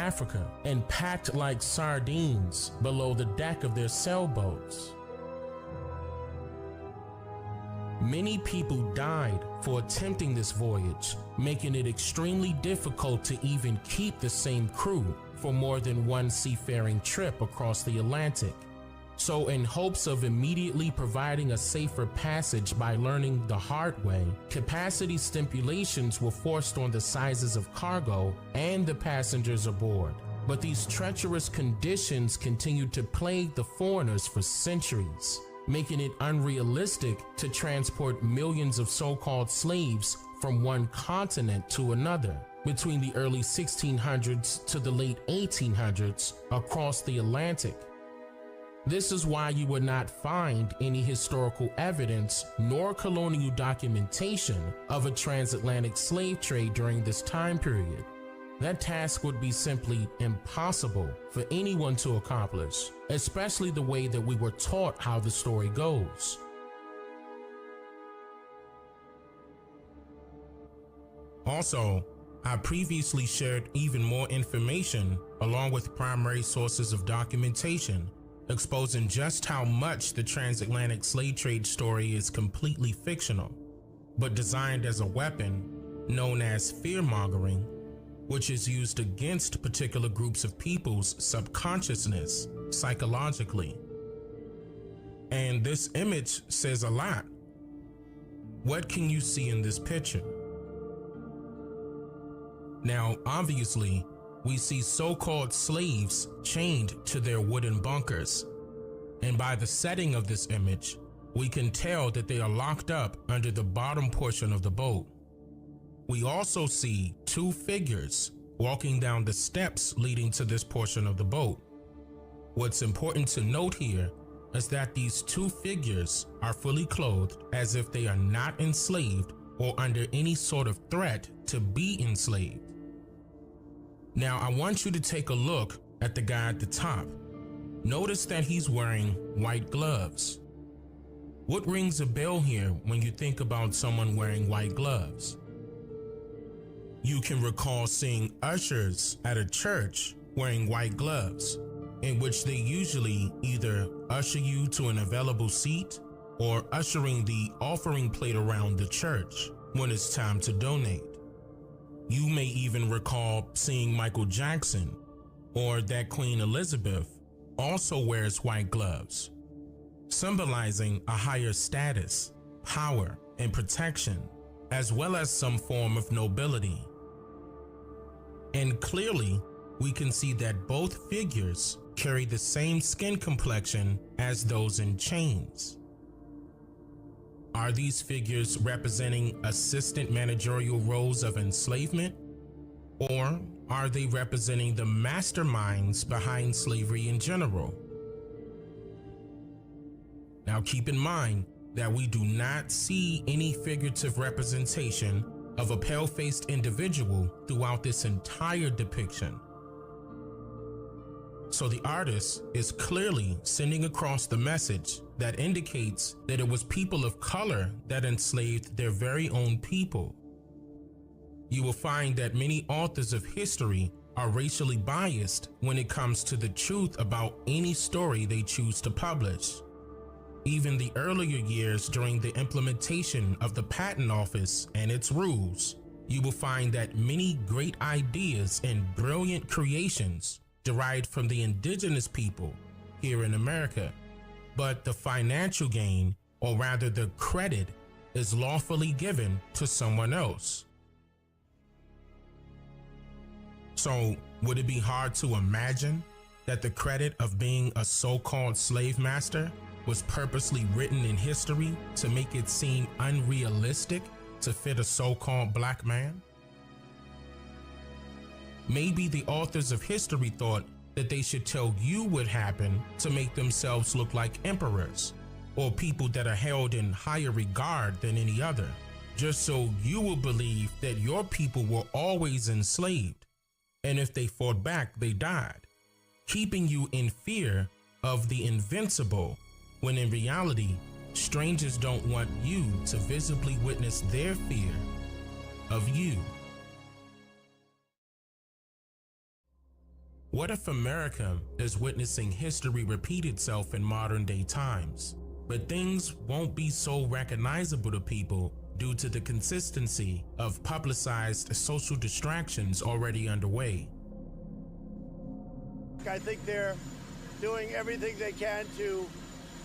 Africa and packed like sardines below the deck of their sailboats. Many people died for attempting this voyage, making it extremely difficult to even keep the same crew for more than one seafaring trip across the Atlantic. So in hopes of immediately providing a safer passage by learning the hard way, capacity stipulations were forced on the sizes of cargo and the passengers aboard. But these treacherous conditions continued to plague the foreigners for centuries, making it unrealistic to transport millions of so-called slaves from one continent to another between the early 1600s to the late 1800s across the Atlantic. This is why you would not find any historical evidence nor colonial documentation of a transatlantic slave trade during this time period. That task would be simply impossible for anyone to accomplish, especially the way that we were taught how the story goes. Also, I previously shared even more information along with primary sources of documentation exposing just how much the transatlantic slave trade story is completely fictional, but designed as a weapon known as fear-mongering, which is used against particular groups of people's subconsciousness psychologically. And this image says a lot. What can you see in this picture? Now, obviously, we see so-called slaves chained to their wooden bunkers. And by the setting of this image, we can tell that they are locked up under the bottom portion of the boat. We also see two figures walking down the steps leading to this portion of the boat. What's important to note here is that these two figures are fully clothed as if they are not enslaved or under any sort of threat to be enslaved. Now, I want you to take a look at the guy at the top. Notice that he's wearing white gloves. What rings a bell here when you think about someone wearing white gloves? You can recall seeing ushers at a church wearing white gloves, in which they usually either usher you to an available seat or ushering the offering plate around the church when it's time to donate. You may even recall seeing Michael Jackson or that Queen Elizabeth also wears white gloves, symbolizing a higher status, power, and protection, as well as some form of nobility. And clearly, we can see that both figures carry the same skin complexion as those in chains. Are these figures representing assistant managerial roles of enslavement? Or are they representing the masterminds behind slavery in general? Now keep in mind that we do not see any figurative representation of a pale-faced individual throughout this entire depiction. So the artist is clearly sending across the message that indicates that it was people of color that enslaved their very own people. You will find that many authors of history are racially biased when it comes to the truth about any story they choose to publish. Even the earlier years during the implementation of the Patent Office and its rules, you will find that many great ideas and brilliant creations derived from the indigenous people here in America, but the financial gain, or rather the credit, is lawfully given to someone else. So, would it be hard to imagine that the credit of being a so-called slave master was purposely written in history to make it seem unrealistic to fit a so-called black man? Maybe the authors of history thought that they should tell you what happened to make themselves look like emperors or people that are held in higher regard than any other, just so you will believe that your people were always enslaved, and if they fought back, they died, keeping you in fear of the invincible, when in reality, strangers don't want you to visibly witness their fear of you. What if America is witnessing history repeat itself in modern day times, but things won't be so recognizable to people due to the consistency of publicized social distractions already underway? I think they're doing everything they can to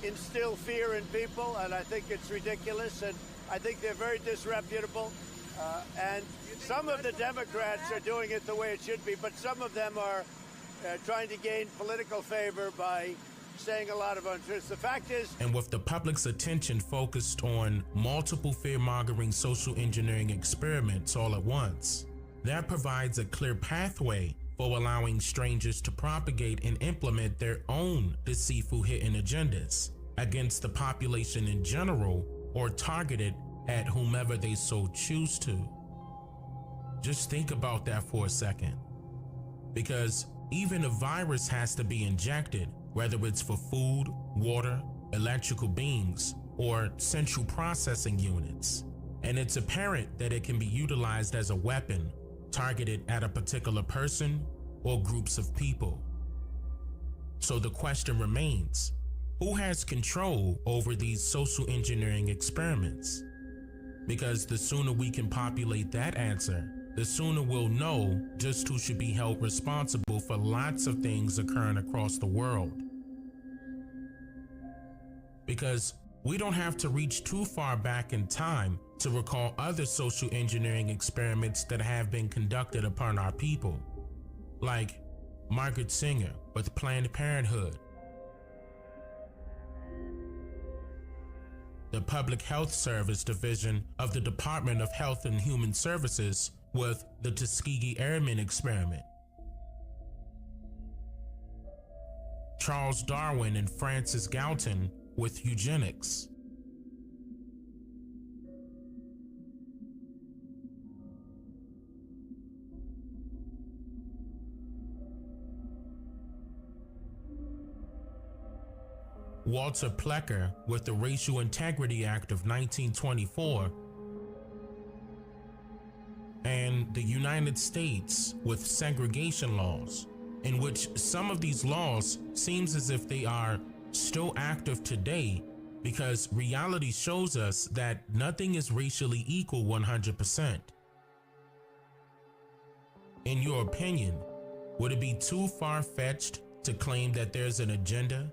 instill fear in people, and I think it's ridiculous, and I think they're very disreputable. And some of the Democrats are doing it the way it should be, but some of them are trying to gain political favor by saying a lot of untruths. The fact is, and with the public's attention focused on multiple fear-mongering social engineering experiments all at once, that provides a clear pathway for allowing strangers to propagate and implement their own deceitful hidden agendas against the population in general, or targeted at whomever they so choose to. Just think about that for a second, because even a virus has to be injected, whether it's for food, water, electrical beams, or central processing units. And it's apparent that it can be utilized as a weapon targeted at a particular person or groups of people. So the question remains, who has control over these social engineering experiments? Because the sooner we can populate that answer, the sooner we'll know just who should be held responsible for lots of things occurring across the world. Because we don't have to reach too far back in time to recall other social engineering experiments that have been conducted upon our people, like Margaret Sanger with Planned Parenthood, the Public Health Service Division of the Department of Health and Human Services with the Tuskegee Airmen experiment, Charles Darwin and Francis Galton with eugenics, Walter Plecker with the Racial Integrity Act of 1924, and the United States with segregation laws, in which some of these laws seems as if they are still active today, because reality shows us that nothing is racially equal 100%. In your opinion, would it be too far-fetched to claim that there's an agenda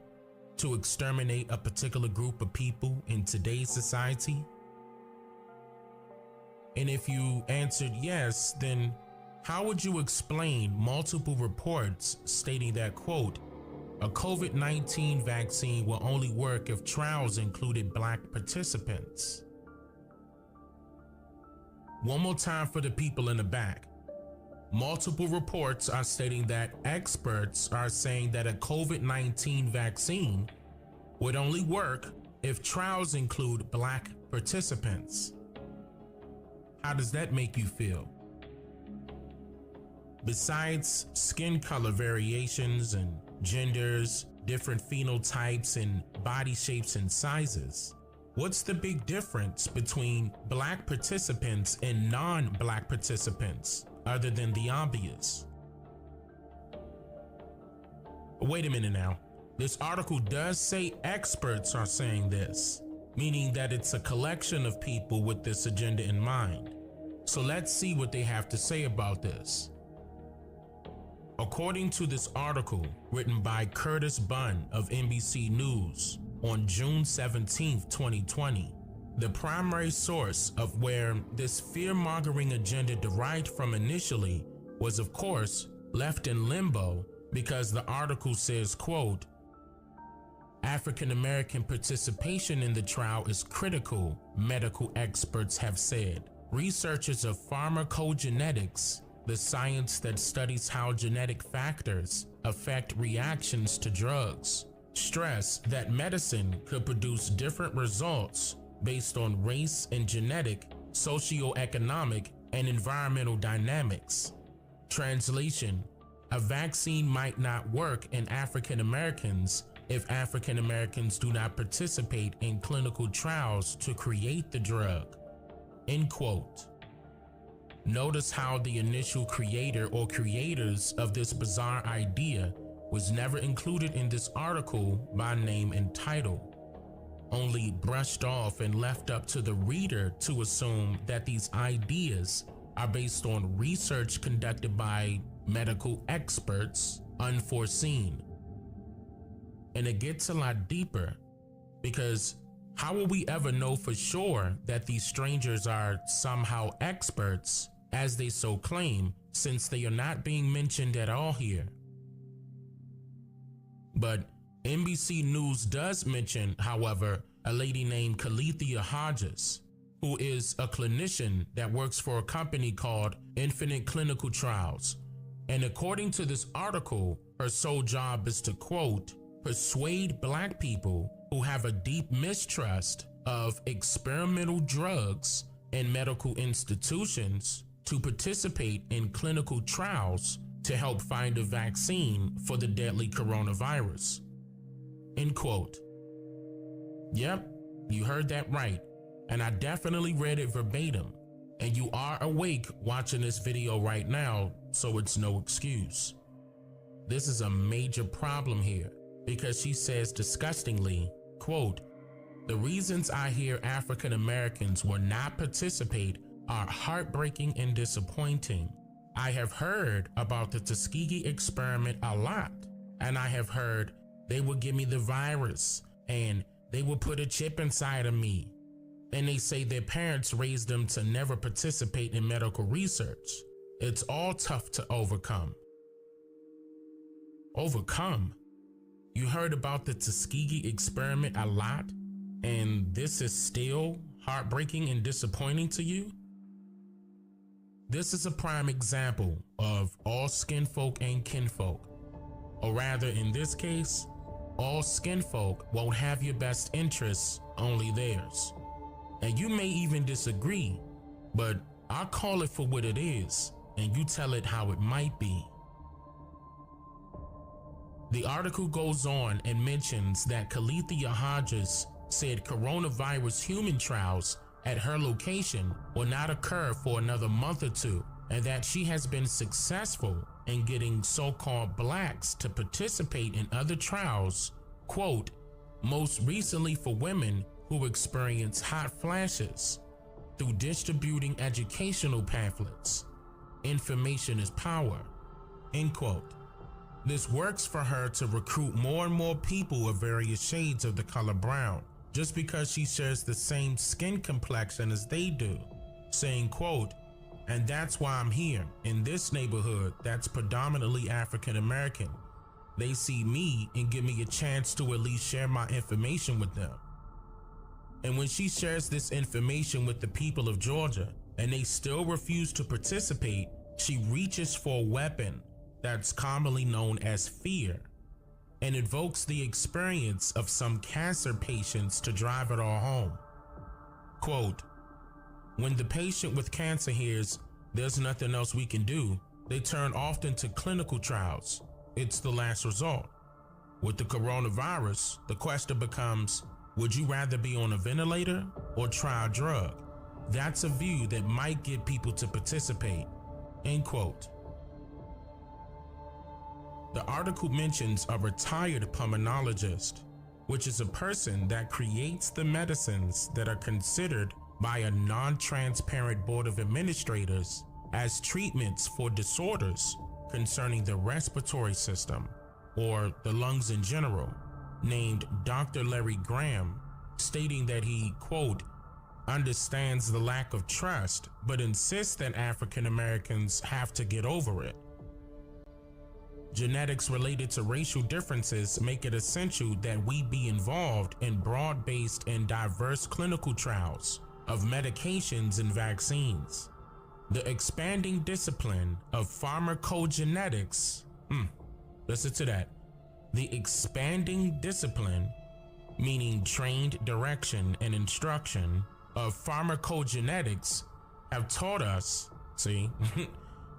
to exterminate a particular group of people in today's society? And if you answered yes, then how would you explain multiple reports stating that, quote, a COVID-19 vaccine will only work if trials included Black participants? One more time for the people in the back. Multiple reports are stating that experts are saying that a COVID-19 vaccine would only work if trials include Black participants. How does that make you feel? Besides skin color variations and genders, different phenotypes and body shapes and sizes, what's the big difference between Black participants and non-Black participants other than the obvious? Wait a minute now. This article does say experts are saying this, meaning that it's a collection of people with this agenda in mind. So let's see what they have to say about this. According to this article written by Curtis Bunn of NBC News on June 17, 2020, the primary source of where this fear-mongering agenda derived from initially was, of course, left in limbo because the article says, quote, African-American participation in the trial is critical, medical experts have said. Researchers of pharmacogenetics, the science that studies how genetic factors affect reactions to drugs, stress that medicine could produce different results based on race and genetic, socioeconomic, and environmental dynamics. Translation: a vaccine might not work in African Americans if African Americans do not participate in clinical trials to create the drug. End quote. Notice how the initial creator or creators of this bizarre idea was never included in this article by name and title, only brushed off and left up to the reader to assume that these ideas are based on research conducted by medical experts, unforeseen. And it gets a lot deeper, because how will we ever know for sure that these strangers are somehow experts, as they so claim, since they are not being mentioned at all here? But NBC News does mention, however, a lady named Calithia Hodges, who is a clinician that works for a company called Infinite Clinical Trials. And according to this article, her sole job is to, quote, persuade Black people who have a deep mistrust of experimental drugs and medical institutions to participate in clinical trials to help find a vaccine for the deadly coronavirus. End quote. Yep, you heard that right. And I definitely read it verbatim. And you are awake watching this video right now, so it's no excuse. This is a major problem here, because she says disgustingly, quote, the reasons I hear African Americans will not participate are heartbreaking and disappointing. I have heard about the Tuskegee experiment a lot, and I have heard they will give me the virus and they will put a chip inside of me. And they say their parents raised them to never participate in medical research. It's all tough to overcome. Overcome? You heard about the Tuskegee experiment a lot, and this is still heartbreaking and disappointing to you? This is a prime example of all skin folk and kinfolk. Or rather, in this case, all skin folk won't have your best interests, only theirs. And you may even disagree, but I'll call it for what it is, and you tell it how it might be. The article goes on and mentions that Calithia Hodges said coronavirus human trials at her location will not occur for another month or two, and that she has been successful in getting so-called Blacks to participate in other trials, quote, most recently for women who experience hot flashes, through distributing educational pamphlets. Information is power, end quote. This works for her to recruit more and more people of various shades of the color brown, just because she shares the same skin complexion as they do, saying, quote, and that's why I'm here in this neighborhood that's predominantly African American. They see me and give me a chance to at least share my information with them. And when she shares this information with the people of Georgia and they still refuse to participate, she reaches for a weapon that's commonly known as fear, and invokes the experience of some cancer patients to drive it all home. Quote, when the patient with cancer hears there's nothing else we can do, they turn often to clinical trials. It's the last resort. With the coronavirus, the question becomes, would you rather be on a ventilator or try a drug? That's a view that might get people to participate, end quote. The article mentions a retired pulmonologist, which is a person that creates the medicines that are considered by a non-transparent board of administrators as treatments for disorders concerning the respiratory system or the lungs in general, named Dr. Larry Graham, stating that he, quote, understands the lack of trust, but insists that African Americans have to get over it. Genetics related to racial differences make it essential that we be involved in broad-based and diverse clinical trials of medications and vaccines. The expanding discipline of pharmacogenetics, listen to that, the expanding discipline, meaning trained direction and instruction, of pharmacogenetics have taught us,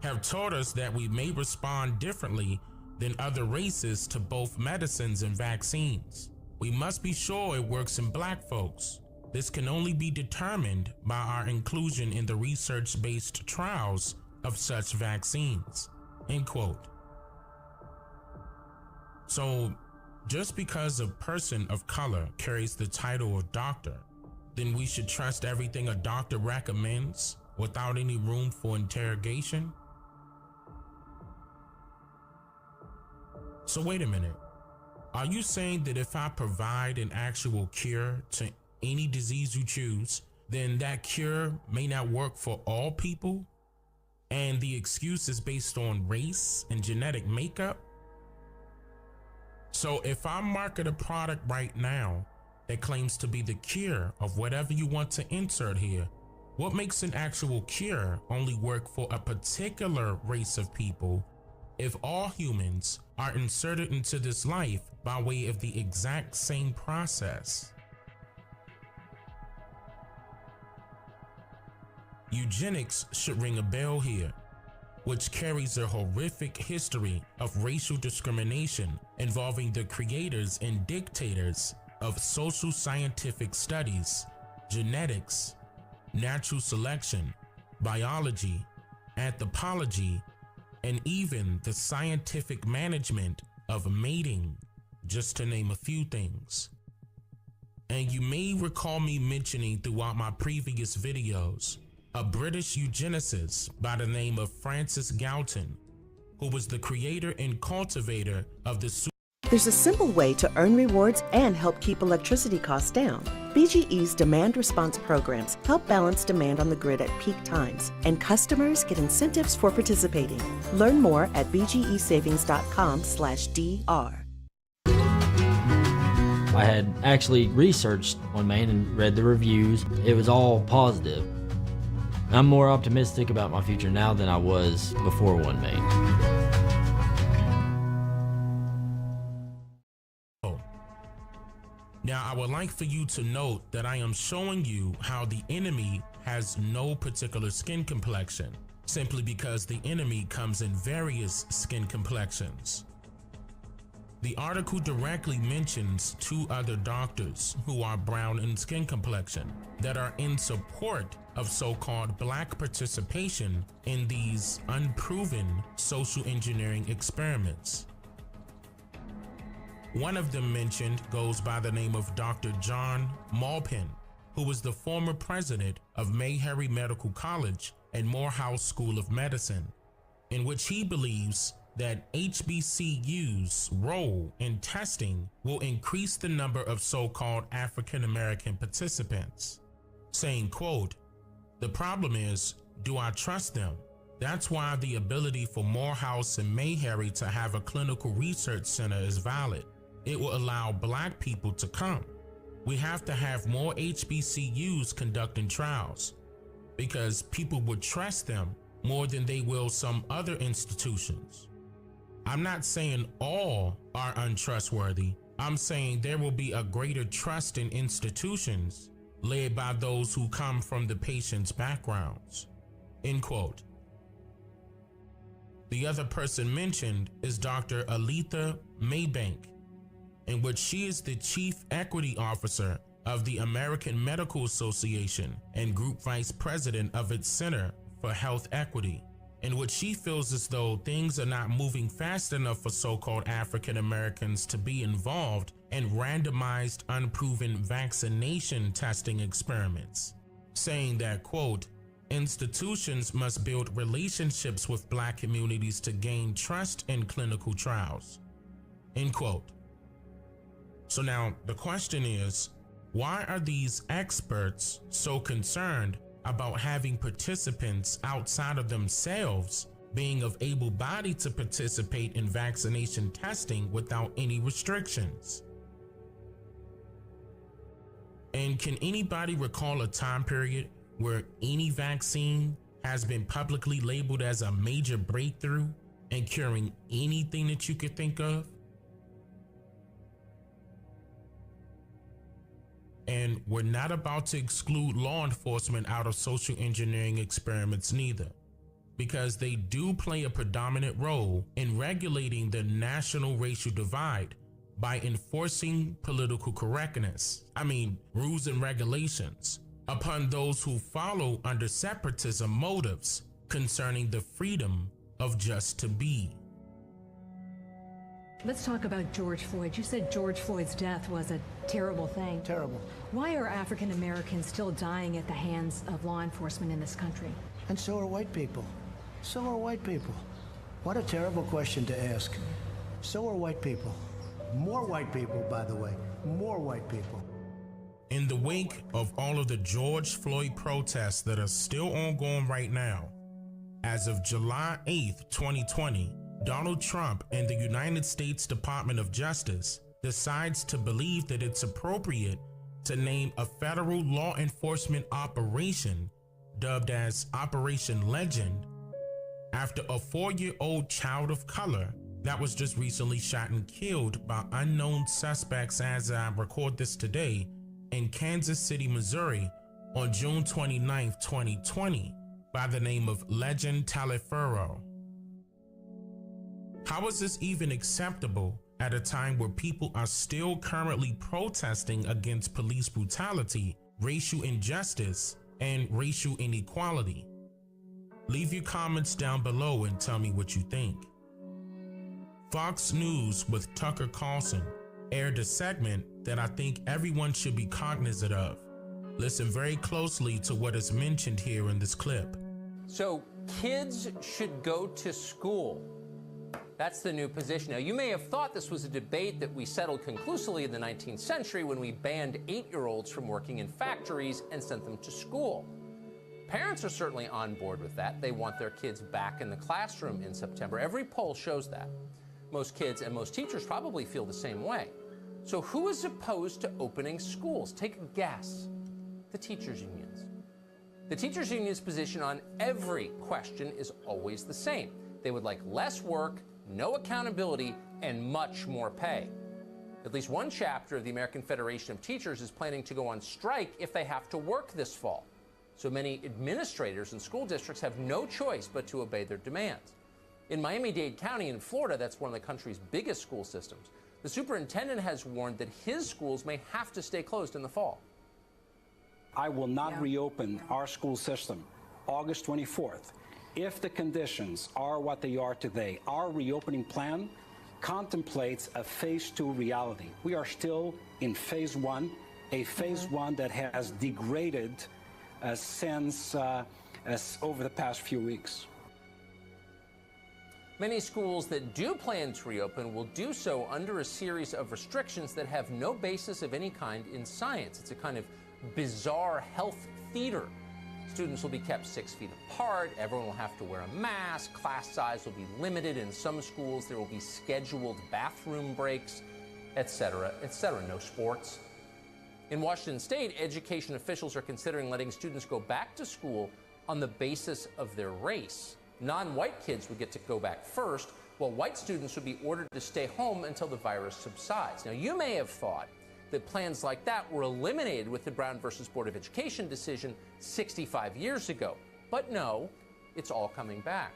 have taught us that we may respond differently than other races to both medicines and vaccines. We must be sure it works in Black folks. This can only be determined by our inclusion in the research-based trials of such vaccines, end quote. So, just because a person of color carries the title of doctor, then we should trust everything a doctor recommends without any room for interrogation? So wait a minute. Are you saying that if I provide an actual cure to any disease you choose, then that cure may not work for all people? And the excuse is based on race and genetic makeup? So if I market a product right now that claims to be the cure of whatever you want to insert here, what makes an actual cure only work for a particular race of people if all humans are inserted into this life by way of the exact same process? Eugenics should ring a bell here, which carries a horrific history of racial discrimination involving the creators and dictators of social scientific studies, genetics, natural selection, biology, anthropology, and even the scientific management of mating, just to name a few things. And you may recall me mentioning throughout my previous videos a British eugenicist by the name of Francis Galton, who was the creator and cultivator of the There's a simple way to earn rewards and help keep electricity costs down. BGE's demand response programs help balance demand on the grid at peak times, and customers get incentives for participating. Learn more at bgesavings.com/DR. I had actually researched OneMain and read the reviews. It was all positive. I'm more optimistic about my future now than I was before OneMain. Now, I would like for you to note that I am showing you how the enemy has no particular skin complexion, simply because the enemy comes in various skin complexions. The article directly mentions 2 other doctors who are brown in skin complexion that are in support of so-called black participation in these unproven social engineering experiments. One of them mentioned goes by the name of Dr. John Maupin, who was the former president of Meharry Medical College and Morehouse School of Medicine, in which he believes that HBCU's role in testing will increase the number of so-called African American participants, saying, quote, "The problem is, do I trust them? That's why the ability for Morehouse and Meharry to have a clinical research center is valid. It will allow black people to come. We have to have more HBCUs conducting trials because people would trust them more than they will some other institutions. I'm not saying all are untrustworthy. I'm saying there will be a greater trust in institutions led by those who come from the patient's backgrounds." End quote. The other person mentioned is Dr. Aletha Maybank, in which she is the Chief Equity Officer of the American Medical Association and Group Vice President of its Center for Health Equity, in which she feels as though things are not moving fast enough for so-called African Americans to be involved in randomized unproven vaccination testing experiments, saying that, quote, "Institutions must build relationships with black communities to gain trust in clinical trials," end quote. So now the question is, why are these experts so concerned about having participants outside of themselves being of able body to participate in vaccination testing without any restrictions? And can anybody recall a time period where any vaccine has been publicly labeled as a major breakthrough in curing anything that you could think of? And we're not about to exclude law enforcement out of social engineering experiments neither, because they do play a predominant role in regulating the national racial divide by enforcing political correctness, rules and regulations, upon those who follow under separatism motives concerning the freedom of just to be. Let's talk about George Floyd. You said George Floyd's death was a terrible thing. Terrible. Why are African Americans still dying at the hands of law enforcement in this country? And so are white people. So are white people. What a terrible question to ask. So are white people. More white people, by the way. More white people. In the wake of all of the George Floyd protests that are still ongoing right now, as of July 8th, 2020, Donald Trump and the United States Department of Justice decides to believe that it's appropriate to name a federal law enforcement operation dubbed as Operation Legend after a 4-year-old child of color that was just recently shot and killed by unknown suspects as I record this today in Kansas City, Missouri on June 29th, 2020 by the name of Legend Taliaferro. How is this even acceptable at a time where people are still currently protesting against police brutality, racial injustice, and racial inequality? Leave your comments down below and tell me what you think. Fox News with Tucker Carlson aired a segment that I think everyone should be cognizant of. Listen very closely to what is mentioned here in this clip. So kids should go to school. That's the new position. Now, you may have thought this was a debate that we settled conclusively in the 19th century when we banned 8-year-olds from working in factories and sent them to school. Parents are certainly on board with that. They want their kids back in the classroom in September. Every poll shows that. Most kids and most teachers probably feel the same way. So who is opposed to opening schools? Take a guess. The teachers' unions. The teachers' union's position on every question is always the same. They would like less work, no accountability, and much more pay. At least one chapter of the American Federation of Teachers is planning to go on strike if they have to work this fall. So many administrators and school districts have no choice but to obey their demands. In Miami-Dade County in Florida, that's one of the country's biggest school systems, the superintendent has warned that his schools may have to stay closed in the fall. I will not reopen our school system August 24th. If the conditions are what they are today, our reopening plan contemplates a phase 2 reality. We are still in phase 1, a phase 1 that has degraded since over the past few weeks. Many schools that do plan to reopen will do so under a series of restrictions that have no basis of any kind in science. It's a kind of bizarre health theater. Students will be kept 6 feet apart, everyone will have to wear a mask, class size will be limited, in some schools there will be scheduled bathroom breaks, etc., etc., no sports. In Washington State, education officials are considering letting students go back to school on the basis of their race. Non-white kids would get to go back first, while white students would be ordered to stay home until the virus subsides. Now, you may have thought that plans like that were eliminated with the Brown versus Board of Education decision 65 years ago. But no, it's all coming back.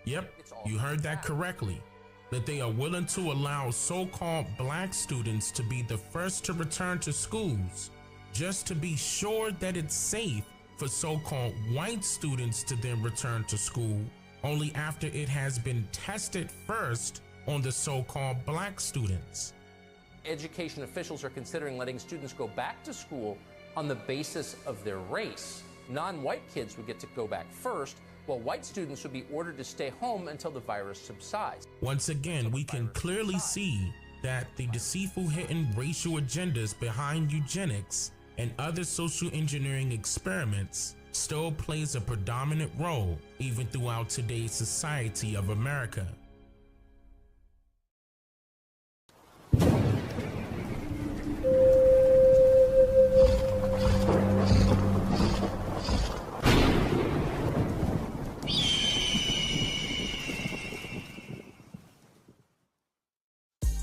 Yep, you heard that correctly. That they are willing to allow so-called black students to be the first to return to schools, just to be sure that it's safe for so-called white students to then return to school, only after it has been tested first on the so-called black students. Education officials are considering letting students go back to school on the basis of their race. Non-white kids would get to go back first, while white students would be ordered to stay home until the virus subsides. Once again, we can clearly see that the deceitful hidden racial agendas behind eugenics and other social engineering experiments still plays a predominant role even throughout today's society of America.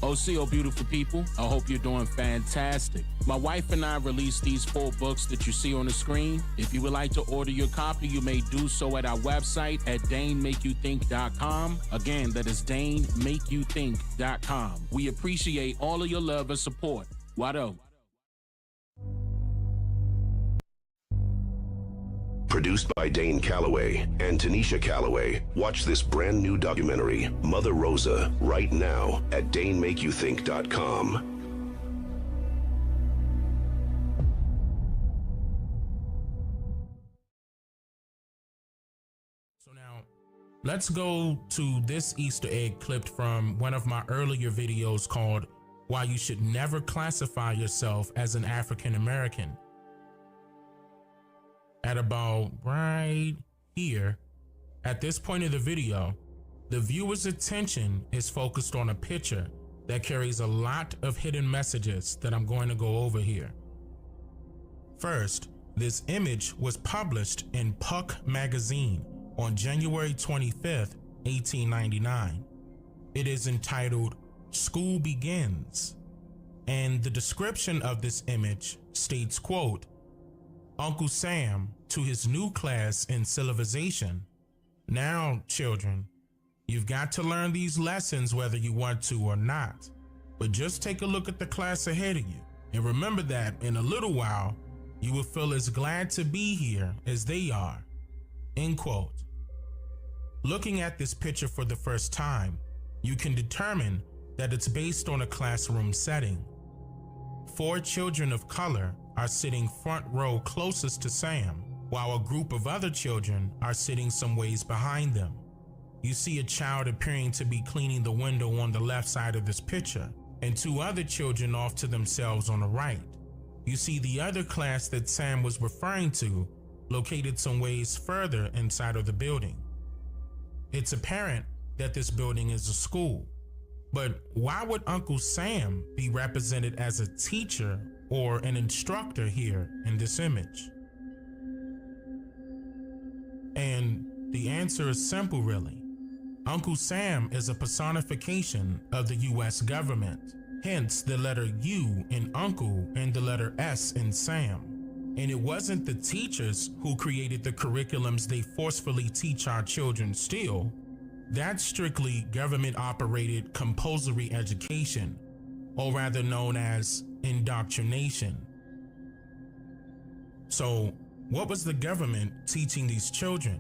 OCO beautiful people, I hope you're doing fantastic. My wife and I released these 4 books that you see on the screen. If you would like to order your copy, you may do so at our website at DaneMakeYouThink.com. Again, that is DaneMakeYouThink.com. We appreciate all of your love and support. Wado. Produced by Dane Calloway and Tanisha Calloway. Watch this brand new documentary, Mother Rosa, right now at DaneMakeYouThink.com. So now, let's go to this Easter egg clipped from one of my earlier videos called Why You Should Never Classify Yourself as an African American. At about right here, at this point of the video, the viewer's attention is focused on a picture that carries a lot of hidden messages that I'm going to go over here. First, this image was published in Puck magazine on January 25th, 1899. It is entitled School Begins, and the description of this image states, quote, Uncle Sam to his new class in civilization. Now, children, you've got to learn these lessons whether you want to or not. But just take a look at the class ahead of you and remember that in a little while, you will feel as glad to be here as they are. End quote. Looking at this picture for the first time, you can determine that it's based on a classroom setting. 4 children of color are sitting front row closest to Sam, while a group of other children are sitting some ways behind them. You see a child appearing to be cleaning the window on the left side of this picture, and 2 other children off to themselves on the right. You see the other class that Sam was referring to located some ways further inside of the building. It's apparent that this building is a school, but why would Uncle Sam be represented as a teacher or an instructor here in this image? And the answer is simple, really. Uncle Sam is a personification of the US government, hence the letter U in Uncle and the letter S in Sam. And it wasn't the teachers who created the curriculums they forcefully teach our children still. That's strictly government-operated compulsory education, or rather known as indoctrination. So, what was the government teaching these children?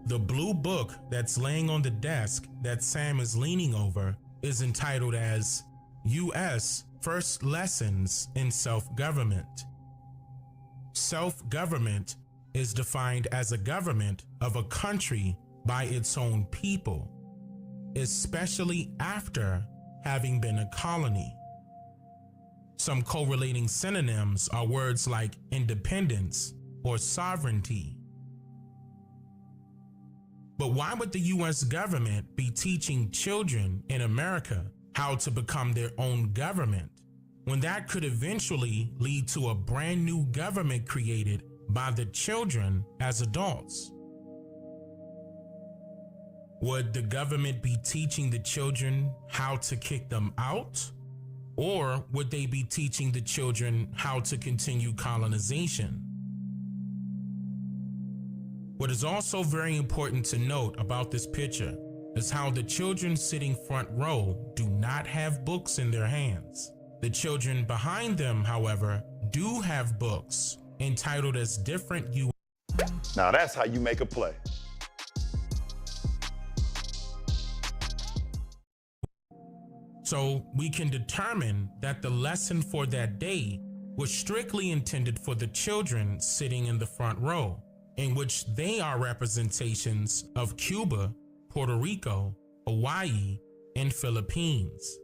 The blue book that's laying on the desk that Sam is leaning over is entitled as U.S. First Lessons in Self-Government. Self-government is defined as a government of a country by its own people, especially after having been a colony. Some correlating synonyms are words like independence or sovereignty. But why would the US government be teaching children in America how to become their own government, when that could eventually lead to a brand new government created by the children as adults? Would the government be teaching the children how to kick them out? Or would they be teaching the children how to continue colonization? What is also very important to note about this picture is how the children sitting front row do not have books in their hands. The children behind them, however, do have books entitled as different U. Now that's how you make a play. So we can determine that the lesson for that day was strictly intended for the children sitting in the front row, in which they are representations of Cuba, Puerto Rico, Hawaii, and Philippines.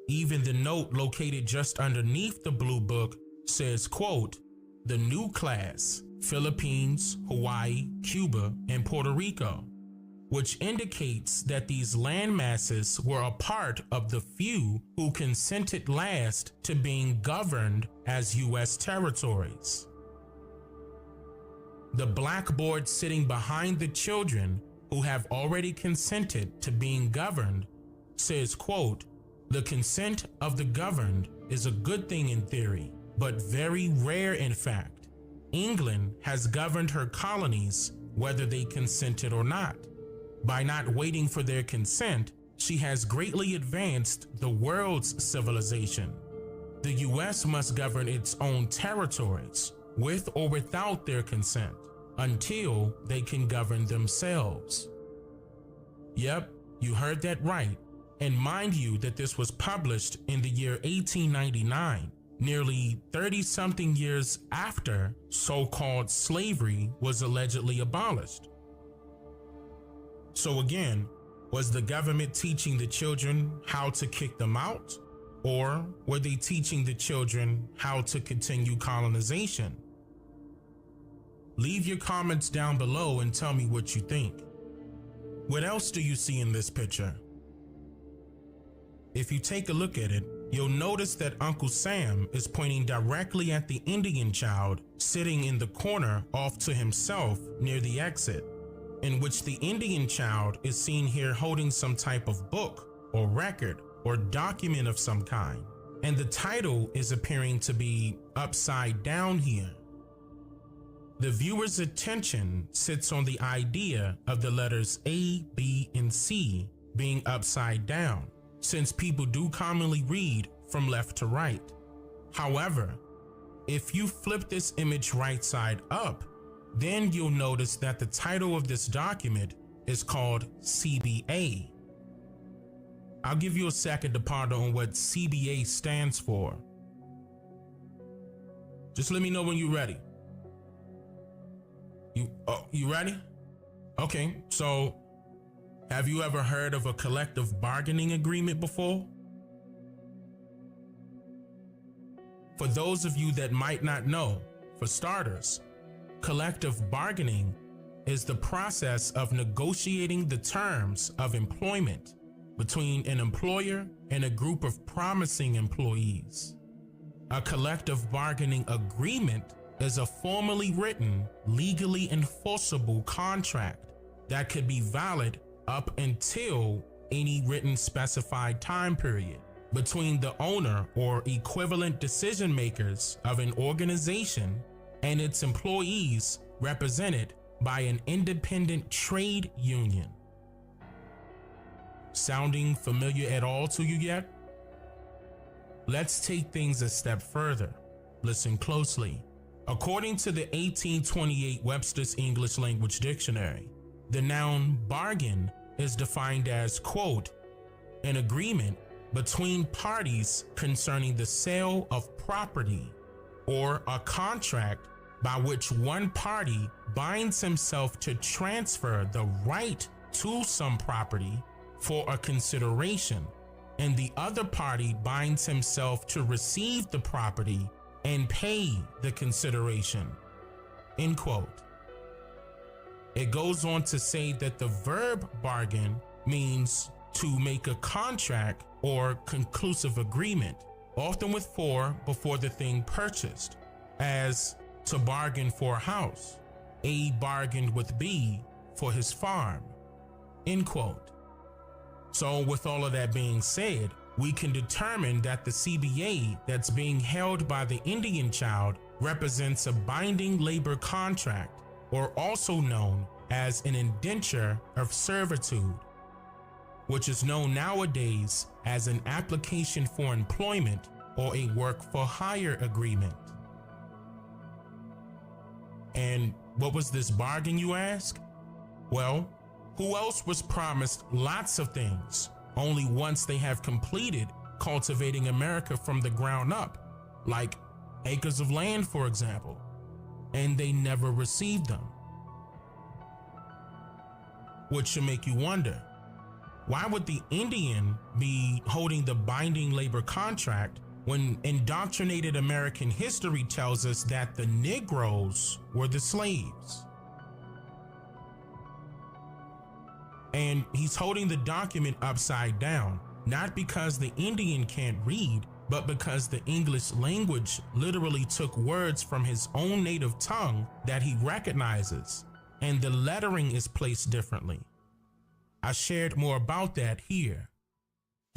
Even the note located just underneath the blue book says, quote, the new class, Philippines, Hawaii, Cuba, and Puerto Rico, which indicates that these land masses were a part of the few who consented last to being governed as US territories. The blackboard sitting behind the children who have already consented to being governed says, quote, The consent of the governed is a good thing in theory, but very rare in fact. England has governed her colonies whether they consented or not. By not waiting for their consent, she has greatly advanced the world's civilization. The US must govern its own territories, with or without their consent, until they can govern themselves. Yep, you heard that right. And mind you that this was published in the year 1899, nearly 30-something years after so-called slavery was allegedly abolished. So again, was the government teaching the children how to kick them out? Or were they teaching the children how to continue colonization? Leave your comments down below and tell me what you think. What else do you see in this picture? If you take a look at it, you'll notice that Uncle Sam is pointing directly at the Indian child sitting in the corner off to himself near the exit, in which the Indian child is seen here holding some type of book or record or document of some kind, and the title is appearing to be upside down here. The viewer's attention sits on the idea of the letters A, B, and C being upside down, since people do commonly read from left to right. However, if you flip this image right side up, then you'll notice that the title of this document is called CBA. I'll give you a second to ponder on what CBA stands for. Just let me know when you're ready. You ready? Okay, so have you ever heard of a collective bargaining agreement before? For those of you that might not know, for starters, collective bargaining is the process of negotiating the terms of employment between an employer and a group of promising employees. A collective bargaining agreement is a formally written, legally enforceable contract that could be valid up until any written specified time period between the owner or equivalent decision makers of an organization and its employees represented by an independent trade union. Sounding familiar at all to you yet? Let's take things a step further. Listen closely. According to the 1828 Webster's English Language Dictionary, the noun bargain is defined as, quote, an agreement between parties concerning the sale of property, or a contract by which one party binds himself to transfer the right to some property for a consideration, and the other party binds himself to receive the property and pay the consideration, end quote. It goes on to say that the verb bargain means to make a contract or conclusive agreement, often with for before the thing purchased, as to bargain for a house. A bargained with B for his farm, end quote. So with all of that being said, we can determine that the CBA that's being held by the Indian child represents a binding labor contract, or also known as an indenture of servitude, which is known nowadays as an application for employment or a work for hire agreement. And what was this bargain, you ask? Well, who else was promised lots of things only once they have completed cultivating America from the ground up, like acres of land, for example, and they never received them? Which should make you wonder, why would the Indian be holding the binding labor contract when indoctrinated American history tells us that the Negroes were the slaves? And he's holding the document upside down, not because the Indian can't read, but because the English language literally took words from his own native tongue that he recognizes, and the lettering is placed differently. I shared more about that here.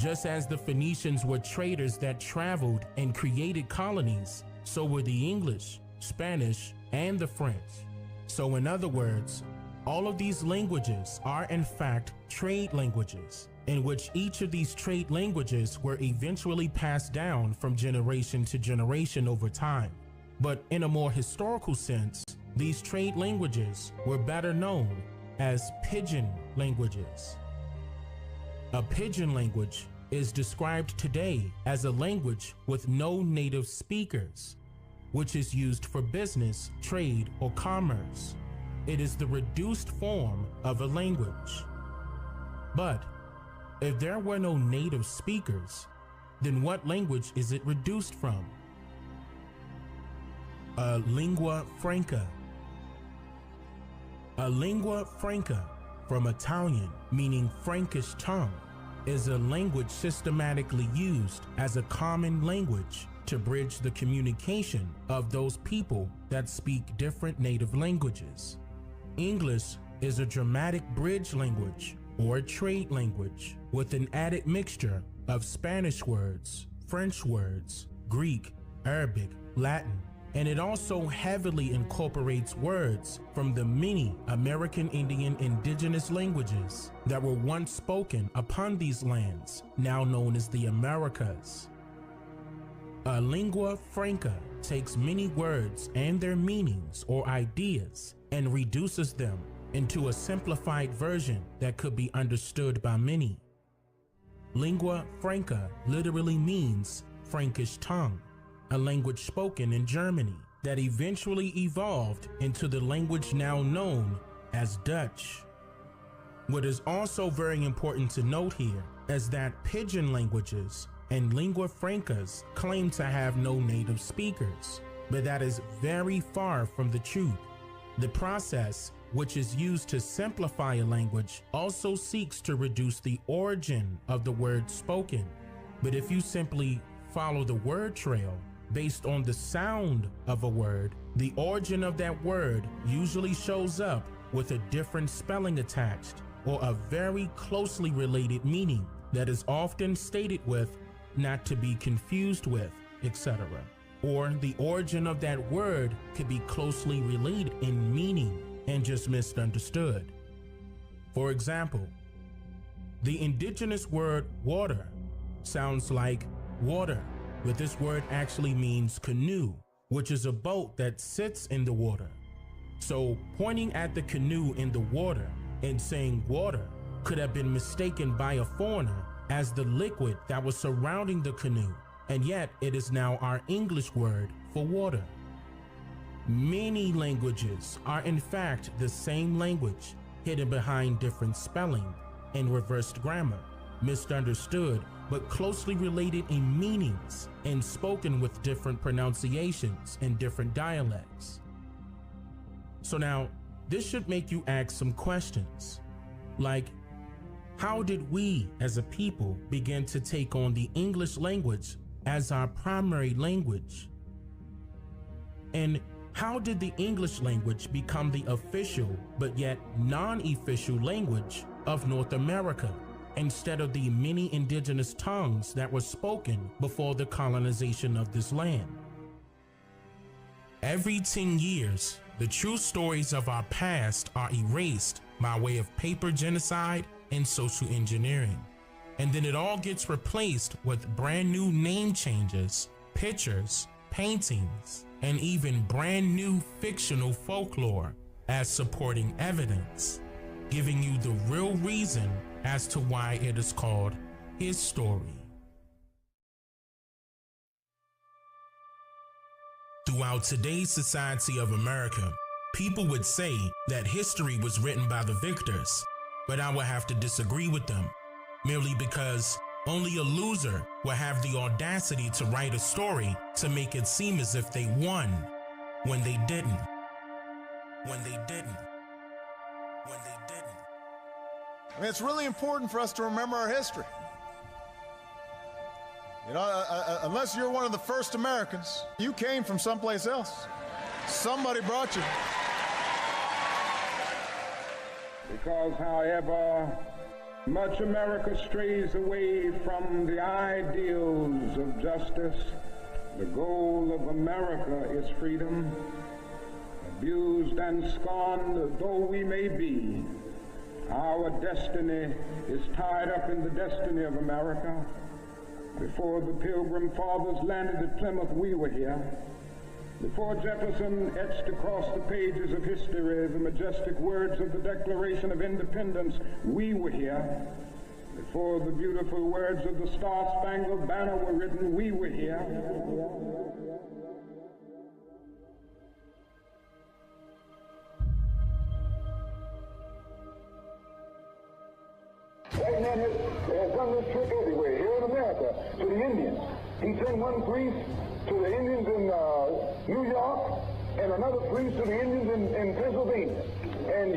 Just as the Phoenicians were traders that traveled and created colonies, so were the English, Spanish, and the French. So in other words, all of these languages are in fact trade languages, in which each of these trade languages were eventually passed down from generation to generation over time. But in a more historical sense, these trade languages were better known as pidgin languages. A pidgin language is described today as a language with no native speakers, which is used for business, trade, or commerce. It is the reduced form of a language. But if there were no native speakers, then what language is it reduced from? A lingua franca. A lingua franca, from Italian meaning Frankish tongue, is a language systematically used as a common language to bridge the communication of those people that speak different native languages. English is a dramatic bridge language or a trade language with an added mixture of Spanish words, French words, Greek, Arabic, Latin, and it also heavily incorporates words from the many American Indian indigenous languages that were once spoken upon these lands, now known as the Americas. A lingua franca takes many words and their meanings or ideas and reduces them into a simplified version that could be understood by many. Lingua franca literally means Frankish tongue, a language spoken in Germany that eventually evolved into the language now known as Dutch. What is also very important to note here is that pidgin languages and lingua francas claim to have no native speakers, but that is very far from the truth. The process, which is used to simplify a language, also seeks to reduce the origin of the word spoken. But if you simply follow the word trail based on the sound of a word, the origin of that word usually shows up with a different spelling attached or a very closely related meaning that is often stated with not to be confused with, etc. Or the origin of that word could be closely related in meaning and just misunderstood. For example, the indigenous word water sounds like water, but this word actually means canoe, which is a boat that sits in the water. So pointing at the canoe in the water and saying water could have been mistaken by a foreigner as the liquid that was surrounding the canoe, and yet it is now our English word for water. Many languages are in fact the same language, hidden behind different spelling and reversed grammar, misunderstood but closely related in meanings and spoken with different pronunciations and different dialects. So now, this should make you ask some questions, like, how did we as a people begin to take on the English language as our primary language? And how did the English language become the official but yet non-official language of North America instead of the many indigenous tongues that were spoken before the colonization of this land? Every 10 years, the true stories of our past are erased by way of paper genocide and social engineering. And then it all gets replaced with brand new name changes, pictures, paintings, and even brand new fictional folklore as supporting evidence, giving you the real reason as to why it is called his story. Throughout today's society of America, people would say that history was written by the victors, but I would have to disagree with them, merely because only a loser will have the audacity to write a story to make it seem as if they won when they didn't. When they didn't. When they didn't. I mean, it's really important for us to remember our history. You know, unless you're one of the first Americans, you came from someplace else. Somebody brought you. Because, however, Much America strays away from the ideals of justice. The goal of America is freedom. Abused and scorned though we may be, our destiny is tied up in the destiny of America. Before the Pilgrim Fathers landed at Plymouth, we were here. Before Jefferson etched across the pages of history the majestic words of the Declaration of Independence, we were here. Before the beautiful words of the Star-Spangled Banner were written, we were here. White man has done this trick everywhere, here in America, to the Indians. He sent one priest to the Indians in New York and another priest to the Indians in Pennsylvania. And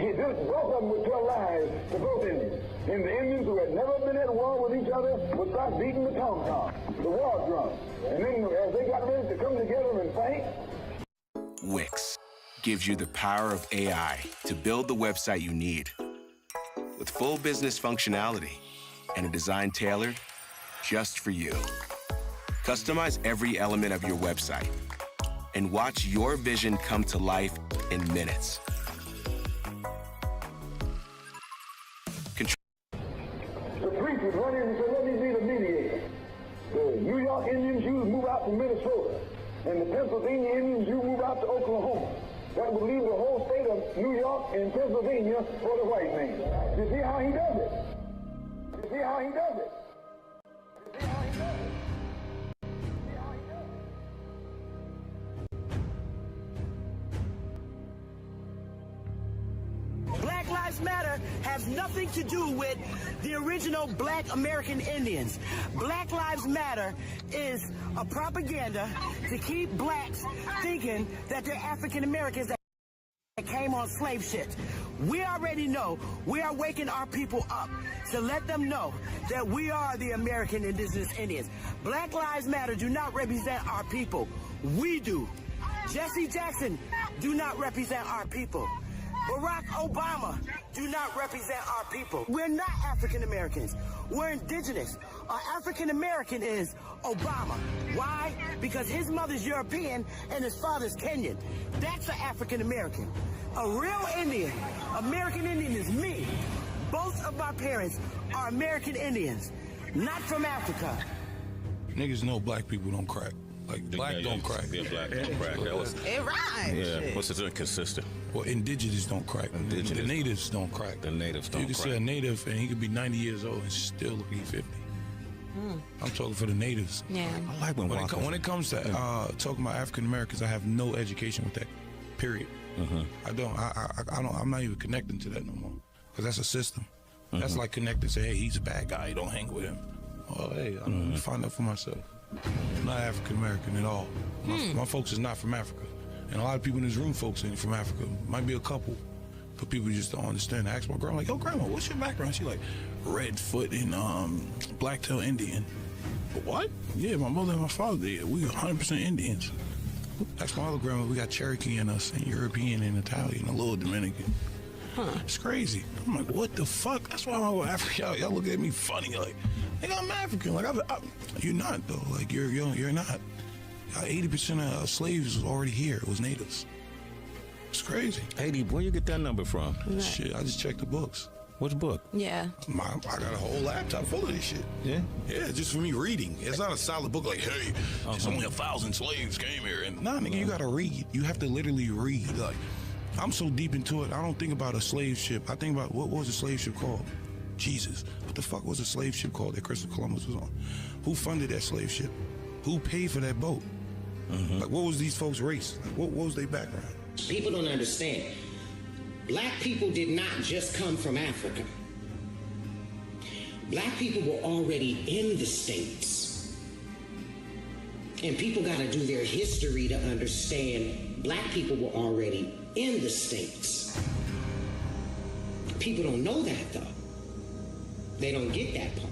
both of them would tell lies to both Indians. And the Indians who had never been at war with each other would start beating the tom-tom, the war drum. And then as they got ready to come together and fight. Wix gives you the power of AI to build the website you need. With full business functionality and a design tailored just for you. Customize every element of your website and watch your vision come to life in minutes. The priest would run in and say, let me be the mediator. The New York Indians, you move out to Minnesota. And the Pennsylvania Indians, you move out to Oklahoma. That would leave the whole state of New York and Pennsylvania for the white man. You see how he does it? You see how he does it? You see how he does it? Black Lives Matter has nothing to do with the original Black American Indians. Black Lives Matter is a propaganda to keep blacks thinking that they're African Americans that came on slave ships. We already know we are waking our people up to let them know that we are the American Indigenous Indians. Black Lives Matter do not represent our people. We do. Jesse Jackson do not represent our people. Barack Obama do not represent our people. We're not African Americans. We're indigenous. Our African American is Obama. Why? Because his mother's European and his father's Kenyan. That's an African American. A real Indian, American Indian is me. Both of my parents are American Indians, not from Africa. Niggas know black people don't crack. Like, black don't crack. Yeah, black don't crack. That was, it rhymes. Yeah, what's the inconsistent? Well, indigenous don't crack. The natives don't crack. The natives don't crack. You can see a native and he could be 90 years old and still look like 50. I'm talking for the natives. Yeah. I like when it comes to talking about African Americans, I have no education with that. Period. I don't. I'm not even connecting to that no more. Because that's a system. That's like connecting. Say, hey, he's a bad guy. You don't hang with him. Oh, hey, I'm gonna find out for myself. I'm not African American at all. My folks is not from Africa. And a lot of people in this room, folks ain't from Africa. Might be a couple, but people just don't understand. I asked my grandma, like, yo, grandma, what's your background? She like, Redfoot and Blacktail Indian. But what? Yeah, my mother and my father, yeah, we 100% Indians. That's my other grandma. We got Cherokee in us, and European and Italian, a little Dominican. It's crazy. I'm like, what the fuck? That's why I'm African. Y'all look at me funny, like, nigga, I'm African. Like, you're not though. Like, you're not. 80% of slaves was already here. It was natives. It's crazy. 80. Where you get that number from? Right. Shit, I just checked the books. Which book? Yeah. I got a whole laptop full of this shit. Yeah? Yeah, just for me reading. It's not a solid book like, hey, there's only 1,000 slaves came here. And nah, nigga, you gotta read. You have to literally read. Like, I'm so deep into it, I don't think about a slave ship. I think about what was a slave ship called? Jesus. What the fuck was a slave ship called that Christopher Columbus was on? Who funded that slave ship? Who paid for that boat? Like, what was these folks' race? Like, what was their background? People don't understand. Black people did not just come from Africa. Black people were already in the States. And people got to do their history to understand black people were already in the States. People don't know that, though. They don't get that part.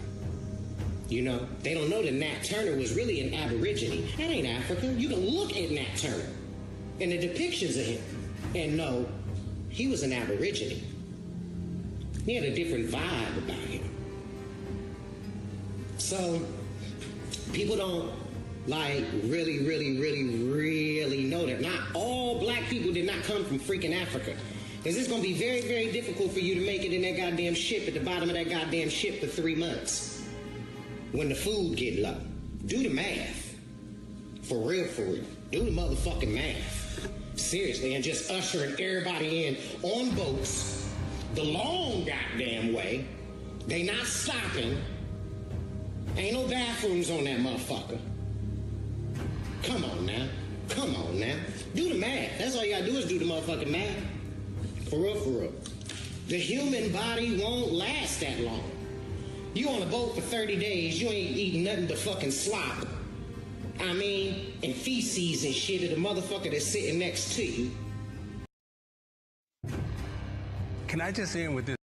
You know, they don't know that Nat Turner was really an Aborigine. That ain't Africa. You can look at Nat Turner and the depictions of him and know he was an Aborigine. He had a different vibe about him. So people don't like really know that not all black people did not come from freaking Africa. Because it's going to be very, very difficult for you to make it in that goddamn ship at the bottom of that goddamn ship for 3 months when the food get low. Do the math. For real. Do the motherfucking math. Seriously, and just ushering everybody in on boats the long goddamn way. They not stopping. Ain't no bathrooms on that motherfucker. Come on now. Do the math. That's all you gotta do is do the motherfucking math. For real. The human body won't last that long. You on a boat for 30 days, you ain't eating nothing but fucking slop. I mean, and feces and shit of the motherfucker that's sitting next to you. Can I just end with this?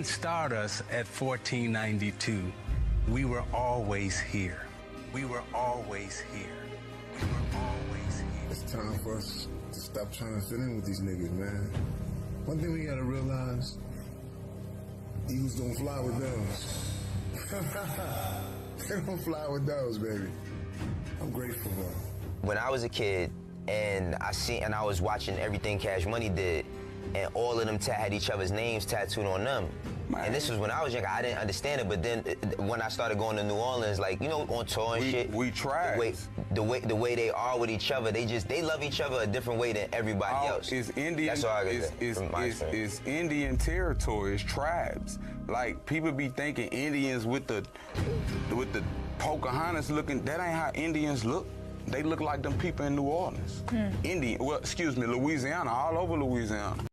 Stardust at 1492. We were always here. It's time for us to stop trying to fit in with these niggas, man. One thing we gotta realize, eagles don't fly with doves. They don't fly with doves, baby. I'm grateful, bro. When I was a kid and I was watching everything Cash Money did, and all of them had each other's names tattooed on them. Man. And this was when I was younger. I didn't understand it, but then when I started going to New Orleans, like, you know, on tour and shit. We tried. The way they are with each other, they love each other a different way than everybody else. It's Indian. That's all I got. It's Indian territory. It's tribes. Like, people be thinking Indians with the Pocahontas looking. That ain't how Indians look. They look like them people in New Orleans. Louisiana, all over Louisiana.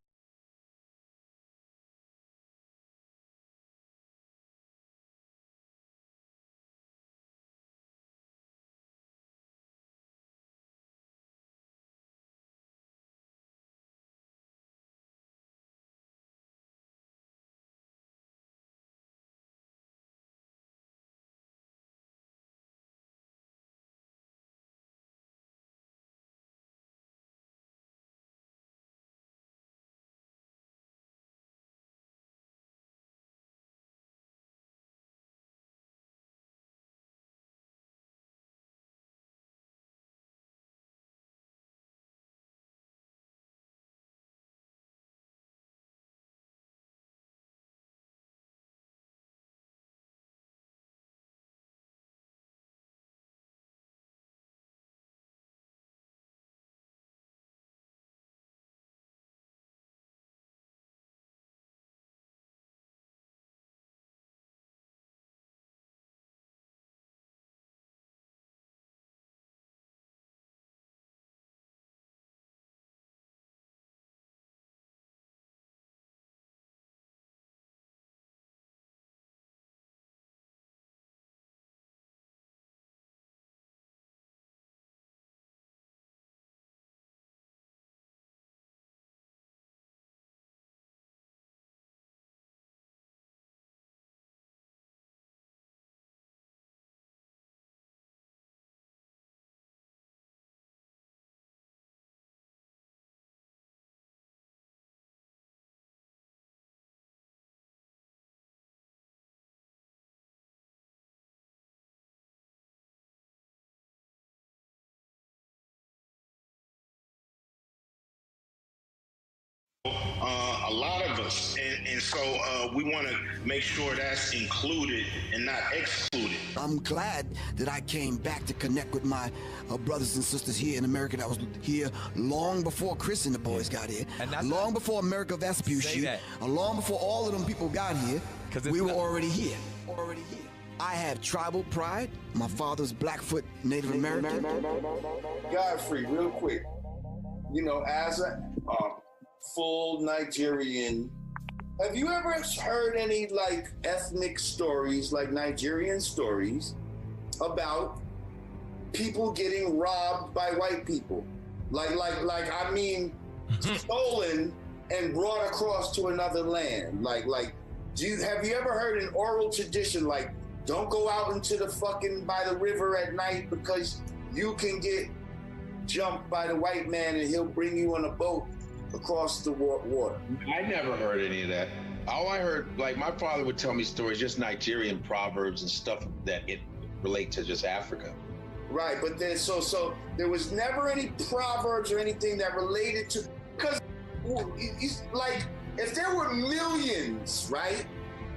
A lot of us, and so we want to make sure that's included and not excluded. I'm glad that I came back to connect with my brothers and sisters here in America that was here long before Chris and the boys got here, long before America Vespucci, long before all of them people got here. We were already here. I have tribal pride. My father's Blackfoot Native American. Godfrey, real quick. You know, as a full Nigerian, have you ever heard any like ethnic stories, like Nigerian stories, about people getting robbed by white people? Like I mean, stolen and brought across to another land. Have you ever heard an oral tradition like Don't go out into the fucking by the river at night because you can get jumped by the white man and he'll bring you on a boat across the water. I never heard any of that. All I heard, like my father would tell me stories, just Nigerian proverbs and stuff that it relate to just Africa. Right, but then so there was never any proverbs or anything that related to, because like if there were millions, right?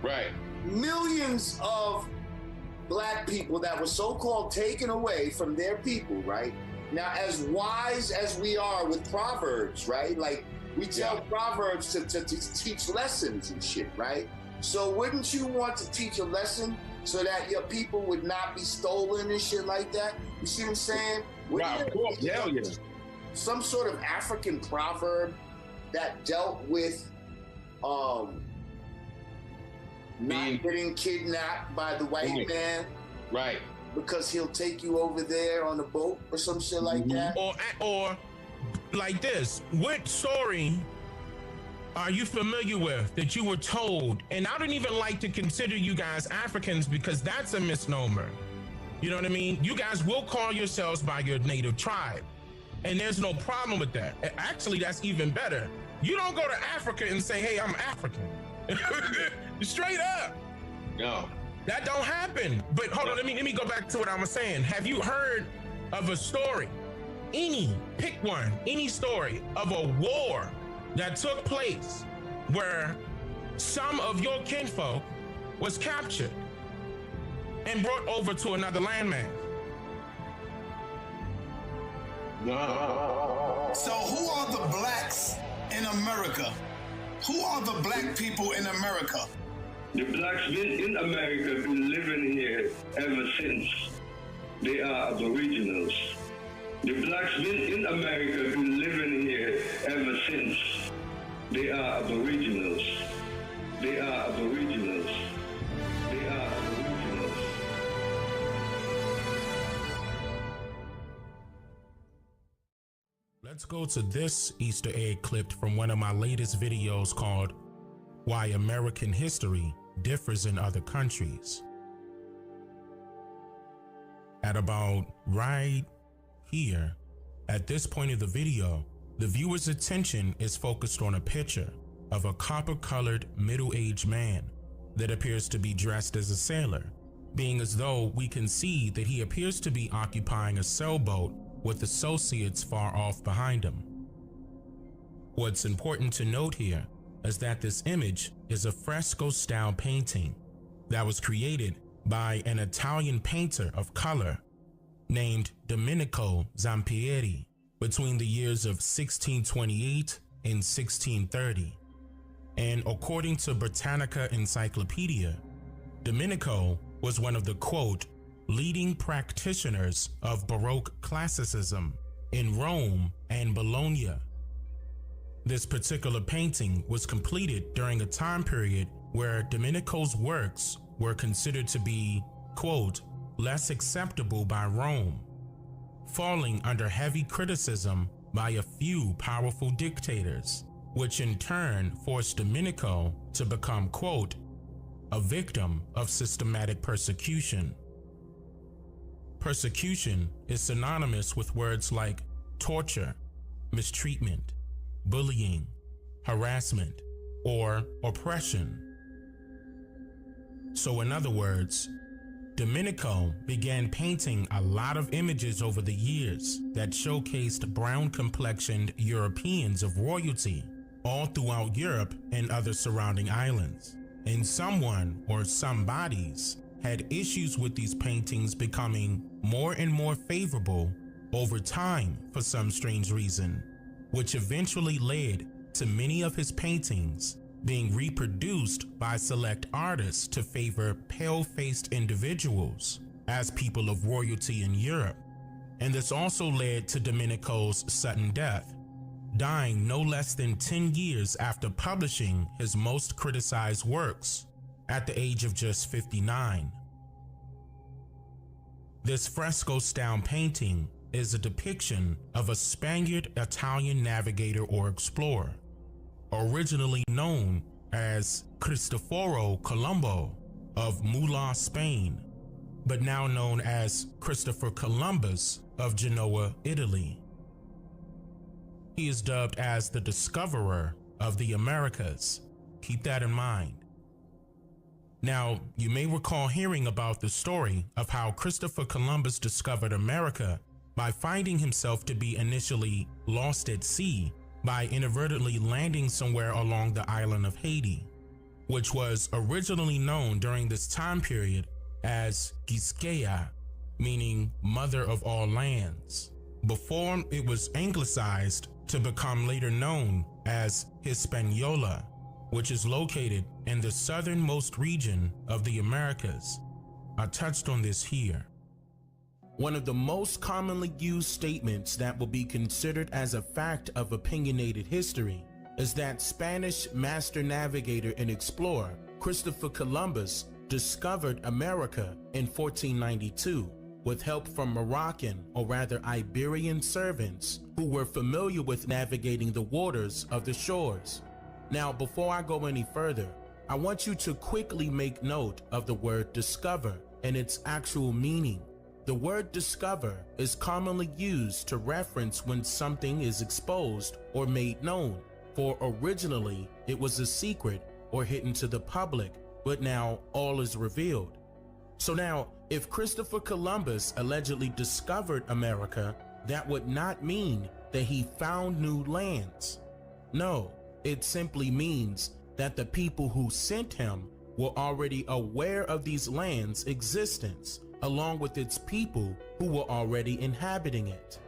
Right. Millions of black people that were so-called taken away from their people, right? Now, as wise as we are with proverbs, right? Like we tell proverbs to teach lessons and shit, right? So wouldn't you want to teach a lesson so that your people would not be stolen and shit like that? You see what I'm saying? Right, of course, hell yeah. Some sort of African proverb that dealt with not getting kidnapped by the white man. Right. Because he'll take you over there on a boat or some shit like that. Or like this, what story are you familiar with that you were told? And I don't even like to consider you guys Africans because that's a misnomer. You know what I mean? You guys will call yourselves by your native tribe. And there's no problem with that. Actually, that's even better. You don't go to Africa and say, hey, I'm African. Straight up. No. That don't happen. But hold on, let me go back to what I was saying. Have you heard of a story? Pick one, any story of a war that took place where some of your kinfolk was captured and brought over to another landmass? No. So who are the blacks in America? Who are the black people in America? The blacks in America been living here ever since. They are aboriginals. The blacks in America been living here ever since. They are aboriginals. They are aboriginals. They are aboriginals. Let's go to this Easter egg clip from one of my latest videos called Why American History Differs in Other Countries. At about right here, at this point of the video, the viewer's attention is focused on a picture of a copper-colored middle-aged man that appears to be dressed as a sailor, being as though we can see that he appears to be occupying a sailboat with associates far off behind him. What's important to note here is that this image is a fresco-style painting that was created by an Italian painter of color named Domenico Zampieri between the years of 1628 and 1630. And according to Britannica Encyclopedia, Domenico was one of the, quote, leading practitioners of Baroque classicism in Rome and Bologna. This particular painting was completed during a time period where Domenico's works were considered to be, quote, less acceptable by Rome, falling under heavy criticism by a few powerful dictators, which in turn forced Domenico to become, quote, a victim of systematic persecution. Persecution is synonymous with words like torture, mistreatment, bullying, harassment, or oppression. So in other words, Domenico began painting a lot of images over the years that showcased brown-complexioned Europeans of royalty all throughout Europe and other surrounding islands. And someone or somebodies had issues with these paintings becoming more and more favorable over time for some strange reason, which eventually led to many of his paintings being reproduced by select artists to favor pale-faced individuals as people of royalty in Europe. And this also led to Domenico's sudden death, dying no less than 10 years after publishing his most criticized works at the age of just 59. This fresco-style painting is a depiction of a Spaniard-Italian navigator or explorer, originally known as Cristoforo Colombo, of Mullah, Spain, but now known as Christopher Columbus of Genoa, Italy. He is dubbed as the discoverer of the Americas. Keep that in mind. Now, you may recall hearing about the story of how Christopher Columbus discovered America by finding himself to be initially lost at sea by inadvertently landing somewhere along the island of Haiti, which was originally known during this time period as Quisqueya, meaning mother of all lands, before it was anglicized to become later known as Hispaniola, which is located in the southernmost region of the Americas. I touched on this here. One of the most commonly used statements that will be considered as a fact of opinionated history is that Spanish master navigator and explorer Christopher Columbus discovered America in 1492 with help from Moroccan, or rather Iberian, servants who were familiar with navigating the waters of the shores. Now, before I go any further, I want you to quickly make note of the word discover and its actual meaning. The word discover is commonly used to reference when something is exposed or made known, for originally it was a secret or hidden to the public, but now all is revealed. So now, if Christopher Columbus allegedly discovered America, that would not mean that he found new lands. No, it simply means that the people who sent him were already aware of these lands' existence, along with its people who were already inhabiting it.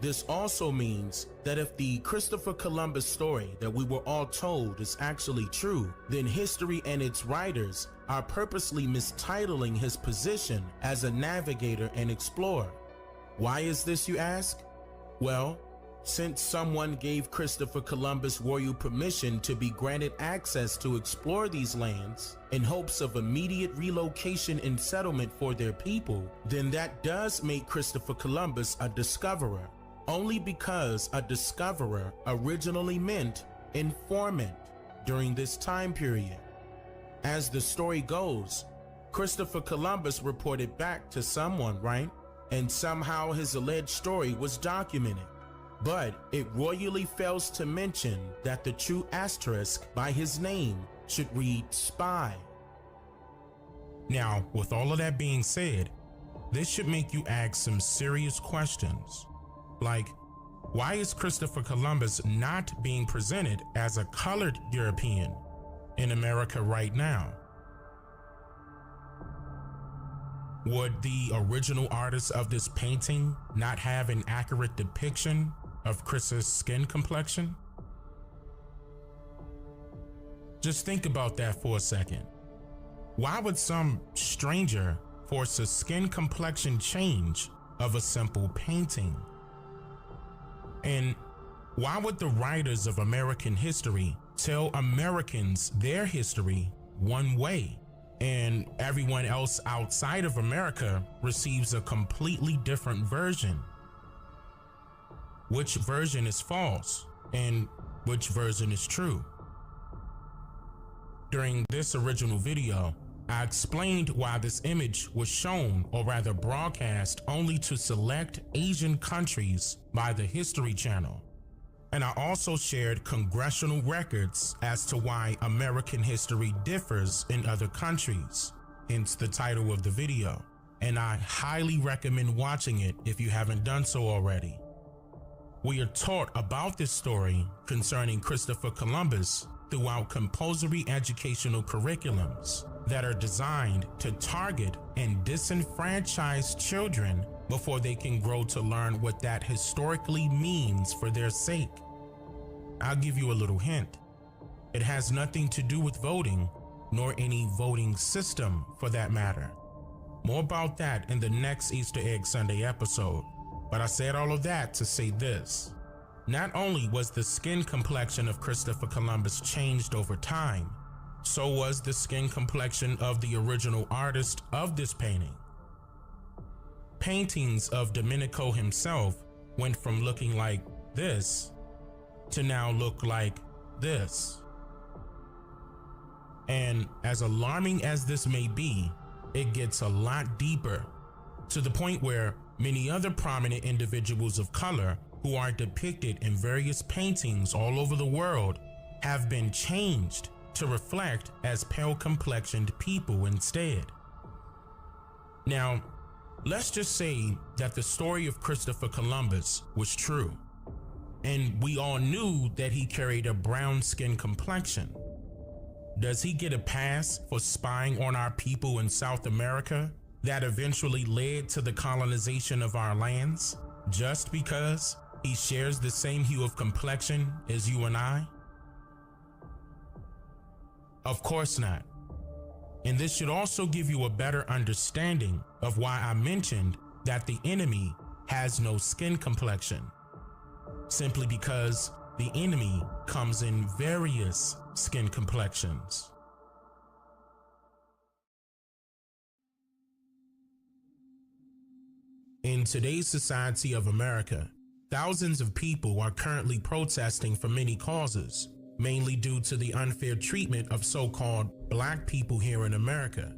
This also means that if the Christopher Columbus story that we were all told is actually true, then history and its writers are purposely mistitling his position as a navigator and explorer. Why is this, you ask? Well, since someone gave Christopher Columbus royal permission to be granted access to explore these lands in hopes of immediate relocation and settlement for their people, then that does make Christopher Columbus a discoverer, only because a discoverer originally meant informant during this time period. As the story goes, Christopher Columbus reported back to someone, right? And somehow his alleged story was documented. But it royally fails to mention that the true asterisk by his name should read spy. Now, with all of that being said, this should make you ask some serious questions. Like, why is Christopher Columbus not being presented as a colored European in America right now? Would the original artist of this painting not have an accurate depiction of Chris's skin complexion? Just think about that for a second. Why would some stranger force a skin complexion change of a simple painting? And why would the writers of American history tell Americans their history one way, and everyone else outside of America receives a completely different version? Which version is false and which version is true? During this original video, I explained why this image was shown, or rather broadcast, only to select Asian countries by the History Channel. And I also shared congressional records as to why American history differs in other countries, hence the title of the video. And I highly recommend watching it if you haven't done so already. We are taught about this story concerning Christopher Columbus throughout compulsory educational curriculums that are designed to target and disenfranchise children before they can grow to learn what that historically means for their sake. I'll give you a little hint. It has nothing to do with voting, nor any voting system for that matter. More about that in the next Easter Egg Sunday episode. But I said all of that to say this. Not only was the skin complexion of Christopher Columbus changed over time, so was the skin complexion of the original artist of this painting. Paintings of Domenico himself went from looking like this to now look like this. And as alarming as this may be, it gets a lot deeper, to the point where many other prominent individuals of color who are depicted in various paintings all over the world have been changed to reflect as pale-complexioned people instead. Now, let's just say that the story of Christopher Columbus was true, and we all knew that he carried a brown skin complexion. Does he get a pass for spying on our people in South America that eventually led to the colonization of our lands, just because he shares the same hue of complexion as you and I? Of course not. And this should also give you a better understanding of why I mentioned that the enemy has no skin complexion. Simply because the enemy comes in various skin complexions. In today's society of America, thousands of people are currently protesting for many causes, mainly due to the unfair treatment of so-called Black people here in America.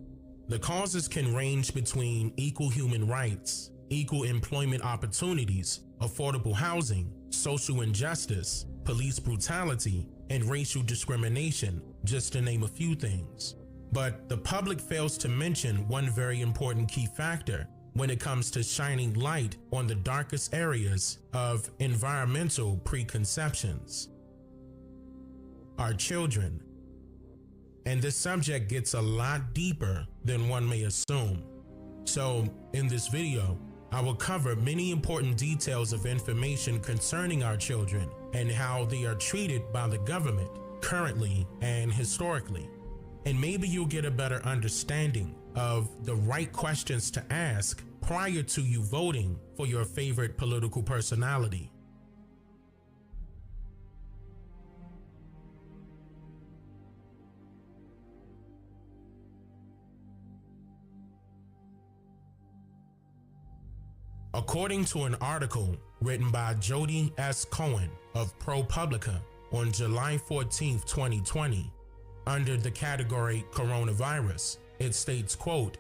The causes can range between equal human rights, equal employment opportunities, affordable housing, social injustice, police brutality, and racial discrimination, just to name a few things. But the public fails to mention one very important key factor when it comes to shining light on the darkest areas of environmental preconceptions: our children. And this subject gets a lot deeper than one may assume. So in this video, I will cover many important details of information concerning our children and how they are treated by the government currently and historically. And maybe you'll get a better understanding of the right questions to ask prior to you voting for your favorite political personality. According to an article written by Jody S. Cohen of ProPublica on July 14, 2020, under the category Coronavirus, it states, quote,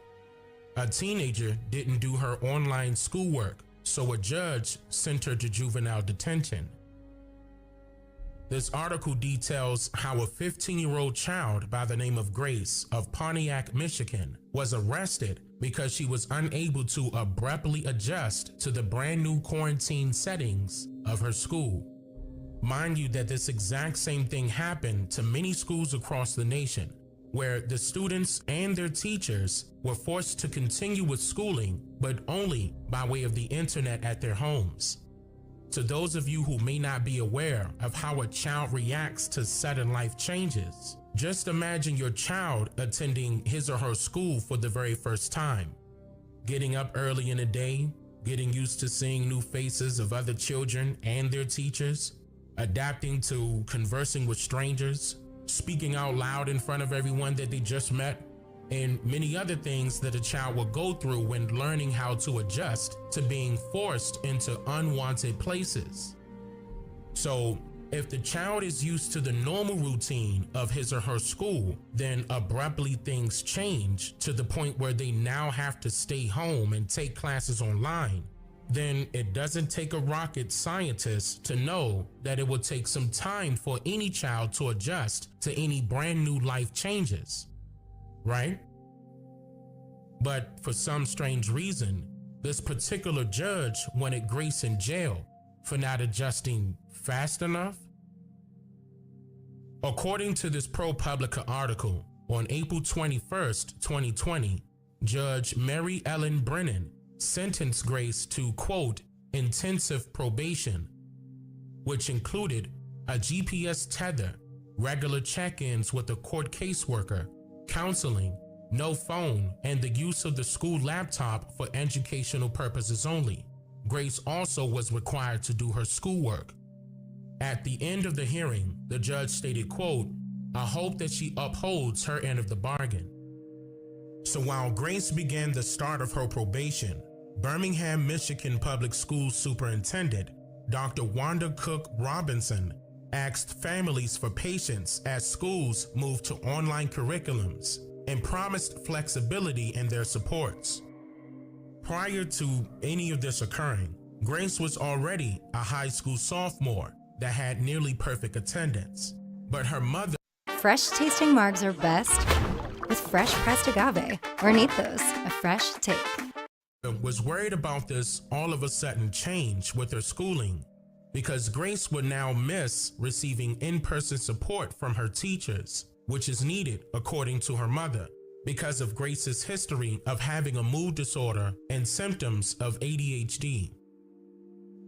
"A teenager didn't do her online schoolwork, so a judge sent her to juvenile detention." This article details how a 15-year-old child by the name of Grace of Pontiac, Michigan, was arrested because she was unable to abruptly adjust to the brand new quarantine settings of her school. Mind you that this exact same thing happened to many schools across the nation, where the students and their teachers were forced to continue with schooling, but only by way of the internet at their homes. To those of you who may not be aware of how a child reacts to sudden life changes, just imagine your child attending his or her school for the very first time, getting up early in the day, getting used to seeing new faces of other children and their teachers, adapting to conversing with strangers, speaking out loud in front of everyone that they just met, and many other things that a child will go through when learning how to adjust to being forced into unwanted places. So, if the child is used to the normal routine of his or her school, then abruptly things change to the point where they now have to stay home and take classes online, then it doesn't take a rocket scientist to know that it will take some time for any child to adjust to any brand new life changes, right? But for some strange reason, this particular judge wanted Grace in jail for not adjusting fast enough. According to this ProPublica article, on April 21st, 2020, Judge Mary Ellen Brennan sentenced Grace to, quote, intensive probation, which included a GPS tether, regular check-ins with a court caseworker, counseling, no phone, and the use of the school laptop for educational purposes only. Grace also was required to do her schoolwork. At the end of the hearing, the judge stated, quote, "I hope that she upholds her end of the bargain." So while Grace began the start of her probation, Birmingham, Michigan Public Schools Superintendent Dr. Wanda Cook Robinson asked families for patience as schools moved to online curriculums, and promised flexibility in their supports. Prior to any of this occurring, Grace was already a high school sophomore that had nearly perfect attendance, but her mother— Fresh tasting margs are best with fresh pressed agave or Nethos, a fresh take. was worried about this all of a sudden change with her schooling, because Grace would now miss receiving in-person support from her teachers, which is needed according to her mother, because of Grace's history of having a mood disorder and symptoms of ADHD.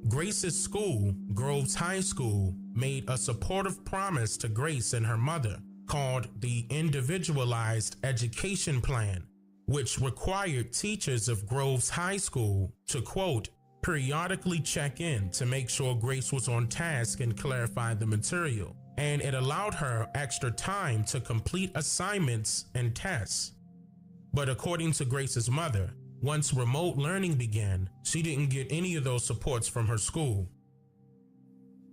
Grace's school, Groves High School, made a supportive promise to Grace and her mother called the Individualized Education Plan, which required teachers of Groves High School to, quote, periodically check in to make sure Grace was on task and clarify the material, and it allowed her extra time to complete assignments and tests. But according to Grace's mother, once remote learning began, she didn't get any of those supports from her school.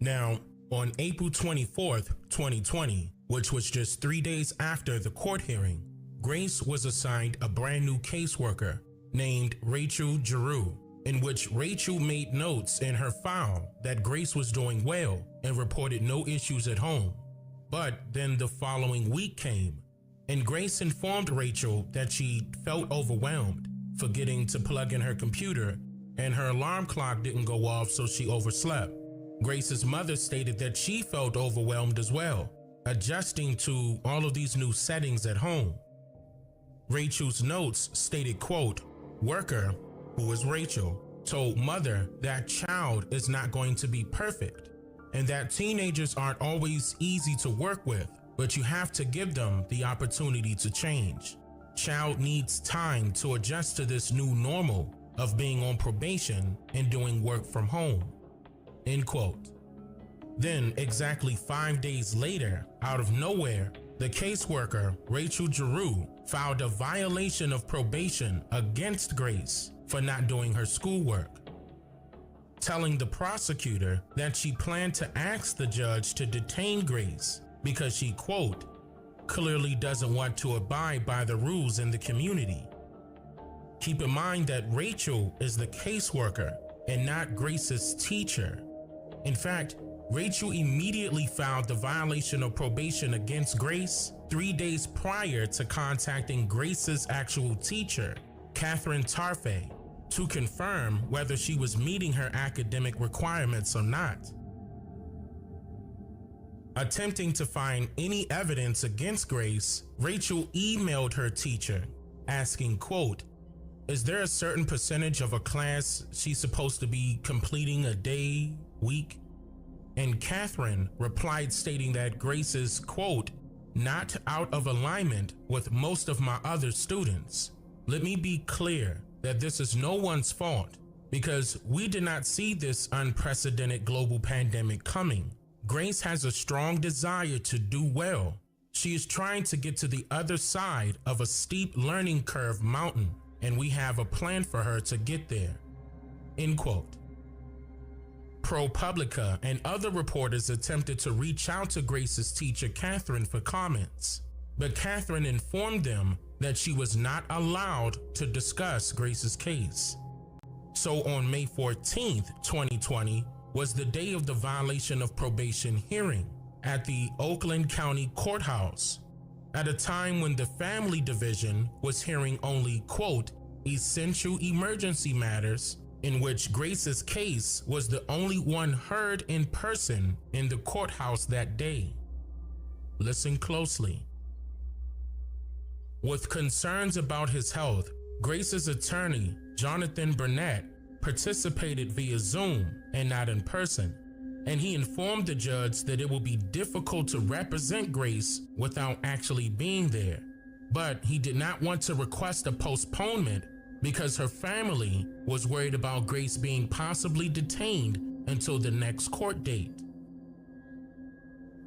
Now, on April 24th, 2020, which was just 3 days after the court hearing, Grace was assigned a brand new caseworker named Rachel Giroux, in which Rachel made notes in her file that Grace was doing well and reported no issues at home. But then the following week came, and Grace informed Rachel that she felt overwhelmed, forgetting to plug in her computer, and her alarm clock didn't go off, so she overslept. Grace's mother stated that she felt overwhelmed as well, adjusting to all of these new settings at home. Rachel's notes stated, quote, worker, who is Rachel, told mother that child is not going to be perfect and that teenagers aren't always easy to work with, but you have to give them the opportunity to change. Child needs time to adjust to this new normal of being on probation and doing work from home, end quote. Then exactly 5 days later, out of nowhere, the caseworker, Rachel Giroux, filed a violation of probation against Grace for not doing her schoolwork, telling the prosecutor that she planned to ask the judge to detain Grace because she, quote, clearly doesn't want to abide by the rules in the community. Keep in mind that Rachel is the caseworker and not Grace's teacher. In fact, Rachel immediately filed the violation of probation against Grace 3 days prior to contacting Grace's actual teacher, Catherine Tarfay, to confirm whether she was meeting her academic requirements or not. Attempting to find any evidence against Grace, Rachel emailed her teacher asking, quote, is there a certain percentage of a class she's supposed to be completing a day, week? And Catherine replied stating that Grace is, quote, not out of alignment with most of my other students. Let me be clear that this is no one's fault because we did not see this unprecedented global pandemic coming. Grace has a strong desire to do well. She is trying to get to the other side of a steep learning curve mountain, and we have a plan for her to get there, end quote. ProPublica and other reporters attempted to reach out to Grace's teacher, Catherine, for comments, but Catherine informed them that she was not allowed to discuss Grace's case. So on May 14th, 2020, was the day of the violation of probation hearing at the Oakland County Courthouse, at a time when the Family Division was hearing only, quote, essential emergency matters, in which Grace's case was the only one heard in person in the courthouse that day. Listen closely. With concerns about his health, Grace's attorney, Jonathan Burnett, participated via Zoom and not in person, and he informed the judge that it will be difficult to represent Grace without actually being there. But he did not want to request a postponement because her family was worried about Grace being possibly detained until the next court date.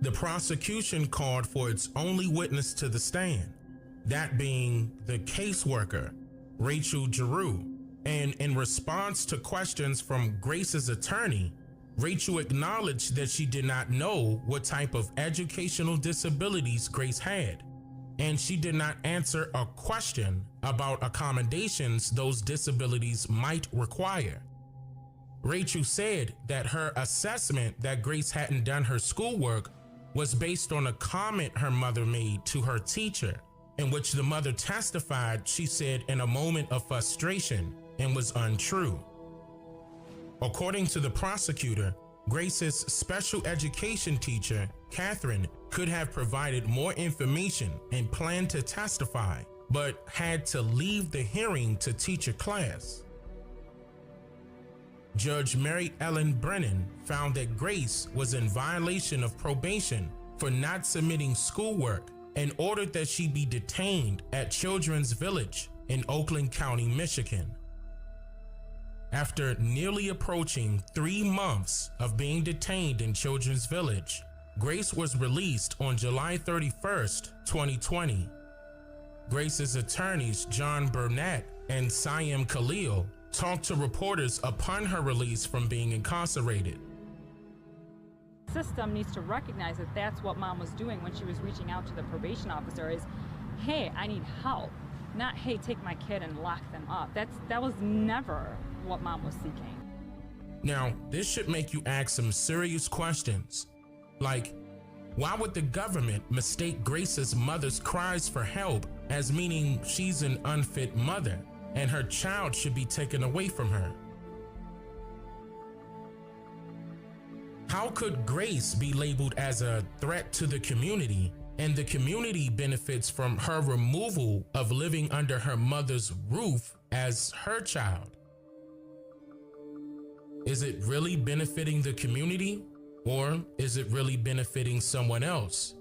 The prosecution called for its only witness to the stand, that being the caseworker, Rachel Giroux, and in response to questions from Grace's attorney, Rachel acknowledged that she did not know what type of educational disabilities Grace had, and she did not answer a question about accommodations those disabilities might require. Rachel said that her assessment that Grace hadn't done her schoolwork was based on a comment her mother made to her teacher, in which the mother testified she said in a moment of frustration and was untrue. According to the prosecutor, Grace's special education teacher, Catherine, could have provided more information and planned to testify, but had to leave the hearing to teach a class. Judge Mary Ellen Brennan found that Grace was in violation of probation for not submitting schoolwork and ordered that she be detained at Children's Village in Oakland County, Michigan. After nearly approaching 3 months of being detained in Children's Village, Grace was released on July 31st, 2020. Grace's attorneys, John Burnett and Siam Khalil, talked to reporters upon her release from being incarcerated. The system needs to recognize that that's what mom was doing when she was reaching out to the probation officer is, hey, I need help. Not, hey, take my kid and lock them up. That was never what mom was seeking. Now, this should make you ask some serious questions. Like, why would the government mistake Grace's mother's cries for help as meaning she's an unfit mother and her child should be taken away from her? How could Grace be labeled as a threat to the community and the community benefits from her removal of living under her mother's roof as her child? Is it really benefiting the community, or is it really benefiting someone else?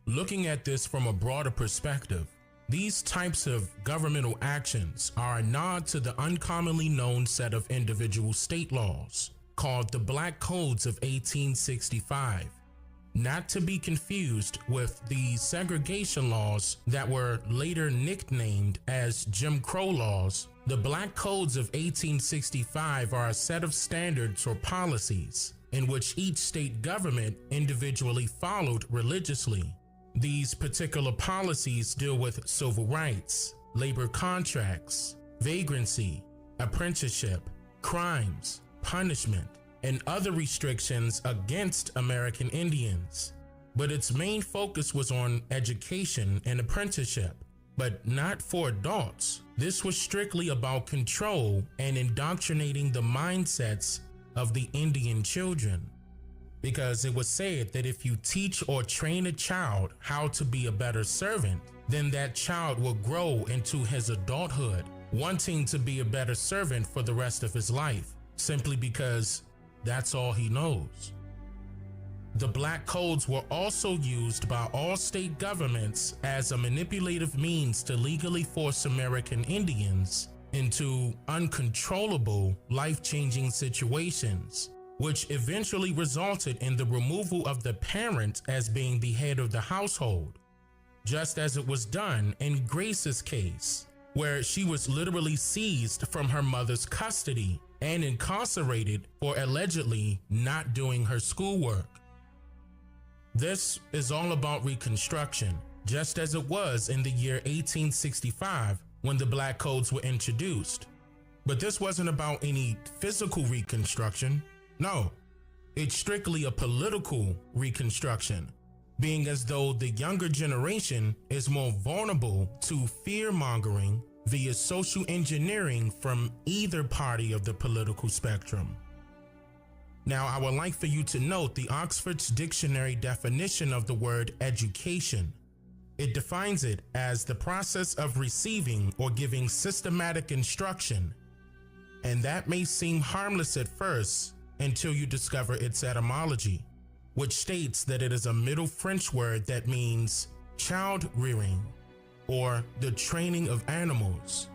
Looking at this from a broader perspective, these types of governmental actions are a nod to the uncommonly known set of individual state laws called the Black Codes of 1865, not to be confused with the segregation laws that were later nicknamed as Jim Crow laws. The Black Codes of 1865 are a set of standards or policies in which each state government individually followed religiously. These particular policies deal with civil rights, labor contracts, vagrancy, apprenticeship, crimes, punishment, and other restrictions against American Indians. But its main focus was on education and apprenticeship, but not for adults. This was strictly about control and indoctrinating the mindsets of the Indian children. Because it was said that if you teach or train a child how to be a better servant, then that child will grow into his adulthood, wanting to be a better servant for the rest of his life, simply because that's all he knows. The Black Codes were also used by all state governments as a manipulative means to legally force American Indians into uncontrollable, life-changing situations, which eventually resulted in the removal of the parent as being the head of the household, just as it was done in Grace's case, where she was literally seized from her mother's custody and incarcerated for allegedly not doing her schoolwork. This is all about Reconstruction, just as it was in the year 1865 when the Black Codes were introduced. But this wasn't about any physical Reconstruction. No, it's strictly a political Reconstruction, being as though the younger generation is more vulnerable to fear-mongering via social engineering from either party of the political spectrum. Now, I would like for you to note the Oxford's Dictionary definition of the word education. It defines it as the process of receiving or giving systematic instruction, and that may seem harmless at first until you discover its etymology, which states that it is a Middle French word that means child rearing or the training of animals.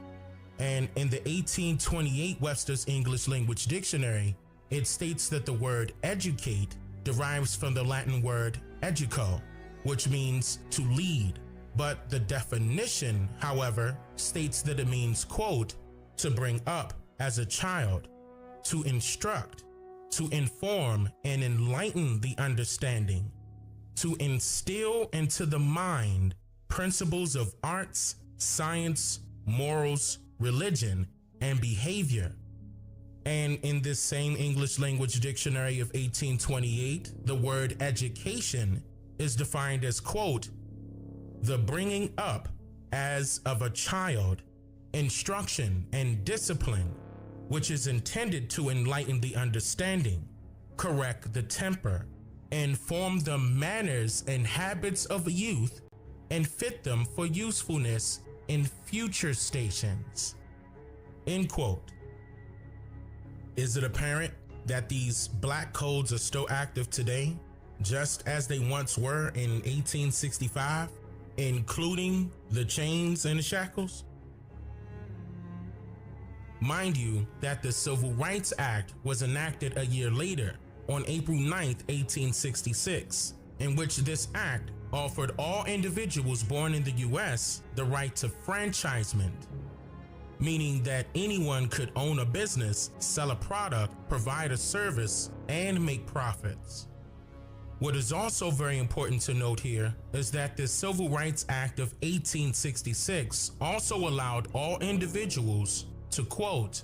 And in the 1828 Webster's English Language Dictionary, it states that the word educate derives from the Latin word educo, which means to lead. But the definition, however, states that it means, quote, to bring up as a child. to instruct, to inform and enlighten the understanding, to instill into the mind principles of arts, science, morals, religion, and behavior. And in this same English language dictionary of 1828, the word education is defined as, quote, the bringing up as of a child, instruction and discipline, which is intended to enlighten the understanding, correct the temper, and form the manners and habits of youth, and fit them for usefulness in future stations. End quote. Is it apparent that these black codes are still active today, just as they once were in 1865, including the chains and the shackles? Mind you that the Civil Rights Act was enacted a year later, on April 9th, 1866, in which this act offered all individuals born in the U.S. the right to franchisement, meaning that anyone could own a business, sell a product, provide a service, and make profits. What is also very important to note here is that the Civil Rights Act of 1866 also allowed all individuals to, quote,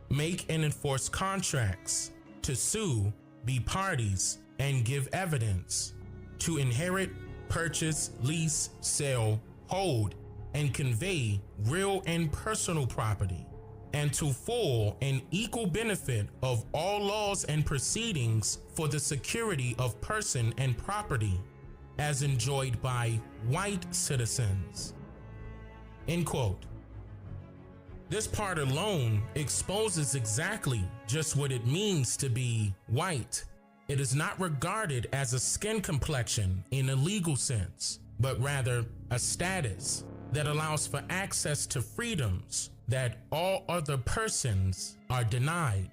make and enforce contracts, to sue, be parties, and give evidence, to inherit, purchase, lease, sell, hold, and convey real and personal property, and to full and equal benefit of all laws and proceedings for the security of person and property as enjoyed by white citizens. End quote. This part alone exposes exactly just what it means to be white. It is not regarded as a skin complexion in a legal sense, but rather a status that allows for access to freedoms that all other persons are denied.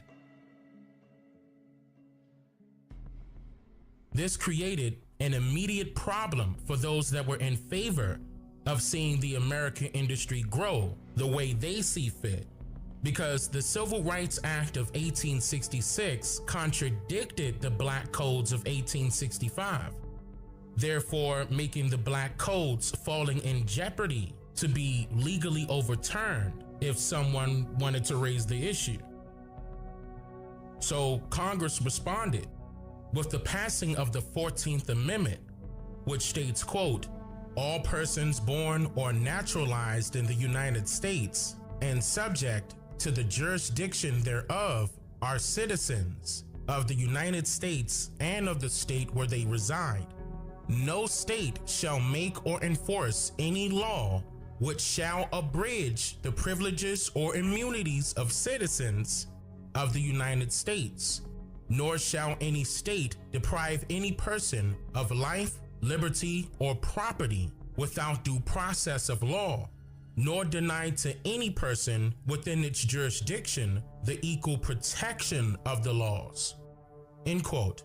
This created an immediate problem for those that were in favor of seeing the American industry grow the way they see fit, because the Civil Rights Act of 1866 contradicted the Black Codes of 1865, therefore making the Black Codes falling in jeopardy to be legally overturned if someone wanted to raise the issue. So Congress responded with the passing of the 14th Amendment, which states, quote, all persons born or naturalized in the United States and subject to the jurisdiction thereof are citizens of the United States and of the state where they reside. No state shall make or enforce any law which shall abridge the privileges or immunities of citizens of the United States, nor shall any state deprive any person of life, liberty, or property without due process of law, nor deny to any person within its jurisdiction the equal protection of the laws. End quote.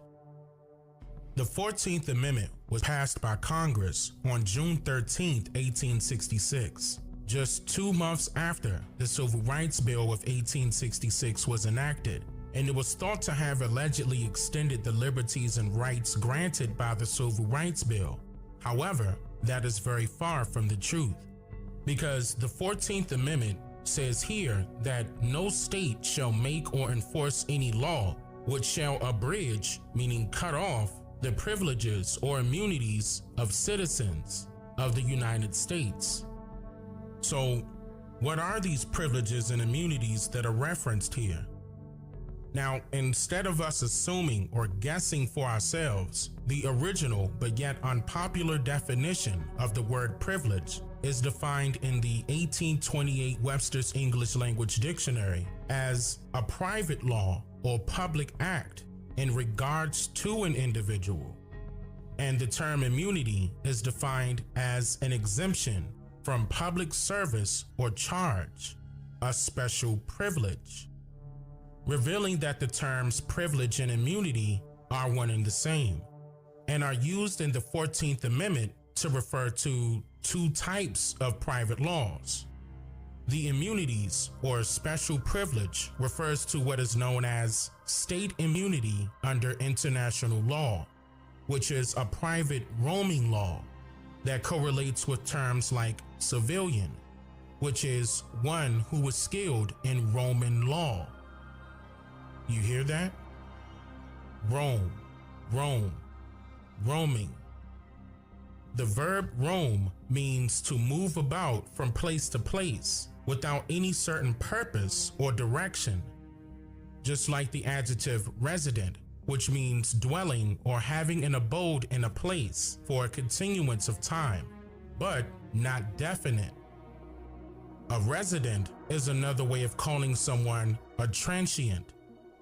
The 14th Amendment was passed by Congress on June 13, 1866, just 2 months after the Civil Rights Bill of 1866 was enacted, and it was thought to have allegedly extended the liberties and rights granted by the Civil Rights Bill. However, that is very far from the truth, because the 14th Amendment says here that no state shall make or enforce any law which shall abridge, meaning cut off, the privileges or immunities of citizens of the United States. So, what are these privileges and immunities that are referenced here? Now, instead of us assuming or guessing for ourselves, the original but yet unpopular definition of the word privilege is defined in the 1828 Webster's English Language Dictionary as a private law or public act in regards to an individual. And the term immunity is defined as an exemption from public service or charge, a special privilege, revealing that the terms privilege and immunity are one and the same, and are used in the 14th Amendment to refer to two types of private laws. The immunities or special privilege refers to what is known as state immunity under international law, which is a private roaming law that correlates with terms like civilian, which is one who is skilled in Roman law. You hear that? Roam, roaming. The verb roam means to move about from place to place without any certain purpose or direction, just like the adjective resident, which means dwelling or having an abode in a place for a continuance of time, but not definite. A resident is another way of calling someone a transient,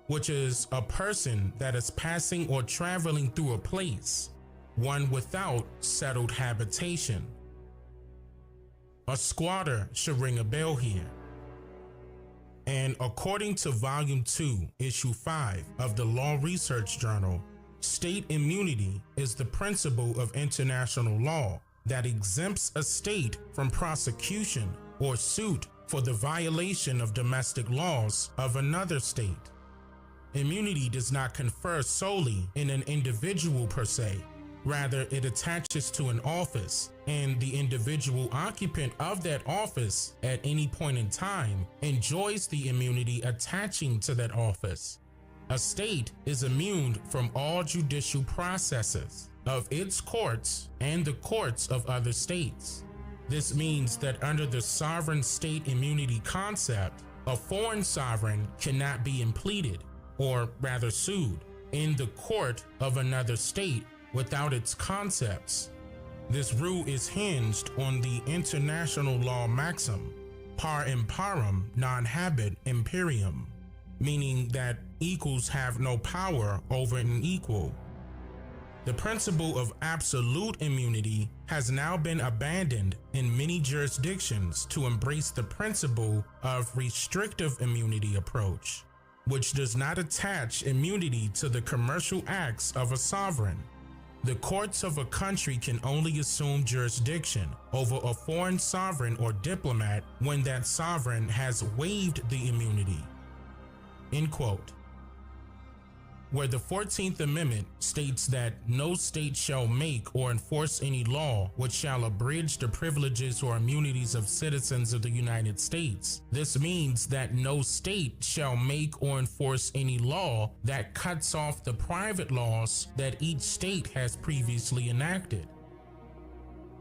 which is a person that is passing or traveling through a place, one without settled habitation. A squatter should ring a bell here. And according to Volume 2, Issue 5 of the Law Research Journal, state immunity is the principle of international law that exempts a state from prosecution or suit for the violation of domestic laws of another state. Immunity does not confer solely in an individual per se. Rather, it attaches to an office, and the individual occupant of that office at any point in time enjoys the immunity attaching to that office. A state is immune from all judicial processes of its courts and the courts of other states. This means that under the sovereign state immunity concept, a foreign sovereign cannot be impleaded, or rather sued, in the court of another state without its concepts. This rule is hinged on the international law maxim, par imparem non habet imperium, meaning that equals have no power over an equal. The principle of absolute immunity has now been abandoned in many jurisdictions to embrace the principle of restrictive immunity approach, which does not attach immunity to the commercial acts of a sovereign. The courts of a country can only assume jurisdiction over a foreign sovereign or diplomat when that sovereign has waived the immunity. End quote. Where the 14th Amendment states that no state shall make or enforce any law which shall abridge the privileges or immunities of citizens of the United States, this means that no state shall make or enforce any law that cuts off the private laws that each state has previously enacted.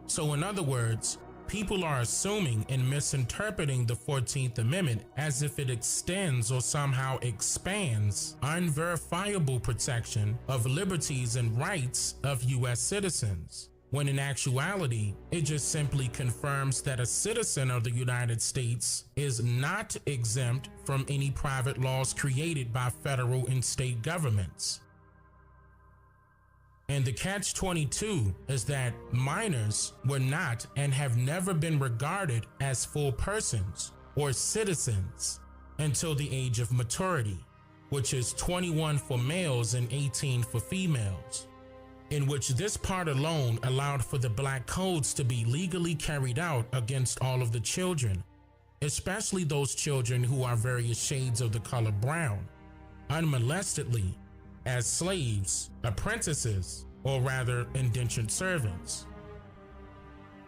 So in other words, people are assuming and misinterpreting the 14th Amendment as if it extends or somehow expands unverifiable protection of liberties and rights of U.S. citizens, when in actuality, it just simply confirms that a citizen of the United States is not exempt from any private laws created by federal and state governments. And the catch-22 is that minors were not and have never been regarded as full persons or citizens until the age of maturity, which is 21 for males and 18 for females, in which this part alone allowed for the black codes to be legally carried out against all of the children, especially those children who are various shades of the color brown, unmolestedly, as slaves, apprentices, or rather indentured servants.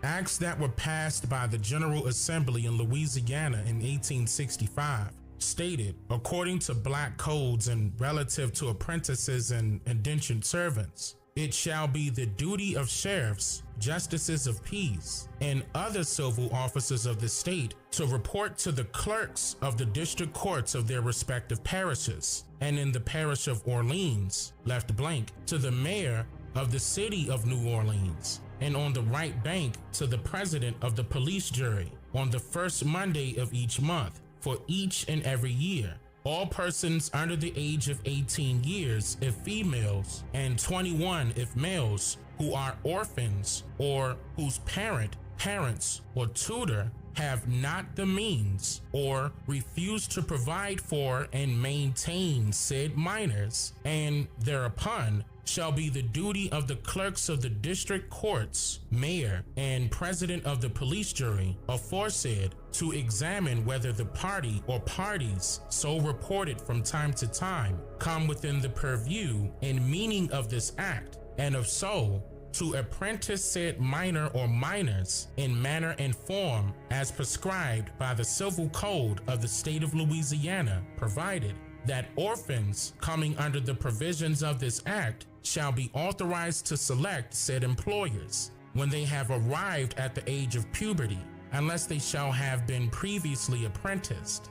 Acts that were passed by the General Assembly in Louisiana in 1865 stated, according to black codes and relative to apprentices and indentured servants, it shall be the duty of sheriffs, justices of peace, and other civil officers of the state to report to the clerks of the district courts of their respective parishes, and in the parish of Orleans, left blank, to the mayor of the city of New Orleans, and on the right bank to the president of the police jury on the first Monday of each month for each and every year. All persons under the age of 18 years if females and 21 if males who are orphans or whose parents, or tutor have not the means or refuse to provide for and maintain said minors, and thereupon shall be the duty of the clerks of the district courts, mayor, and president of the police jury aforesaid to examine whether the party or parties so reported from time to time come within the purview and meaning of this act, and if so, to apprentice said minor or minors in manner and form as prescribed by the Civil Code of the state of Louisiana, provided that orphans coming under the provisions of this act shall be authorized to select said employers when they have arrived at the age of puberty, unless they shall have been previously apprenticed.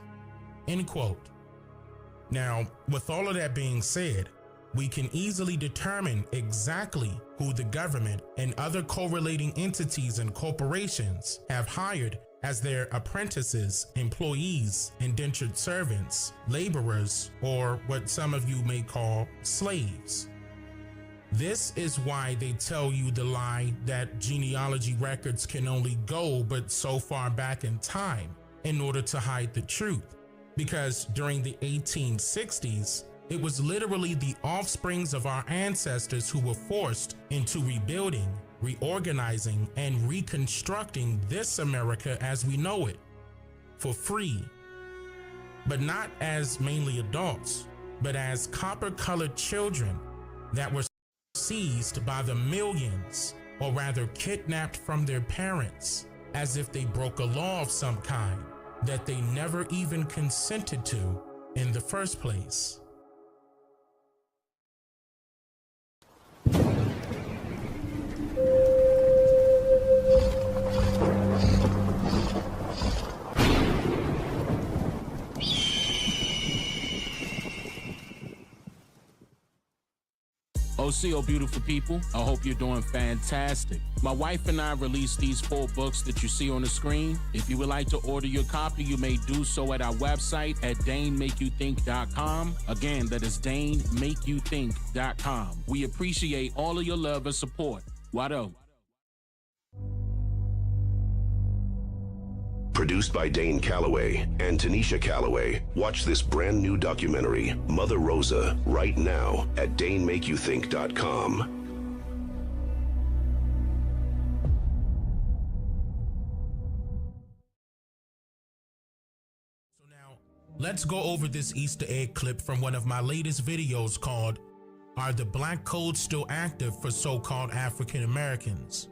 End quote. Now, with all of that being said, we can easily determine exactly who the government and other correlating entities and corporations have hired as their apprentices, employees, indentured servants, laborers, or what some of you may call slaves. This is why they tell you the lie that genealogy records can only go but so far back in time in order to hide the truth. Because during the 1860s, it was literally the offsprings of our ancestors who were forced into rebuilding, reorganizing, and reconstructing this America as we know it, for free. But not as mainly adults, but as copper-colored children that were seized by the millions, or rather kidnapped from their parents, as if they broke a law of some kind that they never even consented to in the first place. OCO beautiful people, I hope you're doing fantastic. My wife and I released these 4 books that you see on the screen. If you would like to order your copy, you may do so at our website at DaneMakeYouThink.com. Again, that is DaneMakeYouThink.com. We appreciate all of your love and support. Wado. Produced by Dane Calloway and Tanisha Calloway. Watch this brand new documentary, Mother Rosa, right now at DaneMakeYouThink.com. Let's go over this Easter egg clip from one of my latest videos called, Are the Black Codes Still Active for So-Called African Americans?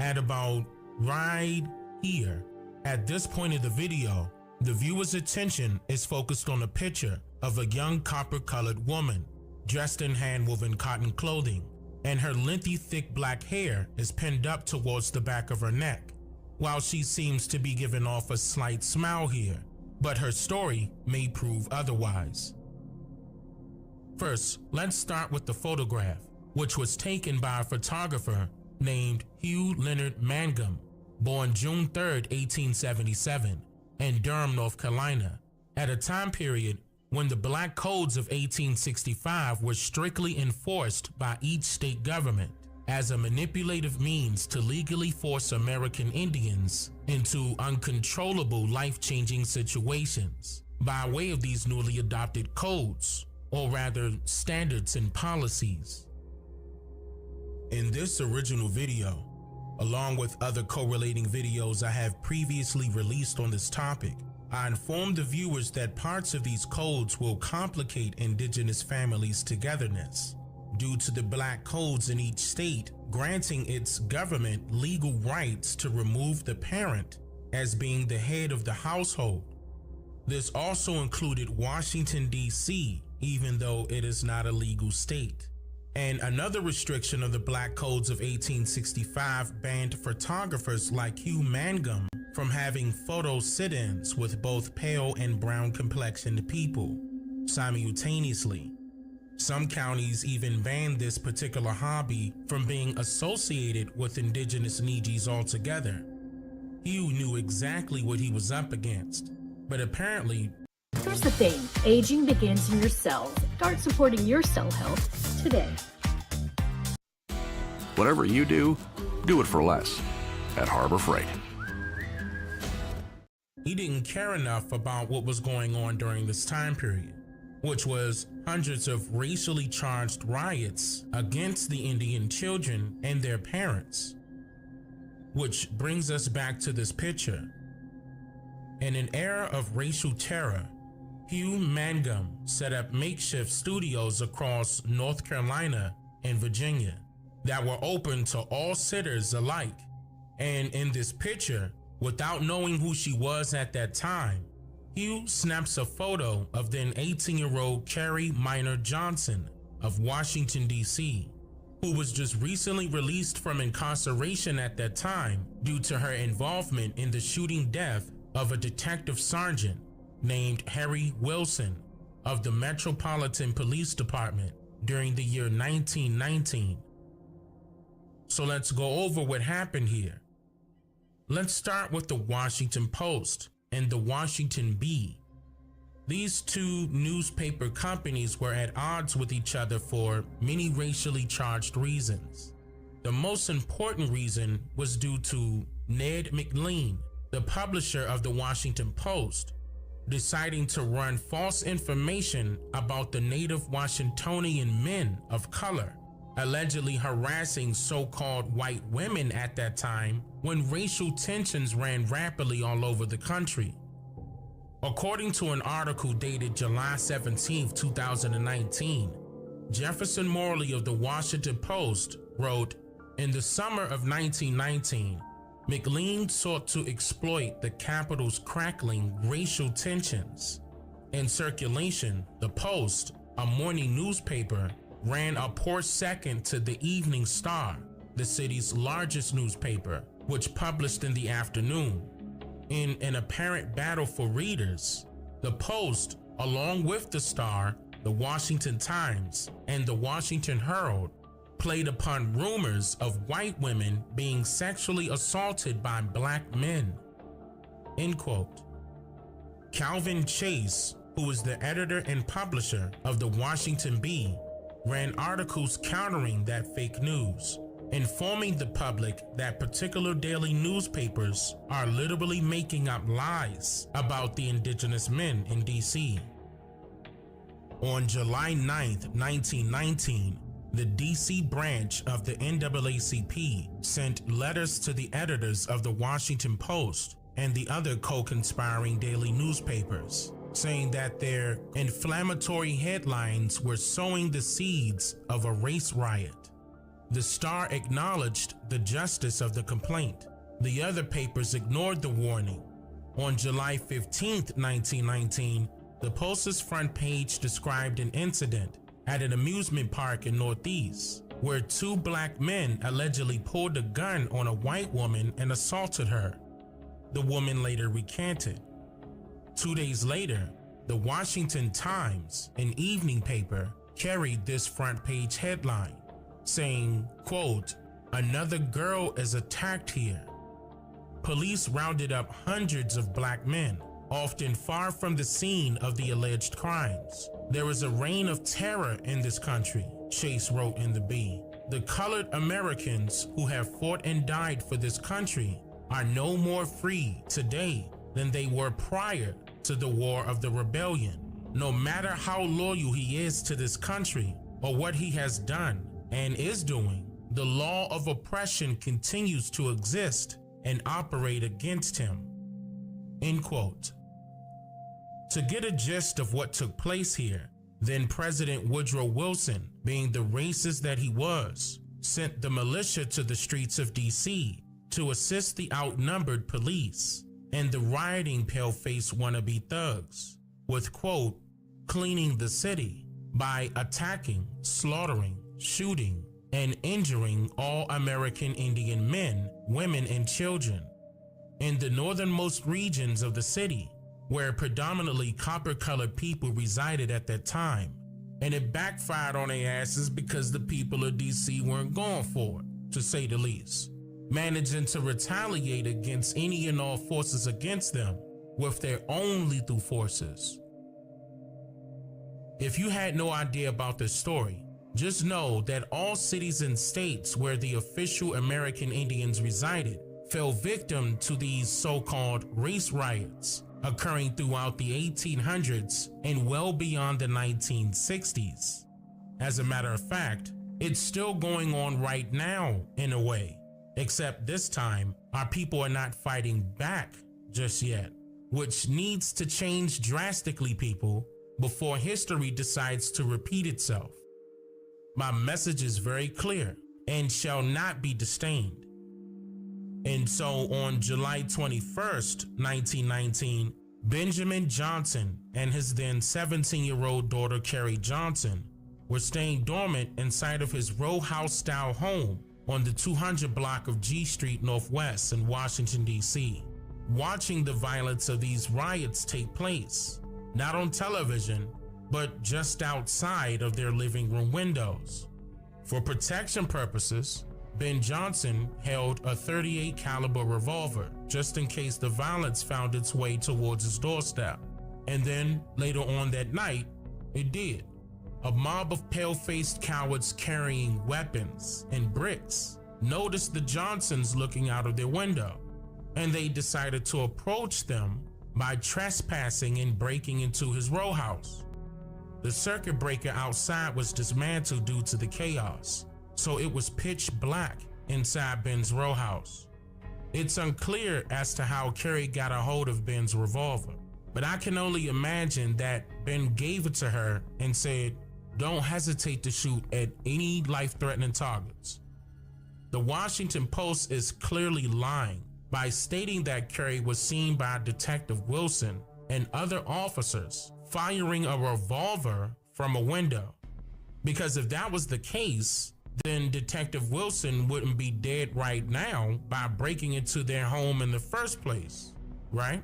At about right here, at this point in the video, the viewer's attention is focused on a picture of a young copper-colored woman dressed in hand-woven cotton clothing, and her lengthy, thick black hair is pinned up towards the back of her neck, while she seems to be giving off a slight smile here, but her story may prove otherwise. First, let's start with the photograph, which was taken by a photographer named Hugh Leonard Mangum, born June 3, 1877, in Durham, North Carolina, at a time period when the Black Codes of 1865 were strictly enforced by each state government as a manipulative means to legally force American Indians into uncontrollable life-changing situations by way of these newly adopted codes, or rather standards and policies. In this original video, along with other correlating videos I have previously released on this topic, I informed the viewers that parts of these codes will complicate indigenous families' togetherness due to the Black Codes in each state granting its government legal rights to remove the parent as being the head of the household. This also included Washington, D.C., even though it is not a legal state. And another restriction of the Black Codes of 1865 banned photographers like Hugh Mangum from having photo sit-ins with both pale and brown complexioned people simultaneously. Some counties even banned this particular hobby from being associated with indigenous Neegies altogether. Hugh knew exactly what he was up against, but apparently... Here's the thing, aging begins in your cells. Start supporting your cell health today. Whatever you do it for less at Harbor Freight. He didn't care enough about what was going on during this time period. which was hundreds of racially charged riots against the Indian children and their parents. Which brings us back to this picture. In an era of racial terror, Hugh Mangum set up makeshift studios across North Carolina and Virginia that were open to all sitters alike. And in this picture, without knowing who she was at that time, Hugh snaps a photo of then 18-year-old Carrie Minor Johnson of Washington, D.C., who was just recently released from incarceration at that time due to her involvement in the shooting death of a detective sergeant named Harry Wilson of the Metropolitan Police Department during the year 1919. So let's go over what happened here. Let's start with the Washington Post and the Washington Bee. These two newspaper companies were at odds with each other for many racially charged reasons. The most important reason was due to Ned McLean, the publisher of the Washington Post, deciding to run false information about the native Washingtonian men of color, allegedly harassing so-called white women at that time when racial tensions ran rapidly all over the country. According to an article dated July 17, 2019, Jefferson Morley of the Washington Post wrote, "In the summer of 1919, McLean sought to exploit the Capitol's crackling racial tensions. In circulation, the Post, a morning newspaper, ran a poor second to the Evening Star, the city's largest newspaper, which published in the afternoon. In an apparent battle for readers, the Post, along with the Star, the Washington Times, and the Washington Herald, played upon rumors of white women being sexually assaulted by black men." End quote. Calvin Chase, who was the editor and publisher of the Washington Bee, ran articles countering that fake news, informing the public that particular daily newspapers are literally making up lies about the indigenous men in D.C. On July 9, 1919, the D.C. branch of the NAACP sent letters to the editors of the Washington Post and the other co-conspiring daily newspapers, saying that their inflammatory headlines were sowing the seeds of a race riot. The Star acknowledged the justice of the complaint. The other papers ignored the warning. On July 15, 1919, the Post's front page described an incident at an amusement park in Northeast, where two black men allegedly pulled a gun on a white woman and assaulted her. The woman later recanted. 2 days later, the Washington Times, an evening paper, carried this front page headline, saying, quote, "Another girl is attacked here." Police rounded up hundreds of black men, often far from the scene of the alleged crimes. "There is a reign of terror in this country," Chase wrote in the Bee. "The colored Americans who have fought and died for this country are no more free today than they were prior to the War of the Rebellion. No matter how loyal he is to this country or what he has done and is doing, the law of oppression continues to exist and operate against him." End quote. To get a gist of what took place here, then President Woodrow Wilson, being the racist that he was, sent the militia to the streets of D.C. to assist the outnumbered police and the rioting pale-faced wannabe thugs with, quote, "cleaning the city" by attacking, slaughtering, shooting, and injuring all American Indian men, women, and children. In the northernmost regions of the city, where predominantly copper-colored people resided at that time, and it backfired on their asses because the people of DC weren't going for it, to say the least, managing to retaliate against any and all forces against them with their own lethal forces. If you had no idea about this story, just know that all cities and states where the official American Indians resided fell victim to these so-called race riots occurring throughout the 1800s and well beyond the 1960s. As a matter of fact, it's still going on right now in a way, except this time our people are not fighting back just yet, which needs to change drastically, people, before history decides to repeat itself. My message is very clear and shall not be disdained. And so on July 21st, 1919, Benjamin Johnson and his then 17-year-old daughter Carrie Johnson were staying dormant inside of his row house style home on the 200 block of G Street Northwest in Washington, D.C., watching the violence of these riots take place, not on television, but just outside of their living room windows. For protection purposes, Ben Johnson held a .38 caliber revolver just in case the violence found its way towards his doorstep. And then later on that night, it did. A mob of pale-faced cowards carrying weapons and bricks noticed the Johnsons looking out of their window, and they decided to approach them by trespassing and breaking into his row house. The circuit breaker outside was dismantled due to the chaos, so it was pitch black inside Ben's row house. It's unclear as to how Carrie got a hold of Ben's revolver, but I can only imagine that Ben gave it to her and said, "Don't hesitate to shoot at any life-threatening targets." The Washington Post is clearly lying by stating that Carrie was seen by Detective Wilson and other officers firing a revolver from a window. Because if that was the case, then Detective Wilson wouldn't be dead right now by breaking into their home in the first place, right?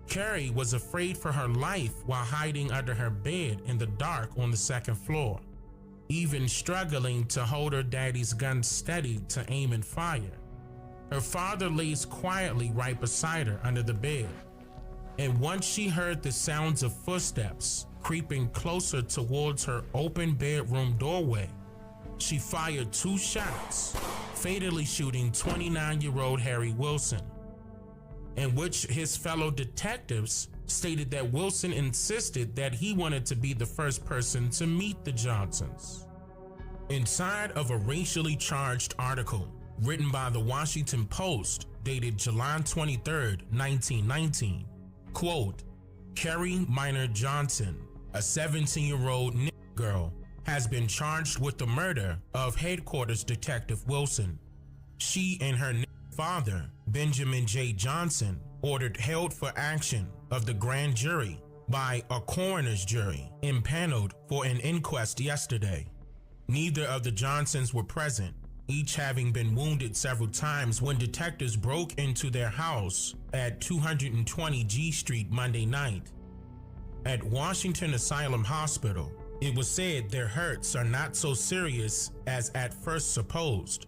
Carrie was afraid for her life while hiding under her bed in the dark on the second floor, even struggling to hold her daddy's gun steady to aim and fire. Her father lays quietly right beside her under the bed, and once she heard the sounds of footsteps creeping closer towards her open bedroom doorway, she fired 2 shots, fatally shooting 29-year-old Harry Wilson, in which his fellow detectives stated that Wilson insisted that he wanted to be the first person to meet the Johnsons. Inside of a racially charged article written by the Washington Post dated July 23rd, 1919, quote, "Carrie Minor Johnson, a 17-year-old girl, has been charged with the murder of Headquarters Detective Wilson. She and her father, Benjamin J. Johnson, ordered held for action of the grand jury by a coroner's jury impaneled for an inquest yesterday. Neither of the Johnsons were present, each having been wounded several times when detectives broke into their house at 220 G Street Monday night. At Washington Asylum Hospital, it was said their hurts are not so serious as at first supposed.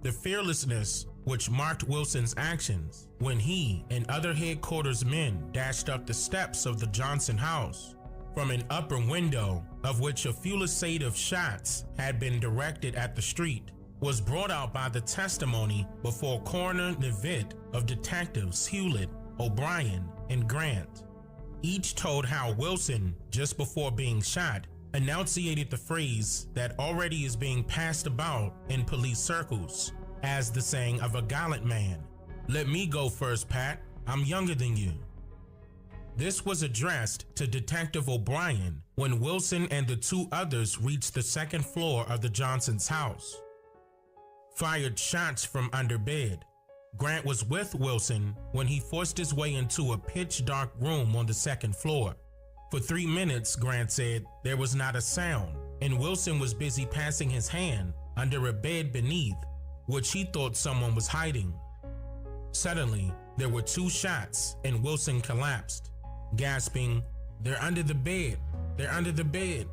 The fearlessness which marked Wilson's actions when he and other headquarters men dashed up the steps of the Johnson house from an upper window of which a fusillade of shots had been directed at the street was brought out by the testimony before Coroner Nevitt of Detectives Hewlett, O'Brien, and Grant. Each told how Wilson, just before being shot, enunciated the phrase that already is being passed about in police circles as the saying of a gallant man, "Let me go first, Pat. I'm younger than you." This was addressed to Detective O'Brien when Wilson and the 2 others reached the second floor of the Johnsons' house. Fired shots from under bed. Grant was with Wilson when he forced his way into a pitch-dark room on the second floor. For 3 minutes, Grant said, there was not a sound, and Wilson was busy passing his hand under a bed beneath, which he thought someone was hiding. Suddenly, there were 2 shots and Wilson collapsed, gasping, "They're under the bed, they're under the bed."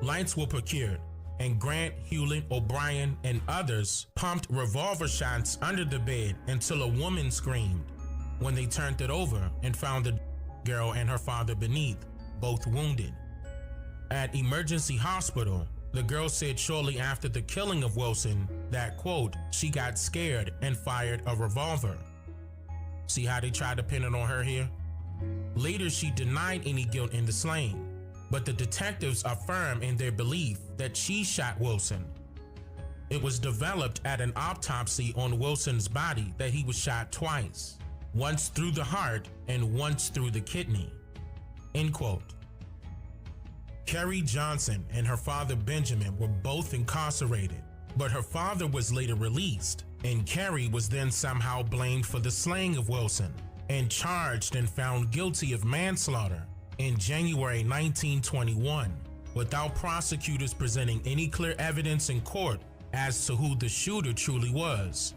Lights were procured, and Grant, Hewlett, O'Brien, and others pumped revolver shots under the bed until a woman screamed when they turned it over and found the girl and her father beneath, both wounded. At Emergency Hospital, The girl said shortly after the killing of Wilson that, quote, she got scared and fired a revolver. See how they tried to pin it on her here? Later, she denied any guilt in the slaying, but the detectives are firm in their belief that she shot Wilson. It was developed at an autopsy on Wilson's body that he was shot twice, once through the heart and once through the kidney, end quote. Kerry Johnson and her father Benjamin were both incarcerated, but her father was later released, and Kerry was then somehow blamed for the slaying of Wilson and charged and found guilty of manslaughter in January 1921, without prosecutors presenting any clear evidence in court as to who the shooter truly was.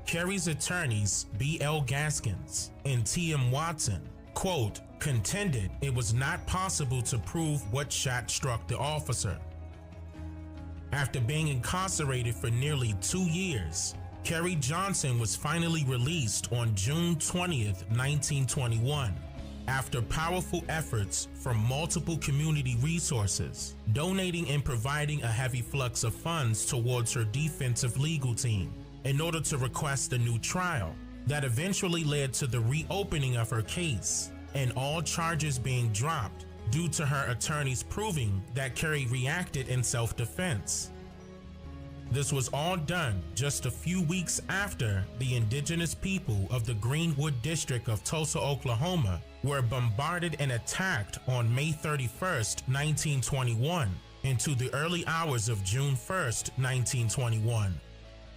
Kerry's attorneys, B.L. Gaskins and T.M. Watson, quote, contended it was not possible to prove what shot struck the officer. After being incarcerated for nearly 2 years, Kerry Johnson was finally released on June 20th, 1921, after powerful efforts from multiple community resources, donating and providing a heavy flux of funds towards her defensive legal team in order to request a new trial that eventually led to the reopening of her case and all charges being dropped due to her attorneys proving that Kerry reacted in self-defense. This was all done just a few weeks after the indigenous people of the Greenwood district of Tulsa, Oklahoma were bombarded and attacked on May 31st, 1921 into the early hours of June 1st, 1921.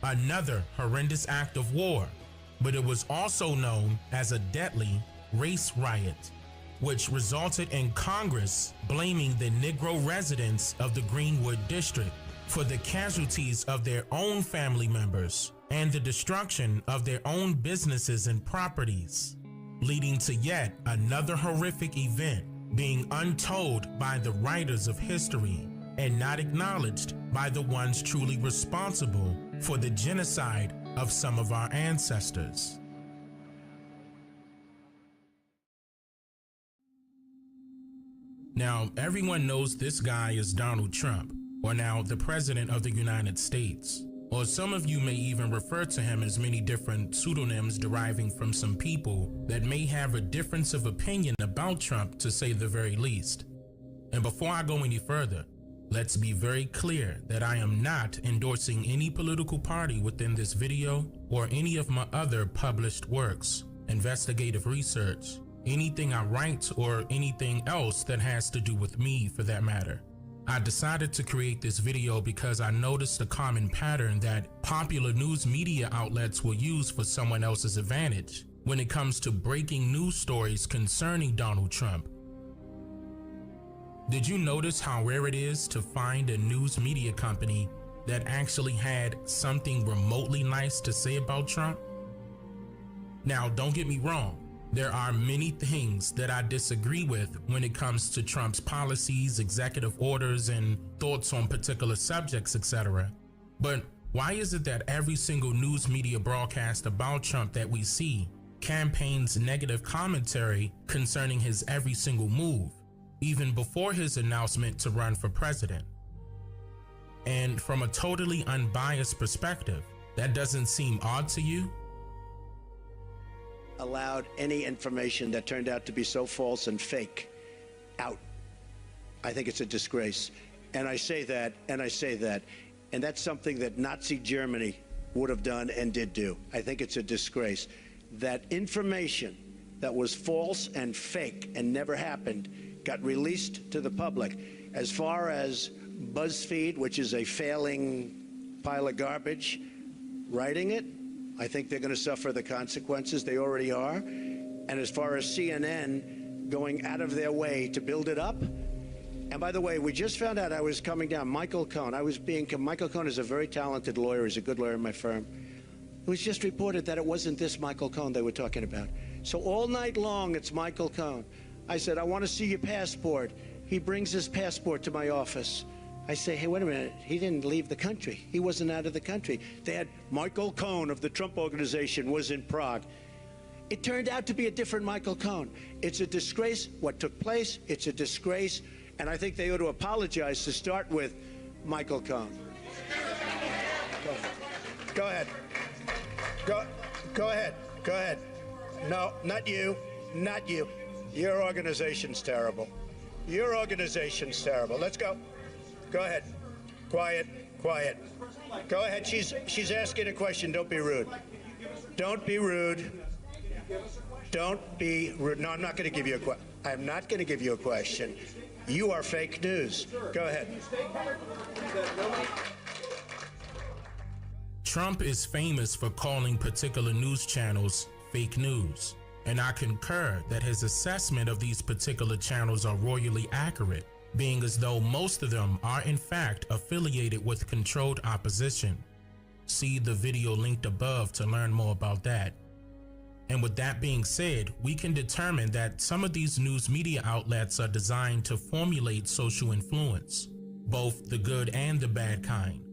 Another horrendous act of war, but it was also known as a deadly race riot, which resulted in Congress blaming the Negro residents of the Greenwood district for the casualties of their own family members and the destruction of their own businesses and properties, leading to yet another horrific event being untold by the writers of history and not acknowledged by the ones truly responsible for the genocide of some of our ancestors. Now, everyone knows this guy is Donald Trump, or now the President of the United States. Or some of you may even refer to him as many different pseudonyms deriving from some people that may have a difference of opinion about Trump, to say the very least. And before I go any further, let's be very clear that I am not endorsing any political party within this video or any of my other published works, investigative research, anything I write, or anything else that has to do with me for that matter. I decided to create this video because I noticed a common pattern that popular news media outlets will use for someone else's advantage when it comes to breaking news stories concerning Donald Trump. Did you notice how rare it is to find a news media company that actually had something remotely nice to say about Trump? Now, don't get me wrong. There are many things that I disagree with when it comes to Trump's policies, executive orders, and thoughts on particular subjects, etc. But why is it that every single news media broadcast about Trump that we see campaigns negative commentary concerning his every single move, even before his announcement to run for president? And from a totally unbiased perspective, that doesn't seem odd to you? Allowed any information that turned out to be so false and fake out. I think it's a disgrace. And I say that, and that's something that Nazi Germany would have done and did do. I think it's a disgrace. That information that was false and fake and never happened got released to the public. As far as BuzzFeed, which is a failing pile of garbage, writing it, I think they're going to suffer the consequences. They already are. And as far as CNN going out of their way to build it up, and by the way, we just found out I was coming down. Michael Cohen. Michael Cohen is a very talented lawyer. He's a good lawyer in my firm. It was just reported that it wasn't this Michael Cohen they were talking about. So all night long, it's Michael Cohen. I said, I want to see your passport. He brings his passport to my office. I say, hey, wait a minute. He didn't leave the country. He wasn't out of the country. They had Michael Cohen of the Trump Organization was in Prague. It turned out to be a different Michael Cohen. It's a disgrace what took place. It's a disgrace. And I think they ought to apologize to start with Michael Cohen. Go ahead. Go ahead. No, not you. Not you. Your organization's terrible. Your organization's terrible. Let's go. Go ahead. Quiet. Go ahead. She's asking a question. Don't be rude. Don't be rude. Don't be rude. No, I'm not going to give you a question. I'm not going to give you a question. You are fake news. Go ahead. Trump is famous for calling particular news channels fake news, and I concur that his assessment of these particular channels are royally accurate, being as though most of them are in fact affiliated with controlled opposition. See the video linked above to learn more about that. And with that being said, we can determine that some of these news media outlets are designed to formulate social influence, both the good and the bad kind.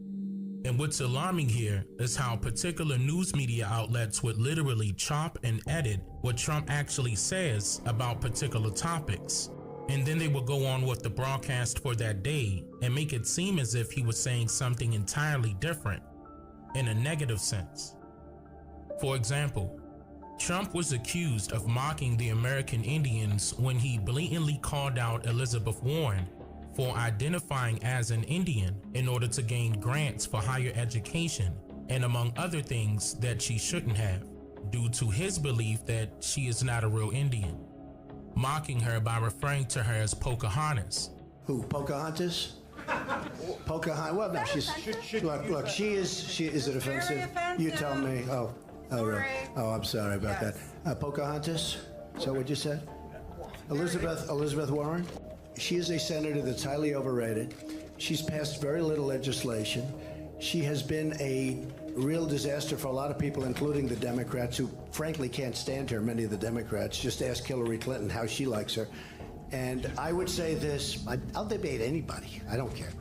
And what's alarming here is how particular news media outlets would literally chop and edit what Trump actually says about particular topics. And then they would go on with the broadcast for that day and make it seem as if he was saying something entirely different, in a negative sense. For example, Trump was accused of mocking the American Indians when he blatantly called out Elizabeth Warren for identifying as an Indian in order to gain grants for higher education, and among other things that she shouldn't have, due to his belief that she is not a real Indian, mocking her by referring to her as Pocahontas. Who, Pocahontas? Pocahontas? Well, no, she's look. She is it offensive? You tell me. Oh, right. Oh, I'm sorry about that. Pocahontas? Is that what you said? Elizabeth Warren? She is a senator that's highly overrated. She's passed very little legislation. She has been a real disaster for a lot of people, including the Democrats, who frankly can't stand her, many of the Democrats. Just ask Hillary Clinton how she likes her. And I would say this, I'll debate anybody. I don't care.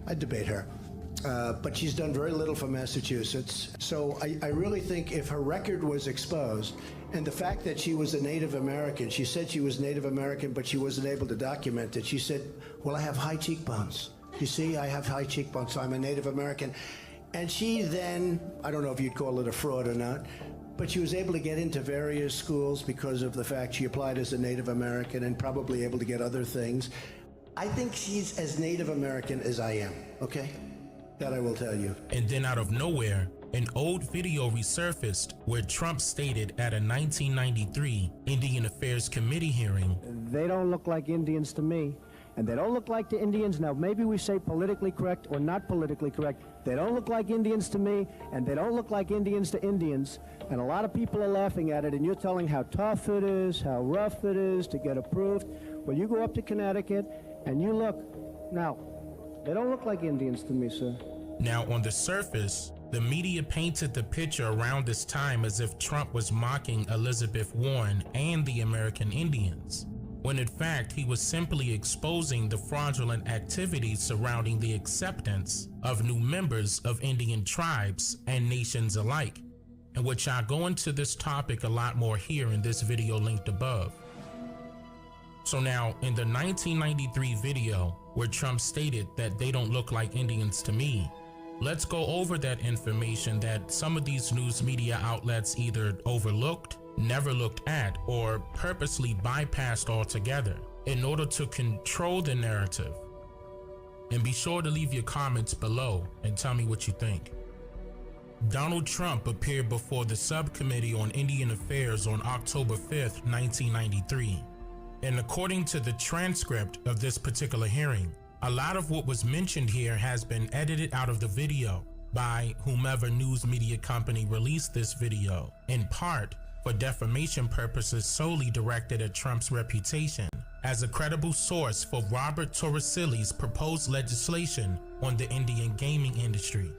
I'd debate her. But she's done very little for Massachusetts. So I really think if her record was exposed, and the fact that she was a Native American, she said she was Native American, but she wasn't able to document it. She said, well, I have high cheekbones. You see, I have high cheekbones, so I'm a Native American. And she then, I don't know if you'd call it a fraud or not, but she was able to get into various schools because of the fact she applied as a Native American and probably able to get other things. I think she's as Native American as I am, okay? That I will tell you. And then out of nowhere, an old video resurfaced where Trump stated at a 1993 Indian Affairs Committee hearing, "They don't look like Indians to me, and they don't look like the Indians." Now, maybe we say politically correct or not politically correct. They don't look like Indians to me, and they don't look like Indians to Indians. And a lot of people are laughing at it, and you're telling how tough it is, how rough it is to get approved. Well, you go up to Connecticut, and you look. Now, they don't look like Indians to me, sir. Now, on the surface, the media painted the picture around this time as if Trump was mocking Elizabeth Warren and the American Indians, when in fact he was simply exposing the fraudulent activities surrounding the acceptance of new members of Indian tribes and nations alike, in which I'll go into this topic a lot more here in this video linked above. So now, in the 1993 video where Trump stated that they don't look like Indians to me, let's go over that information that some of these news media outlets either overlooked, never looked at, or purposely bypassed altogether in order to control the narrative. And be sure to leave your comments below and tell me what you think. Donald Trump appeared before the Subcommittee on Indian Affairs on October 5th, 1993. And according to the transcript of this particular hearing, a lot of what was mentioned here has been edited out of the video by whomever news media company released this video, in part for defamation purposes solely directed at Trump's reputation as a credible source for Robert Torricelli's proposed legislation on the Indian gaming industry.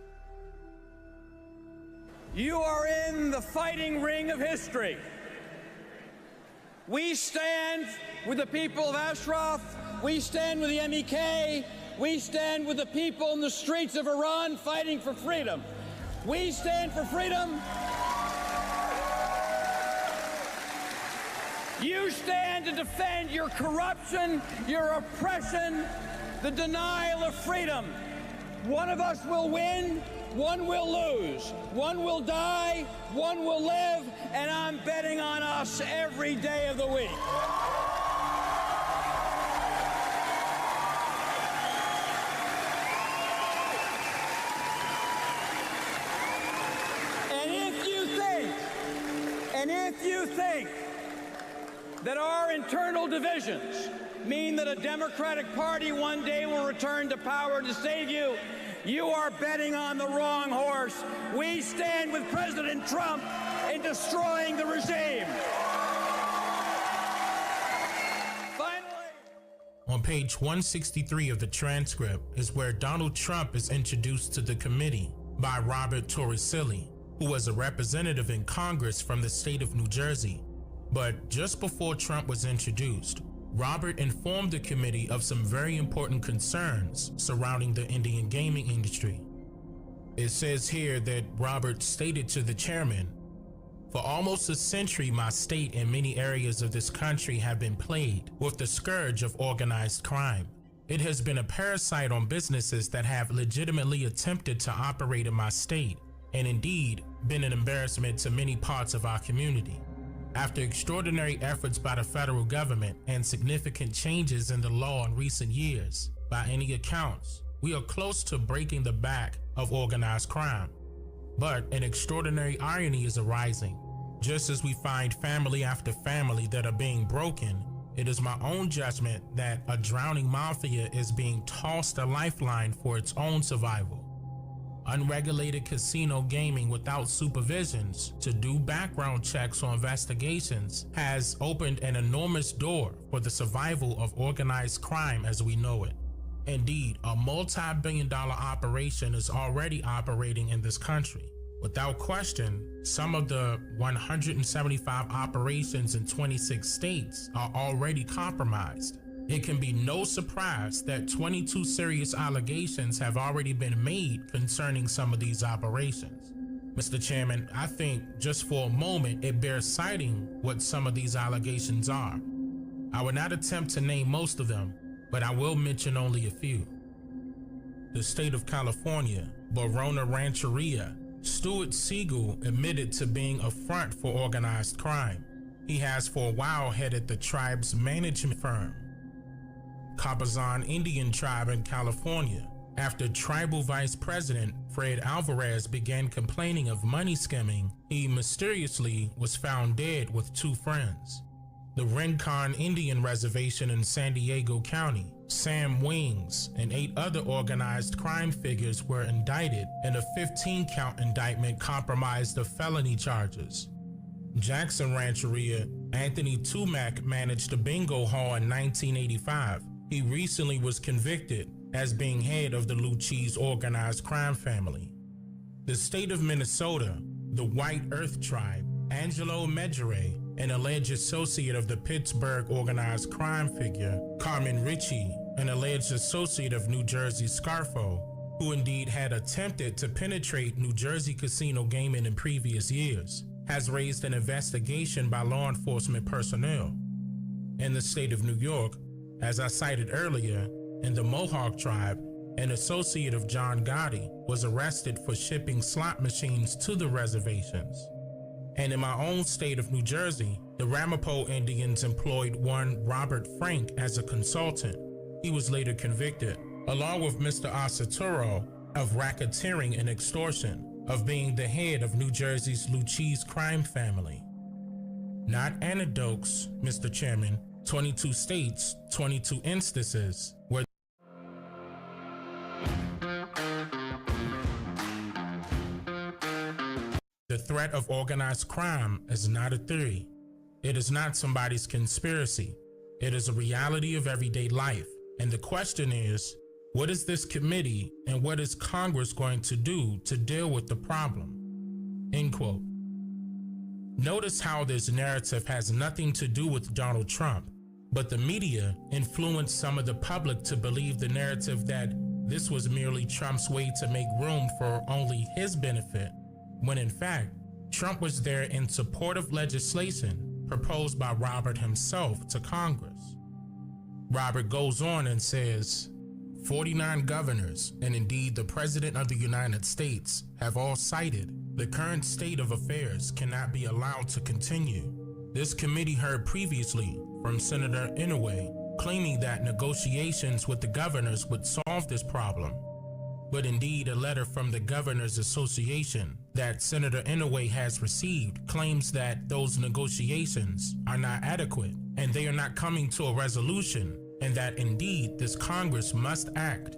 You are in the fighting ring of history. We stand with the people of Ashraf. We stand with the MEK. We stand with the people in the streets of Iran fighting for freedom. We stand for freedom. You stand to defend your corruption, your oppression, the denial of freedom. One of us will win, one will lose, one will die, one will live, and I'm betting on us every day of the week. And if you think that our internal divisions mean that a Democratic Party one day will return to power to save you, you are betting on the wrong horse. We stand with President Trump in destroying the regime. Finally, on page 163 of the transcript is where Donald Trump is introduced to the committee by Robert Torricelli, who was a representative in Congress from the state of New Jersey. But just before Trump was introduced, Robert informed the committee of some very important concerns surrounding the Indian gaming industry. It says here that Robert stated to the chairman, "For almost a century, my state and many areas of this country have been plagued with the scourge of organized crime. It has been a parasite on businesses that have legitimately attempted to operate in my state, and indeed been an embarrassment to many parts of our community. After extraordinary efforts by the federal government and significant changes in the law in recent years, by any accounts, we are close to breaking the back of organized crime. But an extraordinary irony is arising. Just as we find family after family that are being broken, it is my own judgment that a drowning mafia is being tossed a lifeline for its own survival. Unregulated casino gaming without supervisions to do background checks or investigations has opened an enormous door for the survival of organized crime as we know it. Indeed, a multi-billion-dollar operation is already operating in this country. Without question, some of the 175 operations in 26 states are already compromised. It can be no surprise that 22 serious allegations have already been made concerning some of these operations. Mr. Chairman, I think just for a moment it bears citing what some of these allegations are. I will not attempt to name most of them, but I will mention only a few. The state of California, Barona Rancheria, Stuart Siegel admitted to being a front for organized crime. He has for a while headed the tribe's management firm. Cabazon Indian tribe in California, after tribal vice president Fred Alvarez began complaining of money skimming, he mysteriously was found dead with 2 friends. The Rincon Indian Reservation in San Diego County, Sam Wings and 8 other organized crime figures were indicted, and a 15-count indictment compromised of felony charges. Jackson Rancheria, Anthony Tumac managed a bingo hall in 1985. He recently was convicted as being head of the Lucchese organized crime family. The state of Minnesota, the White Earth Tribe, Angelo Medjere, an alleged associate of the Pittsburgh organized crime figure, Carmen Ritchie, an alleged associate of New Jersey Scarfo, who indeed had attempted to penetrate New Jersey casino gaming in previous years, has raised an investigation by law enforcement personnel. In the state of New York, as I cited earlier, in the Mohawk tribe, an associate of John Gotti was arrested for shipping slot machines to the reservations. And in my own state of New Jersey, the Ramapo Indians employed one Robert Frank as a consultant. He was later convicted, along with Mr. Asaturo, of racketeering and extortion, of being the head of New Jersey's Lucchese crime family. Not anecdotes, Mr. Chairman. 22 states, 22 instances where the threat of organized crime is not a theory. It is not somebody's conspiracy. It is a reality of everyday life. And the question is, what is this committee and what is Congress going to do to deal with the problem? End quote. Notice how this narrative has nothing to do with Donald Trump, but the media influenced some of the public to believe the narrative that this was merely Trump's way to make room for only his benefit, when in fact, Trump was there in support of legislation proposed by Robert himself to Congress. Robert goes on and says, 49 governors, and indeed the President of the United States, have all cited the current state of affairs cannot be allowed to continue. This committee heard previously from Senator Inouye claiming that negotiations with the governors would solve this problem. But indeed, a letter from the Governors Association that Senator Inouye has received claims that those negotiations are not adequate and they are not coming to a resolution, and that indeed this Congress must act.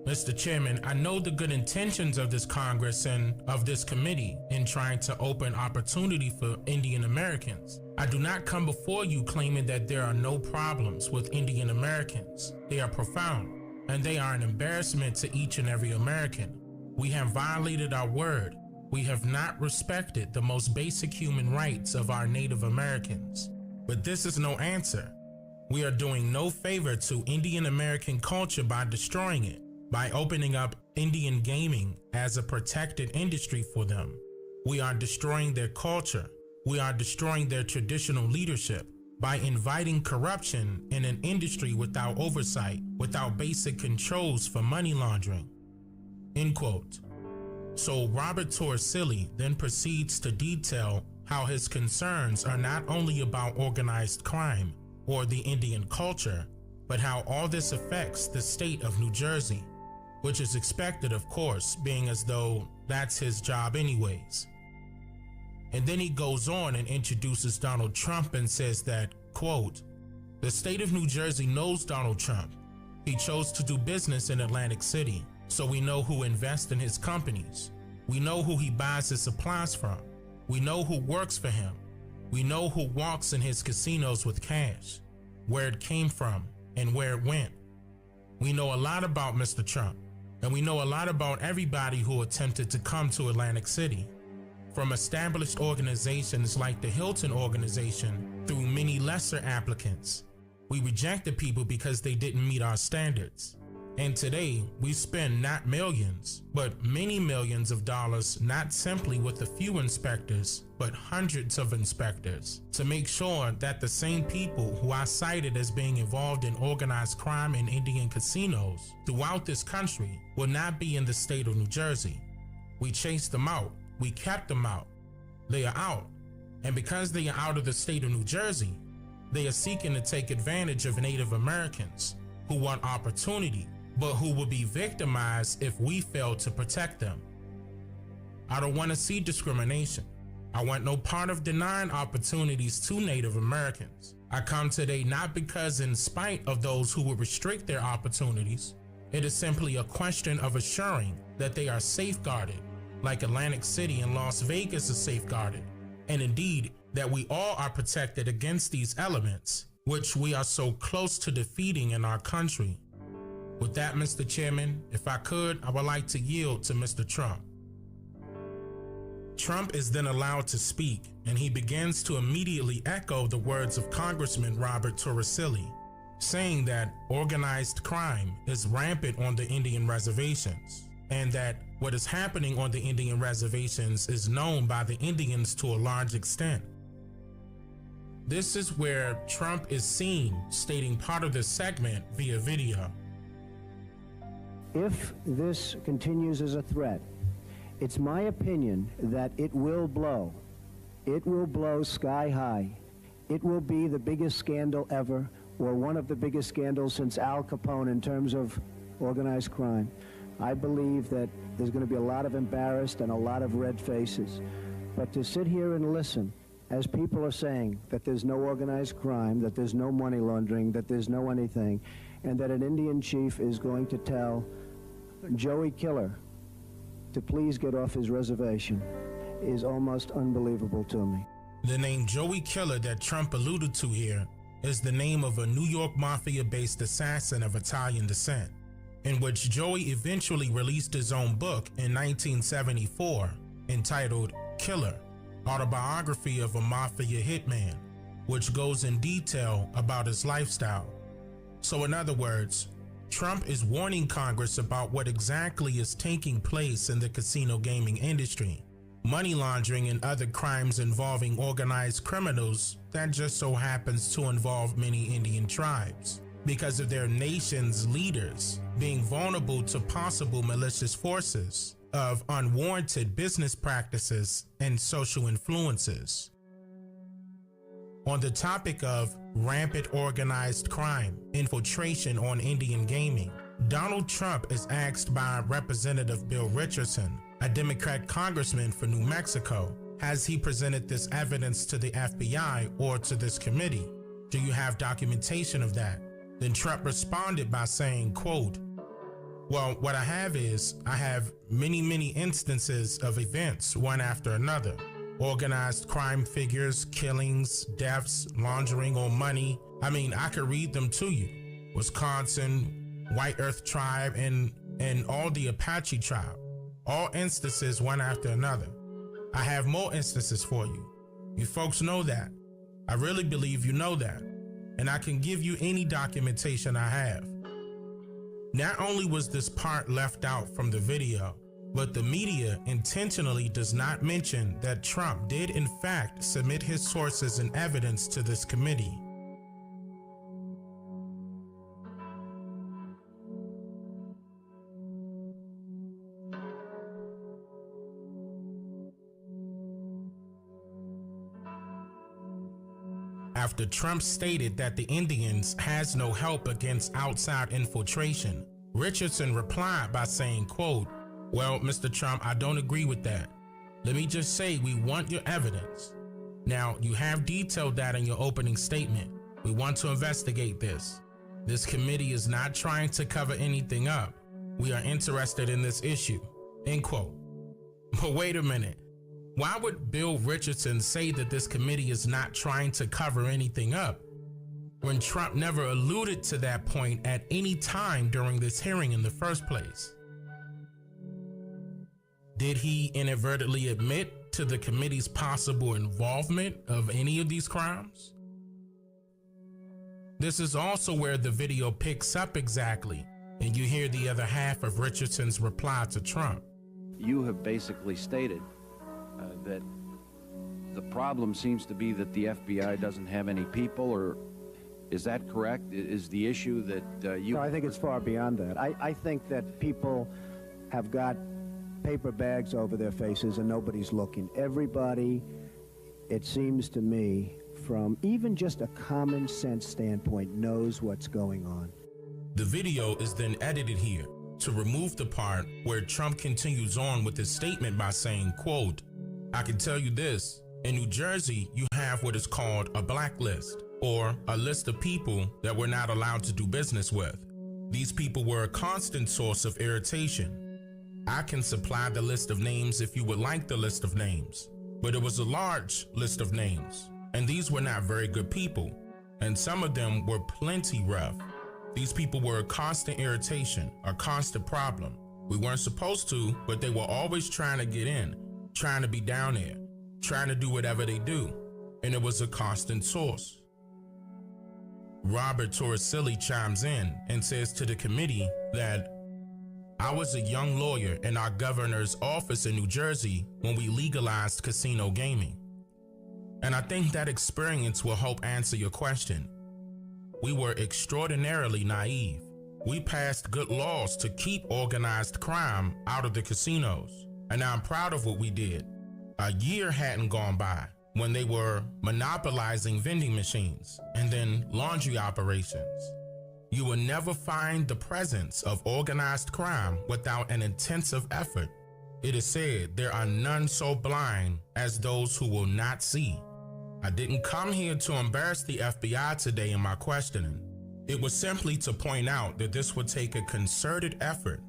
Mr. Chairman, I know the good intentions of this Congress and of this committee in trying to open opportunity for Indian Americans. I do not come before you claiming that there are no problems with Indian Americans. They are profound, and they are an embarrassment to each and every American. We have violated our word. We have not respected the most basic human rights of our Native Americans. But this is no answer. We are doing no favor to Indian American culture by destroying it, by opening up Indian gaming as a protected industry for them. We are destroying their culture. We are destroying their traditional leadership by inviting corruption in an industry without oversight, without basic controls for money laundering. End quote. So Robert Torricelli then proceeds to detail how his concerns are not only about organized crime or the Indian culture, but how all this affects the state of New Jersey, which is expected, of course, being as though that's his job anyways. And then he goes on and introduces Donald Trump and says that, quote, the state of New Jersey knows Donald Trump. He chose to do business in Atlantic City, so we know who invests in his companies. We know who he buys his supplies from. We know who works for him. We know who walks in his casinos with cash, where it came from, and where it went. We know a lot about Mr. Trump, and we know a lot about everybody who attempted to come to Atlantic City. From established organizations like the Hilton Organization through many lesser applicants. We rejected people because they didn't meet our standards. And today, we spend not millions, but many millions of dollars, not simply with a few inspectors, but hundreds of inspectors, to make sure that the same people who are cited as being involved in organized crime in Indian casinos throughout this country will not be in the state of New Jersey. We chased them out. We kept them out. They are out. And because they are out of the state of New Jersey, they are seeking to take advantage of Native Americans who want opportunity, but who will be victimized if we fail to protect them. I don't want to see discrimination. I want no part of denying opportunities to Native Americans. I come today not because in spite of those who will restrict their opportunities, it is simply a question of assuring that they are safeguarded, like Atlantic City and Las Vegas is safeguarded, and indeed that we all are protected against these elements, which we are so close to defeating in our country. With that, Mr. Chairman, if I could, I would like to yield to Mr. Trump. Trump is then allowed to speak, and he begins to immediately echo the words of Congressman Robert Torricelli, saying that organized crime is rampant on the Indian reservations, and that what is happening on the Indian reservations is known by the Indians to a large extent. This is where Trump is seen stating part of this segment via video. If this continues as a threat, it's my opinion that it will blow. It will blow sky high. It will be the biggest scandal ever, or one of the biggest scandals since Al Capone in terms of organized crime. I believe that there's going to be a lot of embarrassed and a lot of red faces. But to sit here and listen, as people are saying that there's no organized crime, that there's no money laundering, that there's no anything, and that an Indian chief is going to tell Joey Killer to please get off his reservation is almost unbelievable to me. The name Joey Killer that Trump alluded to here is the name of a New York Mafia-based assassin of Italian descent, in which Joey eventually released his own book in 1974 entitled Killer, Autobiography of a Mafia Hitman, which goes in detail about his lifestyle. So in other words, Trump is warning Congress about what exactly is taking place in the casino gaming industry, money laundering, and other crimes involving organized criminals that just so happens to involve many Indian tribes because of their nation's leaders being vulnerable to possible malicious forces of unwarranted business practices and social influences. On the topic of rampant organized crime infiltration on Indian gaming, Donald Trump is asked by Representative Bill Richardson, a Democrat congressman for New Mexico, has he presented this evidence to the FBI or to this committee? Do you have documentation of that? Then Trump responded by saying, quote, well, what I have is I have many instances of events one after another. Organized crime figures, killings, deaths, laundering on money. I mean, I could read them to you. Wisconsin, White Earth Tribe, and all the Apache Tribe. All instances one after another. I have more instances for you. You folks know that. I really believe you know that. And I can give you any documentation I have. Not only was this part left out from the video, but the media intentionally does not mention that Trump did in fact submit his sources and evidence to this committee. After Trump stated that the Indians has no help against outside infiltration, Richardson replied by saying, quote, well, Mr. Trump, I don't agree with that. Let me just say we want your evidence. Now, you have detailed that in your opening statement. We want to investigate this. This committee is not trying to cover anything up. We are interested in this issue, end quote. But wait a minute. Why would Bill Richardson say that this committee is not trying to cover anything up when Trump never alluded to that point at any time during this hearing in the first place? Did he inadvertently admit to the committee's possible involvement of any of these crimes? This is also where the video picks up exactly, and you hear the other half of Richardson's reply to Trump. You have basically stated that the problem seems to be that the FBI doesn't have any people, or is that correct? Is the issue that you... No, I think it's far beyond that. I think that people have got paper bags over their faces and nobody's looking. Everybody, it seems to me, from even just a common sense standpoint, knows what's going on. The video is then edited here to remove the part where Trump continues on with his statement by saying, quote, I can tell you this, in New Jersey, you have what is called a blacklist, or a list of people that we're not allowed to do business with. These people were a constant source of irritation. I can supply the list of names if you would like the list of names, but it was a large list of names, and these were not very good people, and some of them were plenty rough. These people were a constant irritation, a constant problem. We weren't supposed to, but they were always trying to get in, trying to be down there, trying to do whatever they do, and it was a constant source. Robert Torricelli chimes in and says to the committee that I was a young lawyer in our governor's office in New Jersey when we legalized casino gaming. And I think that experience will help answer your question. We were extraordinarily naive. We passed good laws to keep organized crime out of the casinos. And I'm proud of what we did. A year hadn't gone by when they were monopolizing vending machines and then laundry operations. You will never find the presence of organized crime without an intensive effort. It is said there are none so blind as those who will not see. I didn't come here to embarrass the FBI today in my questioning. It was simply to point out that this would take a concerted effort.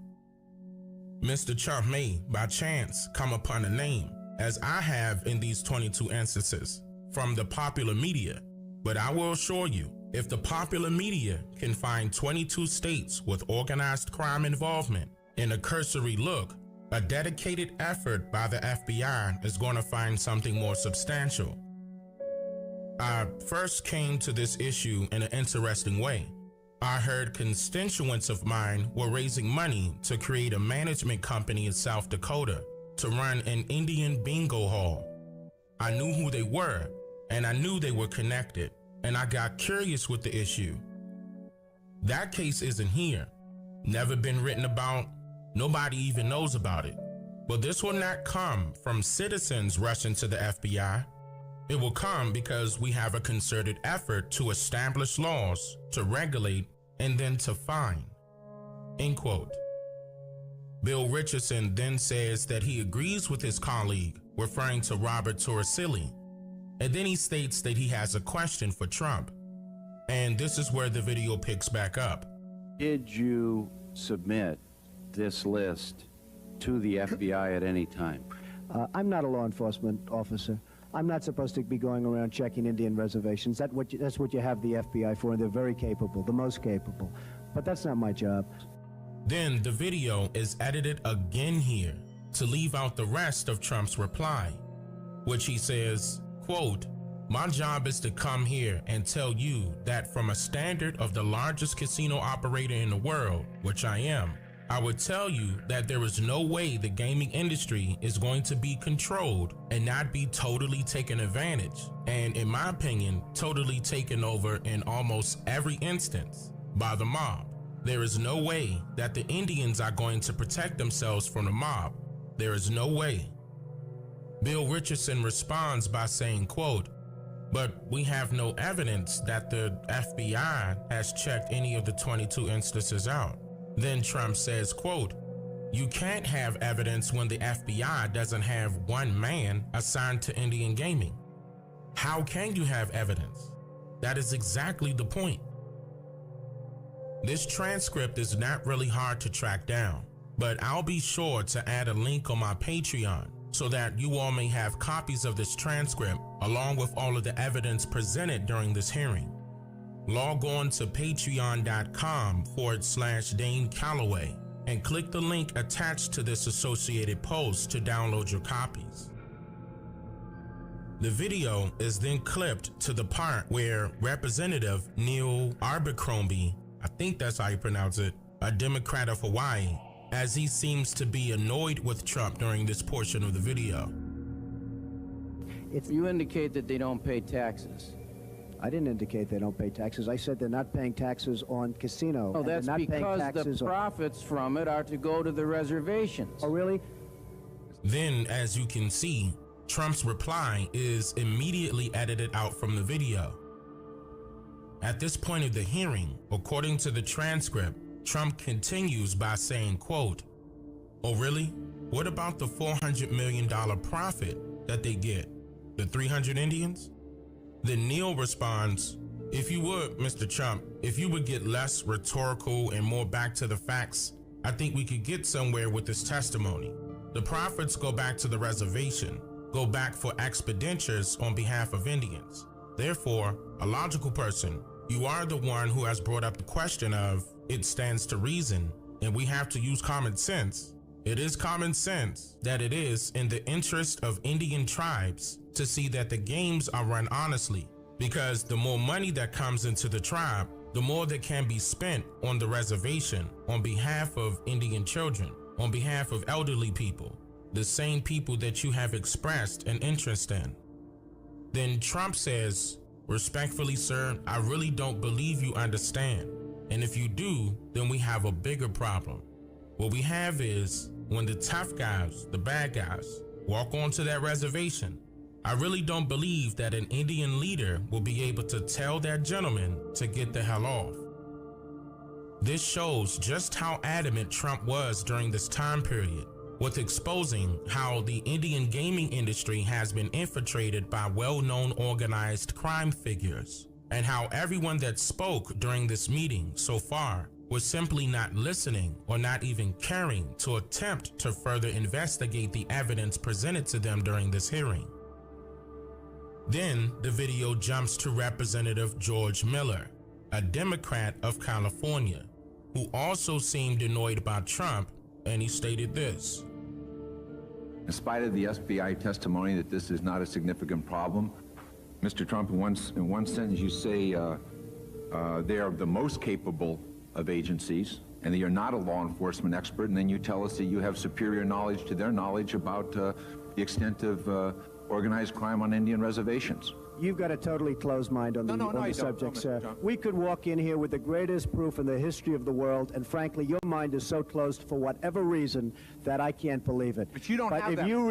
Mr. Trump may, by chance, come upon a name, as I have in these 22 instances, from the popular media. But I will assure you, if the popular media can find 22 states with organized crime involvement in a cursory look, a dedicated effort by the FBI is going to find something more substantial. I first came to this issue in an interesting way. I heard constituents of mine were raising money to create a management company in South Dakota to run an Indian bingo hall. I knew who they were, and I knew they were connected, and I got curious with the issue. That case isn't here. Never been written about. Nobody even knows about it. But this will not come from citizens rushing to the FBI. It will come because we have a concerted effort to establish laws, to regulate, and then to fine. End quote. Bill Richardson then says that he agrees with his colleague, referring to Robert Torricelli, and then he states that he has a question for Trump. And this is where the video picks back up. Did you submit this list to the FBI at any time? I'm not a law enforcement officer. I'm not supposed to be going around checking Indian reservations. That's what you have the FBI for, and they're very capable, the most capable. But that's not my job. Then the video is edited again here to leave out the rest of Trump's reply, which he says, quote, "My job is to come here and tell you that from a standard of the largest casino operator in the world, which I am, I would tell you that there is no way the gaming industry is going to be controlled and not be totally taken advantage, and in my opinion, totally taken over in almost every instance by the mob. There is no way that the Indians are going to protect themselves from the mob. There is no way." Bill Richardson responds by saying, quote, "But we have no evidence that the FBI has checked any of the 22 instances out." Then Trump says, quote, "You can't have evidence when the FBI doesn't have one man assigned to Indian gaming. How can you have evidence? That is exactly the point." This transcript is not really hard to track down, but I'll be sure to add a link on my Patreon so that you all may have copies of this transcript along with all of the evidence presented during this hearing. Log on to patreon.com/Dane Calloway and click the link attached to this associated post to download your copies. The video is then clipped to the part where Representative Neil Abercrombie, I think that's how you pronounce it, a Democrat of Hawaii, as he seems to be annoyed with Trump during this portion of the video. You indicate that they don't pay taxes. I didn't indicate they don't pay taxes. I said they're not paying taxes on casino. Oh, that's not because the on... profits from it are to go to the reservations. Oh, really? Then, as you can see, Trump's reply is immediately edited out from the video. At this point of the hearing, according to the transcript, Trump continues by saying, quote, "Oh, really? What about the $400 million profit that they get? The 300 Indians?" Then Neil responds, "If you would, Mr. Trump, if you would get less rhetorical and more back to the facts, I think we could get somewhere with this testimony. The profits go back to the reservation, go back for expenditures on behalf of Indians. Therefore, a logical person, you are the one who has brought up the question of, it stands to reason, and we have to use common sense. It is common sense that it is in the interest of Indian tribes to see that the games are run honestly, because the more money that comes into the tribe, the more that can be spent on the reservation on behalf of Indian children, on behalf of elderly people, the same people that you have expressed an interest in." Then Trump says, "Respectfully, sir, I really don't believe you understand. And if you do, then we have a bigger problem. What we have is when the tough guys, the bad guys, walk onto that reservation, I really don't believe that an Indian leader will be able to tell that gentleman to get the hell off." This shows just how adamant Trump was during this time period, with exposing how the Indian gaming industry has been infiltrated by well-known organized crime figures, and how everyone that spoke during this meeting so far was simply not listening or not even caring to attempt to further investigate the evidence presented to them during this hearing. Then the video jumps to Representative George Miller, a Democrat of California, who also seemed annoyed by Trump, and he stated this. "In spite of the FBI testimony that this is not a significant problem, Mr. Trump, in one sentence you say they are the most capable of agencies. and that you're not a law enforcement expert, and then you tell us that you have superior knowledge to their knowledge about the extent of organized crime on Indian reservations. You've got a totally closed mind on the subject, sir. We could walk in here with the greatest proof in the history of the world, and frankly, your mind is so closed for whatever reason that I can't believe it. But you don't have that. But if you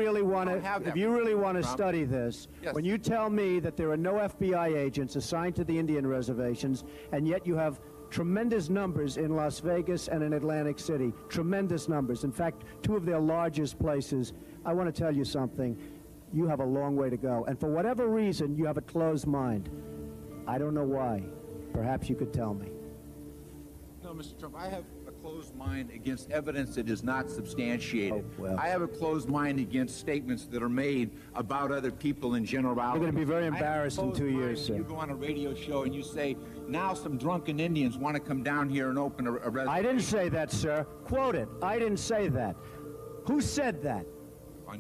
really want to study this, Yes. when you tell me that there are no FBI agents assigned to the Indian reservations, and yet you have tremendous numbers in Las Vegas and in Atlantic City, tremendous numbers. In fact, two of their largest places. I want to tell you something. You have a long way to go. And for whatever reason, you have a closed mind. I don't know why. Perhaps you could tell me. No, Mr. Trump, I have a closed mind against evidence that is not substantiated. Oh, well. I have a closed mind against statements that are made about other people in generality. You're going to be very embarrassed in 2 years, sir. You go on a radio show and you say, now some drunken Indians want to come down here and open a reservation. I didn't say that, sir. Quote it. I didn't say that. Who said that?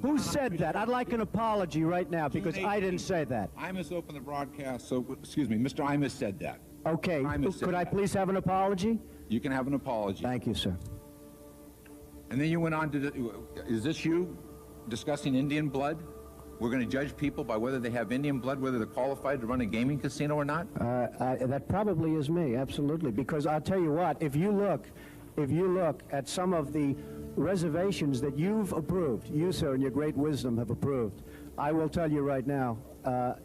Who said that? I'd like an apology right now because I didn't say that. Imus opened the broadcast, so, excuse me, Mr. Imus said that. Okay. Could I please have an apology? You can have an apology. Thank you, sir. And then you went on to, is this you discussing Indian blood? We're going to judge people by whether they have Indian blood, whether they're qualified to run a gaming casino or not? That probably is me, absolutely. Because I'll tell you what, if you look at some of the reservations that you've approved, you, sir, in your great wisdom have approved, I will tell you right now,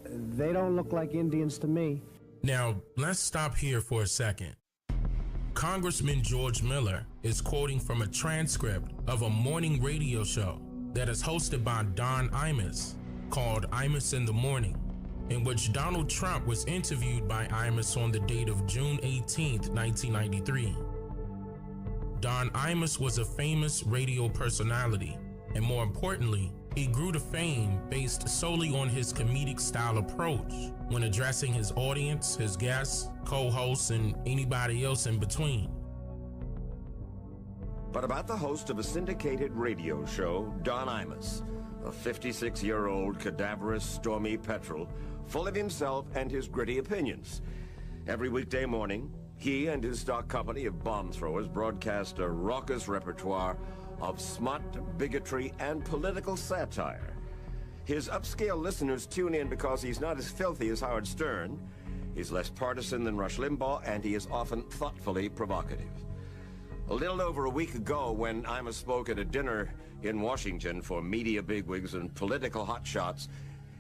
they don't look like Indians to me. Now, let's stop here for a second. Congressman George Miller is quoting from a transcript of a morning radio show that is hosted by Don Imus called Imus in the Morning, in which Donald Trump was interviewed by Imus on the date of June 18th, 1993. Don Imus was a famous radio personality, and more importantly, he grew to fame based solely on his comedic style approach when addressing his audience, his guests, co-hosts, and anybody else in between. But about the host of a syndicated radio show, Don Imus, a 56-year-old cadaverous, stormy petrel, full of himself and his gritty opinions. Every weekday morning, he and his stock company of bomb throwers broadcast a raucous repertoire of smut, bigotry, and political satire. His upscale listeners tune in because he's not as filthy as Howard Stern, he's less partisan than Rush Limbaugh, and he is often thoughtfully provocative. A little over a week ago, when Imus spoke at a dinner in Washington for media bigwigs and political hotshots,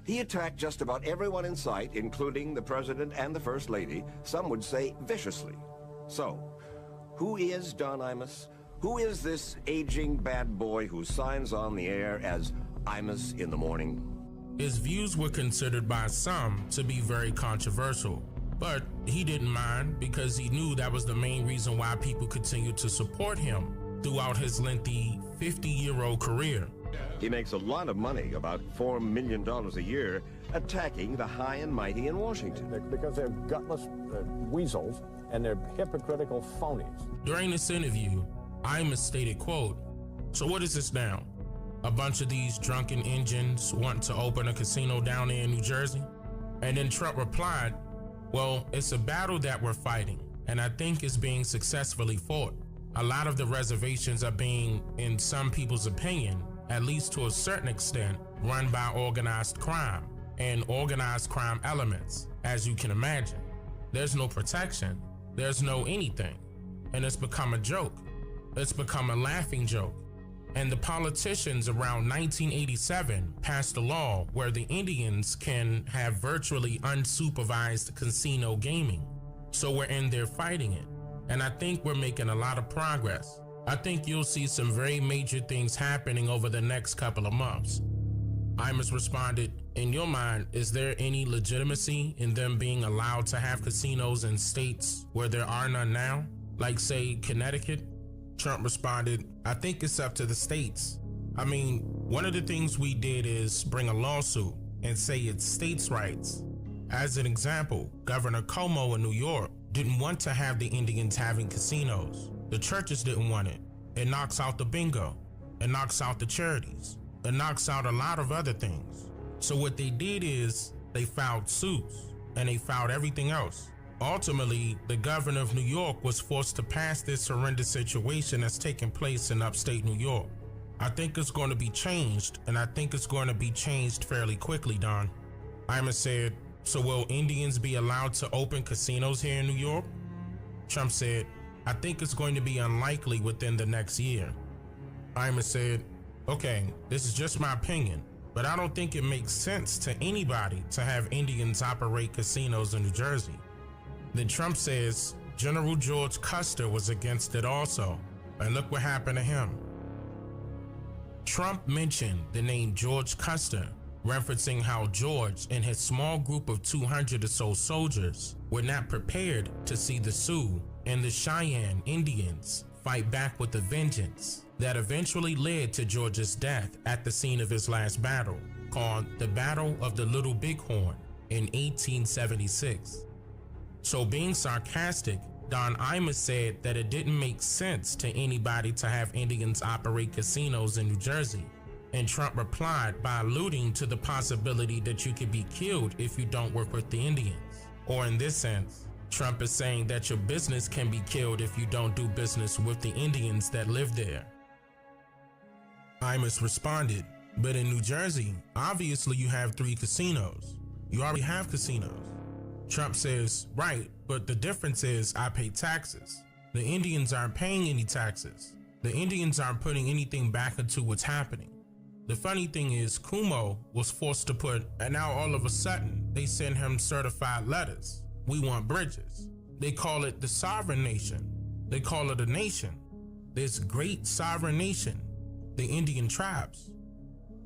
he attacked just about everyone in sight, including the President and the First Lady, some would say viciously. So, who is Don Imus? Who is this aging bad boy who signs on the air as Imus in the Morning? His views were considered by some to be very controversial, but he didn't mind because he knew that was the main reason why people continued to support him throughout his lengthy 50-year-old career. He makes a lot of money, about $4 million a year, attacking the high and mighty in Washington. Because they're gutless weasels and they're hypocritical phonies. During this interview, Imus stated, quote, "So what is this now? A bunch of these drunken Indians want to open a casino down there in New Jersey?" And then Trump replied, "Well, it's a battle that we're fighting, and I think it's being successfully fought. A lot of the reservations are being, in some people's opinion, at least to a certain extent, run by organized crime and organized crime elements, as you can imagine. There's no protection, there's no anything, and it's become a joke. It's become a laughing joke. And the politicians around 1987 passed a law where the Indians can have virtually unsupervised casino gaming. So we're in there fighting it. And I think we're making a lot of progress. I think you'll see some very major things happening over the next couple of months." Imus responded, "In your mind, is there any legitimacy in them being allowed to have casinos in states where there are none now? Like, say, Connecticut?" Trump responded, "I think it's up to the states. I mean, one of the things we did is bring a lawsuit and say it's states' rights. As an example, Governor Cuomo in New York didn't want to have the Indians having casinos. The churches didn't want it. It knocks out the bingo. It knocks out the charities. It knocks out a lot of other things. So what they did is they filed suits and they filed everything else. Ultimately, the governor of New York was forced to pass this horrendous situation that's taking place in upstate New York. I think it's going to be changed, and I think it's going to be changed fairly quickly, Don. Imus said, so will Indians be allowed to open casinos here in New York? Trump said, I think it's going to be unlikely within the next year. Imus said, okay, this is just my opinion, but I don't think it makes sense to anybody to have Indians operate casinos in New Jersey. Then Trump says, General George Custer was against it also, and look what happened to him. Trump mentioned the name George Custer, referencing how George and his small group of 200 or so soldiers were not prepared to see the Sioux and the Cheyenne Indians fight back with a vengeance that eventually led to George's death at the scene of his last battle, called the Battle of the Little Bighorn in 1876. So being sarcastic, Don Imus said that it didn't make sense to anybody to have Indians operate casinos in New Jersey. And Trump replied by alluding to the possibility that you could be killed if you don't work with the Indians. Or in this sense, Trump is saying that your business can be killed if you don't do business with the Indians that live there. Imus responded, but in New Jersey, obviously you have 3 casinos. You already have casinos. Trump says, right, but the difference is I pay taxes. The Indians aren't paying any taxes. The Indians aren't putting anything back into what's happening. The funny thing is Cuomo was forced to put, and now all of a sudden they send him certified letters. We want bridges. They call it the sovereign nation. They call it a nation. This great sovereign nation, the Indian tribes.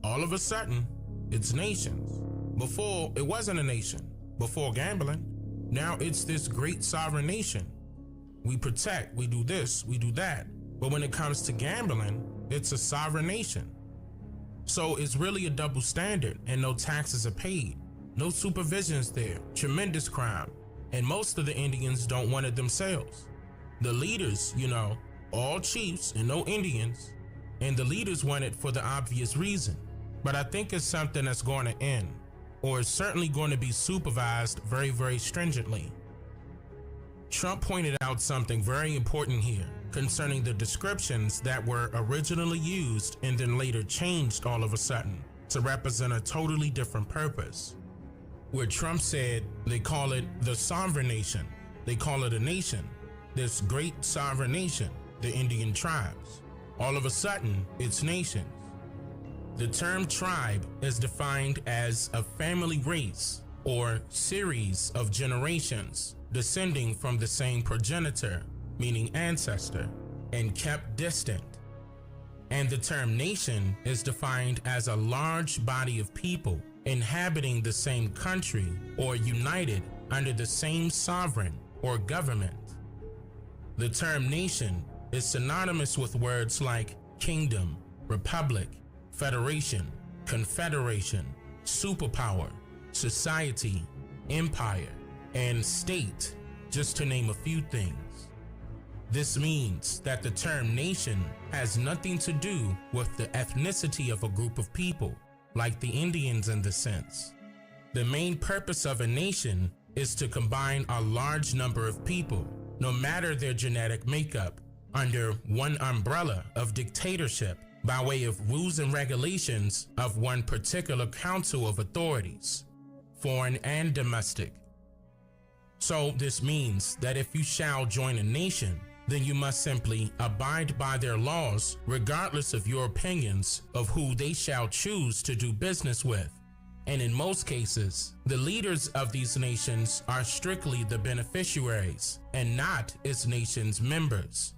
All of a sudden, it's nations. Before, it wasn't a nation. Before gambling, now it's this great sovereign nation. We protect, we do this, we do that. But when it comes to gambling, it's a sovereign nation. So it's really a double standard and no taxes are paid. No supervision's there, tremendous crime. And most of the Indians don't want it themselves. The leaders, all chiefs and no Indians, and the leaders want it for the obvious reason. But I think it's something that's going to end, or is certainly going to be supervised very, very stringently. Trump pointed out something very important here concerning the descriptions that were originally used and then later changed all of a sudden to represent a totally different purpose. Where Trump said they call it the sovereign nation, they call it a nation, this great sovereign nation, the Indian tribes. All of a sudden, it's nations. The term tribe is defined as a family race or series of generations descending from the same progenitor, meaning ancestor, and kept distant. And the term nation is defined as a large body of people inhabiting the same country or united under the same sovereign or government. The term nation is synonymous with words like kingdom, republic, federation, confederation, superpower, society, empire, and state, just to name a few things. This means that the term nation has nothing to do with the ethnicity of a group of people, like the Indians in this sense. The main purpose of a nation is to combine a large number of people, no matter their genetic makeup, under one umbrella of dictatorship by way of rules and regulations of one particular council of authorities, foreign and domestic. So this means that if you shall join a nation, then you must simply abide by their laws regardless of your opinions of who they shall choose to do business with. And in most cases, the leaders of these nations are strictly the beneficiaries and not its nation's members.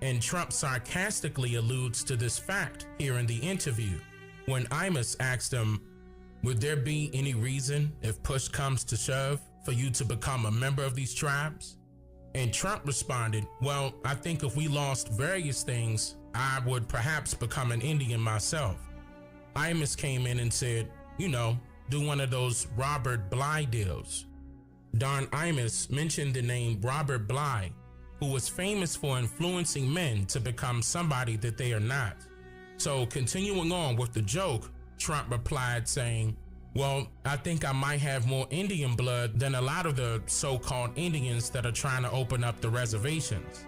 And Trump sarcastically alludes to this fact here in the interview when Imus asked him, would there be any reason, if push comes to shove, for you to become a member of these tribes? And Trump responded, well, I think if we lost various things, I would perhaps become an Indian myself. Imus came in and said, do one of those Robert Bly deals. Don Imus mentioned the name Robert Bly, who was famous for influencing men to become somebody that they are not. So continuing on with the joke, Trump replied saying, Well, I think I might have more Indian blood than a lot of the so-called Indians that are trying to open up the reservations.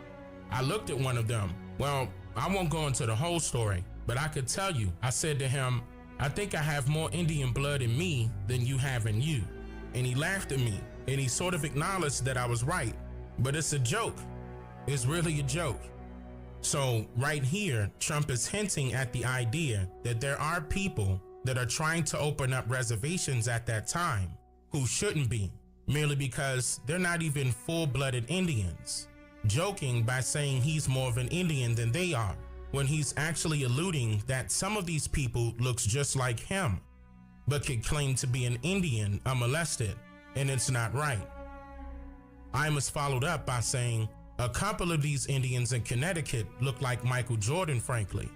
I looked at one of them. Well, I won't go into the whole story, but I could tell you, I said to him, I think I have more Indian blood in me than you have in you. And he laughed at me, and he sort of acknowledged that I was right. But it's a joke. It's really a joke. So right here, Trump is hinting at the idea that there are people that are trying to open up reservations at that time who shouldn't be, merely because they're not even full-blooded Indians, joking by saying he's more of an Indian than they are, when he's actually alluding that some of these people looks just like him, but could claim to be an Indian unmolested, and it's not right. Imus followed up by saying, a couple of these Indians in Connecticut look like Michael Jordan, frankly.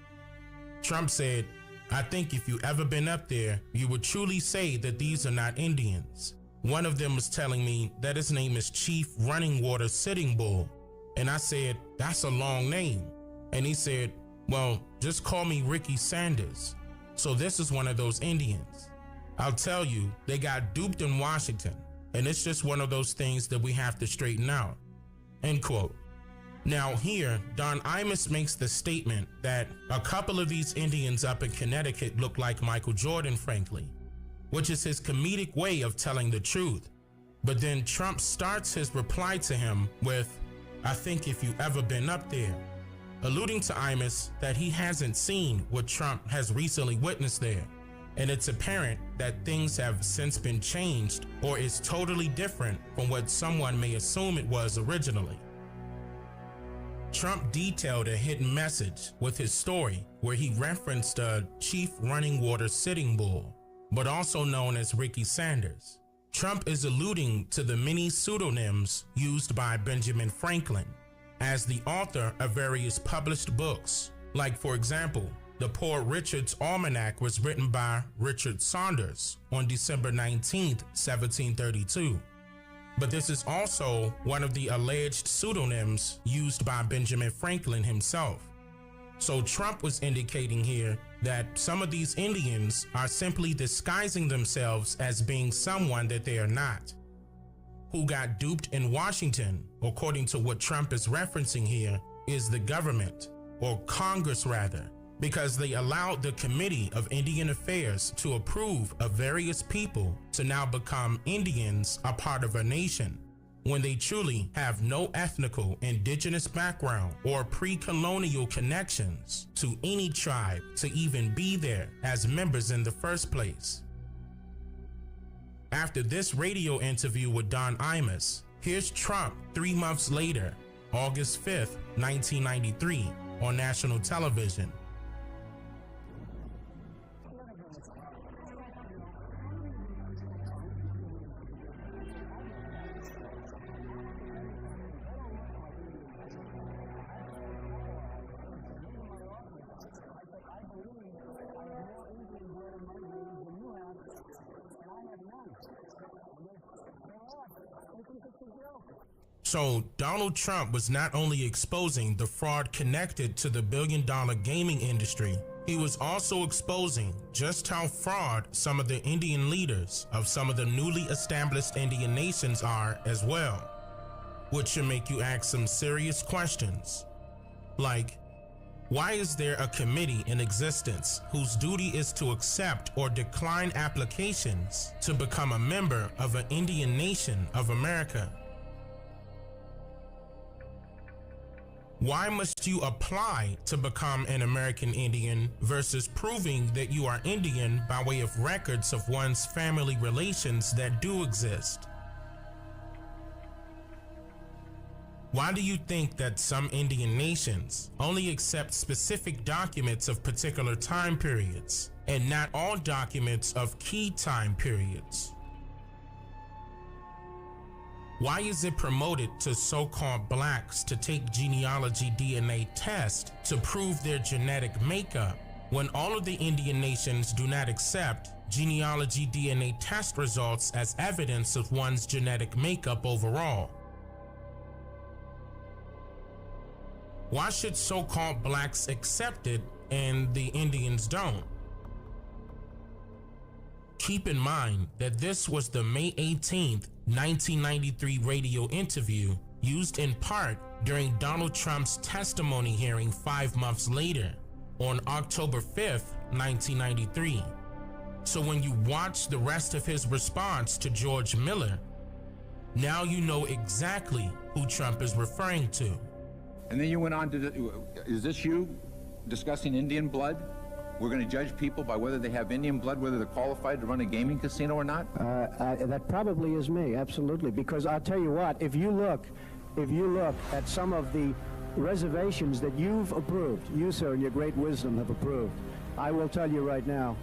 Trump said, I think if you ever been up there, you would truly say that these are not Indians. One of them was telling me that his name is Chief Running Water Sitting Bull. And I said, that's a long name. And he said, well, just call me Ricky Sanders. So this is one of those Indians. I'll tell you, they got duped in Washington. And it's just one of those things that we have to straighten out. End quote. Now here, Don Imus makes the statement that a couple of these Indians up in Connecticut look like Michael Jordan, frankly, which is his comedic way of telling the truth. But then Trump starts his reply to him with, I think if you ever been up there, alluding to Imus that he hasn't seen what Trump has recently witnessed there. And it's apparent that things have since been changed or is totally different from what someone may assume it was originally. Trump detailed a hidden message with his story where he referenced a Chief Running Water Sitting Bull, but also known as Ricky Sanders. Trump is alluding to the many pseudonyms used by Benjamin Franklin as the author of various published books, like for example, The Poor Richard's Almanac was written by Richard Saunders on December 19, 1732. But this is also one of the alleged pseudonyms used by Benjamin Franklin himself. So Trump was indicating here that some of these Indians are simply disguising themselves as being someone that they are not. Who got duped in Washington, according to what Trump is referencing here, is the government, or Congress rather, because they allowed the Committee of Indian Affairs to approve of various people to now become Indians a part of a nation, when they truly have no ethnical indigenous background or pre-colonial connections to any tribe to even be there as members in the first place. After this radio interview with Don Imus, here's Trump 3 months later, August 5th, 1993, on national television. So Donald Trump was not only exposing the fraud connected to the billion-dollar gaming industry, he was also exposing just how fraud some of the Indian leaders of some of the newly established Indian nations are as well, which should make you ask some serious questions. Like, why is there a committee in existence whose duty is to accept or decline applications to become a member of an Indian nation of America? Why must you apply to become an American Indian versus proving that you are Indian by way of records of one's family relations that do exist? Why do you think that some Indian nations only accept specific documents of particular time periods and not all documents of key time periods? Why is it promoted to so-called blacks to take genealogy DNA tests to prove their genetic makeup when all of the Indian nations do not accept genealogy DNA test results as evidence of one's genetic makeup overall? Why should so-called blacks accept it and the Indians don't? Keep in mind that this was the May 18th, 1993 radio interview used in part during Donald Trump's testimony hearing 5 months later on October 5th, 1993. So when you watch the rest of his response to George Miller, now you know exactly who Trump is referring to. And then you went on to, is this you discussing Indian blood? We're going to judge people by whether they have Indian blood, whether they're qualified to run a gaming casino or not? That probably is me, absolutely. Because I'll tell you what, if you look at some of the reservations that you've approved, you, sir, in your great wisdom have approved, I will tell you right now,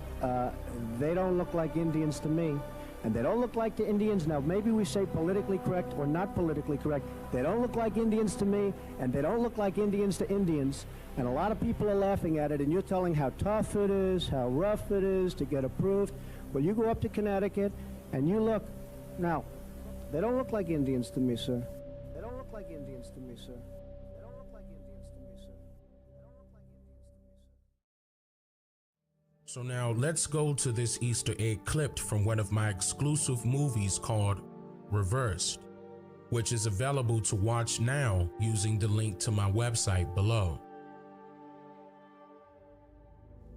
they don't look like Indians to me. And they don't look like to Indians. Now, maybe we say politically correct or not politically correct. They don't look like Indians to me, and they don't look like Indians to Indians. And a lot of people are laughing at it, and you're telling how tough it is, how rough it is to get approved. Well, you go up to Connecticut, and you look. Now, they don't look like Indians to me, sir. They don't look like Indians to me, sir. They don't look like Indians to me, sir. They don't look like Indians to me, sir. So now let's go to this Easter egg clipped from one of my exclusive movies called Reversed, which is available to watch now using the link to my website below.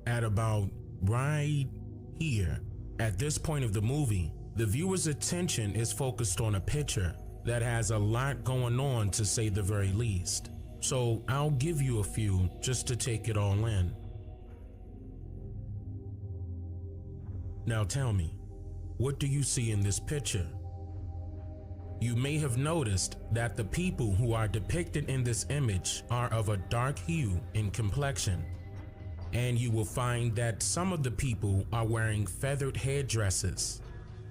At about right here, at this point of the movie, the viewer's attention is focused on a picture that has a lot going on, to say the very least. So I'll give you a few just to take it all in. Now tell me, what do you see in this picture? You may have noticed that the people who are depicted in this image are of a dark hue in complexion. And you will find that some of the people are wearing feathered headdresses,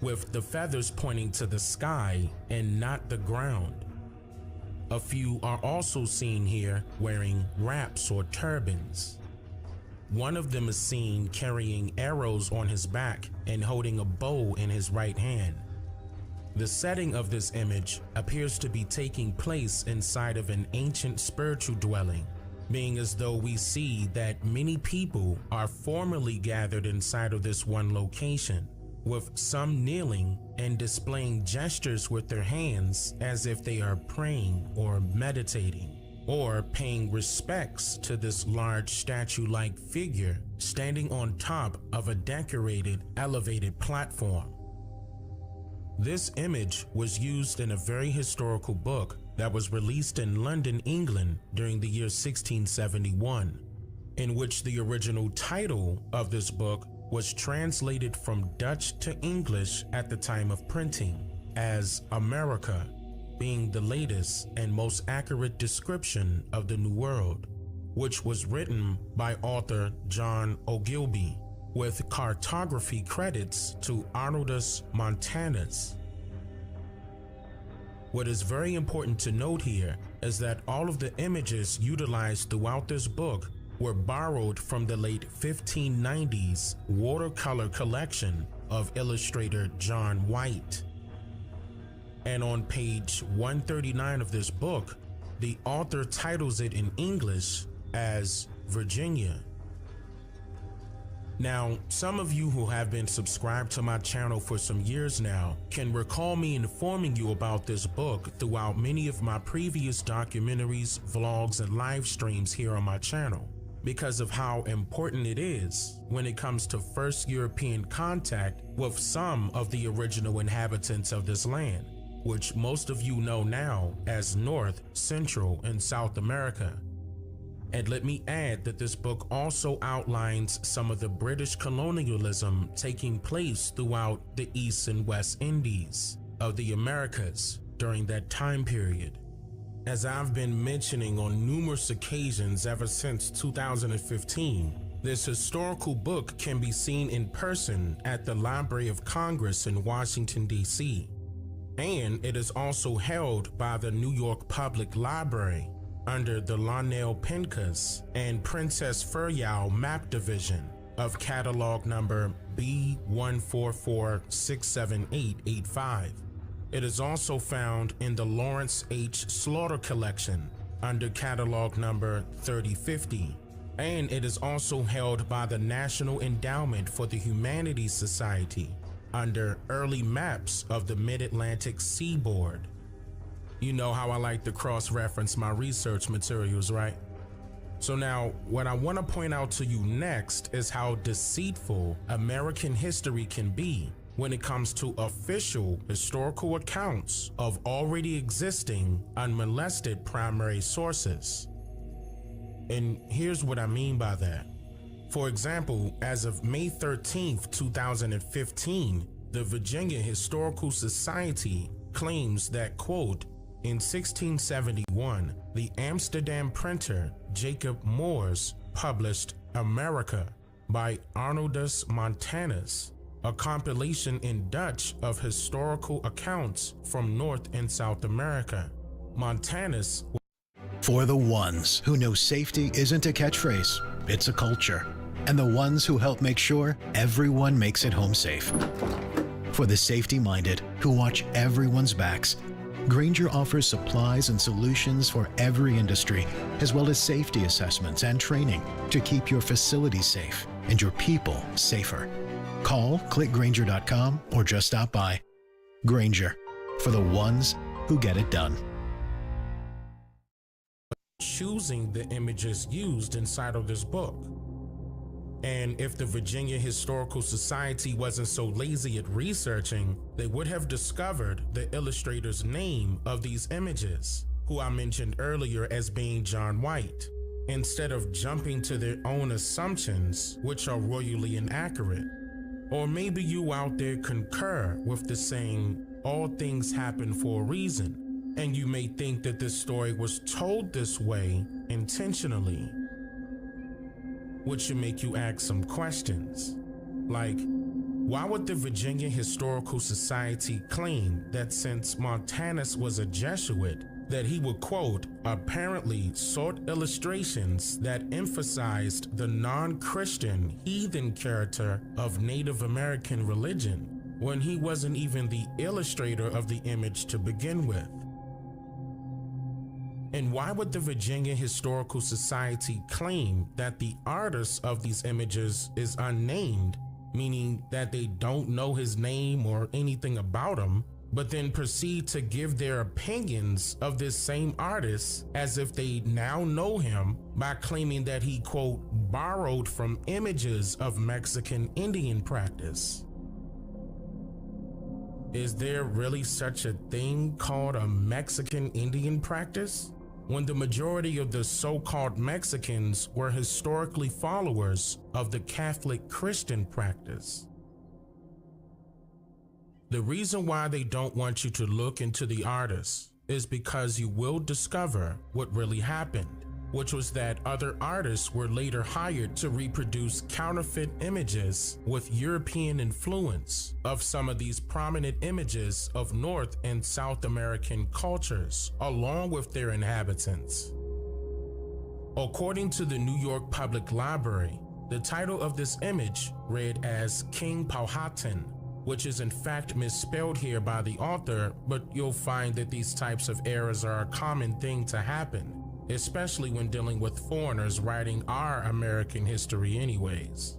with the feathers pointing to the sky and not the ground. A few are also seen here wearing wraps or turbans. One of them is seen carrying arrows on his back and holding a bow in his right hand. The setting of this image appears to be taking place inside of an ancient spiritual dwelling, being as though we see that many people are formally gathered inside of this one location, with some kneeling and displaying gestures with their hands as if they are praying or meditating, or paying respects to this large statue-like figure standing on top of a decorated, elevated platform. This image was used in a very historical book that was released in London, England during the year 1671, in which the original title of this book was translated from Dutch to English at the time of printing as America, being the latest and most accurate description of the New World, which was written by author John Ogilvy, with cartography credits to Arnoldus Montanus. What is very important to note here is that all of the images utilized throughout this book were borrowed from the late 1590s watercolor collection of illustrator John White. And on page 139 of this book, the author titles it in English as Virginia. Now, some of you who have been subscribed to my channel for some years now can recall me informing you about this book throughout many of my previous documentaries, vlogs, and live streams here on my channel, because of how important it is when it comes to first European contact with some of the original inhabitants of this land, which most of you know now as North, Central, and South America. And let me add that this book also outlines some of the British colonialism taking place throughout the East and West Indies of the Americas during that time period. As I've been mentioning on numerous occasions ever since 2015, this historical book can be seen in person at the Library of Congress in Washington, D.C. And it is also held by the New York Public Library under the Lionel Pincus and Princess Furyao Map Division of catalog number B144-67885. It is also found in the Lawrence H. Slaughter Collection under catalog number 3050 and it is also held by the National Endowment for the Humanities Society under early maps of the Mid-Atlantic seaboard. You know how I like to cross-reference my research materials, right? So now, what I want to point out to you next is how deceitful American history can be when it comes to official historical accounts of already existing unmolested primary sources. And here's what I mean by that. For example, as of May 13th, 2015, the Virginia Historical Society claims that, quote, in 1671, the Amsterdam printer Jacob Moores published America by Arnoldus Montanus, a compilation in Dutch of historical accounts from North and South America. Montanus. For the ones who know safety isn't a catchphrase, it's a culture, and the ones who help make sure everyone makes it home safe. For the safety-minded who watch everyone's backs, Grainger offers supplies and solutions for every industry, as well as safety assessments and training to keep your facilities safe and your people safer. Call, click Grainger.com, or just stop by. Grainger, for the ones who get it done. Choosing the images used inside of this book. And if the Virginia Historical Society wasn't so lazy at researching, they would have discovered the illustrator's name of these images, who I mentioned earlier as being John White, instead of jumping to their own assumptions, which are royally inaccurate. Or maybe you out there concur with the saying, all things happen for a reason, and you may think that this story was told this way intentionally, which should make you ask some questions. Like, why would the Virginia Historical Society claim that since Montanus was a Jesuit, that he would, quote, apparently sought illustrations that emphasized the non-Christian heathen character of Native American religion, when he wasn't even the illustrator of the image to begin with? And why would the Virginia Historical Society claim that the artist of these images is unnamed, meaning that they don't know his name or anything about him, but then proceed to give their opinions of this same artist as if they now know him by claiming that he, quote, borrowed from images of Mexican Indian practice? Is there really such a thing called a Mexican Indian practice, when the majority of the so-called Mexicans were historically followers of the Catholic Christian practice? The reason why they don't want you to look into the artists is because you will discover what really happened, which was that other artists were later hired to reproduce counterfeit images with European influence of some of these prominent images of North and South American cultures, along with their inhabitants. According to the New York Public Library, the title of this image read as King Powhatan, which is in fact misspelled here by the author, but you'll find that these types of errors are a common thing to happen, especially when dealing with foreigners writing our American history anyways.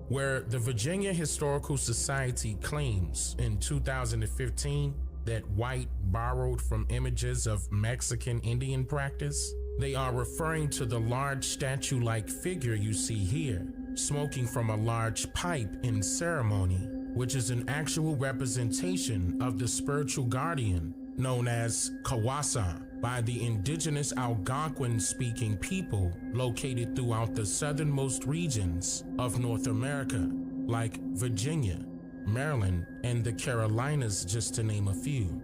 Where the Virginia Historical Society claims in 2015 that White borrowed from images of Mexican Indian practice, they are referring to the large statue-like figure you see here, smoking from a large pipe in ceremony, which is an actual representation of the spiritual guardian known as Kawasa by the indigenous Algonquin-speaking people located throughout the southernmost regions of North America, like Virginia, Maryland, and the Carolinas, just to name a few.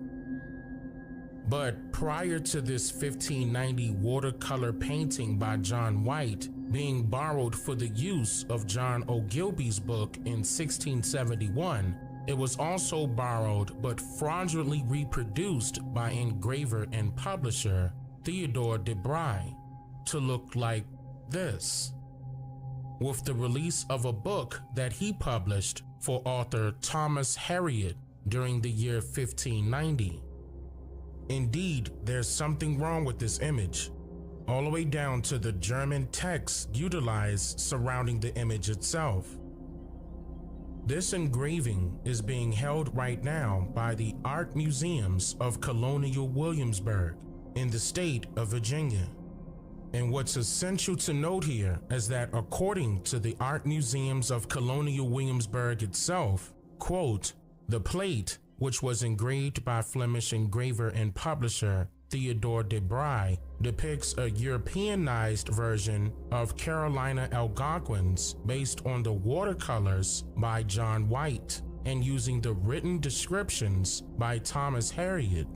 But prior to this 1590 watercolor painting by John White being borrowed for the use of John Ogilby's book in 1671, it was also borrowed but fraudulently reproduced by engraver and publisher Theodore de Bry to look like this, with the release of a book that he published for author Thomas Harriot during the year 1590. Indeed, there's something wrong with this image. all the way down to the German text utilized surrounding the image itself. This engraving is being held right now by the Art Museums of Colonial Williamsburg in the state of Virginia. And what's essential to note here is that according to the Art Museums of Colonial Williamsburg itself, quote, the plate, which was engraved by Flemish engraver and publisher Theodore de Bry, depicts a Europeanized version of Carolina Algonquins based on the watercolors by John White and using the written descriptions by Thomas Harriot.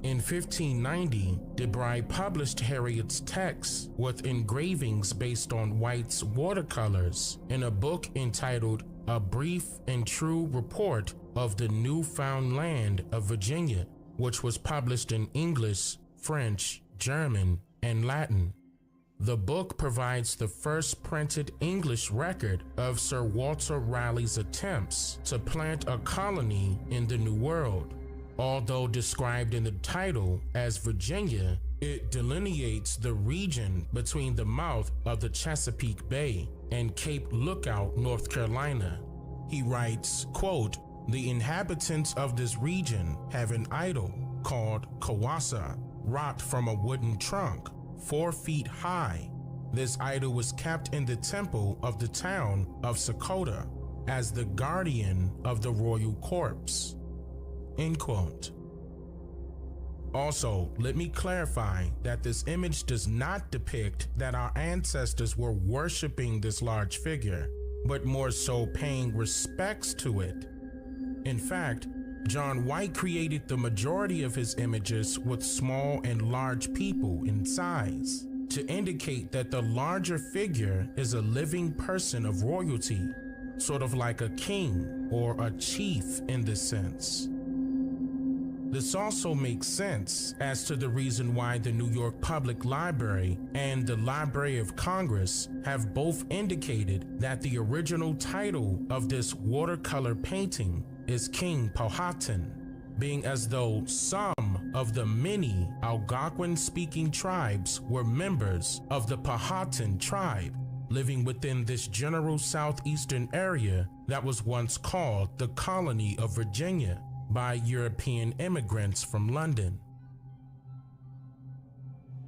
In 1590, de Bry published Harriot's texts with engravings based on White's watercolors in a book entitled A Brief and True Report of the Newfound Land of Virginia, which was published in English, French, German, and Latin. The book provides the first printed English record of Sir Walter Raleigh's attempts to plant a colony in the New World. Although described in the title as Virginia, it delineates the region between the mouth of the Chesapeake Bay and Cape Lookout, North Carolina. He writes, quote, the inhabitants of this region have an idol called Kawasa, wrought from a wooden trunk, 4 feet high. This idol was kept in the temple of the town of Sakota as the guardian of the royal corpse. End quote. Also, let me clarify that this image does not depict that our ancestors were worshiping this large figure, but more so paying respects to it. In fact, John White created the majority of his images with small and large people in size to indicate that the larger figure is a living person of royalty, sort of like a king or a chief in this sense. This also makes sense as to the reason why the New York Public Library and the Library of Congress have both indicated that the original title of this watercolor painting is King Powhatan, being as though some of the many Algonquin-speaking tribes were members of the Powhatan tribe living within this general southeastern area that was once called the Colony of Virginia by European immigrants from London.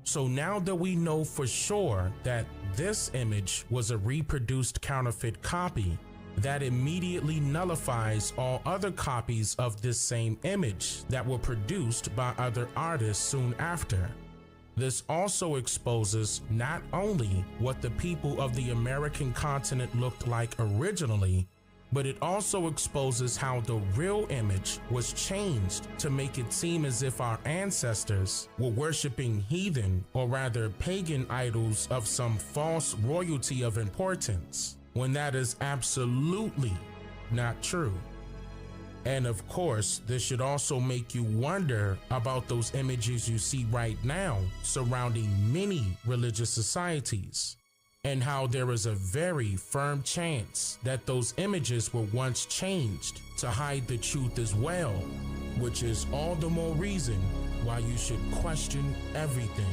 So now that we know for sure that this image was a reproduced counterfeit copy, that immediately nullifies all other copies of this same image that were produced by other artists soon after. This also exposes not only what the people of the American continent looked like originally, but it also exposes how the real image was changed to make it seem as if our ancestors were worshiping heathen, or rather pagan, idols of some false royalty of importance, when that is absolutely not true. And of course, this should also make you wonder about those images you see right now surrounding many religious societies, and how there is a very firm chance that those images were once changed to hide the truth as well, which is all the more reason why you should question everything.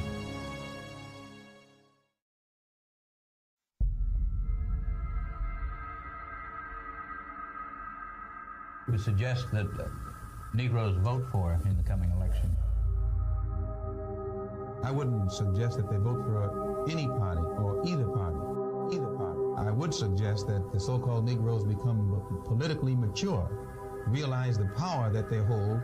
We suggest that Negroes vote for in the coming election. I wouldn't suggest that they vote for any party or either party. I would suggest that the so-called Negroes become politically mature, realize the power that they hold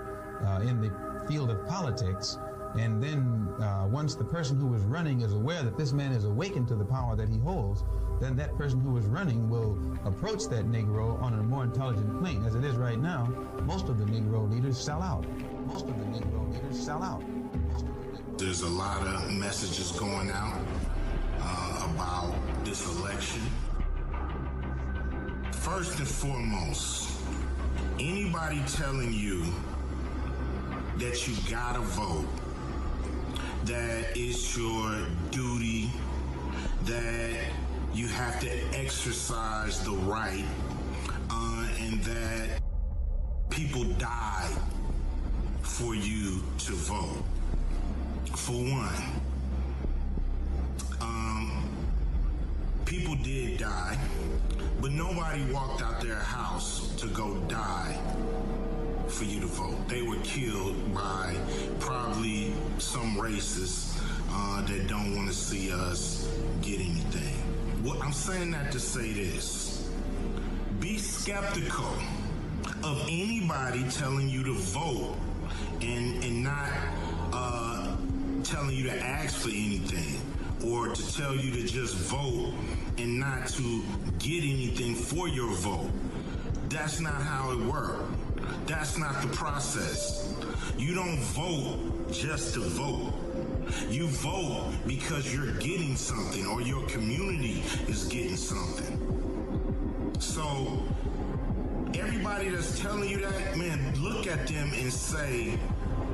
in the field of politics, and then once the person who is running is aware that this man is awakened to the power that he holds, then that person who is running will approach that Negro on a more intelligent plane. As it is right now, most of the Negro leaders sell out. There's a lot of messages going out about this election. First and foremost, anybody telling you that you gotta vote, that it's your duty, that you have to exercise the right, and that people died for you to vote. For one, people did die, but nobody walked out their house to go die for you to vote. They were killed by probably some racists that don't want to see us get anything. Well, I'm saying that to say this. Be skeptical of anybody telling you to vote and not telling you to ask for anything, or to tell you to just vote and not to get anything for your vote. That's not how it works. That's not the process. You don't vote just to vote. You vote because you're getting something, or your community is getting something. So everybody that's telling you that, man, look at them and say,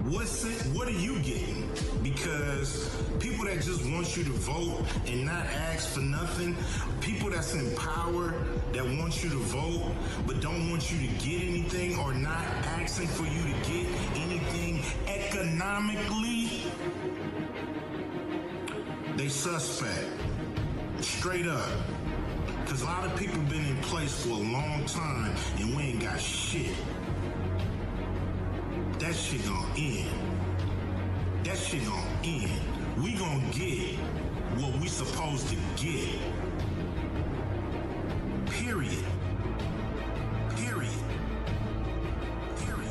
what are you getting? Because people that just want you to vote and not ask for nothing, people that's in power that want you to vote but don't want you to get anything, or not asking for you to get anything economically, they suspect. Straight up. Because a lot of people been in place for a long time and we ain't got shit. That shit gonna end. That shit gonna end. We gonna get what we supposed to get. Period. Period. Period.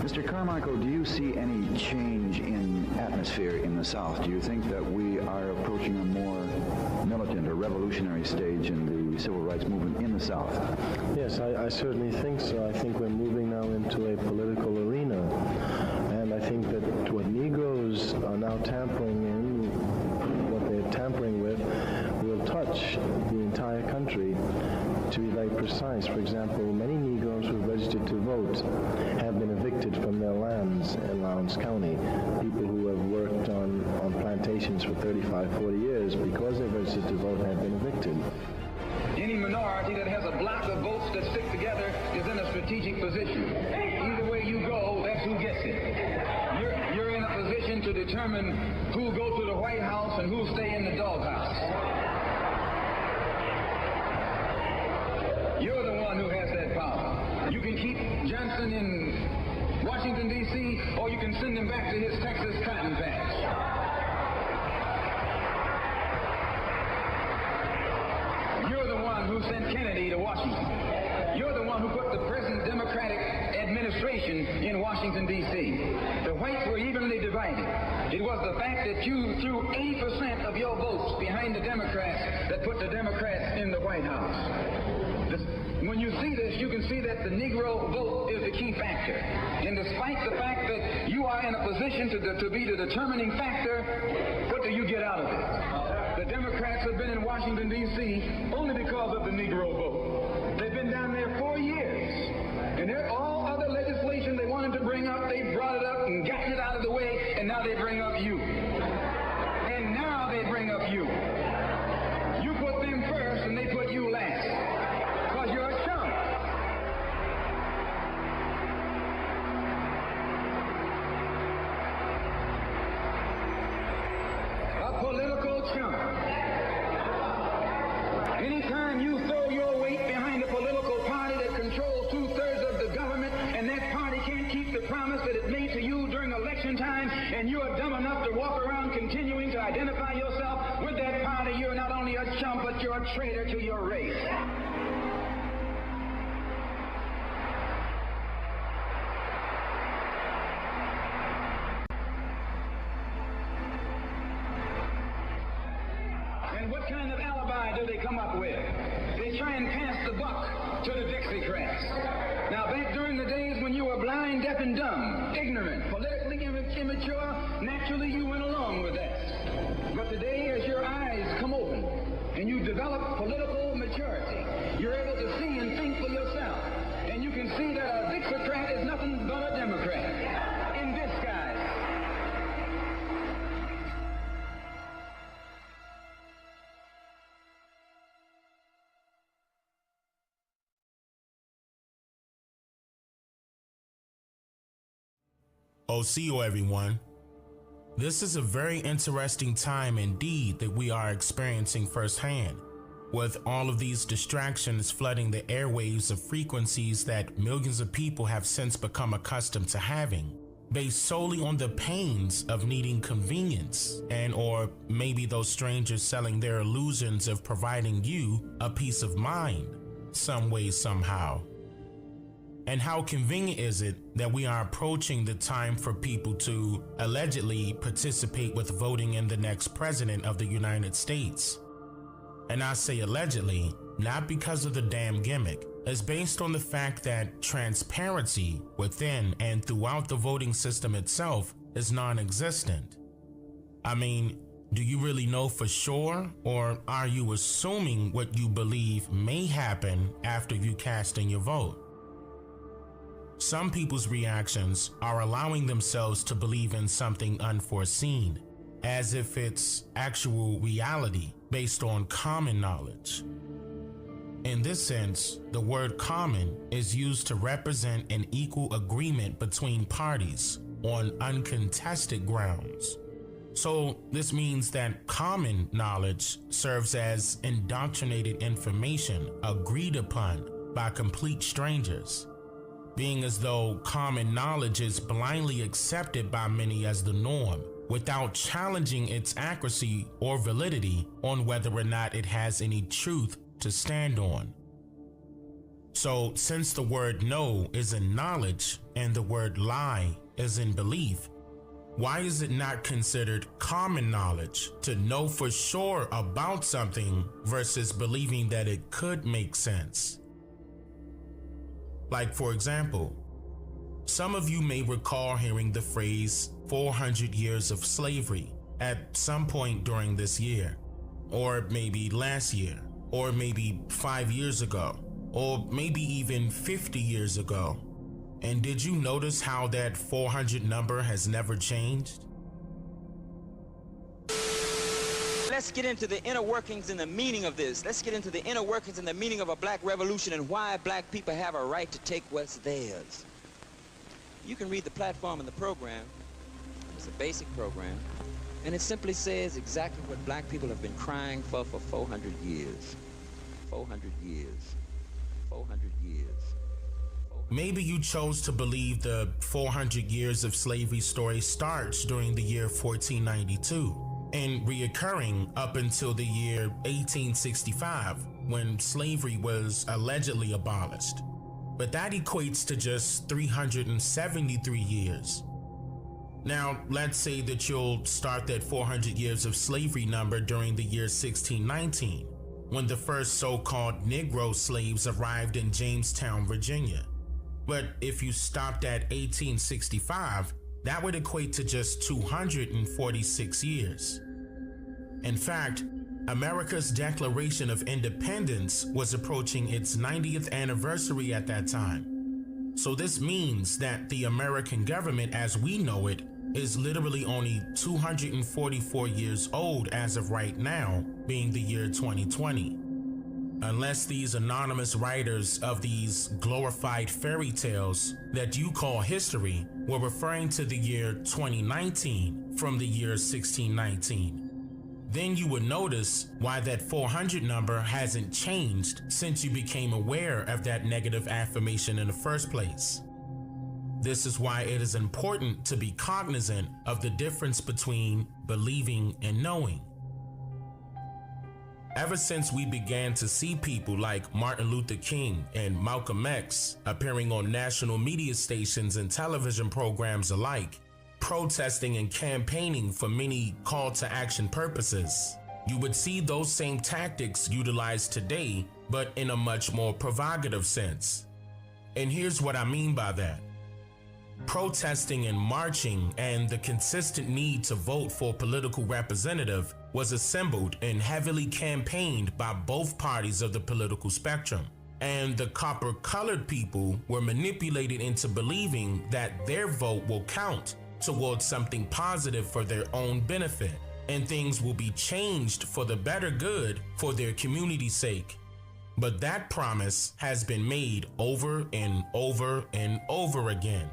Mr. Carmichael, do you see any change in atmosphere in the South? Do you think that we are approaching a more militant or revolutionary stage in the civil rights movement in the South? Yes, I certainly think so. I think we're moving now into a political arena. And I think that what Negroes are now tampering in, what they're tampering with, will touch the entire country. To be very precise, for example, many Negroes who registered to vote have been evicted from their lands in Lowndes County. People who have worked on plantations for 35, 40 years, because they registered to vote, have been evicted. Any minority that has a block of votes that stick together is in a strategic position. Either way you go, that's who gets it. You're in a position to determine who'll go to the White House and who'll stay in the doghouse. You're the one who has that power. You can keep Johnson in Washington, D.C., or you can send him back to his Texas cotton patch. You're the one who sent Kennedy to Washington. You're the one who put the present Democratic administration in Washington, D.C. The whites were evenly divided. It was the fact that you threw 80% of your votes behind the Democrats that put the Democrats in the White House. When you see this, you can see that the Negro vote is the key factor. And despite the fact that you are in a position to be the determining factor, what do you get out of it? The Democrats have been in Washington, D.C. only because of the Negro vote. They've been down there 4 years. And all other legislation they wanted to bring up, they brought it up and gotten it out of the way, and now they bring up you. And now they bring up you. You put them first and they put you last. You're a chump. A political chump. Anytime you throw your weight behind a political party that controls 2/3 of the government, and that party can't keep the promise that it made to you during election time, and you are dumb enough to walk around continuing to identify yourself with that party, you're not only a chump, but you're a traitor to your race. What kind of alibi do they come up with? They try and pass the buck to the Dixiecrats. Now, back during the days when you were blind, deaf, and dumb, ignorant, politically immature, naturally you went along with that. But today, as your eyes come open and you develop political maturity, you're able to see and think for yourself. And you can see that a Dixiecrat is nothing but a Democrat. Osio, everyone. This is a very interesting time indeed that we are experiencing firsthand, with all of these distractions flooding the airwaves of frequencies that millions of people have since become accustomed to having, based solely on the pains of needing convenience, and or maybe those strangers selling their illusions of providing you a peace of mind, some way, somehow. And how convenient is it that we are approaching the time for people to allegedly participate with voting in the next president of the United States? And I say allegedly, not because of the damn gimmick. It's based on the fact that transparency within and throughout the voting system itself is non-existent. I mean, do you really know for sure, or are you assuming what you believe may happen after you cast in your vote? Some people's reactions are allowing themselves to believe in something unforeseen, as if it's actual reality based on common knowledge. In this sense, the word common is used to represent an equal agreement between parties on uncontested grounds. So this means that common knowledge serves as indoctrinated information agreed upon by complete strangers, being as though common knowledge is blindly accepted by many as the norm, without challenging its accuracy or validity on whether or not it has any truth to stand on. So since the word know is in knowledge and the word lie is in belief, why is it not considered common knowledge to know for sure about something versus believing that it could make sense? Like, for example, some of you may recall hearing the phrase 400 years of slavery at some point during this year, or maybe last year, or maybe 5 years ago, or maybe even 50 years ago. And did you notice how that 400 number has never changed? Let's get into the inner workings and the meaning of this. Let's get into the inner workings and the meaning of a black revolution and why black people have a right to take what's theirs. You can read the platform in the program. It's a basic program. And it simply says exactly what black people have been crying for 400 years. 400 years. 400 years. Maybe you chose to believe the 400 years of slavery story starts during the year 1492 and reoccurring up until the year 1865 when slavery was allegedly abolished. But that equates to just 373 years. Now, let's say that you'll start that 400 years of slavery number during the year 1619, when the first so-called Negro slaves arrived in Jamestown, Virginia. But if you stopped at 1865, that would equate to just 246 years. In fact, America's Declaration of Independence was approaching its 90th anniversary at that time. So this means that the American government as we know it is literally only 244 years old as of right now, being the year 2020. Unless these anonymous writers of these glorified fairy tales that you call history were referring to the year 2019 from the year 1619. Then you would notice why that 400 number hasn't changed since you became aware of that negative affirmation in the first place. This is why it is important to be cognizant of the difference between believing and knowing. Ever since we began to see people like Martin Luther King and Malcolm X appearing on national media stations and television programs alike, protesting and campaigning for many call to action purposes, you would see those same tactics utilized today, but in a much more provocative sense. And here's what I mean by that. Protesting and marching and the consistent need to vote for a political representative was assembled and heavily campaigned by both parties of the political spectrum. And the copper-colored people were manipulated into believing that their vote will count towards something positive for their own benefit, and things will be changed for the better good for their community's sake. But that promise has been made over and over and over again.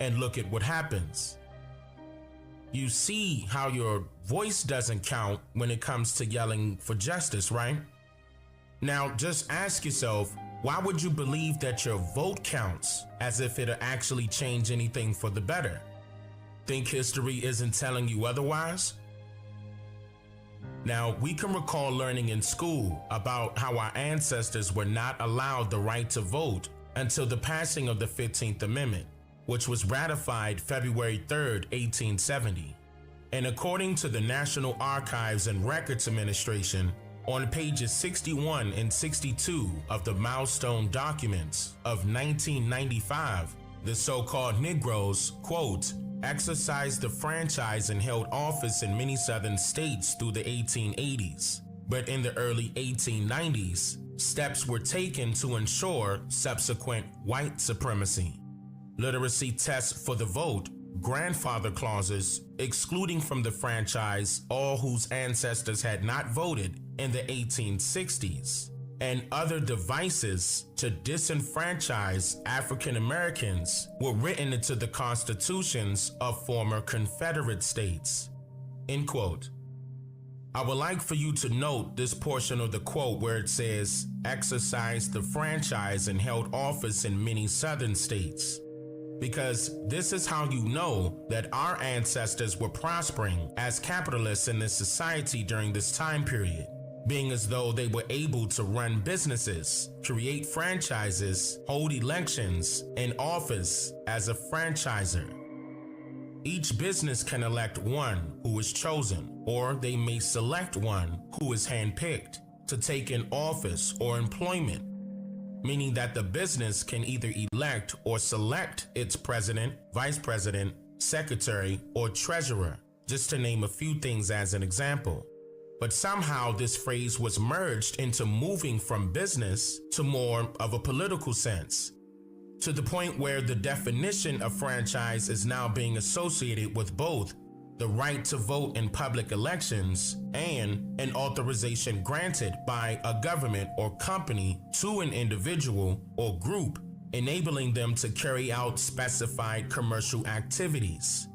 and look at what happens. You see how your voice doesn't count when it comes to yelling for justice, right? Now, just ask yourself, why would you believe that your vote counts as if it'll actually change anything for the better? Think history isn't telling you otherwise? Now, we can recall learning in school about how our ancestors were not allowed the right to vote until the passing of the 15th Amendment, which was ratified February 3rd, 1870. And according to the National Archives and Records Administration, on pages 61 and 62 of the Milestone documents of 1995, the so-called Negroes, quote, exercised the franchise and held office in many southern states through the 1880s. But in the early 1890s, steps were taken to ensure subsequent white supremacy. Literacy tests for the vote, grandfather clauses, excluding from the franchise all whose ancestors had not voted in the 1860s, and other devices to disenfranchise African Americans were written into the constitutions of former Confederate states. End quote. I would like for you to note this portion of the quote where it says, exercised the franchise and held office in many southern states. Because this is how you know that our ancestors were prospering as capitalists in this society during this time period, being as though they were able to run businesses, create franchises, hold elections, and office as a franchisor. Each business can elect one who is chosen, or they may select one who is handpicked to take an office or employment, meaning that the business can either elect or select its president, vice president, secretary, or treasurer, just to name a few things as an example. But somehow this phrase was merged into moving from business to more of a political sense, to the point where the definition of franchise is now being associated with both the right to vote in public elections and an authorization granted by a government or company to an individual or group, enabling them to carry out specified commercial activities.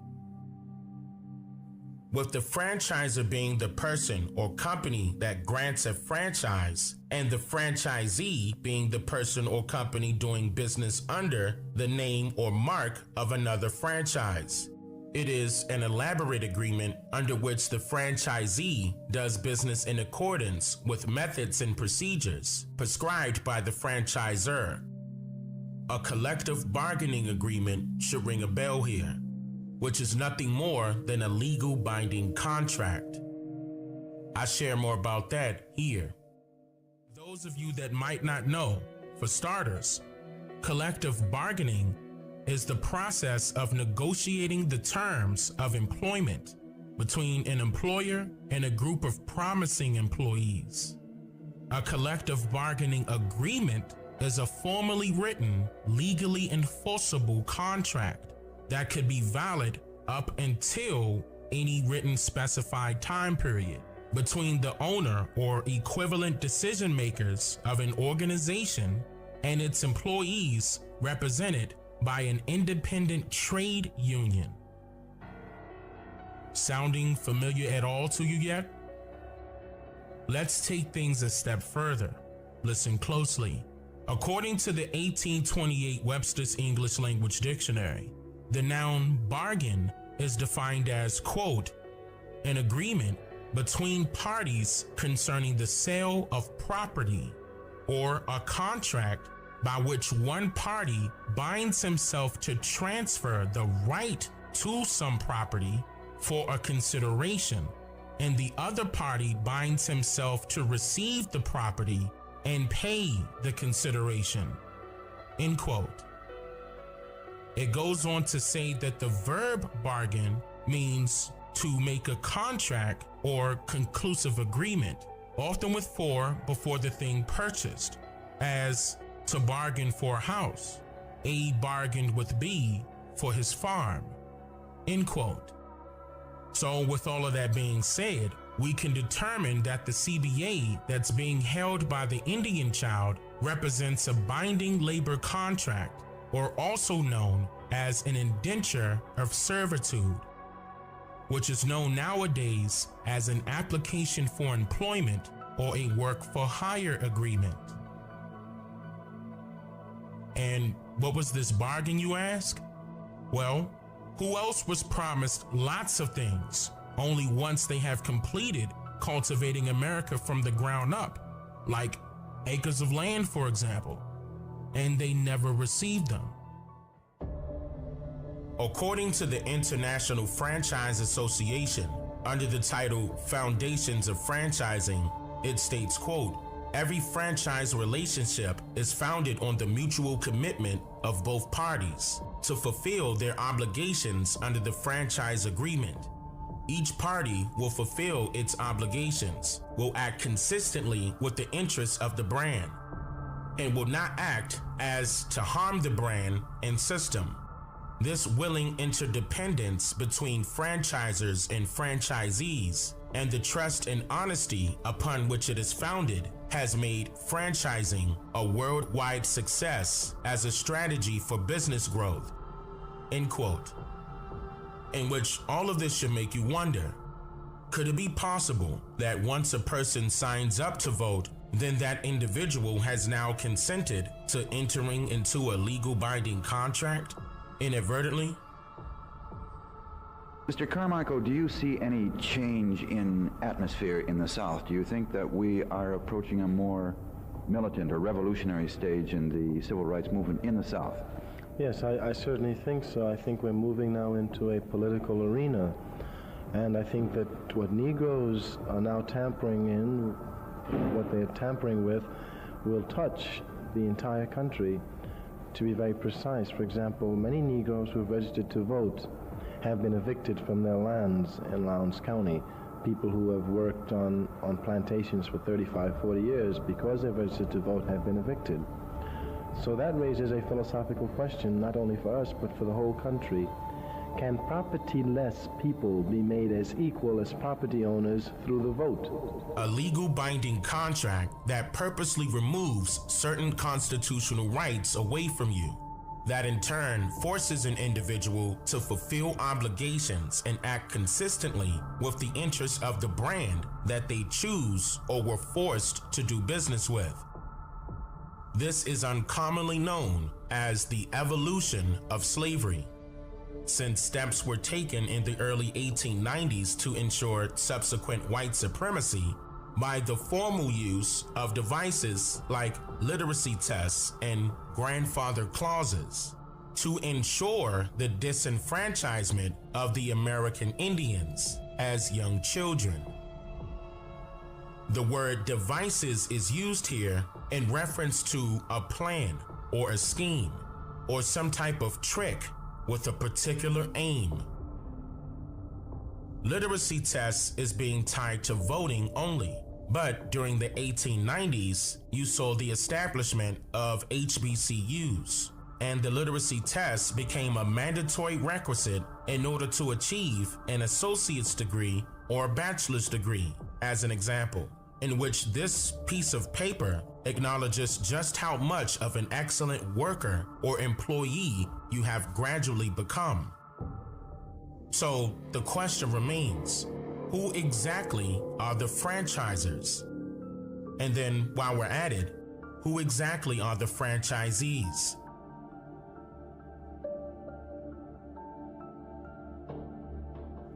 With the franchisor being the person or company that grants a franchise, and the franchisee being the person or company doing business under the name or mark of another franchise. It is an elaborate agreement under which the franchisee does business in accordance with methods and procedures prescribed by the franchisor. A collective bargaining agreement should ring a bell here, which is nothing more than a legal binding contract. I share more about that here. Those of you that might not know, for starters, collective bargaining is the process of negotiating the terms of employment between an employer and a group of promising employees. A collective bargaining agreement is a formally written, legally enforceable contract that could be valid up until any written specified time period between the owner or equivalent decision makers of an organization and its employees represented by an independent trade union. Sounding familiar at all to you yet? Let's take things a step further. Listen closely. According to the 1828 Webster's English Language Dictionary, the noun bargain is defined as, quote, an agreement between parties concerning the sale of property, or a contract by which one party binds himself to transfer the right to some property for a consideration, and the other party binds himself to receive the property and pay the consideration, end quote. It goes on to say that the verb bargain means to make a contract or conclusive agreement, often with for before the thing purchased, as to bargain for a house. A bargained with B for his farm, end quote. So with all of that being said, we can determine that the CBA that's being held by the Indian child represents a binding labor contract, or also known as an indenture of servitude, which is known nowadays as an application for employment or a work for hire agreement. And what was this bargain, you ask? Well, who else was promised lots of things only once they have completed cultivating America from the ground up, like acres of land, for example, and they never received them? According to the International Franchise Association, under the title Foundations of Franchising, it states, quote, "Every franchise relationship is founded on the mutual commitment of both parties to fulfill their obligations under the franchise agreement. Each party will fulfill its obligations, will act consistently with the interests of the brand, and will not act as to harm the brand and system. This willing interdependence between franchisors and franchisees and the trust and honesty upon which it is founded has made franchising a worldwide success as a strategy for business growth." End quote. In which all of this should make you wonder, could it be possible that once a person signs up to vote, then that individual has now consented to entering into a legal binding contract inadvertently? Mr. Carmichael, do you see any change in atmosphere in the South? Do you think that we are approaching a more militant or revolutionary stage in the civil rights movement in the South? Yes, I certainly think so. I think we're moving now into a political arena. And I think that what Negroes are now tampering in, what they're tampering with, will touch the entire country. To be very precise, for example, many Negroes who have registered to vote have been evicted from their lands in Lowndes County. People who have worked on plantations for 35, 40 years because they've registered to vote have been evicted. So that raises a philosophical question, not only for us, but for the whole country. Can property-less people be made as equal as property owners through the vote? A legal binding contract that purposely removes certain constitutional rights away from you, that in turn forces an individual to fulfill obligations and act consistently with the interests of the brand that they choose or were forced to do business with. This is uncommonly known as the evolution of slavery, since steps were taken in the early 1890s to ensure subsequent white supremacy by the formal use of devices like literacy tests and grandfather clauses to ensure the disenfranchisement of the American Indians as young children. The word devices is used here in reference to a plan or a scheme or some type of trick with a particular aim. Literacy tests is being tied to voting only, but during the 1890s, you saw the establishment of HBCUs, and the literacy test became a mandatory requisite in order to achieve an associate's degree or a bachelor's degree, as an example, in which this piece of paper acknowledges just how much of an excellent worker or employee you have gradually become. So the question remains, who exactly are the franchisors? And then while we're at it, who exactly are the franchisees?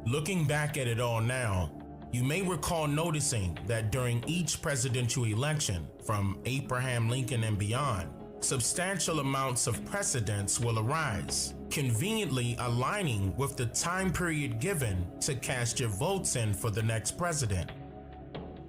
Looking back at it all now, you may recall noticing that during each presidential election, from Abraham Lincoln and beyond, substantial amounts of precedents will arise, conveniently aligning with the time period given to cast your votes in for the next president.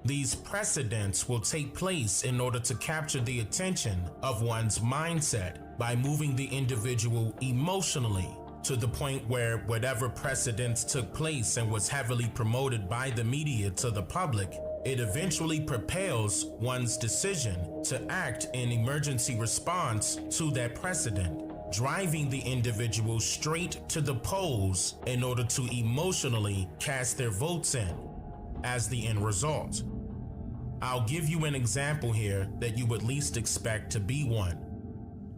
These precedents will take place in order to capture the attention of one's mindset by moving the individual emotionally to the point where whatever precedents took place and was heavily promoted by the media to the public, it eventually propels one's decision to act in emergency response to that precedent, driving the individual straight to the polls in order to emotionally cast their votes in as the end result. I'll give you an example here that you would least expect to be one.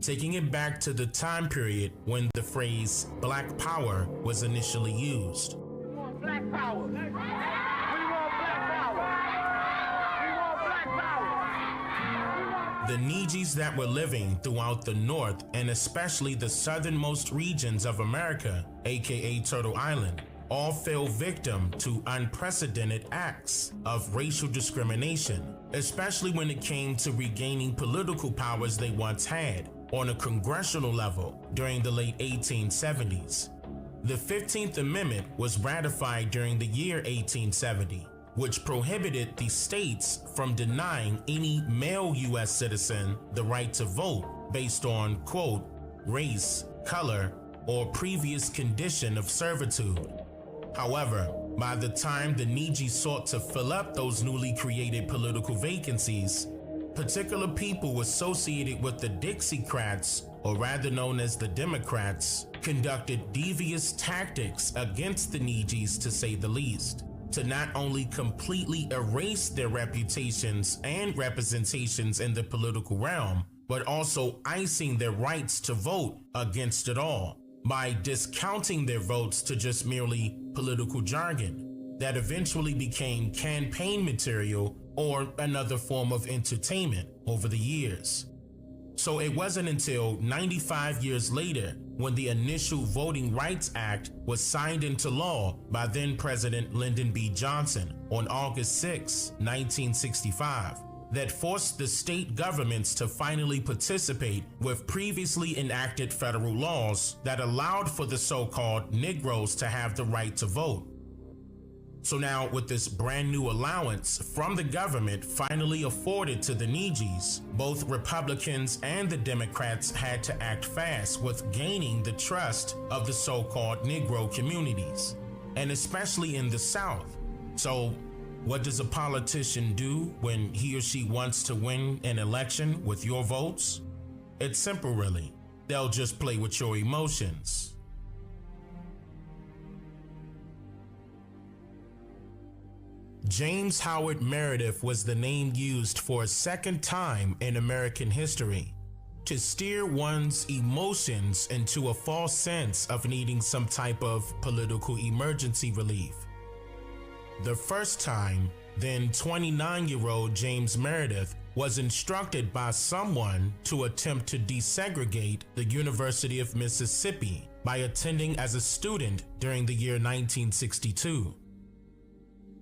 taking it back to the time period when the phrase Black Power was initially used. We want Black Power. We want Black Power. We want Black Power. The Neegies that were living throughout the North and especially the southernmost regions of America, aka Turtle Island, all fell victim to unprecedented acts of racial discrimination, especially when it came to regaining political powers they once had on a congressional level during the late 1870s. The 15th Amendment was ratified during the year 1870, which prohibited the states from denying any male U.S. citizen the right to vote based on, quote, race, color, or previous condition of servitude. However, by the time the Neegies sought to fill up those newly created political vacancies, particular people associated with the Dixiecrats, or rather known as the Democrats, conducted devious tactics against the Neegies, to say the least, to not only completely erase their reputations and representations in the political realm, but also icing their rights to vote against it all, by discounting their votes to just merely political jargon that eventually became campaign material or another form of entertainment over the years. So it wasn't until 95 years later, when the initial Voting Rights Act was signed into law by then President Lyndon B. Johnson on August 6, 1965, that forced the state governments to finally participate with previously enacted federal laws that allowed for the so-called Negroes to have the right to vote. So now, with this brand new allowance from the government finally afforded to the Neegies, both Republicans and the Democrats had to act fast with gaining the trust of the so-called Negro communities, and especially in the South. So what does a politician do when he or she wants to win an election with your votes? It's simple, really. They'll just play with your emotions. James Howard Meredith was the name used for a second time in American history to steer one's emotions into a false sense of needing some type of political emergency relief. The first time, then 29-year-old James Meredith was instructed by someone to attempt to desegregate the University of Mississippi by attending as a student during the year 1962.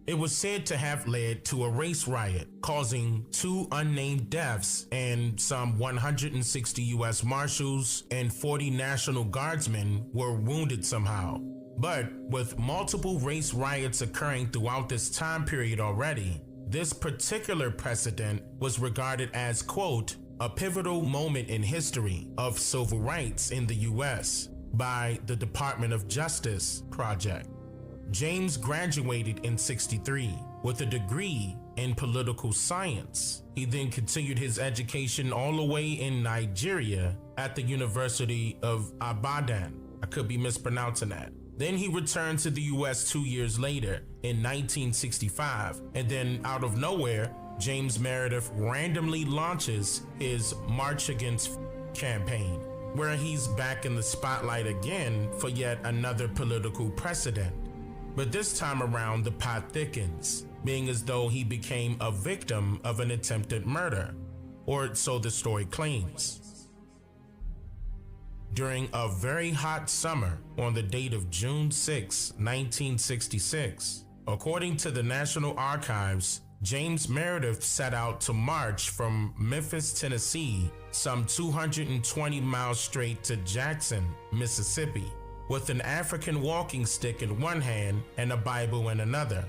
It was said to have led to a race riot, causing 2 unnamed deaths, and some 160 U.S. Marshals and 40 National Guardsmen were wounded somehow. But with multiple race riots occurring throughout this time period already, this particular precedent was regarded as, quote, a pivotal moment in history of civil rights in the U.S. by the Department of Justice Project. James graduated in '63 with a degree in political science. He then continued his education all the way in Nigeria at the University of Ibadan. I could be mispronouncing that. Then he returned to the US 2 years later in 1965, and then out of nowhere, James Meredith randomly launches his March Against campaign, where he's back in the spotlight again for yet another political precedent. But this time around, the pot thickens, being as though he became a victim of an attempted murder, or so the story claims. During a very hot summer on the date of June 6, 1966, according to the National Archives, James Meredith set out to march from Memphis, Tennessee, some 220 miles straight to Jackson, Mississippi, with an African walking stick in one hand and a Bible in another,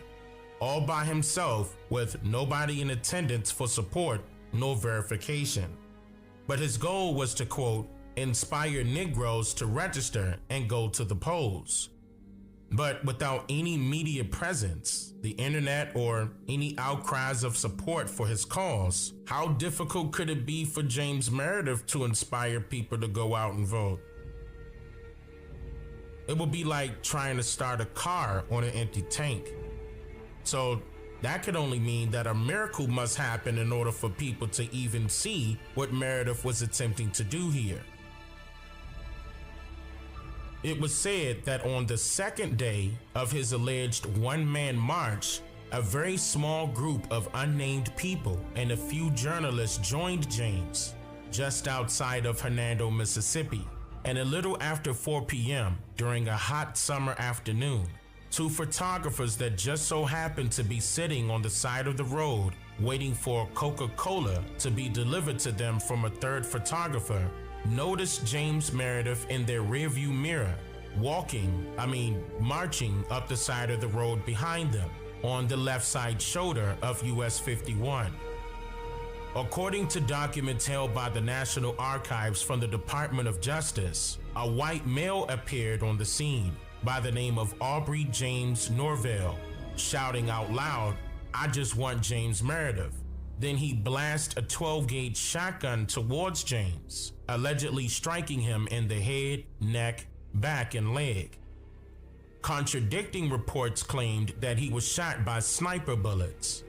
all by himself with nobody in attendance for support nor verification. But his goal was to, quote, inspire Negroes to register and go to the polls. But without any media presence, the internet, or any outcries of support for his cause, how difficult could it be for James Meredith to inspire people to go out and vote? It would be like trying to start a car on an empty tank. So That could only mean that a miracle must happen in order for people to even see what Meredith was attempting to do here. It was said that on the second day of his alleged one-man march, a very small group of unnamed people and a few journalists joined James just outside of Hernando, Mississippi. And a little after 4 p.m. during a hot summer afternoon, two photographers that just so happened to be sitting on the side of the road waiting for Coca-Cola to be delivered to them from a third photographer noticed James Meredith in their rearview mirror, marching up the side of the road behind them on the left side shoulder of US 51. According to documents held by the National Archives from the Department of Justice, a white male appeared on the scene by the name of Aubrey James Norvell, shouting out loud, "I just want James Meredith." Then he blasted a 12-gauge shotgun towards James, allegedly striking him in the head, neck, back, and leg. Contradicting reports claimed that he was shot by sniper bullets.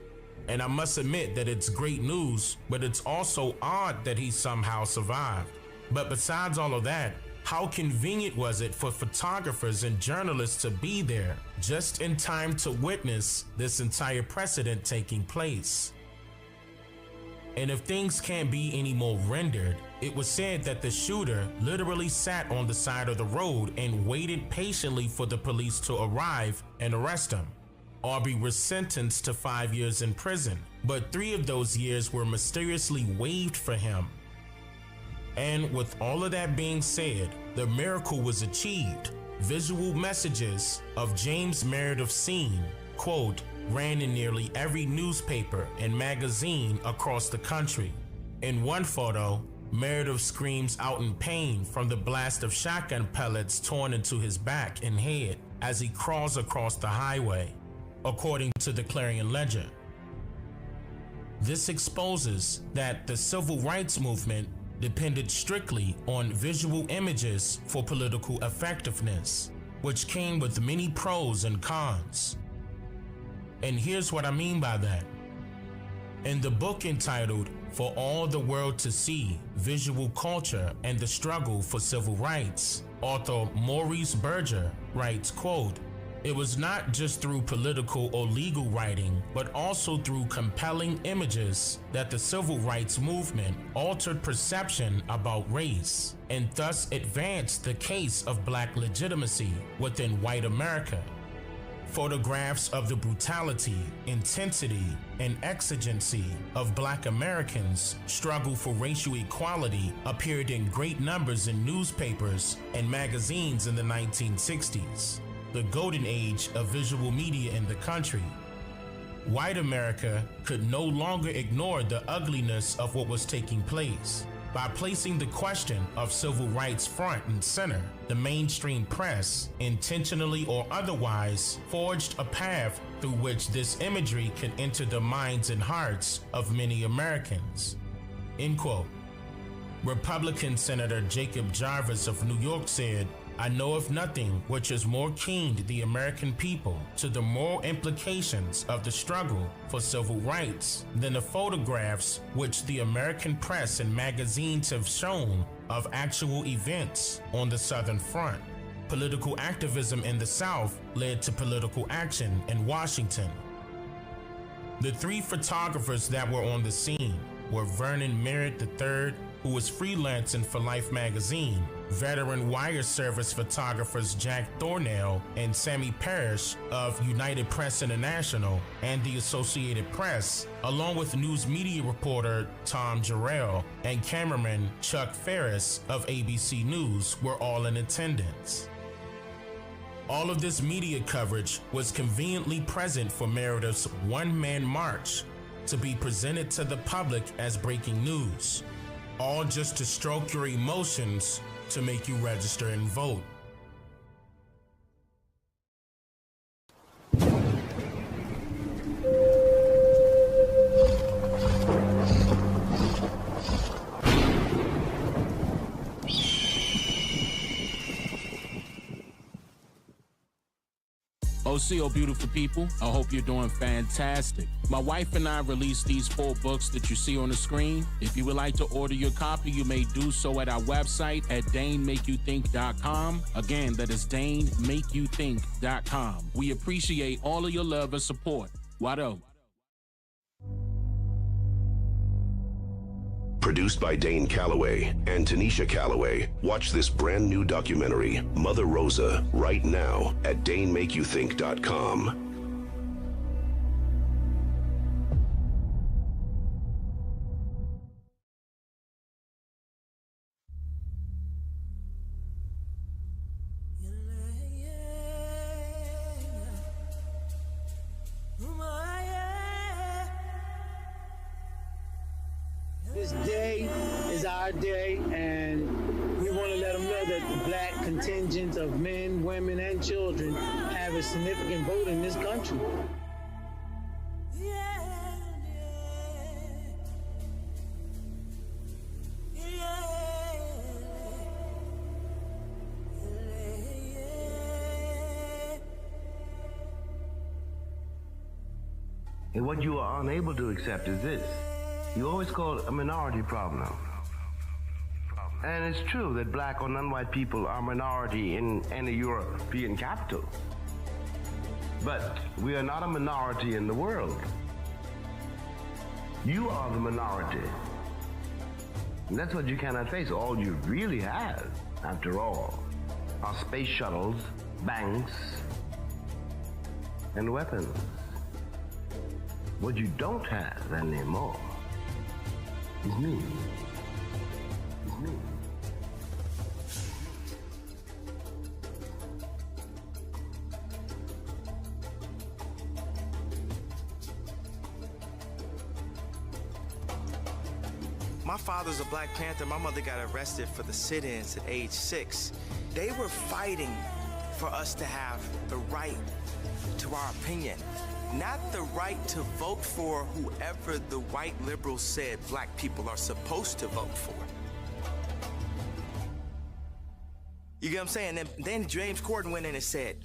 And I must admit that it's great news, but it's also odd that he somehow survived. But besides all of that, how convenient was it for photographers and journalists to be there just in time to witness this entire precedent taking place? And if things can't be any more rendered, it was said that the shooter literally sat on the side of the road and waited patiently for the police to arrive and arrest him. Aubrey was sentenced to 5 years in prison, but 3 of those years were mysteriously waived for him. And with all of that being said, the miracle was achieved. Visual messages of James Meredith's scene, quote, ran in nearly every newspaper and magazine across the country. In one photo, Meredith screams out in pain from the blast of shotgun pellets torn into his back and head as he crawls across the highway, according to the Clarion Ledger. This exposes that the civil rights movement depended strictly on visual images for political effectiveness, which came with many pros and cons. And here's what I mean by that. In the book entitled For All the World to See, Visual Culture and the Struggle for Civil Rights, author Maurice Berger writes, quote, "It was not just through political or legal writing, but also through compelling images that the civil rights movement altered perception about race and thus advanced the case of black legitimacy within white America. Photographs of the brutality, intensity, and exigency of black Americans' struggle for racial equality appeared in great numbers in newspapers and magazines in the 1960s. The golden age of visual media in the country. White America could no longer ignore the ugliness of what was taking place. By placing the question of civil rights front and center, the mainstream press, intentionally or otherwise, forged a path through which this imagery could enter the minds and hearts of many Americans." End quote. Republican Senator Jacob Jarvis of New York said, "I know of nothing which has more keened the American people to the moral implications of the struggle for civil rights than the photographs which the American press and magazines have shown of actual events on the Southern Front. Political activism in the South led to political action in Washington." The 3 photographers that were on the scene were Vernon Merritt III, who was freelancing for Life magazine, veteran wire service photographers Jack Thornell and Sammy Parrish of United Press International and the Associated Press, along with news media reporter Tom Jarrell and cameraman Chuck Ferris of ABC News were all in attendance. All of this media coverage was conveniently present for Meredith's one-man march to be presented to the public as breaking news, all just to stroke your emotions to make you register and vote. OCO, beautiful people, I hope you're doing fantastic. My wife and I released these 4 books that you see on the screen. If you would like to order your copy, you may do so at our website at DaneMakeYouThink.com. Again, that is DaneMakeYouThink.com. We appreciate all of your love and support. Wado. Produced by Dane Calloway and Tanisha Calloway. Watch this brand new documentary, Mother Rosa, right now at DaneMakeYouThink.com. This day is our day, and we want to let them know that the black contingent of men, women, and children have a significant vote in this country. And what you are unable to accept is this. You always call it a minority problem. And it's true that black or non-white people are minority in any European capital. But we are not a minority in the world. You are the minority. And that's what you cannot face. All you really have, after all, are space shuttles, banks, and weapons. What you don't have anymore is me. Is me. My father's a Black Panther. My mother got arrested for the sit-ins at age 6. They were fighting for us to have the right to our opinion, not the right to vote for whoever the white liberals said black people are supposed to vote for. You get what I'm saying? And then James Corden went in and said,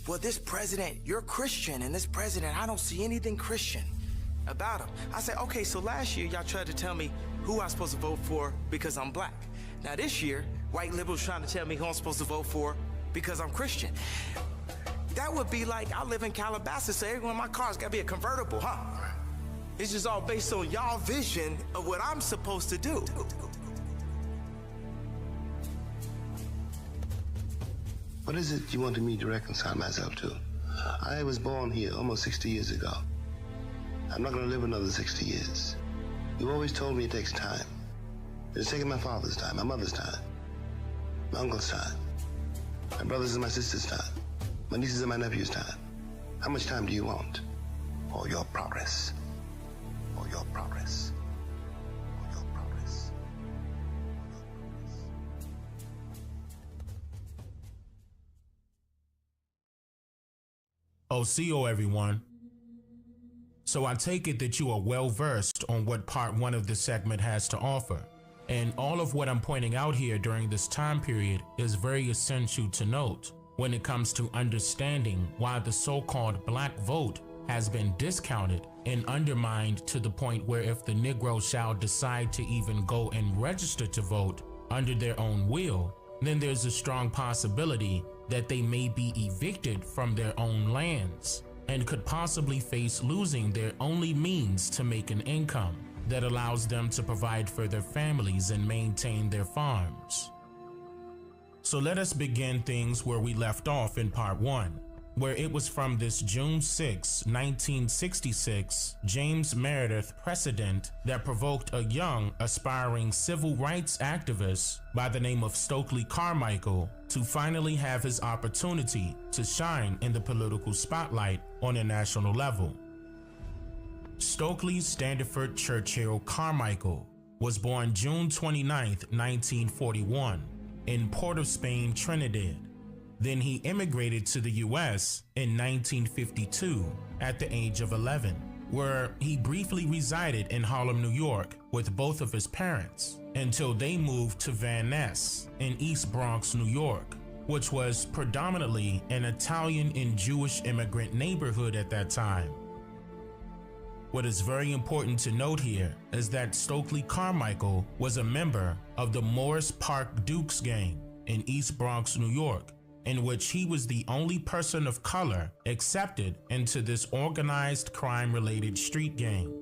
well, this president, you're Christian, and this president, I don't see anything Christian about him. I said, okay, so last year y'all tried to tell me who I'm supposed to vote for because I'm black. Now this year, white liberals trying to tell me who I'm supposed to vote for because I'm Christian. That would be like, I live in Calabasas, so every one of my cars gotta be a convertible, huh? It's just all based on y'all vision of what I'm supposed to do. What is it you wanted me to reconcile myself to? I was born here almost 60 years ago. I'm not going to live another 60 years. You always told me it takes time. It's taken my father's time, my mother's time, my uncle's time, my brother's and my sister's time, my nieces and my nephew's time. How much time do you want? For your progress. For your progress. For your progress. OCO, everyone. So I take it that you are well versed on what part 1 of this segment has to offer. And all of what I'm pointing out here during this time period is very essential to note when it comes to understanding why the so-called black vote has been discounted and undermined to the point where if the Negro shall decide to even go and register to vote under their own will, then there's a strong possibility that they may be evicted from their own lands and could possibly face losing their only means to make an income that allows them to provide for their families and maintain their farms. So let us begin things where we left off in part 1, where it was from this June 6, 1966 James Meredith precedent that provoked a young, aspiring civil rights activist by the name of Stokely Carmichael to finally have his opportunity to shine in the political spotlight on a national level. Stokely Standiford Churchill Carmichael was born June 29, 1941 in Port of Spain, Trinidad. Then he immigrated to the U.S. in 1952 at the age of 11, where he briefly resided in Harlem, New York with both of his parents until they moved to Van Ness in East Bronx, New York, which was predominantly an Italian and Jewish immigrant neighborhood at that time. What is very important to note here is that Stokely Carmichael was a member of the Morris Park Dukes gang in East Bronx, New York, in which he was the only person of color accepted into this organized crime-related street gang.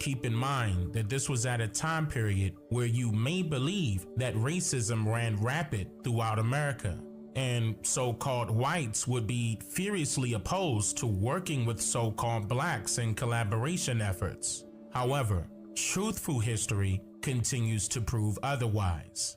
Keep in mind that this was at a time period where you may believe that racism ran rapid throughout America, and so-called whites would be furiously opposed to working with so-called blacks in collaboration efforts. However, truthful history continues to prove otherwise.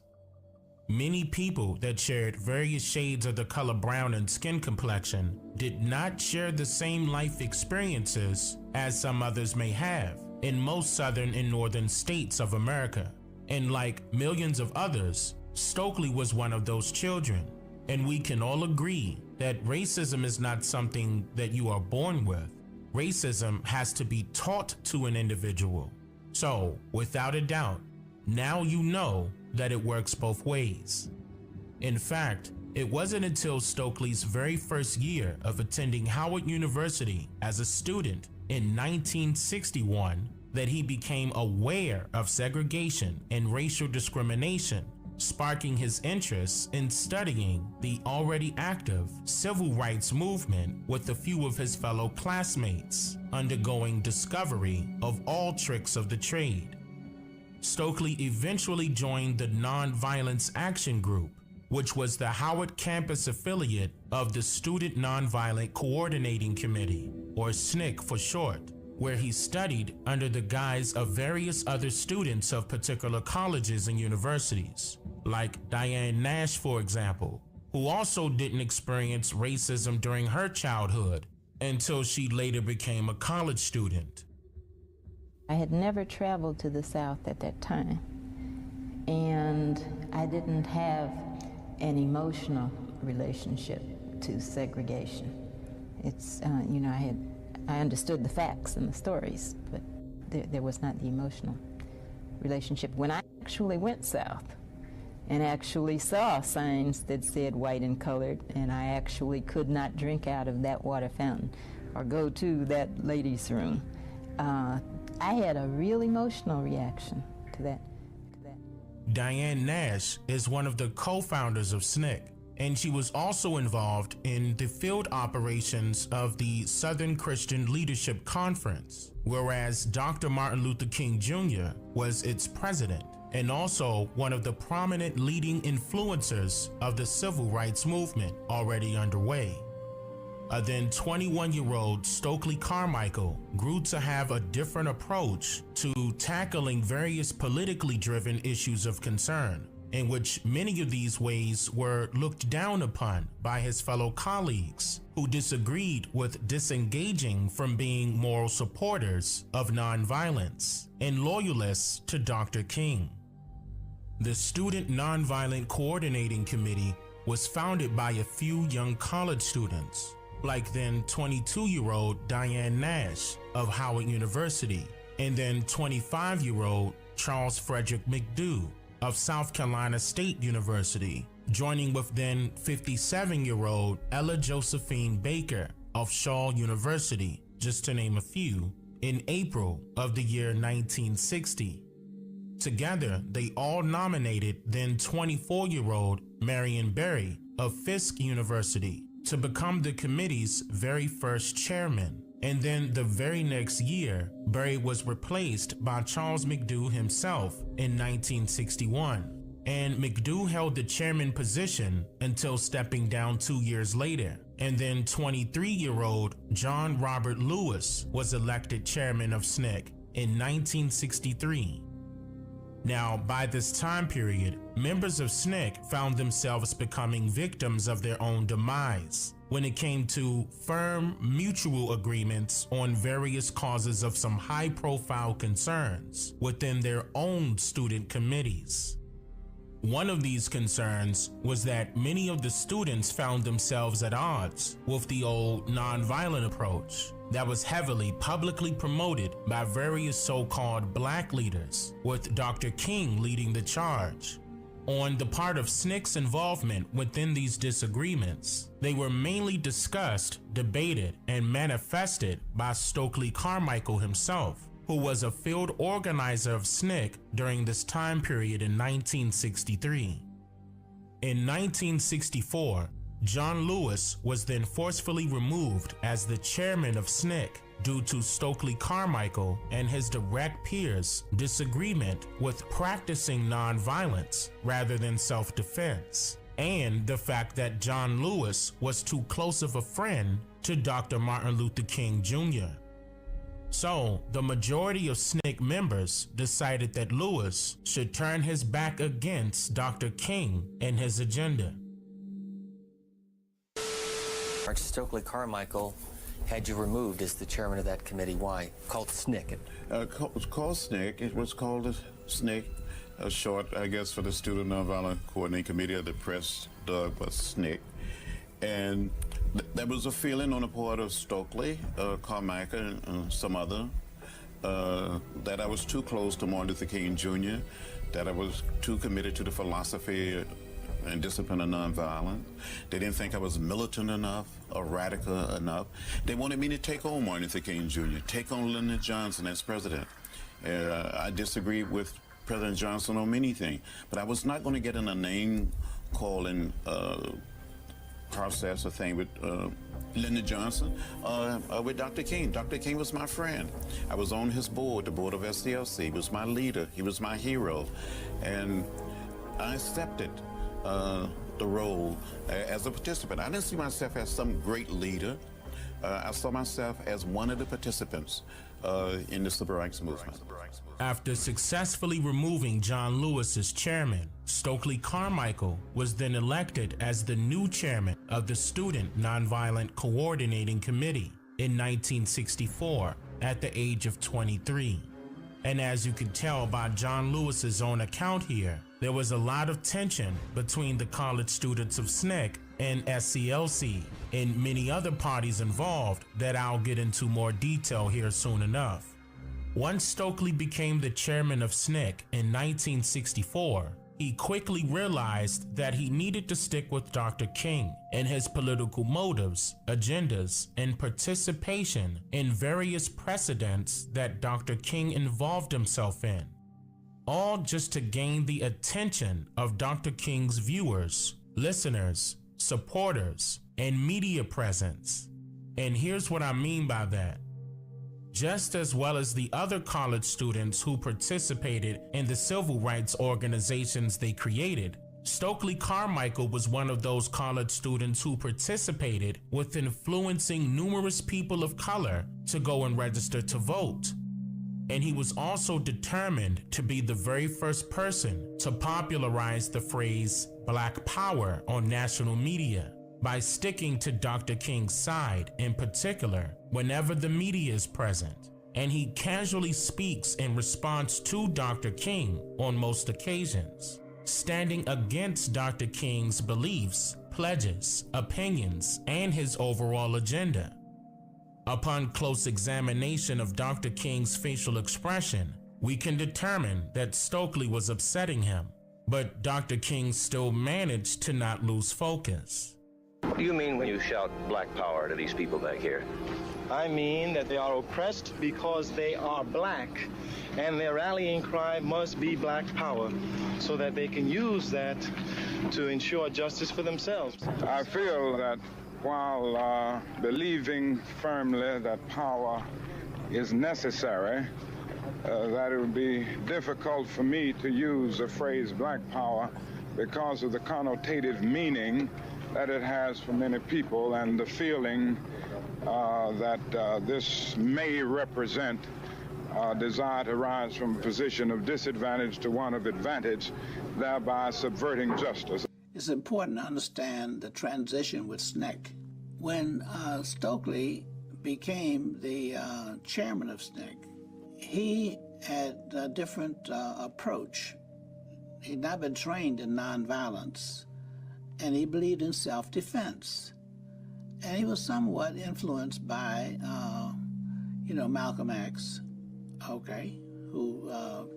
Many people that shared various shades of the color brown in skin complexion did not share the same life experiences as some others may have in most southern and northern states of America. And like millions of others, Stokely was one of those children. And we can all agree that racism is not something that you are born with. Racism has to be taught to an individual. So, without a doubt, now you know that it works both ways. In fact, it wasn't until Stokely's very first year of attending Howard University as a student in 1961 that he became aware of segregation and racial discrimination, sparking his interest in studying the already active civil rights movement with a few of his fellow classmates, undergoing discovery of all tricks of the trade. Stokely eventually joined the Nonviolence Action Group, which was the Howard campus affiliate of the Student Nonviolent Coordinating Committee, or SNCC for short, where he studied under the guise of various other students of particular colleges and universities, like Diane Nash, for example, who also didn't experience racism during her childhood until she later became a college student. I had never traveled to the South at that time, and I didn't have an emotional relationship to segregation. It's, I understood the facts and the stories, but there was not the emotional relationship. When I actually went south and actually saw signs that said white and colored, and I actually could not drink out of that water fountain or go to that ladies' room, I had a real emotional reaction to that. Diane Nash is one of the co-founders of SNCC, and she was also involved in the field operations of the Southern Christian Leadership Conference, whereas Dr. Martin Luther King Jr. was its president, and also one of the prominent leading influencers of the civil rights movement already underway. A then 21-year-old Stokely Carmichael grew to have a different approach to tackling various politically driven issues of concern, in which many of these ways were looked down upon by his fellow colleagues who disagreed with disengaging from being moral supporters of nonviolence and loyalists to Dr. King. The Student Nonviolent Coordinating Committee was founded by a few young college students, like then 22-year-old Diane Nash of Howard University, and then 25-year-old Charles Frederick McDough of South Carolina State University, joining with then 57-year-old Ella Josephine Baker of Shaw University, just to name a few, in April of the year 1960. Together, they all nominated then 24-year-old Marion Berry of Fisk University to become the committee's very first chairman. And then the very next year, Berry was replaced by Charles McDough himself in 1961. And McDough held the chairman position until stepping down 2 years later. And then 23-year-old John Robert Lewis was elected chairman of SNCC in 1963. Now, by this time period, members of SNCC found themselves becoming victims of their own demise when it came to firm mutual agreements on various causes of some high-profile concerns within their own student committees. One of these concerns was that many of the students found themselves at odds with the old nonviolent approach that was heavily publicly promoted by various so-called black leaders, with Dr. King leading the charge. On the part of SNCC's involvement within these disagreements, they were mainly discussed, debated, and manifested by Stokely Carmichael himself, who was a field organizer of SNCC during this time period in 1963. In 1964, John Lewis was then forcefully removed as the chairman of SNCC due to Stokely Carmichael and his direct peers' disagreement with practicing nonviolence rather than self-defense, and the fact that John Lewis was too close of a friend to Dr. Martin Luther King Jr. So, the majority of SNCC members decided that Lewis should turn his back against Dr. King and his agenda. Stokely Carmichael had you removed as the chairman of that committee. Why? Called SNCC. It was called SNCC. It was called SNCC, short, I guess, for the Student Nonviolent Coordinating Committee of the Press, Doug, but SNCC. And there was a feeling on the part of Stokely, Carmichael, and some other, that I was too close to Martin Luther King Jr., that I was too committed to the philosophy and discipline of nonviolence. They didn't think I was militant enough or radical enough. They wanted me to take on Martin Luther King Jr., take on Lyndon Johnson as president. I disagreed with President Johnson on many things, but I was not going to get in a name-calling process or thing with Lyndon Johnson, with Dr. King. Dr. King was my friend. I was on his board, the board of SCLC. He was my leader. He was my hero. And I accepted the role as a participant. I didn't see myself as some great leader. I saw myself as one of the participants in the civil rights movement. After successfully removing John Lewis as chairman, Stokely Carmichael was then elected as the new chairman of the Student Nonviolent Coordinating Committee in 1964 at the age of 23. And as you can tell by John Lewis's own account here, there was a lot of tension between the college students of SNCC and SCLC and many other parties involved that I'll get into more detail here soon enough. Once Stokely became the chairman of SNCC in 1964, he quickly realized that he needed to stick with Dr. King and his political motives, agendas, and participation in various precedents that Dr. King involved himself in, all just to gain the attention of Dr. King's viewers, listeners, supporters, and media presence. And here's what I mean by that. Just as well as the other college students who participated in the civil rights organizations they created, Stokely Carmichael was one of those college students who participated with influencing numerous people of color to go and register to vote. And he was also determined to be the very first person to popularize the phrase Black Power on national media by sticking to Dr. King's side in particular whenever the media is present. And he casually speaks in response to Dr. King on most occasions, standing against Dr. King's beliefs, pledges, opinions, and his overall agenda. Upon close examination of Dr. King's facial expression, we can determine that Stokely was upsetting him, but Dr. King still managed to not lose focus. What do you mean when you shout Black Power to these people back here? I mean that they are oppressed because they are black, and their rallying cry must be Black Power, so that they can use that to ensure justice for themselves. I feel that while believing firmly that power is necessary, that it would be difficult for me to use the phrase Black Power because of the connotative meaning that it has for many people and the feeling that this may represent a desire to rise from a position of disadvantage to one of advantage, thereby subverting justice. It's important to understand the transition with SNCC. When Stokely became the chairman of SNCC, he had a different approach. He'd not been trained in nonviolence, and he believed in self-defense. And he was somewhat influenced by, Malcolm X, who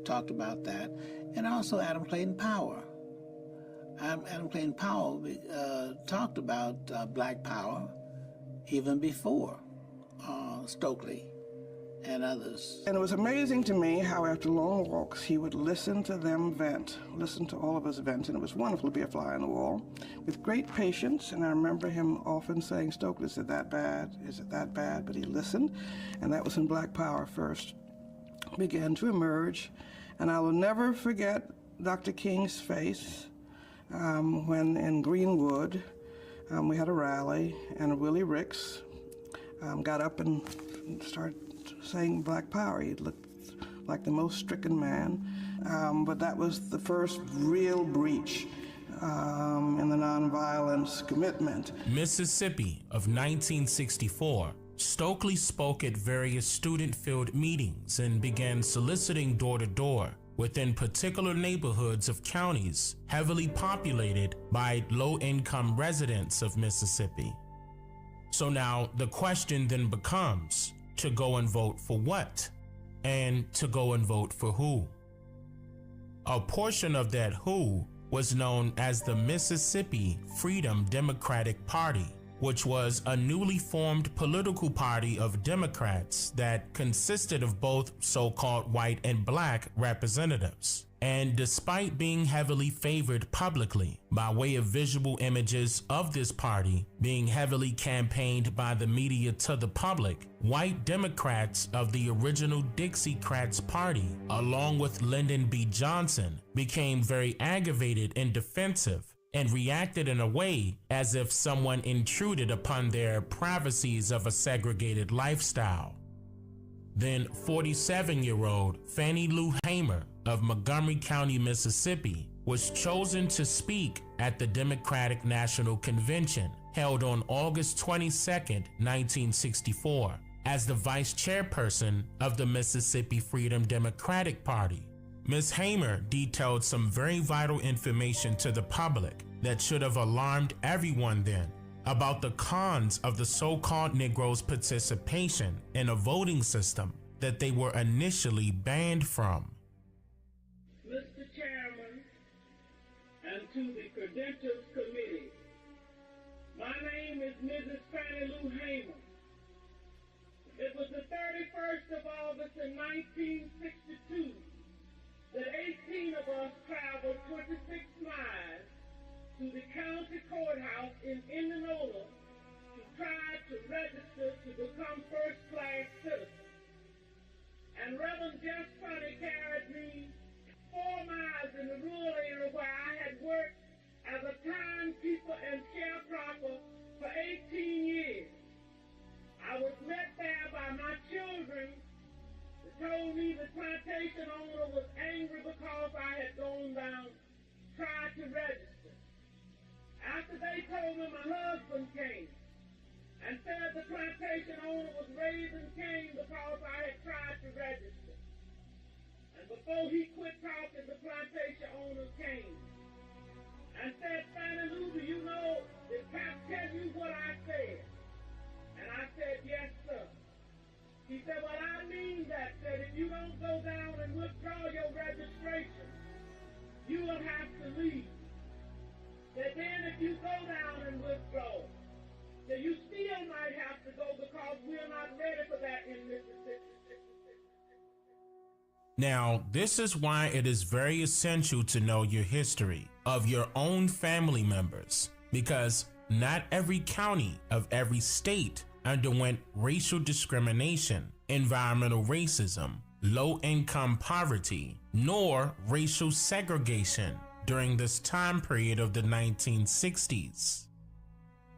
talked about that, and also Adam Clayton Powell, Adam Clayton Powell talked about black power even before Stokely and others. And it was amazing to me how after long walks he would listen to them vent, listen to all of us vent, and it was wonderful to be a fly on the wall with great patience. And I remember him often saying, Stokely, is it that bad? Is it that bad? But he listened, and that was when Black Power first began to emerge. And I will never forget Dr. King's face when in Greenwood we had a rally, and Willie Ricks got up and started saying Black Power. He looked like the most stricken man, but that was the first real breach in the nonviolence commitment. Mississippi of 1964. Stokely spoke at various student-filled meetings and began soliciting door-to-door within particular neighborhoods of counties heavily populated by low-income residents of Mississippi. So now the question then becomes, to go and vote for what? And to go and vote for who? A portion of that who was known as the Mississippi Freedom Democratic Party, which was a newly formed political party of Democrats that consisted of both so-called white and black representatives. And despite being heavily favored publicly by way of visual images of this party being heavily campaigned by the media to the public, white Democrats of the original Dixiecrats party, along with Lyndon B. Johnson, became very aggravated and defensive and reacted in a way as if someone intruded upon their privacies of a segregated lifestyle. Then 47-year-old Fannie Lou Hamer of Montgomery County, Mississippi, was chosen to speak at the Democratic National Convention held on August 22, 1964, as the vice chairperson of the Mississippi Freedom Democratic Party. Ms. Hamer detailed some very vital information to the public that should have alarmed everyone then about the cons of the so-called Negroes' participation in a voting system that they were initially banned from. Mr. Chairman, and to the Credentials Committee, my name is Mrs. Fannie Lou Hamer. It was the 31st of August in 1962 that 18 of us traveled 26 miles to the county courthouse in Indianola to try to register to become first-class citizens. And Reverend Jeff Sonny carried me 4 miles in the rural area where I had worked as a timekeeper and sharecropper for 18 years. I was met there by my children that told me the plantation owner was angry because I had gone down, tried to register. After they told me, my husband came and said the plantation owner was raising Cain because I had tried to register. And before he quit talking, the plantation owner came and said, Fannie Lou, do you know, did Cap tell you what I said? And I said, yes, sir. He said, well, I mean that if you don't go down and withdraw your registration, you will have to leave. That then if you go down and withdraw, that you still might have to go because we're not ready for that in Mississippi. Now, this is why it is very essential to know your history of your own family members, because not every county of every state underwent racial discrimination, environmental racism, low-income poverty, nor racial segregation during this time period of the 1960s.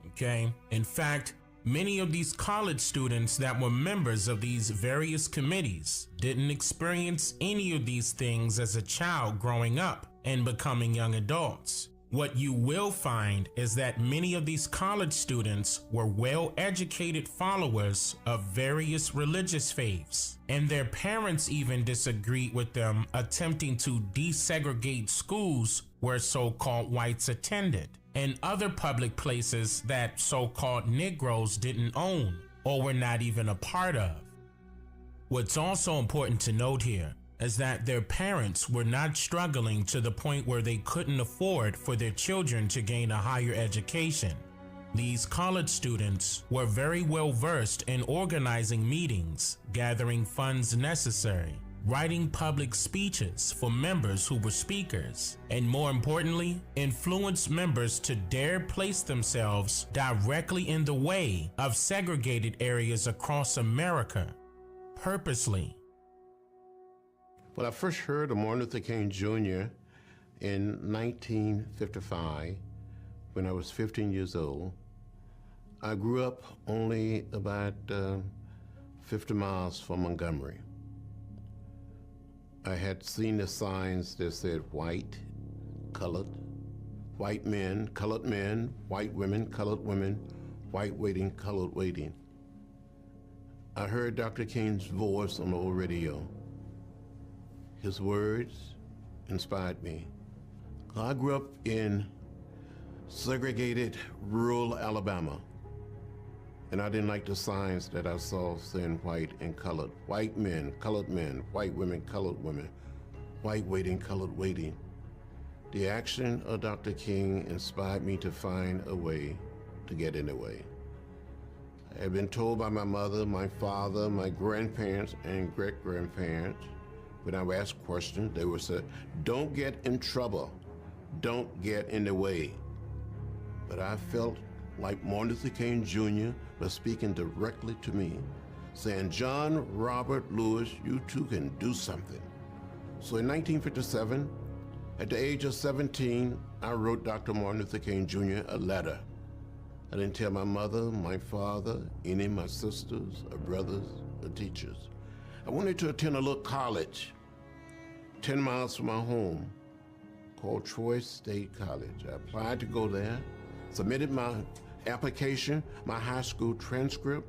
Okay? In fact, many of these college students that were members of these various committees didn't experience any of these things as a child growing up and becoming young adults. What you will find is that many of these college students were well-educated followers of various religious faiths, and their parents even disagreed with them attempting to desegregate schools where so-called whites attended, and other public places that so-called Negroes didn't own or were not even a part of. What's also important to note here as that their parents were not struggling to the point where they couldn't afford for their children to gain a higher education. These college students were very well versed in organizing meetings, gathering funds necessary, writing public speeches for members who were speakers, and more importantly, influence members to dare place themselves directly in the way of segregated areas across America, purposely. Well, I first heard of Martin Luther King Jr. in 1955 when I was 15 years old. I grew up only about 50 miles from Montgomery. I had seen the signs that said white, colored, white men, white women, colored women, white waiting, colored waiting. I heard Dr. King's voice on the old radio. His words inspired me. I grew up in segregated rural Alabama, and I didn't like the signs that I saw saying white and colored. White men, white women, colored women, white waiting, colored waiting. The action of Dr. King inspired me to find a way to get in the way. I had been told by my mother, my father, my grandparents, and great-grandparents, when I would ask questions, they would say, don't get in trouble, don't get in the way. But I felt like Martin Luther King Jr. was speaking directly to me, saying, John Robert Lewis, you too can do something. So in 1957, at the age of 17, I wrote Dr. Martin Luther King Jr. a letter. I didn't tell my mother, my father, any of my sisters, or brothers, or teachers. I wanted to attend a little college 10 miles from my home called Troy State College. I applied to go there, submitted my application, my high school transcript.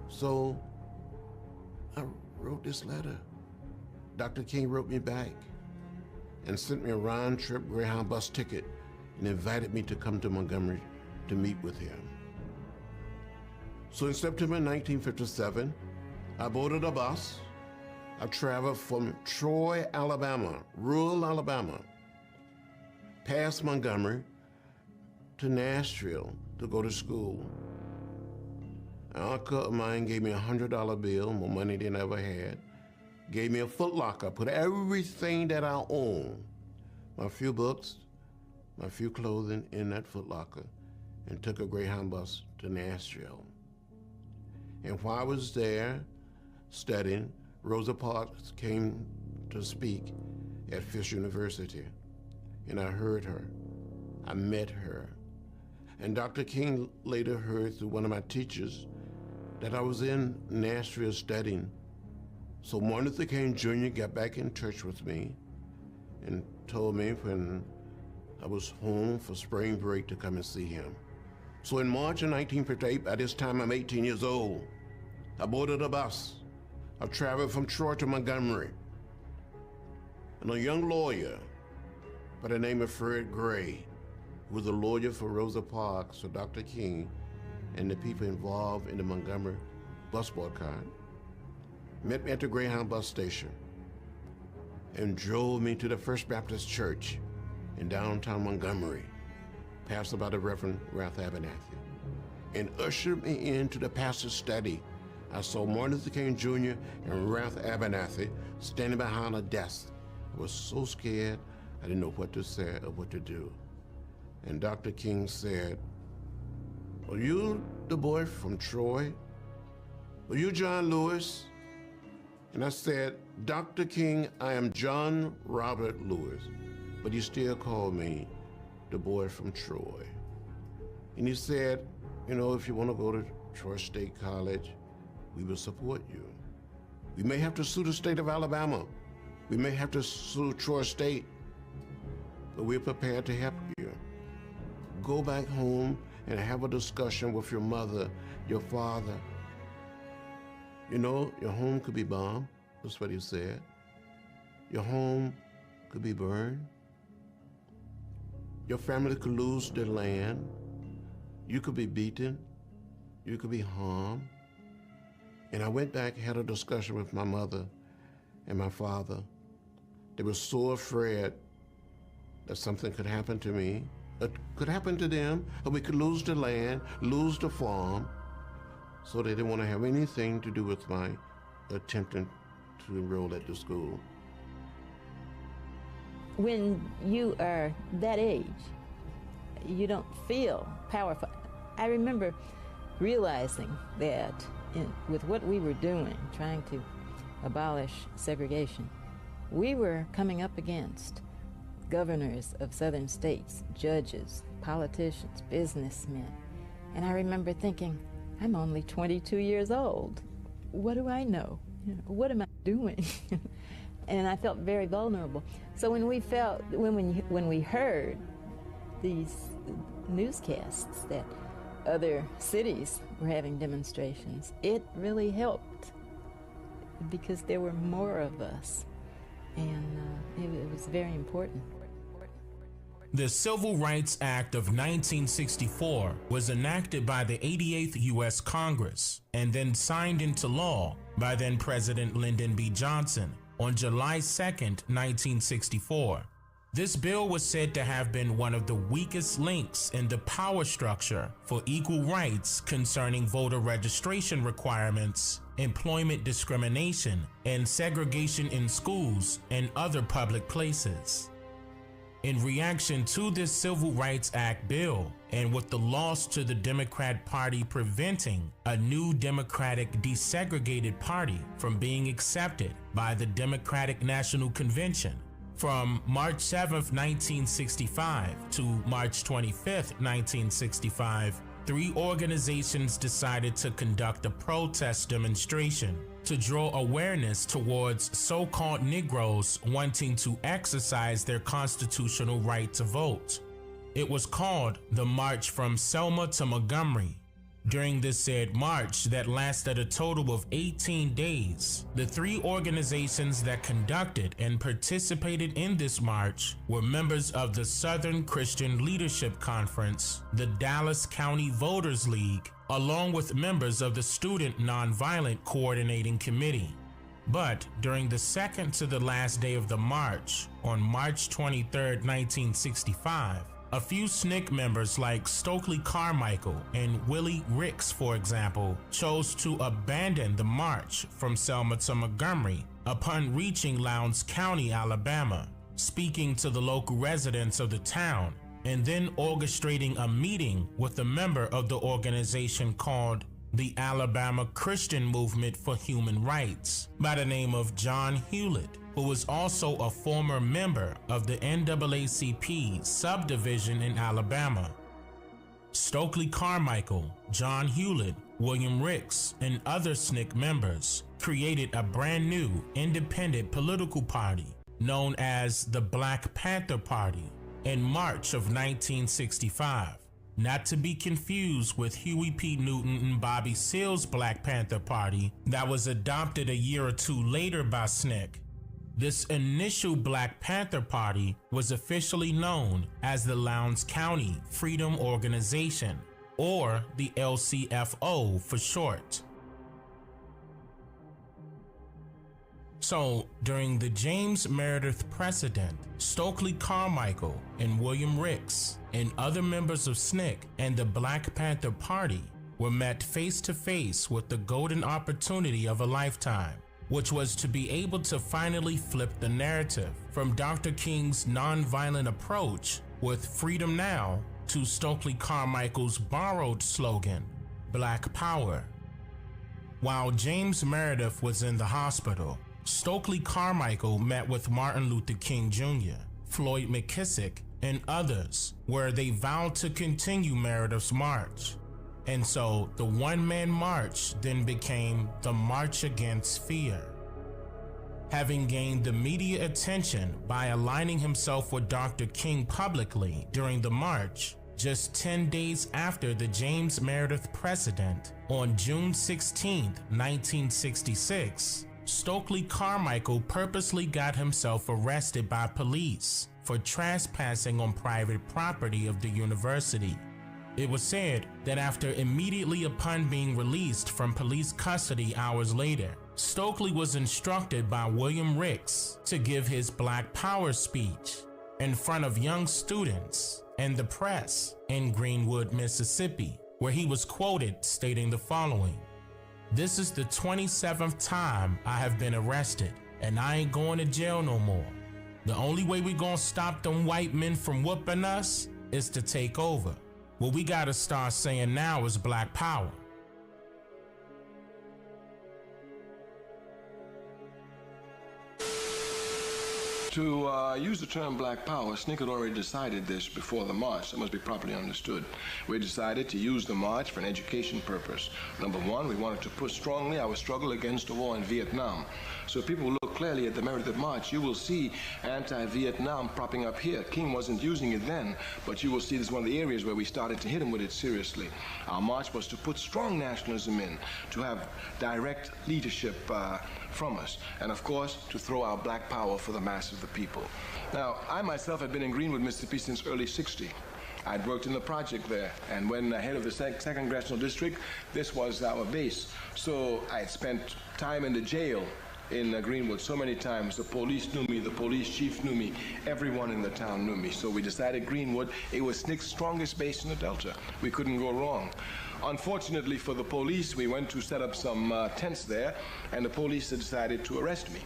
So I wrote this letter. Dr. King wrote me back and sent me a round-trip Greyhound bus ticket and invited me to come to Montgomery to meet with him. So in September 1957, I boarded a bus. I traveled from Troy, Alabama, rural Alabama, past Montgomery to Nashville to go to school. An uncle of mine gave me a $100 bill, more money than I ever had, gave me a Foot Locker, put everything that I own, my few books, my few clothing in that Foot Locker, and took a Greyhound bus to Nashville. And while I was there studying, Rosa Parks came to speak at Fisk University, and I heard her. I met her. And Dr. King later heard through one of my teachers that I was in Nashville studying. So Martin Luther King Jr. got back in touch with me and told me when I was home for spring break to come and see him. So in March of 1958, by this time I'm 18 years old, I boarded a bus. I traveled from Troy to Montgomery. And a young lawyer by the name of Fred Gray, who was a lawyer for Rosa Parks, for Dr. King, and the people involved in the Montgomery bus boycott, met me at the Greyhound bus station and drove me to the First Baptist Church in downtown Montgomery, pastored by the Reverend Ralph Abernathy, and ushered me into the pastor's study. I saw Martin Luther King Jr. and Ralph Abernathy standing behind a desk. I was so scared, I didn't know what to say or what to do. And Dr. King said, "Are you the boy from Troy? Are you John Lewis?" And I said, "Dr. King, I am John Robert Lewis, but he still called me the boy from Troy." And he said, "You know, if you want to go to Troy State College, we will support you. We may have to sue the state of Alabama. We may have to sue Troy State, but we're prepared to help you. Go back home and have a discussion with your mother, your father. You know, your home could be bombed," that's what he said. "Your home could be burned. Your family could lose their land. You could be beaten. You could be harmed." And I went back, had a discussion with my mother, and my father. They were so afraid that something could happen to me, that could happen to them, or we could lose the land, lose the farm. So they didn't want to have anything to do with my attempting to enroll at the school. When you are that age, you don't feel powerful. I remember realizing that with what we were doing, trying to abolish segregation, we were coming up against governors of southern states, judges, politicians, businessmen. And I remember thinking, I'm only 22 years old. What do I know? What am I doing? And I felt very vulnerable. So when we heard these newscasts that other cities were having demonstrations, it really helped because there were more of us, and it was very important. The Civil Rights Act of 1964 was enacted by the 88th U.S. Congress and then signed into law by then President Lyndon B. Johnson on July 2nd, 1964. This bill was said to have been one of the weakest links in the power structure for equal rights concerning voter registration requirements, employment discrimination, and segregation in schools and other public places. In reaction to this Civil Rights Act bill, and with the loss to the Democrat Party preventing a new Democratic desegregated party from being accepted by the Democratic National Convention, from March 7th, 1965 to March 25th, 1965, 3 organizations decided to conduct a protest demonstration to draw awareness towards so-called Negroes wanting to exercise their constitutional right to vote. It was called the March from Selma to Montgomery. During this said march that lasted a total of 18 days, the 3 organizations that conducted and participated in this march were members of the Southern Christian Leadership Conference, the Dallas County Voters League, along with members of the Student Nonviolent Coordinating Committee. But during the second to the last day of the march, on March 23, 1965, a few SNCC members like Stokely Carmichael and Willie Ricks, for example, chose to abandon the march from Selma to Montgomery upon reaching Lowndes County, Alabama, speaking to the local residents of the town, and then orchestrating a meeting with a member of the organization called the Alabama Christian Movement for Human Rights by the name of John Hewlett, who was also a former member of the NAACP subdivision in Alabama. Stokely Carmichael, John Hewlett, William Ricks, and other SNCC members created a brand new independent political party known as the Black Panther Party in March of 1965. Not to be confused with Huey P. Newton and Bobby Seale's Black Panther Party that was adopted a year or 2 later by SNCC. This initial Black Panther Party was officially known as the Lowndes County Freedom Organization, or the LCFO for short. So, during the James Meredith precedent, Stokely Carmichael and William Ricks and other members of SNCC and the Black Panther Party were met face to face with the golden opportunity of a lifetime, which was to be able to finally flip the narrative from Dr. King's nonviolent approach with Freedom Now to Stokely Carmichael's borrowed slogan, Black Power. While James Meredith was in the hospital, Stokely Carmichael met with Martin Luther King Jr., Floyd McKissick, and others, where they vowed to continue Meredith's march. And so the one-man march then became the March Against Fear. Having gained the media attention by aligning himself with Dr. King publicly during the march, just 10 days after the James Meredith precedent, on June 16, 1966, Stokely Carmichael purposely got himself arrested by police for trespassing on private property of the university. It was said that after immediately upon being released from police custody hours later, Stokely was instructed by William Ricks to give his Black Power speech in front of young students and the press in Greenwood, Mississippi, where he was quoted stating the following: "This is the 27th time I have been arrested, and I ain't going to jail no more. The only way we gonna stop them white men from whooping us is to take over. What we gotta start saying now is Black Power." To use the term Black Power, SNCC had already decided this before the march. That must be properly understood. We decided to use the march for an education purpose. Number one, we wanted to push strongly our struggle against the war in Vietnam. So if people look clearly at the merited march, you will see anti-Vietnam propping up here. King wasn't using it then, but you will see this is one of the areas where we started to hit him with it seriously. Our march was to put strong nationalism in, to have direct leadership from us, and of course, to throw out Black Power for the mass of the people. Now, I myself had been in Greenwood, Mississippi since early '60. I'd worked in the project there, and when head of the 2nd Congressional District, this was our base. So I had spent time in the jail in Greenwood so many times. The police knew me, the police chief knew me, everyone in the town knew me. So we decided Greenwood, it was SNCC's strongest base in the Delta. We couldn't go wrong. Unfortunately for the police, we went to set up some tents there, and the police decided to arrest me.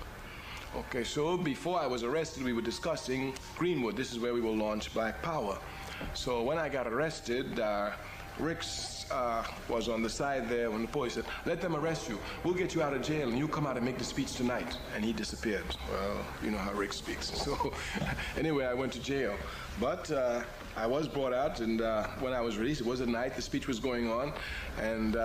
Okay, so before I was arrested, we were discussing Greenwood. This is where we will launch Black Power. So when I got arrested, Ricks was on the side there when the police said, "Let them arrest you. We'll get you out of jail and you come out and make the speech tonight." And he disappeared. Well, you know how Ricks speaks. So anyway, I went to jail. But I was brought out, and when I was released, it was at night, the speech was going on, and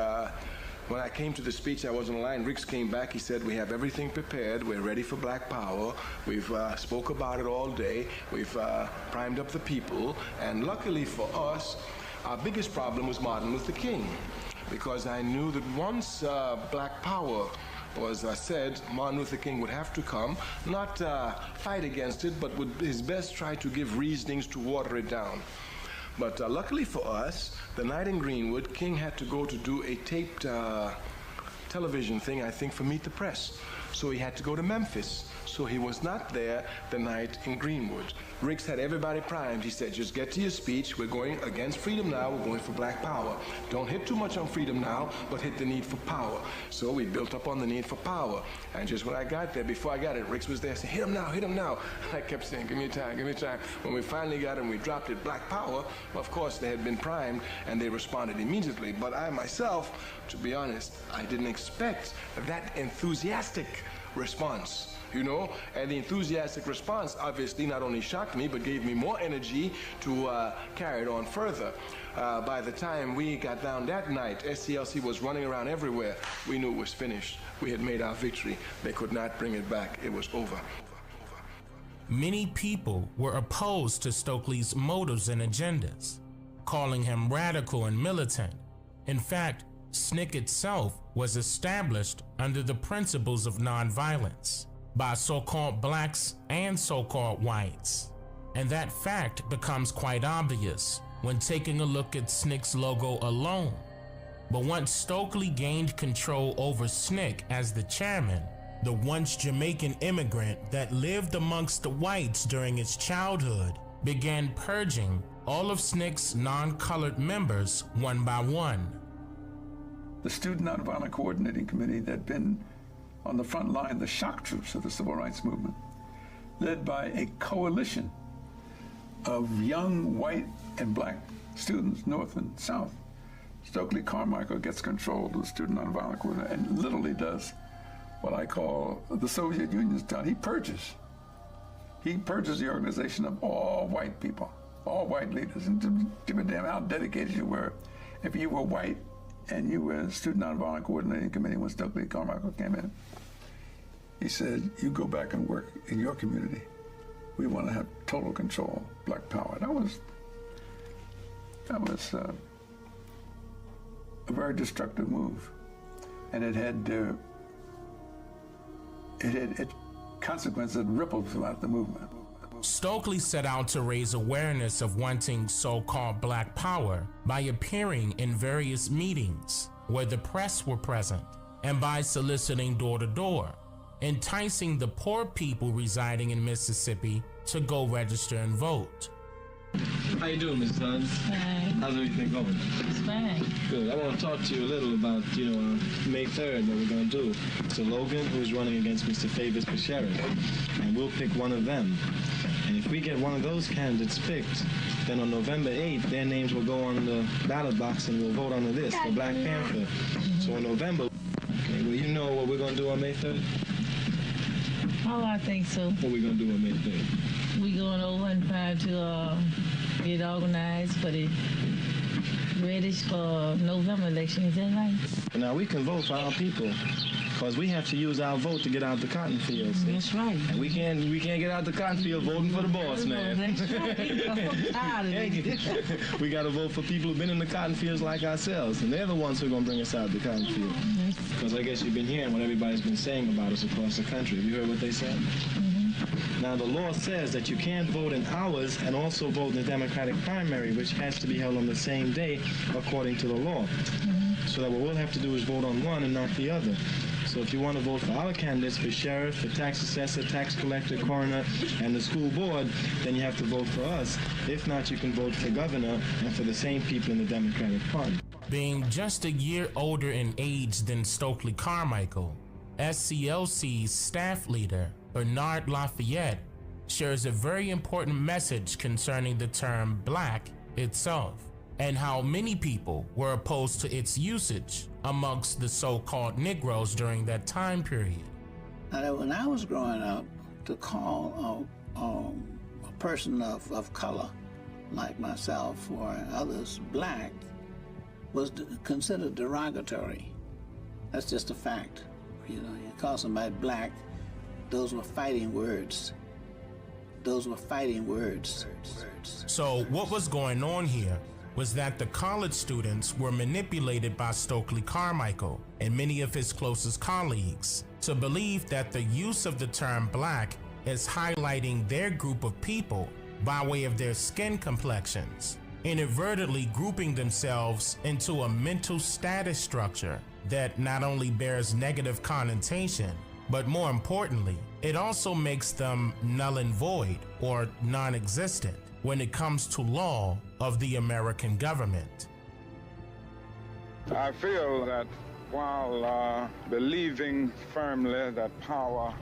when I came to the speech, I was on the line. Ricks came back. He said, "We have everything prepared. We're ready for Black Power. We've spoke about it all day. We've primed up the people. And luckily for us, our biggest problem was Martin Luther King, because I knew that once Black Power was said, Martin Luther King would have to come, not fight against it, but would his best try to give reasonings to water it down." But luckily for us, the night in Greenwood, King had to go to do a taped television thing, I think, for Meet the Press. So he had to go to Memphis. So he was not there the night in Greenwood. Ricks had everybody primed. He said, "Just get to your speech. We're going against freedom now. We're going for Black Power. Don't hit too much on freedom now, but hit the need for power." So we built up on the need for power. And just when I got there, before I got it, Ricks was there saying, "Hit him now, hit him now." And I kept saying, "Give me time, give me time." When we finally got it and we dropped it, Black Power, of course, they had been primed and they responded immediately. But I myself, to be honest, I didn't expect that enthusiastic response. You know, and the enthusiastic response obviously not only shocked me, but gave me more energy to carry it on further. By the time we got down that night, SCLC was running around everywhere. We knew it was finished. We had made our victory. They could not bring it back. It was over. Many people were opposed to Stokely's motives and agendas, calling him radical and militant. In fact, SNCC itself was established under the principles of nonviolence by so-called blacks and so-called whites. And that fact becomes quite obvious when taking a look at SNCC's logo alone. But once Stokely gained control over SNCC as the chairman, the once Jamaican immigrant that lived amongst the whites during his childhood began purging all of SNCC's non-colored members one by one. The Student Nonviolent Coordinating Committee that had been on the front line, the shock troops of the Civil Rights Movement, led by a coalition of young white and black students, North and South. Stokely Carmichael gets control of the Student Nonviolent Coordinating and literally does what I call the Soviet Union style. He purges. He purges the organization of all white people, all white leaders, and to give a damn how dedicated you were. If you were white, and you were the Student Nonviolent Coordinating Committee when Stokely Carmichael came in, he said, "You go back and work in your community. We want to have total control, Black Power." That was a very destructive move, and it had consequences that rippled throughout the movement. Stokely set out to raise awareness of wanting so-called Black Power by appearing in various meetings where the press were present. and by soliciting door to door, enticing the poor people residing in Mississippi to go register and vote. How you doing, Miss Sons? Fine. How's everything going? It's fine. Good. I want to talk to you a little about, May 3rd, what we're going to do. So Logan, who's running against Mr. Favors for sheriff, and we'll pick one of them. And if we get one of those candidates picked, then on November 8th, their names will go on the ballot box and we'll vote on this, the Black Panther. So in November, okay, well, you know what we're going to do on May 3rd? Oh, I think so. What we going to do on May 3rd? We going over and try to get organized for the ready for November election. Is that right? Now, we can vote for our people because we have to use our vote to get out the cotton fields. That's right. And we can't get out the cotton field voting for the boss, man. That's right. We got to vote for people who've been in the cotton fields like ourselves, and they're the ones who are going to bring us out the cotton field. Because I guess you've been hearing what everybody's been saying about us across the country. Have you heard what they said? Now, the law says that you can't vote in ours and also vote in the Democratic primary, which has to be held on the same day according to the law. So that what we'll have to do is vote on one and not the other. So if you want to vote for our candidates for sheriff, for tax assessor, tax collector, coroner, and the school board, then you have to vote for us. If not, you can vote for governor and for the same people in the Democratic Party. Being just a year older in age than Stokely Carmichael, SCLC's staff leader, Bernard Lafayette, shares a very important message concerning the term black itself and how many people were opposed to its usage amongst the so-called Negroes during that time period. Now, when I was growing up, to call a person of color like myself or others black was considered derogatory. That's just a fact. You call somebody black, those were fighting words. Those were fighting words. So what was going on here was that the college students were manipulated by Stokely Carmichael and many of his closest colleagues to believe that the use of the term black is highlighting their group of people by way of their skin complexions, inadvertently grouping themselves into a mental status structure that not only bears negative connotation, but more importantly, it also makes them null and void or non-existent when it comes to law of the American government. I feel that while believing firmly that power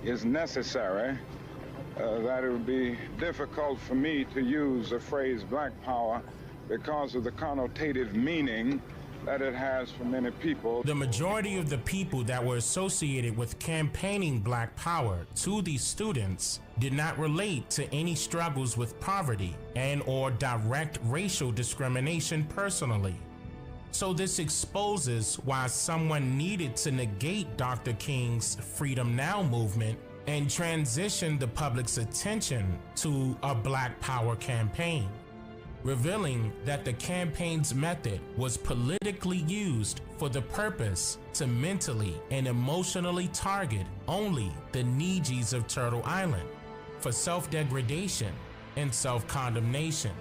is necessary, that it would be difficult for me to use the phrase black power because of the connotative meaning that it has for many people. The majority of the people that were associated with campaigning black power to these students did not relate to any struggles with poverty and or direct racial discrimination personally. So this exposes why someone needed to negate Dr. King's Freedom Now movement and transition the public's attention to a black power campaign, revealing that the campaign's method was politically used for the purpose to mentally and emotionally target only the Neegies of Turtle Island for self-degradation and self-condemnation,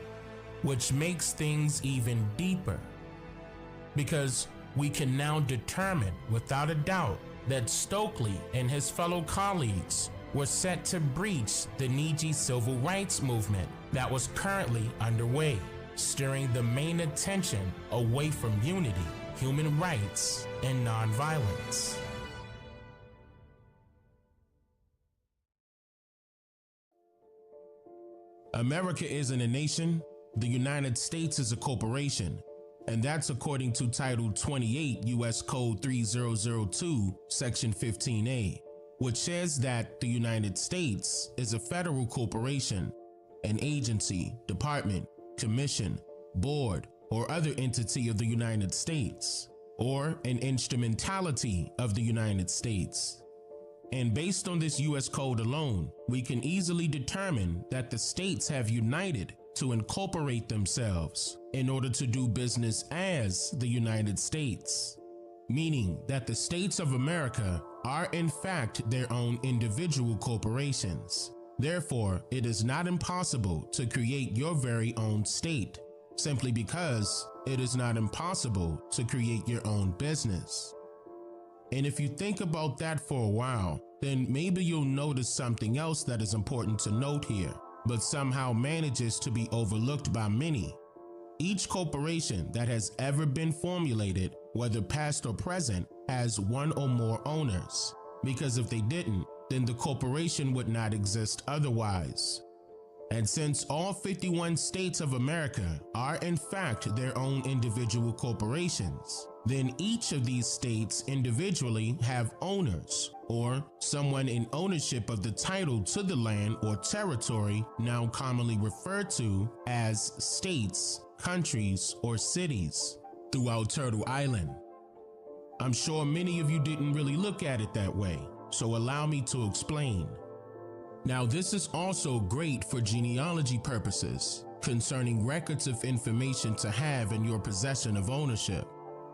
which makes things even deeper. Because we can now determine without a doubt that Stokely and his fellow colleagues were set to breach the Neegie civil rights movement that was currently underway, steering the main attention away from unity, human rights, and nonviolence. America isn't a nation, the United States is a corporation, and that's according to Title 28 U.S. Code 3002, Section 15A, which says that the United States is a federal corporation, an agency, department, commission, board, or other entity of the United States, or an instrumentality of the United States. And based on this U.S. code alone, we can easily determine that the states have united to incorporate themselves in order to do business as the United States, meaning that the states of America are in fact their own individual corporations. Therefore, it is not impossible to create your very own state, simply because it is not impossible to create your own business. And if you think about that for a while, then maybe you'll notice something else that is important to note here, but somehow manages to be overlooked by many. Each corporation that has ever been formulated, whether past or present, has one or more owners, because if they didn't, then the corporation would not exist otherwise. And since all 51 states of America are in fact their own individual corporations, then each of these states individually have owners, or someone in ownership of the title to the land or territory, now commonly referred to as states, countries, or cities throughout Turtle Island. I'm sure many of you didn't really look at it that way, so allow me to explain. Now, this is also great for genealogy purposes, concerning records of information to have in your possession of ownership.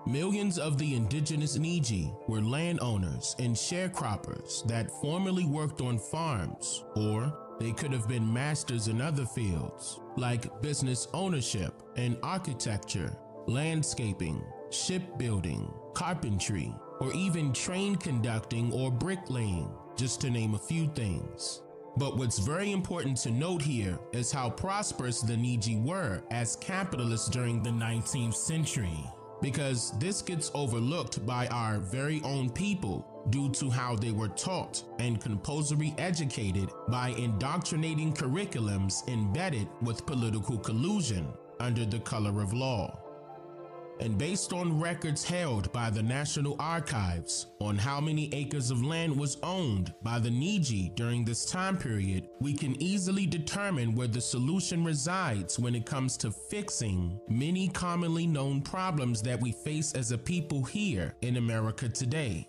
Millions of the indigenous Niji were landowners and sharecroppers that formerly worked on farms, or they could have been masters in other fields, like business ownership and architecture, landscaping, shipbuilding, carpentry, or even train conducting or bricklaying, just to name a few things. But what's very important to note here is how prosperous the Niji were as capitalists during the 19th century, because this gets overlooked by our very own people due to how they were taught and compulsory educated by indoctrinating curriculums embedded with political collusion under the color of law. And based on records held by the National Archives on how many acres of land was owned by the Niji during this time period, we can easily determine where the solution resides when it comes to fixing many commonly known problems that we face as a people here in America today.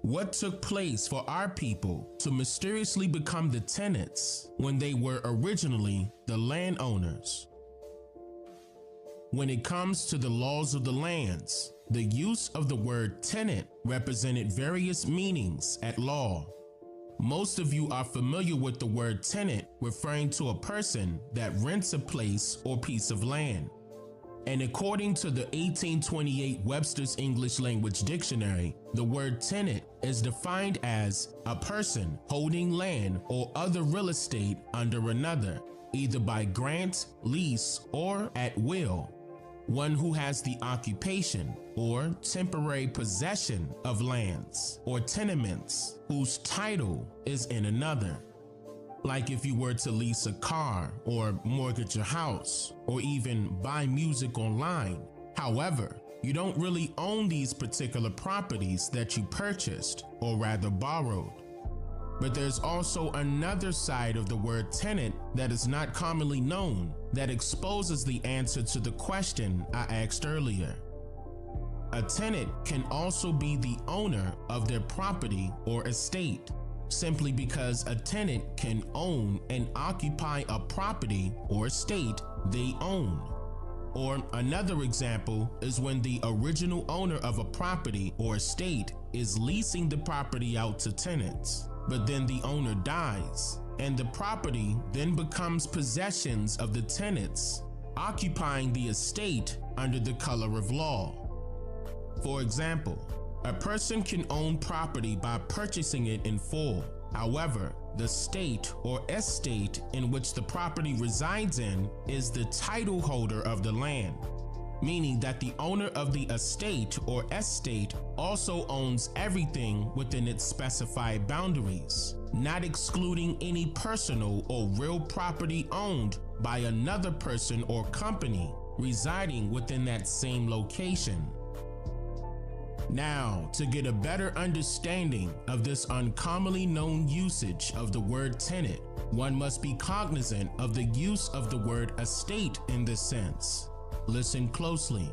What took place for our people to mysteriously become the tenants when they were originally the landowners? When it comes to the laws of the lands, the use of the word tenant represented various meanings at law. Most of you are familiar with the word tenant referring to a person that rents a place or piece of land. And according to the 1828 Webster's English Language Dictionary, the word tenant is defined as a person holding land or other real estate under another, either by grant, lease, or at will. One who has the occupation or temporary possession of lands or tenements whose title is in another. Like if you were to lease a car or mortgage a house or even buy music online. However, you don't really own these particular properties that you purchased or rather borrowed. But there's also another side of the word tenant that is not commonly known that exposes the answer to the question I asked earlier. A tenant can also be the owner of their property or estate, simply because a tenant can own and occupy a property or estate they own. Or another example is when the original owner of a property or estate is leasing the property out to tenants. But then the owner dies, and the property then becomes possessions of the tenants, occupying the estate under the color of law. For example, a person can own property by purchasing it in full. However, the state or estate in which the property resides in is the title holder of the land, meaning that the owner of the estate or estate also owns everything within its specified boundaries, not excluding any personal or real property owned by another person or company residing within that same location. Now, to get a better understanding of this uncommonly known usage of the word tenant, one must be cognizant of the use of the word estate in this sense. Listen closely.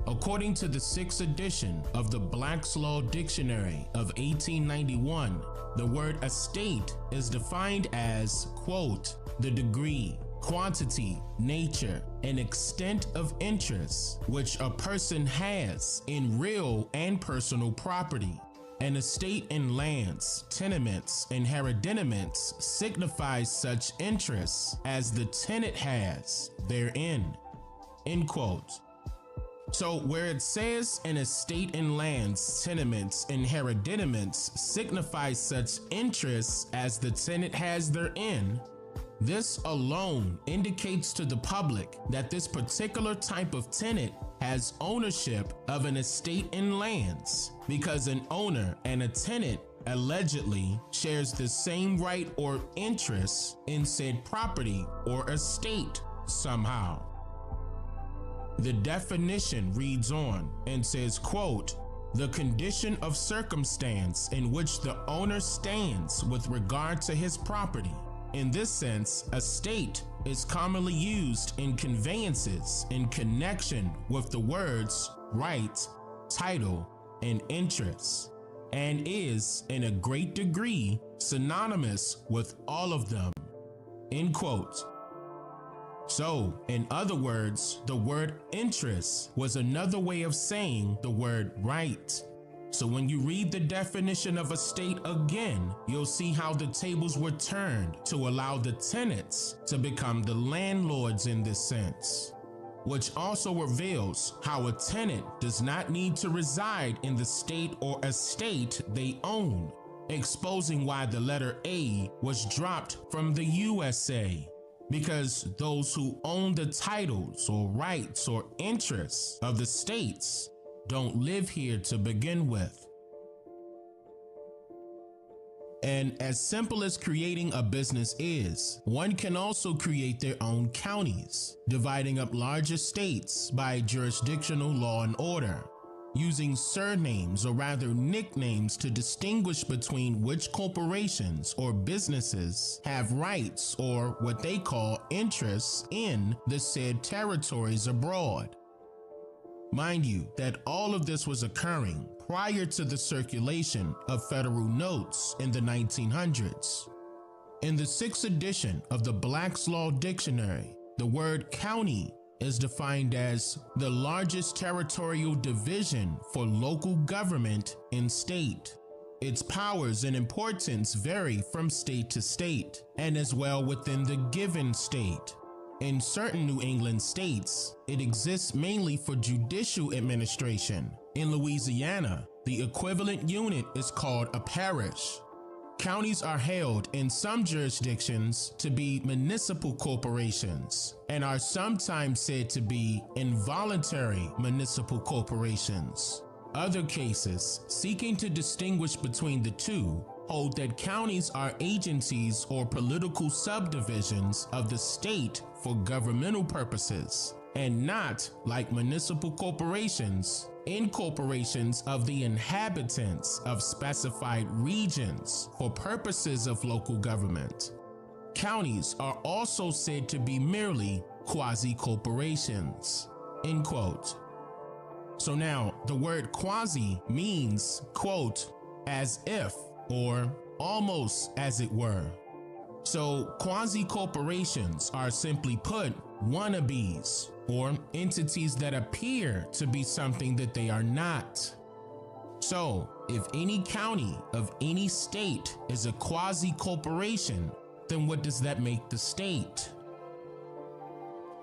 According to the 6th edition of the Black's Law Dictionary of 1891, the word estate is defined as, quote, the degree, quantity, nature, and extent of interest which a person has in real and personal property. An estate in lands, tenements, and hereditaments signifies such interests as the tenant has therein. End quote. So where it says an estate in lands, tenements, and hereditaments signifies such interests as the tenant has therein, this alone indicates to the public that this particular type of tenant has ownership of an estate in lands, because an owner and a tenant allegedly shares the same right or interest in said property or estate somehow. The definition reads on and says, quote, the condition of circumstance in which the owner stands with regard to his property. In this sense, estate is commonly used in conveyances in connection with the words right, title, and interest, and is in a great degree synonymous with all of them, end quote. So, in other words, the word interest was another way of saying the word right. So when you read the definition of estate again, you'll see how the tables were turned to allow the tenants to become the landlords in this sense, which also reveals how a tenant does not need to reside in the state or estate they own, exposing why the letter A was dropped from the USA. Because those who own the titles or rights or interests of the states don't live here to begin with. And as simple as creating a business is, one can also create their own counties, dividing up larger states by jurisdictional law and order, using surnames or rather nicknames to distinguish between which corporations or businesses have rights or what they call interests in the said territories abroad. Mind you that all of this was occurring prior to the circulation of federal notes in the 1900s. In the 6th edition of the Black's Law Dictionary, the word county is defined as the largest territorial division for local government in state. Its powers and importance vary from state to state, and as well within the given state. In certain New England states, it exists mainly for judicial administration. In Louisiana, the equivalent unit is called a parish. Counties are held in some jurisdictions to be municipal corporations and are sometimes said to be involuntary municipal corporations. Other cases, seeking to distinguish between the two, hold that counties are agencies or political subdivisions of the state for governmental purposes, and not, like municipal corporations, incorporations of the inhabitants of specified regions for purposes of local government. Counties are also said to be merely quasi-corporations, end quote. So now, the word quasi means, quote, as if, or almost as it were. So quasi-corporations are simply put wannabes, or entities that appear to be something that they are not. So if any county of any state is a quasi-corporation, then what does that make the state?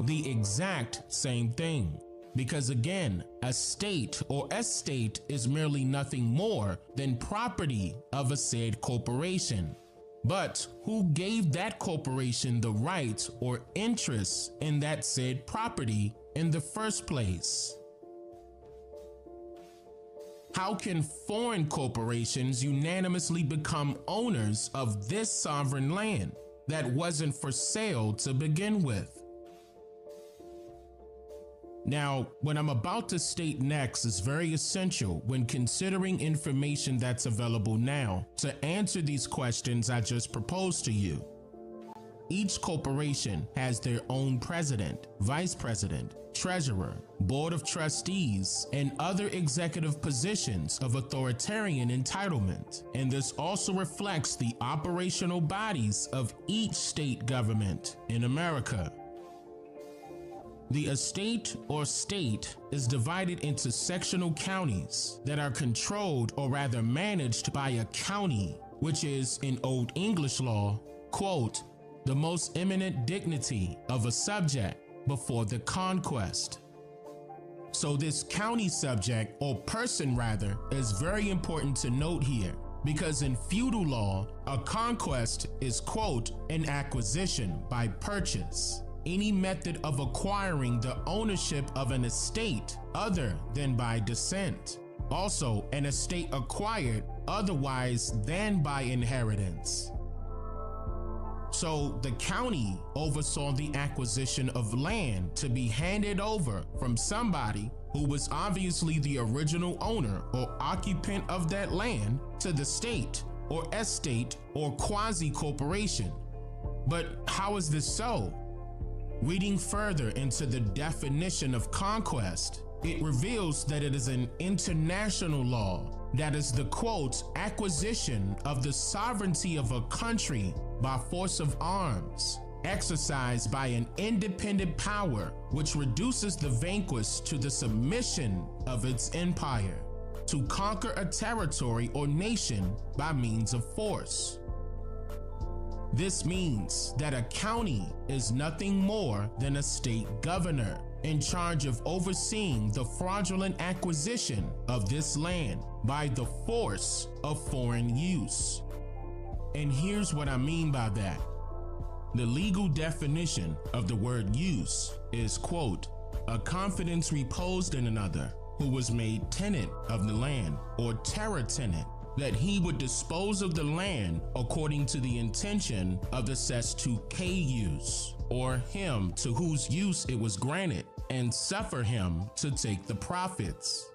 The exact same thing. Because again, a state or estate is merely nothing more than property of a said corporation. But who gave that corporation the right or interest in that said property in the first place? How can foreign corporations unanimously become owners of this sovereign land that wasn't for sale to begin with? Now, what I'm about to state next is very essential when considering information that's available now to answer these questions I just proposed to you. Each corporation has their own president, vice president, treasurer, board of trustees, and other executive positions of authoritarian entitlement. And this also reflects the operational bodies of each state government in America. The estate or state is divided into sectional counties that are controlled or rather managed by a county, which is in Old English law, quote, the most eminent dignity of a subject before the conquest. So this county subject, or person rather, is very important to note here, because in feudal law, a conquest is, quote, an acquisition by purchase, any method of acquiring the ownership of an estate other than by descent. Also, an estate acquired otherwise than by inheritance. So the county oversaw the acquisition of land to be handed over from somebody who was obviously the original owner or occupant of that land to the state or estate or quasi-corporation. But how is this so? Reading further into the definition of conquest, it reveals that it is an international law that is the, quote, acquisition of the sovereignty of a country by force of arms, exercised by an independent power which reduces the vanquished to the submission of its empire, to conquer a territory or nation by means of force. This means that a county is nothing more than a state governor in charge of overseeing the fraudulent acquisition of this land by the force of foreign use. And here's what I mean by that. The legal definition of the word use is, quote, a confidence reposed in another who was made tenant of the land or terra tenant, that he would dispose of the land according to the intention of the sestucaeus, or him to whose use it was granted, and suffer him to take the profits.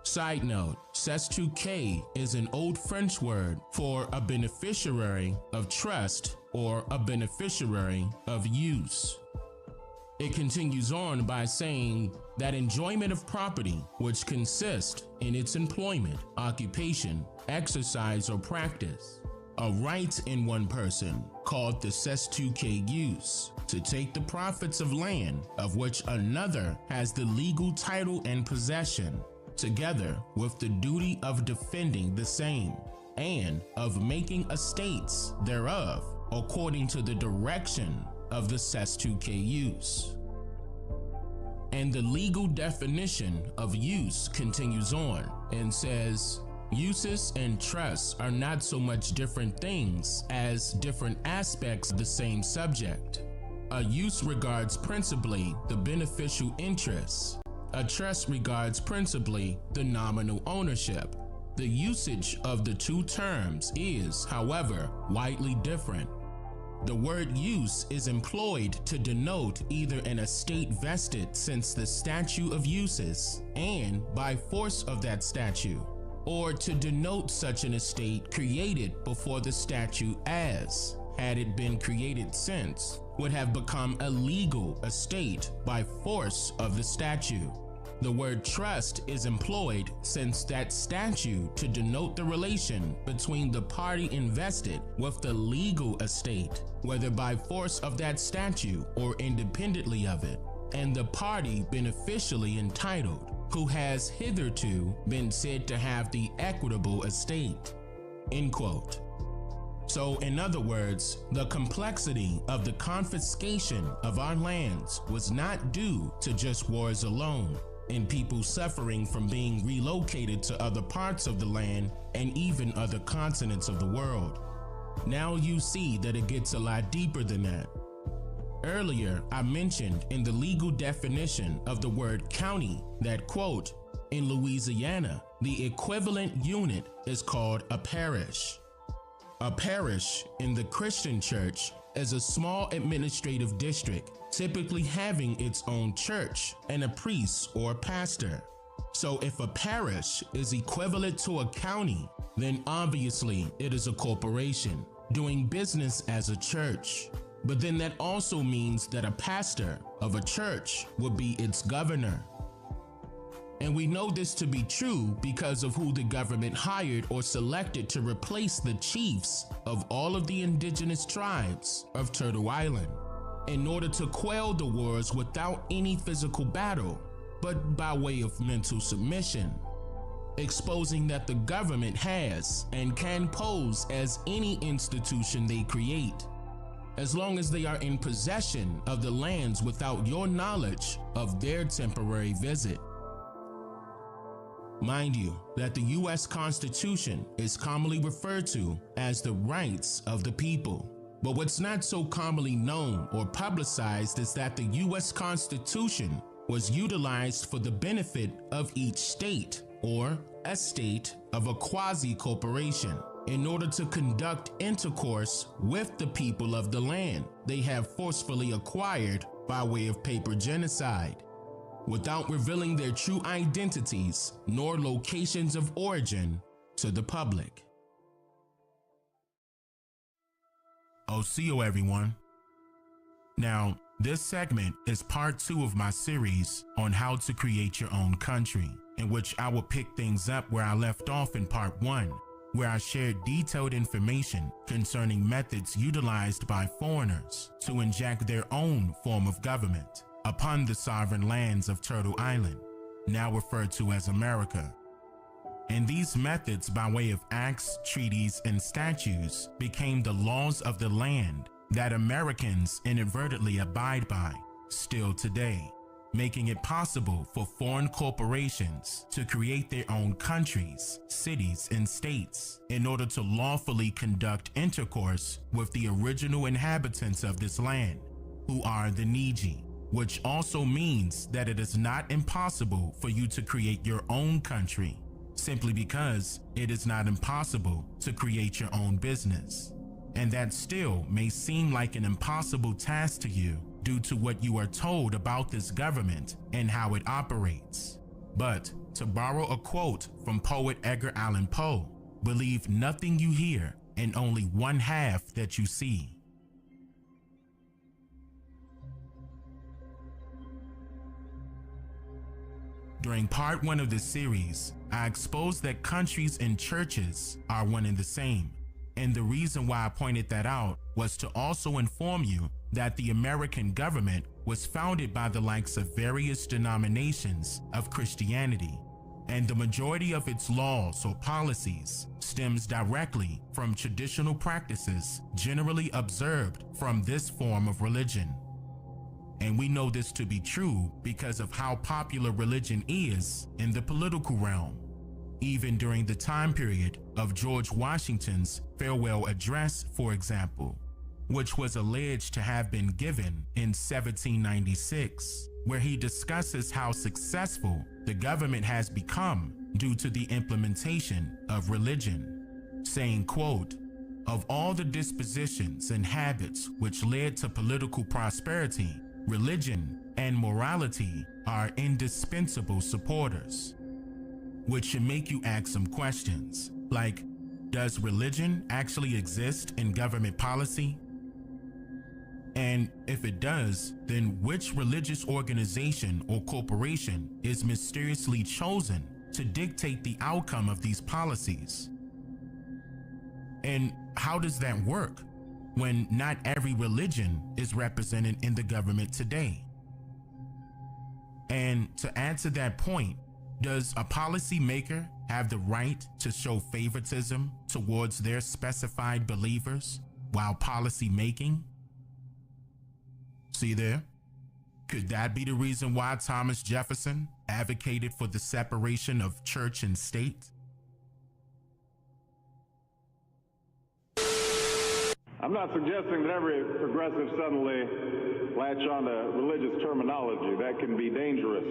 Side note, sestucae is an old French word for a beneficiary of trust or a beneficiary of use. It continues on by saying that enjoyment of property, which consists in its employment, occupation, exercise, or practice, a right in one person called the sestucaeus, to take the profits of land of which another has the legal title and possession, together with the duty of defending the same, and of making estates thereof, according to the direction of the sestucaeus. And the legal definition of use continues on and says, uses and trusts are not so much different things as different aspects of the same subject. A use regards principally the beneficial interests. A trust regards principally the nominal ownership. The usage of the two terms is, however, widely different. The word use is employed to denote either an estate vested since the statute of uses and by force of that statute, or to denote such an estate created before the statute as, had it been created since, would have become a legal estate by force of the statute. The word trust is employed since that statute to denote the relation between the party invested with the legal estate, whether by force of that statute or independently of it, and the party beneficially entitled, who has hitherto been said to have the equitable estate. End quote. So, in other words, the complexity of the confiscation of our lands was not due to just wars alone, and people suffering from being relocated to other parts of the land and even other continents of the world. Now you see that it gets a lot deeper than that. Earlier, I mentioned in the legal definition of the word county that, quote, in Louisiana, the equivalent unit is called a parish. A parish in the Christian church is a small administrative district, typically having its own church and a priest or pastor. So if a parish is equivalent to a county, then obviously it is a corporation doing business as a church. But then that also means that a pastor of a church would be its governor. And we know this to be true because of who the government hired or selected to replace the chiefs of all of the indigenous tribes of Turtle Island, in order to quell the wars without any physical battle, but by way of mental submission, exposing that the government has and can pose as any institution they create, as long as they are in possession of the lands without your knowledge of their temporary visit. Mind you, that the U.S. Constitution is commonly referred to as the rights of the people. But what's not so commonly known or publicized is that the U.S. Constitution was utilized for the benefit of each state, or a state of a quasi-corporation, in order to conduct intercourse with the people of the land they have forcefully acquired by way of paper genocide, without revealing their true identities nor locations of origin to the public. Osio, everyone. Now, this segment is part 2 of my series on how to create your own country, in which I will pick things up where I left off in part 1, where I shared detailed information concerning methods utilized by foreigners to inject their own form of government upon the sovereign lands of Turtle Island, now referred to as America. And these methods, by way of acts, treaties, and statutes, became the laws of the land that Americans inadvertently abide by still today, making it possible for foreign corporations to create their own countries, cities, and states in order to lawfully conduct intercourse with the original inhabitants of this land, who are the Neji, which also means that it is not impossible for you to create your own country, simply because it is not impossible to create your own business. And that still may seem like an impossible task to you due to what you are told about this government and how it operates. But to borrow a quote from poet Edgar Allan Poe, believe nothing you hear and only one half that you see. During part 1 of this series, I exposed that countries and churches are one and the same. And the reason why I pointed that out was to also inform you that the American government was founded by the likes of various denominations of Christianity, and the majority of its laws or policies stems directly from traditional practices generally observed from this form of religion. And we know this to be true because of how popular religion is in the political realm. Even during the time period of George Washington's farewell address, for example, which was alleged to have been given in 1796, where he discusses how successful the government has become due to the implementation of religion, saying, quote, "Of all the dispositions and habits which led to political prosperity, religion and morality are indispensable supporters." Which should make you ask some questions, like, does religion actually exist in government policy? And if it does, then which religious organization or corporation is mysteriously chosen to dictate the outcome of these policies? And how does that work when not every religion is represented in the government today? And to add to that point, does a policymaker have the right to show favoritism towards their specified believers while policy making? See there? Could that be the reason why Thomas Jefferson advocated for the separation of church and state? I'm not suggesting that every progressive suddenly latch on to religious terminology. That can be dangerous.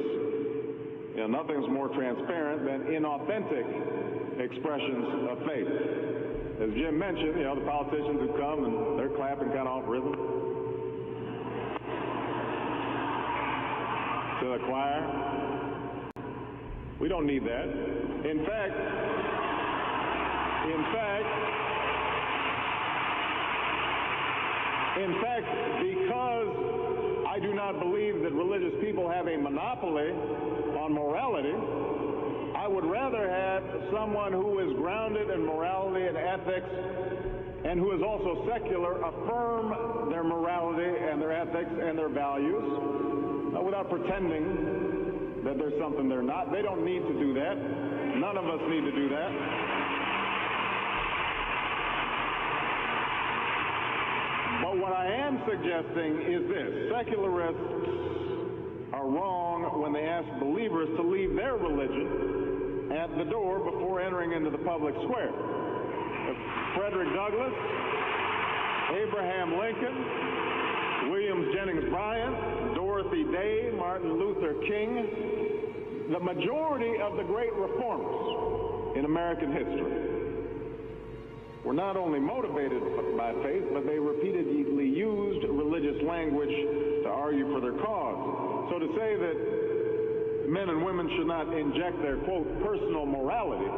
You know, nothing's more transparent than inauthentic expressions of faith. As Jim mentioned, you know, the politicians who come and they're clapping kind of off rhythm to the choir. We don't need that. In fact, because I do not believe that religious people have a monopoly on morality, I would rather have someone who is grounded in morality and ethics and who is also secular affirm their morality and their ethics and their values without pretending that there's something they're not. They don't need to do that. None of us need to do that. But what I am suggesting is this. Secularists are wrong when they ask believers to leave their religion at the door before entering into the public square. Frederick Douglass, Abraham Lincoln, William Jennings Bryan, Dorothy Day, Martin Luther King, the majority of the great reformers in American history were not only motivated by faith, but they repeatedly used religious language to argue for their cause. So to say that men and women should not inject their, quote, personal morality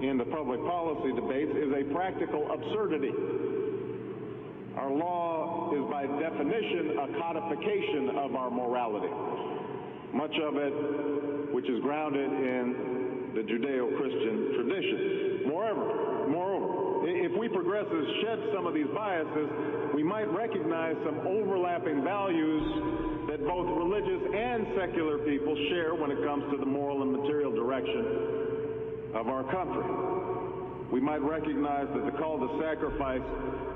into public policy debates is a practical absurdity. Our law is by definition a codification of our morality, much of it which is grounded in the Judeo-Christian tradition. Moreover, if we progressives shed some of these biases, we might recognize some overlapping values that both religious and secular people share when it comes to the moral and material direction of our country. We might recognize that the call to sacrifice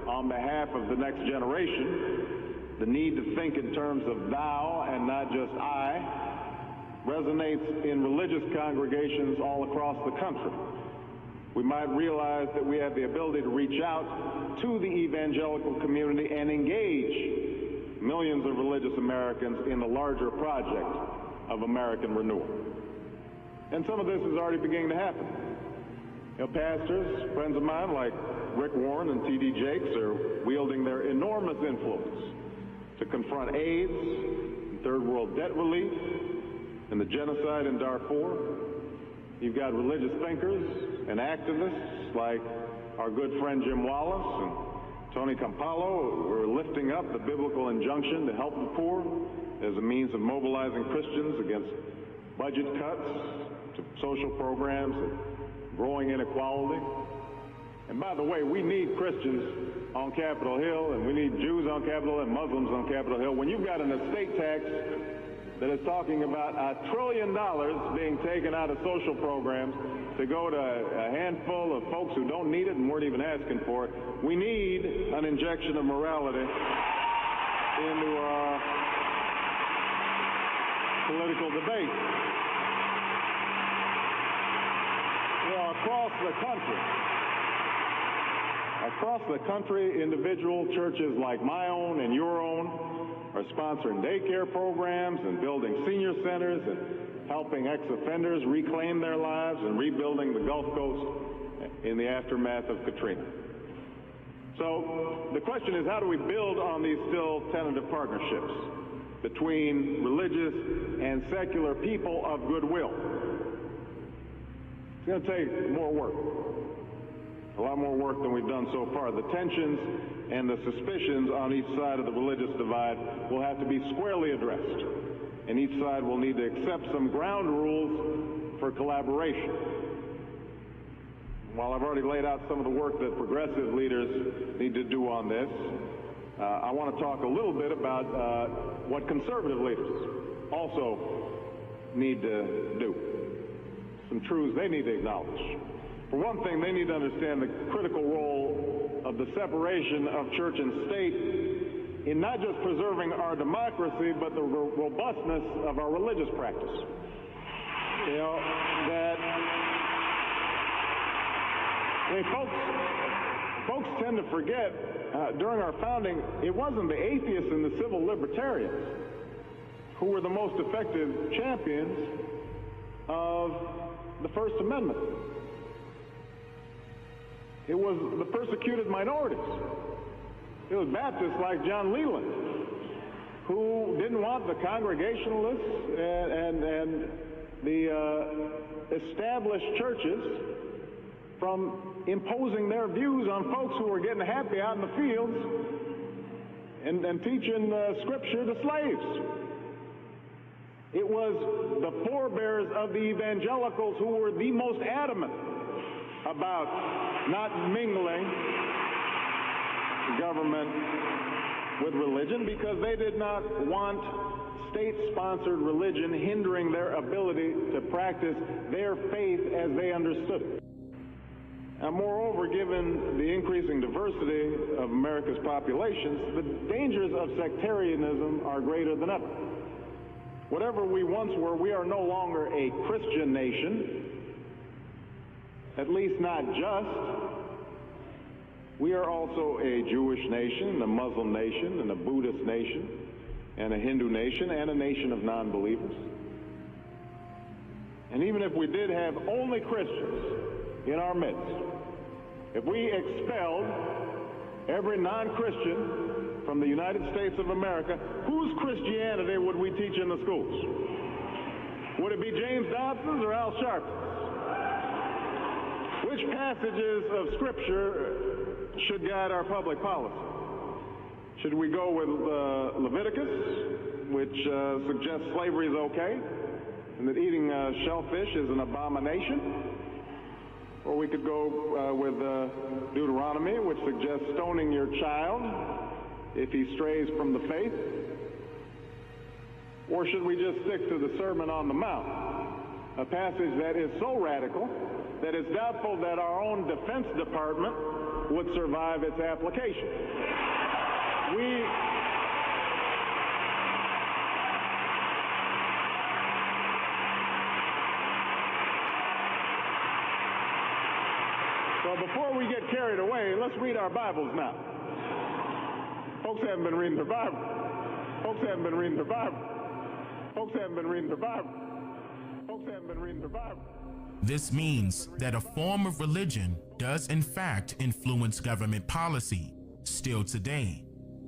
on behalf of the next generation, the need to think in terms of thou and not just I, resonates in religious congregations all across the country. We might realize that we have the ability to reach out to the evangelical community and engage millions of religious Americans in the larger project of American renewal. And some of this is already beginning to happen. You know, pastors, friends of mine like Rick Warren and T.D. Jakes are wielding their enormous influence to confront AIDS, and third world debt relief, and the genocide in Darfur. You've got religious thinkers and activists like our good friend Jim Wallace and Tony Campolo, who are lifting up the biblical injunction to help the poor as a means of mobilizing Christians against budget cuts to social programs and growing inequality. And by the way, we need Christians on Capitol Hill, and we need Jews on Capitol Hill and Muslims on Capitol Hill. When you've got an estate tax that is talking about $1 trillion being taken out of social programs to go to a handful of folks who don't need it and weren't even asking for it, we need an injection of morality into our political debate. You know, across the country, individual churches like my own and your own are sponsoring daycare programs and building senior centers and helping ex-offenders reclaim their lives and rebuilding the Gulf Coast in the aftermath of Katrina. So the question is, how do we build on these still tentative partnerships between religious and secular people of goodwill? It's going to take more work, a lot more work than we've done so far. The tensions and the suspicions on each side of the religious divide will have to be squarely addressed, and each side will need to accept some ground rules for collaboration. While I've already laid out some of the work that progressive leaders need to do on this, I want to talk a little bit about what conservative leaders also need to do. Some truths they need to acknowledge. For one thing, they need to understand the critical role of the separation of church and state in not just preserving our democracy, but the robustness of our religious practice. You know, that, I mean, folks tend to forget, during our founding, it wasn't the atheists and the civil libertarians who were the most effective champions of the First Amendment. It was the persecuted minorities. It was Baptists like John Leland who didn't want the Congregationalists and the established churches from imposing their views on folks who were getting happy out in the fields and teaching Scripture to slaves. It was the forebears of the evangelicals who were the most adamant about not mingling government with religion, because they did not want state-sponsored religion hindering their ability to practice their faith as they understood it. And moreover, given the increasing diversity of America's populations, the dangers of sectarianism are greater than ever. Whatever we once were, we are no longer a Christian nation, at least not just. We are also a Jewish nation, a Muslim nation, and a Buddhist nation, and a Hindu nation, and a nation of non-believers. And even if we did have only Christians in our midst, if we expelled every non-Christian from the United States of America, whose Christianity would we teach in the schools? Would it be James Dobson's or Al Sharpton's? Which passages of Scripture should guide our public policy? Should we go with Leviticus, which suggests slavery is okay, and that eating shellfish is an abomination? Or we could go with Deuteronomy, which suggests stoning your child if he strays from the faith? Or should we just stick to the Sermon on the Mount, a passage that is so radical that it's doubtful that our own Defense Department would survive its application? So before we get carried away, let's read our Bibles now. Folks haven't been reading their Bible. Folks haven't been reading their Bible. Folks haven't been reading their Bible. Folks haven't been reading their Bible. This means that a form of religion does in fact influence government policy, still today,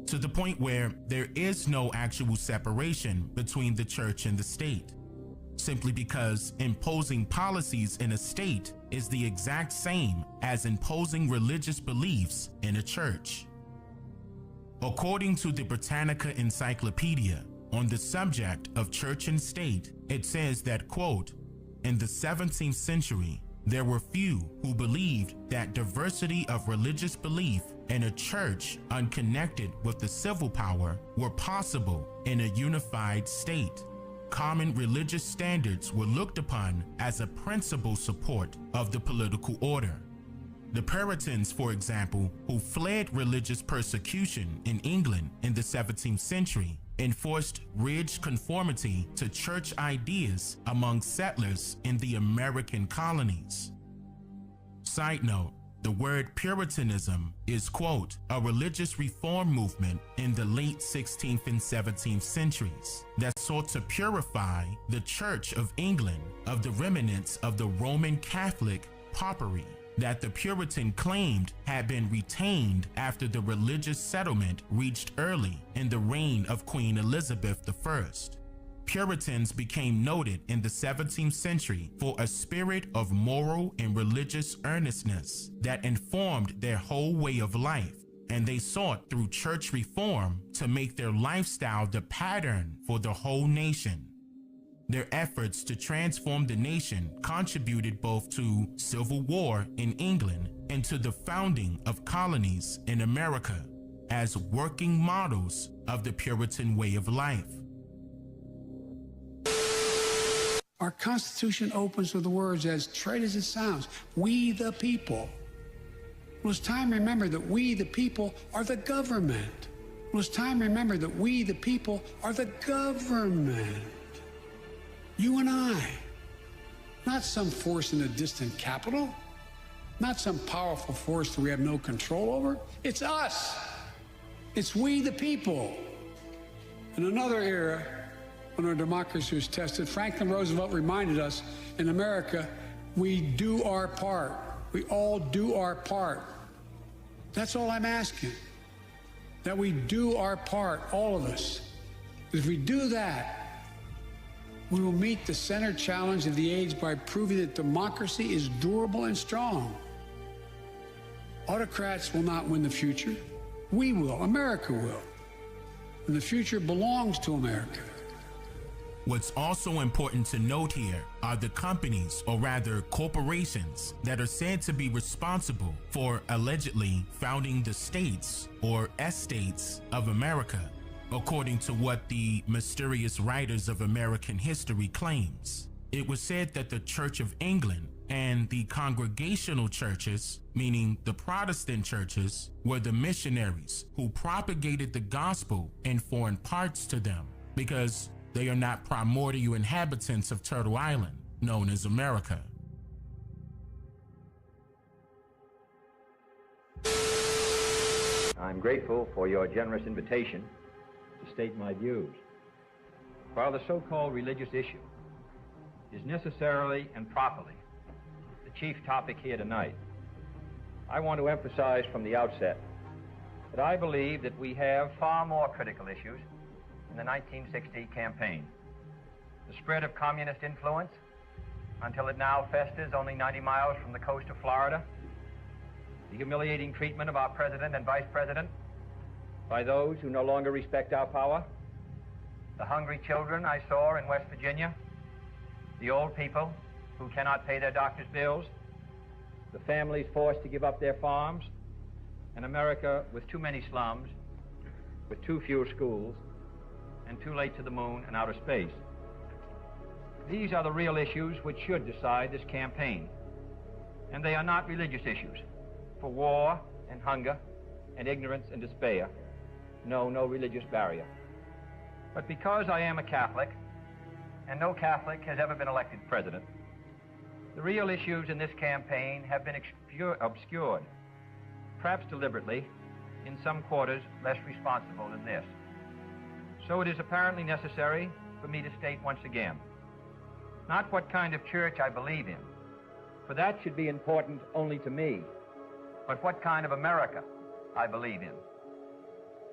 to the point where there is no actual separation between the church and the state, simply because imposing policies in a state is the exact same as imposing religious beliefs in a church. According to the Britannica Encyclopedia on the subject of church and state, it says that, quote, in the 17th century, there were few who believed that diversity of religious belief in a church unconnected with the civil power were possible in a unified state. Common religious standards were looked upon as a principal support of the political order. The Puritans, for example, who fled religious persecution in England in the 17th century, enforced rigid conformity to church ideas among settlers in the American colonies. Side note, the word Puritanism is, quote, a religious reform movement in the late 16th and 17th centuries that sought to purify the Church of England of the remnants of the Roman Catholic popery that the Puritan claimed had been retained after the religious settlement reached early in the reign of Queen Elizabeth I. Puritans became noted in the 17th century for a spirit of moral and religious earnestness that informed their whole way of life, and they sought through church reform to make their lifestyle the pattern for the whole nation. Their efforts to transform the nation contributed both to civil war in England and to the founding of colonies in America as working models of the Puritan way of life. Our Constitution opens with the words, as trite as it sounds, we the people. It was time to remember that we the people are the government. It was time to remember that we the people are the government. You and I, not some force in a distant capital, not some powerful force that we have no control over. It's us. It's we the people. In another era, when our democracy was tested, Franklin Roosevelt reminded us, in America, we do our part. We all do our part. That's all I'm asking, that we do our part, all of us. If we do that, we will meet the center challenge of the age by proving that democracy is durable and strong. Autocrats will not win the future. We will. America will. And the future belongs to America. What's also important to note here are the companies, or rather corporations, that are said to be responsible for allegedly founding the states or estates of America, according to what the mysterious writers of American history claims. It was said that the Church of England and the congregational churches, meaning the Protestant churches, were the missionaries who propagated the gospel in foreign parts to them, because they are not primordial inhabitants of Turtle Island, known as America. I'm grateful for your generous invitation to state my views. While the so-called religious issue is necessarily and properly the chief topic here tonight, I want to emphasize from the outset that I believe that we have far more critical issues in the 1960 campaign. The spread of communist influence until it now festers only 90 miles from the coast of Florida, the humiliating treatment of our president and vice president by those who no longer respect our power, the hungry children I saw in West Virginia, the old people who cannot pay their doctor's bills, the families forced to give up their farms, an America with too many slums, with too few schools, and too late to the moon and outer space. These are the real issues which should decide this campaign. And they are not religious issues. For war and hunger and ignorance and despair know no religious barrier. But because I am a Catholic, and no Catholic has ever been elected president, the real issues in this campaign have been obscured, perhaps deliberately, in some quarters less responsible than this. So it is apparently necessary for me to state once again, not what kind of church I believe in, for that should be important only to me, but what kind of America I believe in.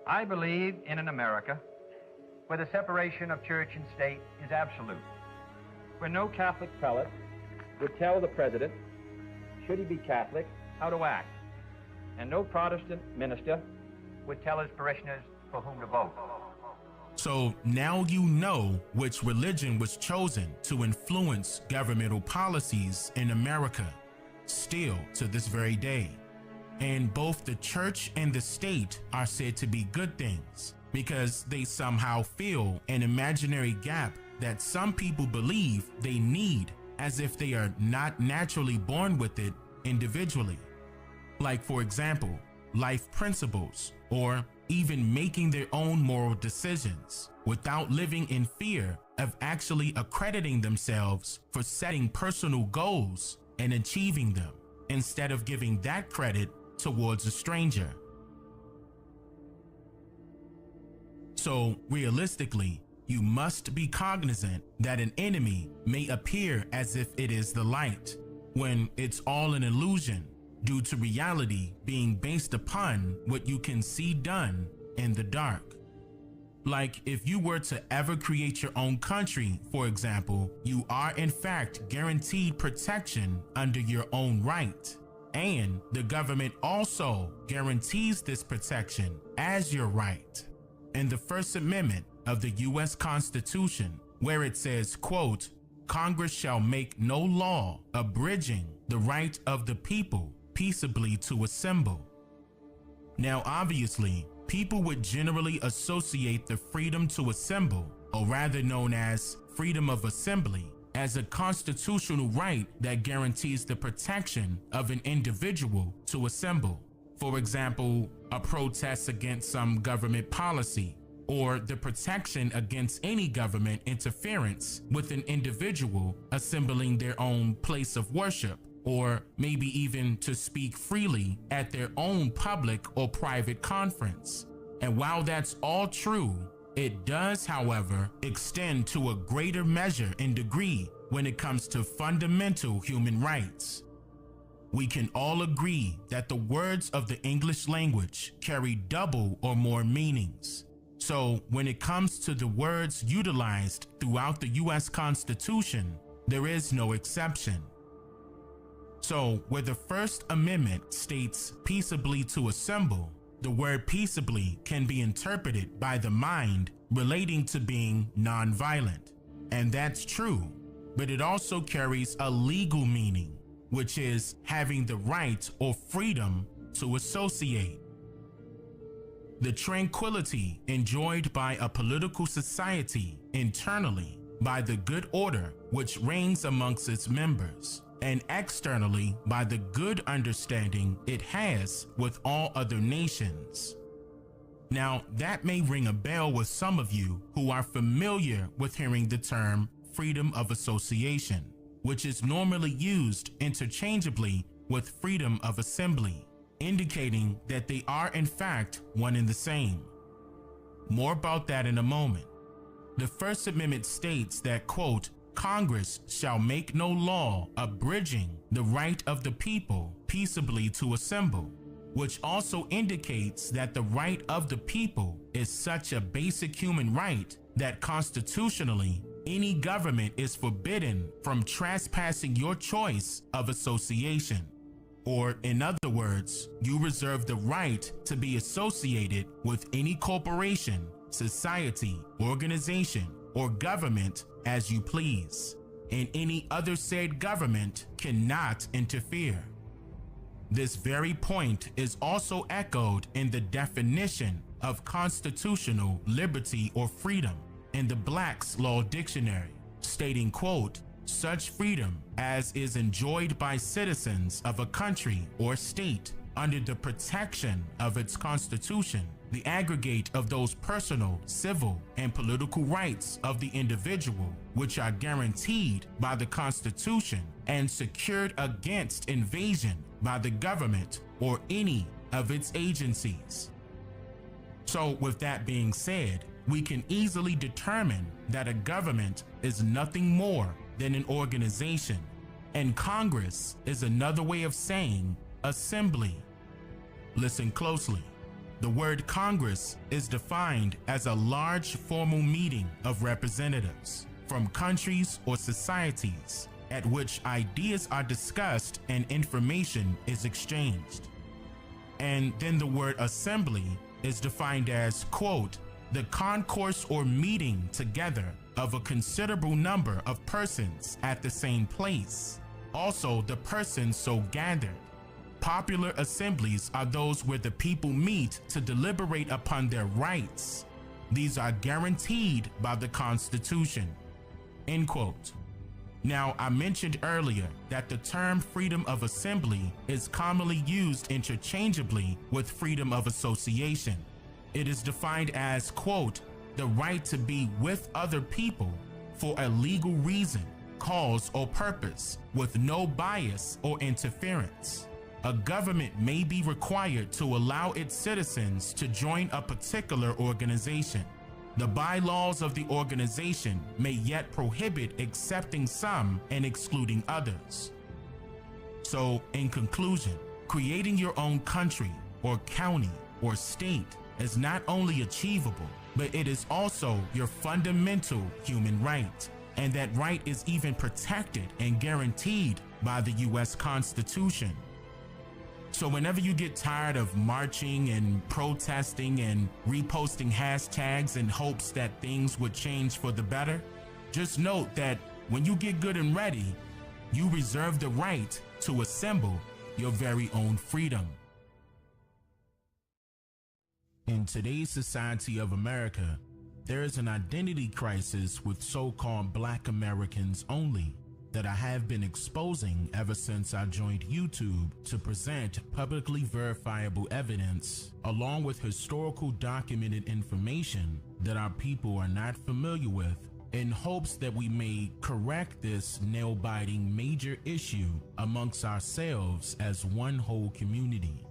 I believe in an America where the separation of church and state is absolute, where no Catholic prelate would tell the president, should he be Catholic, how to act, and no Protestant minister would tell his parishioners for whom to vote. So now you know which religion was chosen to influence governmental policies in America, still to this very day. And both the church and the state are said to be good things because they somehow fill an imaginary gap that some people believe they need, as if they are not naturally born with it individually. Like, for example, life principles, or even making their own moral decisions without living in fear of actually accrediting themselves for setting personal goals and achieving them, instead of giving that credit towards a stranger. So realistically, you must be cognizant that an enemy may appear as if it is the light, when it's all an illusion, due to reality being based upon what you can see done in the dark. Like, if you were to ever create your own country, for example, you are in fact guaranteed protection under your own right. And the government also guarantees this protection as your right. In the First Amendment of the U.S. Constitution, where it says, quote, Congress shall make no law abridging the right of the people peaceably to assemble. Now, obviously, people would generally associate the freedom to assemble, or rather known as freedom of assembly, as a constitutional right that guarantees the protection of an individual to assemble. For example, a protest against some government policy, or the protection against any government interference with an individual assembling their own place of worship, or maybe even to speak freely at their own public or private conference. And while that's all true, it does, however, extend to a greater measure and degree when it comes to fundamental human rights. We can all agree that the words of the English language carry double or more meanings. So when it comes to the words utilized throughout the U.S. Constitution, there is no exception. So where the First Amendment states peaceably to assemble, the word peaceably can be interpreted by the mind relating to being nonviolent. And that's true, but it also carries a legal meaning, which is having the right or freedom to associate. The tranquility enjoyed by a political society internally by the good order which reigns amongst its members, and externally by the good understanding it has with all other nations. Now, that may ring a bell with some of you who are familiar with hearing the term freedom of association, which is normally used interchangeably with freedom of assembly. indicating that they are in fact one and the same. More about that in a moment. The First Amendment states that, quote, Congress shall make no law abridging the right of the people peaceably to assemble, which also indicates that the right of the people is such a basic human right that constitutionally any government is forbidden from trespassing your choice of association. Or in other words, you reserve the right to be associated with any corporation, society, organization, or government as you please, and any other said government cannot interfere. This very point is also echoed in the definition of constitutional liberty or freedom in the Black's Law Dictionary, stating, quote, such freedom as is enjoyed by citizens of a country or state under the protection of its constitution, the aggregate of those personal, civil, and political rights of the individual, which are guaranteed by the Constitution and secured against invasion by the government or any of its agencies. So with that being said, we can easily determine that a government is nothing more than an organization, and Congress is another way of saying assembly. Listen closely. The word Congress is defined as a large formal meeting of representatives from countries or societies at which ideas are discussed and information is exchanged. And then the word assembly is defined as, quote, the concourse or meeting together of a considerable number of persons at the same place, also the persons so gathered. Popular assemblies are those where the people meet to deliberate upon their rights. These are guaranteed by the Constitution. End quote. Now, I mentioned earlier that the term freedom of assembly is commonly used interchangeably with freedom of association. It is defined as, quote, the right to be with other people for a legal reason, cause, or purpose with no bias or interference. A government may be required to allow its citizens to join a particular organization. The bylaws of the organization may yet prohibit accepting some and excluding others. So, in conclusion, creating your own country or county or state is not only achievable, but it is also your fundamental human right. And that right is even protected and guaranteed by the U.S. Constitution. So whenever you get tired of marching and protesting and reposting hashtags in hopes that things would change for the better, just note that when you get good and ready, you reserve the right to assemble your very own freedom. In today's society of America, there is an identity crisis with so-called Black Americans only that I have been exposing ever since I joined YouTube to present publicly verifiable evidence along with historical documented information that our people are not familiar with, in hopes that we may correct this nail-biting major issue amongst ourselves as one whole community.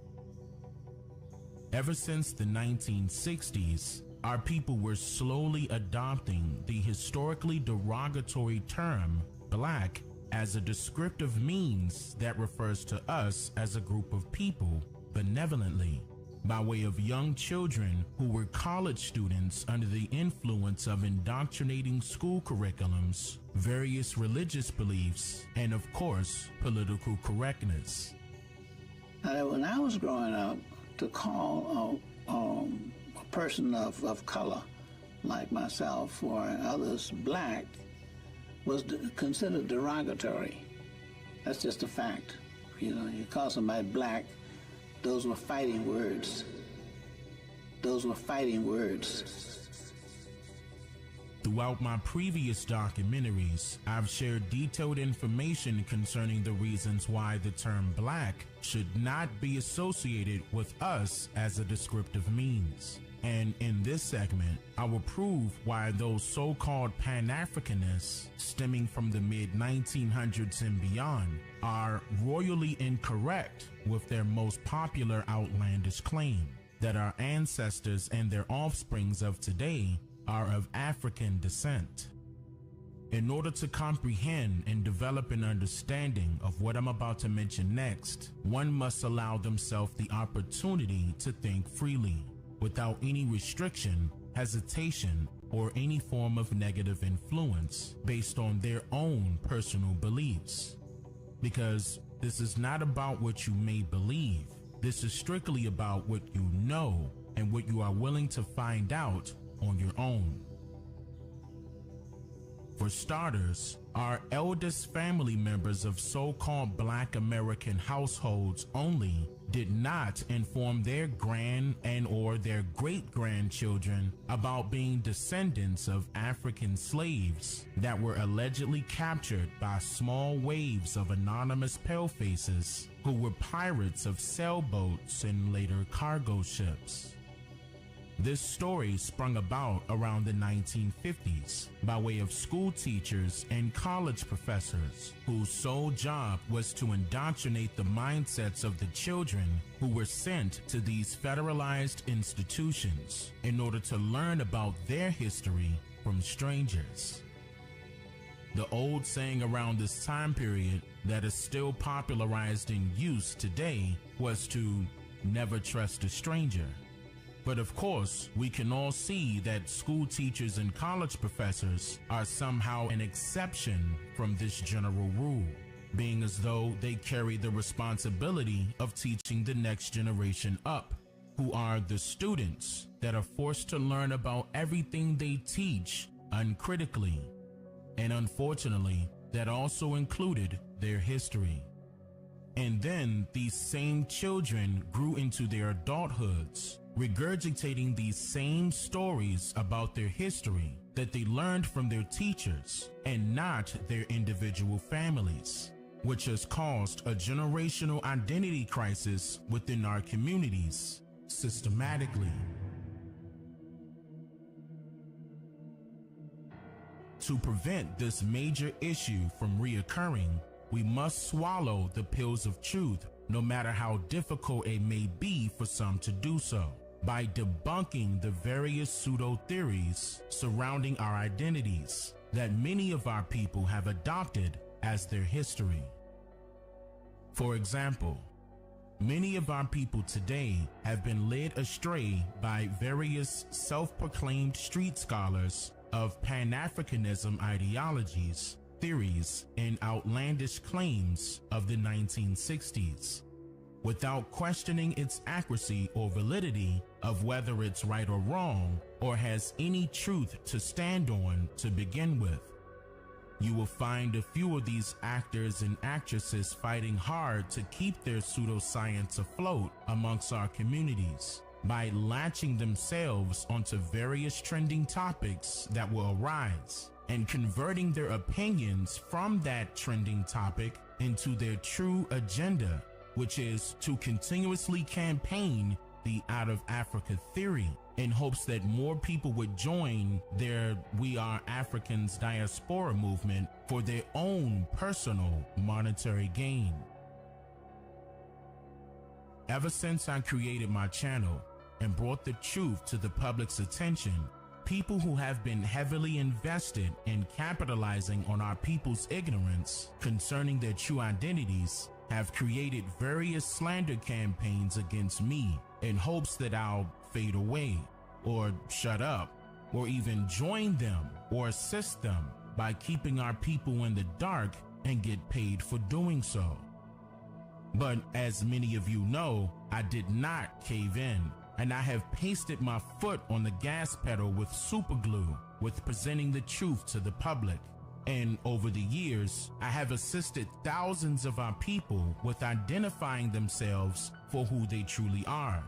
Ever since the 1960s, our people were slowly adopting the historically derogatory term Black as a descriptive means that refers to us as a group of people benevolently, by way of young children who were college students under the influence of indoctrinating school curriculums, various religious beliefs, and of course, political correctness. When I was growing up, to call a person of color like myself or others Black was considered derogatory. That's just a fact. You know, you call somebody Black, those were fighting words. Those were fighting words. Throughout my previous documentaries, I've shared detailed information concerning the reasons why the term Black should not be associated with us as a descriptive means. And in this segment, I will prove why those so-called Pan-Africanists stemming from the mid-1900s and beyond are royally incorrect with their most popular outlandish claim that our ancestors and their offsprings of today are of African descent. In order to comprehend and develop an understanding of what I'm about to mention next, one must allow themselves the opportunity to think freely, without any restriction, hesitation, or any form of negative influence based on their own personal beliefs. Because this is not about what you may believe. This is strictly about what you know and what you are willing to find out on your own. For starters, our eldest family members of so-called Black American households only did not inform their grand and or their great-grandchildren about being descendants of African slaves that were allegedly captured by small waves of anonymous palefaces who were pirates of sailboats and later cargo ships. This story sprung about around the 1950s by way of school teachers and college professors whose sole job was to indoctrinate the mindsets of the children who were sent to these federalized institutions in order to learn about their history from strangers. The old saying around this time period that is still popularized in use today was to never trust a stranger. But of course, we can all see that school teachers and college professors are somehow an exception from this general rule, being as though they carry the responsibility of teaching the next generation up, who are the students that are forced to learn about everything they teach uncritically. And unfortunately, that also included their history. And then these same children grew into their adulthoods, regurgitating these same stories about their history that they learned from their teachers and not their individual families, which has caused a generational identity crisis within our communities systematically. To prevent this major issue from reoccurring, we must swallow the pills of truth, no matter how difficult it may be for some to do so, by debunking the various pseudo-theories surrounding our identities that many of our people have adopted as their history. For example, many of our people today have been led astray by various self-proclaimed street scholars of Pan-Africanism ideologies, theories, and outlandish claims of the 1960s, without questioning its accuracy or validity of whether it's right or wrong or has any truth to stand on to begin with. You will find a few of these actors and actresses fighting hard to keep their pseudoscience afloat amongst our communities by latching themselves onto various trending topics that will arise and converting their opinions from that trending topic into their true agenda, which is to continuously campaign the Out of Africa theory in hopes that more people would join their We Are Africans diaspora movement for their own personal monetary gain. Ever since I created my channel and brought the truth to the public's attention, people who have been heavily invested in capitalizing on our people's ignorance concerning their true identities have created various slander campaigns against me in hopes that I'll fade away, or shut up, or even join them or assist them by keeping our people in the dark and get paid for doing so. But as many of you know, I did not cave in, and I have pasted my foot on the gas pedal with super glue with presenting the truth to the public. And over the years, I have assisted thousands of our people with identifying themselves for who they truly are,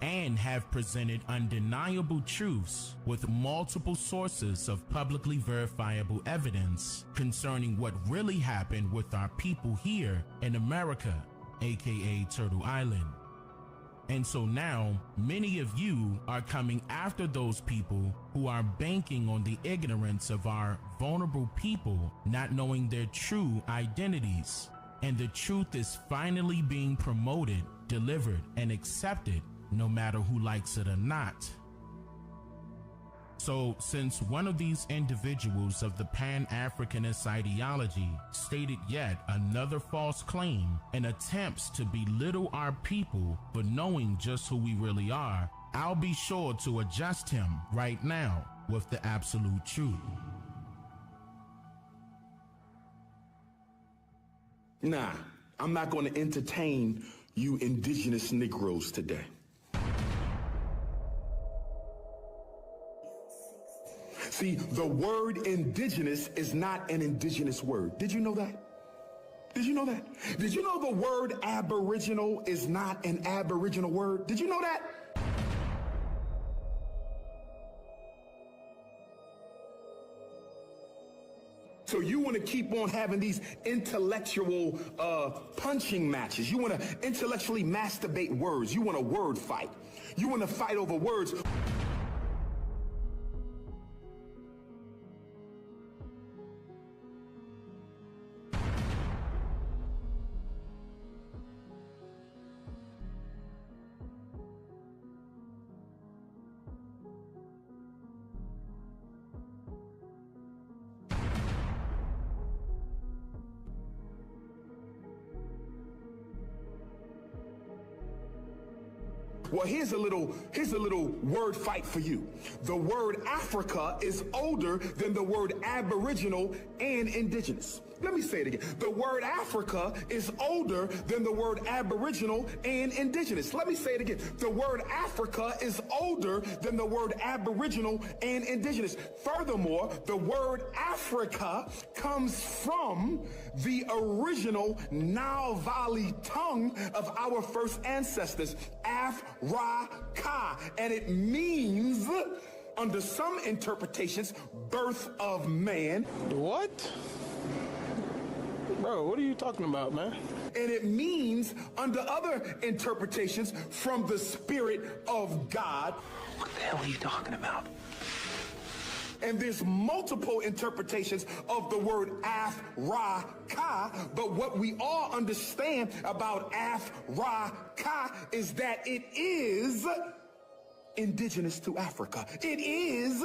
and have presented undeniable truths with multiple sources of publicly verifiable evidence concerning what really happened with our people here in America, aka Turtle Island. And so now many of you are coming after those people who are banking on the ignorance of our vulnerable people not knowing their true identities. And the truth is finally being promoted, delivered, and accepted no matter who likes it or not. So since one of these individuals of the Pan-Africanist ideology stated yet another false claim and attempts to belittle our people for knowing just who we really are, I'll be sure to adjust him right now with the absolute truth. Nah, I'm not going to entertain you indigenous Negroes today. See, the word indigenous is not an indigenous word. Did you know that? Did you know that? Did you know the word aboriginal is not an aboriginal word? Did you know that? So you want to keep on having these intellectual punching matches. You want to intellectually masturbate words. You want a word fight. You want to fight over words. Well, here's a little word fight for you. The word Africa is older than the word aboriginal and indigenous. Let me say it again. The word Africa is older than the word aboriginal and indigenous. Let me say it again. The word Africa is older than the word aboriginal and indigenous. Furthermore, the word Africa comes from the original Nile Valley tongue of our first ancestors, Af-Ra-Ka, and it means, under some interpretations, birth of man. What? Bro, what are you talking about, man? And it means, under other interpretations, from the Spirit of God. What the hell are you talking about? And there's multiple interpretations of the word Af-Ra-Ka, but what we all understand about Af-Ra-Ka is that it is indigenous to Africa. It is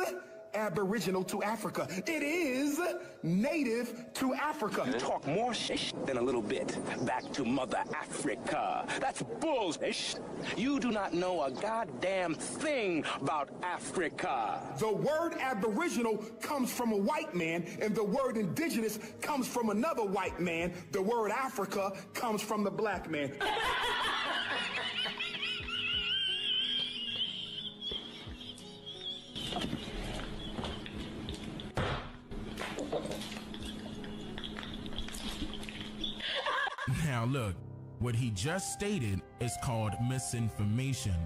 aboriginal to Africa. It is native to Africa. You talk more shit than a little bit. Back to Mother Africa. That's bullshit. You do not know a goddamn thing about Africa. The word aboriginal comes from a white man, and the word indigenous comes from another white man. The word Africa comes from the black man. Now look, what he just stated is called misinformation,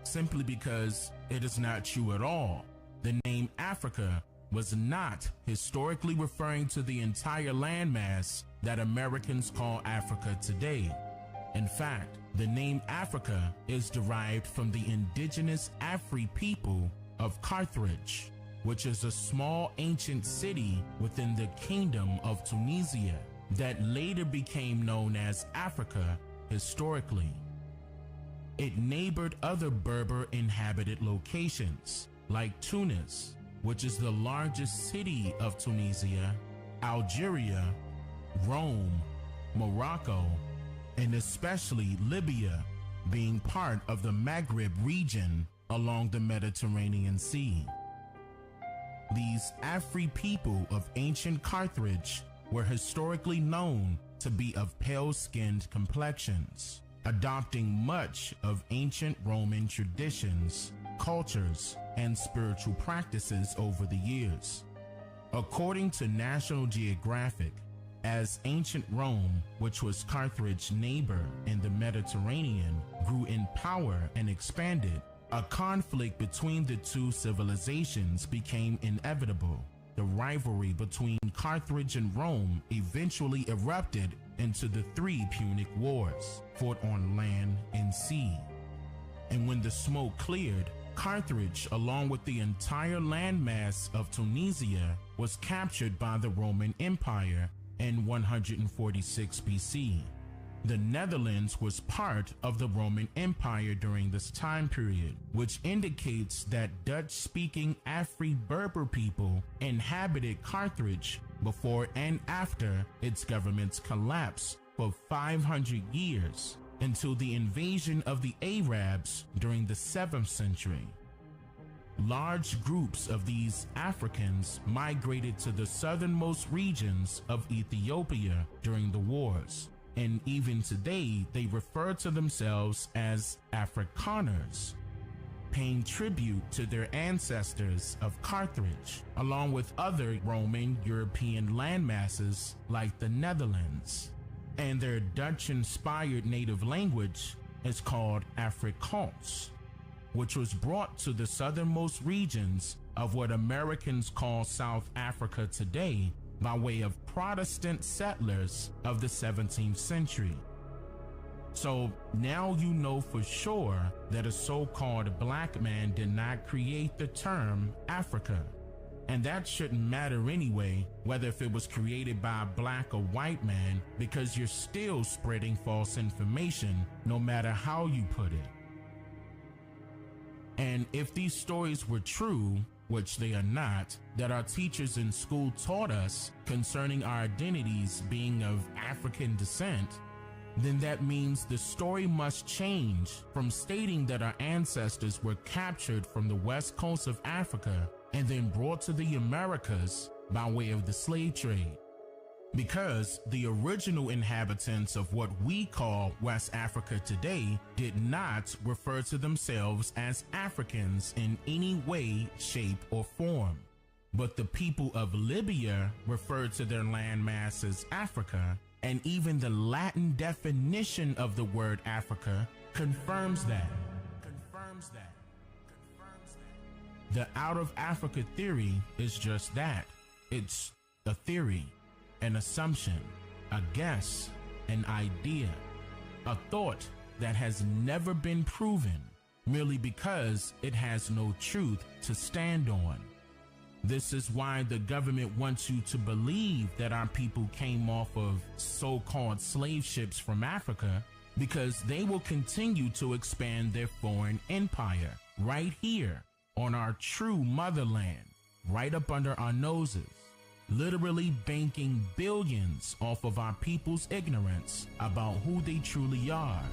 simply because it is not true at all. The name Africa was not historically referring to the entire landmass that Americans call Africa today. In fact, the name Africa is derived from the indigenous Afri people of Carthage, which is a small ancient city within the Kingdom of Tunisia that later became known as Africa historically. It neighbored other Berber inhabited locations like Tunis, which is the largest city of Tunisia, Algeria, Rome, Morocco, and especially Libya, being part of the Maghreb region along the Mediterranean Sea. These Afri people of ancient Carthage were historically known to be of pale-skinned complexions, adopting much of ancient Roman traditions, cultures, and spiritual practices over the years. According to National Geographic, as ancient Rome, which was Carthage's neighbor in the Mediterranean, grew in power and expanded, a conflict between the two civilizations became inevitable. The rivalry between Carthage and Rome eventually erupted into the three Punic Wars, fought on land and sea. And when the smoke cleared, Carthage, along with the entire landmass of Tunisia, was captured by the Roman Empire in 146 BC. The Netherlands was part of the Roman Empire during this time period, which indicates that Dutch-speaking Afri-Berber people inhabited Carthage before and after its government's collapse for 500 years until the invasion of the Arabs during the 7th century. Large groups of these Africans migrated to the southernmost regions of Ethiopia during the wars. And even today, they refer to themselves as Afrikaners, paying tribute to their ancestors of Carthage, along with other Roman European landmasses like the Netherlands. And their Dutch-inspired native language is called Afrikaans, which was brought to the southernmost regions of what Americans call South Africa today by way of Protestant settlers of the 17th century. So now you know for sure that a so-called black man did not create the term Africa. And that shouldn't matter anyway, whether if it was created by a black or white man, because you're still spreading false information no matter how you put it. And if these stories were true, which they are not, that our teachers in school taught us concerning our identities being of African descent, then that means the story must change from stating that our ancestors were captured from the west coast of Africa and then brought to the Americas by way of the slave trade. Because the original inhabitants of what we call West Africa today did not refer to themselves as Africans in any way, shape, or form. But the people of Libya referred to their landmass as Africa, and even the Latin definition of the word Africa confirms that. The out of Africa theory is just that. It's a theory, an assumption, a guess, an idea, a thought that has never been proven merely because it has no truth to stand on. This is why the government wants you to believe that our people came off of so-called slave ships from Africa, because they will continue to expand their foreign empire right here on our true motherland, right up under our noses, literally banking billions off of our people's ignorance about who they truly are.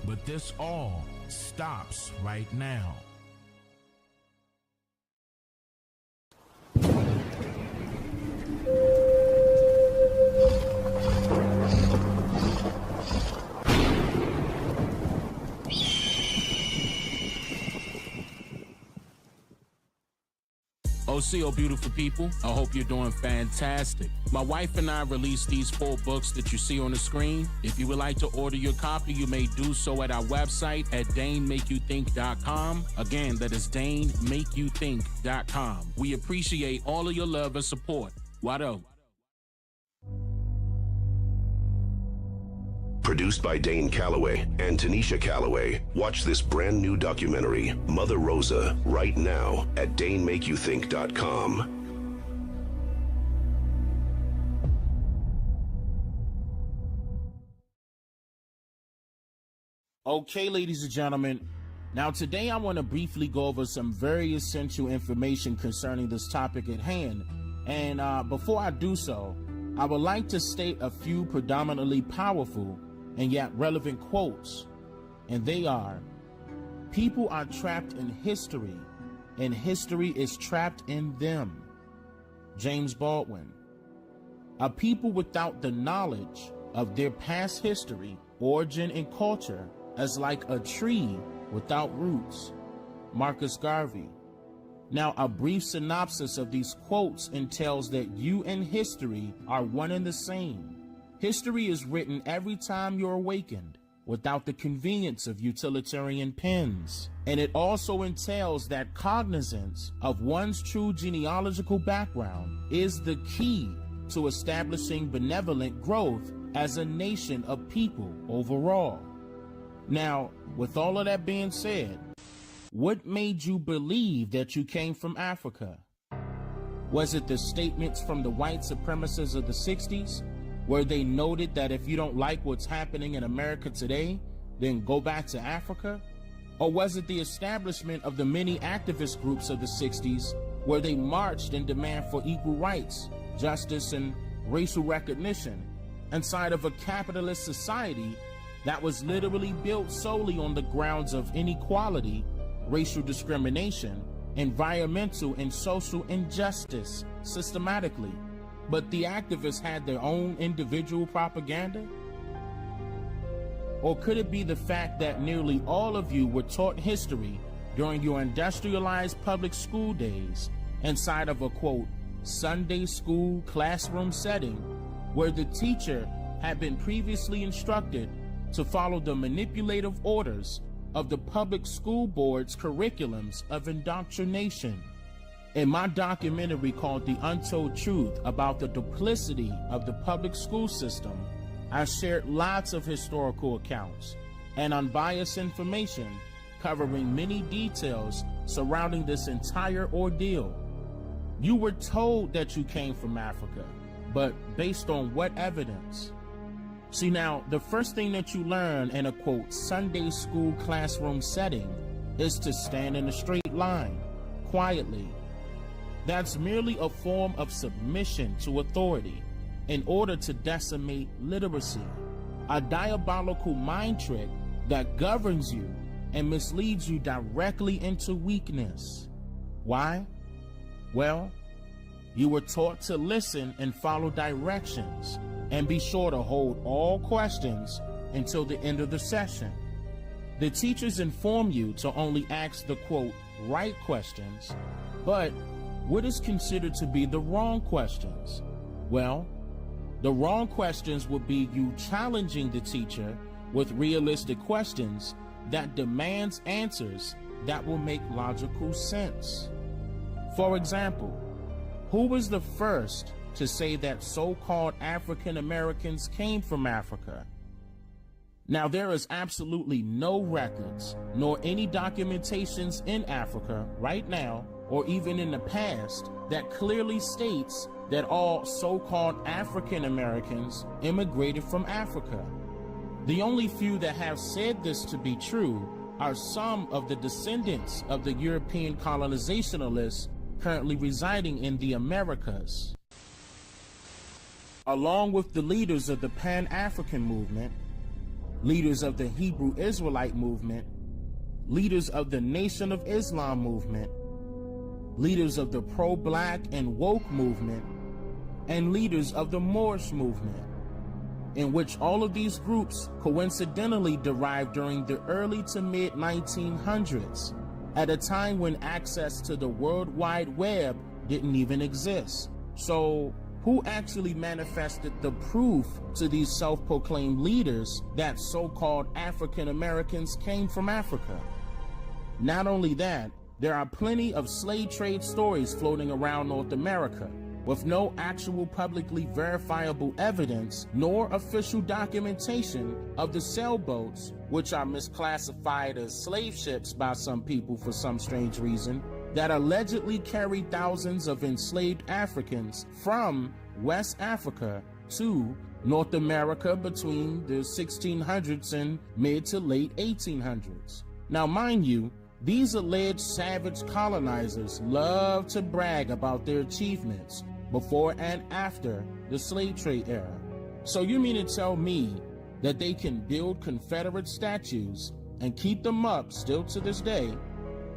But this all stops right now. OCO beautiful people, I hope you're doing fantastic. My wife and I released these 4 books that you see on the screen. If you would like to order your copy, you may do so at our website at DaneMakeYouThink.com. Again, that is DaneMakeYouThink.com. We appreciate all of your love and support. Wado. Produced by Dane Calloway and Tanisha Calloway. Watch this brand new documentary, Mother Rosa, right now at DaneMakeYouThink.com. Okay, ladies and gentlemen, now today I want to briefly go over some very essential information concerning this topic at hand. And before I do so, I would like to state a few predominantly powerful and yet relevant quotes. And they are, people are trapped in history, and history is trapped in them. James Baldwin. A people without the knowledge of their past history, origin, and culture is like a tree without roots. Marcus Garvey. Now, a brief synopsis of these quotes entails that you and history are one and the same. History is written every time you're awakened, without the convenience of utilitarian pens. And it also entails that cognizance of one's true genealogical background is the key to establishing benevolent growth as a nation of people overall. Now, with all of that being said, what made you believe that you came from Africa? Was it the statements from the white supremacists of the 60s, where they noted that if you don't like what's happening in America today, then go back to Africa? Or was it the establishment of the many activist groups of the 60s, where they marched in demand for equal rights, justice, and racial recognition inside of a capitalist society that was literally built solely on the grounds of inequality, racial discrimination, environmental and social injustice systematically? But the activists had their own individual propaganda? Or could it be the fact that nearly all of you were taught history during your industrialized public school days inside of a, quote, Sunday school classroom setting where the teacher had been previously instructed to follow the manipulative orders of the public school board's curriculums of indoctrination? In my documentary called The Untold Truth about the duplicity of the public school system, I shared lots of historical accounts and unbiased information covering many details surrounding this entire ordeal. You were told that you came from Africa, but based on what evidence? See, now, the first thing that you learn in a, quote, Sunday school classroom setting is to stand in a straight line, quietly. That's merely a form of submission to authority in order to decimate literacy, a diabolical mind trick that governs you and misleads you directly into weakness. Why? Well, you were taught to listen and follow directions, and be sure to hold all questions until the end of the session. The teachers inform you to only ask the, quote, right questions, but what is considered to be the wrong questions? Well, the wrong questions would be you challenging the teacher with realistic questions that demands answers that will make logical sense. For example, who was the first to say that so-called African Americans came from Africa? Now, there is absolutely no records nor any documentations in Africa right now or even in the past that clearly states that all so-called African Americans immigrated from Africa. The only few that have said this to be true are some of the descendants of the European colonizationalists currently residing in the Americas. Along with the leaders of the Pan-African movement, leaders of the Hebrew Israelite movement, leaders of the Nation of Islam movement, leaders of the pro-black and woke movement, and leaders of the Moorish movement, in which all of these groups coincidentally derived during the early to mid 1900s, at a time when access to the World Wide Web didn't even exist. So, who actually manifested the proof to these self-proclaimed leaders that so-called African Americans came from Africa? Not only that, there are plenty of slave trade stories floating around North America with no actual publicly verifiable evidence nor official documentation of the sailboats, which are misclassified as slave ships by some people for some strange reason, that allegedly carried thousands of enslaved Africans from West Africa to North America between the 1600s and mid to late 1800s. Now, mind you, these alleged savage colonizers love to brag about their achievements before and after the slave trade era. So you mean to tell me that they can build Confederate statues and keep them up still to this day,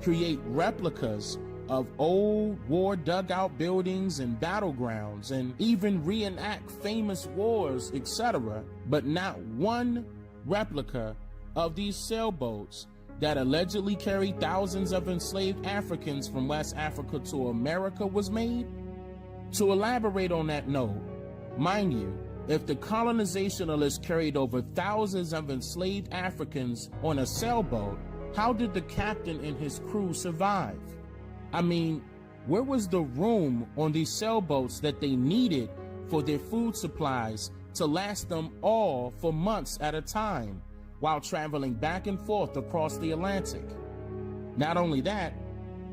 create replicas of old war dugout buildings and battlegrounds, and even reenact famous wars, etc., but not one replica of these sailboats that allegedly carried thousands of enslaved Africans from West Africa to America was made? To elaborate on that note, mind you, if the colonizationalists carried over thousands of enslaved Africans on a sailboat, how did the captain and his crew survive? I mean, where was the room on these sailboats that they needed for their food supplies to last them all for months at a time, while traveling back and forth across the Atlantic. Not only that,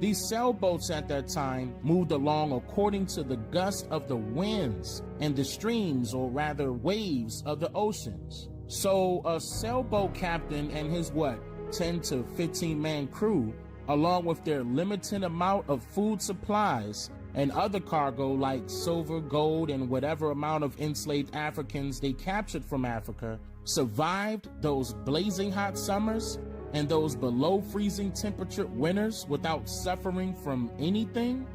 these sailboats at that time moved along according to the gust of the winds and the streams, or rather waves, of the oceans. So a sailboat captain and his 10 to 15 man crew, along with their limited amount of food supplies and other cargo like silver, gold, and whatever amount of enslaved Africans they captured from Africa, survived those blazing hot summers and those below freezing temperature winters without suffering from anything?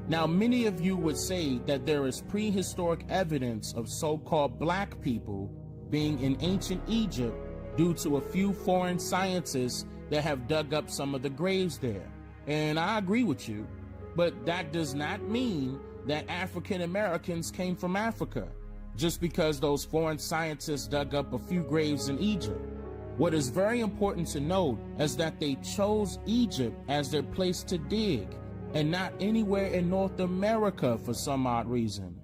Now, many of you would say that there is prehistoric evidence of so-called black people being in ancient Egypt due to a few foreign scientists that have dug up some of the graves there. And I agree with you, but that does not mean that African Americans came from Africa just because those foreign scientists dug up a few graves in Egypt. What is very important to note is that they chose Egypt as their place to dig and not anywhere in North America for some odd reason.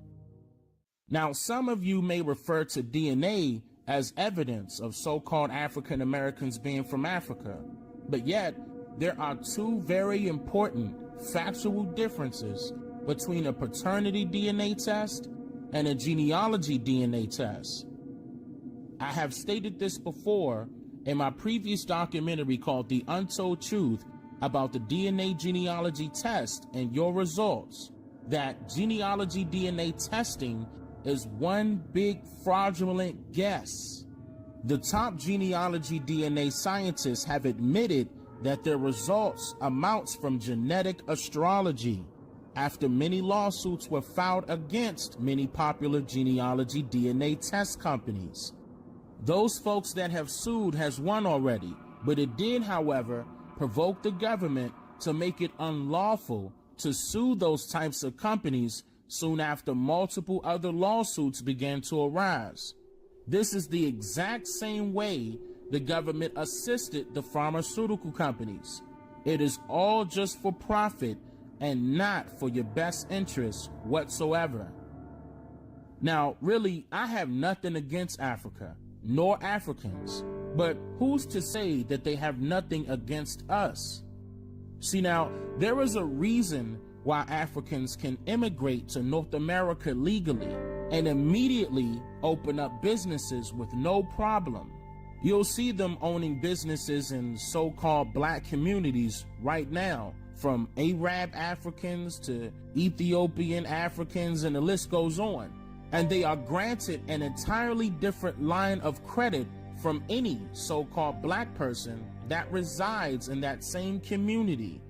Now, some of you may refer to DNA as evidence of so-called African Americans being from Africa, but yet there are two very important factual differences between a paternity DNA test and a genealogy DNA test. I have stated this before in my previous documentary called The Untold Truth about the DNA genealogy test and your results, that genealogy DNA testing is one big fraudulent guess. The top genealogy DNA scientists have admitted that their results amounts from genetic astrology after many lawsuits were filed against many popular genealogy DNA test companies. Those folks that have sued has won already, but it did, however, provoke the government to make it unlawful to sue those types of companies soon after multiple other lawsuits began to arise. This is the exact same way the government assisted the pharmaceutical companies. It is all just for profit and not for your best interest whatsoever. Now, really, I have nothing against Africa, nor Africans, but who's to say that they have nothing against us? See, now, there is a reason why Africans can immigrate to North America legally and immediately open up businesses with no problem. You'll see them owning businesses in so-called black communities right now, from Arab Africans to Ethiopian Africans, and the list goes on. And they are granted an entirely different line of credit from any so-called black person that resides in that same community.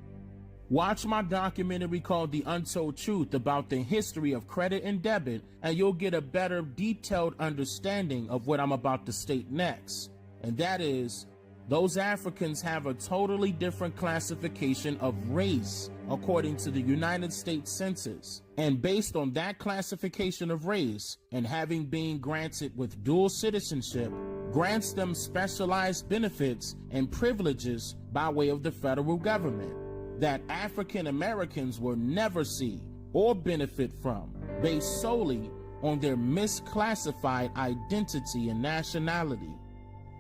Watch my documentary called The Untold Truth about the history of credit and debit, and you'll get a better detailed understanding of what I'm about to state next. And that is, those Africans have a totally different classification of race according to the United States Census. And based on that classification of race, and having been granted with dual citizenship, grants them specialized benefits and privileges by way of the federal government that African Americans will never see or benefit from, based solely on their misclassified identity and nationality.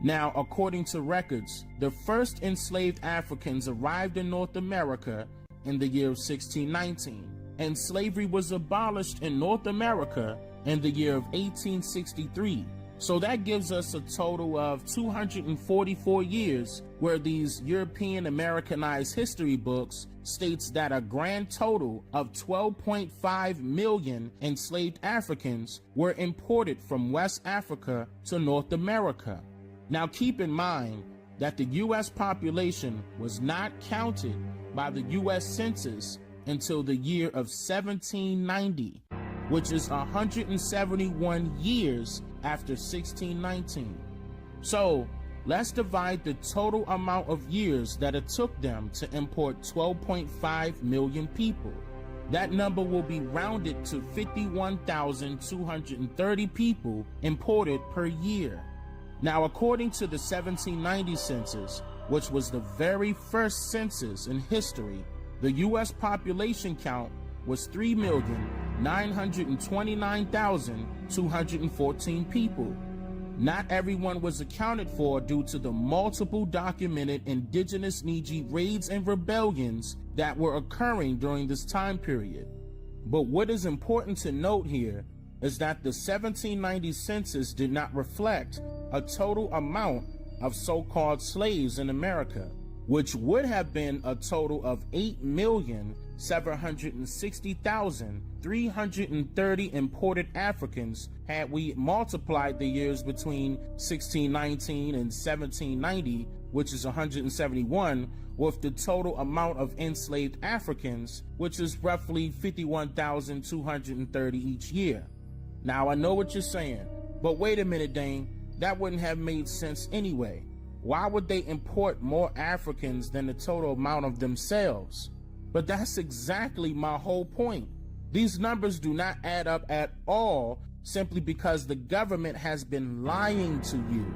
Now, according to records, the first enslaved Africans arrived in North America in the year of 1619, and slavery was abolished in North America in the year of 1863. So that gives us a total of 244 years where these European Americanized history books states that a grand total of 12.5 million enslaved Africans were imported from West Africa to North America. Now keep in mind that the U.S. population was not counted by the U.S. Census until the year of 1790, which is 171 years after 1619. So let's divide the total amount of years that it took them to import 12.5 million people. That number will be rounded to 51,230 people imported per year. Now, according to the 1790 census, which was the very first census in history, the U.S. population count was 3,929,214 people. Not everyone was accounted for due to the multiple documented indigenous Niji raids and rebellions that were occurring during this time period. But what is important to note here is that the 1790 census did not reflect a total amount of so-called slaves in America, which would have been a total of 8,760,330 imported Africans had we multiplied the years between 1619 and 1790, which is 171, with the total amount of enslaved Africans, which is roughly 51,230 each year. Now, I know what you're saying, but wait a minute, Dane, that wouldn't have made sense anyway. Why would they import more Africans than the total amount of themselves? But that's exactly my whole point. These numbers do not add up at all simply because the government has been lying to you.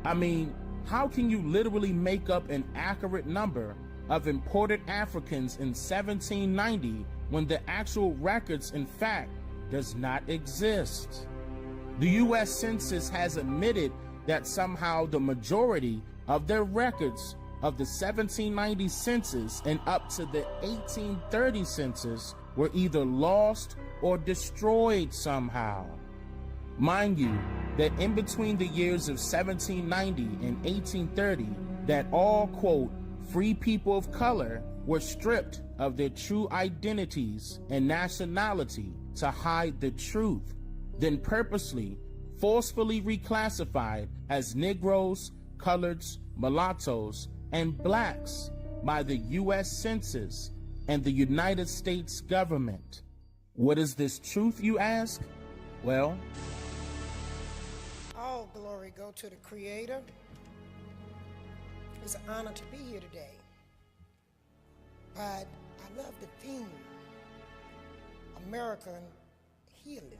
I mean, how can you literally make up an accurate number of imported Africans in 1790 when the actual records, in fact, does not exist? The U.S. Census has admitted that somehow the majority of their records of the 1790 census and up to the 1830 census were either lost or destroyed somehow. Mind you, that in between the years of 1790 and 1830, that all, quote, free people of color were stripped of their true identities and nationality to hide the truth, then purposely, forcefully reclassified as Negroes, coloreds, mulattoes, and blacks by the U.S. Census and the United States government. What is this truth, you ask? Well, all glory go to the Creator. It's an honor to be here today. But I love the theme, American healing.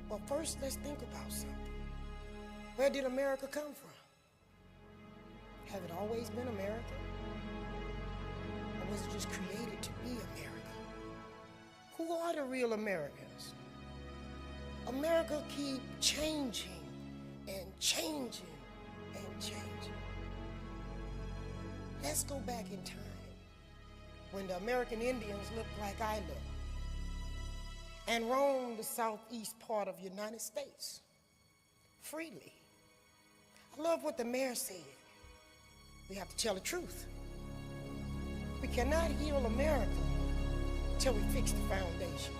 But first, let's think about something. Where did America come from? Have it always been America? Or was it just created to be America? Who are the real Americans? America keep changing and changing and changing. Let's go back in time when the American Indians looked like I look and roamed the southeast part of the United States freely. I love what the mayor said. We have to tell the truth. We cannot heal America until we fix the foundation.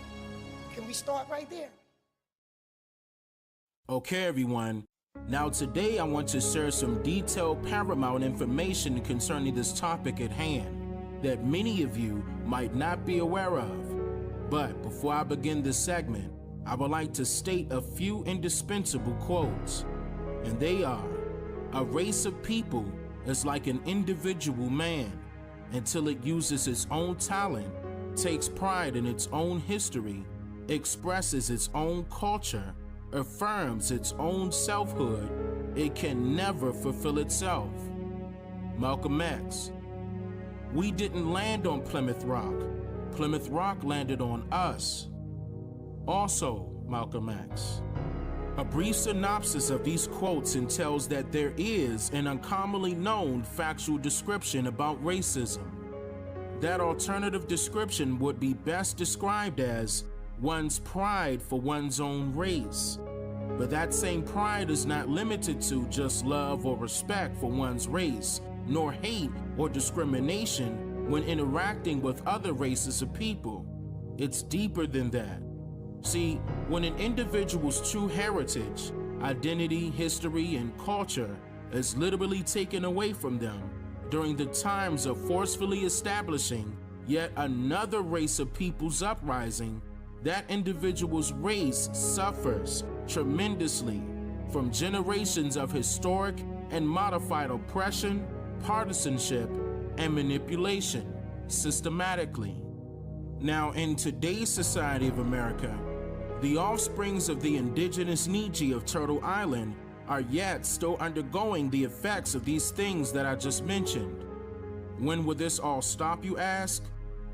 Can we start right there? Okay, everyone. Now today I want to share some detailed paramount information concerning this topic at hand that many of you might not be aware of. But before I begin this segment, I would like to state a few indispensable quotes. And they are, a race of people is like an individual man until it uses its own talent, takes pride in its own history, expresses its own culture, affirms its own selfhood, it can never fulfill itself. Malcolm X. We didn't land on Plymouth Rock. Plymouth Rock landed on us. Also, Malcolm X. A brief synopsis of these quotes entails that there is an uncommonly known factual description about racism. That alternative description would be best described as one's pride for one's own race. But that same pride is not limited to just love or respect for one's race, nor hate or discrimination when interacting with other races of people. It's deeper than that. See, when an individual's true heritage, identity, history, and culture is literally taken away from them during the times of forcefully establishing yet another race of people's uprising, that individual's race suffers tremendously from generations of historic and modified oppression, partisanship, and manipulation systematically. Now, in today's society of America, the offsprings of the indigenous Niji of Turtle Island are yet still undergoing the effects of these things that I just mentioned. When will this all stop, you ask?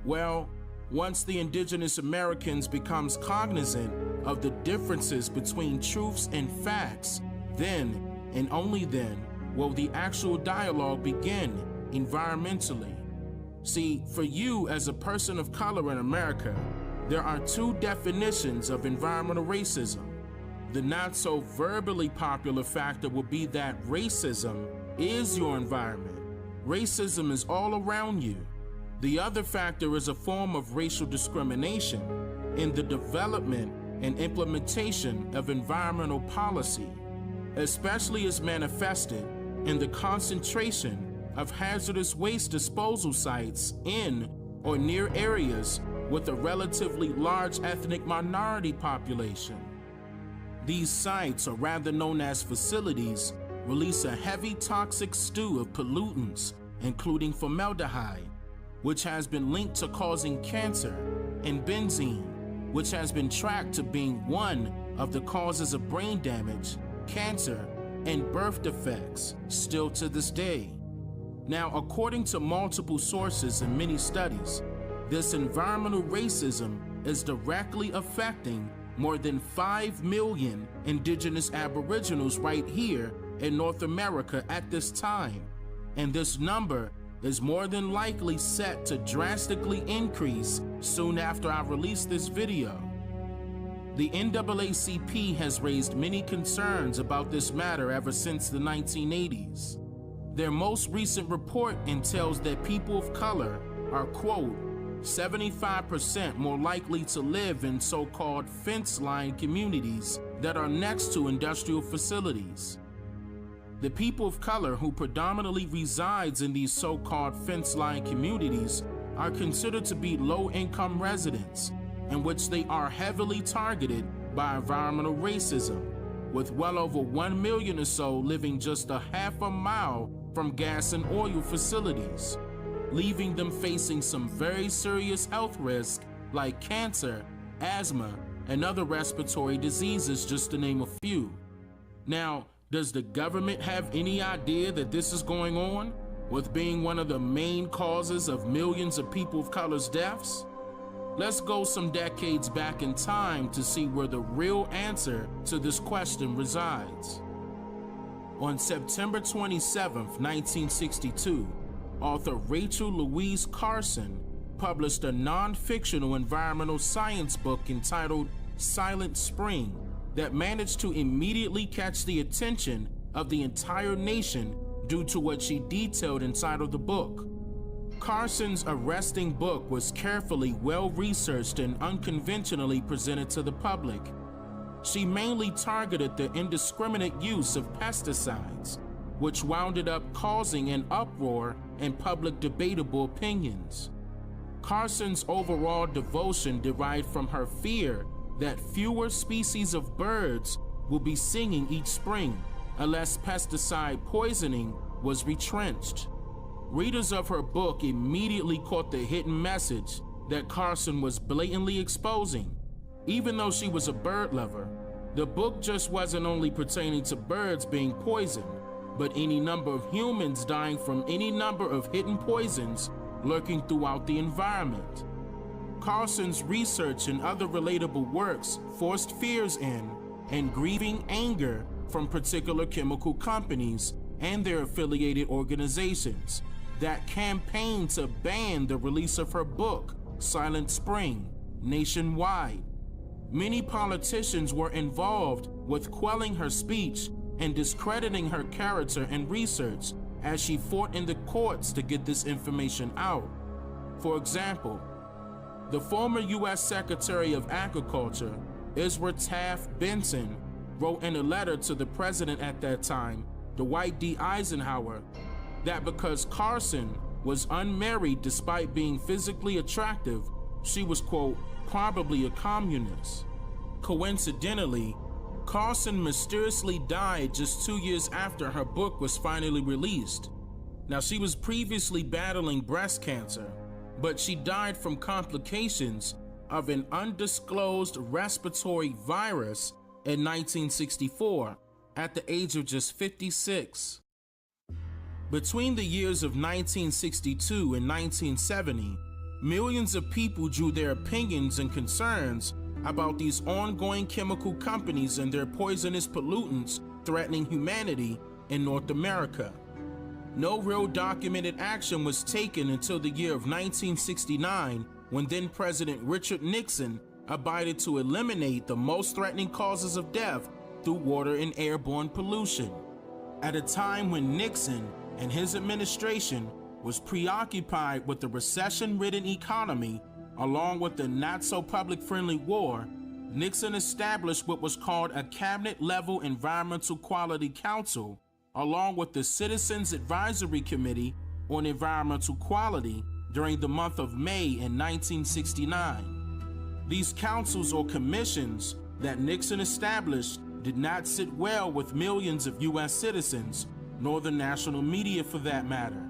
Well, once the indigenous Americans becomes cognizant of the differences between truths and facts Then, and only then, will the actual dialogue begin environmentally. See, for you as a person of color in America, there are two definitions of environmental racism. The not so verbally popular factor will be that racism is your environment. Racism is all around you. The other factor is a form of racial discrimination in the development and implementation of environmental policy, especially as manifested in the concentration of hazardous waste disposal sites in or near areas with a relatively large ethnic minority population. These sites, or rather known as facilities, release a heavy toxic stew of pollutants, including formaldehyde, which has been linked to causing cancer, and benzene, which has been tracked to being one of the causes of brain damage, cancer, and birth defects still to this day. Now, according to multiple sources and many studies, this environmental racism is directly affecting more than 5 million indigenous aboriginals right here in North America at this time, and this number is more than likely set to drastically increase soon after I release this video. The NAACP has raised many concerns about this matter ever since the 1980s. Their most recent report entails that people of color are, quote, 75% more likely to live in so-called fence-line communities that are next to industrial facilities. The people of color who predominantly resides in these so-called fence-line communities are considered to be low-income residents, in which they are heavily targeted by environmental racism, with well over 1 million or so living just a half a mile from gas and oil facilities, leaving them facing some very serious health risks like cancer, asthma, and other respiratory diseases, just to name a few. Now, does the government have any idea that this is going on, with being one of the main causes of millions of people of color's deaths? Let's go some decades back in time to see where the real answer to this question resides. On September 27, 1962, author Rachel Louise Carson published a non-fictional environmental science book entitled Silent Spring that managed to immediately catch the attention of the entire nation due to what she detailed inside of the book. Carson's arresting book was carefully well-researched and unconventionally presented to the public. She mainly targeted the indiscriminate use of pesticides, which wound up causing an uproar and public debatable opinions. Carson's overall devotion derived from her fear that fewer species of birds will be singing each spring unless pesticide poisoning was retrenched. Readers of her book immediately caught the hidden message that Carson was blatantly exposing. Even though she was a bird lover, the book just wasn't only pertaining to birds being poisoned, but any number of humans dying from any number of hidden poisons lurking throughout the environment. Carson's research and other relatable works forced fears in and grieving anger from particular chemical companies and their affiliated organizations that campaigned to ban the release of her book, Silent Spring, nationwide. Many politicians were involved with quelling her speech and discrediting her character and research as she fought in the courts to get this information out. For example, the former U.S. Secretary of Agriculture, Ezra Taft Benson, wrote in a letter to the president at that time, Dwight D. Eisenhower, that because Carson was unmarried despite being physically attractive, she was, quote, probably a communist. Coincidentally, Carson mysteriously died just 2 years after her book was finally released. Now, she was previously battling breast cancer, but she died from complications of an undisclosed respiratory virus in 1964 at the age of just 56. Between the years of 1962 and 1970, millions of people drew their opinions and concerns about these ongoing chemical companies and their poisonous pollutants threatening humanity in North America. No real documented action was taken until the year of 1969, when then President Richard Nixon abided to eliminate the most threatening causes of death through water and airborne pollution. At a time when Nixon and his administration was preoccupied with the recession-ridden economy, along with the not-so-public-friendly war, Nixon established what was called a Cabinet-level Environmental Quality Council, along with the Citizens Advisory Committee on Environmental Quality during the month of May in 1969. These councils or commissions that Nixon established did not sit well with millions of U.S. citizens, nor the national media for that matter.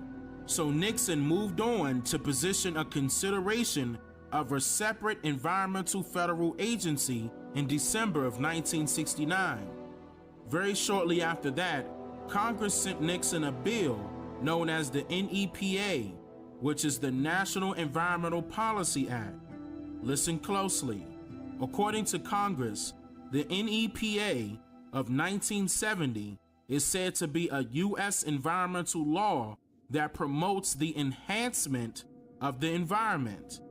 So Nixon moved on to position a consideration of a separate environmental federal agency in December of 1969. Very shortly after that, Congress sent Nixon a bill known as the NEPA, which is the National Environmental Policy Act. Listen closely. According to Congress, the NEPA of 1970 is said to be a U.S. environmental law that promotes the enhancement of the environment.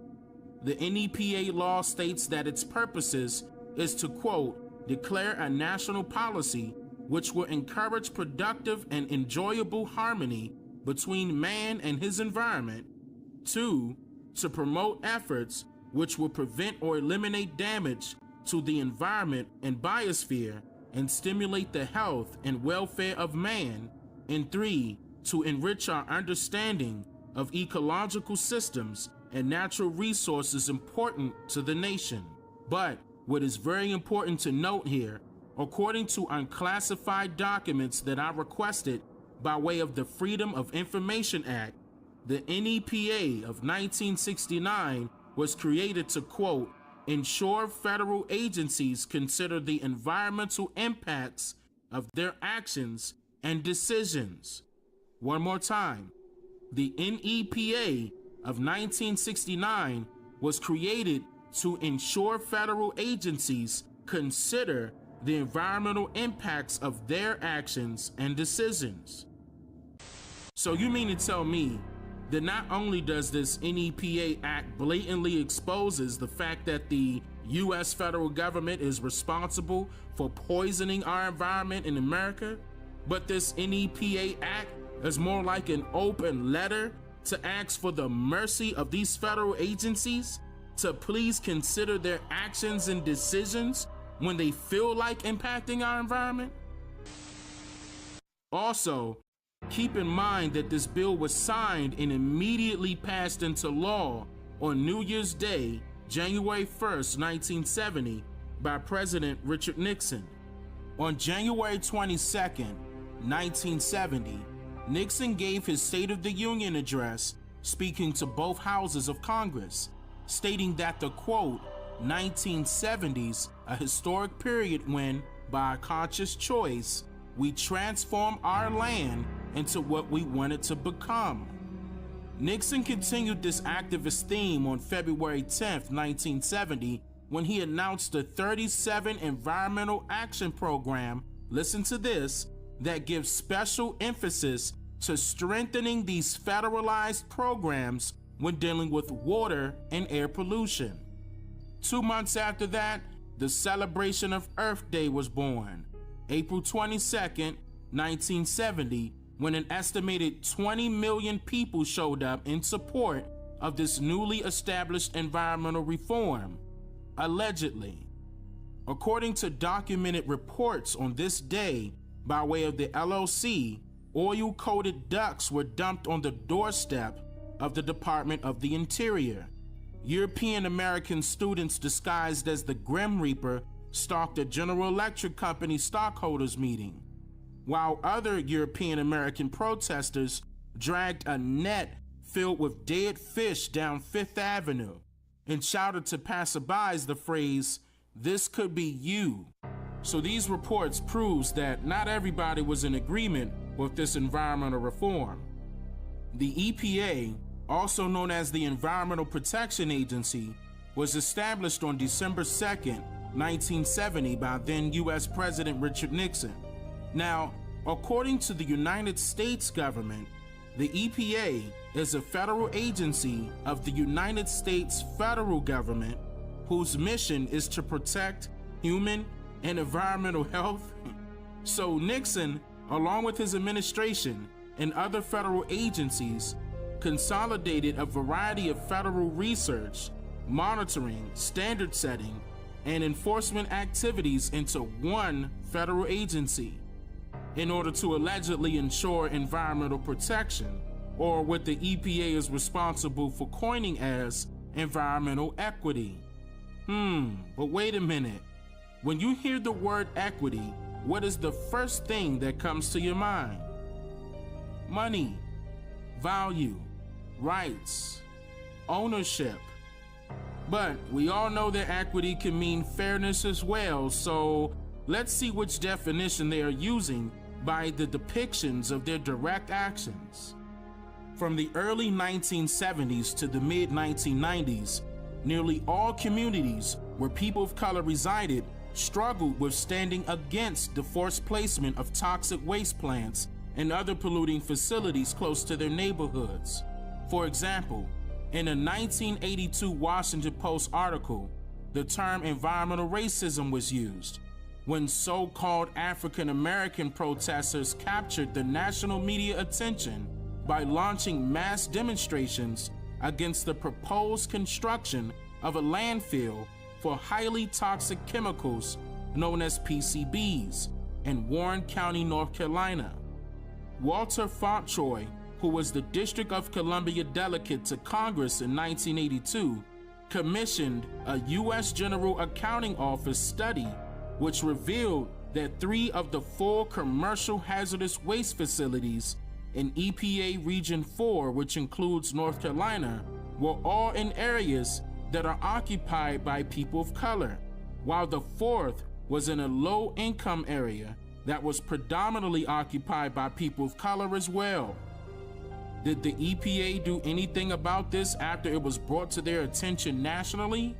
The NEPA law states that its purposes is to, quote, declare a national policy which will encourage productive and enjoyable harmony between man and his environment. 2, to promote efforts which will prevent or eliminate damage to the environment and biosphere and stimulate the health and welfare of man. And 3, to enrich our understanding of ecological systems and natural resources important to the nation. But what is very important to note here, according to unclassified documents that I requested by way of the Freedom of Information Act, the NEPA of 1969 was created to, quote, ensure federal agencies consider the environmental impacts of their actions and decisions. One more time. The NEPA of 1969 was created to ensure federal agencies consider the environmental impacts of their actions and decisions. So you mean to tell me that not only does this NEPA Act blatantly exposes the fact that the U.S. federal government is responsible for poisoning our environment in America, but this NEPA Act is more like an open letter to ask for the mercy of these federal agencies to please consider their actions and decisions when they feel like impacting our environment? Also, keep in mind that this bill was signed and immediately passed into law on New Year's Day, January 1st, 1970, by President Richard Nixon. On January 22nd, 1970, Nixon gave his State of the Union address, speaking to both houses of Congress, stating that the, quote, 1970s, a historic period when, by a conscious choice, we transformed our land into what we wanted to become. Nixon continued this activist theme on February 10th, 1970, when he announced the 37 Environmental Action Program, listen to this, that gives special emphasis to strengthening these federalized programs when dealing with water and air pollution. 2 months after that, the celebration of Earth Day was born, April 22nd, 1970, when an estimated 20 million people showed up in support of this newly established environmental reform, allegedly. According to documented reports on this day, by way of the LOC, oil-coated ducks were dumped on the doorstep of the Department of the Interior. European American students disguised as the Grim Reaper stalked a General Electric Company stockholders meeting, while other European American protesters dragged a net filled with dead fish down Fifth Avenue and shouted to passerbys the phrase, "This could be you." So these reports proves that not everybody was in agreement with this environmental reform. The EPA, also known as the Environmental Protection Agency, was established on December 2nd, 1970 by then U.S. President Richard Nixon. Now, according to the United States government, the EPA is a federal agency of the United States federal government whose mission is to protect human and environmental health. So Nixon, along with his administration and other federal agencies, consolidated a variety of federal research, monitoring, standard setting, and enforcement activities into one federal agency in order to allegedly ensure environmental protection, or what the EPA is responsible for coining as environmental equity. But wait a minute. When you hear the word equity, what is the first thing that comes to your mind? Money, value, rights, ownership. But we all know that equity can mean fairness as well, so let's see which definition they are using by the depictions of their direct actions. From the early 1970s to the mid-1990s, nearly all communities where people of color resided struggled with standing against the forced placement of toxic waste plants and other polluting facilities close to their neighborhoods. For example, in a 1982 Washington Post article, the term environmental racism was used when so-called African American protesters captured the national media attention by launching mass demonstrations against the proposed construction of a landfill for highly toxic chemicals known as PCBs in Warren County, North Carolina. Walter Fauntroy, who was the District of Columbia delegate to Congress in 1982, commissioned a U.S. General Accounting Office study which revealed that 3 of the 4 commercial hazardous waste facilities in EPA Region 4, which includes North Carolina, were all in areas that are occupied by people of color, while the 4th was in a low-income area that was predominantly occupied by people of color as well. Did the EPA do anything about this after it was brought to their attention nationally?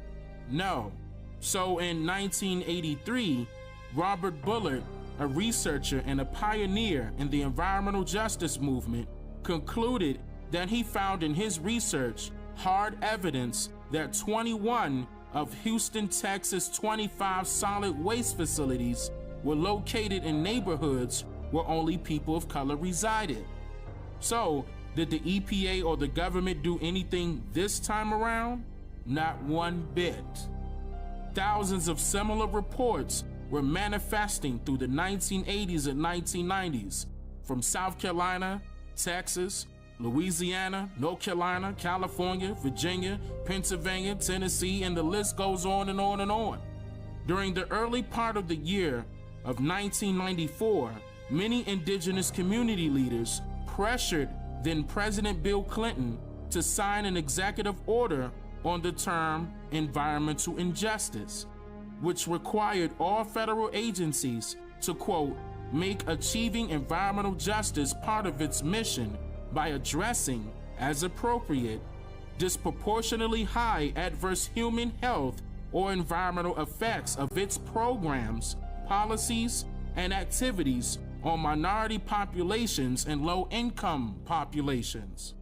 No. So in 1983, Robert Bullard, a researcher and a pioneer in the environmental justice movement, concluded that he found in his research hard evidence that 21 of Houston, Texas' 25 solid waste facilities were located in neighborhoods where only people of color resided. So, did the EPA or the government do anything this time around? Not one bit. Thousands of similar reports were manifesting through the 1980s and 1990s from South Carolina, Texas, Louisiana, North Carolina, California, Virginia, Pennsylvania, Tennessee, and the list goes on and on and on. During the early part of the year of 1994, many indigenous community leaders pressured then President Bill Clinton to sign an executive order on the term environmental injustice, which required all federal agencies to, quote, make achieving environmental justice part of its mission by addressing, as appropriate, disproportionately high adverse human health or environmental effects of its programs, policies, and activities on minority populations and low-income populations.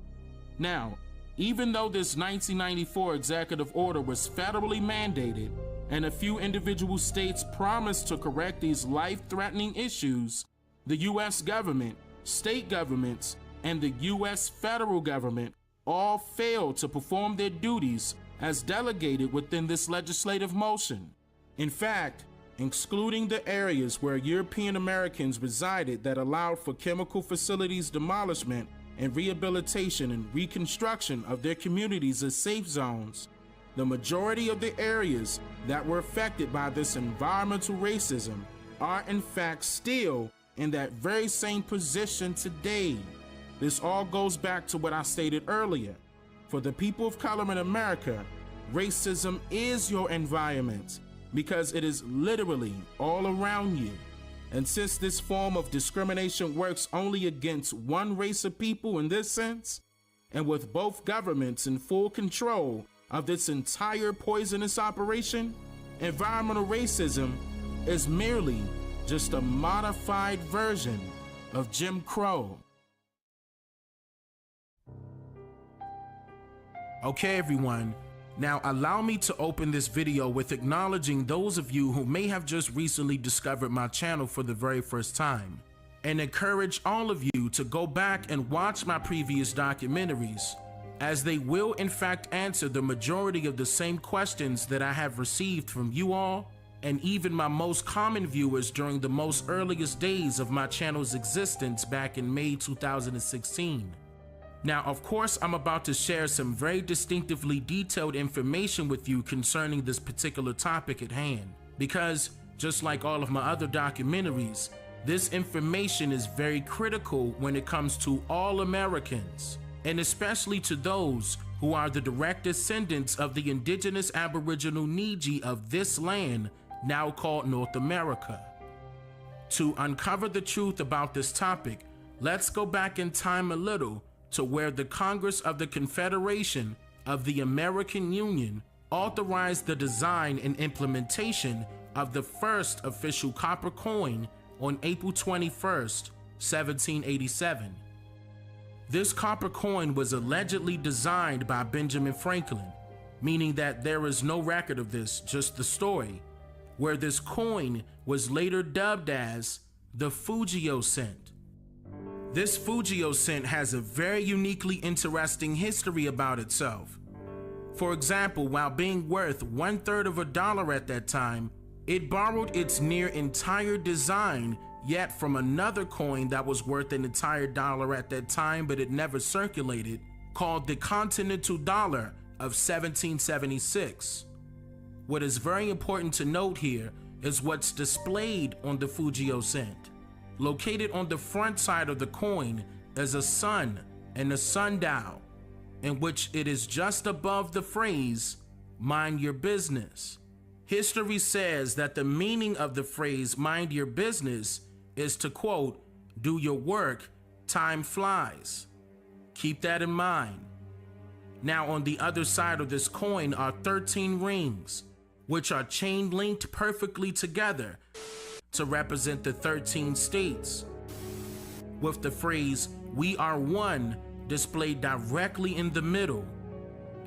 Now, even though this 1994 executive order was federally mandated and a few individual states promised to correct these life-threatening issues, the U.S. government, state governments, and the U.S. federal government all failed to perform their duties as delegated within this legislative motion. In fact, excluding the areas where European Americans resided that allowed for chemical facilities demolishment and rehabilitation and reconstruction of their communities as safe zones, the majority of the areas that were affected by this environmental racism are in fact still in that very same position today. This all goes back to what I stated earlier. For the people of color in America, racism is your environment because it is literally all around you. And since this form of discrimination works only against one race of people in this sense, and with both governments in full control of this entire poisonous operation, environmental racism is merely just a modified version of Jim Crow. Okay, everyone, now allow me to open this video with acknowledging those of you who may have just recently discovered my channel for the very first time, and encourage all of you to go back and watch my previous documentaries, as they will in fact answer the majority of the same questions that I have received from you all and even my most common viewers during the most earliest days of my channel's existence back in May 2016. Now, of course, I'm about to share some very distinctively detailed information with you concerning this particular topic at hand, because just like all of my other documentaries, this information is very critical when it comes to all Americans, and especially to those who are the direct descendants of the indigenous Aboriginal Niji of this land, now called North America. To uncover the truth about this topic, let's go back in time a little to where the Congress of the Confederation of the American Union authorized the design and implementation of the first official copper coin on April 21st, 1787. This copper coin was allegedly designed by Benjamin Franklin, meaning that there is no record of this, just the story, where this coin was later dubbed as the Fugio cent. This Fugio cent has a very uniquely interesting history about itself. For example, while being worth 1/3 of a dollar at that time, it borrowed its near entire design yet from another coin that was worth an entire dollar at that time, but it never circulated, called the Continental Dollar of 1776. What is very important to note here is what's displayed on the Fugio cent. Located on the front side of the coin is a sun and a sundial, in which it is just above the phrase, "Mind your business." History says that the meaning of the phrase, "mind your business," is to quote, "Do your work, time flies." Keep that in mind. Now, on the other side of this coin are 13 rings, which are chain linked perfectly together to represent the 13 states, with the phrase, "We are one," displayed directly in the middle.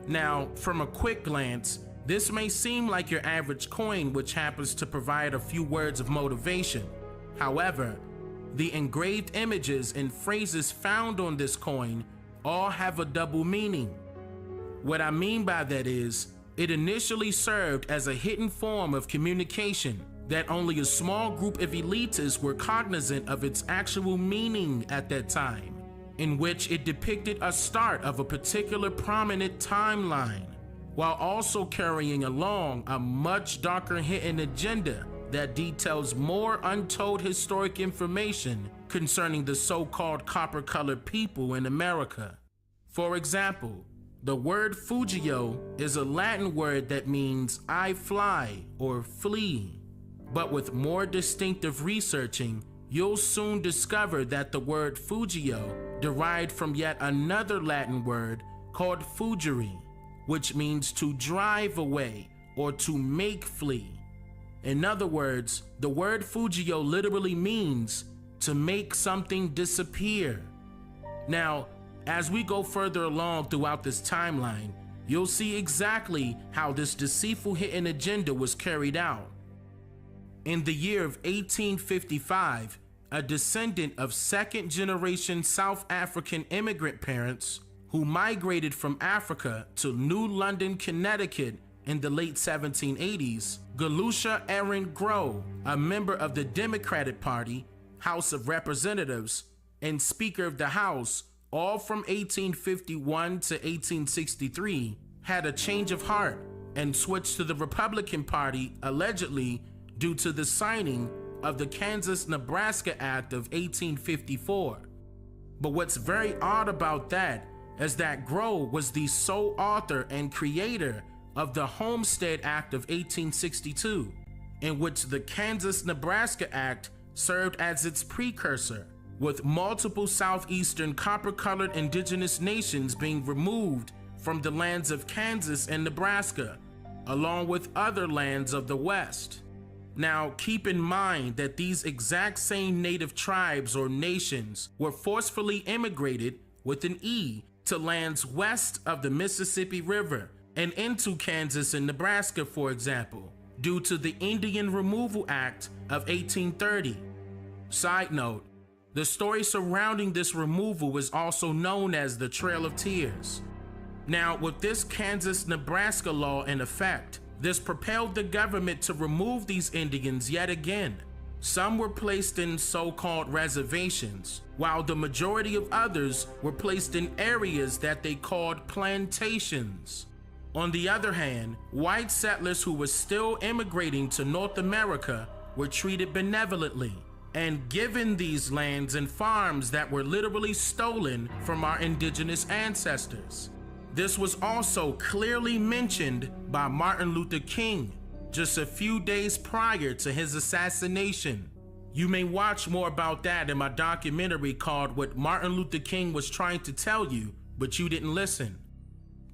Now, from a quick glance, this may seem like your average coin, which happens to provide a few words of motivation. However, the engraved images and phrases found on this coin all have a double meaning. What I mean by that is, it initially served as a hidden form of communication that only a small group of elitists were cognizant of its actual meaning at that time, in which it depicted a start of a particular prominent timeline, while also carrying along a much darker hidden agenda that details more untold historic information concerning the so-called copper-colored people in America. For example, the word Fugio is a Latin word that means "I fly" or "flee." But with more distinctive researching, you'll soon discover that the word Fugio derived from yet another Latin word called fugere, which means to drive away or to make flee. In other words, the word Fugio literally means to make something disappear. Now, as we go further along throughout this timeline, you'll see exactly how this deceitful hidden agenda was carried out. In the year of 1855, a descendant of second-generation South African immigrant parents who migrated from Africa to New London, Connecticut in the late 1780s, Galusha Aaron Grow, a member of the Democratic Party, House of Representatives, and Speaker of the House, all from 1851 to 1863, had a change of heart and switched to the Republican Party, allegedly due to the signing of the Kansas-Nebraska Act of 1854. But what's very odd about that is that Grow was the sole author and creator of the Homestead Act of 1862, in which the Kansas-Nebraska Act served as its precursor, with multiple southeastern copper-colored indigenous nations being removed from the lands of Kansas and Nebraska, along with other lands of the West. Now, keep in mind that these exact same native tribes or nations were forcefully immigrated with an E to lands west of the Mississippi River and into Kansas and Nebraska, for example, due to the Indian Removal Act of 1830. Side note, the story surrounding this removal is also known as the Trail of Tears. Now, with this Kansas-Nebraska law in effect, this propelled the government to remove these Indians yet again. Some were placed in so-called reservations, while the majority of others were placed in areas that they called plantations. On the other hand, white settlers who were still immigrating to North America were treated benevolently and given these lands and farms that were literally stolen from our indigenous ancestors. This was also clearly mentioned by Martin Luther King just a few days prior to his assassination. You may watch more about that in my documentary called What Martin Luther King Was Trying to Tell You, But You Didn't Listen.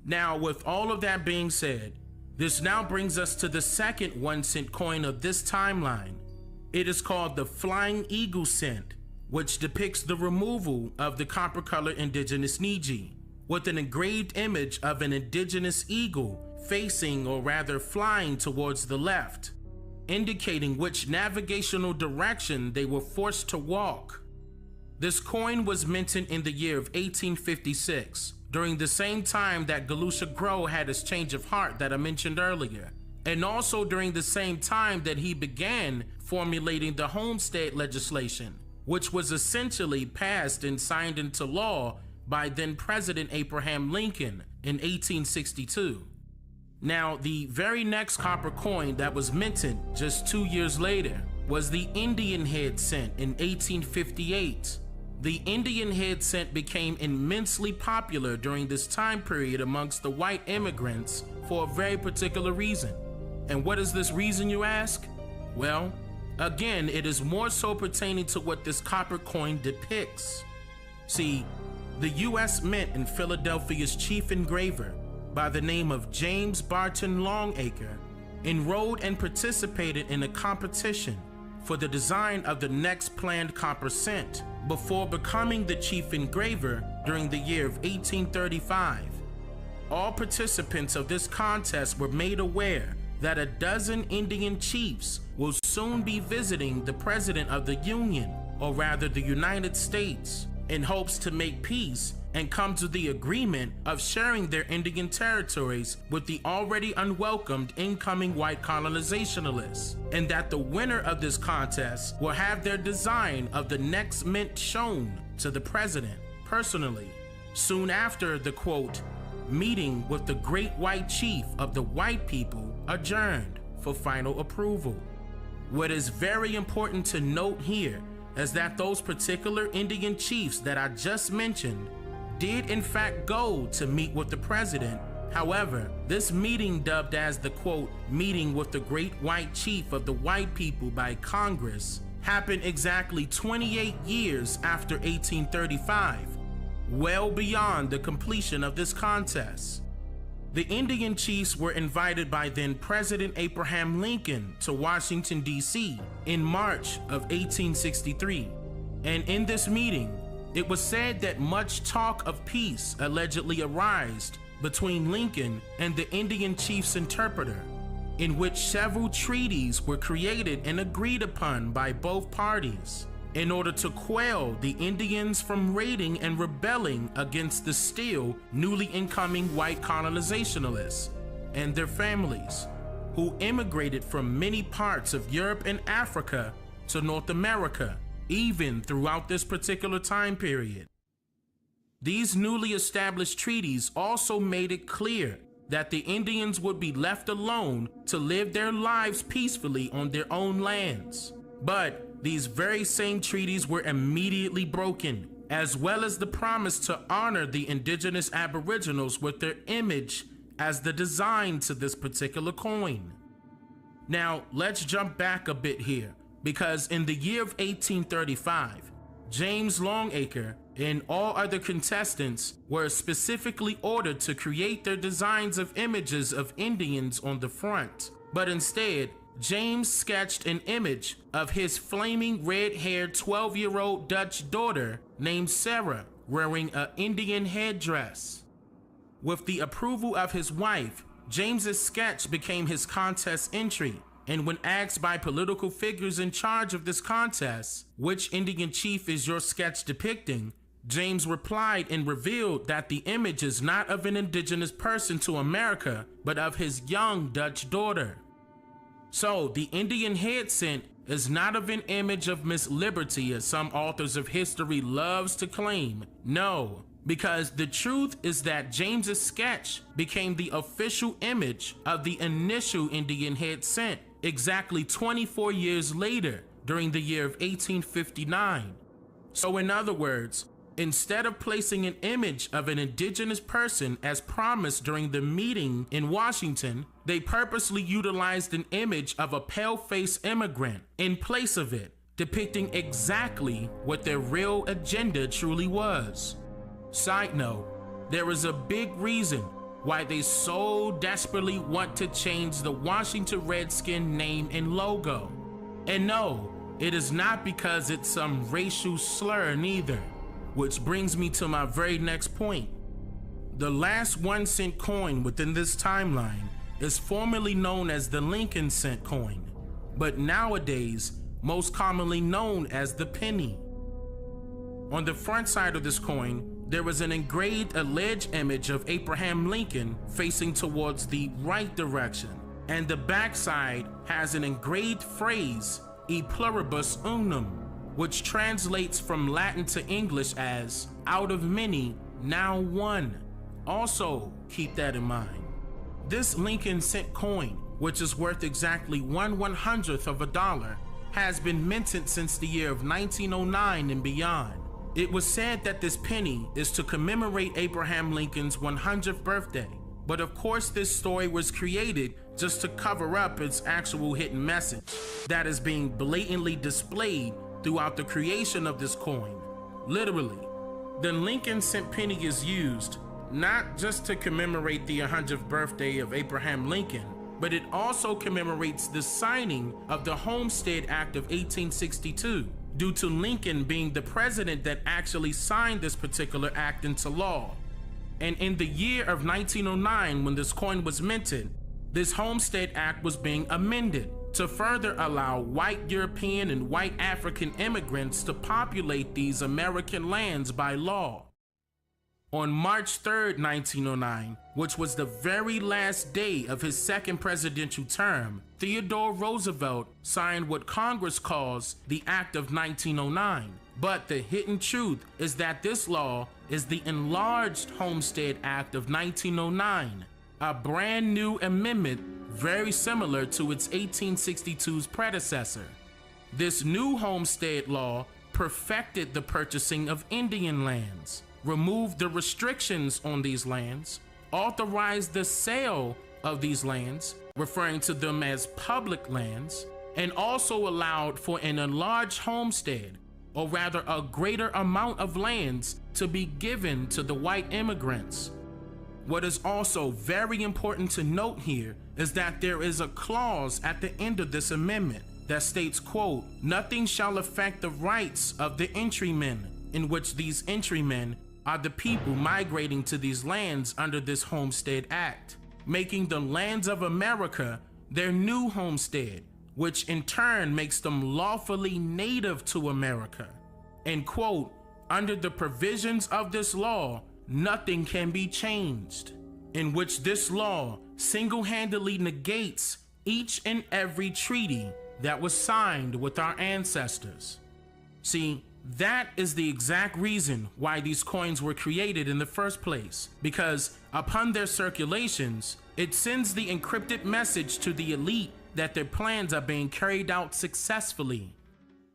Now, with all of that being said, this now brings us to the second 1-cent coin of this timeline. It is called the Flying Eagle cent, which depicts the removal of the copper-colored indigenous Niji, with an engraved image of an indigenous eagle facing, or rather flying, towards the left, indicating which navigational direction they were forced to walk. This coin was minted in the year of 1856, during the same time that Galusha Grow had his change of heart that I mentioned earlier, and also during the same time that he began formulating the homestead legislation, which was essentially passed and signed into law by then President Abraham Lincoln in 1862. Now, the very next copper coin that was minted just 2 years later was the Indian head cent in 1858. The Indian head cent became immensely popular during this time period amongst the white immigrants for a very particular reason. And what is this reason, you ask? Well, again, it is more so pertaining to what this copper coin depicts. See, the U.S. Mint in Philadelphia's chief engraver, by the name of James Barton Longacre, enrolled and participated in a competition for the design of the next planned copper cent before becoming the chief engraver during the year of 1835. All participants of this contest were made aware that a dozen Indian chiefs will soon be visiting the President of the Union, or rather the United States, in hopes to make peace and come to the agreement of sharing their Indian territories with the already unwelcomed incoming white colonizationalists, and that the winner of this contest will have their design of the next mint shown to the president personally, soon after the quote, meeting with the great white chief of the white people adjourned for final approval. What is very important to note here is that those particular Indian chiefs that I just mentioned did in fact go to meet with the president. However, this meeting, dubbed as the quote, meeting with the great white chief of the white people by Congress, happened exactly 28 years after 1835, well beyond the completion of this contest. The Indian chiefs were invited by then President Abraham Lincoln to Washington, D.C. in March of 1863. And in this meeting, it was said that much talk of peace allegedly arose between Lincoln and the Indian chief's interpreter, in which several treaties were created and agreed upon by both parties in order to quell the Indians from raiding and rebelling against the still newly incoming white colonizationalists and their families, who immigrated from many parts of Europe and Africa to North America, even throughout this particular time period. These newly established treaties also made it clear that the Indians would be left alone to live their lives peacefully on their own lands. But these very same treaties were immediately broken, as well as the promise to honor the indigenous aboriginals with their image as the design to this particular coin. Now, let's jump back a bit here, because in the year of 1835, James Longacre and all other contestants were specifically ordered to create their designs of images of Indians on the front, but instead, James sketched an image of his flaming red-haired 12-year-old Dutch daughter named Sarah wearing an Indian headdress. With the approval of his wife, James's sketch became his contest entry, and when asked by political figures in charge of this contest, which Indian chief is your sketch depicting, James replied and revealed that the image is not of an indigenous person to America, but of his young Dutch daughter. So, the Indian head scent is not of an image of Miss Liberty, as some authors of history loves to claim. No, because the truth is that James's sketch became the official image of the initial Indian head scent exactly 24 years later, during the year of 1859. So in other words, instead of placing an image of an indigenous person as promised during the meeting in Washington, they purposely utilized an image of a pale-faced immigrant in place of it, depicting exactly what their real agenda truly was. Side note, there is a big reason why they so desperately want to change the Washington Redskin name and logo. And no, it is not because it's some racial slur neither. Which brings me to my very next point. The last 1-cent coin within this timeline is formerly known as the Lincoln cent coin, but nowadays most commonly known as the penny. On the front side of this coin, there was an engraved alleged image of Abraham Lincoln facing towards the right direction, and the back side has an engraved phrase, E pluribus unum, which translates from Latin to English as, out of many, now one. Also, keep that in mind. This Lincoln cent coin, which is worth exactly 1/100th of a dollar, has been minted since the year of 1909 and beyond. It was said that this penny is to commemorate Abraham Lincoln's 100th birthday, but of course this story was created just to cover up its actual hidden message that is being blatantly displayed throughout the creation of this coin. Literally, the Lincoln cent penny is used not just to commemorate the 100th birthday of Abraham Lincoln, but it also commemorates the signing of the Homestead Act of 1862, due to Lincoln being the president that actually signed this particular act into law. And in the year of 1909, when this coin was minted, this Homestead Act was being amended to further allow white European and white African immigrants to populate these American lands by law. On March 3rd, 1909, which was the very last day of his second presidential term, Theodore Roosevelt signed what Congress calls the Act of 1909. But the hidden truth is that this law is the enlarged Homestead Act of 1909, a brand new amendment very similar to its 1862's predecessor. This new homestead law perfected the purchasing of Indian lands, removed the restrictions on these lands, authorized the sale of these lands, referring to them as public lands, and also allowed for an enlarged homestead, or rather a greater amount of lands, to be given to the white immigrants. What is also very important to note here is that there is a clause at the end of this amendment that states, quote, "Nothing shall affect the rights of the entrymen," in which these entrymen are the people migrating to these lands under this Homestead Act, making the lands of America their new homestead, which in turn makes them lawfully native to America. And quote, "Under the provisions of this law, nothing can be changed," in which this law single-handedly negates each and every treaty that was signed with our ancestors. See, that is the exact reason why these coins were created in the first place, because upon their circulations, it sends the encrypted message to the elite that their plans are being carried out successfully.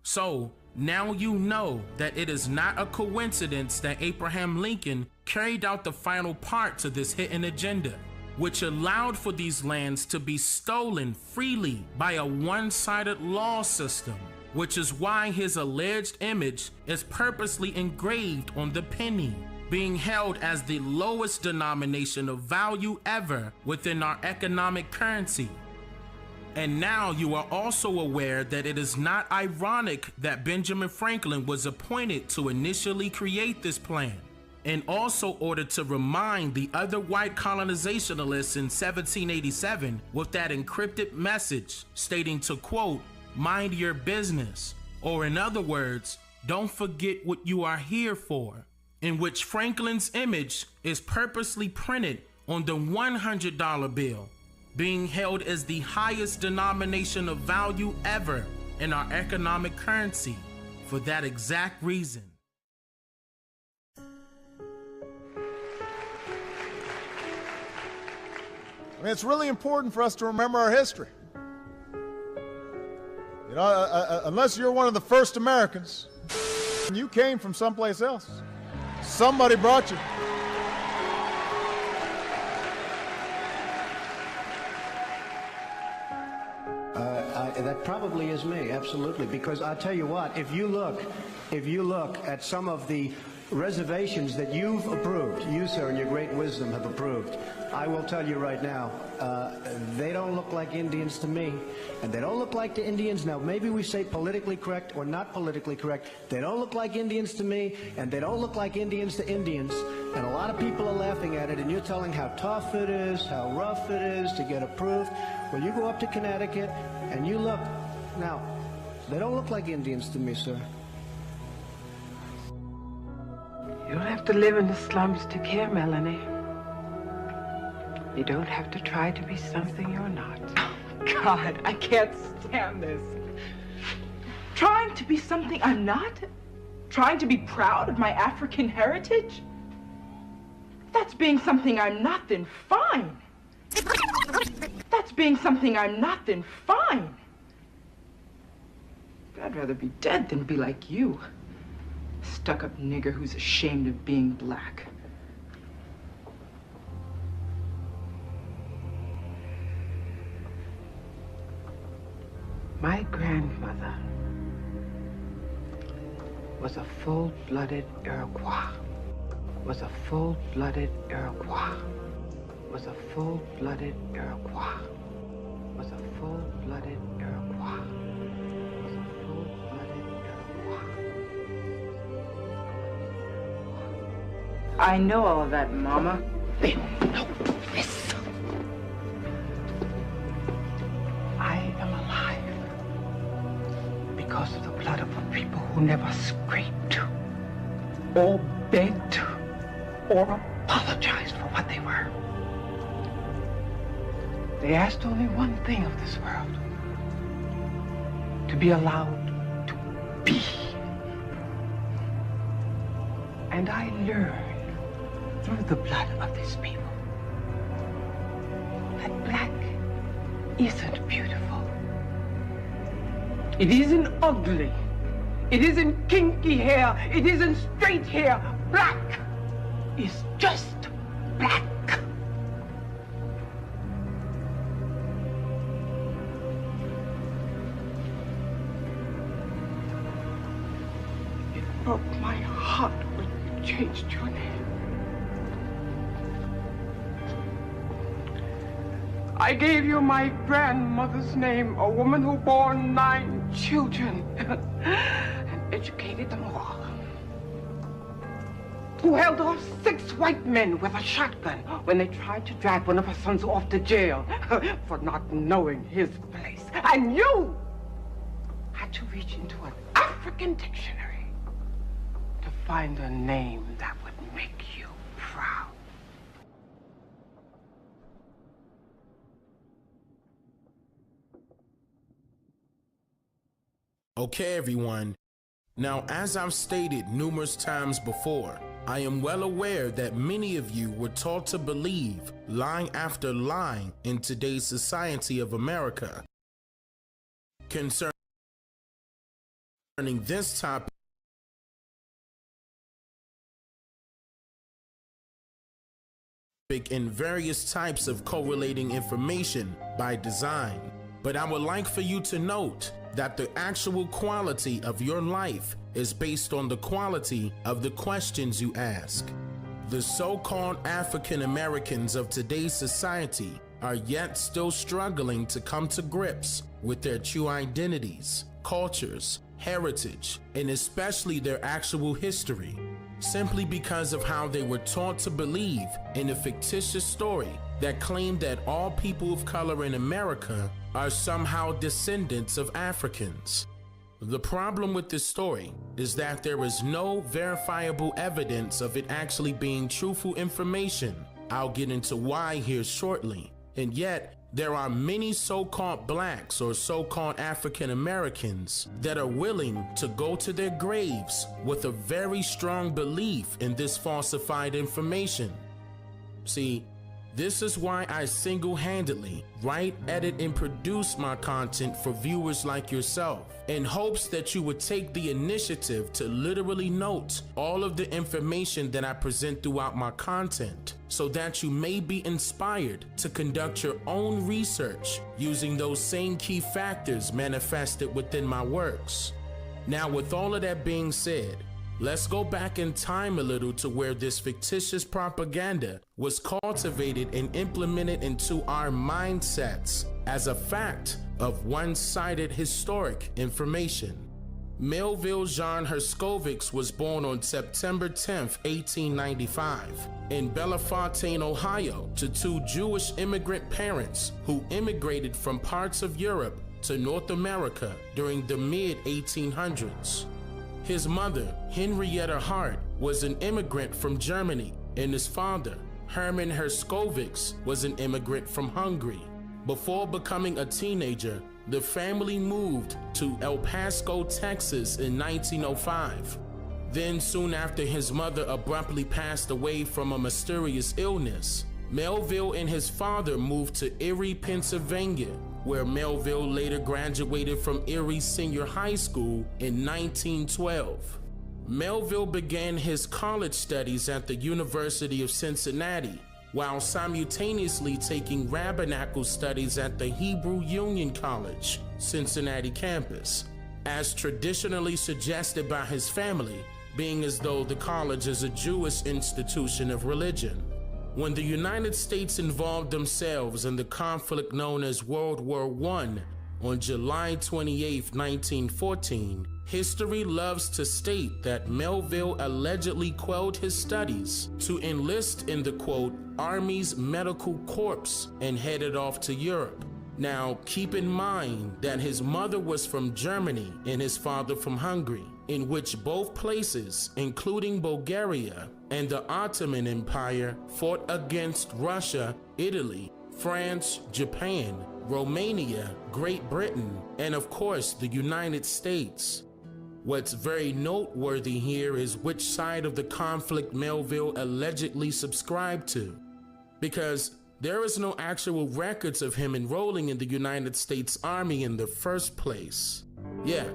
So, now you know that it is not a coincidence that Abraham Lincoln carried out the final part to this hidden agenda, which allowed for these lands to be stolen freely by a one-sided law system, which is why his alleged image is purposely engraved on the penny, being held as the lowest denomination of value ever within our economic currency. And now you are also aware that it is not ironic that Benjamin Franklin was appointed to initially create this plan, and also ordered to remind the other white colonizationalists in 1787 with that encrypted message stating to, quote, mind your business, or in other words, don't forget what you are here for, in which Franklin's image is purposely printed on the $100 bill, being held as the highest denomination of value ever in our economic currency for that exact reason. I mean, it's really important for us to remember our history. You know, unless you're one of the first Americans, you came from someplace else. Somebody brought you. That probably is me, absolutely, because I tell you what, if you look at some of the reservations that you've approved, you, sir, in your great wisdom have approved, I will tell you right now, they don't look like Indians to me, and they don't look like the Indians. Now, maybe we say politically correct or not politically correct. They don't look like Indians to me, and they don't look like Indians to Indians, and a lot of people are laughing at it, and you're telling how tough it is, how rough it is to get approved. Well, you go up to Connecticut, and you look. Now, they don't look like Indians to me, sir. You don't have to live in the slums to care, Melanie. You don't have to try to be something you're not. Oh, God, I can't stand this. Trying to be something I'm not? Trying to be proud of my African heritage? If that's being something I'm not, then fine. If that's being something I'm not, then fine. I'd rather be dead than be like you. Stuck-up nigger who's ashamed of being black. My grandmother was a full-blooded Iroquois. Was a full-blooded Iroquois. Was a full-blooded Iroquois. Was a full-blooded Iroquois. Was a full-blooded Iroquois. I know all of that, Mama. They don't know this. I am alive because of the blood of a people who never scraped or begged or apologized for what they were. They asked only one thing of this world: to be allowed to be. And I learned through the blood of these people that black isn't beautiful. It isn't ugly. It isn't kinky hair. It isn't straight hair. Black is just black. It broke my heart when you changed your name. I gave you my grandmother's name, a woman who bore 9 children and educated them all. Who held off 6 white men with a shotgun when they tried to drag one of her sons off to jail for not knowing his place. And you had to reach into an African dictionary to find a name that would make you proud. Okay, everyone. Now, as I've stated numerous times before, I am well aware that many of you were taught to believe line after line in today's society of America concerning this topic in various types of correlating information by design. But I would like for you to note that the actual quality of your life is based on the quality of the questions you ask. The so-called African Americans of today's society are yet still struggling to come to grips with their true identities, cultures, heritage, and especially their actual history, simply because of how they were taught to believe in a fictitious story that claimed that all people of color in America are somehow descendants of Africans. The problem with this story is that there is no verifiable evidence of it actually being truthful information. I'll get into why here shortly. And yet, there are many so-called blacks or so-called African Americans that are willing to go to their graves with a very strong belief in this falsified information. See, this is why I single-handedly write, edit, and produce my content for viewers like yourself, in hopes that you would take the initiative to literally note all of the information that I present throughout my content, so that you may be inspired to conduct your own research using those same key factors manifested within my works. Now, with all of that being said, let's go back in time a little to where this fictitious propaganda was cultivated and implemented into our mindsets as a fact of one-sided historic information. Melville Jean Herskovits was born on September 10, 1895, in Bellefontaine, Ohio, to two Jewish immigrant parents who immigrated from parts of Europe to North America during the mid-1800s. His mother, Henrietta Hart, was an immigrant from Germany, and his father, Herman Herskovits, was an immigrant from Hungary. Before becoming a teenager, the family moved to El Paso, Texas in 1905. Then, soon after his mother abruptly passed away from a mysterious illness, Melville and his father moved to Erie, Pennsylvania, where Melville later graduated from Erie Senior High School in 1912. Melville began his college studies at the University of Cincinnati, while simultaneously taking rabbinical studies at the Hebrew Union College, Cincinnati campus, as traditionally suggested by his family, being as though the college is a Jewish institution of religion. When the United States involved themselves in the conflict known as World War I on July 28, 1914, history loves to state that Melville allegedly quelled his studies to enlist in the, quote, Army's Medical Corps and headed off to Europe. Now, keep in mind that his mother was from Germany and his father from Hungary, in which both places, including Bulgaria and the Ottoman Empire, fought against Russia, Italy, France, Japan, Romania, Great Britain, and of course the United States. What's very noteworthy here is which side of the conflict Melville allegedly subscribed to, because there is no actual records of him enrolling in the United States Army in the first place. Yeah,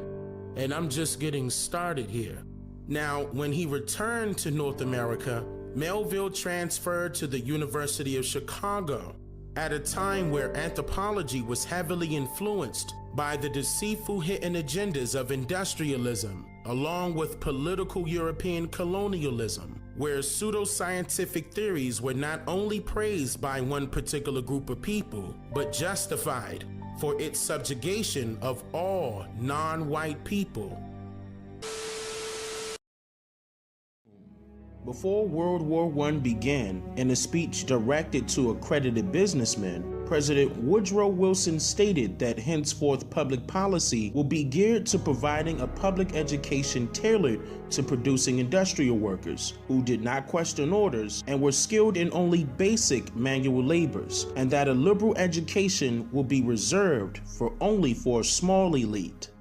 and I'm just getting started here. Now, when he returned to North America, Melville transferred to the University of Chicago at a time where anthropology was heavily influenced by the deceitful hidden agendas of industrialism, along with political European colonialism, where pseudoscientific theories were not only praised by one particular group of people, but justified for its subjugation of all non-white people. Before World War I began, in a speech directed to accredited businessmen, President Woodrow Wilson stated that henceforth public policy will be geared to providing a public education tailored to producing industrial workers who did not question orders and were skilled in only basic manual labors, and that a liberal education will be reserved only for a small elite.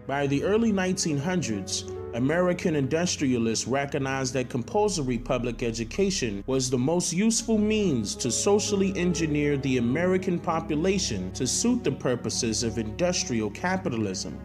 By the early 1900s, American industrialists recognized that compulsory public education was the most useful means to socially engineer the American population to suit the purposes of industrial capitalism.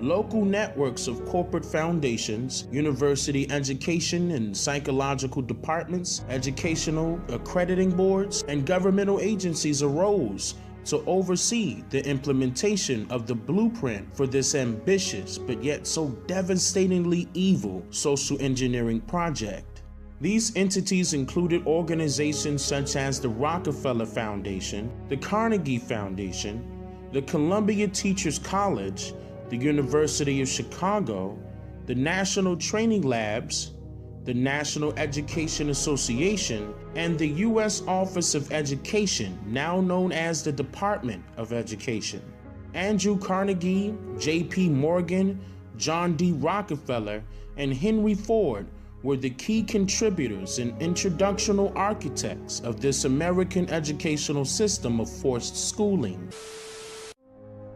Local networks of corporate foundations, university education and psychological departments, educational accrediting boards, and governmental agencies arose to oversee the implementation of the blueprint for this ambitious but yet so devastatingly evil social engineering project. These entities included organizations such as the Rockefeller Foundation, the Carnegie Foundation, the Columbia Teachers College, the University of Chicago, the National Training Labs, the National Education Association, and the U.S. Office of Education, now known as the Department of Education. Andrew Carnegie, J.P. Morgan, John D. Rockefeller, and Henry Ford were the key contributors and introductional architects of this American educational system of forced schooling.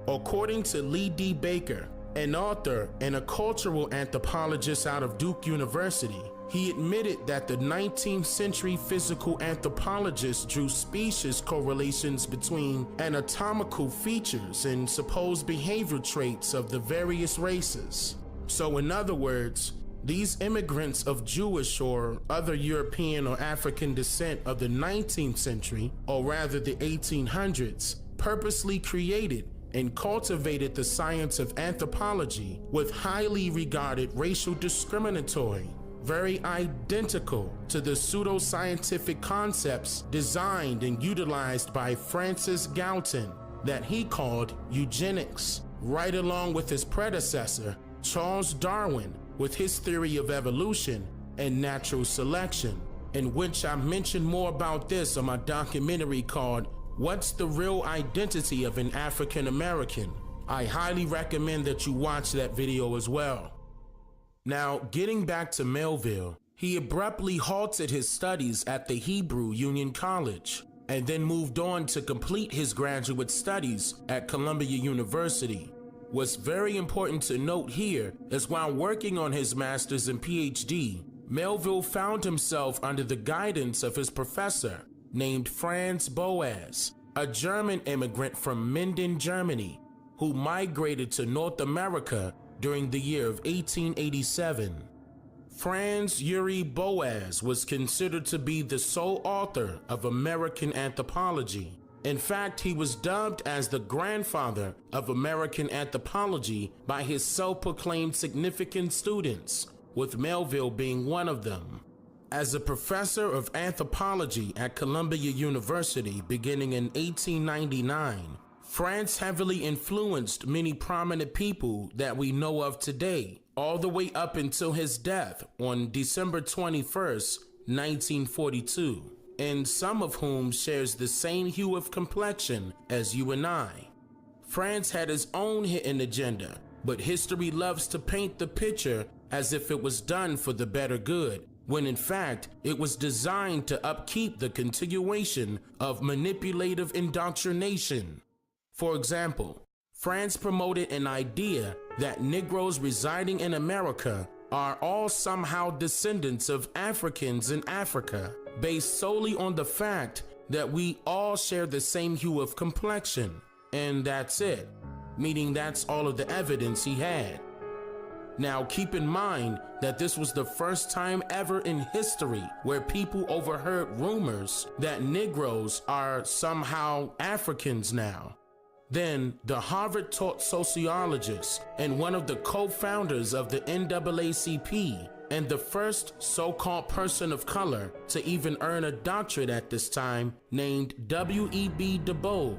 According to Lee D. Baker, an author and a cultural anthropologist out of Duke University, he admitted that the 19th century physical anthropologists drew specious correlations between anatomical features and supposed behavioral traits of the various races. So in other words, these immigrants of Jewish or other European or African descent of the 19th century, or rather the 1800s, purposely created and cultivated the science of anthropology with highly regarded racial discriminatory, very identical to the pseudoscientific concepts designed and utilized by Francis Galton that he called eugenics, right along with his predecessor, Charles Darwin, with his theory of evolution and natural selection, in which I mentioned more about this on my documentary called What's the Real Identity of an African American? I highly recommend that you watch that video as well. Now, getting back to Melville, he abruptly halted his studies at the Hebrew Union College and then moved on to complete his graduate studies at Columbia University. What's very important to note here is while working on his master's and PhD, Melville found himself under the guidance of his professor named Franz Boas, a German immigrant from Minden, Germany, who migrated to North America during the year of 1887. Franz Yuri Boas was considered to be the sole author of American anthropology. In fact, he was dubbed as the grandfather of American anthropology by his self-proclaimed significant students, with Melville being one of them. As a professor of anthropology at Columbia University beginning in 1899, Franz heavily influenced many prominent people that we know of today, all the way up until his death on December 21st, 1942, and some of whom shares the same hue of complexion as you and I. Franz had his own hidden agenda, but history loves to paint the picture as if it was done for the better good, when in fact it was designed to upkeep the continuation of manipulative indoctrination. For example, Franz promoted an idea that Negroes residing in America are all somehow descendants of Africans in Africa, based solely on the fact that we all share the same hue of complexion, and that's it, meaning that's all of the evidence he had. Now keep in mind that this was the first time ever in history where people overheard rumors that Negroes are somehow Africans now. Then the Harvard-taught sociologist and one of the co-founders of the NAACP and the first so-called person of color to even earn a doctorate at this time, named W.E.B. Du Bois,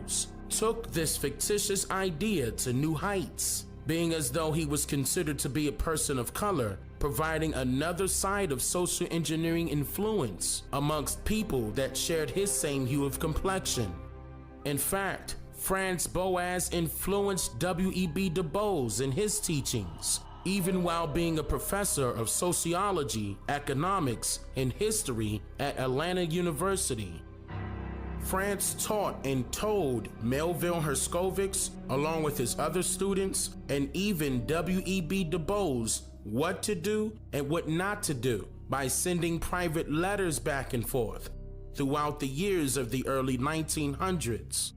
took this fictitious idea to new heights, being as though he was considered to be a person of color, providing another side of social engineering influence amongst people that shared his same hue of complexion. In fact, Franz Boas influenced W.E.B. Du Bois in his teachings, even while being a professor of sociology, economics, and history at Atlanta University. Franz taught and told Melville Herskovits, along with his other students, and even W.E.B. Du Bois, what to do and what not to do by sending private letters back and forth throughout the years of the early 1900s.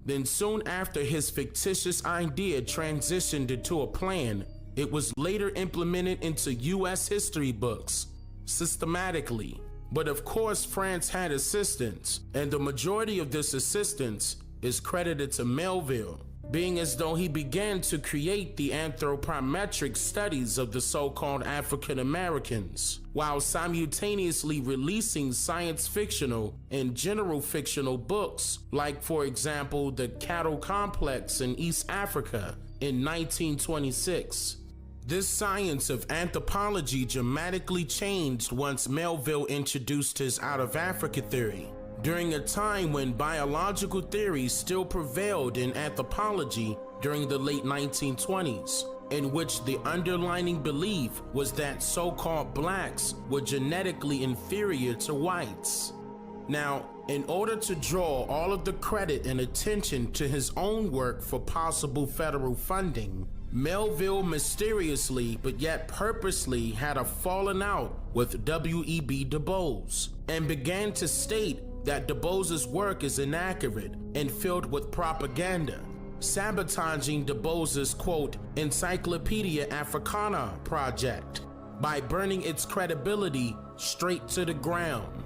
Then soon after his fictitious idea transitioned into a plan, it was later implemented into U.S. history books systematically. But of course, Franz had assistants, and the majority of this assistance is credited to Melville, being as though he began to create the anthropometric studies of the so-called African Americans, while simultaneously releasing science fictional and general fictional books, like for example, The Cattle Complex in East Africa in 1926. This science of anthropology dramatically changed once Melville introduced his Out of Africa theory, during a time when biological theories still prevailed in anthropology during the late 1920s, in which the underlying belief was that so-called blacks were genetically inferior to whites. Now, in order to draw all of the credit and attention to his own work for possible federal funding, Melville mysteriously but yet purposely had a falling out with W.E.B. Du Bois and began to state that Du Bois's work is inaccurate and filled with propaganda, sabotaging Du Bois's, quote, Encyclopedia Africana project by burning its credibility straight to the ground.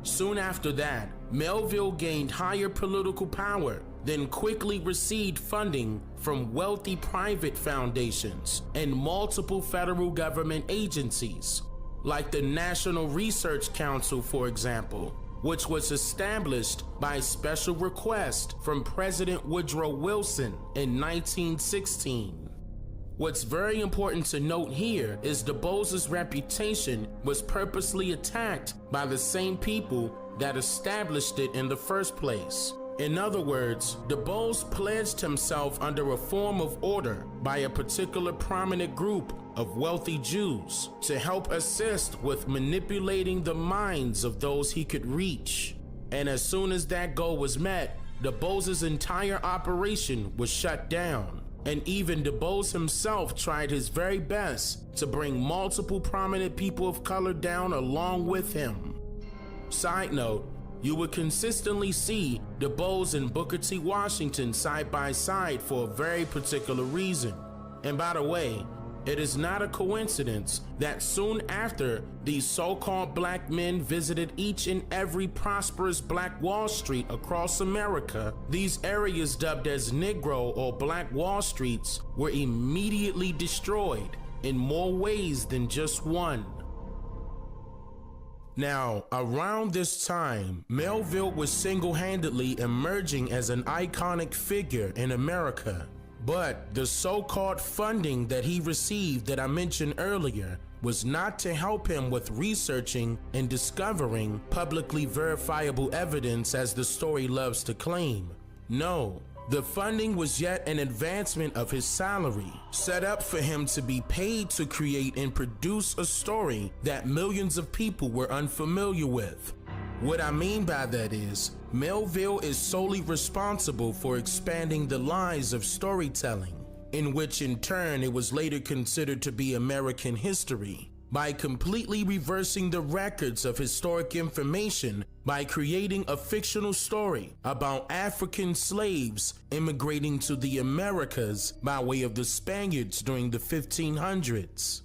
Soon after that, Melville gained higher political power, then quickly received funding from wealthy private foundations and multiple federal government agencies, like the National Research Council, for example, which was established by special request from President Woodrow Wilson in 1916. What's very important to note here is Du Bois's reputation was purposely attacked by the same people that established it in the first place. In other words, Du Bois pledged himself under a form of order by a particular prominent group of wealthy Jews to help assist with manipulating the minds of those he could reach. And as soon as that goal was met, Du Bois's entire operation was shut down. And even Du Bois himself tried his very best to bring multiple prominent people of color down along with him. Side note, you would consistently see Du Bois and Booker T. Washington side by side for a very particular reason. And by the way, it is not a coincidence that soon after these so-called black men visited each and every prosperous Black Wall Street across America, these areas dubbed as Negro or Black Wall Streets were immediately destroyed in more ways than just one. Now, around this time, Melville was single-handedly emerging as an iconic figure in America. But the so-called funding that he received that I mentioned earlier was not to help him with researching and discovering publicly verifiable evidence, as the story loves to claim. No, the funding was yet an advancement of his salary, set up for him to be paid to create and produce a story that millions of people were unfamiliar with. What I mean by that is, Melville is solely responsible for expanding the lines of storytelling, in which in turn it was later considered to be American history, by completely reversing the records of historic information by creating a fictional story about African slaves immigrating to the Americas by way of the Spaniards during the 1500s.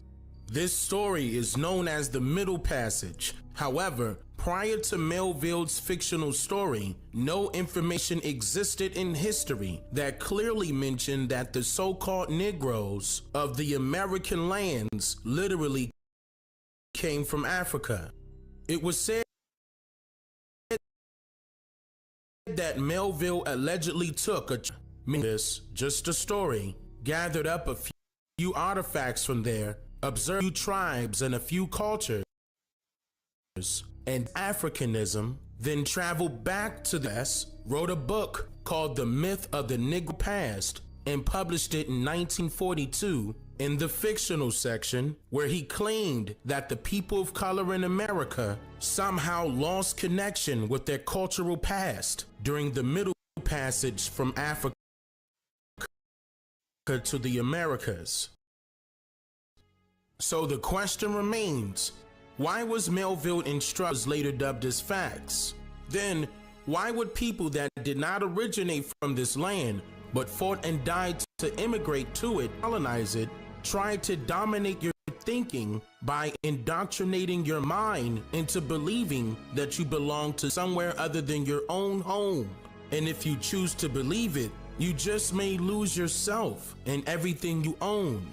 This story is known as the Middle Passage. However, prior to Melville's fictional story, no information existed in history that clearly mentioned that the so-called Negroes of the American lands literally came from Africa. It was said that Melville allegedly took just a story, gathered up a few artifacts from there, observed a few tribes and a few cultures and Africanism, then traveled back to the US, wrote a book called The Myth of the Negro Past, and published it in 1942 in the fictional section, where he claimed that the people of color in America somehow lost connection with their cultural past during the Middle Passage from Africa to the Americas. So the question remains, why was Melville instructed later dubbed as facts? Then, why would people that did not originate from this land, but fought and died to immigrate to it, colonize it, try to dominate your thinking by indoctrinating your mind into believing that you belong to somewhere other than your own home? And if you choose to believe it, You just may lose yourself and everything you own.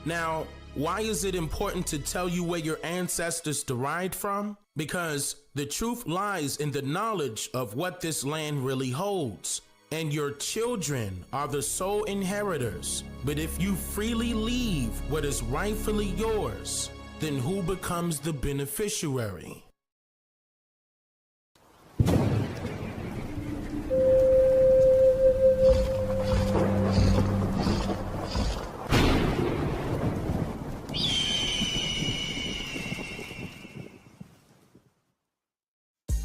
Now, why is it important to tell you where your ancestors derived from? Because the truth lies in the knowledge of what this land really holds. And your children are the sole inheritors. But if you freely leave what is rightfully yours, then who becomes the beneficiary?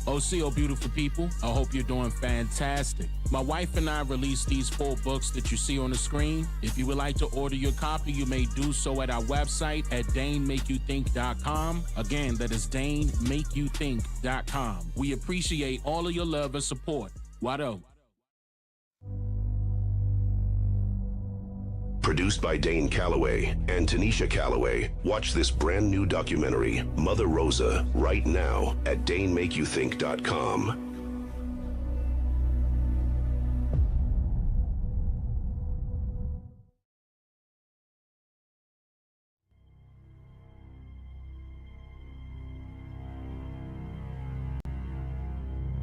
OCO beautiful people, I hope you're doing fantastic. My wife and I released these 4 books that you see on the screen. If you would like to order your copy, you may do so at our website at DaneMakeYouThink.com. Again, that is DaneMakeYouThink.com. We appreciate all of your love and support. Wado. Produced by Dane Calloway and Tanisha Calloway. Watch this brand new documentary, Mother Rosa, right now at DaneMakeYouThink.com.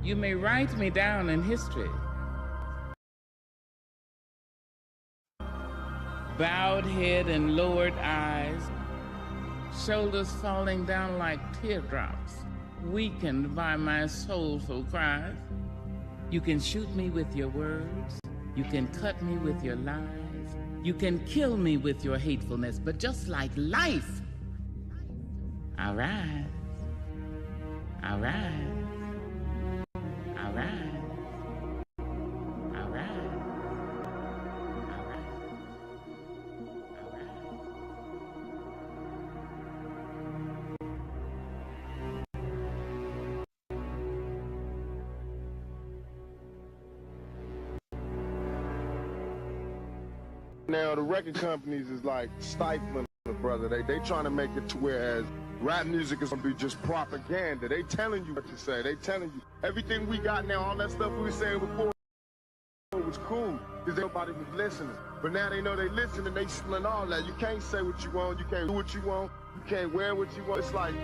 You may write me down in history. Bowed head and lowered eyes, shoulders falling down like teardrops, weakened by my soulful cries. You can shoot me with your words, you can cut me with your lies, you can kill me with your hatefulness, but just like life, I rise, I rise, I rise. Now, the record companies is like stifling the brother. They trying to make it to whereas rap music is going to be just propaganda. They telling you what to say. They telling you everything we got now, all that stuff we were saying before was cool because nobody was listening. But now they know they listening, they stealing all that. You can't say what you want. You can't do what you want. You can't wear what you want. It's like,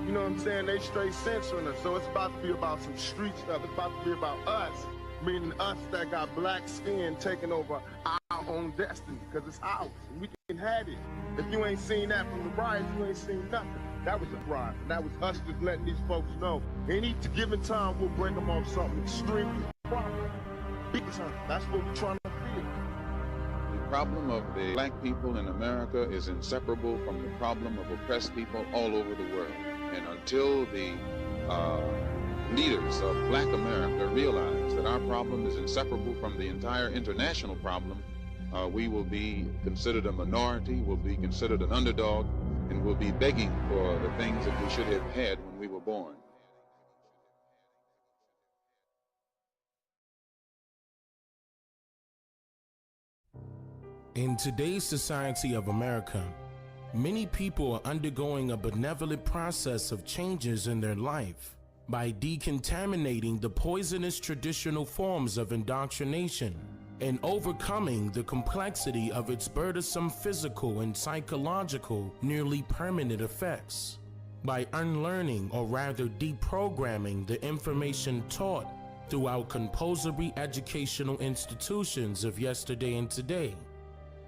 you know what I'm saying? They straight censoring us. So it's about to be about some street stuff. It's about to be about us. Meaning us that got black skin taking over our own destiny, because it's ours, and we can have it. If you ain't seen that from the riots, you ain't seen nothing. That was a riot. That was us just letting these folks know. Any given time, we'll bring them off something extremely proper. Big time. That's what we're trying to feel. The problem of the black people in America is inseparable from the problem of oppressed people all over the world. And until the leaders of black America realize that our problem is inseparable from the entire international problem, we will be considered a minority, will be considered an underdog, and will be begging for the things that we should have had when we were born. In today's society of America, many people are undergoing a benevolent process of changes in their life by decontaminating the poisonous traditional forms of indoctrination and overcoming the complexity of its burdensome physical and psychological, nearly permanent effects. By unlearning, or rather deprogramming, the information taught throughout compulsory educational institutions of yesterday and today.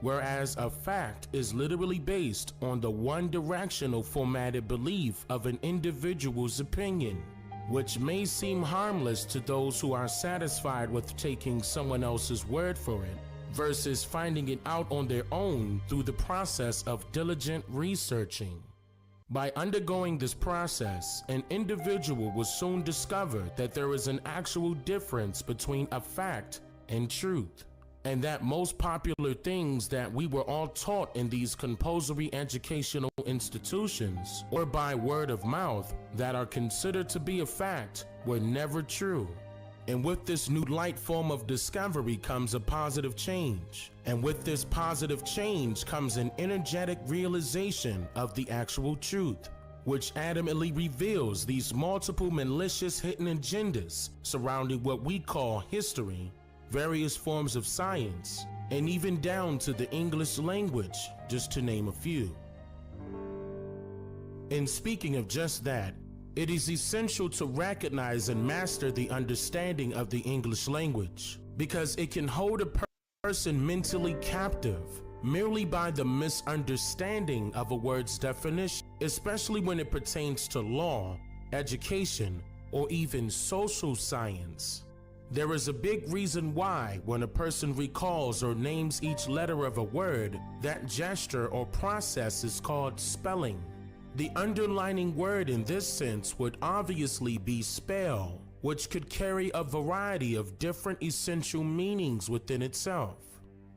Whereas a fact is literally based on the one-directional formatted belief of an individual's opinion, which may seem harmless to those who are satisfied with taking someone else's word for it, versus finding it out on their own through the process of diligent researching. By undergoing this process, an individual will soon discover that there is an actual difference between a fact and truth, and that most popular things that we were all taught in these compulsory educational institutions or by word of mouth that are considered to be a fact were never true. And with this new light form of discovery comes a positive change. And with this positive change comes an energetic realization of the actual truth, which adamantly reveals these multiple malicious hidden agendas surrounding what we call history various forms of science, and even down to the English language, just to name a few. And speaking of just that, it is essential to recognize and master the understanding of the English language, because it can hold a person mentally captive merely by the misunderstanding of a word's definition, especially when it pertains to law, education, or even social science. There is a big reason why, when a person recalls or names each letter of a word, that gesture or process is called spelling. The underlining word in this sense would obviously be spell, which could carry a variety of different essential meanings within itself.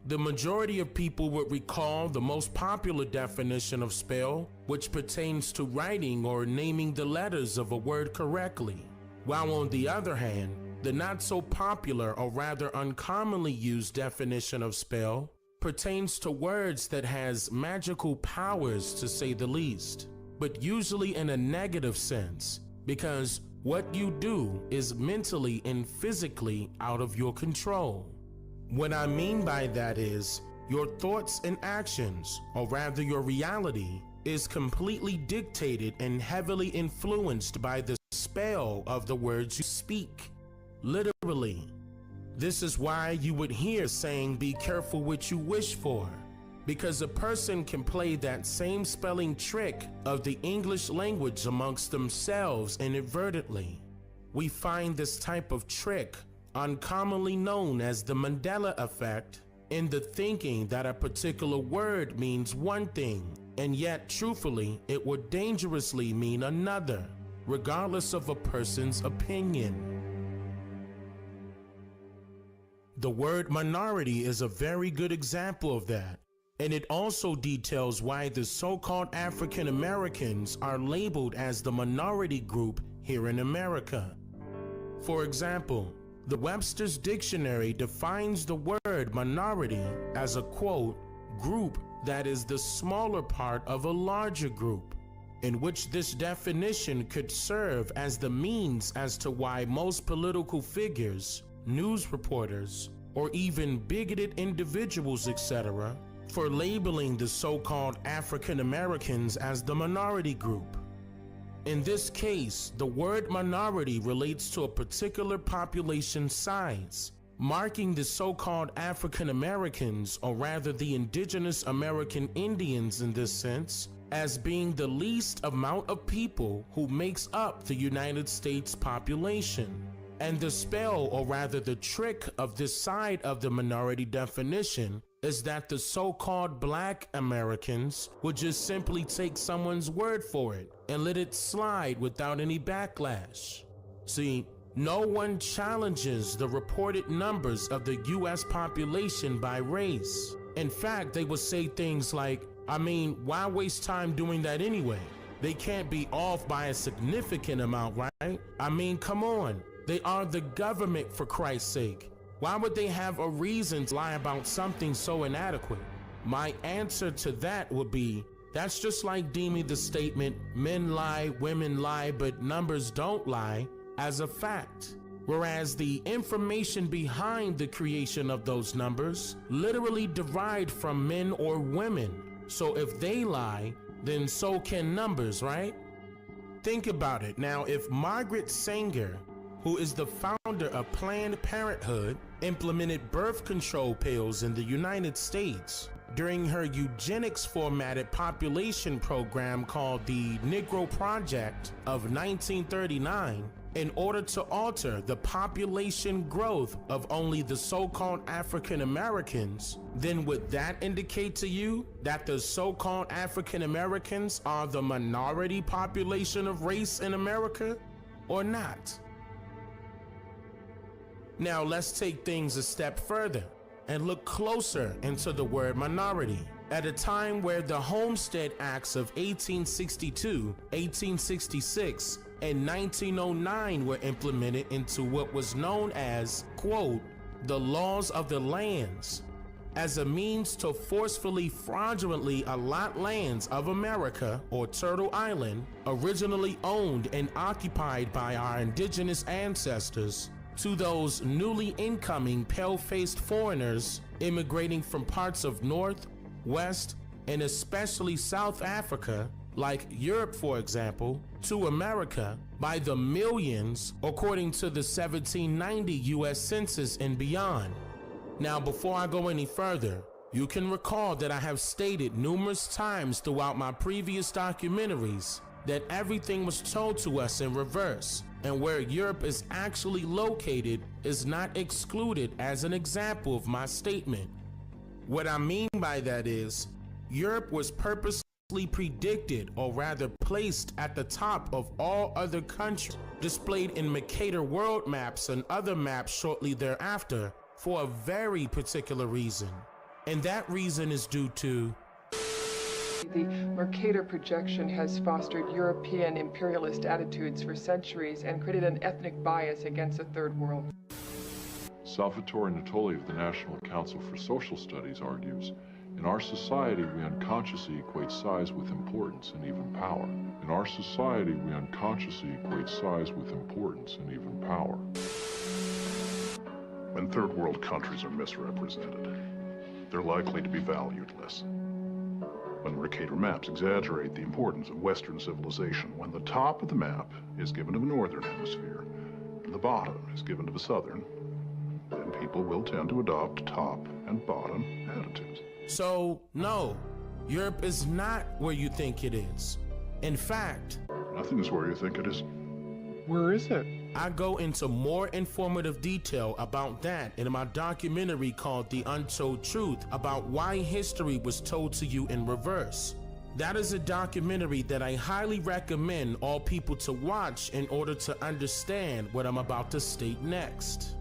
The majority of people would recall the most popular definition of spell, which pertains to writing or naming the letters of a word correctly, while on the other hand, the not so popular or rather uncommonly used definition of spell pertains to words that has magical powers, to say the least, but usually in a negative sense, because what you do is mentally and physically out of your control. What I mean by that is, your thoughts and actions, or rather your reality, is completely dictated and heavily influenced by the spell of the words you speak. Literally. This is why you would hear saying, be careful what you wish for, because a person can play that same spelling trick of the English language amongst themselves inadvertently. We find this type of trick, uncommonly known as the Mandela effect, in the thinking that a particular word means one thing, and yet truthfully it would dangerously mean another, regardless of a person's opinion. The word minority is a very good example of that, and it also details why the so-called African Americans are labeled as the minority group here in America. For example, the Webster's Dictionary defines the word minority as a, quote, group that is the smaller part of a larger group, in which this definition could serve as the means as to why most political figures, news reporters, or even bigoted individuals, etc., for labeling the so-called African Americans as the minority group. In this case, the word minority relates to a particular population size, marking the so-called African Americans, or rather the indigenous American Indians in this sense, as being the least amount of people who makes up the United States population. And the spell, or rather the trick of this side of the minority definition, is that the so-called Black Americans would just simply take someone's word for it and let it slide without any backlash. See, no one challenges the reported numbers of the US population by race. In fact, they would say things like, I mean, why waste time doing that anyway? They can't be off by a significant amount, right? I mean, come on. They are the government, for Christ's sake. Why would they have a reason to lie about something so inadequate? My answer to that would be, that's just like deeming the statement, men lie, women lie, but numbers don't lie, as a fact. Whereas the information behind the creation of those numbers literally derived from men or women. So if they lie, then so can numbers, right? Think about it. Now, if Margaret Sanger, who is the founder of Planned Parenthood, implemented birth control pills in the United States during her eugenics formatted population program called the Negro Project of 1939, in order to alter the population growth of only the so-called African Americans, then would that indicate to you that the so-called African Americans are the minority population of race in America, or not? Now let's take things a step further and look closer into the word minority. At a time where the Homestead Acts of 1862, 1866, and 1909 were implemented into what was known as, quote, the laws of the lands, as a means to forcefully fraudulently allot lands of America, or Turtle Island, originally owned and occupied by our indigenous ancestors, to those newly incoming pale-faced foreigners immigrating from parts of North, West, and especially South Africa, like Europe for example, to America by the millions according to the 1790 US Census and beyond. Now, before I go any further, you can recall that I have stated numerous times throughout my previous documentaries that everything was told to us in reverse, and where Europe is actually located is not excluded as an example of my statement. What I mean by that is, Europe was purposely predicted, or rather placed at the top of all other countries, displayed in Mercator world maps and other maps shortly thereafter, for a very particular reason. And that reason is due to the Mercator projection has fostered European imperialist attitudes for centuries and created an ethnic bias against the Third World. Salvatore Natoli of the National Council for Social Studies argues, in our society, we unconsciously equate size with importance and even power. In our society, we unconsciously equate size with importance and even power. When third world countries are misrepresented, they're likely to be valued less. When Mercator maps exaggerate the importance of Western civilization, when the top of the map is given to the Northern Hemisphere and the bottom is given to the Southern, then people will tend to adopt top and bottom attitudes. So, no, Europe is not where you think it is. In fact, nothing is where you think it is. Where is it? I go into more informative detail about that in my documentary called The Untold Truth, about why history was told to you in reverse. That is a documentary that I highly recommend all people to watch in order to understand what I'm about to state next.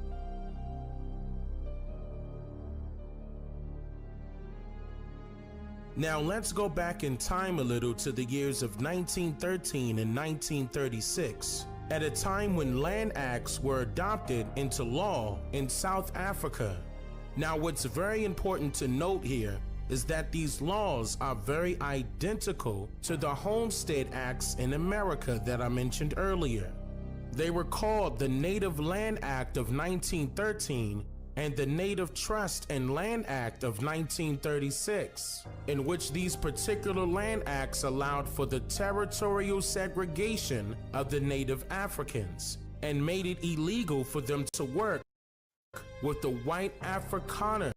Now let's go back in time a little to the years of 1913 and 1936, at a time when land acts were adopted into law in South Africa. Now what's very important to note here is that these laws are very identical to the Homestead Acts in America that I mentioned earlier. They were called the Native Land Act of 1913 and the Native Trust and Land Act of 1936, in which these particular land acts allowed for the territorial segregation of the Native Africans and made it illegal for them to work with the white Afrikaners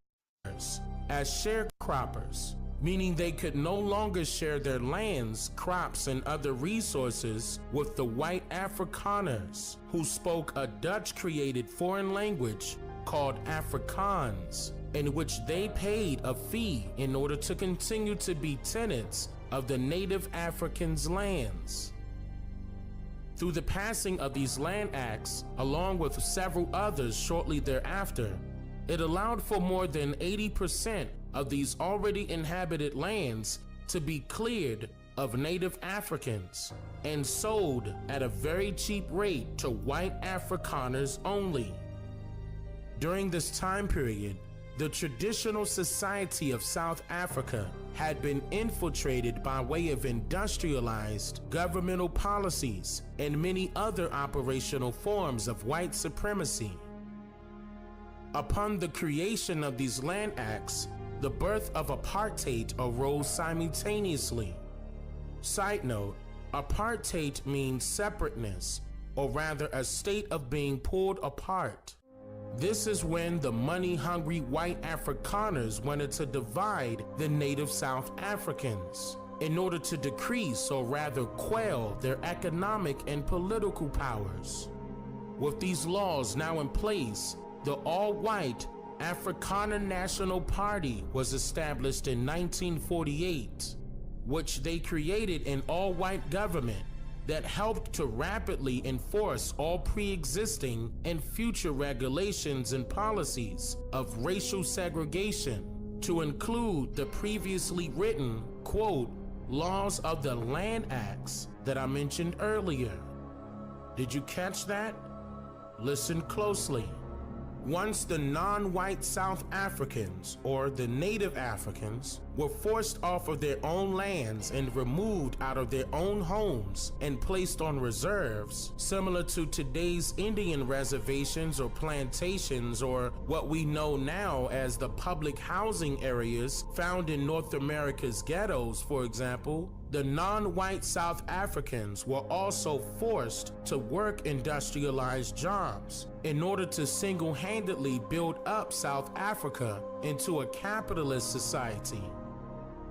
as sharecroppers, meaning they could no longer share their lands, crops, and other resources with the white Afrikaners, who spoke a Dutch-created foreign language called Afrikaans, in which they paid a fee in order to continue to be tenants of the native Africans' lands. Through the passing of these land acts, along with several others shortly thereafter, it allowed for more than 80% of these already inhabited lands to be cleared of native Africans and sold at a very cheap rate to white Afrikaners only. During this time period, the traditional society of South Africa had been infiltrated by way of industrialized governmental policies and many other operational forms of white supremacy. Upon the creation of these land acts, the birth of apartheid arose simultaneously. Side note, apartheid means separateness, or rather a state of being pulled apart. This is when the money-hungry white Afrikaners wanted to divide the native South Africans in order to decrease, or rather quell, their economic and political powers. With these laws now in place, the all-white Afrikaner National Party was established in 1948, which they created an all-white government that helped to rapidly enforce all pre-existing and future regulations and policies of racial segregation, to include the previously written, quote, laws of the Land Acts that I mentioned earlier. Did you catch that? Listen closely. Once the non-white South Africans, or the native Africans, were forced off of their own lands and removed out of their own homes and placed on reserves, similar to today's Indian reservations or plantations, or what we know now as the public housing areas found in North America's ghettos, for example, the non-white South Africans were also forced to work industrialized jobs in order to single-handedly build up South Africa into a capitalist society.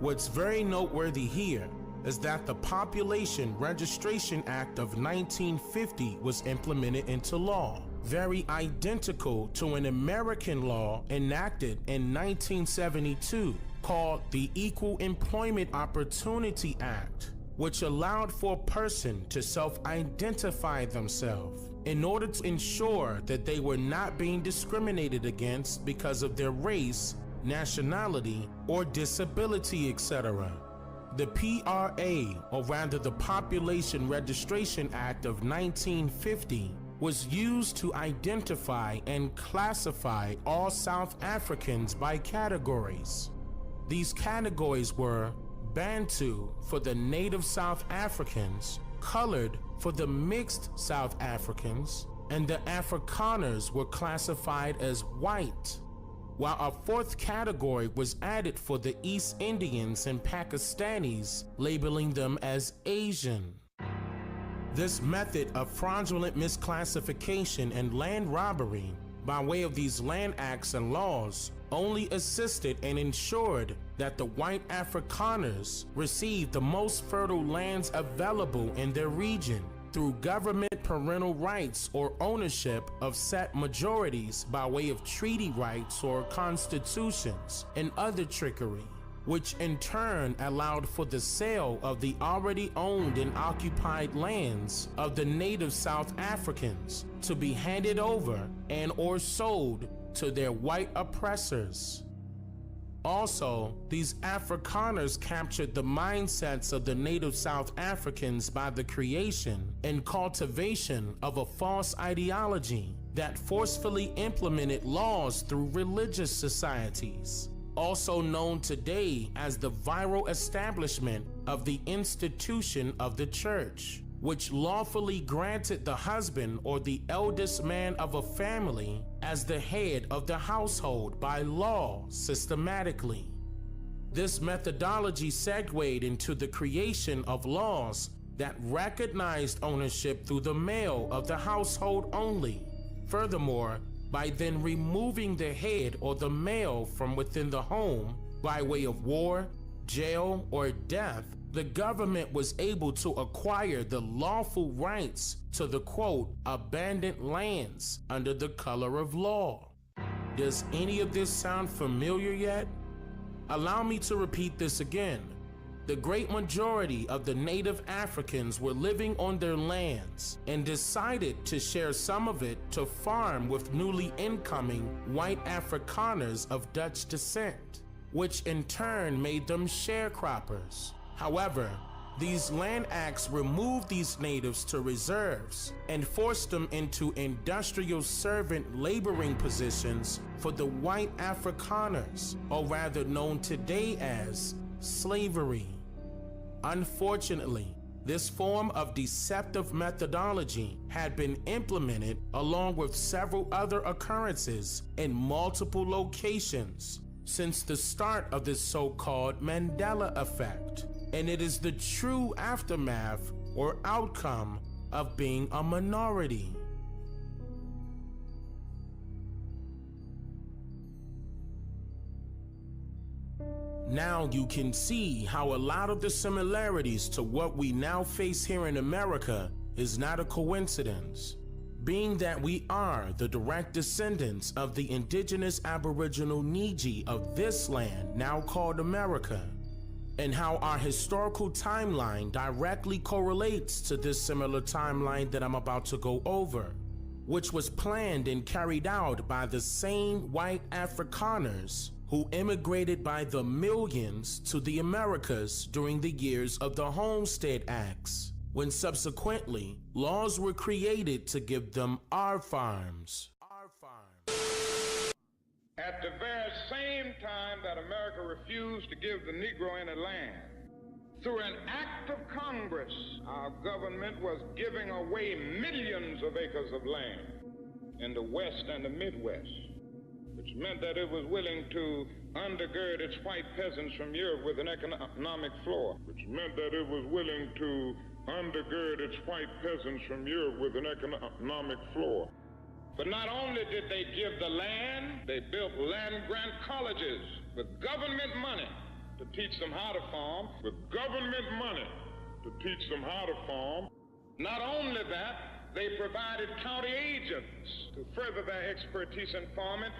What's very noteworthy here is that the Population Registration Act of 1950 was implemented into law, very identical to an American law enacted in 1972 called the Equal Employment Opportunity Act, which allowed for a person to self-identify themselves in order to ensure that they were not being discriminated against because of their race, nationality, or disability, etc. The PRA, or rather the Population Registration Act of 1950, was used to identify and classify all South Africans by categories. These categories were Bantu for the native South Africans, Colored for the mixed South Africans, and the Afrikaners were classified as white, while a fourth category was added for the East Indians and Pakistanis, labeling them as Asian. This method of fraudulent misclassification and land robbery by way of these land acts and laws only assisted and ensured that the white Afrikaners received the most fertile lands available in their region through government parental rights or ownership of set majorities by way of treaty rights or constitutions and other trickery, which in turn allowed for the sale of the already owned and occupied lands of the native South Africans to be handed over and or sold to their white oppressors. Also, these Afrikaners captured the mindsets of the native South Africans by the creation and cultivation of a false ideology that forcefully implemented laws through religious societies, also known today as the viral establishment of the institution of the church, which lawfully granted the husband or the eldest man of a family as the head of the household by law systematically. This methodology segued into the creation of laws that recognized ownership through the male of the household only. Furthermore, by then removing the head or the male from within the home by way of war, jail, or death, the government was able to acquire the lawful rights to the quote, abandoned lands under the color of law. Does any of this sound familiar yet? Allow me to repeat this again. The great majority of the native Africans were living on their lands and decided to share some of it to farm with newly incoming white Afrikaners of Dutch descent, which in turn made them sharecroppers. However, these land acts removed these natives to reserves and forced them into industrial servant laboring positions for the white Afrikaners, or rather known today as slavery. Unfortunately, this form of deceptive methodology had been implemented along with several other occurrences in multiple locations since the start of this so-called Mandela effect. And it is the true aftermath or outcome of being a minority. Now you can see how a lot of the similarities to what we now face here in America is not a coincidence, being that we are the direct descendants of the indigenous Aboriginal Niji of this land now called America, and how our historical timeline directly correlates to this similar timeline that I'm about to go over, which was planned and carried out by the same white Afrikaners who immigrated by the millions to the Americas during the years of the Homestead Acts, when subsequently laws were created to give them our farms. At the very same time that America refused to give the Negro any land, through an act of Congress, our government was giving away millions of acres of land in the West and the Midwest, which meant that it was willing to undergird its white peasants from Europe with an economic floor, which meant that it was willing to undergird its white peasants from Europe with an economic floor. But not only did they give the land, they built land-grant colleges with government money to teach them how to farm, with government money to teach them how to farm. Not only that, they provided county agents to further their expertise in farming.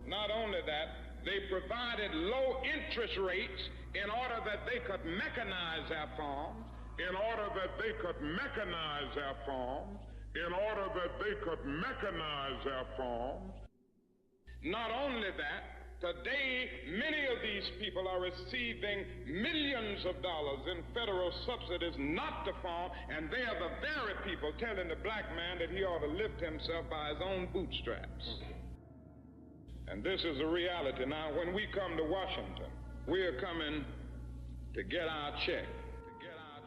Not only that, they provided low interest rates in order that they could mechanize their farms, in order that they could mechanize their farms, in order that they could mechanize their farms. Not only that, today, many of these people are receiving millions of dollars in federal subsidies not to farm, and they are the very people telling the black man that he ought to lift himself by his own bootstraps. And this is a reality. Now, when we come to Washington, we are coming to get our check.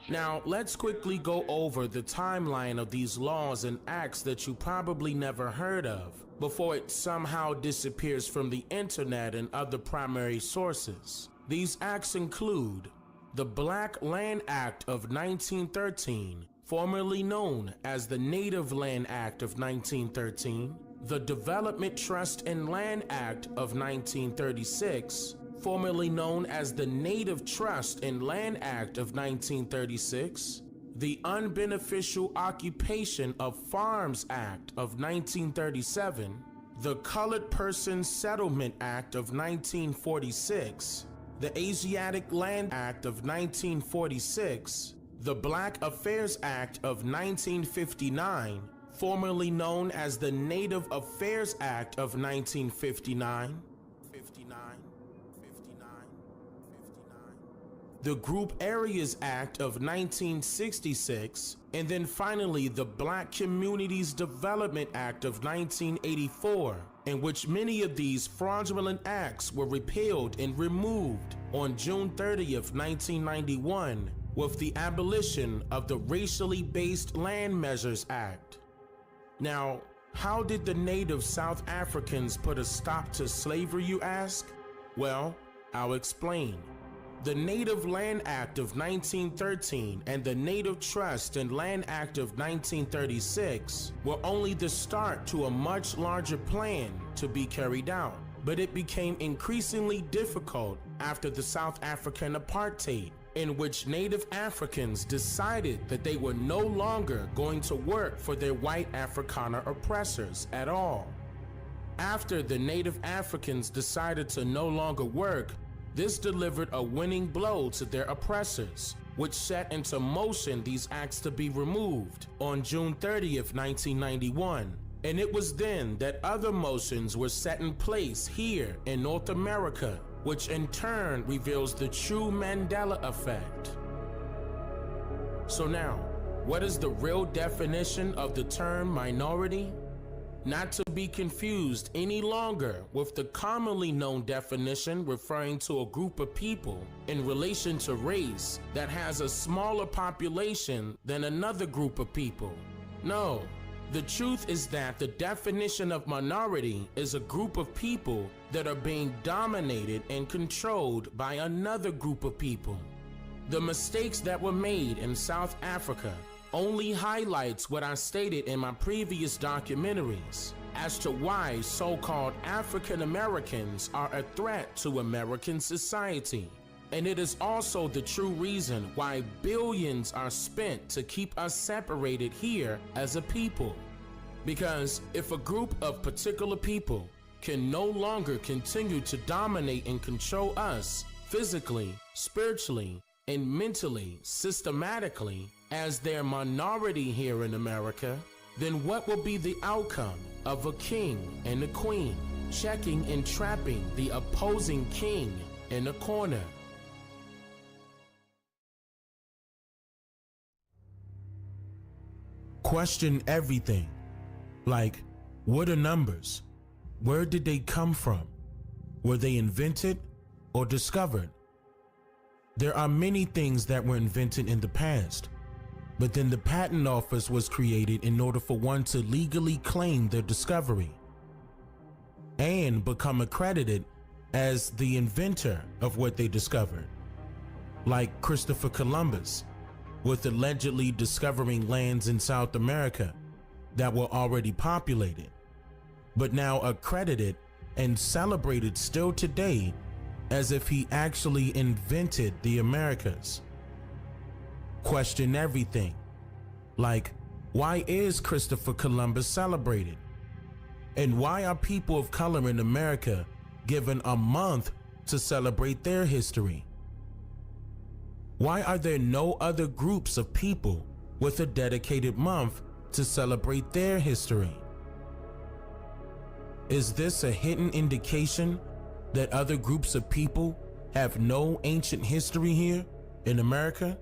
Now, let's quickly go over the timeline of these laws and acts that you probably never heard of before it somehow disappears from the internet and other primary sources. These acts include the Black Land Act of 1913, formerly known as the Native Land Act of 1913, the Development Trust and Land Act of 1936, formerly known as the Native Trust and Land Act of 1936, the Unbeneficial Occupation of Farms Act of 1937, the Colored Persons Settlement Act of 1946, the Asiatic Land Act of 1946, the Black Affairs Act of 1959, formerly known as the Native Affairs Act of 1959, the Group Areas Act of 1966, and then finally the Black Communities Development Act of 1984, in which many of these fraudulent acts were repealed and removed on June 30th, 1991, with the abolition of the Racially Based Land Measures Act. Now, how did the native South Africans put a stop to slavery, you ask? Well, I'll explain. The Native Land Act of 1913 and the Native Trust and Land Act of 1936 were only the start to a much larger plan to be carried out, but it became increasingly difficult after the South African apartheid, in which Native Africans decided that they were no longer going to work for their white Afrikaner oppressors at all. After the Native Africans decided to no longer work, this delivered a winning blow to their oppressors, which set into motion these acts to be removed on June 30th, 1991. And it was then that other motions were set in place here in North America, which in turn reveals the true Mandela effect. So now, what is the real definition of the term minority? Not to be confused any longer with the commonly known definition referring to a group of people in relation to race that has a smaller population than another group of people. No, the truth is that the definition of minority is a group of people that are being dominated and controlled by another group of people. The mistakes that were made in South Africa only highlights what I stated in my previous documentaries as to why so-called African Americans are a threat to American society. And it is also the true reason why billions are spent to keep us separated here as a people. Because if a group of particular people can no longer continue to dominate and control us physically, spiritually, and mentally, systematically, as their minority here in America, then what will be the outcome of a king and a queen checking and trapping the opposing king in a corner? Question everything. Like, what are numbers? where did they come from? Were they invented or discovered? There are many things that were invented in the past, but then the patent office was created in order for one to legally claim their discovery and become accredited as the inventor of what they discovered, like Christopher Columbus, with allegedly discovering lands in South America that were already populated, but now accredited and celebrated still today as if he actually invented the Americas. Question everything, like, why is Christopher Columbus celebrated? And why are people of color in America given a month to celebrate their history? Why are there no other groups of people with a dedicated month to celebrate their history? Is this a hidden indication that other groups of people have no ancient history here in America?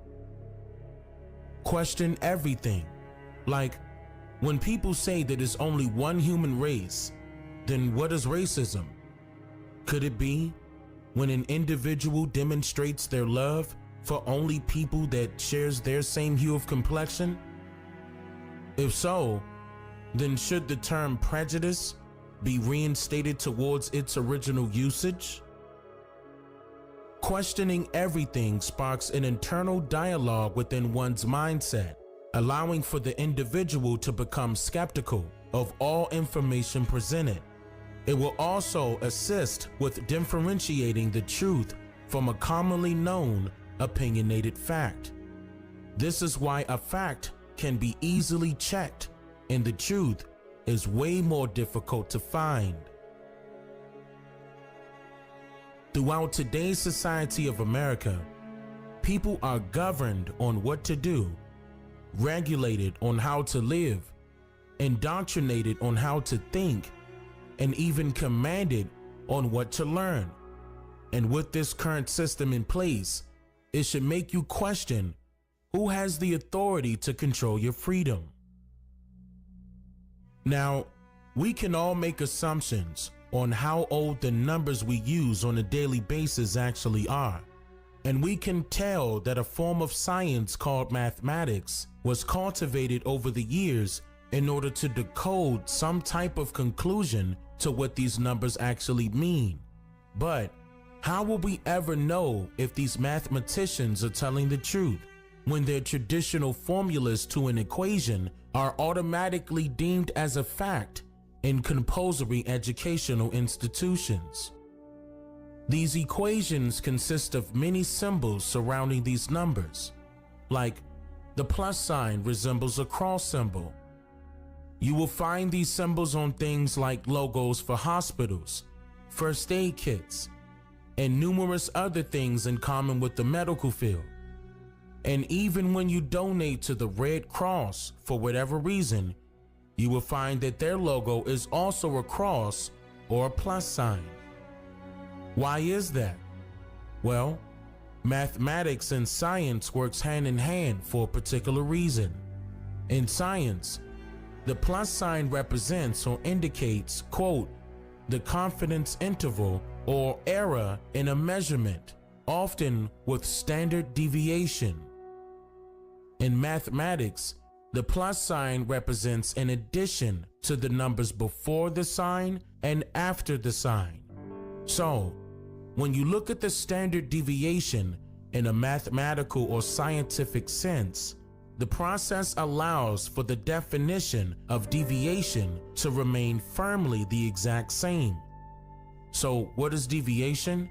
Question everything, like, when people say that there's only one human race, then what is racism? Could it be when an individual demonstrates their love for only people that shares their same hue of complexion? If so, then should the term prejudice be reinstated towards its original usage? Questioning everything sparks an internal dialogue within one's mindset, allowing for the individual to become skeptical of all information presented. It will also assist with differentiating the truth from a commonly known opinionated fact. This is why a fact can be easily checked and the truth is way more difficult to find. Throughout today's society of America, people are governed on what to do, regulated on how to live, indoctrinated on how to think, and even commanded on what to learn. And with this current system in place, it should make you question who has the authority to control your freedom. Now, we can all make assumptions on how old the numbers we use on a daily basis actually are. And we can tell that a form of science called mathematics was cultivated over the years in order to decode some type of conclusion to what these numbers actually mean. But how will we ever know if these mathematicians are telling the truth when their traditional formulas to an equation are automatically deemed as a fact in compulsory educational institutions? These equations consist of many symbols surrounding these numbers, like the plus sign resembles a cross symbol. You will find these symbols on things like logos for hospitals, first aid kits, and numerous other things in common with the medical field. And even when you donate to the Red Cross for whatever reason, you will find that their logo is also a cross or a plus sign. Why is that? Well, mathematics and science works hand in hand for a particular reason. In science, the plus sign represents or indicates, quote, the confidence interval or error in a measurement, often with standard deviation. In mathematics, the plus sign represents an addition to the numbers before the sign and after the sign. So, when you look at the standard deviation in a mathematical or scientific sense, the process allows for the definition of deviation to remain firmly the exact same. So, what is deviation?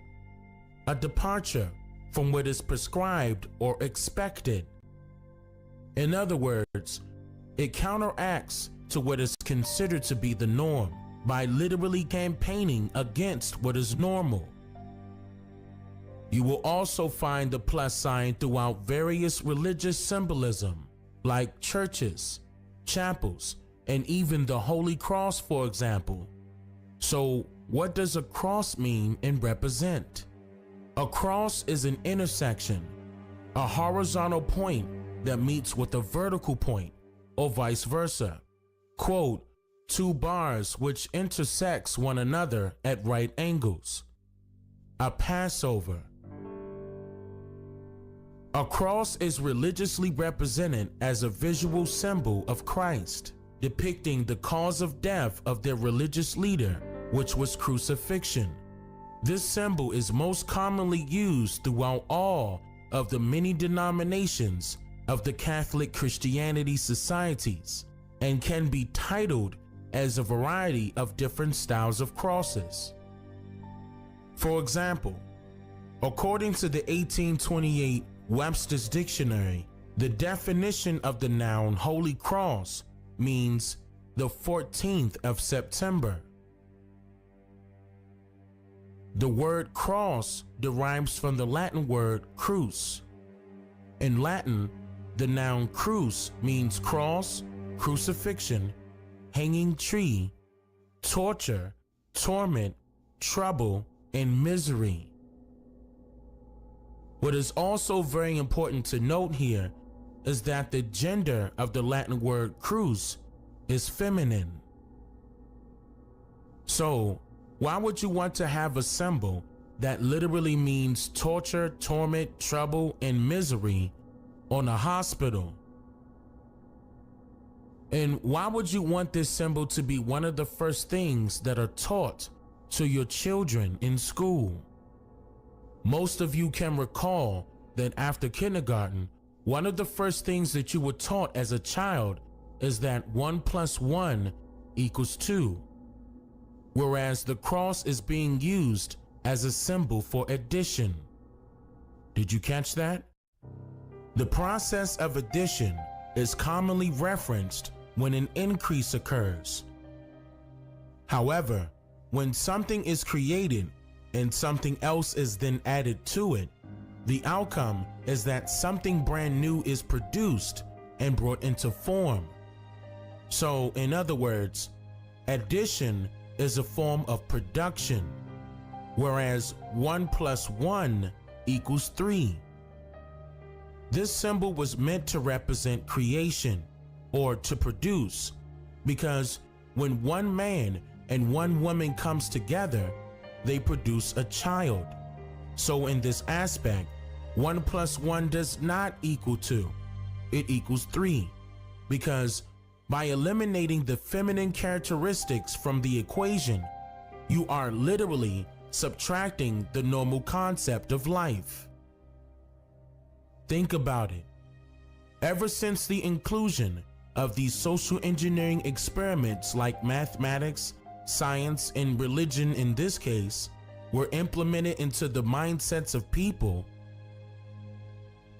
A departure from what is prescribed or expected. In other words, it counteracts to what is considered to be the norm by literally campaigning against what is normal. You will also find the plus sign throughout various religious symbolism, like churches, chapels, and even the Holy Cross, for example. So, what does a cross mean and represent? A cross is an intersection, a horizontal point that meets with a vertical point, or vice versa. Quote, two bars which intersects one another at right angles. A Passover. A cross is religiously represented as a visual symbol of Christ, depicting the cause of death of their religious leader, which was crucifixion. This symbol is most commonly used throughout all of the many denominations of the Catholic Christianity societies and can be titled as a variety of different styles of crosses. For example, according to the 1828 Webster's Dictionary, the definition of the noun Holy Cross means the 14th of September. The word cross derives from the Latin word crus. In Latin, the noun crus means cross, crucifixion, hanging tree, torture, torment, trouble, and misery. What is also very important to note here is that the gender of the Latin word crus is feminine. So, why would you want to have a symbol that literally means torture, torment, trouble, and misery on a hospital? And why would you want this symbol to be one of the first things that are taught to your children in school? Most of you can recall that after kindergarten, one of the first things that you were taught as a child is that 1 + 1 = 2, whereas the cross is being used as a symbol for addition. Did you catch that? The process of addition is commonly referenced when an increase occurs. However, when something is created and something else is then added to it, the outcome is that something brand new is produced and brought into form. So, in other words, addition is a form of production, whereas 1 + 1 = 3. This symbol was meant to represent creation, or to produce, because when one man and one woman comes together, they produce a child. So in this aspect, 1 + 1 does not equal 2, it equals 3, because by eliminating the feminine characteristics from the equation, you are literally subtracting the normal concept of life. Think about it. Ever since the inclusion of these social engineering experiments like mathematics, science, and religion in this case were implemented into the mindsets of people,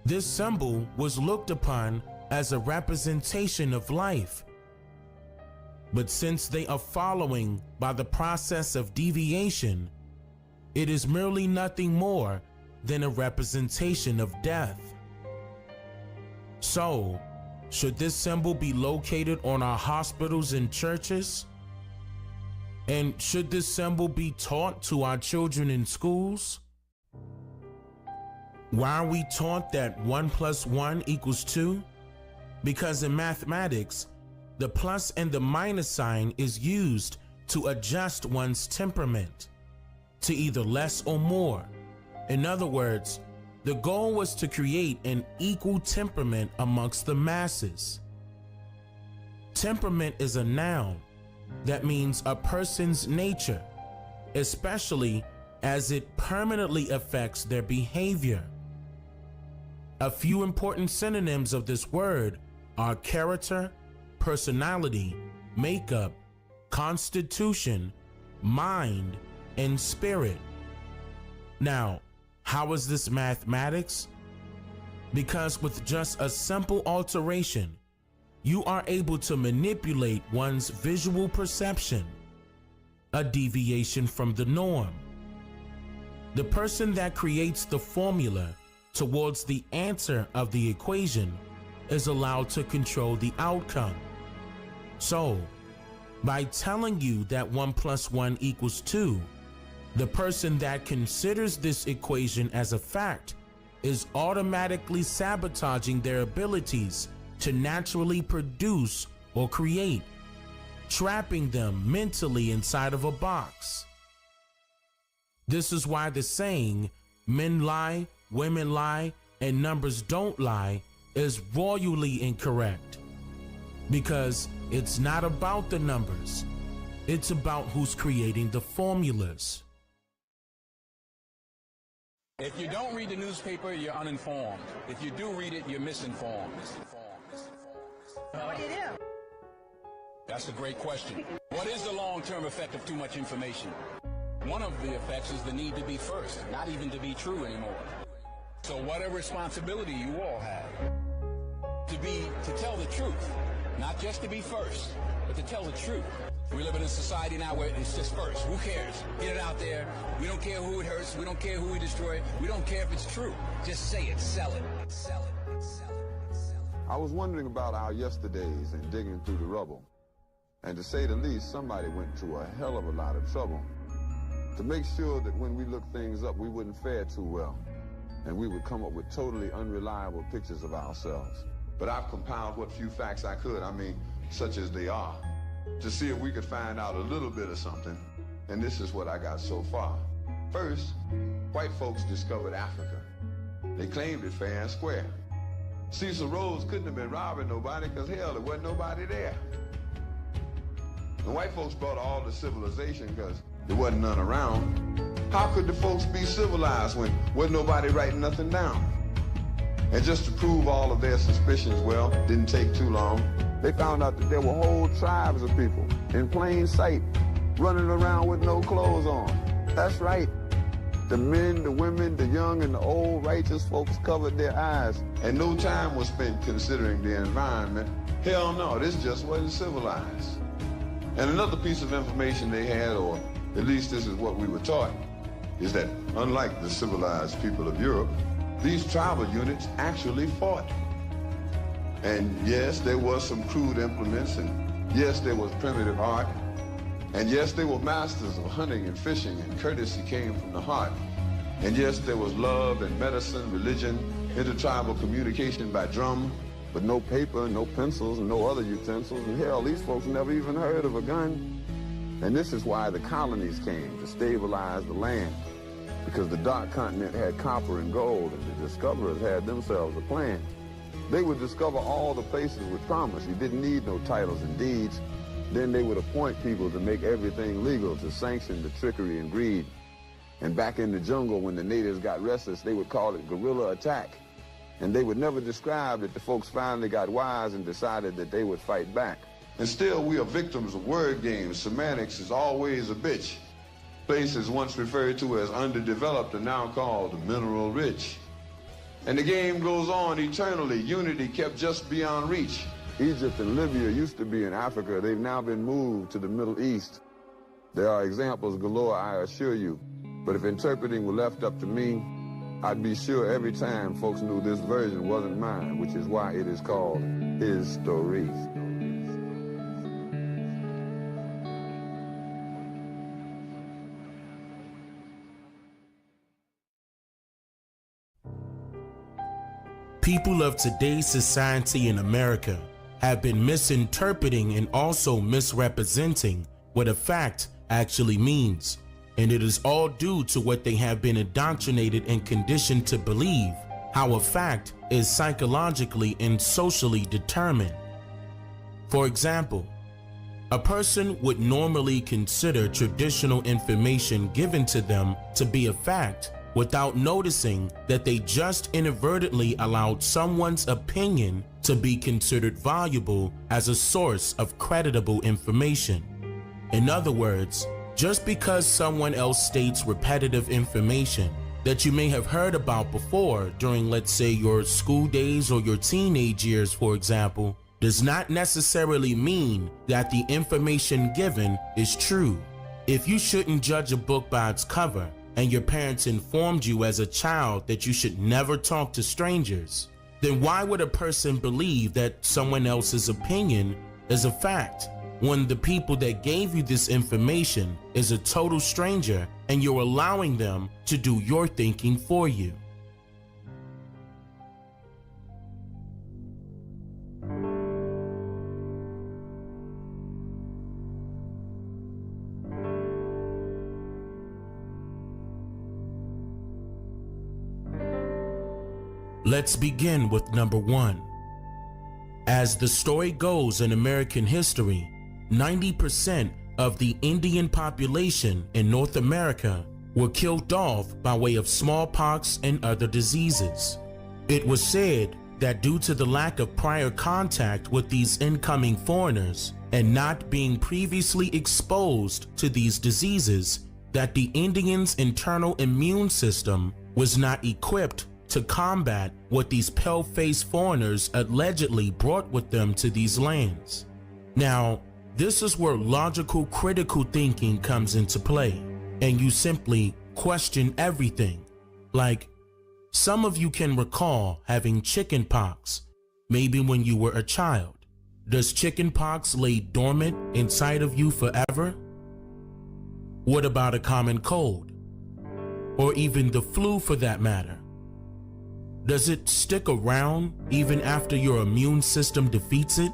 this symbol was looked upon as a representation of life. But since they are following by the process of deviation, it is merely nothing more than a representation of death. So, should this symbol be located on our hospitals and churches? And should this symbol be taught to our children in schools? Why are we taught that 1 + 1 = 2? Because in mathematics, the plus and the minus sign is used to adjust one's temperament to either less or more. In other words, the goal was to create an equal temperament amongst the masses. Temperament is a noun that means a person's nature, especially as it permanently affects their behavior. A few important synonyms of this word are character, personality, makeup, constitution, mind, and spirit. Now, how is this mathematics? Because with just a simple alteration, you are able to manipulate one's visual perception, a deviation from the norm. The person that creates the formula towards the answer of the equation is allowed to control the outcome. So, by telling you that 1 + 1 = 2, the person that considers this equation as a fact is automatically sabotaging their abilities to naturally produce or create. trapping them mentally inside of a box. This is why the saying, men lie, women lie, and numbers don't lie, is royally incorrect. Because it's not about the numbers. It's about who's creating the formulas. If you don't read the newspaper, you're uninformed. If you do read it, you're misinformed. What do you do? That's a great question. What is the long-term effect of too much information? One of the effects is the need to be first, not even to be true anymore. So what a responsibility you all have. To tell the truth, not just to be first, but to tell the truth. We live in a society now where it's just first. Who cares? Get it out there. We don't care who it hurts. We don't care who we destroy. We don't care if it's true. Just say it. Sell it. Sell it. Sell it. Sell it. I was wondering about our yesterdays and digging through the rubble. And to say the least, somebody went to a hell of a lot of trouble to make sure that when we looked things up, we wouldn't fare too well. And we would come up with totally unreliable pictures of ourselves. But I've compiled what few facts I could, such as they are, to see if we could find out a little bit of something. And this is what I got so far. First, white folks discovered Africa. They claimed it fair and square. Cecil Rhodes couldn't have been robbing nobody because, hell, there wasn't nobody there. The white folks brought all the civilization because there wasn't none around. How could the folks be civilized when wasn't nobody writing nothing down? And just to prove all of their suspicions, well, didn't take too long. They found out that there were whole tribes of people in plain sight running around with no clothes on. That's right. The men, the women, the young, and the old righteous folks covered their eyes, and no time was spent considering the environment. Hell no, this just wasn't civilized. And another piece of information they had, or at least this is what we were taught, is that unlike the civilized people of Europe, these tribal units actually fought. And yes, there was some crude implements, and yes, there was primitive art, and yes, they were masters of hunting and fishing, and courtesy came from the heart. And yes, there was love and medicine, religion, intertribal communication by drum, but no paper, no pencils, and no other utensils, and hell, these folks never even heard of a gun. And this is why the colonies came, to stabilize the land, because the dark continent had copper and gold, and the discoverers had themselves a plan. They would discover all the places with promise. You didn't need no titles and deeds. Then they would appoint people to make everything legal, to sanction the trickery and greed. And back in the jungle, when the natives got restless, they would call it guerrilla attack. And they would never describe that the folks finally got wise and decided that they would fight back. And still, we are victims of word games. Semantics is always a bitch. Places once referred to as underdeveloped are now called mineral rich. And the game goes on eternally. Unity kept just beyond reach. Egypt and Libya used to be in Africa. They've now been moved to the Middle East. There are examples galore, I assure you. But if interpreting were left up to me, I'd be sure every time folks knew this version wasn't mine, which is why it is called His Story. People of today's society in America have been misinterpreting and also misrepresenting what a fact actually means. And it is all due to what they have been indoctrinated and conditioned to believe, how a fact is psychologically and socially determined. For example, a person would normally consider traditional information given to them to be a fact without noticing that they just inadvertently allowed someone's opinion to be considered valuable as a source of creditable information. In other words, just because someone else states repetitive information that you may have heard about before during, let's say, your school days or your teenage years, for example, does not necessarily mean that the information given is true. If you shouldn't judge a book by its cover, and your parents informed you as a child that you should never talk to strangers, then why would a person believe that someone else's opinion is a fact when the people that gave you this information is a total stranger and you're allowing them to do your thinking for you? Let's begin with number 1. As the story goes in American history, 90% of the Indian population in North America were killed off by way of smallpox and other diseases. It was said that due to the lack of prior contact with these incoming foreigners and not being previously exposed to these diseases, that the Indians' internal immune system was not equipped to combat what these pale-faced foreigners allegedly brought with them to these lands. Now, this is where logical critical thinking comes into play, and you simply question everything. Like, some of you can recall having chicken pox, maybe when you were a child. Does chicken pox lay dormant inside of you forever? What about a common cold? Or even the flu for that matter? Does it stick around even after your immune system defeats it?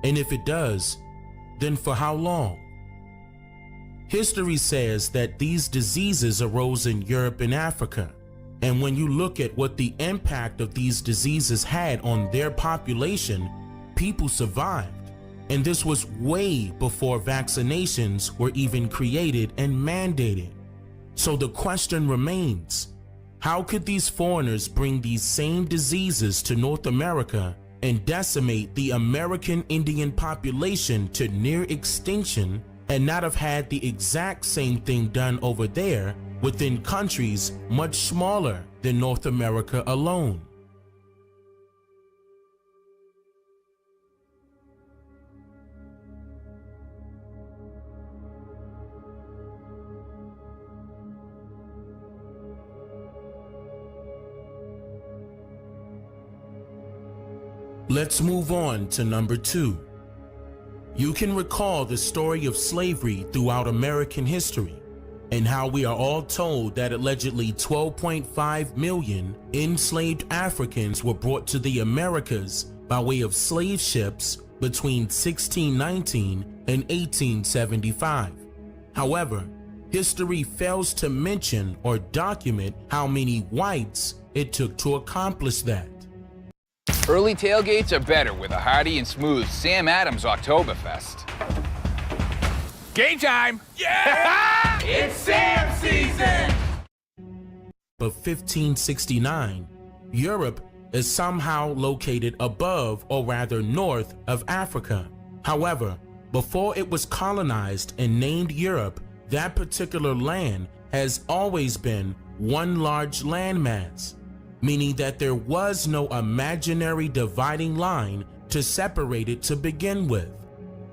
And if it does, then for how long? History says that these diseases arose in Europe and Africa. And when you look at what the impact of these diseases had on their population, people survived. And this was way before vaccinations were even created and mandated. So the question remains, how could these foreigners bring these same diseases to North America and decimate the American Indian population to near extinction and not have had the exact same thing done over there within countries much smaller than North America alone? Let's move on to number 2. You can recall the story of slavery throughout American history and how we are all told that allegedly 12.5 million enslaved Africans were brought to the Americas by way of slave ships between 1619 and 1875. However, history fails to mention or document how many whites it took to accomplish that. Early tailgates are better with a hearty and smooth Sam Adams Oktoberfest. Game time! Yeah! It's Sam season! Of 1569, Europe is somehow located above, or rather north, of Africa. However, before it was colonized and named Europe, that particular land has always been one large landmass, meaning that there was no imaginary dividing line to separate it to begin with.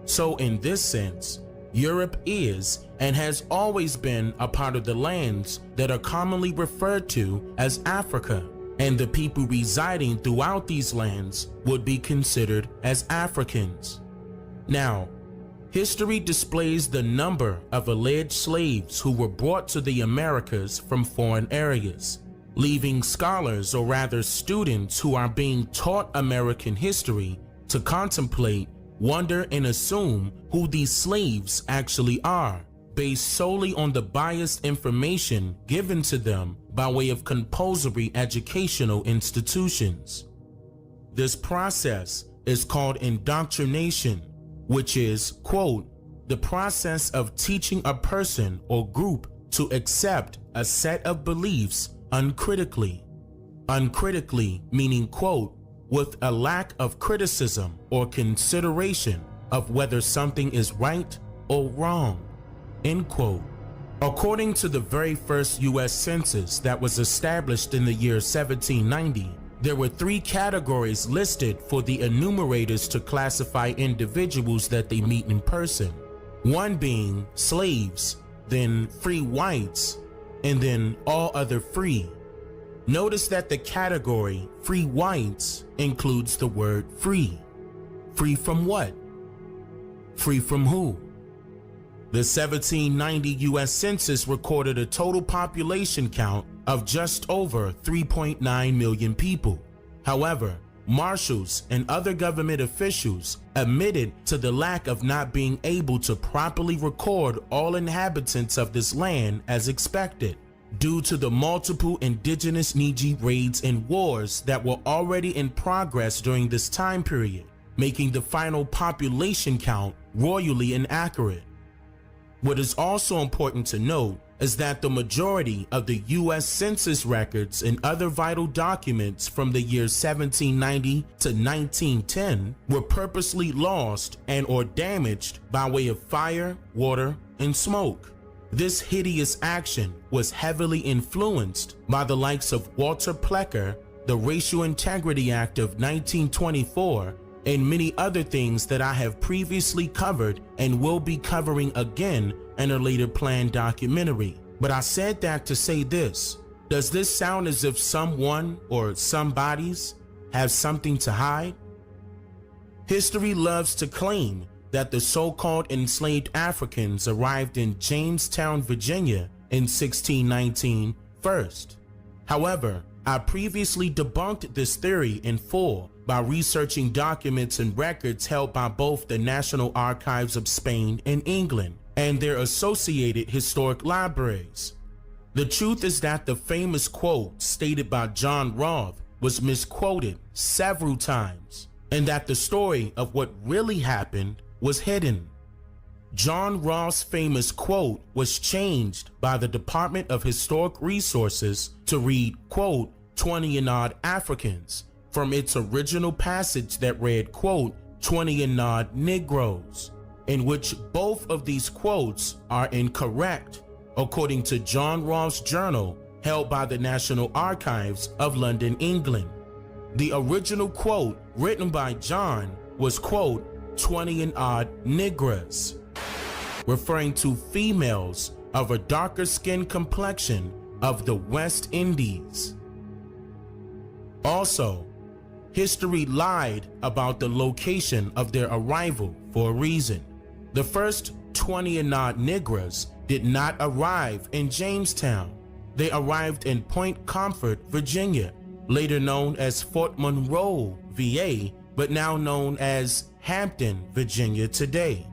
So in this sense, Europe is and has always been a part of the lands that are commonly referred to as Africa, and the people residing throughout these lands would be considered as Africans. Now, history displays the number of alleged slaves who were brought to the Americas from foreign areas, leaving scholars, or rather students who are being taught American history, to contemplate, wonder, and assume who these slaves actually are, based solely on the biased information given to them by way of compulsory educational institutions. This process is called indoctrination, which is, quote, the process of teaching a person or group to accept a set of beliefs uncritically. Uncritically meaning, quote, with a lack of criticism or consideration of whether something is right or wrong, end quote. According to the very first U.S. Census that was established in the year 1790, there were 3 categories listed for the enumerators to classify individuals that they meet in person. One being slaves, then free whites, and then all other free. Notice that the category free whites includes the word free. Free from what? Free from who? The 1790 U.S. Census recorded a total population count of just over 3.9 million people. However, marshals and other government officials admitted to the lack of not being able to properly record all inhabitants of this land as expected. due to the multiple indigenous Niji raids and wars that were already in progress during this time period, making the final population count royally inaccurate. What is also important to note is that the majority of the U.S. Census records and other vital documents from the years 1790 to 1910 were purposely lost and or damaged by way of fire, water, and smoke. This hideous action was heavily influenced by the likes of Walter Plecker, the Racial Integrity Act of 1924, and many other things that I have previously covered and will be covering again in a later planned documentary. But I said that to say this: does this sound as if someone or some bodies have something to hide? History loves to claim that the so-called enslaved Africans arrived in Jamestown, Virginia in 1619 first. However, I previously debunked this theory in full by researching documents and records held by both the National Archives of Spain and England and their associated historic libraries. The truth is that the famous quote stated by John Rolfe was misquoted several times, and that the story of what really happened was hidden. John Rolfe's famous quote was changed by the Department of Historic Resources to read, quote, 20 and odd Africans, from its original passage that read, quote, 20 and odd Negroes, in which both of these quotes are incorrect, according to John Rolfe's journal held by the National Archives of London, England. The original quote written by John was, quote, 20 and odd Negras, referring to females of a darker skin complexion of the West Indies. Also, history lied about the location of their arrival for a reason. The first 20 and odd Negras did not arrive in Jamestown. They arrived in Point Comfort, Virginia, later known as Fort Monroe, VA, but now known as Hampton, Virginia today.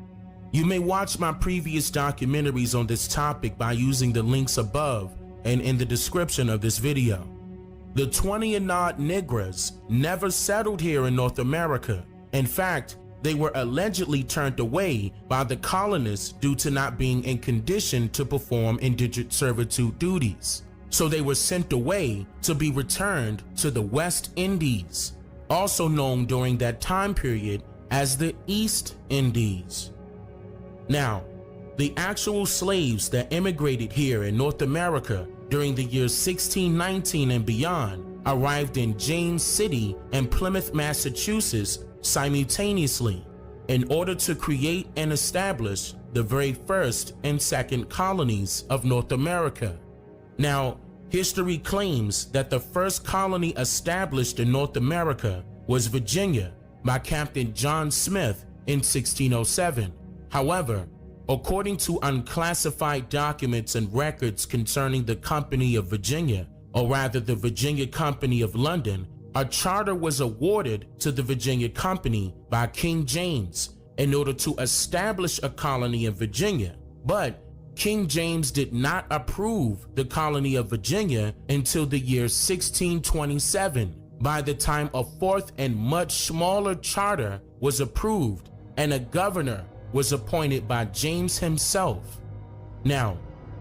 You may watch my previous documentaries on this topic by using the links above and in the description of this video. The 20 and odd Negras never settled here in North America. In fact, they were allegedly turned away by the colonists due to not being in condition to perform indentured servitude duties. So they were sent away to be returned to the West Indies, also known during that time period as the East Indies. Now, the actual slaves that immigrated here in North America during the years 1619 and beyond arrived in James City and Plymouth, Massachusetts simultaneously in order to create and establish the very first and second colonies of North America. Now, history claims that the first colony established in North America was Virginia by Captain John Smith in 1607. However, according to unclassified documents and records concerning the Company of Virginia, or rather the Virginia Company of London, a charter was awarded to the Virginia Company by King James in order to establish a colony in Virginia, but King James did not approve the colony of Virginia until the year 1627, by the time a fourth and much smaller charter was approved and a governor was appointed by James himself. Now,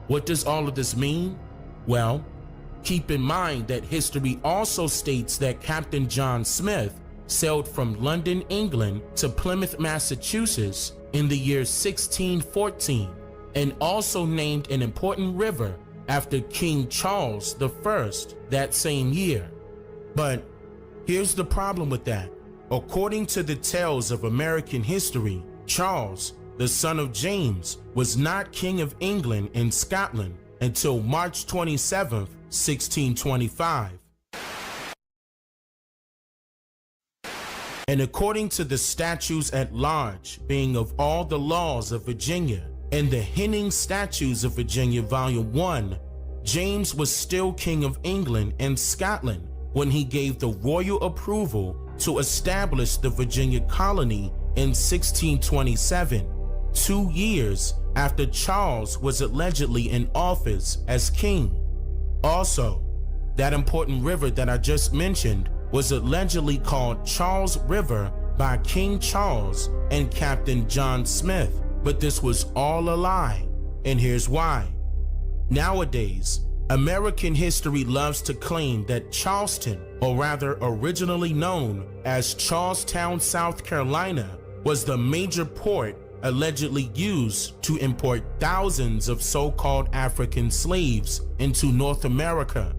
what does all of this mean? Well, keep in mind that history also states that Captain John Smith sailed from London, England to Plymouth, Massachusetts in the year 1614, and also named an important river after King Charles I that same year. But here's the problem with that. According to the tales of American history, Charles, the son of James, was not King of England and Scotland until March 27, 1625. And according to the statutes at large, being of all the laws of Virginia, and the Henning Statutes of Virginia, Volume 1, James was still King of England and Scotland when he gave the royal approval to establish the Virginia colony in 1627, 2 years after Charles was allegedly in office as king. Also, that important river that I just mentioned was allegedly called Charles River by King Charles and Captain John Smith, but this was all a lie, and here's why. Nowadays, American history loves to claim that Charleston, or rather originally known as Charlestown, South Carolina, was the major port allegedly used to import thousands of so-called African slaves into North America.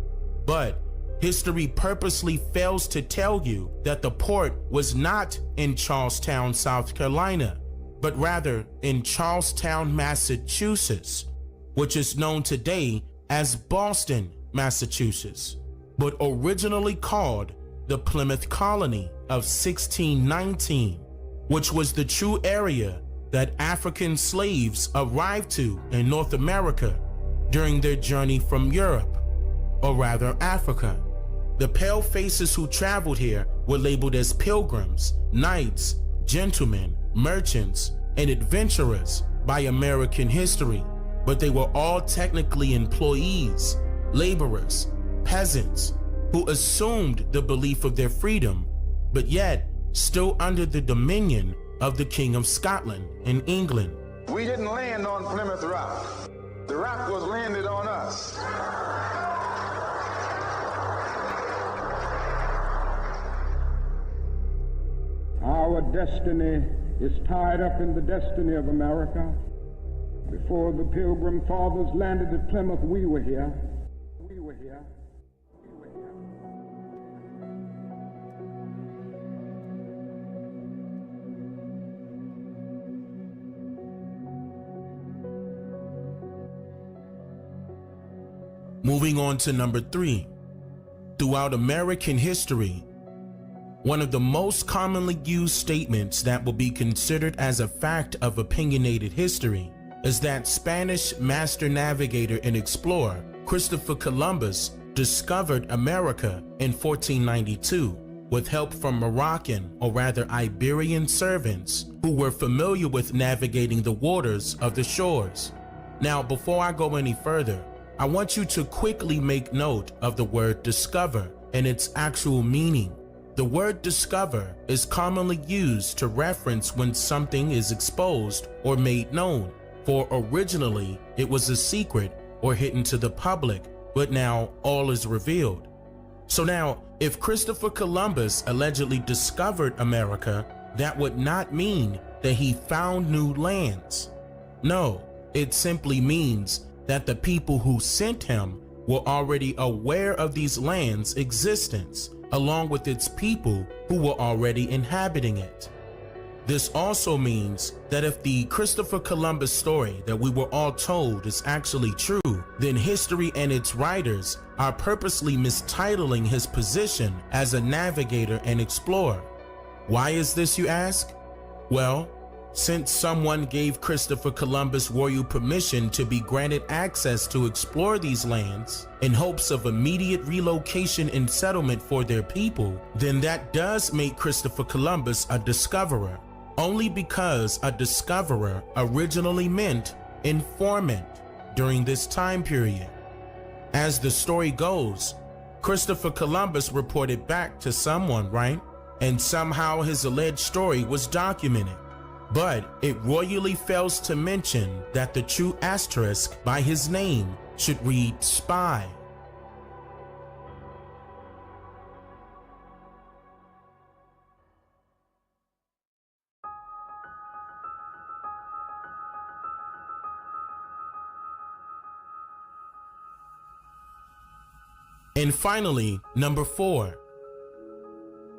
But history purposely fails to tell you that the port was not in Charlestown, South Carolina, but rather in Charlestown, Massachusetts, which is known today as Boston, Massachusetts, but originally called the Plymouth Colony of 1619, which was the true area that African slaves arrived to in North America during their journey from Europe, or rather Africa. The pale faces who traveled here were labeled as pilgrims, knights, gentlemen, merchants, and adventurers by American history, but they were all technically employees, laborers, peasants, who assumed the belief of their freedom, but yet still under the dominion of the King of Scotland in England. We didn't land on Plymouth Rock. The rock was landed on us. Our destiny is tied up in the destiny of America. Before the Pilgrim Fathers landed at Plymouth, we were here. Moving on to number 3. Throughout American history, one of the most commonly used statements that will be considered as a fact of opinionated history is that Spanish master navigator and explorer Christopher Columbus discovered America in 1492 with help from Moroccan, or rather Iberian servants who were familiar with navigating the waters of the shores. Now, before I go any further, I want you to quickly make note of the word discover and its actual meaning. The word discover is commonly used to reference when something is exposed or made known, for originally it was a secret or hidden to the public, but now all is revealed. So now, if Christopher Columbus allegedly discovered America, that would not mean that he found new lands. No, it simply means that the people who sent him were already aware of these lands' existence, along with its people who were already inhabiting it. This also means that if the Christopher Columbus story that we were all told is actually true, then history and its writers are purposely mistitling his position as a navigator and explorer. Why is this, you ask? Well, since someone gave Christopher Columbus royal permission to be granted access to explore these lands in hopes of immediate relocation and settlement for their people, then that does make Christopher Columbus a discoverer, only because a discoverer originally meant informant during this time period. As the story goes, Christopher Columbus reported back to someone, right? And somehow his alleged story was documented. But it royally fails to mention that the true asterisk by his name should read spy. And finally, number 4.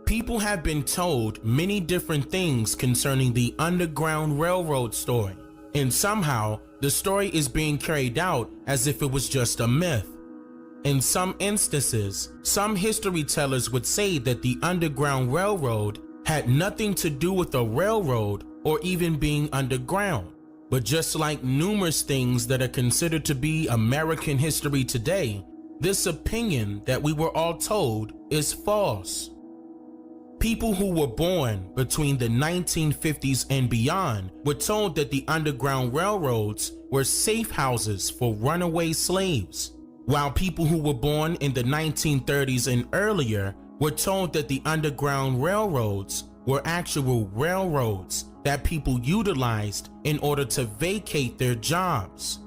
People have been told many different things concerning the Underground Railroad story, and somehow the story is being carried out as if it was just a myth. In some instances, some history tellers would say that the Underground Railroad had nothing to do with a railroad or even being underground. But just like numerous things that are considered to be American history today, this opinion that we were all told is false. People who were born between the 1950s and beyond were told that the Underground Railroads were safe houses for runaway slaves, while people who were born in the 1930s and earlier were told that the Underground Railroads were actual railroads that people utilized in order to vacate their jobs.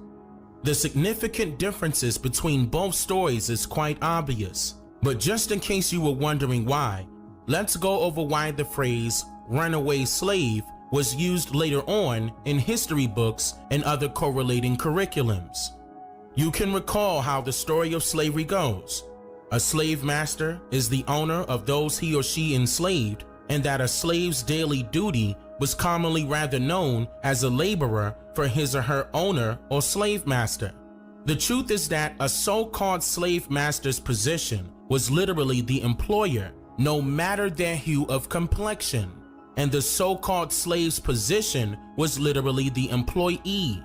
The significant differences between both stories is quite obvious, but just in case you were wondering why, let's go over why the phrase runaway slave was used later on in history books and other correlating curriculums. You can recall how the story of slavery goes. A slave master is the owner of those he or she enslaved, and that a slave's daily duty was commonly rather known as a laborer for his or her owner or slave master. The truth is that a so-called slave master's position was literally the employer, no matter their hue of complexion, and the so-called slave's position was literally the employee.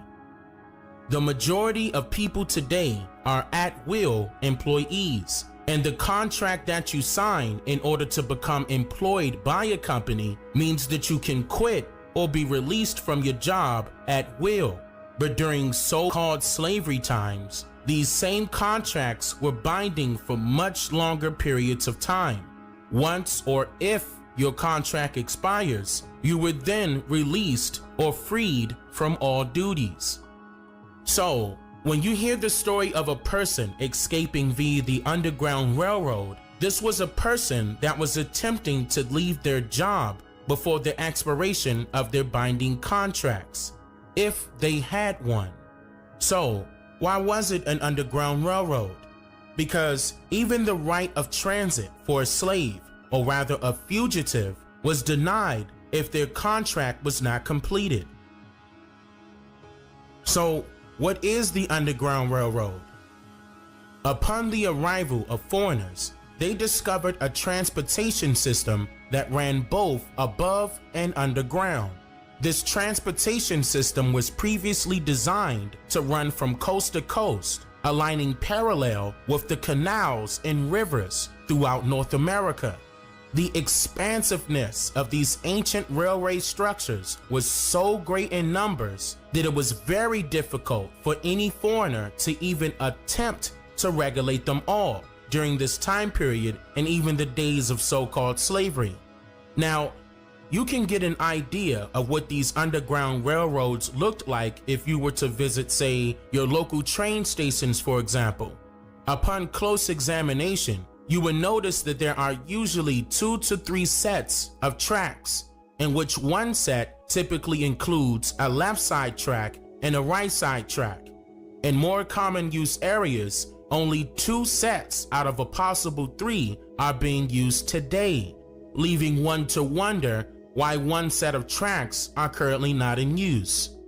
The majority of people today are at-will employees, and the contract that you sign in order to become employed by a company means that you can quit or be released from your job at will. But during so-called slavery times, these same contracts were binding for much longer periods of time. Once or if your contract expires, you were then released or freed from all duties. So, when you hear the story of a person escaping via the Underground Railroad, this was a person that was attempting to leave their job before the expiration of their binding contracts, if they had one. So, why was it an Underground Railroad? Because even the right of transit for a slave, or rather a fugitive, was denied if their contract was not completed. So, what is the Underground Railroad? Upon the arrival of foreigners, they discovered a transportation system that ran both above and underground. This transportation system was previously designed to run from coast to coast, aligning parallel with the canals and rivers throughout North America. The expansiveness of these ancient railway structures was so great in numbers that it was very difficult for any foreigner to even attempt to regulate them all during this time period and even the days of so-called slavery. Now, you can get an idea of what these underground railroads looked like if you were to visit, say, your local train stations, for example. Upon close examination, you will notice that there are usually 2 to 3 sets of tracks, in which one set typically includes a left side track and a right side track. In more common use areas, only 2 sets out of a possible 3 are being used today, leaving one to wonder why one set of tracks are currently not in use.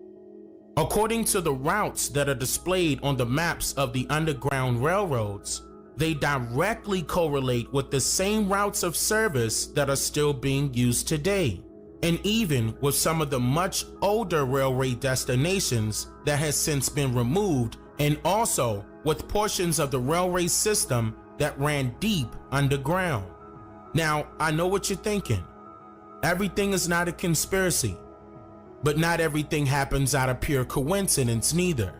According to the routes that are displayed on the maps of the Underground Railroads, they directly correlate with the same routes of service that are still being used today, and even with some of the much older railway destinations that has since been removed, and also with portions of the railway system that ran deep underground. Now, I know what you're thinking. Everything is not a conspiracy, but not everything happens out of pure coincidence neither.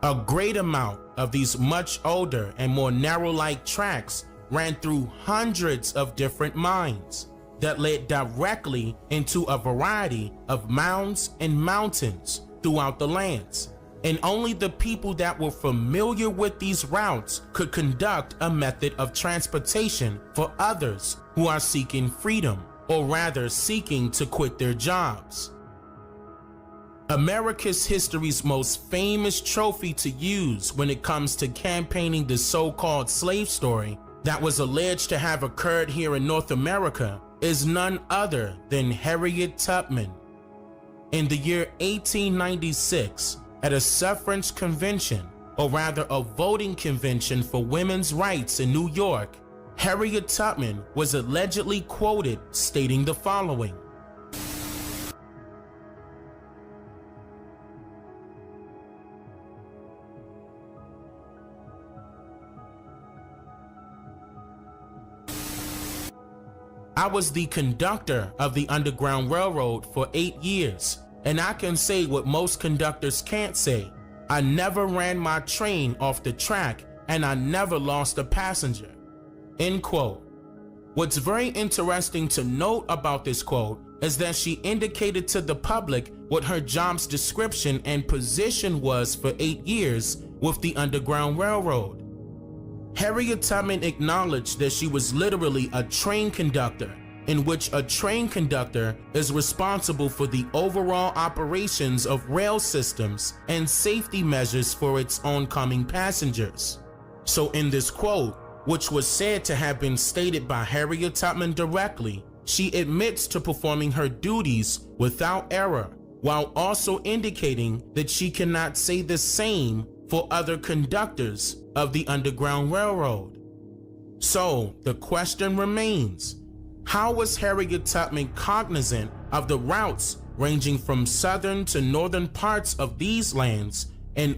A great amount of these much older and more narrow-like tracks ran through hundreds of different mines that led directly into a variety of mounds and mountains throughout the lands. And only the people that were familiar with these routes could conduct a method of transportation for others who are seeking freedom, or rather seeking to quit their jobs. America's history's most famous trophy to use when it comes to campaigning the so-called slave story that was alleged to have occurred here in North America is none other than Harriet Tubman. In the year 1896, at a suffrage convention, or rather a voting convention for women's rights in New York, Harriet Tubman was allegedly quoted stating the following: I was the conductor of the Underground Railroad for 8 years, and I can say what most conductors can't say. I never ran my train off the track and I never lost a passenger. End quote. What's very interesting to note about this quote is that she indicated to the public what her job's description and position was for 8 years with the Underground Railroad. Harriet Tubman acknowledged that she was literally a train conductor, in which a train conductor is responsible for the overall operations of rail systems and safety measures for its oncoming passengers. So in this quote, which was said to have been stated by Harriet Tubman directly, she admits to performing her duties without error, while also indicating that she cannot say the same for other conductors of the Underground Railroad. So the question remains, how was Harriet Tubman cognizant of the routes ranging from southern to northern parts of these lands and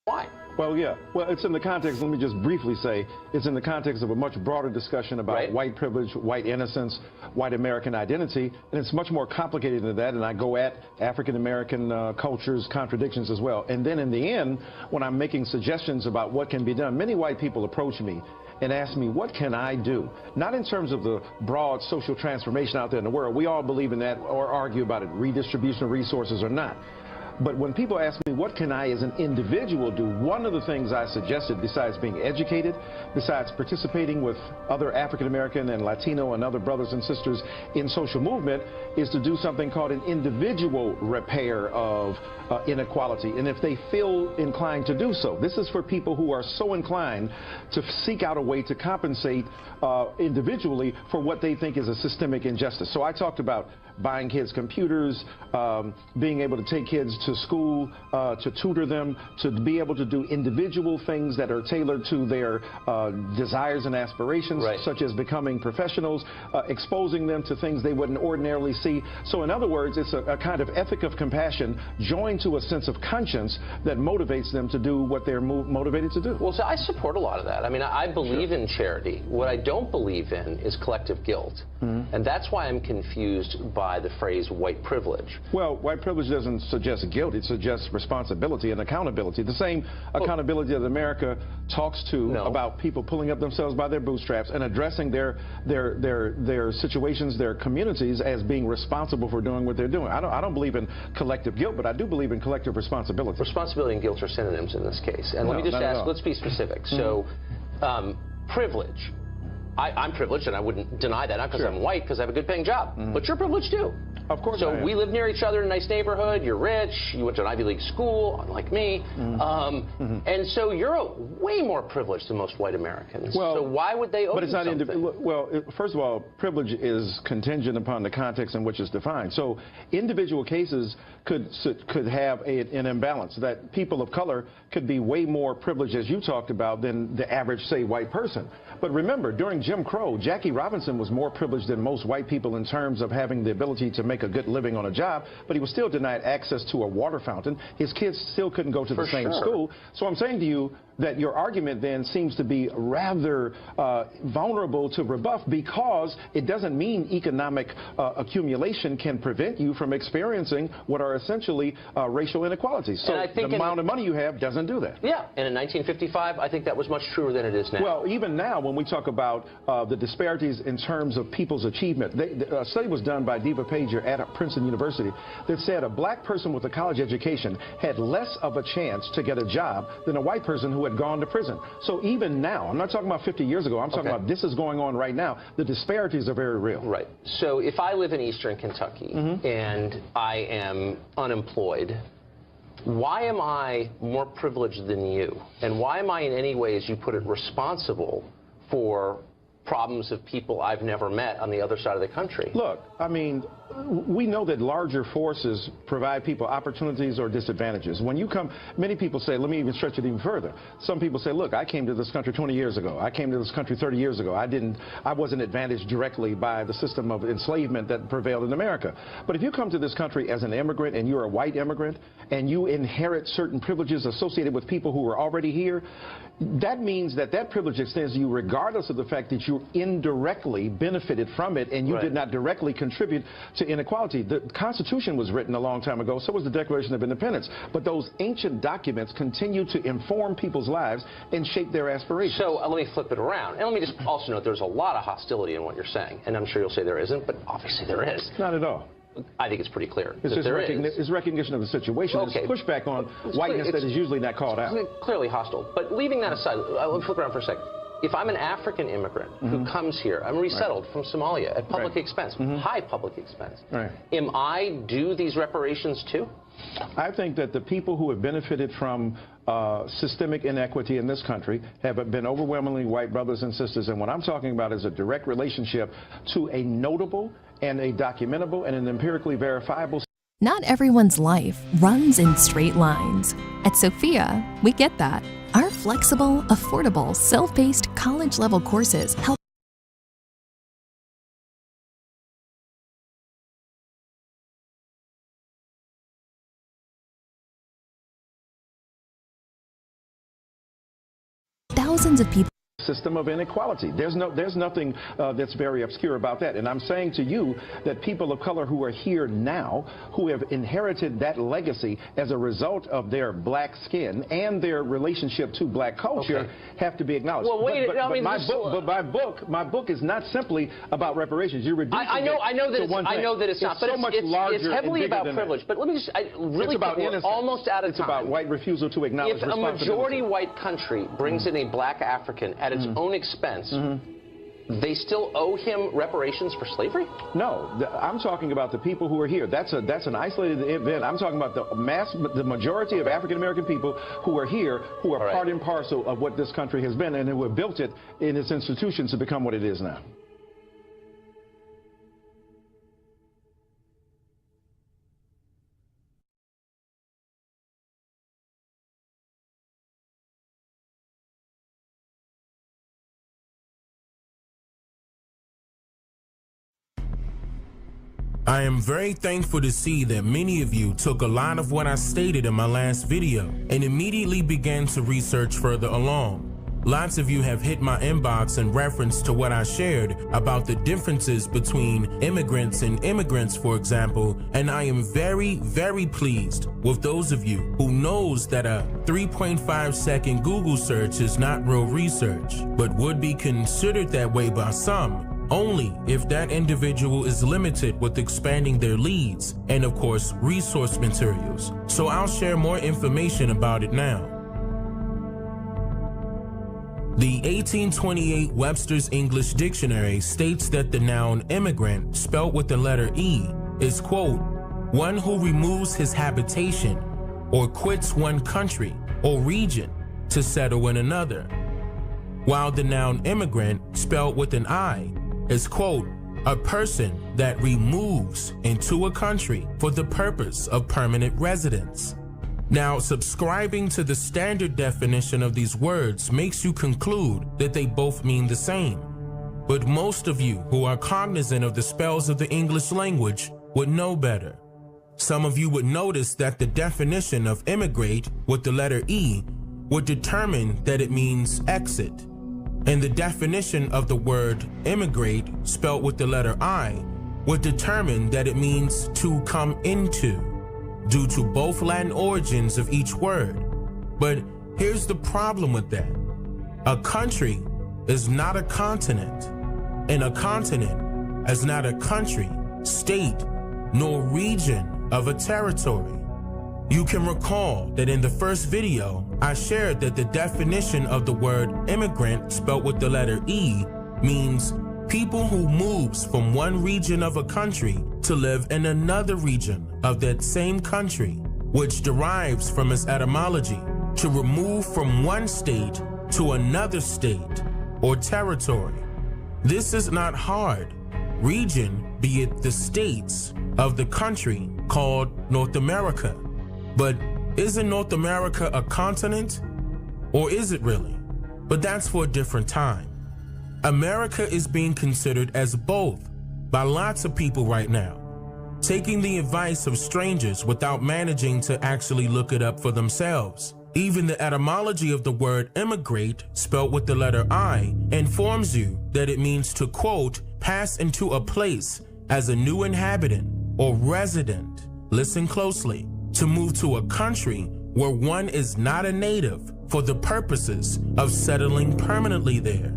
Why? Well, yeah. Well, it's in the context, let me just briefly say, it's in the context of a much broader discussion about white privilege, white innocence, white American identity, and it's much more complicated than that, and I go at African American culture's contradictions as well. And then in the end, when I'm making suggestions about what can be done, many white people approach me and ask me, what can I do? Not in terms of the broad social transformation out there in the world. We all believe in that or argue about it, redistribution of resources or not. But when people ask me, what can I as an individual do, one of the things I suggested, besides being educated, besides participating with other African American and Latino and other brothers and sisters in social movement, is to do something called an individual repair of inequality. And if they feel inclined to do so, this is for people who are so inclined to seek out a way to compensate individually for what they think is a systemic injustice. So I talked about buying kids computers, being able to take kids to school, to tutor them, to be able to do individual things that are tailored to their desires and aspirations, such as becoming professionals, exposing them to things they wouldn't ordinarily see. So in other words, it's a kind of ethic of compassion joined to a sense of conscience that motivates them to do what they're motivated to do. Well, so I support a lot of that. I mean, I believe in charity. What I don't believe in is collective guilt. And that's why I'm confused by the phrase white privilege. Well, white privilege doesn't suggest guilt. It suggests responsibility and accountability. The same accountability that America talks to about people pulling up themselves by their bootstraps and addressing their situations, their communities as being responsible for doing what they're doing. I don't believe in collective guilt, but I do believe in collective responsibility. Responsibility and guilt are synonyms in this case. And let me just ask, let's be specific. So, privilege. I'm privileged, and I wouldn't deny that, not because I'm white, because I have a good paying job. But you're privileged too. Of course. So we live near each other in a nice neighborhood. You're rich. You went to an Ivy League school, unlike me. And so you're way more privileged than most white Americans. Well, so why would they owe but it's you not something? Well, first of all, privilege is contingent upon the context in which it's defined. So individual cases could have an imbalance, that people of color could be way more privileged, as you talked about, than the average, say, white person. But remember, during Jim Crow, Jackie Robinson was more privileged than most white people in terms of having the ability to make a good living on a job, but he was still denied access to a water fountain. His kids still couldn't go to the same school. So I'm saying to you that your argument then seems to be rather vulnerable to rebuff, because it doesn't mean economic accumulation can prevent you from experiencing what are essentially racial inequalities. So the amount of money you have doesn't do that. Yeah, and in 1955, I think that was much truer than it is now. Well, even now, when we talk about the disparities in terms of people's achievement, a study was done by Diva Pager at Princeton University that said a black person with a college education had less of a chance to get a job than a white person who had gone to prison. So even now, I'm not talking about 50 years ago, I'm talking about this is going on right now. The disparities are very real. Right. So if I live in eastern Kentucky and I am unemployed, why am I more privileged than you? And why am I in any way, as you put it, responsible for problems of people I've never met on the other side of the country? Look, I mean, we know that larger forces provide people opportunities or disadvantages. When you come, many people say, let me even stretch it even further. Some people say, look, I came to this country 20 years ago. I came to this country 30 years ago. I wasn't advantaged directly by the system of enslavement that prevailed in America. But if you come to this country as an immigrant and you're a white immigrant and you inherit certain privileges associated with people who are already here, that means that that privilege extends to you regardless of the fact that you indirectly benefited from it and you did not directly contribute to inequality. The Constitution was written a long time ago, so was the Declaration of Independence. But those ancient documents continue to inform people's lives and shape their aspirations. So let me flip it around. And let me just also note there's a lot of hostility in what you're saying. And I'm sure you'll say there isn't, but obviously there is. Not at all. I think it's pretty clear. It's just it's recognition of the situation. Okay. It's pushback on whiteness that is usually not called out. Clearly hostile. But leaving that aside, let me flip around for a second. If I'm an African immigrant who comes here, I'm resettled from Somalia at public expense, high public expense. Am I due these reparations too? I think that the people who have benefited from systemic inequity in this country have been overwhelmingly white brothers and sisters. And what I'm talking about is a direct relationship to a notable and a documentable and an empirically verifiable. Not everyone's life runs in straight lines. At Sophia, we get that. Our flexible, affordable, self-paced college-level courses help thousands of people system of inequality. There's nothing that's very obscure about that. And I'm saying to you that people of color who are here now, who have inherited that legacy as a result of their black skin and their relationship to black culture, have to be acknowledged. Well, wait, my book is not simply about reparations. You're reducing I know that it's not, but so much larger. It's heavily about privilege. But let me just really about we're almost out of time. It's about white refusal to acknowledge if a majority white country brings in a black African at its own expense, they still owe him reparations for slavery? No, I'm talking about the people who are here. That's an isolated event. I'm talking about the majority of African American people who are here, who are part and parcel of what this country has been, and who have built it in its institutions to become what it is now. I am very thankful to see that many of you took a lot of what I stated in my last video and immediately began to research further along. Lots of you have hit my inbox in reference to what I shared about the differences between immigrants and immigrants, for example, and I am very, very pleased with those of you who knows that a 3.5-second Google search is not real research, but would be considered that way by some, only if that individual is limited with expanding their leads and, of course, resource materials. So I'll share more information about it now. The 1828 Webster's English Dictionary states that the noun immigrant, spelled with the letter E, is, quote, one who removes his habitation or quits one country or region to settle in another, while the noun immigrant, spelled with an I, is, quote, a person that removes into a country for the purpose of permanent residence. Now, subscribing to the standard definition of these words makes you conclude that they both mean the same. But most of you who are cognizant of the spells of the English language would know better. Some of you would notice that the definition of immigrate with the letter E would determine that it means exit. And the definition of the word immigrate, spelled with the letter I, would determine that it means to come into, due to both Latin origins of each word. But here's the problem with that. A country is not a continent, and a continent is not a country, state, nor region of a territory. You can recall that in the first video, I shared that the definition of the word immigrant, spelled with the letter E, means people who moves from one region of a country to live in another region of that same country, which derives from its etymology, to remove from one state to another state or territory. This is not hard. Region, be it the states of the country called North America. But isn't North America a continent? Or is it really? But that's for a different time. America is being considered as both by lots of people right now, taking the advice of strangers without managing to actually look it up for themselves. Even the etymology of the word immigrate, spelled with the letter I, informs you that it means to, quote, pass into a place as a new inhabitant or resident. Listen closely. To move to a country where one is not a native for the purposes of settling permanently there.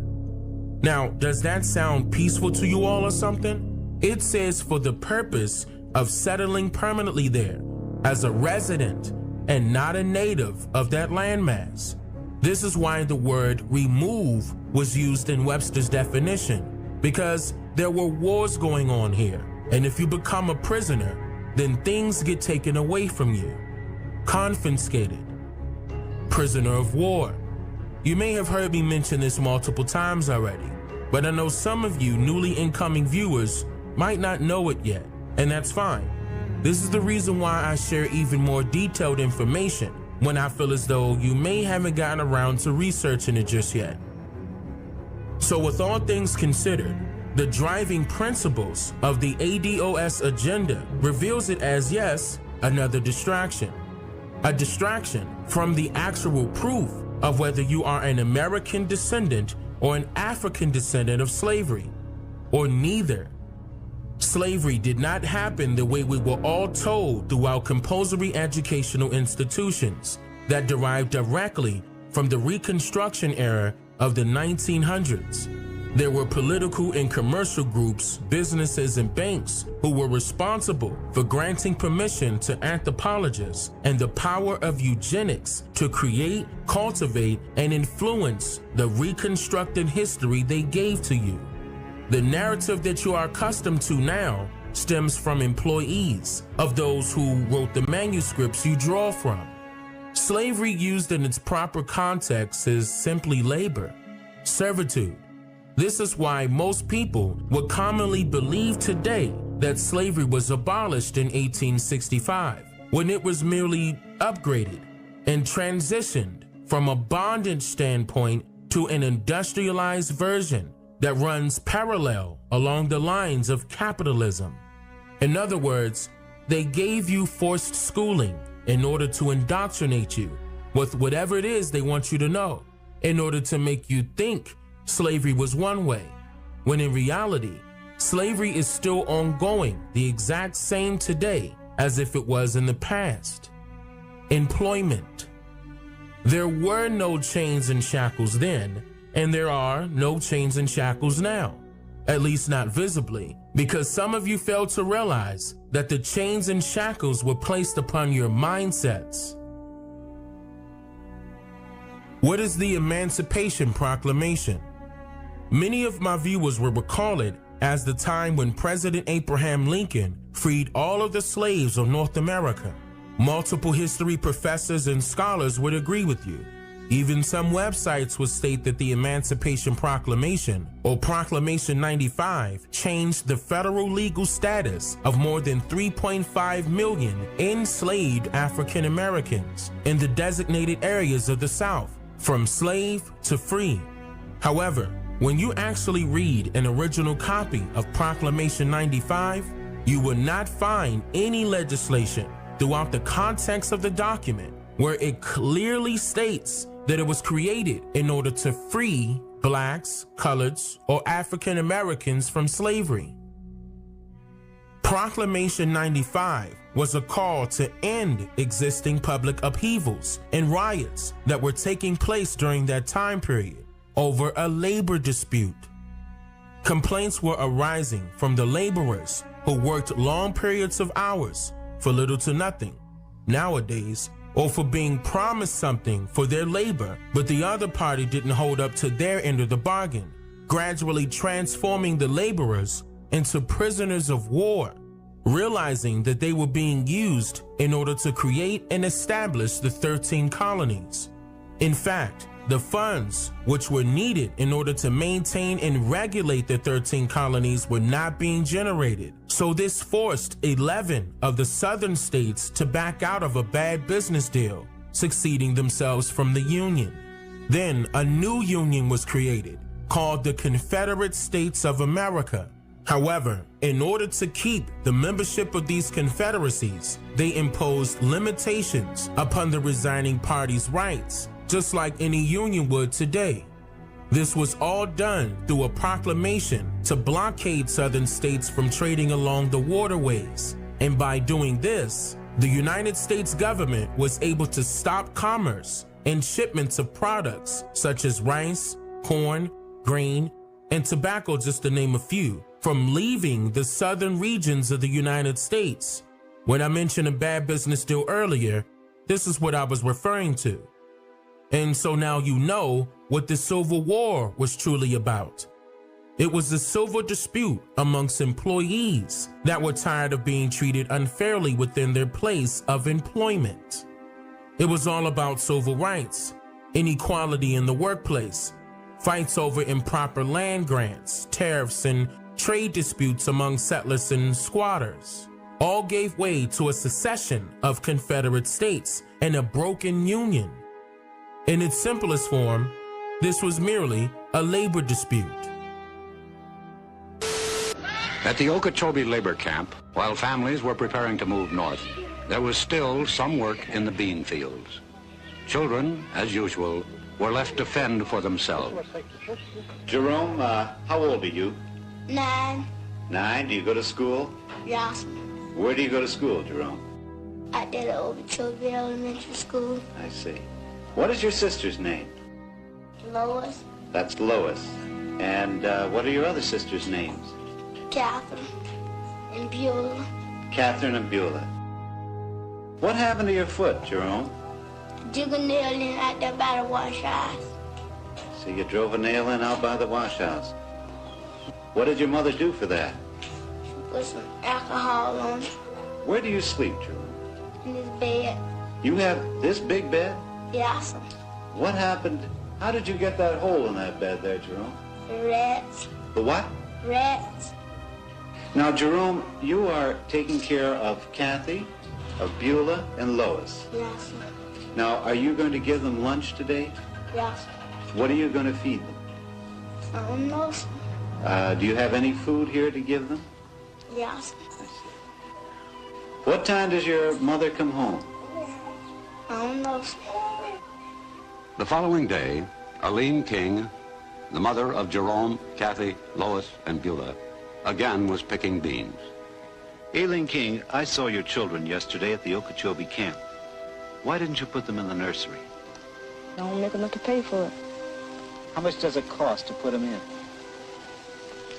Now, does that sound peaceful to you all or something? It says for the purpose of settling permanently there as a resident and not a native of that landmass. This is why the word remove was used in Webster's definition, because there were wars going on here, and if you become a prisoner, then things get taken away from you. Confiscated. Prisoner of war. You may have heard me mention this multiple times already, but I know some of you newly incoming viewers might not know it yet, and that's fine. This is the reason why I share even more detailed information when I feel as though you may haven't gotten around to researching it just yet. So with all things considered, the driving principles of the ADOS agenda reveals it as, yes, another distraction. A distraction from the actual proof of whether you are an American descendant or an African descendant of slavery, or neither. Slavery did not happen the way we were all told throughout compulsory educational institutions that derived directly from the Reconstruction era of the 1900s. There were political and commercial groups, businesses, and banks who were responsible for granting permission to anthropologists and the power of eugenics to create, cultivate, and influence the reconstructed history they gave to you. The narrative that you are accustomed to now stems from employees of those who wrote the manuscripts you draw from. Slavery used in its proper context is simply labor, servitude. This is why most people would commonly believe today that slavery was abolished in 1865, when it was merely upgraded and transitioned from a bondage standpoint to an industrialized version that runs parallel along the lines of capitalism. In other words, they gave you forced schooling in order to indoctrinate you with whatever it is they want you to know, in order to make you think slavery was one way, when in reality, slavery is still ongoing the exact same today as if it was in the past. Employment. There were no chains and shackles then, and there are no chains and shackles now, at least not visibly, because some of you failed to realize that the chains and shackles were placed upon your mindsets. What is the Emancipation Proclamation? Many of my viewers will recall it as the time when President Abraham Lincoln freed all of the slaves of North America. Multiple history professors and scholars would agree with you. Even some websites would state that the Emancipation Proclamation, or Proclamation 95, changed the federal legal status of more than 3.5 million enslaved African Americans in the designated areas of the South, from slave to free. However, when you actually read an original copy of Proclamation 95, you will not find any legislation throughout the context of the document where it clearly states that it was created in order to free blacks, coloreds, or African Americans from slavery. Proclamation 95 was a call to end existing public upheavals and riots that were taking place during that time period over a labor dispute. Complaints were arising from the laborers who worked long periods of hours for little to nothing nowadays, or for being promised something for their labor, but the other party didn't hold up to their end of the bargain, gradually transforming the laborers into prisoners of war, realizing that they were being used in order to create and establish the 13 colonies. In fact, the funds which were needed in order to maintain and regulate the 13 colonies were not being generated. So this forced 11 of the southern states to back out of a bad business deal, succeeding themselves from the Union. Then a new union was created, called the Confederate States of America. However, in order to keep the membership of these confederacies, they imposed limitations upon the resigning party's rights, just like any union would today. This was all done through a proclamation to blockade southern states from trading along the waterways. And by doing this, the United States government was able to stop commerce and shipments of products such as rice, corn, grain, and tobacco, just to name a few, from leaving the southern regions of the United States. When I mentioned a bad business deal earlier, this is what I was referring to. And so now you know what the Civil War was truly about. It was a civil dispute amongst employees that were tired of being treated unfairly within their place of employment. It was all about civil rights, inequality in the workplace, fights over improper land grants, tariffs, and trade disputes among settlers and squatters. All gave way to a secession of Confederate states and a broken union. In its simplest form, this was merely a labor dispute. At the Okeechobee labor camp, while families were preparing to move north, there was still some work in the bean fields. Children, as usual, were left to fend for themselves. Jerome, how old are you? 9. 9. Do you go to school? Yes. Where do you go to school, Jerome? I did it Okeechobee Elementary School. I see. What is your sister's name? Lois. That's Lois. And what are your other sisters' names? Catherine and Beulah. Catherine and Beulah. What happened to your foot, Jerome? Dig a nail in out there by the wash house. So you drove a nail in out by the wash house. What did your mother do for that? She put some alcohol on it. Where do you sleep, Jerome? In this bed. You have this big bed? Yes. What happened? How did you get that hole in that bed there, Jerome? The rats. The what? Rats. Now, Jerome, you are taking care of Kathy, of Beulah, and Lois. Yes. Now, are you going to give them lunch today? Yes. What are you going to feed them? I don't know. Do you have any food here to give them? Yes. What time does your mother come home? I don't know. The following day, Arlene King, the mother of Jerome, Kathy, Lois, and Beulah, again was picking beans. Aileen King, I saw your children yesterday at the Okeechobee camp. Why didn't you put them in the nursery? I don't make enough to pay for it. How much does it cost to put them in?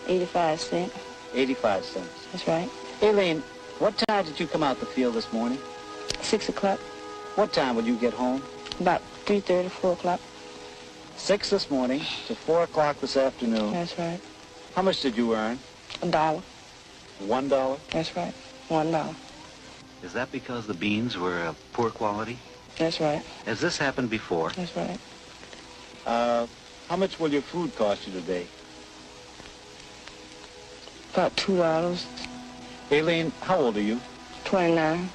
85 cents. 85 cents. That's right. Aileen, what time did you come out the field this morning? 6 o'clock. What time would you get home? About 3:30, 4 o'clock. 6 this morning to 4 o'clock this afternoon. That's right. How much did you earn? $1. $1? That's right. $1. Is that because the beans were of poor quality? That's right. Has this happened before? That's right. How much will your food cost you today? About $2. Aileen, how old are you? 29.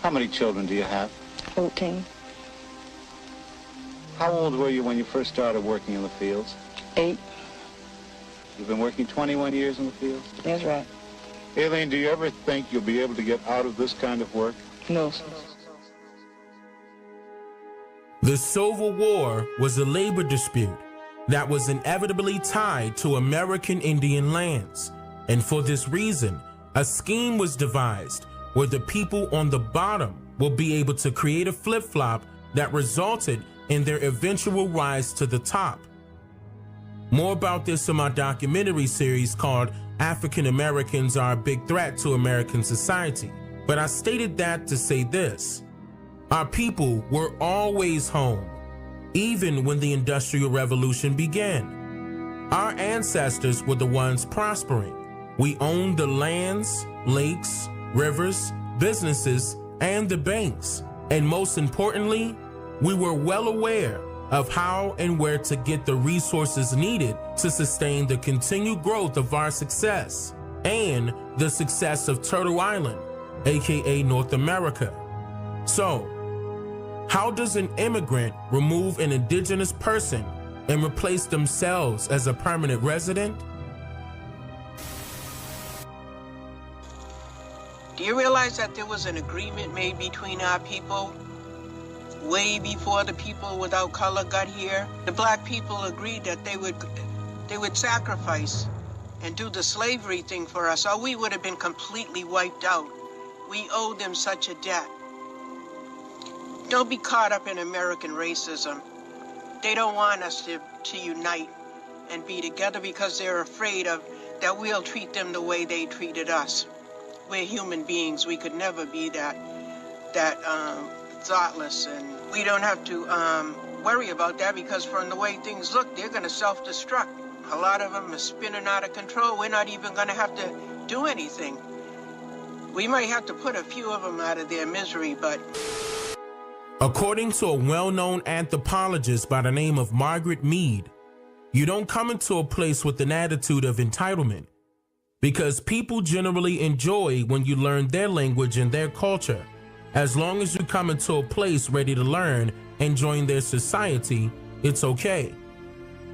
How many children do you have? 14. How old were you when you first started working in the fields? 8. You've been working 21 years in the fields? That's right. Aileen, do you ever think you'll be able to get out of this kind of work? No, sir. The Civil War was a labor dispute that was inevitably tied to American Indian lands. And for this reason, a scheme was devised where the people on the bottom will be able to create a flip-flop that resulted in their eventual rise to the top. More about this in my documentary series called African Americans Are a Big Threat to American Society. But I stated that to say this: our people were always home, even when the Industrial Revolution began. Our ancestors were the ones prospering. We owned the lands, lakes, rivers, businesses, and the banks. And most importantly, we were well aware of how and where to get the resources needed to sustain the continued growth of our success and the success of Turtle Island, aka North America. So, how does an immigrant remove an indigenous person and replace themselves as a permanent resident? Do you realize that there was an agreement made between our people way before the people without color got here? The black people agreed that they would sacrifice and do the slavery thing for us, or we would have been completely wiped out. We owe them such a debt. Don't be caught up in American racism. They don't want us to unite and be together because they're afraid of that we'll treat them the way they treated us. We're human beings. We could never be that thoughtless, and we don't have to worry about that because from the way things look, they're going to self-destruct. A lot of them are spinning out of control. We're not even going to have to do anything. We might have to put a few of them out of their misery, but... According to a well-known anthropologist by the name of Margaret Mead, you don't come into a place with an attitude of entitlement, because people generally enjoy when you learn their language and their culture. As long as you come into a place ready to learn and join their society, it's okay.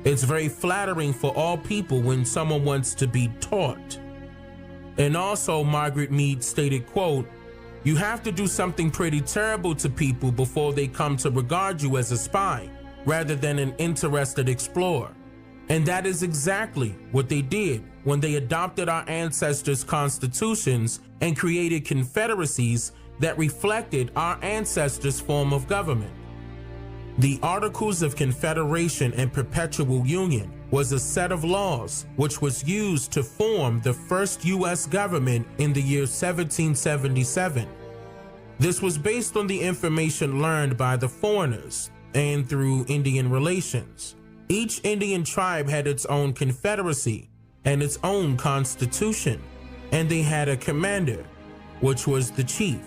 It's very flattering for all people when someone wants to be taught. And also, Margaret Mead stated, quote, "You have to do something pretty terrible to people before they come to regard you as a spy. rather than an interested explorer. And that is exactly what they did when they adopted our ancestors' constitutions and created confederacies that reflected our ancestors' form of government. The Articles of Confederation and Perpetual Union was a set of laws which was used to form the first U.S. government in the year 1777. This was based on the information learned by the foreigners and through Indian relations. Each Indian tribe had its own confederacy and its own constitution, and they had a commander, which was the chief.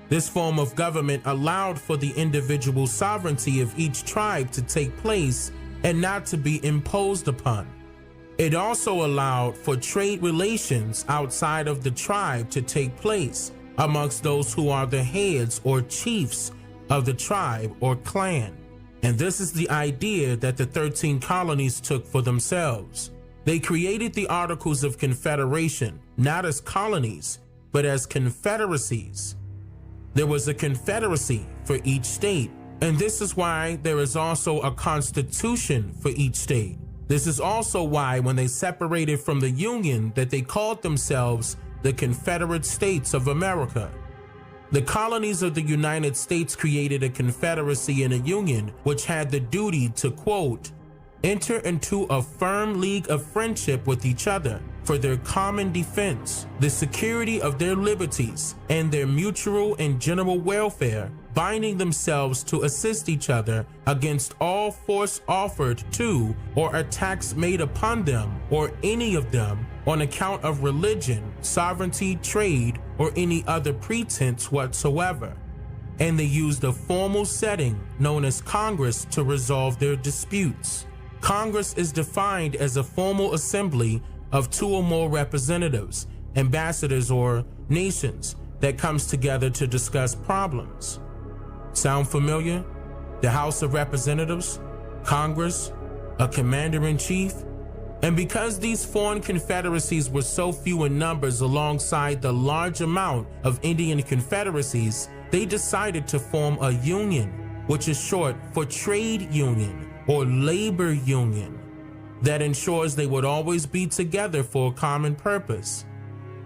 This form of government allowed for the individual sovereignty of each tribe to take place and not to be imposed upon. It also allowed for trade relations outside of the tribe to take place amongst those who are the heads or chiefs of the tribe or clan. And this is the idea that the 13 colonies took for themselves. They created the Articles of Confederation, not as colonies, but as confederacies. There was a confederacy for each state, and this is why there is also a constitution for each state. This is also why when they separated from the Union that they called themselves the Confederate States of America. The colonies of the United States created a confederacy and a union which had the duty to, quote, enter into a firm league of friendship with each other for their common defense, the security of their liberties, and their mutual and general welfare, binding themselves to assist each other against all force offered to or attacks made upon them or any of them on account of religion, sovereignty, trade, or any other pretense whatsoever. And they used a formal setting known as Congress to resolve their disputes. Congress is defined as a formal assembly of 2 or more representatives, ambassadors, or nations that comes together to discuss problems. Sound familiar? The House of Representatives, Congress, a commander-in-chief. And because these foreign confederacies were so few in numbers alongside the large amount of Indian confederacies, they decided to form a union, which is short for trade union or labor union, that ensures they would always be together for a common purpose.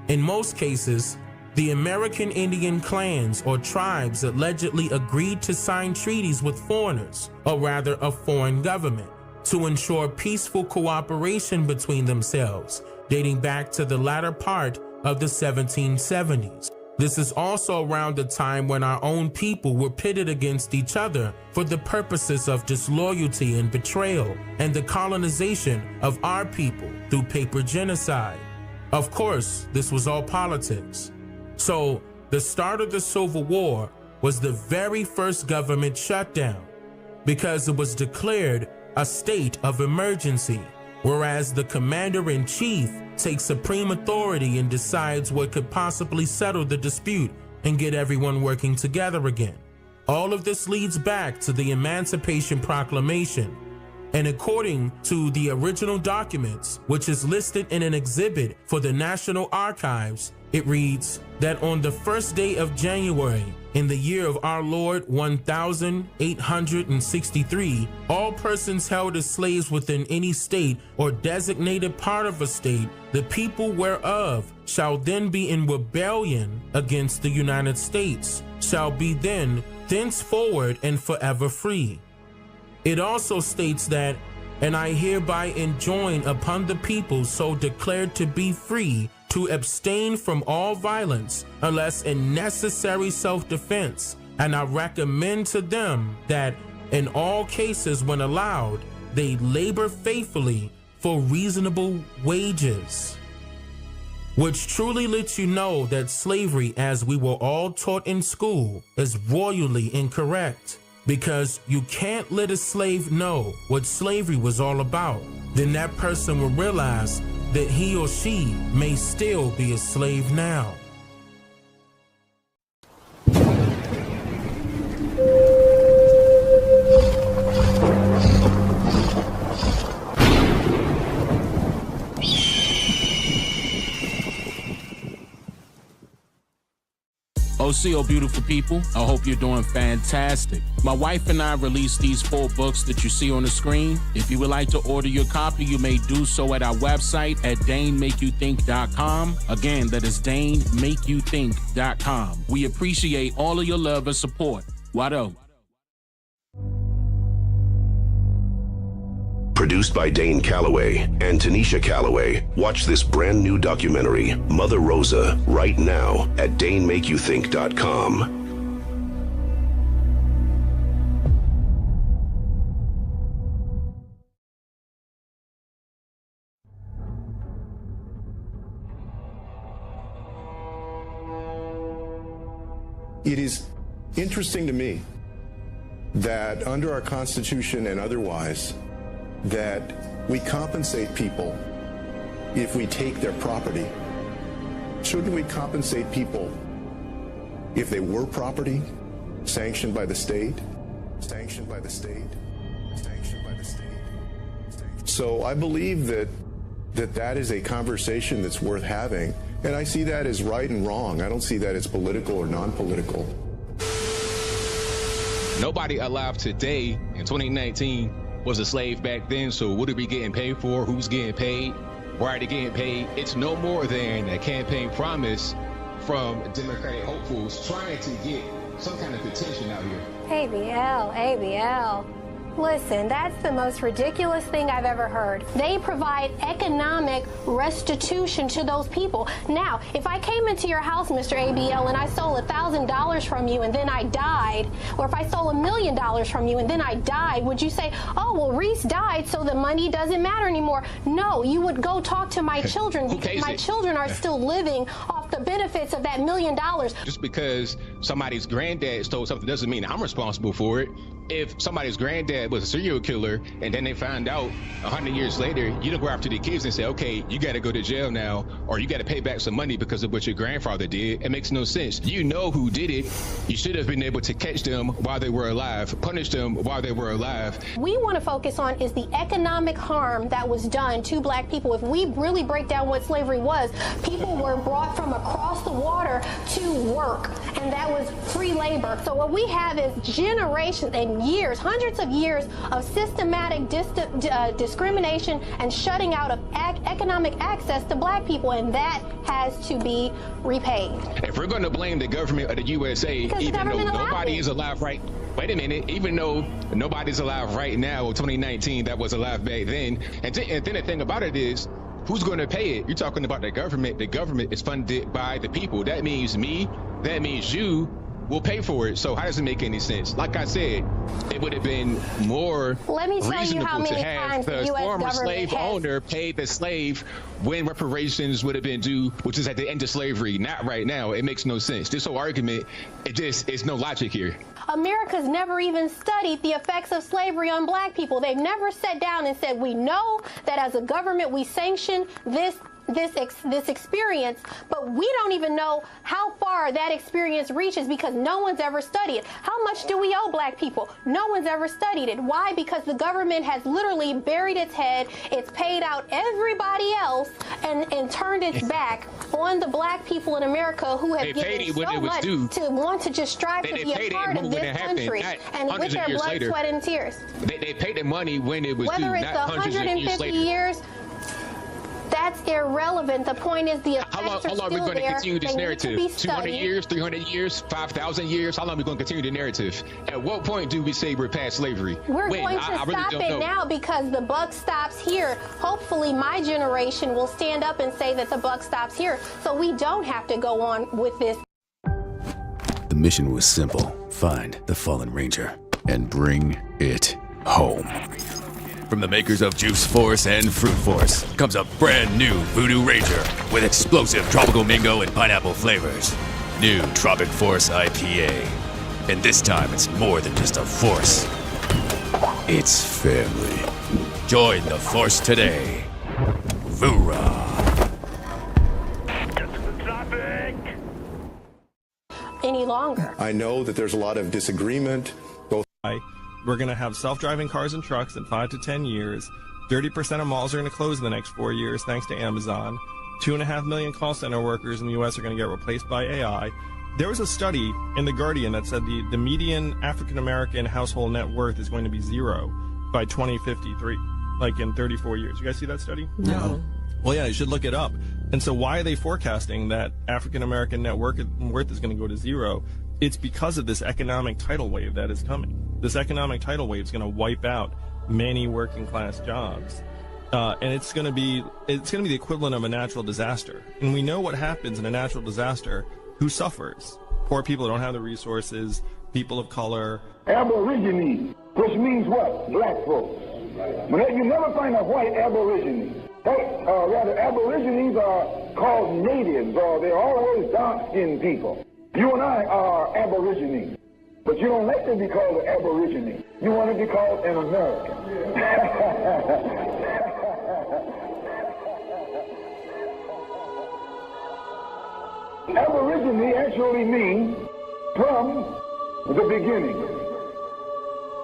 In most cases, the American Indian clans or tribes allegedly agreed to sign treaties with foreigners, or rather a foreign government, to ensure peaceful cooperation between themselves, dating back to the latter part of the 1770s. This is also around the time when our own people were pitted against each other for the purposes of disloyalty and betrayal, and the colonization of our people through paper genocide. Of course, this was all politics. So, the start of the Civil War was the very first government shutdown, because it was declared a state of emergency, whereas the commander-in-chief takes supreme authority and decides what could possibly settle the dispute and get everyone working together again. All of this leads back to the Emancipation Proclamation, and according to the original documents, which is listed in an exhibit for the National Archives, it reads that on the first day of January, in the year of our Lord 1863, all persons held as slaves within any state or designated part of a state, the people whereof shall then be in rebellion against the United States, shall be then thenceforward and forever free. It also states that, and I hereby enjoin upon the people so declared to be free to abstain from all violence unless in necessary self-defense, and I recommend to them that in all cases when allowed, they labor faithfully for reasonable wages. Which truly lets you know that slavery, as we were all taught in school, is royally incorrect. Because you can't let a slave know what slavery was all about. Then that person will realize that he or she may still be a slave now. OCO beautiful people, I hope you're doing fantastic. My wife and I released these 4 books that you see on the screen. If you would like to order your copy, you may do so at our website at DaneMakeYouThink.com. Again, that is DaneMakeYouThink.com. We appreciate all of your love and support. Wado. Produced by Dane Calloway and Tanisha Calloway. Watch this brand new documentary, Mother Rosa, right now at DaneMakeYouThink.com. It is interesting to me that under our Constitution and otherwise, that we compensate people if we take their property. Shouldn't we compensate people if they were property sanctioned by the state? Sanctioned by the state? Sanctioned by the state? So I believe that is a conversation that's worth having, and I see that as right and wrong. I don't see that as political or non-political. Nobody alive today in 2019 was a slave back then, so what are we getting paid for? Who's getting paid? Why are they getting paid? It's no more than a campaign promise from Democratic hopefuls trying to get some kind of attention out here. ABL. Listen, that's the most ridiculous thing I've ever heard. They provide economic restitution to those people. Now, if I came into your house, Mr. ABL, and I stole $1,000 from you and then I died, or if I stole $1 million from you and then I died, would you say, oh, well, Reese died, so the money doesn't matter anymore? No, you would go talk to my children because my children are still living off the benefits of that $1 million. Just because somebody's granddad stole something doesn't mean I'm responsible for it. If somebody's granddad was a serial killer and then they found out 100 years later, you don't go after the kids and say, okay, you got to go to jail now, or you got to pay back some money because of what your grandfather did. It makes no sense. You know who did it. You should have been able to catch them while they were alive, punish them while they were alive. We want to focus on is the economic harm that was done to black people. If we really break down what slavery was, people were brought from across the water to work, and that was free labor. So what we have is generations and years, hundreds of years of systematic discrimination and shutting out of economic access to black people, and that has to be repaid. If we're going to blame the government of the USA, even though nobody is alive wait a minute, even though nobody's alive right now, 2019, that was alive back then, and then the thing about it is, who's going to pay it? You're talking about the government. The government is funded by the people. That means me, that means you, will pay for it. So how does it make any sense? Like I said, it would have been more reasonable to have the former slave owner pay the slave when reparations would have been due, which is at the end of slavery, not right now. It makes no sense. This whole argument, it's no logic here. America's never even studied the effects of slavery on black people. They've never sat down and said, we know that as a government we sanction this experience, but we don't even know how far that experience reaches because no one's ever studied it. How much do we owe black people? No one's ever studied it. Why? Because the government has literally buried its head. It's paid out everybody else and turned its back on the black people in America who have given so much to want to just strive to be a part of this country, and with their blood, sweat, and tears. They paid the money when it was due, whether it's not 150 years. That's irrelevant. The point is the effects are still there. How long are we going to continue this narrative? 200 years, 300 years, 5,000 years? How long are we going to continue the narrative? At what point do we say we're past slavery? We're going to stop it now because the buck stops here. Hopefully my generation will stand up and say that the buck stops here, so we don't have to go on with this. The mission was simple. Find the fallen ranger and bring it home. From the makers of Juice Force and Fruit Force comes a brand new Voodoo Ranger with explosive tropical mango and pineapple flavors. New Tropic Force IPA. And this time it's more than just a force. It's family. Join the Force today. Voora. Any longer. I know that there's a lot of disagreement. We're going to have self-driving cars and trucks in 5 to 10 years. 30% of malls are going to close in the next 4 years thanks to Amazon. 2.5 million call center workers in the U.S. are going to get replaced by AI. There was a study in The Guardian that said the median African-American household net worth is going to be 0 by 2053, like in 34 years. You guys see that study? No. Well, yeah, you should look it up. And so why are they forecasting that African-American net worth is going to go to 0? It's because of this economic tidal wave that is coming. This economic tidal wave is going to wipe out many working-class jobs. And it's going to be the equivalent of a natural disaster. And we know what happens in a natural disaster. Who suffers? Poor people who don't have the resources, people of color. Aborigines, which means what? Black folks. But you never find a white aborigine. Rather, aborigines are called natives, or they're always dark-skinned people. You and I are aborigines. But you don't like to be called an aborigine. You want to be called an American. Aborigine actually means from the beginning.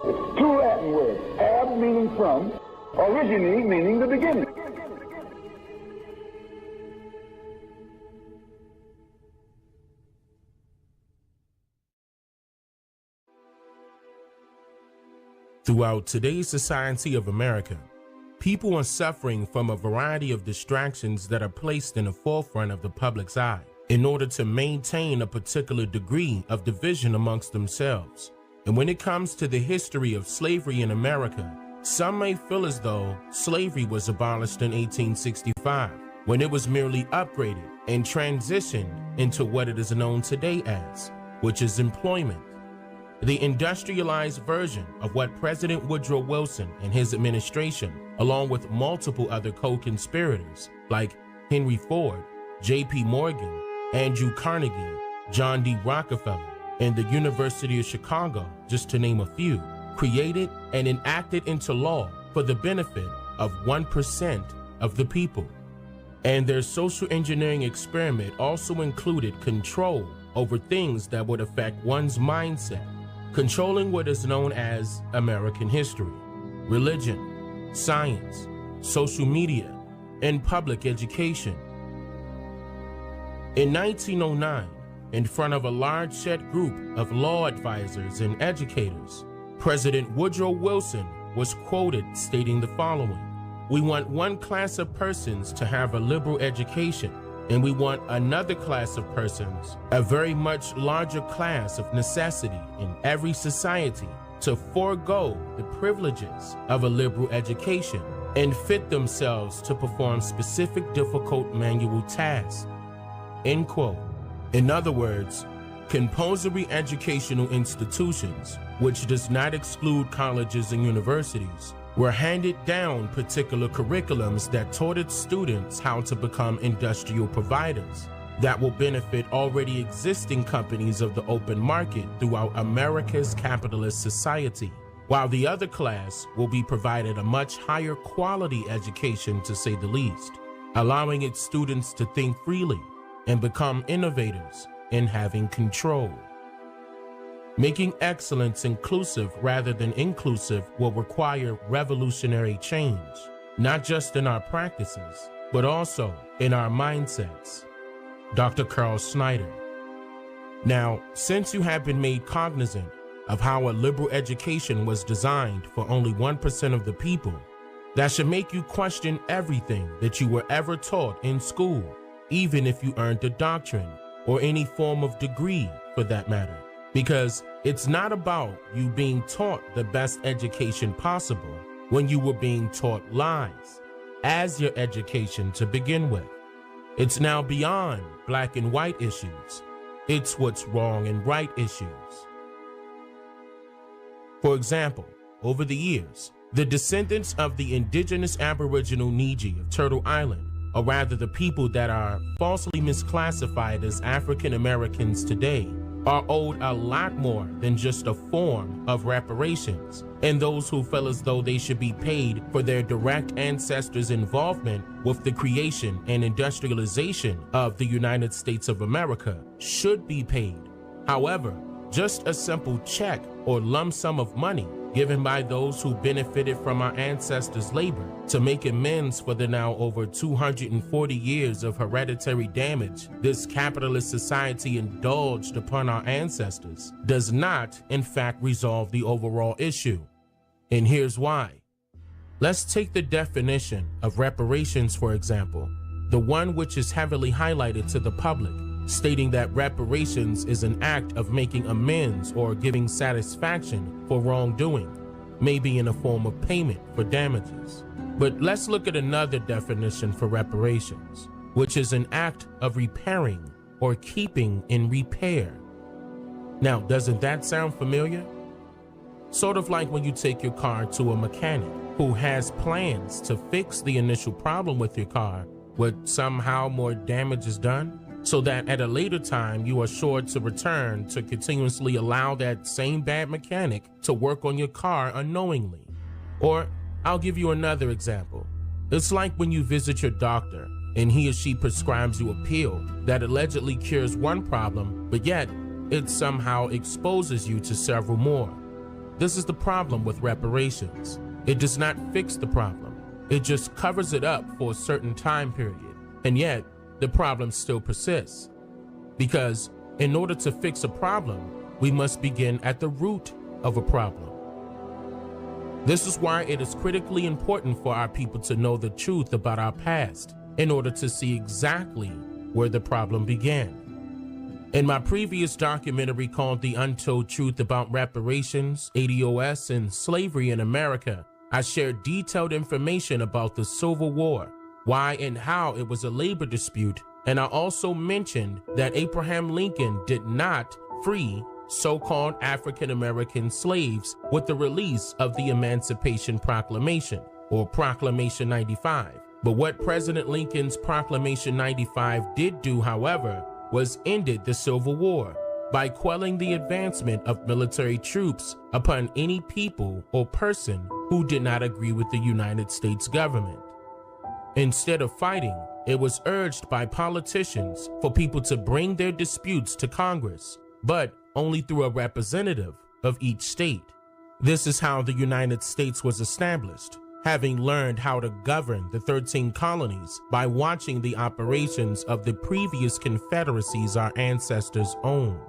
It's two Latin words. Ab meaning from, origine meaning the beginning. Throughout today's society of America, people are suffering from a variety of distractions that are placed in the forefront of the public's eye in order to maintain a particular degree of division amongst themselves. And when it comes to the history of slavery in America, some may feel as though slavery was abolished in 1865, when it was merely upgraded and transitioned into what it is known today as, which is employment. The industrialized version of what President Woodrow Wilson and his administration, along with multiple other co-conspirators like Henry Ford, J.P. Morgan, Andrew Carnegie, John D. Rockefeller, and the University of Chicago, just to name a few, created and enacted into law for the benefit of 1% of the people. And their social engineering experiment also included control over things that would affect one's mindset, controlling what is known as American history, religion, science, social media, and public education. In 1909, in front of a large set group of law advisors and educators, President Woodrow Wilson was quoted stating the following: "We want one class of persons to have a liberal education, and we want another class of persons, a very much larger class of necessity in every society, to forego the privileges of a liberal education and fit themselves to perform specific difficult manual tasks." End quote. In other words, compulsory educational institutions, which does not exclude colleges and universities, were handed down particular curriculums that taught its students how to become industrial providers that will benefit already existing companies of the open market throughout America's capitalist society, while the other class will be provided a much higher quality education, to say the least, allowing its students to think freely and become innovators in having control. Making excellence inclusive rather than inclusive will require revolutionary change, not just in our practices, but also in our mindsets. Dr. Carl Snyder. Now, since you have been made cognizant of how a liberal education was designed for only 1% of the people, that should make you question everything that you were ever taught in school, even if you earned a doctrine or any form of degree for that matter. Because it's not about you being taught the best education possible when you were being taught lies as your education to begin with. It's now beyond black and white issues. It's what's wrong and right issues. For example, over the years, the descendants of the indigenous Aboriginal Niji of Turtle Island, or rather the people that are falsely misclassified as African Americans today, are owed a lot more than just a form of reparations, and those who feel as though they should be paid for their direct ancestors' involvement with the creation and industrialization of the United States of America should be paid. However, just a simple check or lump sum of money given by those who benefited from our ancestors' labor to make amends for the now over 240 years of hereditary damage this capitalist society indulged upon our ancestors does not, in fact, resolve the overall issue. And here's why. Let's take the definition of reparations, for example, the one which is heavily highlighted to the public, stating that reparations is an act of making amends or giving satisfaction for wrongdoing, maybe in a form of payment for damages. But let's look at another definition for reparations, which is an act of repairing or keeping in repair. Now, doesn't that sound familiar? Sort of like when you take your car to a mechanic who has plans to fix the initial problem with your car, but somehow more damage is done, so that at a later time you are sure to return to continuously allow that same bad mechanic to work on your car unknowingly. Or I'll give you another example. It's like when you visit your doctor and he or she prescribes you a pill that allegedly cures one problem, but yet it somehow exposes you to several more. This is the problem with reparations. It does not fix the problem. It just covers it up for a certain time period. And yet, the problem still persists. Because in order to fix a problem, we must begin at the root of a problem. This is why it is critically important for our people to know the truth about our past in order to see exactly where the problem began. In my previous documentary called The Untold Truth About Reparations, ADOS, and Slavery in America, I shared detailed information about the Civil War, why and how it was a labor dispute, and I also mentioned that Abraham Lincoln did not free so-called African American slaves with the release of the Emancipation Proclamation, or Proclamation 95. But what President Lincoln's Proclamation 95 did do, however, was ended the Civil War by quelling the advancement of military troops upon any people or person who did not agree with the United States government. Instead of fighting, it was urged by politicians for people to bring their disputes to Congress, but only through a representative of each state. This is how the United States was established, having learned how to govern the 13 colonies by watching the operations of the previous confederacies our ancestors owned.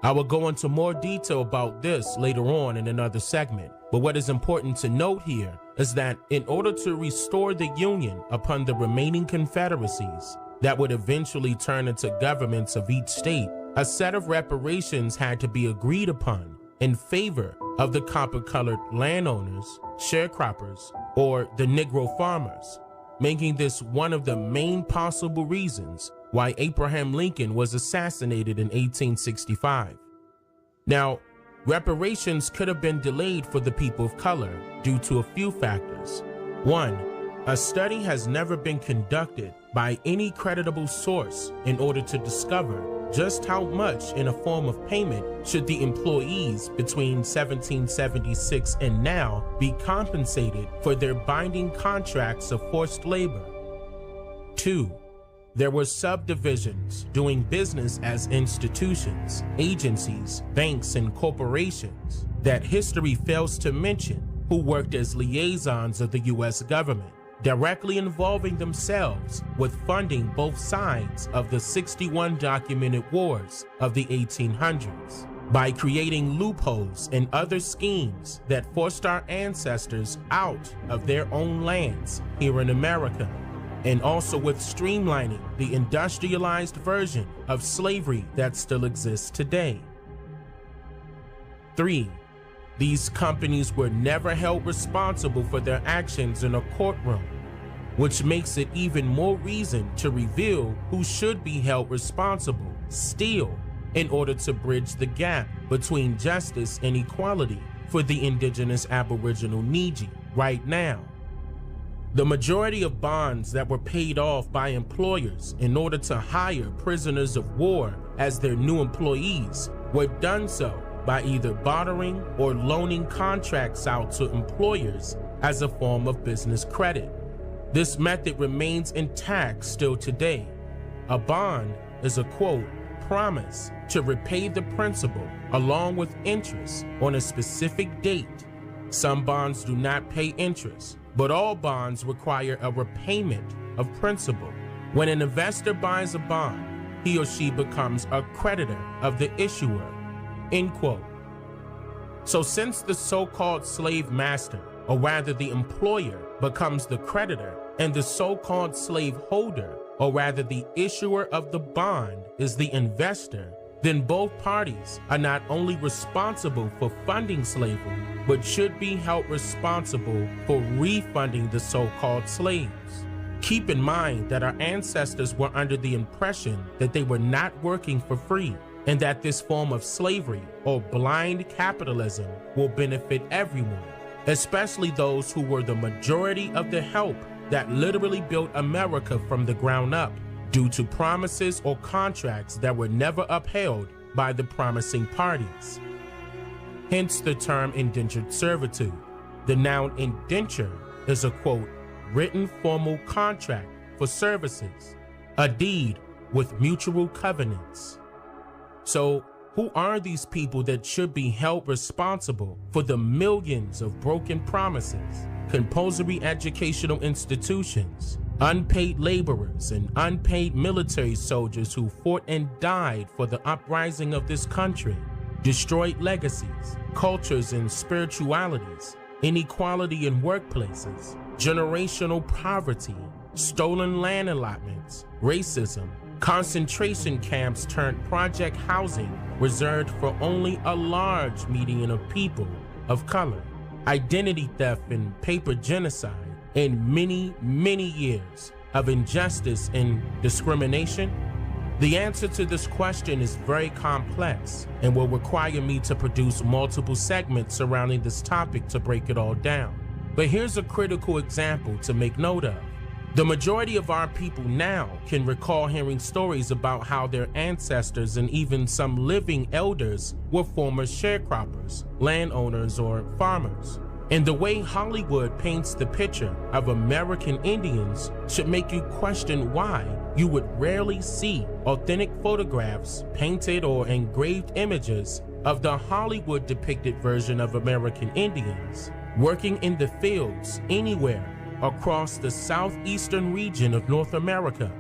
I will go into more detail about this later on in another segment, but what is important to note here is that in order to restore the Union upon the remaining confederacies that would eventually turn into governments of each state, a set of reparations had to be agreed upon in favor of the copper-colored landowners, sharecroppers, or the Negro farmers, making this one of the main possible reasons why Abraham Lincoln was assassinated in 1865. Now, reparations could have been delayed for the people of color due to a few factors. One, a study has never been conducted by any creditable source in order to discover just how much in a form of payment should the employees between 1776 and now be compensated for their binding contracts of forced labor. 2, there were subdivisions doing business as institutions, agencies, banks, and corporations that history fails to mention, who worked as liaisons of the U.S. government, directly involving themselves with funding both sides of the 61 documented wars of the 1800s by creating loopholes and other schemes that forced our ancestors out of their own lands here in America, and also with streamlining the industrialized version of slavery that still exists today. 3, these companies were never held responsible for their actions in a courtroom, which makes it even more reason to reveal who should be held responsible still in order to bridge the gap between justice and equality for the indigenous Aboriginal Niji right now. The majority of bonds that were paid off by employers in order to hire prisoners of war as their new employees were done so by either bartering or loaning contracts out to employers as a form of business credit. This method remains intact still today. A bond is a, quote, promise to repay the principal along with interest on a specific date, Some bonds do not pay interest, but all bonds require a repayment of principal. When an investor buys a bond, he or she becomes a creditor of the issuer, end quote. So since the so-called slave master, or rather the employer, becomes the creditor, and the so-called slave holder, or rather the issuer of the bond, is the investor, then both parties are not only responsible for funding slavery, but should be held responsible for refunding the so-called slaves. Keep in mind that our ancestors were under the impression that they were not working for free, and that this form of slavery, or blind capitalism, will benefit everyone, especially those who were the majority of the help that literally built America from the ground up, due to promises or contracts that were never upheld by the promising parties. Hence the term indentured servitude. The noun indenture is a, quote, written formal contract for services, a deed with mutual covenants. So, who are these people that should be held responsible for the millions of broken promises, compulsory educational institutions, unpaid laborers, and unpaid military soldiers who fought and died for the uprising of this country, destroyed legacies, cultures and spiritualities, inequality in workplaces, generational poverty, stolen land allotments, racism, concentration camps turned project housing reserved for only a large median of people of color, identity theft and paper genocide, and many, many years of injustice and discrimination? The answer to this question is very complex and will require me to produce multiple segments surrounding this topic to break it all down. But here's a critical example to make note of. The majority of our people now can recall hearing stories about how their ancestors and even some living elders were former sharecroppers, landowners, or farmers. And the way Hollywood paints the picture of American Indians should make you question why you would rarely see authentic photographs, painted or engraved images of the Hollywood depicted version of American Indians working in the fields anywhere across the southeastern region of North America.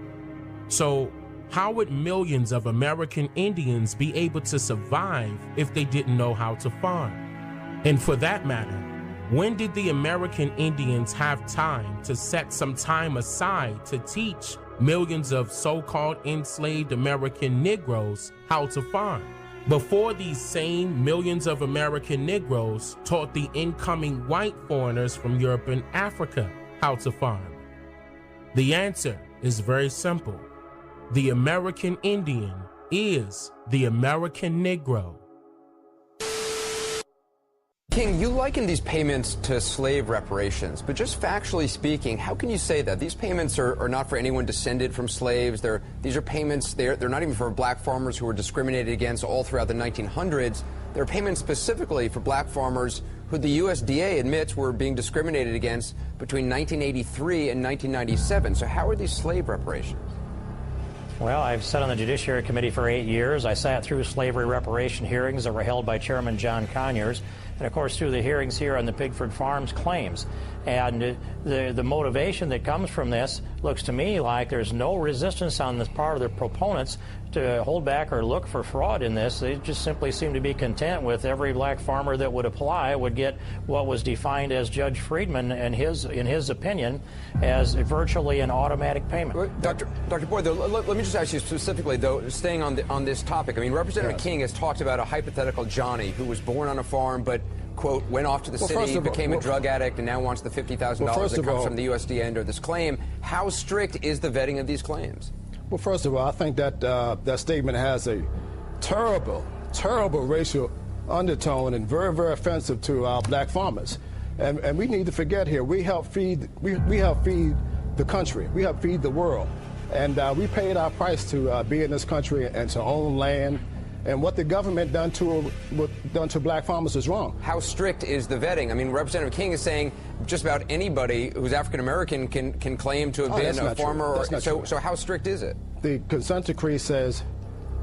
So, how would millions of American Indians be able to survive if they didn't know how to farm? And for that matter, when did the American Indians have time to set some time aside to teach millions of so-called enslaved American Negroes how to farm, before these same millions of American Negroes taught the incoming white foreigners from Europe and Africa how to farm? The answer is very simple. The American Indian is the American Negro. King, you liken these payments to slave reparations, but just factually speaking, how can you say that? These payments are not for anyone descended from slaves. These are payments, they're not even for black farmers who were discriminated against all throughout the 1900s. They're payments specifically for black farmers who the USDA admits were being discriminated against between 1983 and 1997. So how are these slave reparations? Well, I've sat on the Judiciary Committee for 8 years. I sat through slavery reparation hearings that were held by Chairman John Conyers, and of course through the hearings here on the Pigford Farms claims. And the motivation that comes from this looks to me like there's no resistance on the part of the proponents to hold back or look for fraud in this. They just simply seem to be content with every black farmer that would apply would get what was defined as Judge Friedman and in his opinion as virtually an automatic payment. Dr. Boyd, though, let me just ask you specifically, though, staying on this topic. I mean, Representative King has talked about a hypothetical Johnny who was born on a farm but, quote, went off to the city, became a drug addict, and now wants the $50,000 that comes from the USDA under this claim. How strict is the vetting of these claims? Well, first of all, I think that that statement has a terrible, terrible racial undertone and very, very offensive to our black farmers. And we need to forget here, we help feed the country. We help feed the world. And we paid our price to be in this country and to own land. And what the government done to black farmers is wrong. How strict is the vetting? I mean, Representative King is saying just about anybody who's African American can claim to have been a farmer. So how strict is it? The consent decree says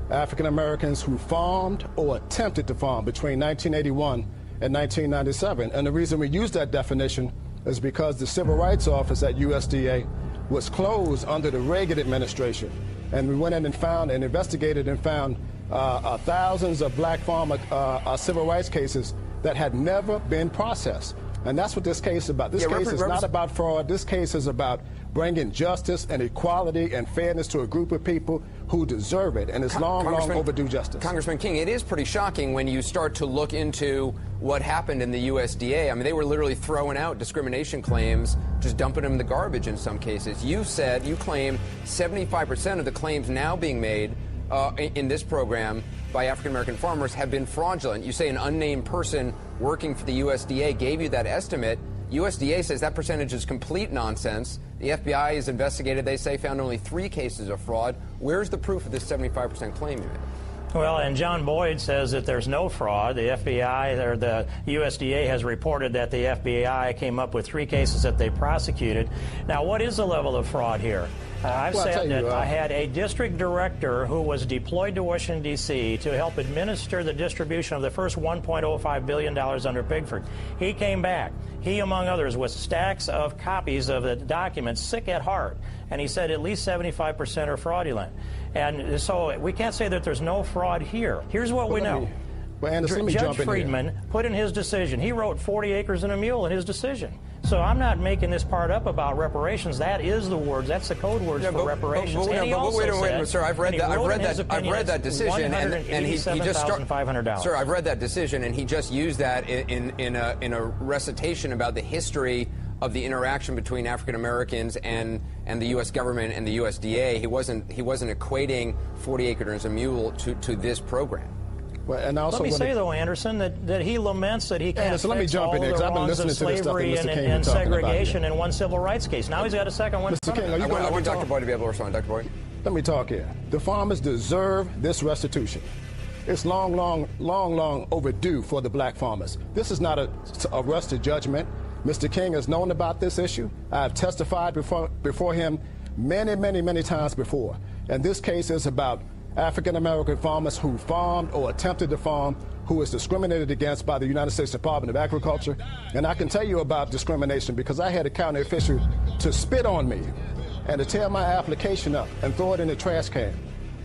African Americans who farmed or attempted to farm between 1981 in 1997. And the reason we use that definition is because the Civil Rights Office at USDA was closed under the Reagan administration. And we went in and found and investigated and found thousands of black farmer civil rights cases that had never been processed. And that's what this case is about. This case is not about fraud. This case is about bringing justice and equality and fairness to a group of people who deserve it. And it's long overdue justice. Congressman King, it is pretty shocking when you start to look into what happened in the USDA. I mean, they were literally throwing out discrimination claims, just dumping them in the garbage in some cases. You claim 75% of the claims now being made in this program by African-American farmers have been fraudulent. You say an unnamed person working for the USDA gave you that estimate. USDA says that percentage is complete nonsense. The FBI has investigated, they say, found only 3 cases of fraud. Where's the proof of this 75% claim you made? Well, and John Boyd says that there's no fraud. The FBI or the USDA has reported that the FBI came up with 3 cases that they prosecuted. Now, what is the level of fraud here? I've said that I had a district director who was deployed to Washington, D.C. to help administer the distribution of the first $1.05 billion under Pigford. He came back, he among others, with stacks of copies of the documents, sick at heart, and he said at least 75% are fraudulent. And so we can't say that there's no fraud here. Here's what we know. Judge Friedman put in his decision, he wrote 40 acres and a mule in his decision. So I'm not making this part up about reparations. That is the words. That's the code words for reparations. Wait a minute, sir. I've read that decision, and he just started. Sir, I've read that decision, and he just used that in a recitation about the history of the interaction between African Americans and the U.S. government and the USDA. He wasn't equating 40 acres and a mule to this program. Well, and also let me say, though, Anderson, that he laments that he can't fix all the wrongs of slavery and segregation in one civil rights case. Now he's got a second one. Mr. King, I want Dr. Boyd to be able to respond. Dr. Boyd? Let me talk here. The farmers deserve this restitution. It's long overdue for the black farmers. This is not a rush to judgment. Mr. King has known about this issue. I have testified before him many times before. And this case is about African-American farmers who farmed or attempted to farm, who was discriminated against by the United States Department of Agriculture. And I can tell you about discrimination because I had a county official to spit on me and to tear my application up and throw it in the trash can.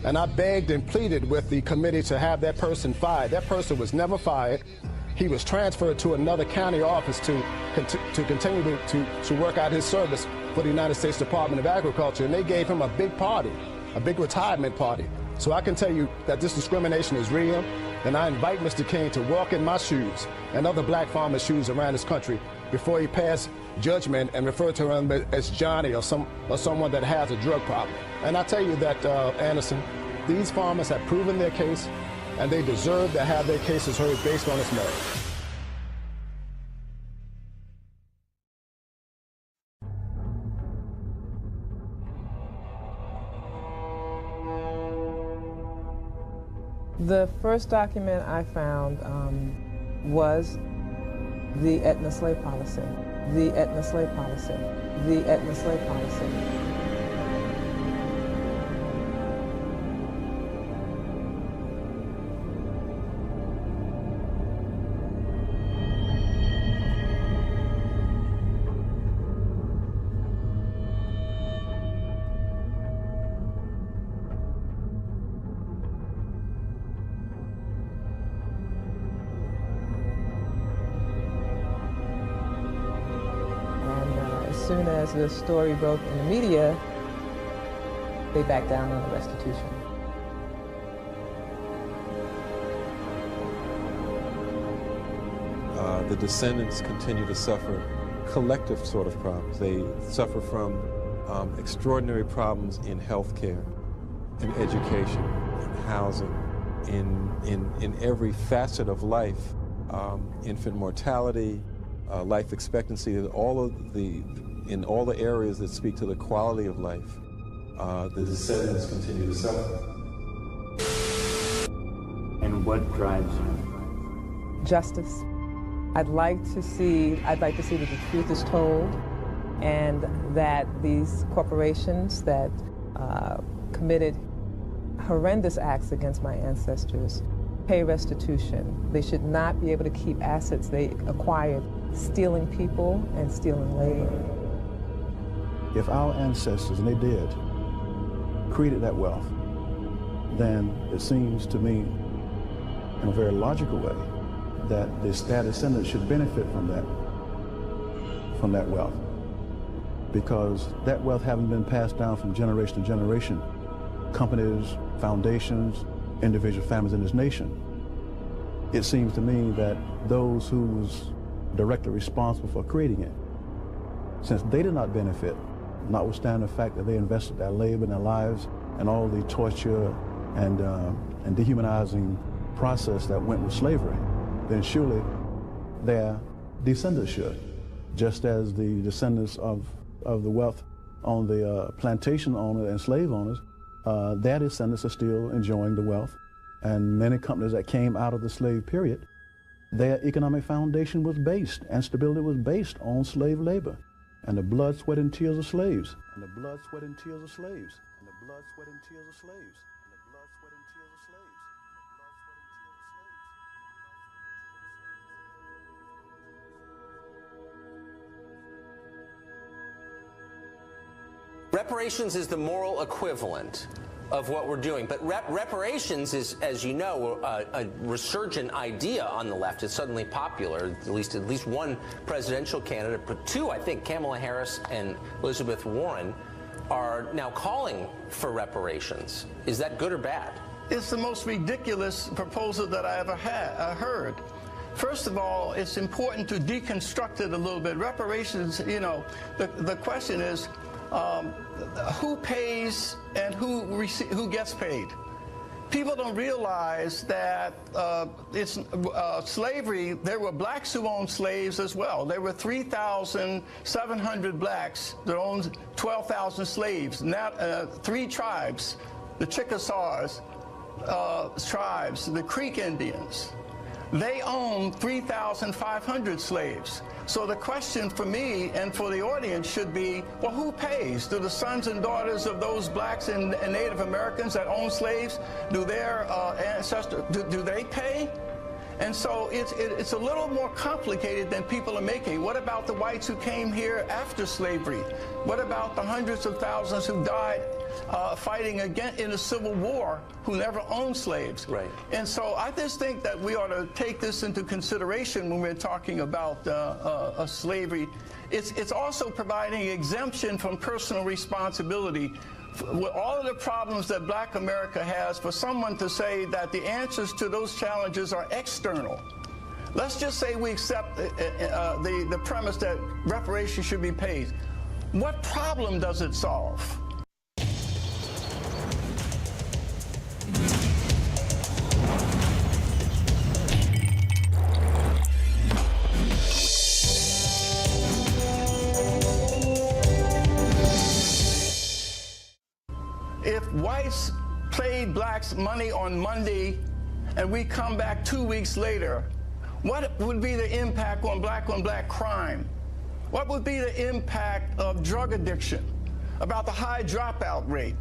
And I begged and pleaded with the committee to have that person fired. That person was never fired. He was transferred to another county office to continue to work out his service for the United States Department of Agriculture. And they gave him a big party, a big retirement party. So I can tell you that this discrimination is real, and I invite Mr. King to walk in my shoes and other black farmers' shoes around this country before he pass judgment and refer to him as Johnny or someone that has a drug problem. And I tell you that, Anderson, these farmers have proven their case, and they deserve to have their cases heard based on its merit. The first document I found was the Aetna slave policy. The Aetna slave policy. The Aetna slave policy. As soon as the story broke in the media, they backed down on the restitution. The descendants continue to suffer collective sort of problems. They suffer from extraordinary problems in health care, in education, in housing, in every facet of life, infant mortality, life expectancy, in all the areas that speak to the quality of life, the descendants continue to suffer. And what drives you? Justice. I'd like to see that the truth is told, and that these corporations that committed horrendous acts against my ancestors pay restitution. They should not be able to keep assets they acquired stealing people and stealing labor. If our ancestors, and they did, created that wealth, then it seems to me, in a very logical way, that their descendants should benefit from that wealth. Because that wealth having been passed down from generation to generation, companies, foundations, individual families in this nation, it seems to me that those who was directly responsible for creating it, since they did not benefit, notwithstanding the fact that they invested their labor and their lives and all the torture and dehumanizing process that went with slavery, then surely their descendants should, just as the descendants of the wealth on the plantation owner and slave owners, their descendants are still enjoying the wealth. And many companies that came out of the slave period, their economic foundation was based, and stability was based on slave labor, and the blood, sweat, and tears of slaves. And the blood, sweat, and tears of slaves. And the blood, sweat, and tears of slaves. And the blood, sweat, and tears of slaves. Reparations is the moral equivalent of what we're doing, but reparations is, as you know, a resurgent idea on the left. It's suddenly popular. At least one presidential candidate, but two, I think, Kamala Harris and Elizabeth Warren, are now calling for reparations. Is that good or bad? It's the most ridiculous proposal that I ever heard. First of all, it's important to deconstruct it a little bit. Reparations, you know, the question is, who pays and who gets paid? People don't realize that it's slavery. There were blacks who owned slaves as well. There were 3,700 blacks that owned 12,000 slaves. Now, 3 tribes, the Chickasaws tribes, the Creek Indians, they own 3,500 slaves. So the question for me and for the audience should be, well, who pays? Do the sons and daughters of those blacks and Native Americans that own slaves, do their ancestors, do they pay? And so it's a little more complicated than people are making. What about the whites who came here after slavery? What about the hundreds of thousands who died fighting again in a civil war who never owned slaves? Right. And so I just think that we ought to take this into consideration when we're talking about slavery. It's also providing exemption from personal responsibility. With all of the problems that Black America has, for someone to say that the answers to those challenges are external. Let's just say we accept the premise that reparations should be paid. What problem does it solve? If whites paid blacks money on Monday and we come back 2 weeks later, what would be the impact on black crime? What would be the impact of drug addiction, about the high dropout rate?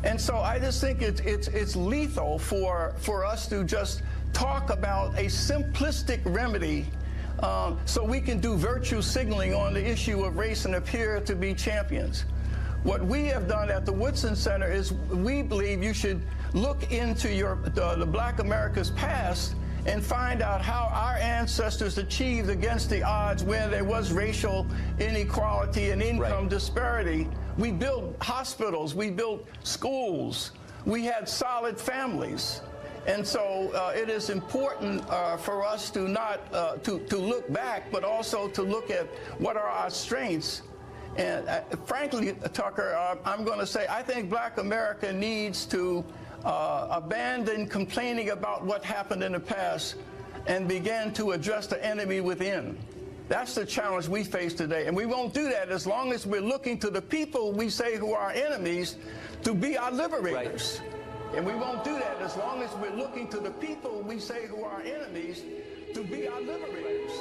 And so I just think it's lethal for us to just talk about a simplistic remedy so we can do virtue signaling on the issue of race and appear to be champions. What we have done at the Woodson Center is we believe you should look into the Black America's past and find out how our ancestors achieved against the odds where there was racial inequality and income disparity. We built hospitals, we built schools, we had solid families. And so it is important for us to not to look back, but also to look at what are our strengths. And frankly, Tucker, I'm going to say I think Black America needs to abandon complaining about what happened in the past and begin to address the enemy within. That's the challenge we face today. And we won't do that as long as we're looking to the people we say who are enemies to be our liberators. Right. And we won't do that as long as we're looking to the people we say who are enemies to be our liberators.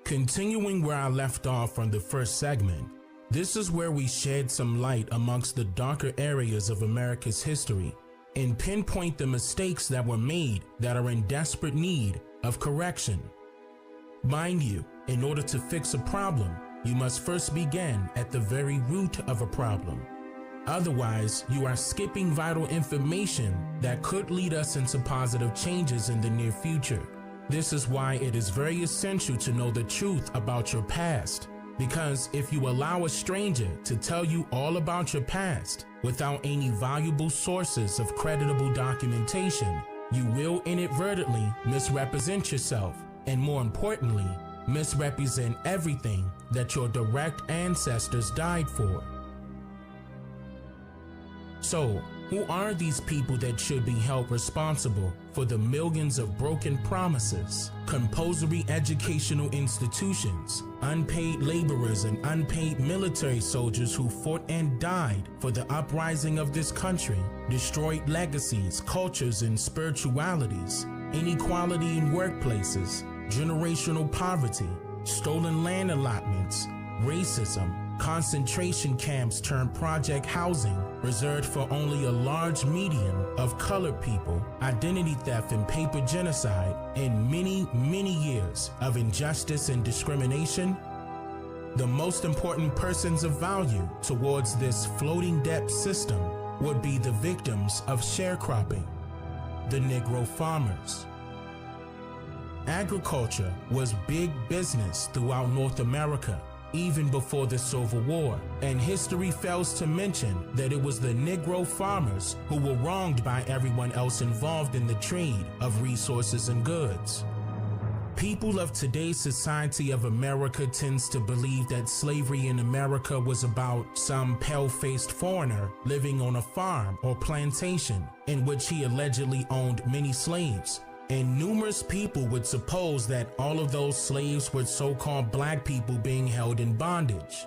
Continuing where I left off from the first segment, this is where we shed some light amongst the darker areas of America's history and pinpoint the mistakes that were made that are in desperate need of correction. Mind you, in order to fix a problem, you must first begin at the very root of a problem. Otherwise, you are skipping vital information that could lead us into positive changes in the near future. This is why it is very essential to know the truth about your past, because if you allow a stranger to tell you all about your past without any valuable sources of creditable documentation, you will inadvertently misrepresent yourself, and more importantly, misrepresent everything that your direct ancestors died for. So, who are these people that should be held responsible for the millions of broken promises, compulsory educational institutions, unpaid laborers and unpaid military soldiers who fought and died for the uprising of this country, destroyed legacies, cultures, and spiritualities, inequality in workplaces, generational poverty, stolen land allotments, racism, concentration camps turned project housing reserved for only a large median of colored people, identity theft and paper genocide, and many years of injustice and discrimination? The most important persons of value towards this floating debt system would be the victims of sharecropping, the Negro farmers. Agriculture was big business throughout North America, even before the Civil War, and history fails to mention that it was the Negro farmers who were wronged by everyone else involved in the trade of resources and goods. People of today's society of America tends to believe that slavery in America was about some pale-faced foreigner living on a farm or plantation in which he allegedly owned many slaves. And numerous people would suppose that all of those slaves were so-called black people being held in bondage.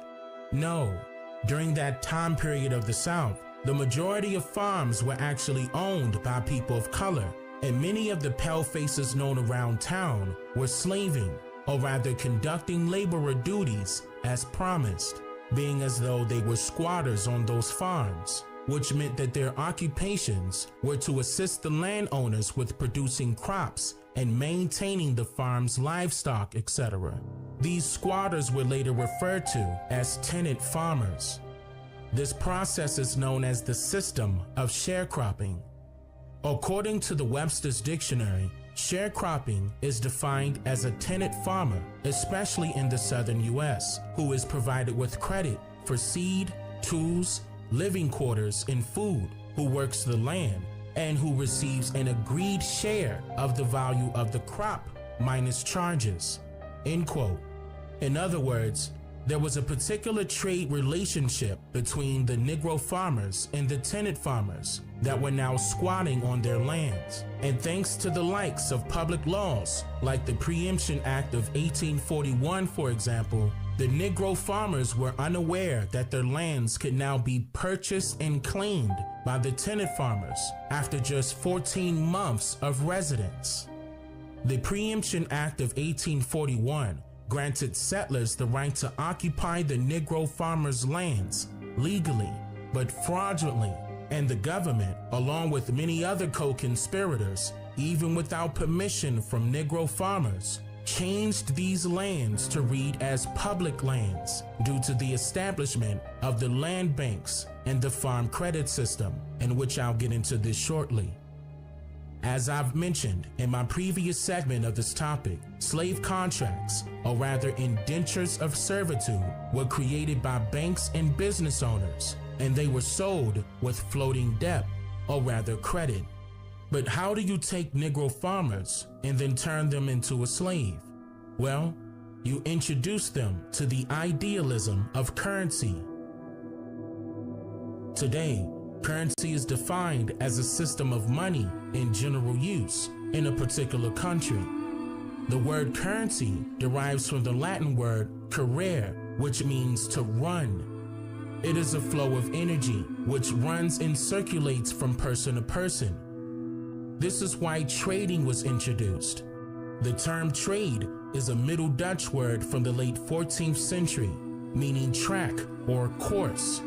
No, during that time period of the South, the majority of farms were actually owned by people of color, and many of the pale faces known around town were slaving, or rather conducting laborer duties as promised, being as though they were squatters on those farms, which meant that their occupations were to assist the landowners with producing crops and maintaining the farm's livestock, etc. These squatters were later referred to as tenant farmers. This process is known as the system of sharecropping. According to the Webster's Dictionary, sharecropping is defined as a tenant farmer, especially in the southern U.S., who is provided with credit for seed, tools, living quarters, and food, who works the land, and who receives an agreed share of the value of the crop minus charges, end quote. In other words, there was a particular trade relationship between the Negro farmers and the tenant farmers that were now squatting on their lands. And thanks to the likes of public laws, like the Preemption Act of 1841, for example, the Negro farmers were unaware that their lands could now be purchased and claimed by the tenant farmers after just 14 months of residence. The Preemption Act of 1841 granted settlers the right to occupy the Negro farmers' lands legally, but fraudulently, and the government, along with many other co-conspirators, even without permission from Negro farmers, changed these lands to read as public lands due to the establishment of the land banks and the farm credit system, in which I'll get into this shortly. As I've mentioned in my previous segment of this topic, slave contracts, or rather indentures of servitude, were created by banks and business owners, and they were sold with floating debt, or rather credit. But how do you take Negro farmers and then turn them into a slave? Well, you introduce them to the idealism of currency. Today, currency is defined as a system of money in general use in a particular country. The word currency derives from the Latin word currere, which means to run. It is a flow of energy which runs and circulates from person to person. This is why trading was introduced. The term trade is a Middle Dutch word from the late 14th century, meaning track or course.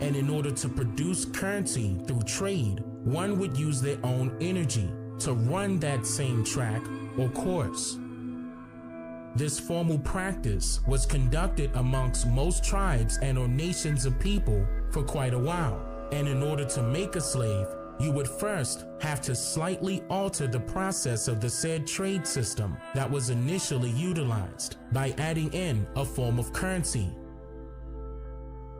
And in order to produce currency through trade, one would use their own energy to run that same track or course. This formal practice was conducted amongst most tribes and or nations of people for quite a while. And in order to make a slave, you would first have to slightly alter the process of the said trade system that was initially utilized by adding in a form of currency.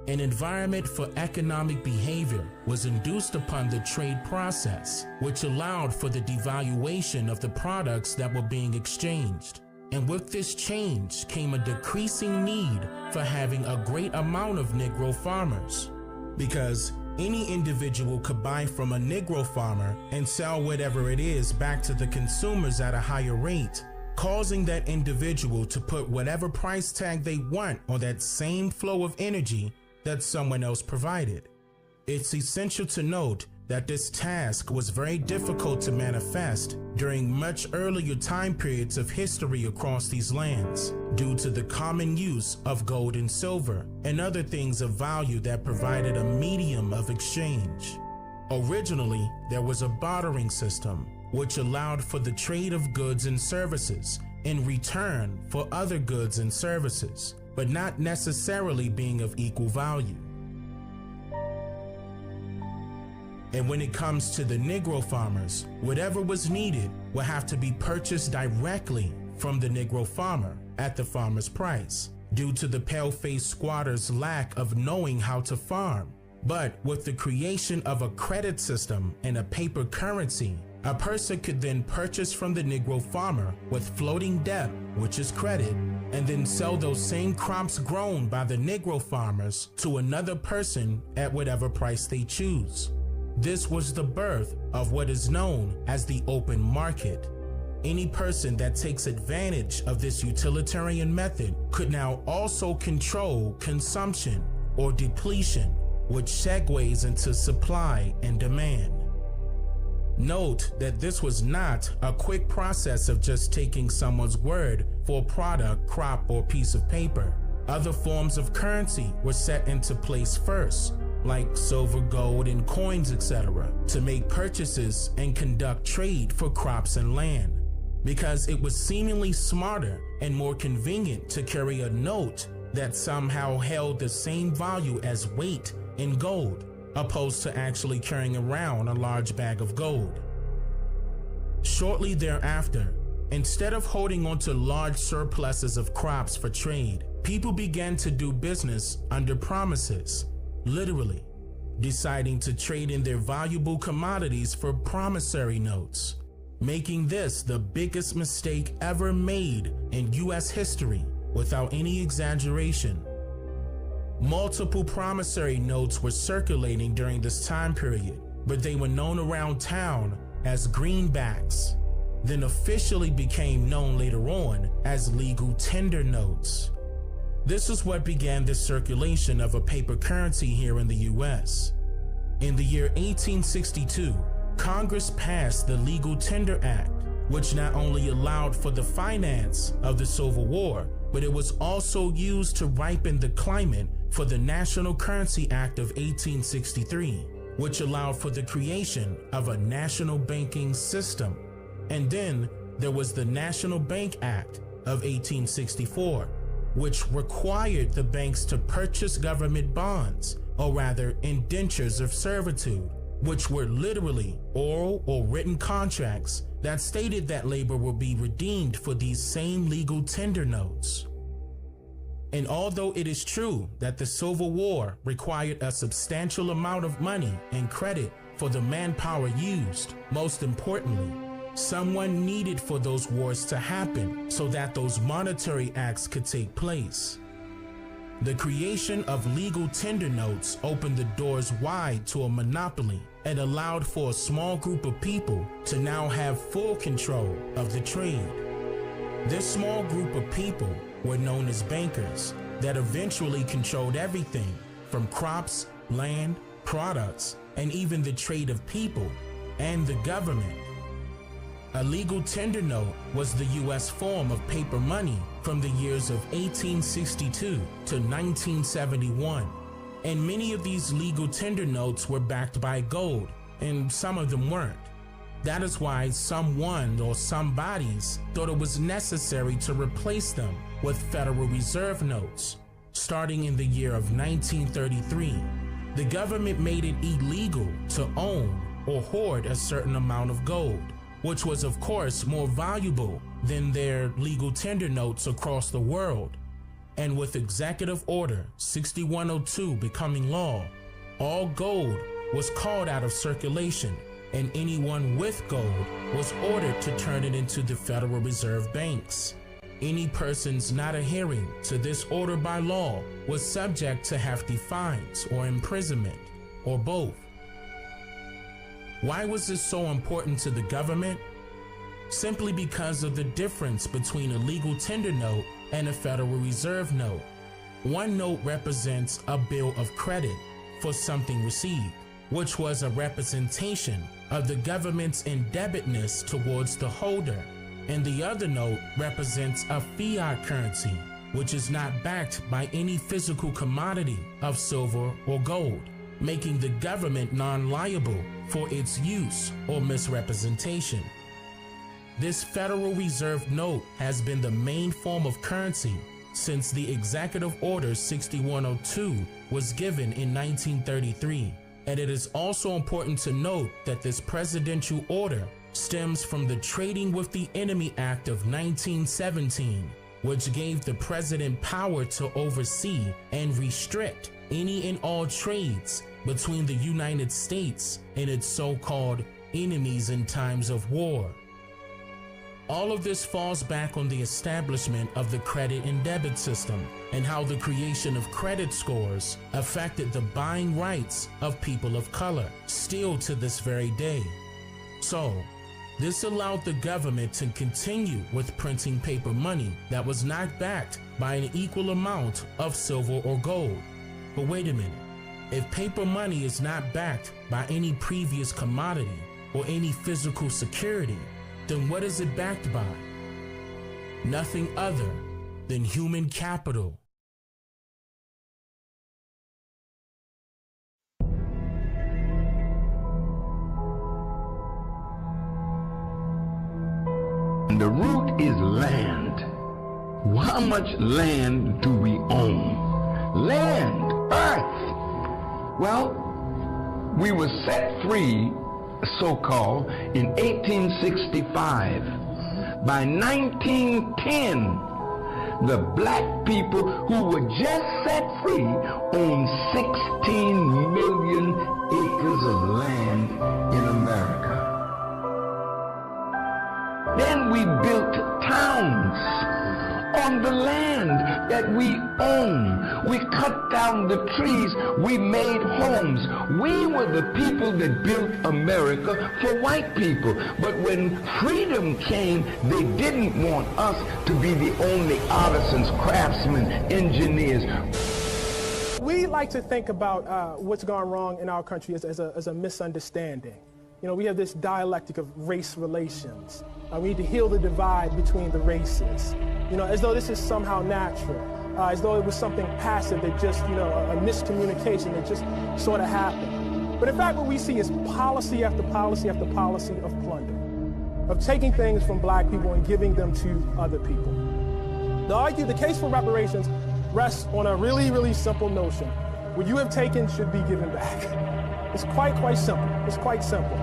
An environment for economic behavior was induced upon the trade process, which allowed for the devaluation of the products that were being exchanged. And with this change came a decreasing need for having a great amount of Negro farmers, because any individual could buy from a Negro farmer and sell whatever it is back to the consumers at a higher rate, causing that individual to put whatever price tag they want on that same flow of energy that someone else provided. It's essential to note that this task was very difficult to manifest during much earlier time periods of history across these lands, due to the common use of gold and silver and other things of value that provided a medium of exchange. Originally, there was a bartering system, which allowed for the trade of goods and services in return for other goods and services, but not necessarily being of equal value. And when it comes to the Negro farmers, whatever was needed would have to be purchased directly from the Negro farmer at the farmer's price, due to the pale-faced squatters' lack of knowing how to farm. But with the creation of a credit system and a paper currency, a person could then purchase from the Negro farmer with floating debt, which is credit, and then sell those same crops grown by the Negro farmers to another person at whatever price they choose. This was the birth of what is known as the open market. Any person that takes advantage of this utilitarian method could now also control consumption or depletion, which segues into supply and demand. Note that this was not a quick process of just taking someone's word for a product, crop, or piece of paper. Other forms of currency were set into place first, like silver, gold, and coins, etc., to make purchases and conduct trade for crops and land, because it was seemingly smarter and more convenient to carry a note that somehow held the same value as weight in gold, opposed to actually carrying around a large bag of gold. Shortly thereafter, instead of holding onto large surpluses of crops for trade, people began to do business under promises, literally, deciding to trade in their valuable commodities for promissory notes, making this the biggest mistake ever made in U.S. history without any exaggeration. Multiple promissory notes were circulating during this time period, but they were known around town as greenbacks, then officially became known later on as legal tender notes. This is what began the circulation of a paper currency here in the U.S. In the year 1862, Congress passed the Legal Tender Act, which not only allowed for the finance of the Civil War, but it was also used to ripen the climate for the National Currency Act of 1863, which allowed for the creation of a national banking system. And then there was the National Bank Act of 1864, which required the banks to purchase government bonds, or rather indentures of servitude, which were literally oral or written contracts that stated that labor will be redeemed for these same legal tender notes. And although it is true that the Civil War required a substantial amount of money and credit for the manpower used, most importantly, someone needed for those wars to happen so that those monetary acts could take place. The creation of legal tender notes opened the doors wide to a monopoly and allowed for a small group of people to now have full control of the trade. This small group of people were known as bankers that eventually controlled everything from crops, land, products, and even the trade of people and the government. A legal tender note was the U.S. form of paper money from the years of 1862 to 1971. And many of these legal tender notes were backed by gold, and some of them weren't. That is why someone or some bodies thought it was necessary to replace them with Federal Reserve notes. Starting in the year of 1933, the government made it illegal to own or hoard a certain amount of gold, which was of course more valuable than their legal tender notes across the world. And with Executive Order 6102 becoming law, all gold was called out of circulation, and anyone with gold was ordered to turn it into the Federal Reserve banks. Any persons not adhering to this order by law was subject to hefty fines or imprisonment, or both. Why was this so important to the government? Simply because of the difference between a legal tender note and a Federal Reserve note. One note represents a bill of credit for something received, which was a representation of the government's indebtedness towards the holder, and the other note represents a fiat currency, which is not backed by any physical commodity of silver or gold, making the government non-liable for its use or misrepresentation. This Federal Reserve note has been the main form of currency since the Executive Order 6102 was given in 1933. And it is also important to note that this presidential order stems from the Trading with the Enemy Act of 1917, which gave the president power to oversee and restrict any and all trades between the United States and its so-called enemies in times of war. All of this falls back on the establishment of the credit and debit system and how the creation of credit scores affected the buying rights of people of color, still to this very day. So, this allowed the government to continue with printing paper money that was not backed by an equal amount of silver or gold. But wait a minute, if paper money is not backed by any previous commodity or any physical security, then what is it backed by? Nothing other than human capital. The root is land. How much land do we own? Land, earth. Well, we were set free, so-called, in 1865. By 1910, the black people who were just set free owned 16 million acres of land in America. Then we built towns on the land that we own. We cut down the trees. We made homes. We were the people that built America for white people. But when freedom came, they didn't want us to be the only artisans, craftsmen, engineers. We like to think about what's gone wrong in our country as a misunderstanding. You know, we have this dialectic of race relations. We need to heal the divide between the races. You know, as though this is somehow natural, as though it was something passive that just, you know, a miscommunication that just sort of happened. But in fact, what we see is policy after policy after policy of plunder, of taking things from black people and giving them to other people. The case for reparations rests on a really, really simple notion. What you have taken should be given back. It's quite simple. It's quite simple.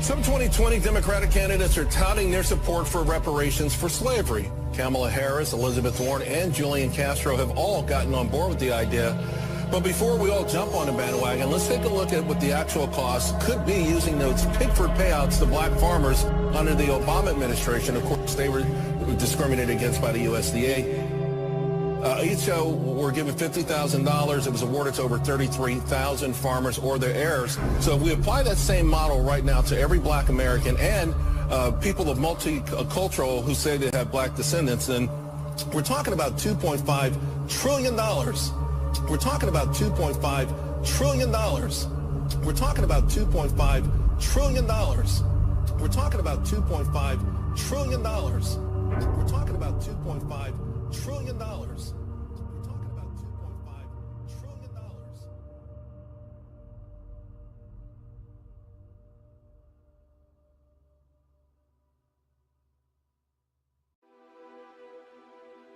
Some 2020 Democratic candidates are touting their support for reparations for slavery. Kamala Harris, Elizabeth Warren, and Julian Castro have all gotten on board with the idea. But before we all jump on the bandwagon, let's take a look at what the actual cost could be using those Pickford payouts to black farmers under the Obama administration. Of course, they were discriminated against by the USDA. Each were given $50,000. It was awarded to over 33,000 farmers or their heirs. So if we apply that same model right now to every black American and people of multicultural who say they have black descendants, then we're talking about $2.5 trillion. We're talking about $2.5 trillion. We're talking about $2.5 trillion. We're talking about $2.5 trillion. We're talking about $2.5 trillion.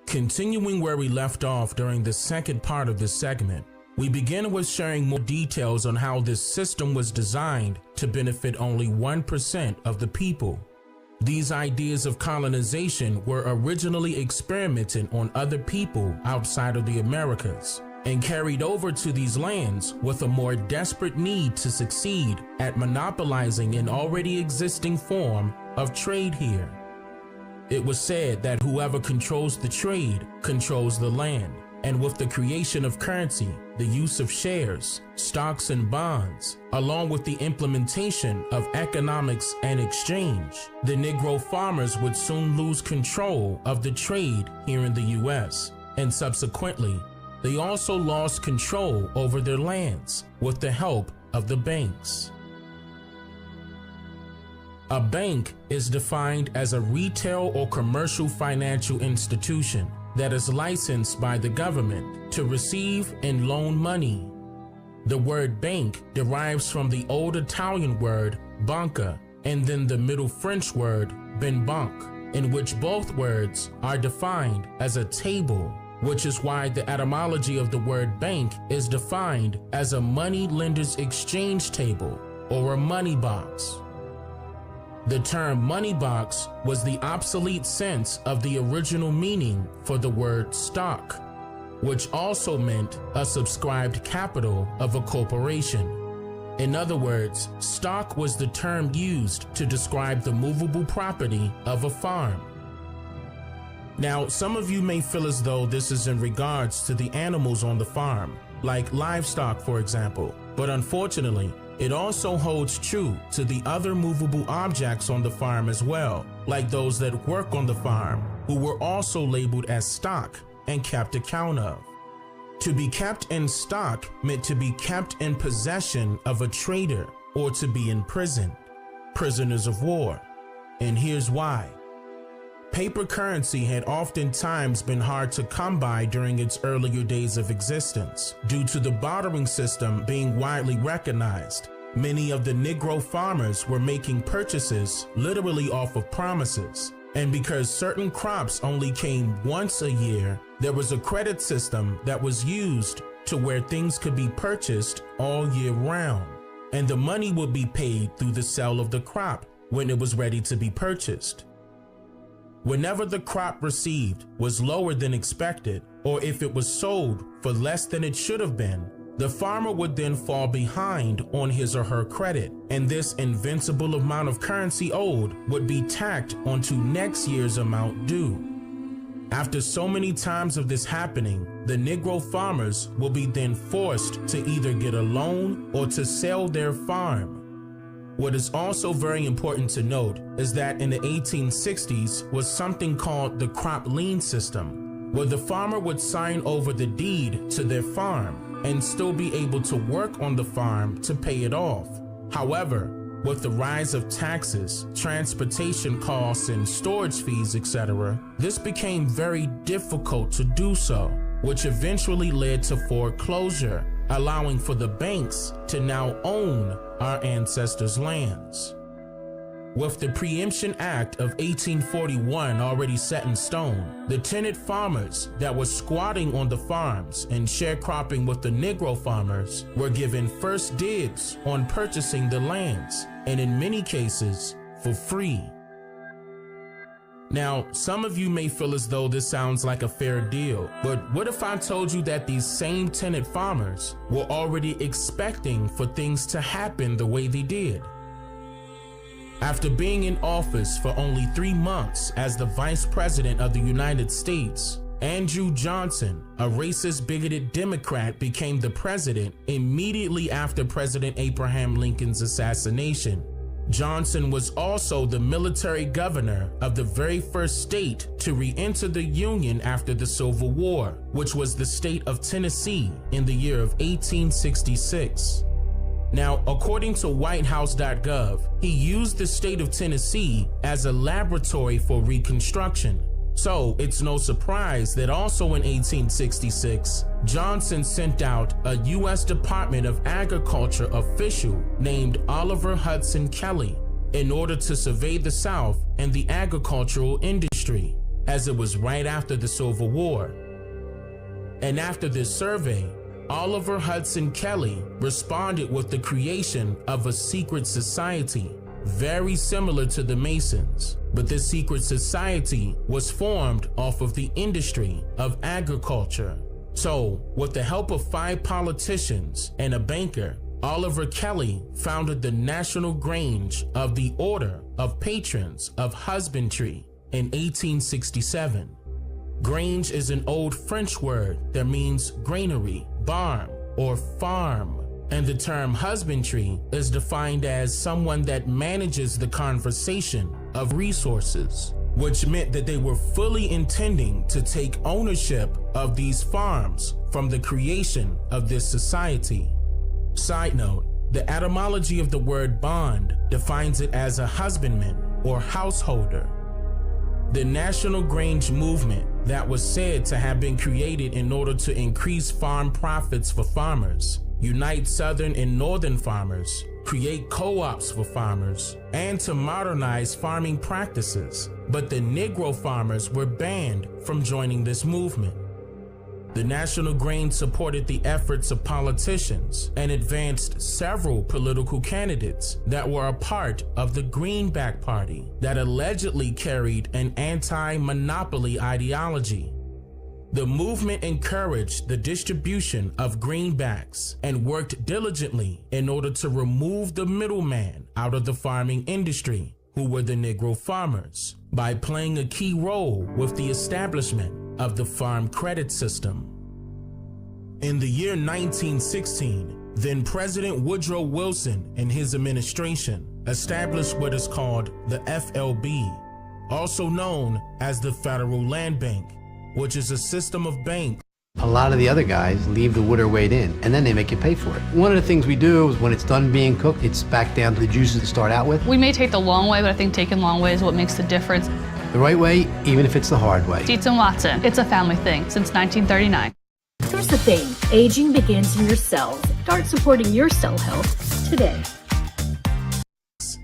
Continuing where we left off during the second part of this segment, we begin with sharing more details on how this system was designed to benefit only 1% of the people. These ideas of colonization were originally experimented on other people outside of the Americas and carried over to these lands with a more desperate need to succeed at monopolizing an already existing form of trade here. It was said that whoever controls the trade controls the land, and with the creation of currency, the use of shares, stocks, and bonds, along with the implementation of economics and exchange, the Negro farmers would soon lose control of the trade here in the U.S., and subsequently, they also lost control over their lands with the help of the banks. A bank is defined as a retail or commercial financial institution that is licensed by the government to receive and loan money. The word bank derives from the old Italian word banca and then the Middle French word ben banque, in which both words are defined as a table, which is why the etymology of the word bank is defined as a money lender's exchange table or a money box. The term money box was the obsolete sense of the original meaning for the word stock, which also meant a subscribed capital of a corporation. In other words, stock was the term used to describe the movable property of a farm. Now, some of you may feel as though this is in regards to the animals on the farm, like livestock, for example, but unfortunately, it also holds true to the other movable objects on the farm as well, like those that work on the farm, who were also labeled as stock and kept account of. To be kept in stock meant to be kept in possession of a trader or to be imprisoned, prisoners of war. And here's why. Paper currency had oftentimes been hard to come by during its earlier days of existence, due to the bartering system being widely recognized. Many of the Negro farmers were making purchases literally off of promises. And because certain crops only came once a year, there was a credit system that was used to where things could be purchased all year round, and the money would be paid through the sale of the crop when it was ready to be purchased. Whenever the crop received was lower than expected, or if it was sold for less than it should have been, the farmer would then fall behind on his or her credit, and this invincible amount of currency owed would be tacked onto next year's amount due. After so many times of this happening, the Negro farmers will be then forced to either get a loan or to sell their farm. What is also very important to note is that in the 1860s was something called the crop lien system, where the farmer would sign over the deed to their farm and still be able to work on the farm to pay it off. However, with the rise of taxes, transportation costs, and storage fees, etc., this became very difficult to do so, which eventually led to foreclosure, allowing for the banks to now own our ancestors' lands. With the Preemption Act of 1841 already set in stone, the tenant farmers that were squatting on the farms and sharecropping with the Negro farmers were given first dibs on purchasing the lands, and in many cases, for free. Now, some of you may feel as though this sounds like a fair deal, but what if I told you that these same tenant farmers were already expecting for things to happen the way they did? After being in office for only 3 months as the Vice President of the United States, Andrew Johnson, a racist, bigoted Democrat, became the president immediately after President Abraham Lincoln's assassination. Johnson was also the military governor of the very first state to re-enter the Union after the Civil War, which was the state of Tennessee in the year of 1866. Now, according to whitehouse.gov, he used the state of Tennessee as a laboratory for Reconstruction. So it's no surprise that also in 1866, Johnson sent out a U.S. Department of Agriculture official named Oliver Hudson Kelley in order to survey the South and the agricultural industry, as it was right after the Civil War. And after this survey, Oliver Hudson Kelley responded with the creation of a secret society, very similar to the Masons, but this secret society was formed off of the industry of agriculture. So, with the help of 5 politicians and a banker, Oliver Kelley founded the National Grange of the Order of Patrons of Husbandry in 1867. Grange is an old French word that means granary, barn, or farm, and the term husbandry is defined as someone that manages the conservation of resources, which meant that they were fully intending to take ownership of these farms from the creation of this society. Side note, the etymology of the word bond defines it as a husbandman or householder. The National Grange movement that was said to have been created in order to increase farm profits for farmers, unite Southern and Northern farmers, create co-ops for farmers, and to modernize farming practices, but the Negro farmers were banned from joining this movement. The National Grange supported the efforts of politicians and advanced several political candidates that were a part of the Greenback Party that allegedly carried an anti-monopoly ideology. The movement encouraged the distribution of greenbacks and worked diligently in order to remove the middleman out of the farming industry, who were the Negro farmers, by playing a key role with the establishment of the farm credit system. In the year 1916, then President Woodrow Wilson and his administration established what is called the FLB, also known as the Federal Land Bank, which is a system of banks. A lot of the other guys leave the water weight in, and then they make you pay for it. One of the things we do is when it's done being cooked, it's back down to the juices to start out with. We may take the long way, but I think taking long way is what makes the difference. The right way, even if it's the hard way. Dietz and Watson, it's a family thing since 1939. Here's the thing, aging begins in your cells. Start supporting your cell health today.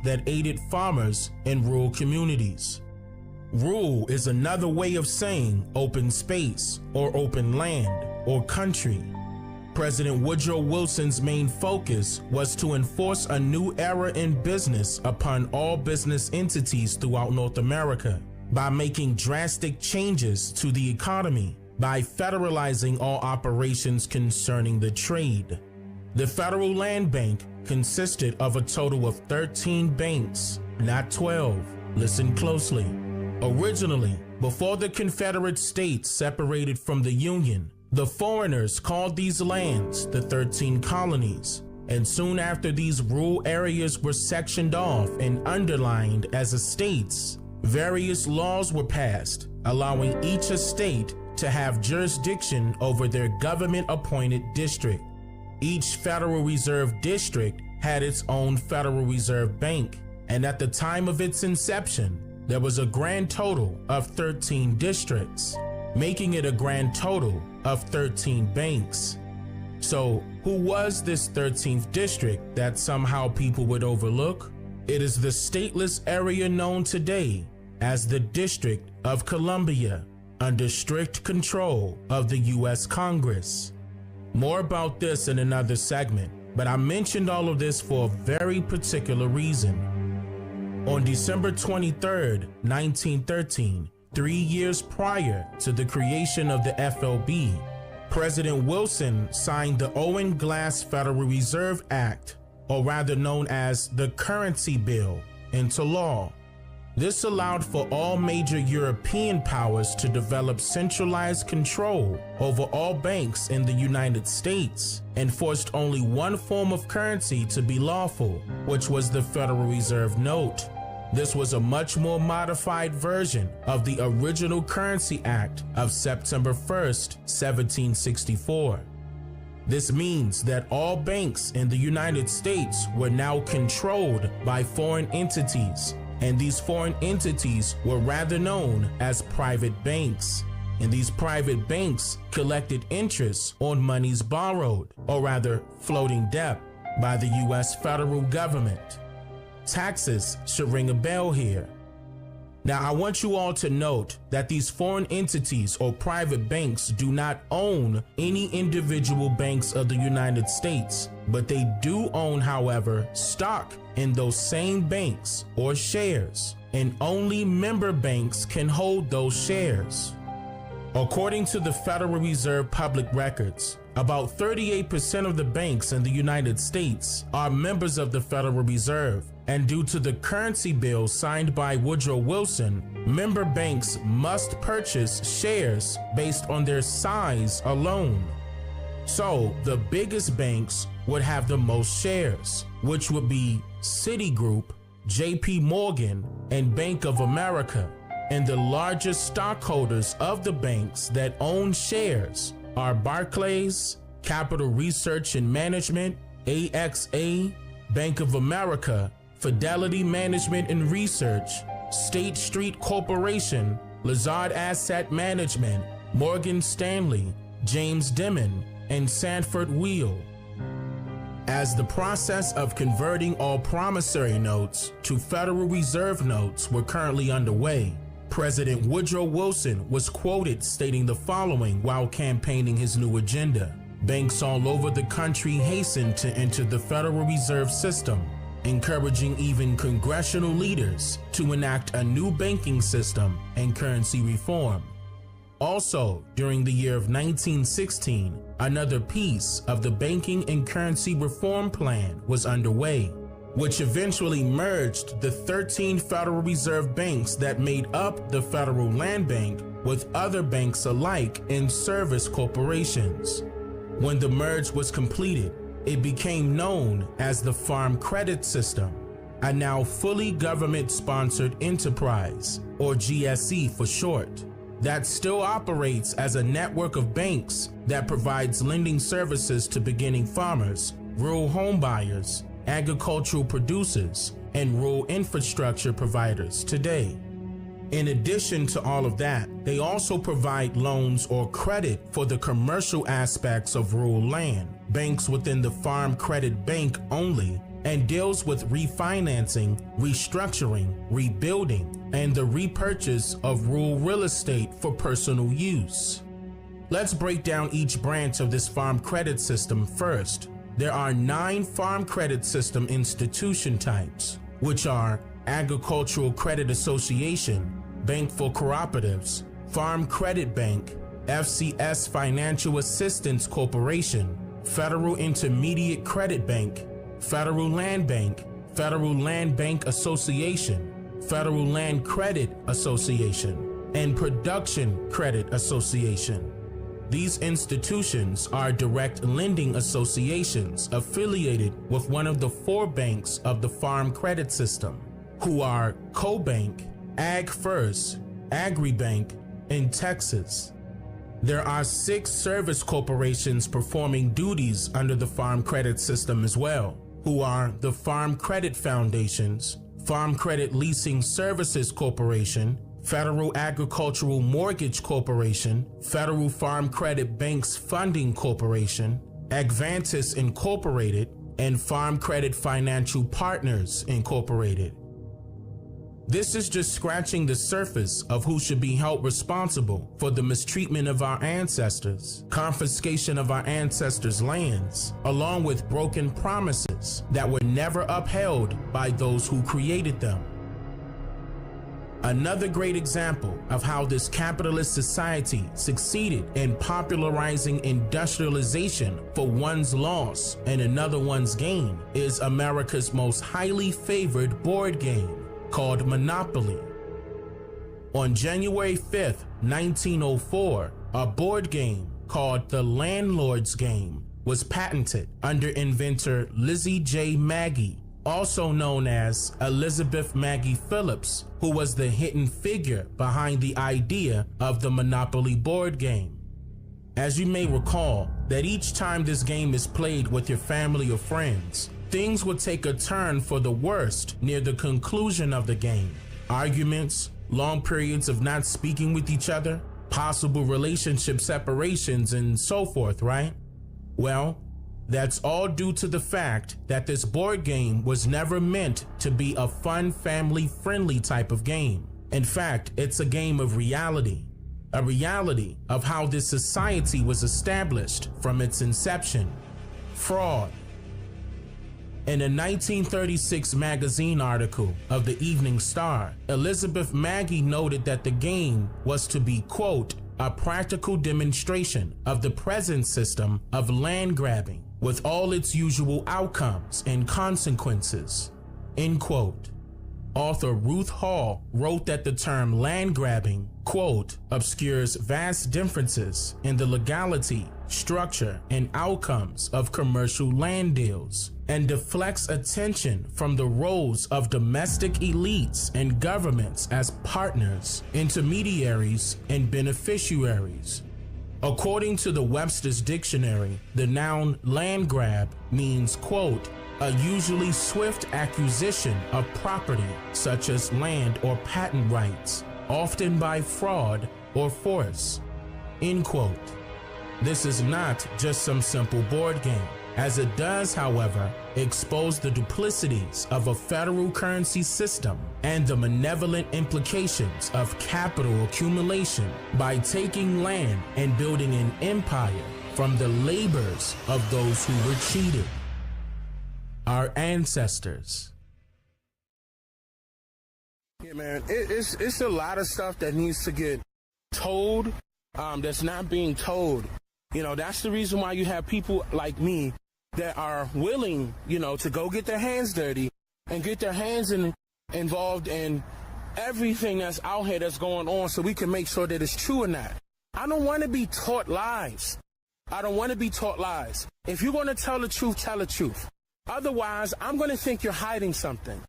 That aided farmers in rural communities. Rural is another way of saying open space or open land or country. President Woodrow Wilson's main focus was to enforce a new era in business upon all business entities throughout North America by making drastic changes to the economy, by federalizing all operations concerning the trade. The Federal Land Bank consisted of a total of 13 banks, not 12. Listen closely. Originally, before the Confederate States separated from the Union, the foreigners called these lands the 13 colonies, and soon after these rural areas were sectioned off and underlined as estates, various laws were passed, allowing each estate to have jurisdiction over their government-appointed district. Each Federal Reserve District had its own Federal Reserve Bank, and at the time of its inception, there was a grand total of 13 districts, making it a grand total of 13 banks. So, who was this 13th district that somehow people would overlook? It is the stateless area known today as the District of Columbia, under strict control of the U.S. Congress. More about this in another segment, but I mentioned all of this for a very particular reason. On December 23rd, 1913, 3 years prior to the creation of the FLB, President Wilson signed the Owen Glass Federal Reserve Act, or rather known as the Currency Bill, into law. This allowed for all major European powers to develop centralized control over all banks in the United States and forced only one form of currency to be lawful, which was the Federal Reserve Note. This was a much more modified version of the original Currency Act of September 1st, 1764. This means that all banks in the United States were now controlled by foreign entities, and these foreign entities were rather known as private banks. And these private banks collected interest on monies borrowed, or rather floating debt, by the U.S. federal government. Taxes should ring a bell here. Now, I want you all to note that these foreign entities or private banks do not own any individual banks of the United States, but they do own, however, stock in those same banks or shares, and only member banks can hold those shares. According to the Federal Reserve public records, about 38% of the banks in the United States are members of the Federal Reserve, and due to the currency bill signed by Woodrow Wilson, member banks must purchase shares based on their size alone. So the biggest banks would have the most shares, which would be Citigroup, JP Morgan, and Bank of America. And the largest stockholders of the banks that own shares are Barclays, Capital Research and Management, AXA, Bank of America, Fidelity Management and Research, State Street Corporation, Lazard Asset Management, Morgan Stanley, James Dimon, and Sanford Wheel. As the process of converting all promissory notes to Federal Reserve notes were currently underway, President Woodrow Wilson was quoted stating the following while campaigning his new agenda. Banks all over the country hastened to enter the Federal Reserve System, encouraging even congressional leaders to enact a new banking system and currency reform. Also, during the year of 1916, another piece of the Banking and Currency Reform Plan was underway, which eventually merged the 13 Federal Reserve banks that made up the Federal Land Bank with other banks alike in service corporations. When the merge was completed, it became known as the Farm Credit System, a now fully government-sponsored enterprise, or GSE for short, that still operates as a network of banks that provides lending services to beginning farmers, rural home buyers, agricultural producers, and rural infrastructure providers today. In addition to all of that, they also provide loans or credit for the commercial aspects of rural land, banks within the Farm Credit Bank only, and deals with refinancing, restructuring, rebuilding, and the repurchase of rural real estate for personal use. Let's break down each branch of this farm credit system first. There are 9 farm credit system institution types, which are Agricultural Credit Association, Bank for Cooperatives, Farm Credit Bank, FCS Financial Assistance Corporation, Federal Intermediate Credit Bank, Federal Land Bank, Federal Land Bank Association, Federal Land Credit Association, and Production Credit Association. These institutions are direct lending associations affiliated with one of the 4 banks of the farm credit system, who are CoBank, AgFirst, AgriBank, and Texas. There are 6 service corporations performing duties under the farm credit system as well, who are the Farm Credit Foundations, Farm Credit Leasing Services Corporation, Federal Agricultural Mortgage Corporation, Federal Farm Credit Banks Funding Corporation, Advantis Incorporated, and Farm Credit Financial Partners Incorporated. This is just scratching the surface of who should be held responsible for the mistreatment of our ancestors, confiscation of our ancestors' lands, along with broken promises that were never upheld by those who created them. Another great example of how this capitalist society succeeded in popularizing industrialization for one's loss and another one's gain is America's most highly favored board game, called Monopoly. On January 5th, 1904, a board game called the Landlord's Game was patented under inventor Lizzie J. Magie, also known as Elizabeth Magie Phillips, who was the hidden figure behind the idea of the Monopoly board game. as you may recall, that each time this game is played with your family or friends, things would take a turn for the worst near the conclusion of the game. Arguments, long periods of not speaking with each other, possible relationship separations, and so forth, right? Well, that's all due to the fact that this board game was never meant to be a fun, family-friendly type of game. In fact, it's a game of reality. A reality of how this society was established from its inception. Fraud. In a 1936 magazine article of the Evening Star, Elizabeth Maggie noted that the game was to be, quote, a practical demonstration of the present system of land grabbing with all its usual outcomes and consequences, end quote. Author Ruth Hall wrote that the term land grabbing, quote, obscures vast differences in the legality, structure, and outcomes of commercial land deals, and deflects attention from the roles of domestic elites and governments as partners, intermediaries, and beneficiaries. According to the Webster's Dictionary, the noun land grab means, quote, a usually swift acquisition of property such as land or patent rights, often by fraud or force, end quote. This is not just some simple board game, as it does, however, expose the duplicities of a federal currency system and the malevolent implications of capital accumulation by taking land and building an empire from the labors of those who were cheated. Our ancestors. Yeah, man, it's a lot of stuff that needs to get told that's not being told. You know, that's the reason why you have people like me that are willing, you know, to go get their hands dirty and get their hands involved in everything that's out here that's going on so we can make sure that it's true or not. I don't want to be taught lies. I don't want to be taught lies. If you're going to tell the truth, tell the truth. Otherwise, I'm going to think you're hiding something.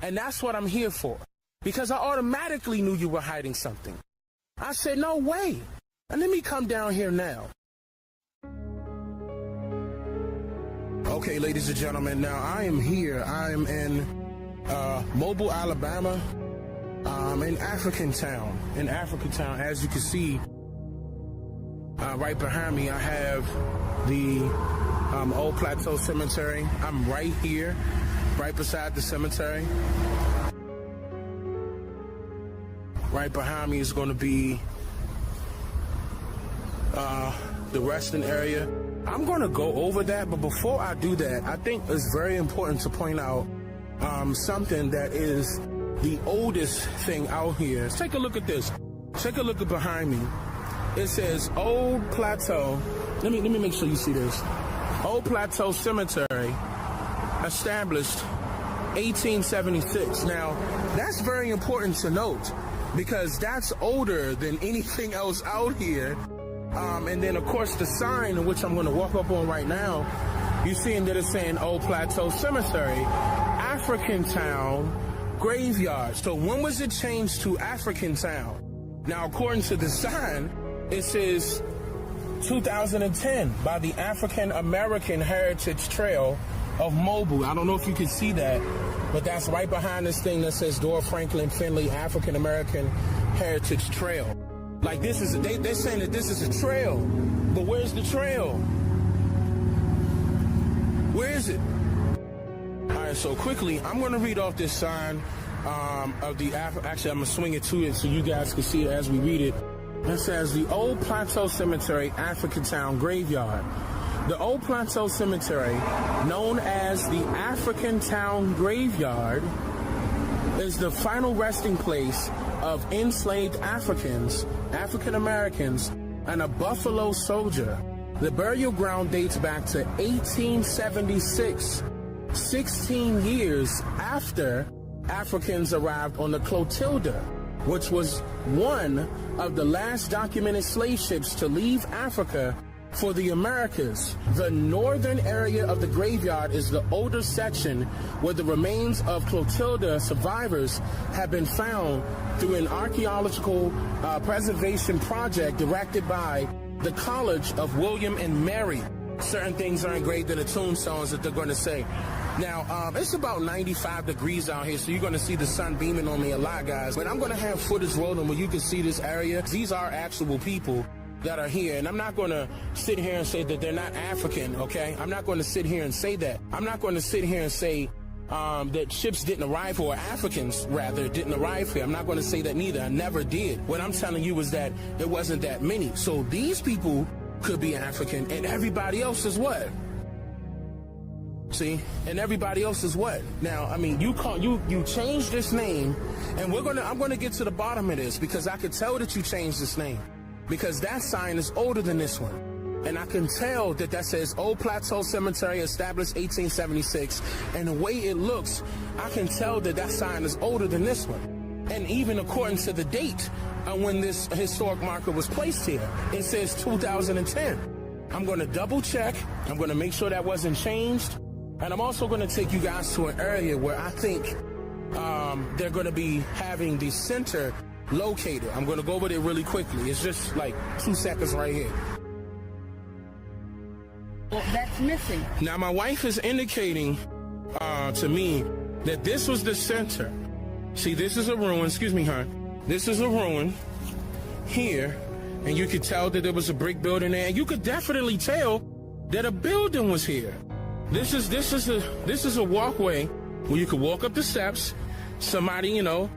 And that's what I'm here for. Because I automatically knew you were hiding something. I said, no way. And let me come down here now. Okay, ladies and gentlemen, now I am here. I am in Mobile, Alabama, in Africantown. In Africantown, as you can see, right behind me, I have the Old Plateau Cemetery. I'm right here, right beside the cemetery. Right behind me is going to be the resting area. I'm going to go over that, but before I do that, I think it's very important to point out something that is the oldest thing out here. Let's take a look at this. Take a look at behind me. It says Old Plateau. Let me make sure you see this. Old Plateau Cemetery, established 1876. Now, that's very important to note because that's older than anything else out here. And then, of course, the sign, in which I'm going to walk up on right now, you're seeing that it's saying Old Plateau Cemetery, Africantown Graveyard. So when was it changed to Africantown? Now, according to the sign, it says 2010 by the African American Heritage Trail of Mobile. I don't know if you can see that, but that's right behind this thing that says Dora Franklin Finley African American Heritage Trail. Like this is, they're saying that this is a trail, but where's the trail? Where is it? All right, so quickly, I'm going to read off this sign of the, actually I'm going to swing it to it so you guys can see it as we read it. It says the Old Plateau Cemetery, Africantown Graveyard. The Old Plateau Cemetery, known as the Africantown Graveyard, is the final resting place of enslaved Africans, African Americans, and a Buffalo Soldier. The burial ground dates back to 1876, 16 years after Africans arrived on the Clotilda, which was one of the last documented slave ships to leave Africa for the Americas. The northern area of the graveyard is the older section where the remains of Clotilda survivors have been found through an archaeological preservation project directed by the College of William and Mary. Certain things are engraved in the tombstones that they're going to say. Now, it's about 95 degrees out here, so you're going to see the sun beaming on me a lot, guys. But I'm going to have footage rolling where you can see this area. These are actual people that are here, and I'm not going to sit here and say that they're not African, okay? I'm not going to sit here and say that. I'm not going to sit here and say that ships didn't arrive, or Africans, rather, didn't arrive here. I'm not going to say that neither. I never did. What I'm telling you is that it wasn't that many. So these people could be African, and everybody else is what? See? And everybody else is what? Now, I mean, you changed this name, and I'm gonna get to the bottom of this, because I could tell that you changed this name, because that sign is older than this one. And I can tell that says Old Plateau Cemetery, established 1876. And the way it looks, I can tell that sign is older than this one. And even according to the date when this historic marker was placed here, it says 2010. I'm going to double check. I'm going to make sure that wasn't changed. And I'm also going to take you guys to an area where I think they're going to be having the center located. I'm going to go over there really quickly. It's just like 2 seconds right here. Well, that's missing. Now, my wife is indicating to me that this was the center. See, this is a ruin. Excuse me, hon. This is a ruin here, and you could tell that there was a brick building there. And you could definitely tell that a building was here. This is a walkway where you could walk up the steps. Somebody, a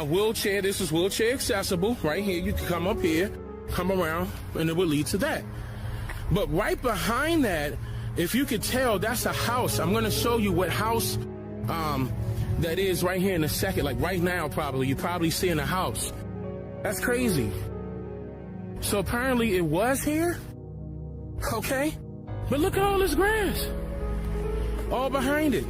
wheelchair. This is wheelchair accessible right here. You can come up here, come around, and it will lead to that. But right behind that, if you could tell, that's a house. I'm going to show you what house that is right here in a second. Like right now, probably. You're probably seeing a house. That's crazy. So apparently it was here. Okay. But look at all this grass. All behind it.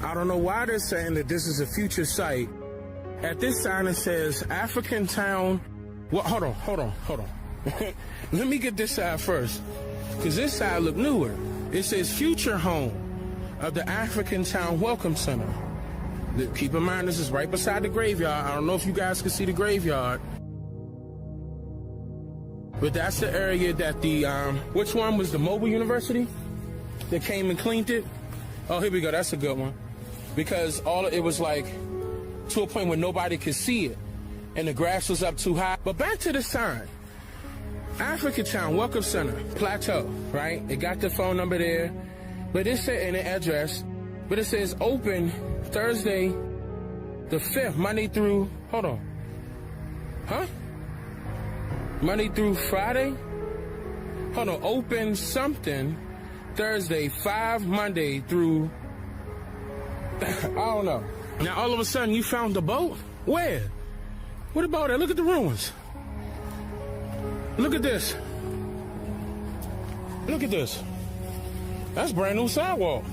I don't know why they're saying that this is a future site. At this sign it says African Town. Well, hold on. Let me get this side first, because this side look newer. It says future home of the African Town Welcome Center. Keep in mind, this is right beside the graveyard. I don't know if you guys can see the graveyard, but that's the area that which one was the Mobile University that came and cleaned it? Oh, here we go. That's a good one, because it was like to a point where nobody could see it, and the grass was up too high. But back to the sign. African Town Welcome Center, Plateau, right? It got the phone number there, but it said in the address, but it says open Thursday the 5th, Monday through, Monday through Friday? Open something Thursday, 5 Monday through, I don't know. Now all of a sudden you found the boat? Where? What about it? Look at the ruins. Look at this. Look at this. That's brand new sidewalk.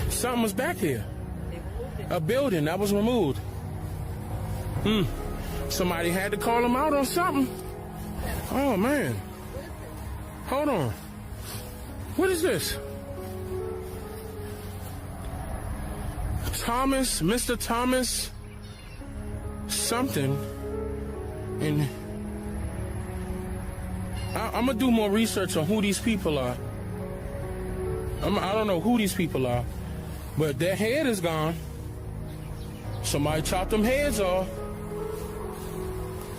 Something was back here. A building that was removed. Somebody had to call them out on something. Oh, man. Hold on. What is this? Mr. Thomas something. And I'm going to do more research on who these people are. I don't know who these people are, but their head is gone. Somebody chopped them heads off.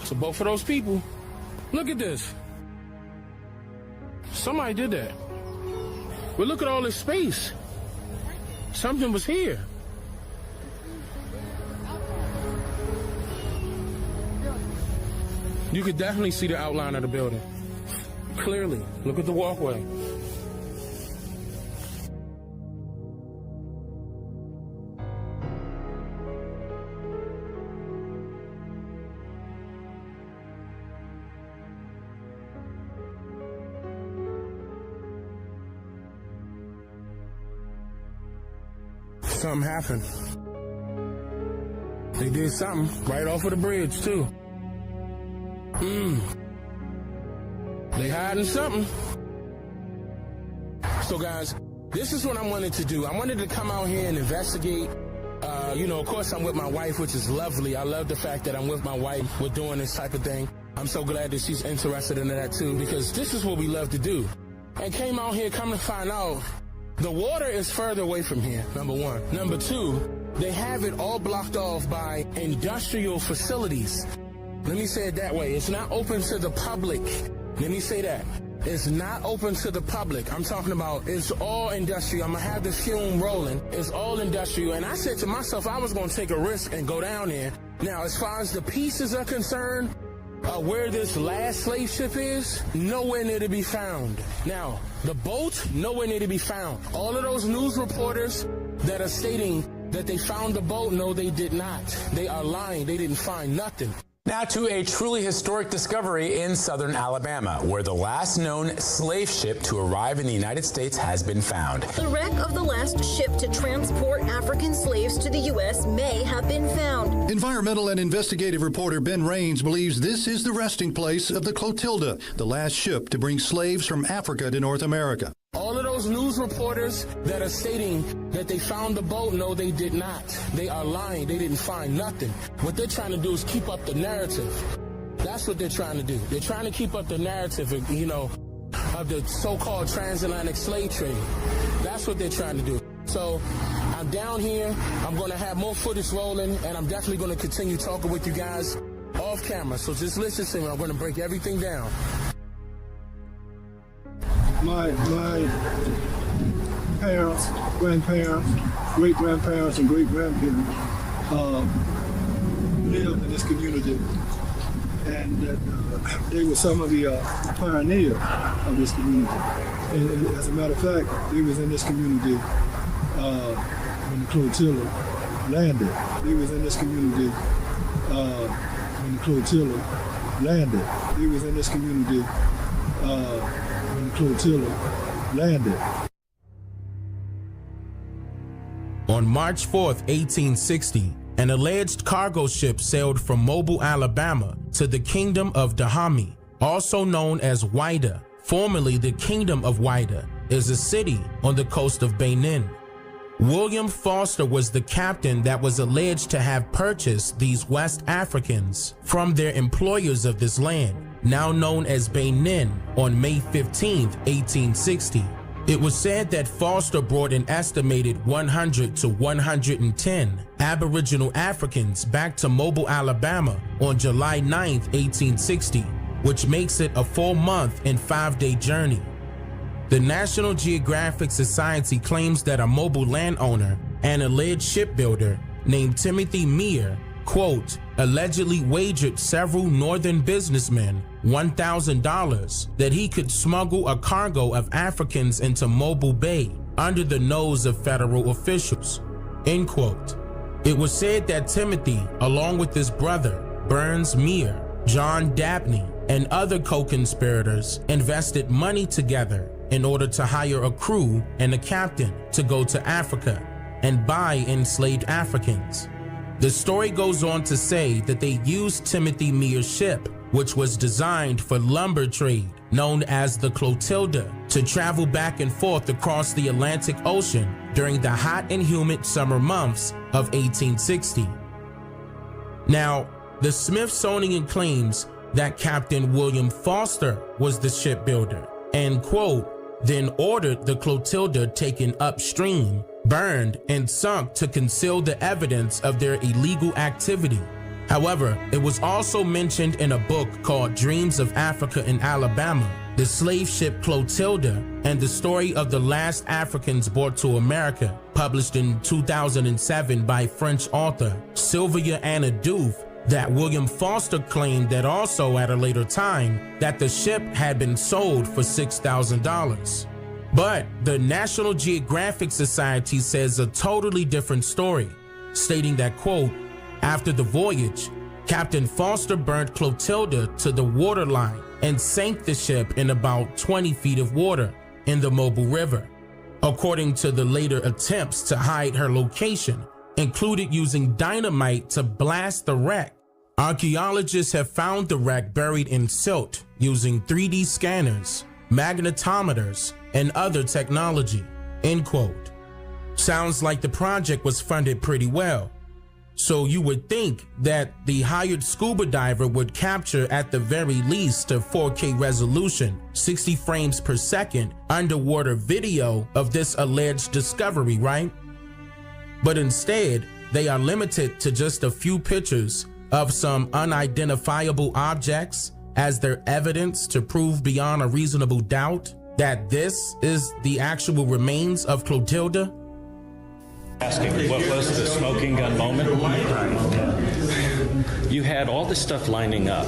So both of those people, look at this. Somebody did that. But look at all this space. Something was here. You could definitely see the outline of the building. Clearly. Look at the walkway. Something happened. They did something right off of the bridge, too. They hiding something. So guys, this is what I wanted to do. I wanted to come out here and investigate, Of course I'm with my wife, which is lovely. I love the fact that I'm with my wife. We're doing this type of thing. I'm so glad that she's interested in that too, because this is what we love to do. And came out here, come to find out, the water is further away from here, number one. Number two, they have it all blocked off by industrial facilities. Let me say it that way. It's not open to the public. Let me say that. It's not open to the public. I'm talking about it's all industrial. I'm going to have the fume rolling. It's all industrial. And I said to myself, I was going to take a risk and go down there. Now, as far as the pieces are concerned, where this last slave ship is, nowhere near to be found. Now, the boat, nowhere near to be found. All of those news reporters that are stating that they found the boat, no, they did not. They are lying. They didn't find nothing. Now to a truly historic discovery in southern Alabama, where the last known slave ship to arrive in the United States has been found. The wreck of the last ship to transport African slaves to the U.S. may have been found. Environmental and investigative reporter Ben Raines believes this is the resting place of the Clotilda, the last ship to bring slaves from Africa to North America. All of those news reporters that are stating that they found the boat, no, they did not. They are lying. They didn't find nothing. What they're trying to do is keep up the narrative. That's what they're trying to do. They're trying to keep up the narrative, of the so-called transatlantic slave trade. That's what they're trying to do. So I'm down here. I'm going to have more footage rolling, and I'm definitely going to continue talking with you guys off camera. So just listen to me. I'm going to break everything down. My parents, grandparents, great-grandparents, and great-grandparents lived in this community, and they were some of the pioneers of this community. And as a matter of fact, they was in this community when the Clotilda landed. They was in this community when the Clotilda landed. They was in this community when the Clotilda landed. On March 4th, 1860, an alleged cargo ship sailed from Mobile, Alabama to the Kingdom of Dahomey, also known as Whydah. Formerly the Kingdom of Whydah is a city on the coast of Benin. William Foster was the captain that was alleged to have purchased these West Africans from their employers of this land, now known as Benin, on May 15, 1860. It was said that Foster brought an estimated 100 to 110 Aboriginal Africans back to Mobile, Alabama on July 9, 1860, which makes it a 4-month and 5-day journey. The National Geographic Society claims that a Mobile landowner and alleged shipbuilder named Timothy Mear, quote, allegedly wagered several northern businessmen $1,000 that he could smuggle a cargo of Africans into Mobile Bay under the nose of federal officials, end quote. It was said that Timothy, along with his brother, Burns Mear, John Dabney, and other co-conspirators invested money together in order to hire a crew and a captain to go to Africa and buy enslaved Africans. The story goes on to say that they used Timothy Mear's ship, which was designed for lumber trade, known as the Clotilda, to travel back and forth across the Atlantic Ocean during the hot and humid summer months of 1860. Now, the Smithsonian claims that Captain William Foster was the shipbuilder and, quote, then ordered the Clotilda taken upstream, burned, and sunk to conceal the evidence of their illegal activity. However, it was also mentioned in a book called Dreams of Africa in Alabama, The Slave Ship Clotilda, and the Story of the Last Africans Brought to America, published in 2007 by French author Sylvia Anna Diouf, that William Foster claimed that also at a later time that the ship had been sold for $6,000. But the National Geographic Society says a totally different story, stating that, quote, after the voyage, Captain Foster burnt Clotilda to the waterline and sank the ship in about 20 feet of water in the Mobile River. According to the later attempts to hide her location, included using dynamite to blast the wreck. Archaeologists have found the wreck buried in silt using 3D scanners, magnetometers, and other technology, end quote. Sounds like the project was funded pretty well, So you would think that the hired scuba diver would capture at the very least a 4K resolution, 60 frames per second underwater video of this alleged discovery, right? But instead, they are limited to just a few pictures of some unidentifiable objects as their evidence to prove beyond a reasonable doubt that this is the actual remains of Clotilda? Asking what was the smoking gun moment? You had all this stuff lining up,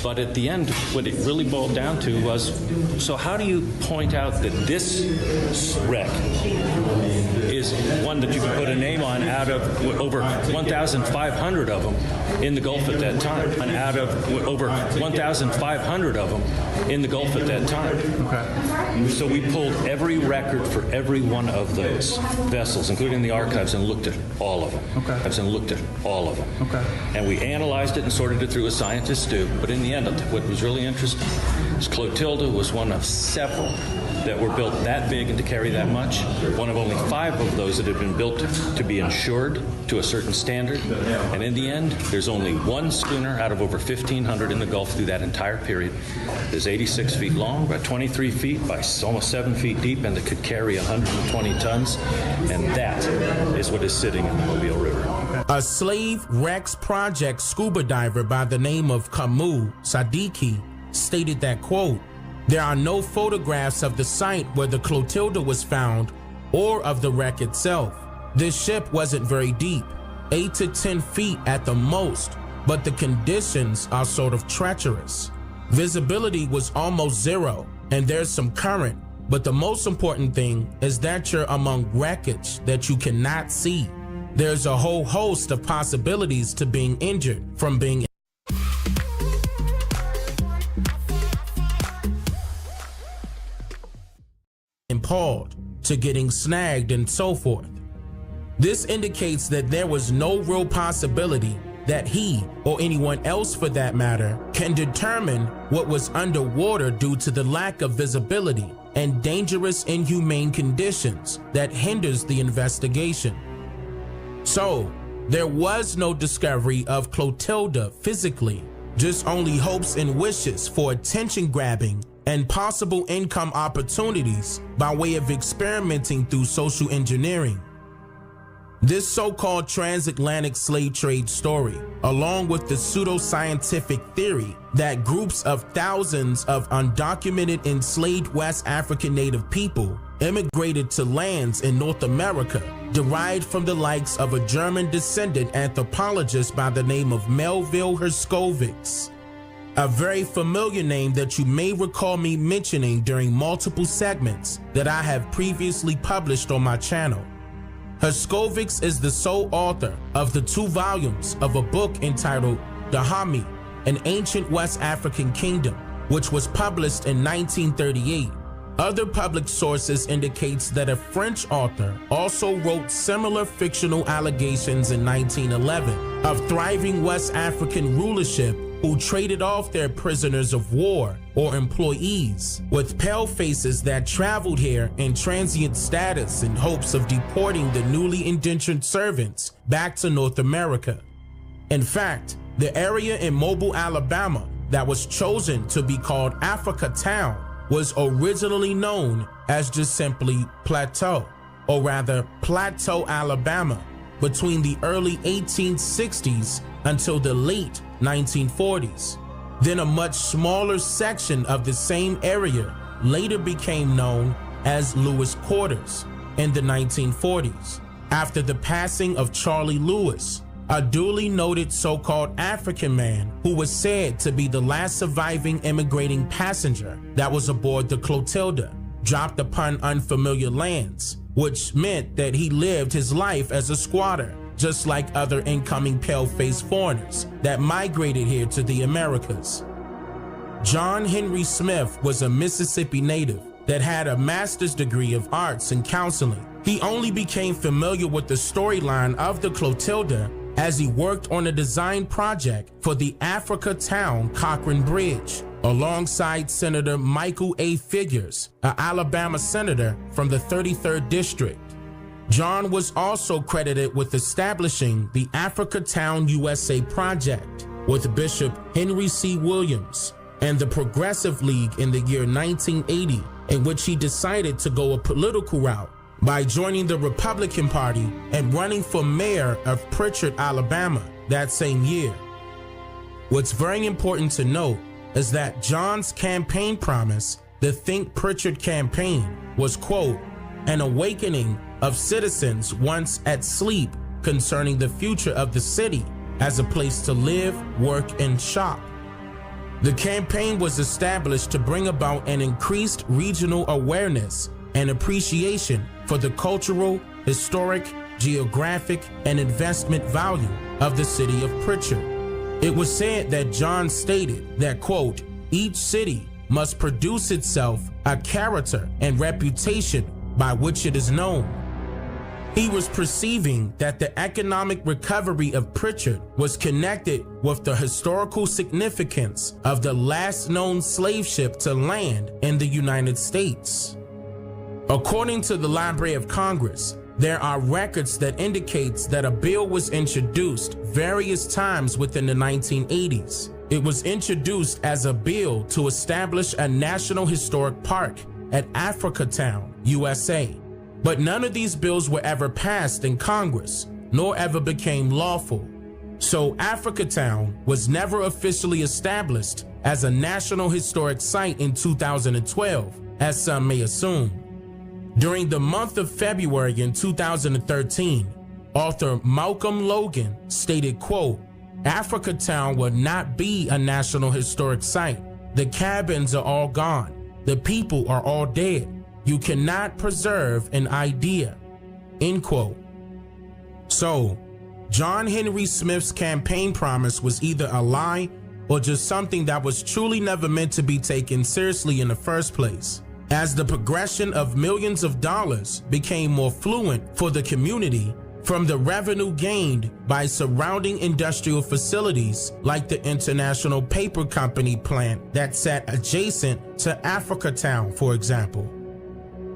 but at the end, what it really boiled down to was, so how do you point out that this wreck is one that you can put a name on out of over 1,500 of them in the Gulf at that time, and out of over 1,500 of them in the Gulf at that time. Okay. So we pulled every record for every one of those vessels, including the archives, and looked at all of them. Okay. And looked at all of them. Okay. And we analyzed it and sorted it through as scientists do. But in the end, what was really interesting is Clotilda was one of several that were built that big and to carry that much. One of only 5 of those that had been built to be insured to a certain standard. And in the end, there's only one schooner out of over 1,500 in the Gulf through that entire period. It's 86 feet long, about 23 feet by almost 7 feet deep, and it could carry 120 tons. And that is what is sitting in the Mobile River. A Slave Wrecks Project scuba diver by the name of Kamu Sadiki stated that, quote, "There are no photographs of the site where the Clotilda was found or of the wreck itself. This ship wasn't very deep, 8 to 10 feet at the most, but the conditions are sort of treacherous. Visibility was almost zero, and there's some current, but the most important thing is that you're among wreckage that you cannot see. There's a whole host of possibilities to being injured from being impaled to getting snagged and so forth. This indicates that there was no real possibility that he, or anyone else for that matter, can determine what was underwater due to the lack of visibility and dangerous, inhumane conditions that hinders the investigation. So, there was no discovery of Clotilda physically, just only hopes and wishes for attention grabbing and possible income opportunities by way of experimenting through social engineering. This so-called transatlantic slave trade story, along with the pseudoscientific theory that groups of thousands of undocumented enslaved West African native people immigrated to lands in North America, derived from the likes of a German descendant anthropologist by the name of Melville Herskovits. A very familiar name that you may recall me mentioning during multiple segments that I have previously published on my channel. Herskovits is the sole author of the 2 volumes of a book entitled Dahomey, an Ancient West African Kingdom, which was published in 1938. Other public sources indicates that a French author also wrote similar fictional allegations in 1911 of thriving West African rulership who traded off their prisoners of war or employees with pale faces that traveled here in transient status in hopes of deporting the newly indentured servants back to North America. In fact, the area in Mobile, Alabama that was chosen to be called Africa Town was originally known as just simply Plateau, or rather Plateau, Alabama, between the early 1860s until the late 1940s. Then a much smaller section of the same area later became known as Lewis Quarters in the 1940s, after the passing of Charlie Lewis, a duly noted so-called African man who was said to be the last surviving immigrating passenger that was aboard the Clotilda, dropped upon unfamiliar lands, which meant that he lived his life as a squatter, just like other incoming pale-faced foreigners that migrated here to the Americas. John Henry Smith was a Mississippi native that had a master's degree of arts and counseling. He only became familiar with the storyline of the Clotilda as he worked on a design project for the Africa Town Cochrane Bridge, alongside Senator Michael A. Figures, an Alabama senator from the 33rd District. John was also credited with establishing the Africatown USA Project with Bishop Henry C. Williams and the Progressive League in the year 1980, in which he decided to go a political route by joining the Republican Party and running for mayor of Pritchard, Alabama that same year. What's very important to note is that John's campaign promise, the Think Pritchard campaign, was, quote, an awakening of citizens once at sleep concerning the future of the city as a place to live, work, and shop. The campaign was established to bring about an increased regional awareness and appreciation for the cultural, historic, geographic, and investment value of the city of Pritchard. It was said that John stated that, quote, each city must produce itself a character and reputation by which it is known. He was perceiving that the economic recovery of Pritchard was connected with the historical significance of the last known slave ship to land in the United States. According to the Library of Congress, there are records that indicates that a bill was introduced various times within the 1980s. It was introduced as a bill to establish a National Historic Park at Africatown, USA. But none of these bills were ever passed in Congress, nor ever became lawful. So Africatown was never officially established as a National Historic Site in 2012, as some may assume. During the month of February in 2013, author Malcolm Logan stated, quote, Africatown will not be a National Historic Site. The cabins are all gone. The people are all dead. You cannot preserve an idea, end quote. So, John Henry Smith's campaign promise was either a lie or just something that was truly never meant to be taken seriously in the first place. As the progression of millions of dollars became more fluent for the community from the revenue gained by surrounding industrial facilities like the International Paper Company plant that sat adjacent to Africatown, for example.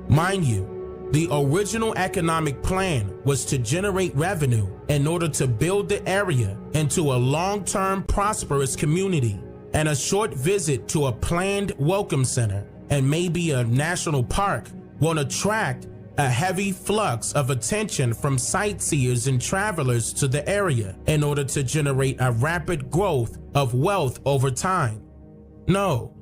Mind you, the original economic plan was to generate revenue in order to build the area into a long-term prosperous community, and a short visit to a planned welcome center and maybe a national park won't attract a heavy flux of attention from sightseers and travelers to the area in order to generate a rapid growth of wealth over time. No.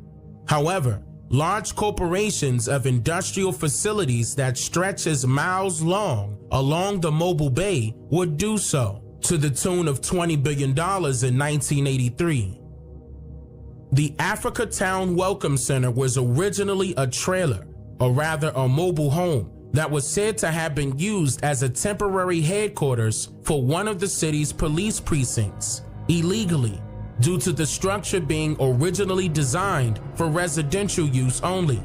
However, large corporations of industrial facilities that stretch as miles long along the Mobile Bay would do so, to the tune of $20 billion in 1983. The Africatown Welcome Center was originally a trailer, or rather a mobile home, that was said to have been used as a temporary headquarters for one of the city's police precincts, illegally, due to the structure being originally designed for residential use only.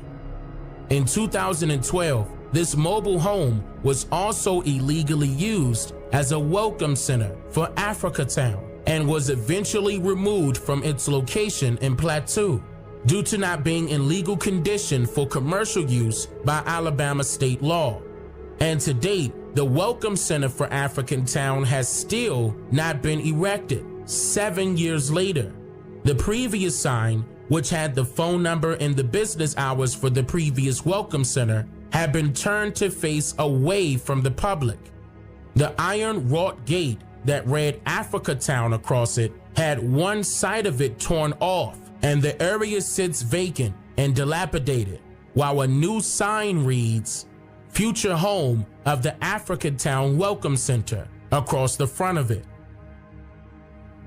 In 2012, this mobile home was also illegally used as a welcome center for Africatown and was eventually removed from its location in Plateau due to not being in legal condition for commercial use by Alabama state law. And to date, the Welcome Center for Africatown has still not been erected 7 years later. The previous sign, which had the phone number and the business hours for the previous Welcome Center, had been turned to face away from the public. The iron wrought gate that read Africatown across it had one side of it torn off, and the area sits vacant and dilapidated, while a new sign reads, Future Home of the Africatown Welcome Center, across the front of it.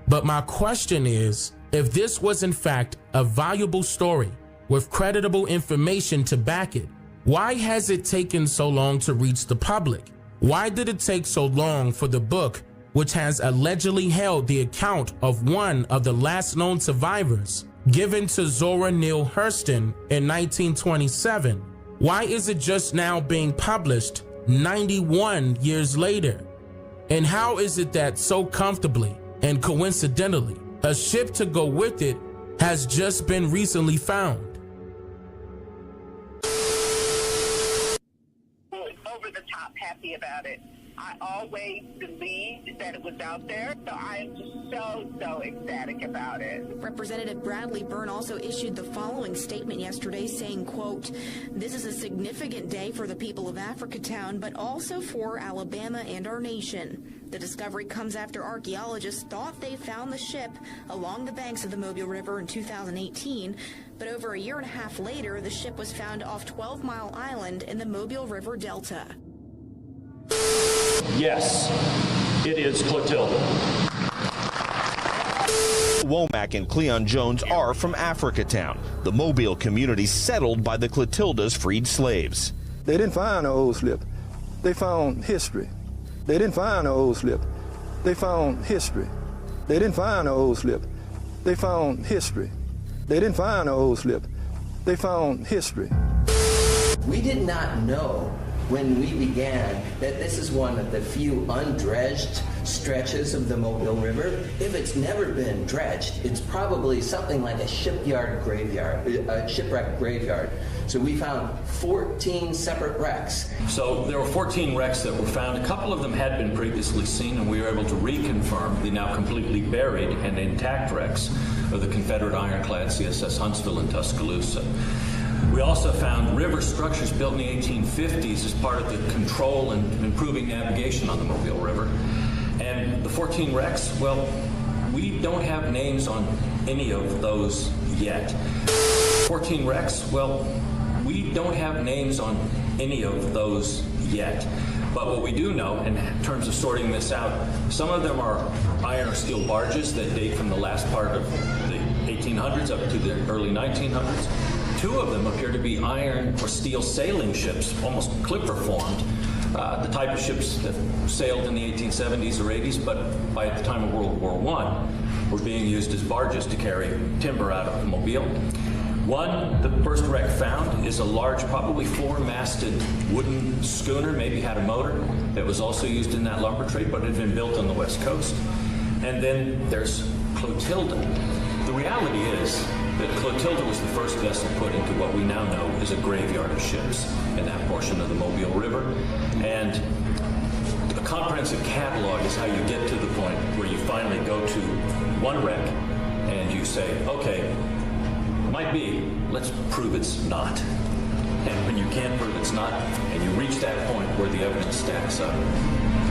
But my question is, if this was in fact a valuable story with creditable information to back it, why has it taken so long to reach the public? Why did it take so long for the book, which has allegedly held the account of one of the last known survivors, given to Zora Neale Hurston in 1927, why is it just now being published 91 years later? And how is it that so comfortably and coincidentally, a ship to go with it has just been recently found? Over the top happy about about it. I always believed that it was out there, so I am just so ecstatic about it. Representative Bradley Byrne also issued the following statement yesterday saying, quote, "This is a significant day for the people of Africatown, but also for Alabama and our nation. The discovery comes after archaeologists thought they found the ship along the banks of the Mobile River in 2018, but over a year and a half later, the ship was found off 12 Mile Island in the Mobile River Delta." Yes, it is Clotilda. Womack and Cleon Jones are from Africatown, the Mobile community settled by the Clotildas' freed slaves. They didn't find an old slip. They found history. They didn't find an old slip. They found history. They didn't find an old slip. They found history. They didn't find an old slip. They found history. We did not know when we began that this is one of the few undredged stretches of the Mobile River. If it's never been dredged, it's probably something like a shipwreck graveyard. So we found 14 separate wrecks. So there were 14 wrecks that were found. A couple of them had been previously seen, and we were able to reconfirm the now completely buried and intact wrecks of the Confederate ironclad CSS Huntsville and Tuscaloosa. We also found river structures built in the 1850s as part of the control and improving navigation on the Mobile River. And the 14 wrecks, well, we don't have names on any of those yet. 14 wrecks, well, we don't have names on any of those yet. But what we do know, in terms of sorting this out, some of them are iron or steel barges that date from the last part of the 1800s up to the early 1900s. Two of them appear to be iron or steel sailing ships, almost clipper formed, the type of ships that sailed in the 1870s or 80s, but by the time of World War I, were being used as barges to carry timber out of Mobile. One, the first wreck found, is a large, probably four-masted wooden schooner, maybe had a motor, that was also used in that lumber trade, but had been built on the West Coast. And then there's Clotilda. The reality is that Clotilda was the first vessel put into what we now know is a graveyard of ships in that portion of the Mobile River. And a comprehensive catalog is how you get to the point where you finally go to one wreck and you say, okay, might be, let's prove it's not. And when you can't prove it's not, and you reach that point where the evidence stacks up,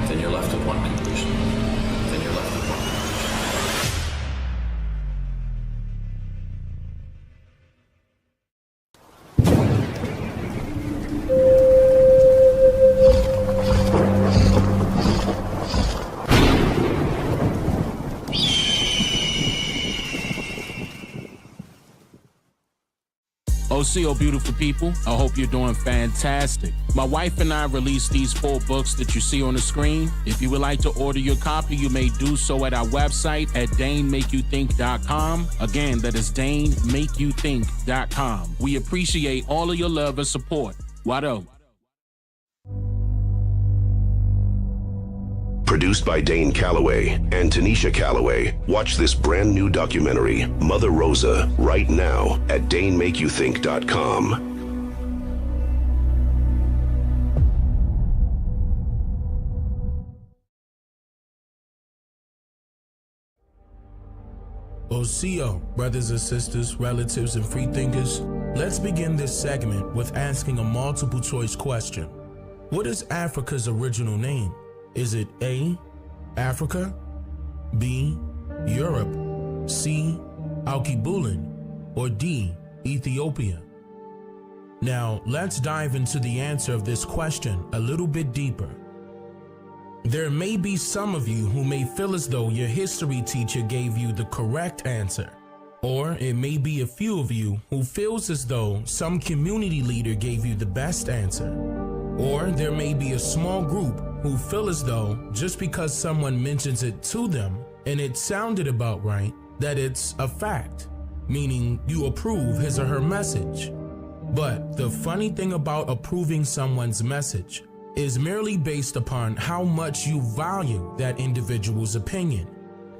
then you're left with one conclusion. Then you're left with one conclusion. OCO beautiful people, I hope you're doing fantastic. My wife and I released these 4 books that you see on the screen. If you would like to order your copy, you may do so at our website at DaneMakeYouThink.com. Again, that is DaneMakeYouThink.com. We appreciate all of your love and support. Wado. Produced by Dane Calloway and Tanisha Calloway. Watch this brand new documentary, Mother Rosa, right now at DaneMakeYouThink.com. OCO, brothers and sisters, relatives, and freethinkers, let's begin this segment with asking a multiple choice question. What is Africa's original name? Is it A, Africa, B, Europe, C, Alkebulan, or D, Ethiopia? Now, let's dive into the answer of this question a little bit deeper. There may be some of you who may feel as though your history teacher gave you the correct answer. Or it may be a few of you who feels as though some community leader gave you the best answer. Or there may be a small group who feel as though just because someone mentions it to them and it sounded about right, that it's a fact, meaning you approve his or her message. But the funny thing about approving someone's message is merely based upon how much you value that individual's opinion.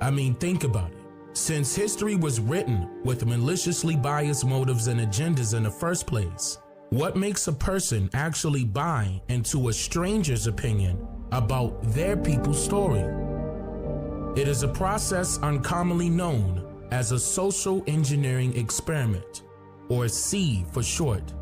I mean, think about it. Since history was written with maliciously biased motives and agendas in the first place, what makes a person actually buy into a stranger's opinion about their people's story. It is a process uncommonly known as a social engineering experiment, or SEE for short,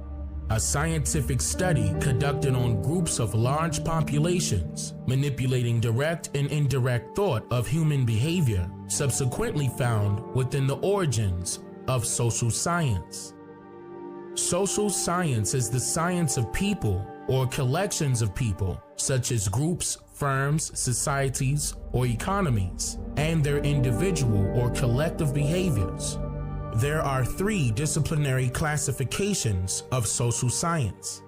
a scientific study conducted on groups of large populations, manipulating direct and indirect thought of human behavior, subsequently found within the origins of social science. Social science is the science of people or collections of people, such as groups, firms, societies, or economies, and their individual or collective behaviors. There are 3 disciplinary classifications of social science: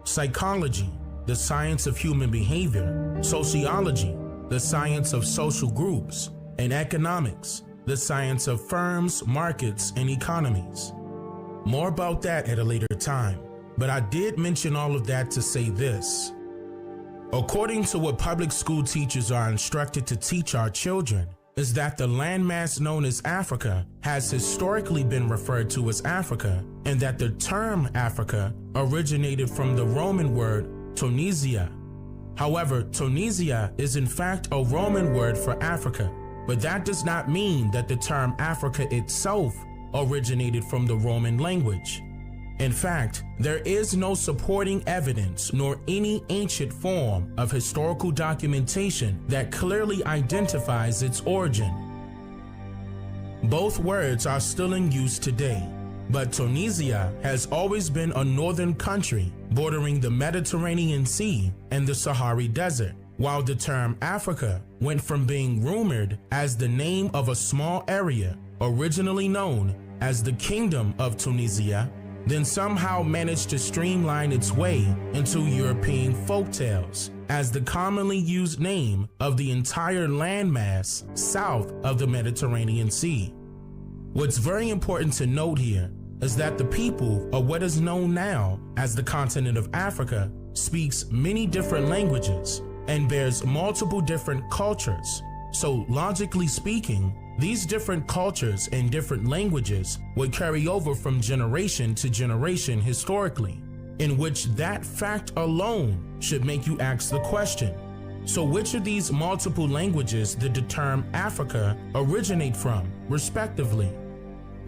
psychology, the science of human behavior; sociology, the science of social groups; and economics, the science of firms, markets, and economies. More about that at a later time, but I did mention all of that to say this. According to what public school teachers are instructed to teach our children, is that the landmass known as Africa has historically been referred to as Africa, and that the term Africa originated from the Roman word Tunisia. However, Tunisia is in fact a Roman word for Africa, but that does not mean that the term Africa itself originated from the Roman language. In fact, there is no supporting evidence nor any ancient form of historical documentation that clearly identifies its origin. Both words are still in use today, but Tunisia has always been a northern country bordering the Mediterranean Sea and the Sahara Desert, while the term Africa went from being rumored as the name of a small area originally known as the Kingdom of Tunisia, then somehow managed to streamline its way into European folktales as the commonly used name of the entire landmass south of the Mediterranean Sea. What's very important to note here is that the people of what is known now as the continent of Africa speaks many different languages and bears multiple different cultures. So logically speaking, these different cultures and different languages would carry over from generation to generation historically, in which that fact alone should make you ask the question, so which of these multiple languages did the term Africa originate from, respectively?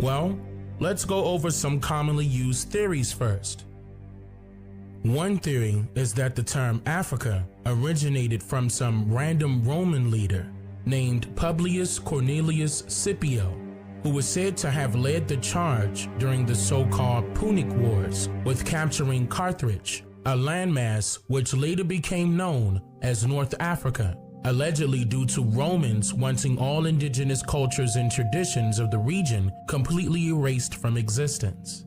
Well, let's go over some commonly used theories first. One theory is that the term Africa originated from some random Roman leader named Publius Cornelius Scipio, who was said to have led the charge during the so-called Punic Wars with capturing Carthage, a landmass which later became known as North Africa, allegedly due to Romans wanting all indigenous cultures and traditions of the region completely erased from existence.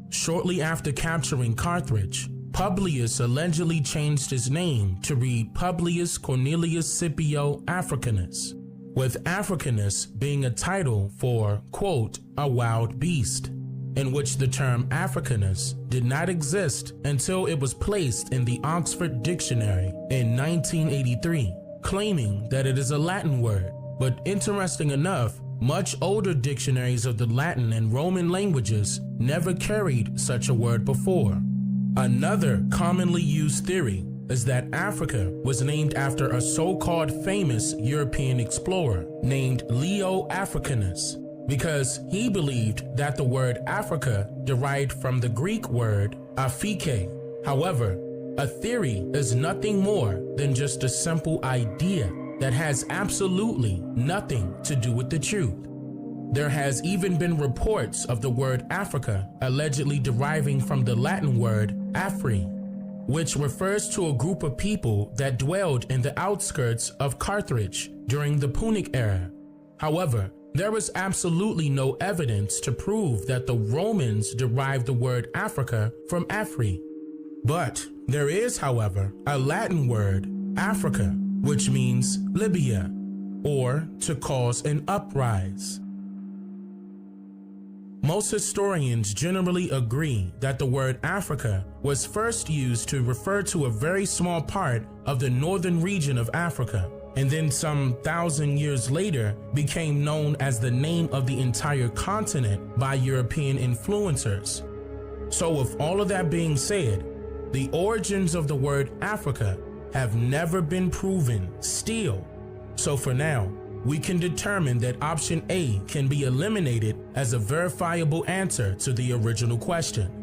Shortly after capturing Carthage, Publius allegedly changed his name to read Publius Cornelius Scipio Africanus, with Africanus being a title for, quote, a wild beast, in which the term Africanus did not exist until it was placed in the Oxford Dictionary in 1983, claiming that it is a Latin word. But interesting enough, much older dictionaries of the Latin and Roman languages never carried such a word before. Another commonly used theory is that Africa was named after a so-called famous European explorer named Leo Africanus, because he believed that the word Africa derived from the Greek word Afrique. However, a theory is nothing more than just a simple idea that has absolutely nothing to do with the truth. There has even been reports of the word Africa allegedly deriving from the Latin word Afri, which refers to a group of people that dwelled in the outskirts of Carthage during the Punic era. However, there was absolutely no evidence to prove that the Romans derived the word Africa from Afri. But there is, however, a Latin word, Africa, which means Libya, or to cause an uprise. Most historians generally agree that the word Africa was first used to refer to a very small part of the northern region of Africa, and then some 1,000 years later became known as the name of the entire continent by European influencers. So with all of that being said, the origins of the word Africa have never been proven still. So for now, we can determine that option A can be eliminated as a verifiable answer to the original question.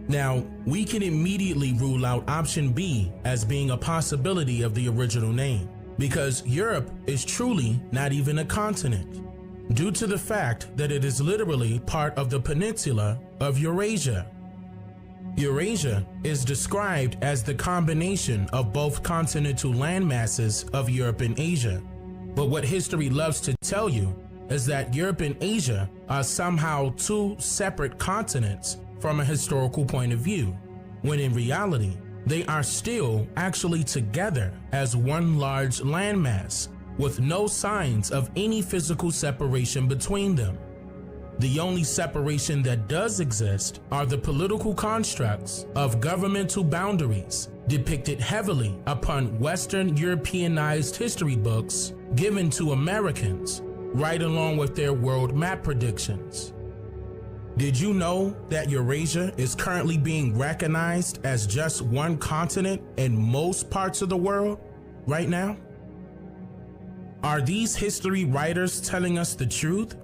Now, we can immediately rule out option B as being a possibility of the original name, because Europe is truly not even a continent, due to the fact that it is literally part of the peninsula of Eurasia. Eurasia is described as the combination of both continental landmasses of Europe and Asia. But what history loves to tell you is that Europe and Asia are somehow two separate continents from a historical point of view, when in reality, they are still actually together as one large landmass with no signs of any physical separation between them. The only separation that does exist are the political constructs of governmental boundaries depicted heavily upon Western Europeanized history books given to Americans, right along with their world map predictions. Did you know that Eurasia is currently being recognized as just one continent in most parts of the world right now? Are these history writers telling us the truth?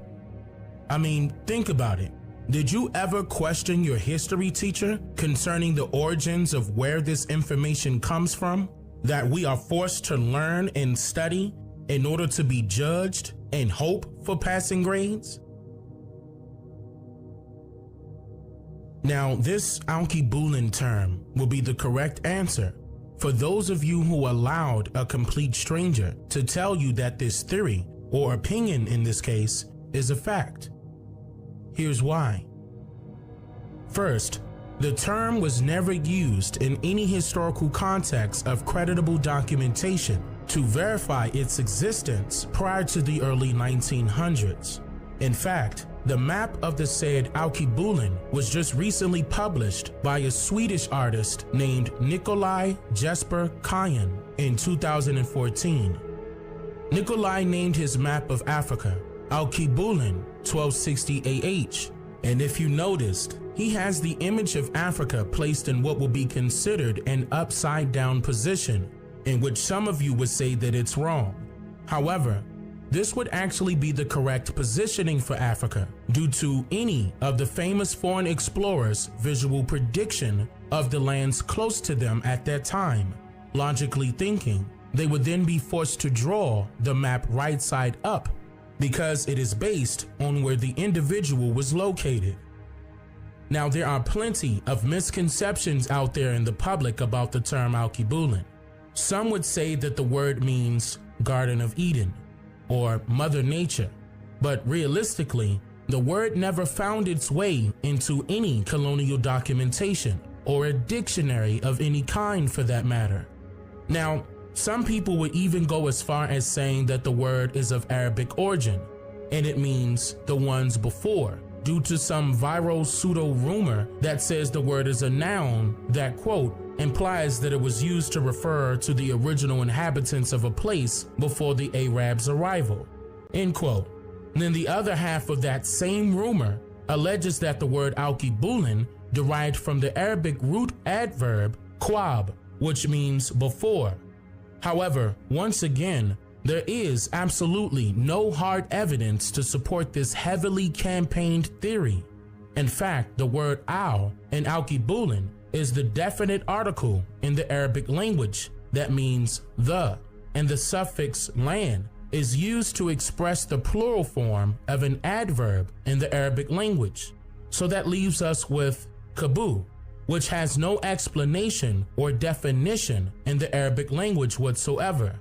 I mean, think about it. Did you ever question your history teacher concerning the origins of where this information comes from that we are forced to learn and study in order to be judged and hope for passing grades? Now, this Alkebulan term will be the correct answer for those of you who allowed a complete stranger to tell you that this theory, or opinion in this case, is a fact. Here's why. First, the term was never used in any historical context of creditable documentation to verify its existence prior to the early 1900s. In fact, the map of the said Alkebulan was just recently published by a Swedish artist named Nikolai Jesper Kajen in 2014. Nikolai named his map of Africa Alkebulan 1260 AH, and if you noticed, he has the image of Africa placed in what will be considered an upside down position, in which some of you would say that it's wrong. However, this would actually be the correct positioning for Africa due to any of the famous foreign explorers' visual prediction of the lands close to them at that time. Logically thinking, they would then be forced to draw the map right side up because it is based on where the individual was located. Now, there are plenty of misconceptions out there in the public about the term Alkebulan. Some would say that the word means Garden of Eden or Mother Nature, but realistically, the word never found its way into any colonial documentation or a dictionary of any kind for that matter. Now, some people would even go as far as saying that the word is of Arabic origin, and it means the ones before, due to some viral pseudo-rumor that says the word is a noun that, quote, implies that it was used to refer to the original inhabitants of a place before the Arabs' arrival, end quote. And then the other half of that same rumor alleges that the word Alkebulan derived from the Arabic root adverb qab, which means before. However, once again, there is absolutely no hard evidence to support this heavily campaigned theory. In fact, the word al in Alkebulan is the definite article in the Arabic language that means the, and the suffix lan is used to express the plural form of an adverb in the Arabic language. So that leaves us with kabu, which has no explanation or definition in the Arabic language whatsoever.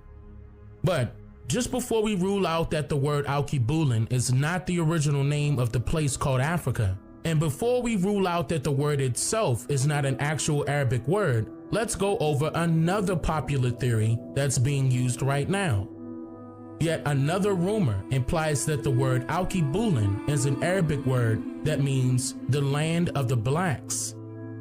But just before we rule out that the word Alkebulan is not the original name of the place called Africa, and before we rule out that the word itself is not an actual Arabic word, let's go over another popular theory that's being used right now. Yet another rumor implies that the word Alkebulan is an Arabic word that means the land of the blacks.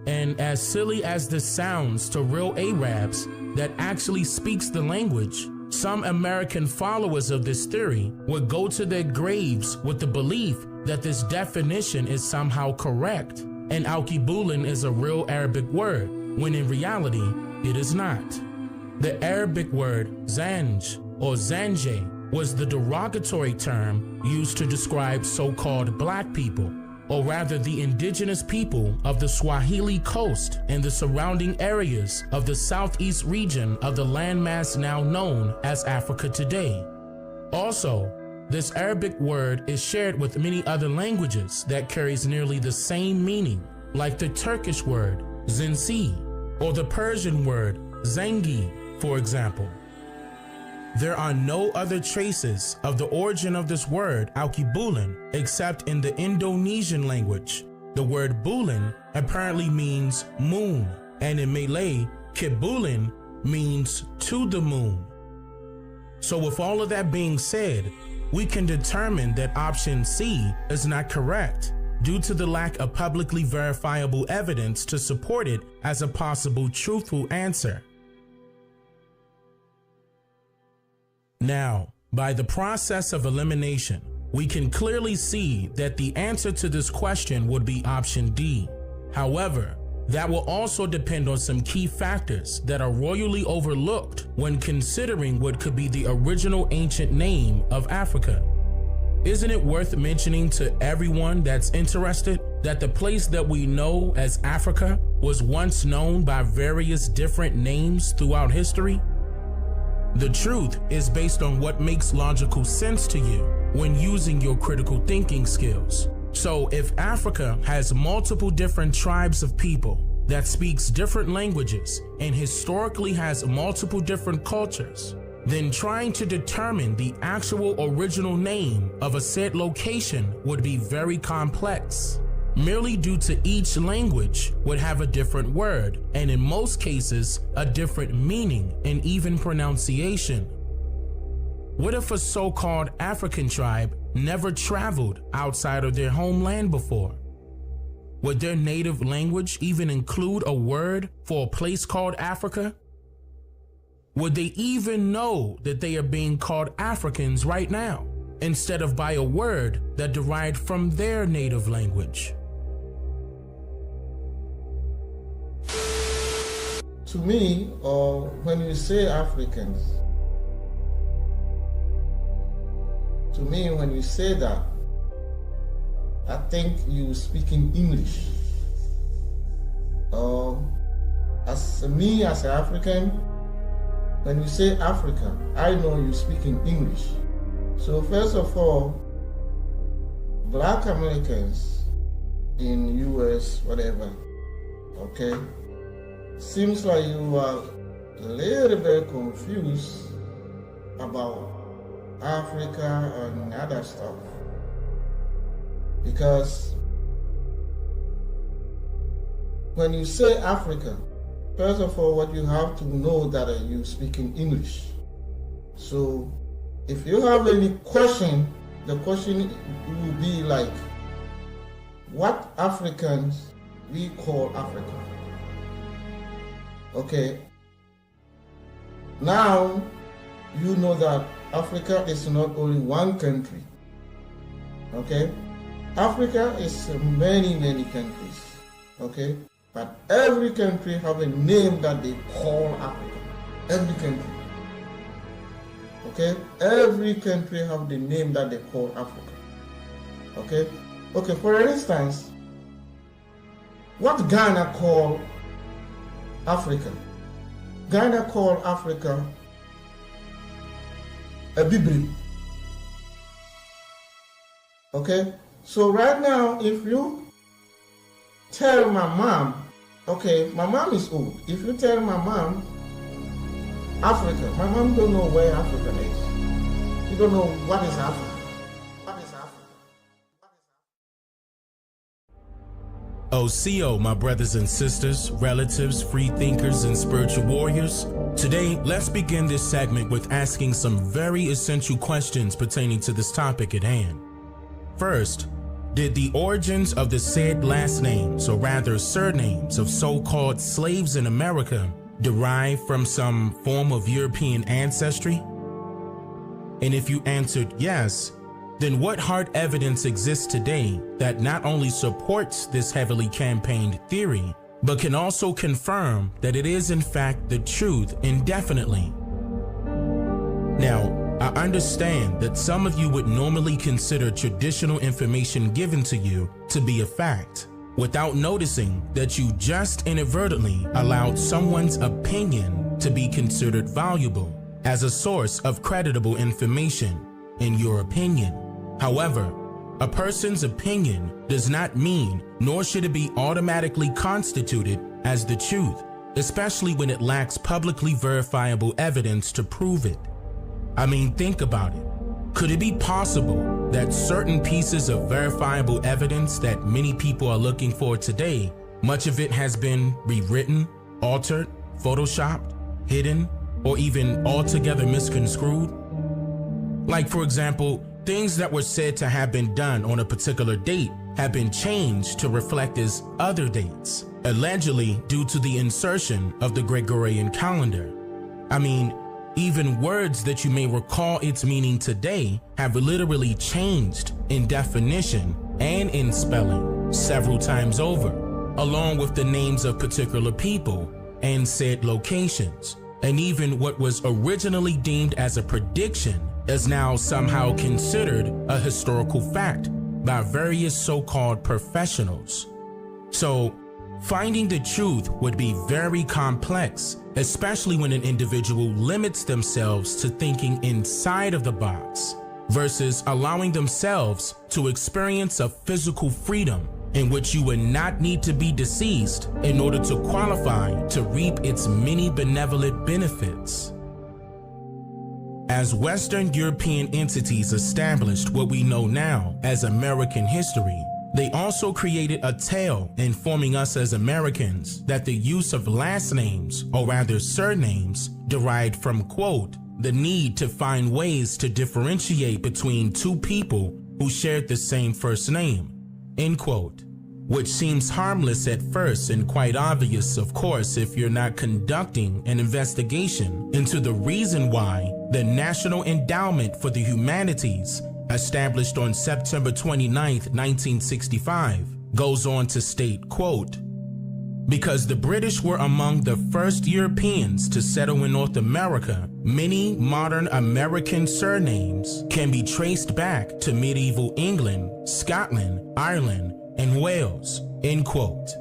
And as silly as this sounds to real Arabs that actually speaks the language, some American followers of this theory would go to their graves with the belief that this definition is somehow correct and Alkebulan is a real Arabic word, when in reality, it is not. The Arabic word zanj or zanje was the derogatory term used to describe so-called black people, or rather the indigenous people of the Swahili coast and the surrounding areas of the southeast region of the landmass now known as Africa today. Also, this Arabic word is shared with many other languages that carries nearly the same meaning, like the Turkish word zinsi or the Persian word zengi, for example. There are no other traces of the origin of this word, Alkebulan, except in the Indonesian language. The word bulan apparently means moon, and in Malay, Kibulan means to the moon. So with all of that being said, we can determine that option C is not correct due to the lack of publicly verifiable evidence to support it as a possible truthful answer. Now, by the process of elimination, we can clearly see that the answer to this question would be option D. However, that will also depend on some key factors that are royally overlooked when considering what could be the original ancient name of Africa. Isn't it worth mentioning to everyone that's interested that the place that we know as Africa was once known by various different names throughout history? The truth is based on what makes logical sense to you when using your critical thinking skills. So if Africa has multiple different tribes of people that speaks different languages and historically has multiple different cultures, then trying to determine the actual original name of a said location would be very complex. Merely due to each language would have a different word, and in most cases, a different meaning and even pronunciation. What if a so-called African tribe never traveled outside of their homeland before? Would their native language even include a word for a place called Africa? Would they even know that they are being called Africans right now, instead of by a word that derived from their native language? To me, when you say Africans, when you say that, I think you speaking English. As me, as an African, when you say Africa, I know you speaking English. So first of all, Black Americans in US, whatever, okay, seems like you are a little bit confused about Africa and other stuff. Because when you say Africa, first of all, what you have to know that you speaking English. So if you have any question, the question will be like, what Africans we call Africa? Okay. Now you know that Africa is not only one country. Okay. Africa is many countries. Okay. But every country have a name that they call Africa. Every country. Okay. Every country have the name that they call Africa. Okay. Okay. For instance, what Ghana call Africa? Ghana call Africa a Bibri. Okay? So right now, if you tell my mom, okay, my mom is old. If you tell my mom Africa, my mom don't know where Africa is. You don't know what is Africa. OCO, my brothers and sisters, relatives, free thinkers, and spiritual warriors. Today, let's begin this segment with asking some very essential questions pertaining to this topic at hand. First, did the origins of the said last names, or rather surnames, of so-called slaves in America derive from some form of European ancestry? And if you answered yes, then what hard evidence exists today that not only supports this heavily campaigned theory, but can also confirm that it is in fact the truth indefinitely. Now, I understand that some of you would normally consider traditional information given to you to be a fact, without noticing that you just inadvertently allowed someone's opinion to be considered valuable as a source of creditable information, in your opinion. However, a person's opinion does not mean, nor should it be automatically constituted as the truth, especially when it lacks publicly verifiable evidence to prove it. I mean, think about it. Could it be possible that certain pieces of verifiable evidence that many people are looking for today, much of it has been rewritten, altered, photoshopped, hidden, or even altogether misconstrued? Like, for example, things that were said to have been done on a particular date have been changed to reflect as other dates, allegedly due to the insertion of the Gregorian calendar. I mean, even words that you may recall its meaning today have literally changed in definition and in spelling several times over, along with the names of particular people and said locations. And even what was originally deemed as a prediction is now somehow considered a historical fact by various so-called professionals. So, finding the truth would be very complex, especially when an individual limits themselves to thinking inside of the box versus allowing themselves to experience a physical freedom in which you would not need to be deceased in order to qualify to reap its many benevolent benefits. As Western European entities established what we know now as American history, they also created a tale informing us as Americans that the use of last names, or rather surnames, derived from, quote, the need to find ways to differentiate between two people who shared the same first name, end quote. Which seems harmless at first and quite obvious, of course, if you're not conducting an investigation into the reason why the National Endowment for the Humanities, established on September 29, 1965, goes on to state, quote, because the British were among the first Europeans to settle in North America, many modern American surnames can be traced back to medieval England, Scotland, Ireland, and Wales, end quote.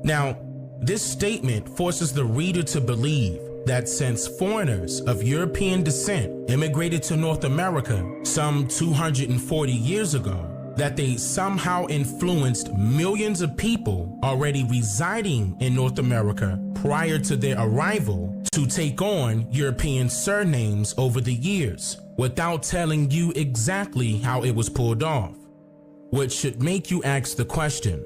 Now, this statement forces the reader to believe that since foreigners of European descent immigrated to North America some 240 years ago, that they somehow influenced millions of people already residing in North America prior to their arrival to take on European surnames over the years, without telling you exactly how it was pulled off. Which should make you ask the question,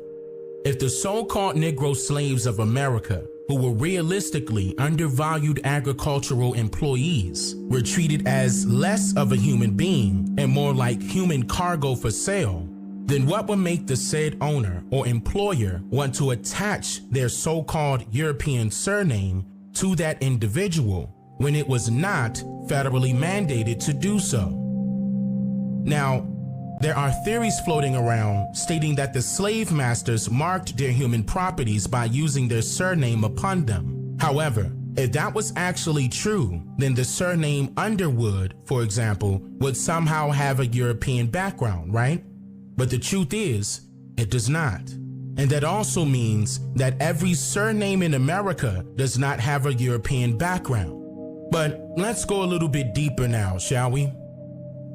if the so-called Negro slaves of America, who were realistically undervalued agricultural employees, were treated as less of a human being and more like human cargo for sale, then what would make the said owner or employer want to attach their so-called European surname to that individual when it was not federally mandated to do so? Now, there are theories floating around stating that the slave masters marked their human properties by using their surname upon them. However, if that was actually true, then the surname Underwood, for example, would somehow have a European background, right? But the truth is, it does not. And that also means that every surname in America does not have a European background. But let's go a little bit deeper now, shall we?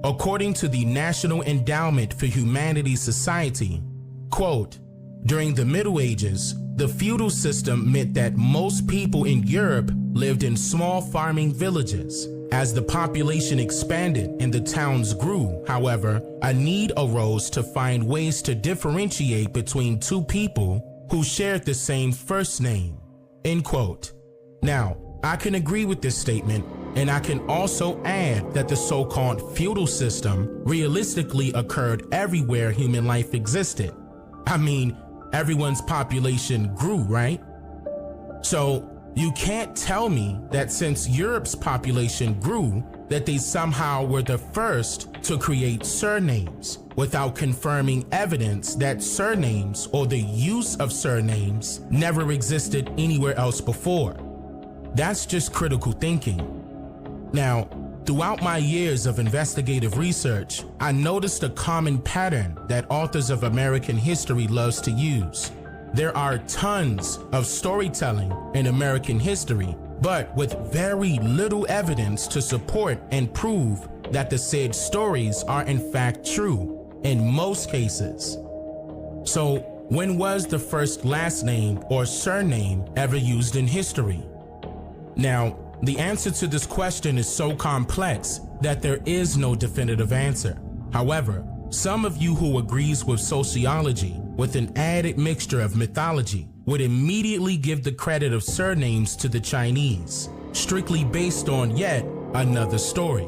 According to the National Endowment for Humanities Society, quote, during the Middle Ages, the feudal system meant that most people in Europe lived in small farming villages. As the population expanded and the towns grew, however, a need arose to find ways to differentiate between two people who shared the same first name, end quote. Now, I can agree with this statement, and I can also add that the so-called feudal system realistically occurred everywhere human life existed. I mean, everyone's population grew, right? So You can't tell me that since Europe's population grew, that they somehow were the first to create surnames without confirming evidence that surnames or the use of surnames never existed anywhere else before. That's just critical thinking. Now, throughout my years of investigative research, I noticed a common pattern that authors of American history loves to use. There are tons of storytelling in American history, but with very little evidence to support and prove that the said stories are in fact true in most cases. So, when was the first last name or surname ever used in history? Now, the answer to this question is so complex that there is no definitive answer. However, some of you who agrees with sociology with an added mixture of mythology would immediately give the credit of surnames to the Chinese, strictly based on yet another story.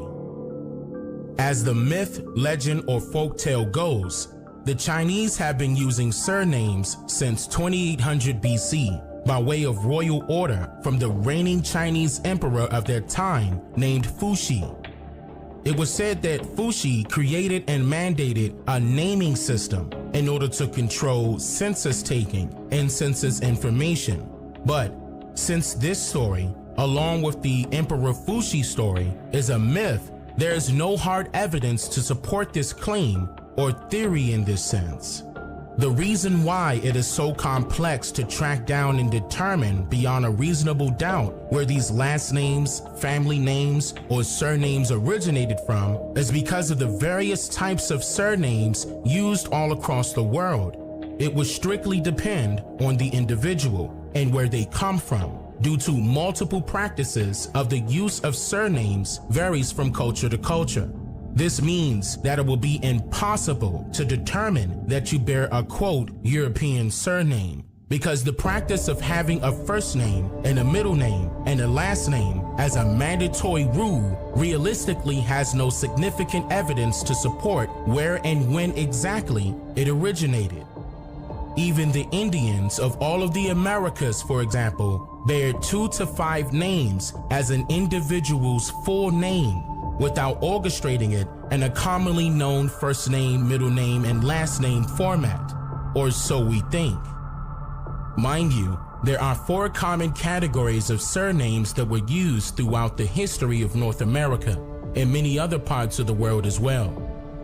As the myth, legend, or folktale goes, the Chinese have been using surnames since 2800 BC by way of royal order from the reigning Chinese emperor of their time named Fuxi. It was said that Fuxi created and mandated a naming system in order to control census taking and census information. But since this story, along with the Emperor Fuxi story, is a myth, there is no hard evidence to support this claim or theory in this sense. The reason why it is so complex to track down and determine beyond a reasonable doubt where these last names, family names, or surnames originated from is because of the various types of surnames used all across the world. It would strictly depend on the individual and where they come from, due to multiple practices of the use of surnames varies from culture to culture. This means that it will be impossible to determine that you bear a quote European surname, because the practice of having a first name and a middle name and a last name as a mandatory rule realistically has no significant evidence to support where and when exactly it originated. Even the Indians of all of the Americas, for example, bear 2 to 5 names as an individual's full name, without orchestrating it in a commonly known first name, middle name, and last name format, or so we think. Mind you, there are 4 common categories of surnames that were used throughout the history of North America and many other parts of the world as well.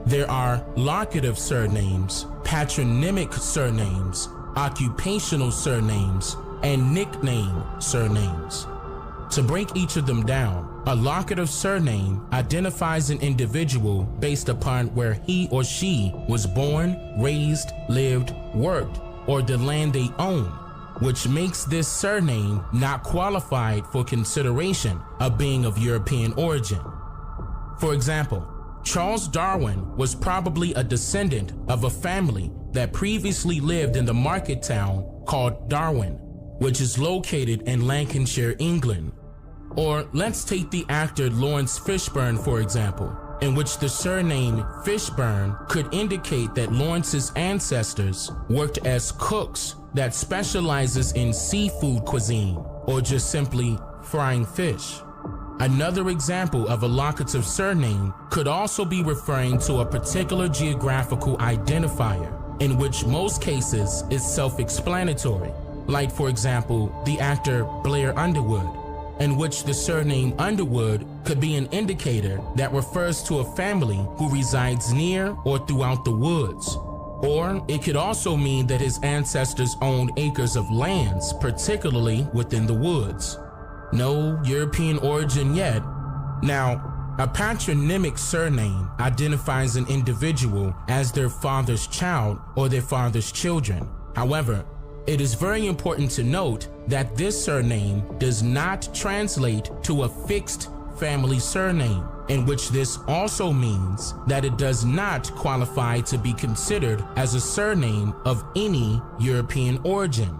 There are locative surnames, patronymic surnames, occupational surnames, and nickname surnames. To break each of them down, a locative surname identifies an individual based upon where he or she was born, raised, lived, worked, or the land they own, which makes this surname not qualified for consideration of being of European origin. For example, Charles Darwin was probably a descendant of a family that previously lived in the market town called Darwin, which is located in Lancashire, England. Or let's take the actor Lawrence Fishburne, for example, in which the surname Fishburne could indicate that Lawrence's ancestors worked as cooks that specializes in seafood cuisine, or just simply frying fish. Another example of a locative surname could also be referring to a particular geographical identifier, in which most cases is self-explanatory, like for example, the actor Blair Underwood, in which the surname Underwood could be an indicator that refers to a family who resides near or throughout the woods. Or it could also mean that his ancestors owned acres of lands, particularly within the woods. No European origin yet. Now, a patronymic surname identifies an individual as their father's child or their father's children. However, it is very important to note that this surname does not translate to a fixed family surname, in which this also means that it does not qualify to be considered as a surname of any European origin.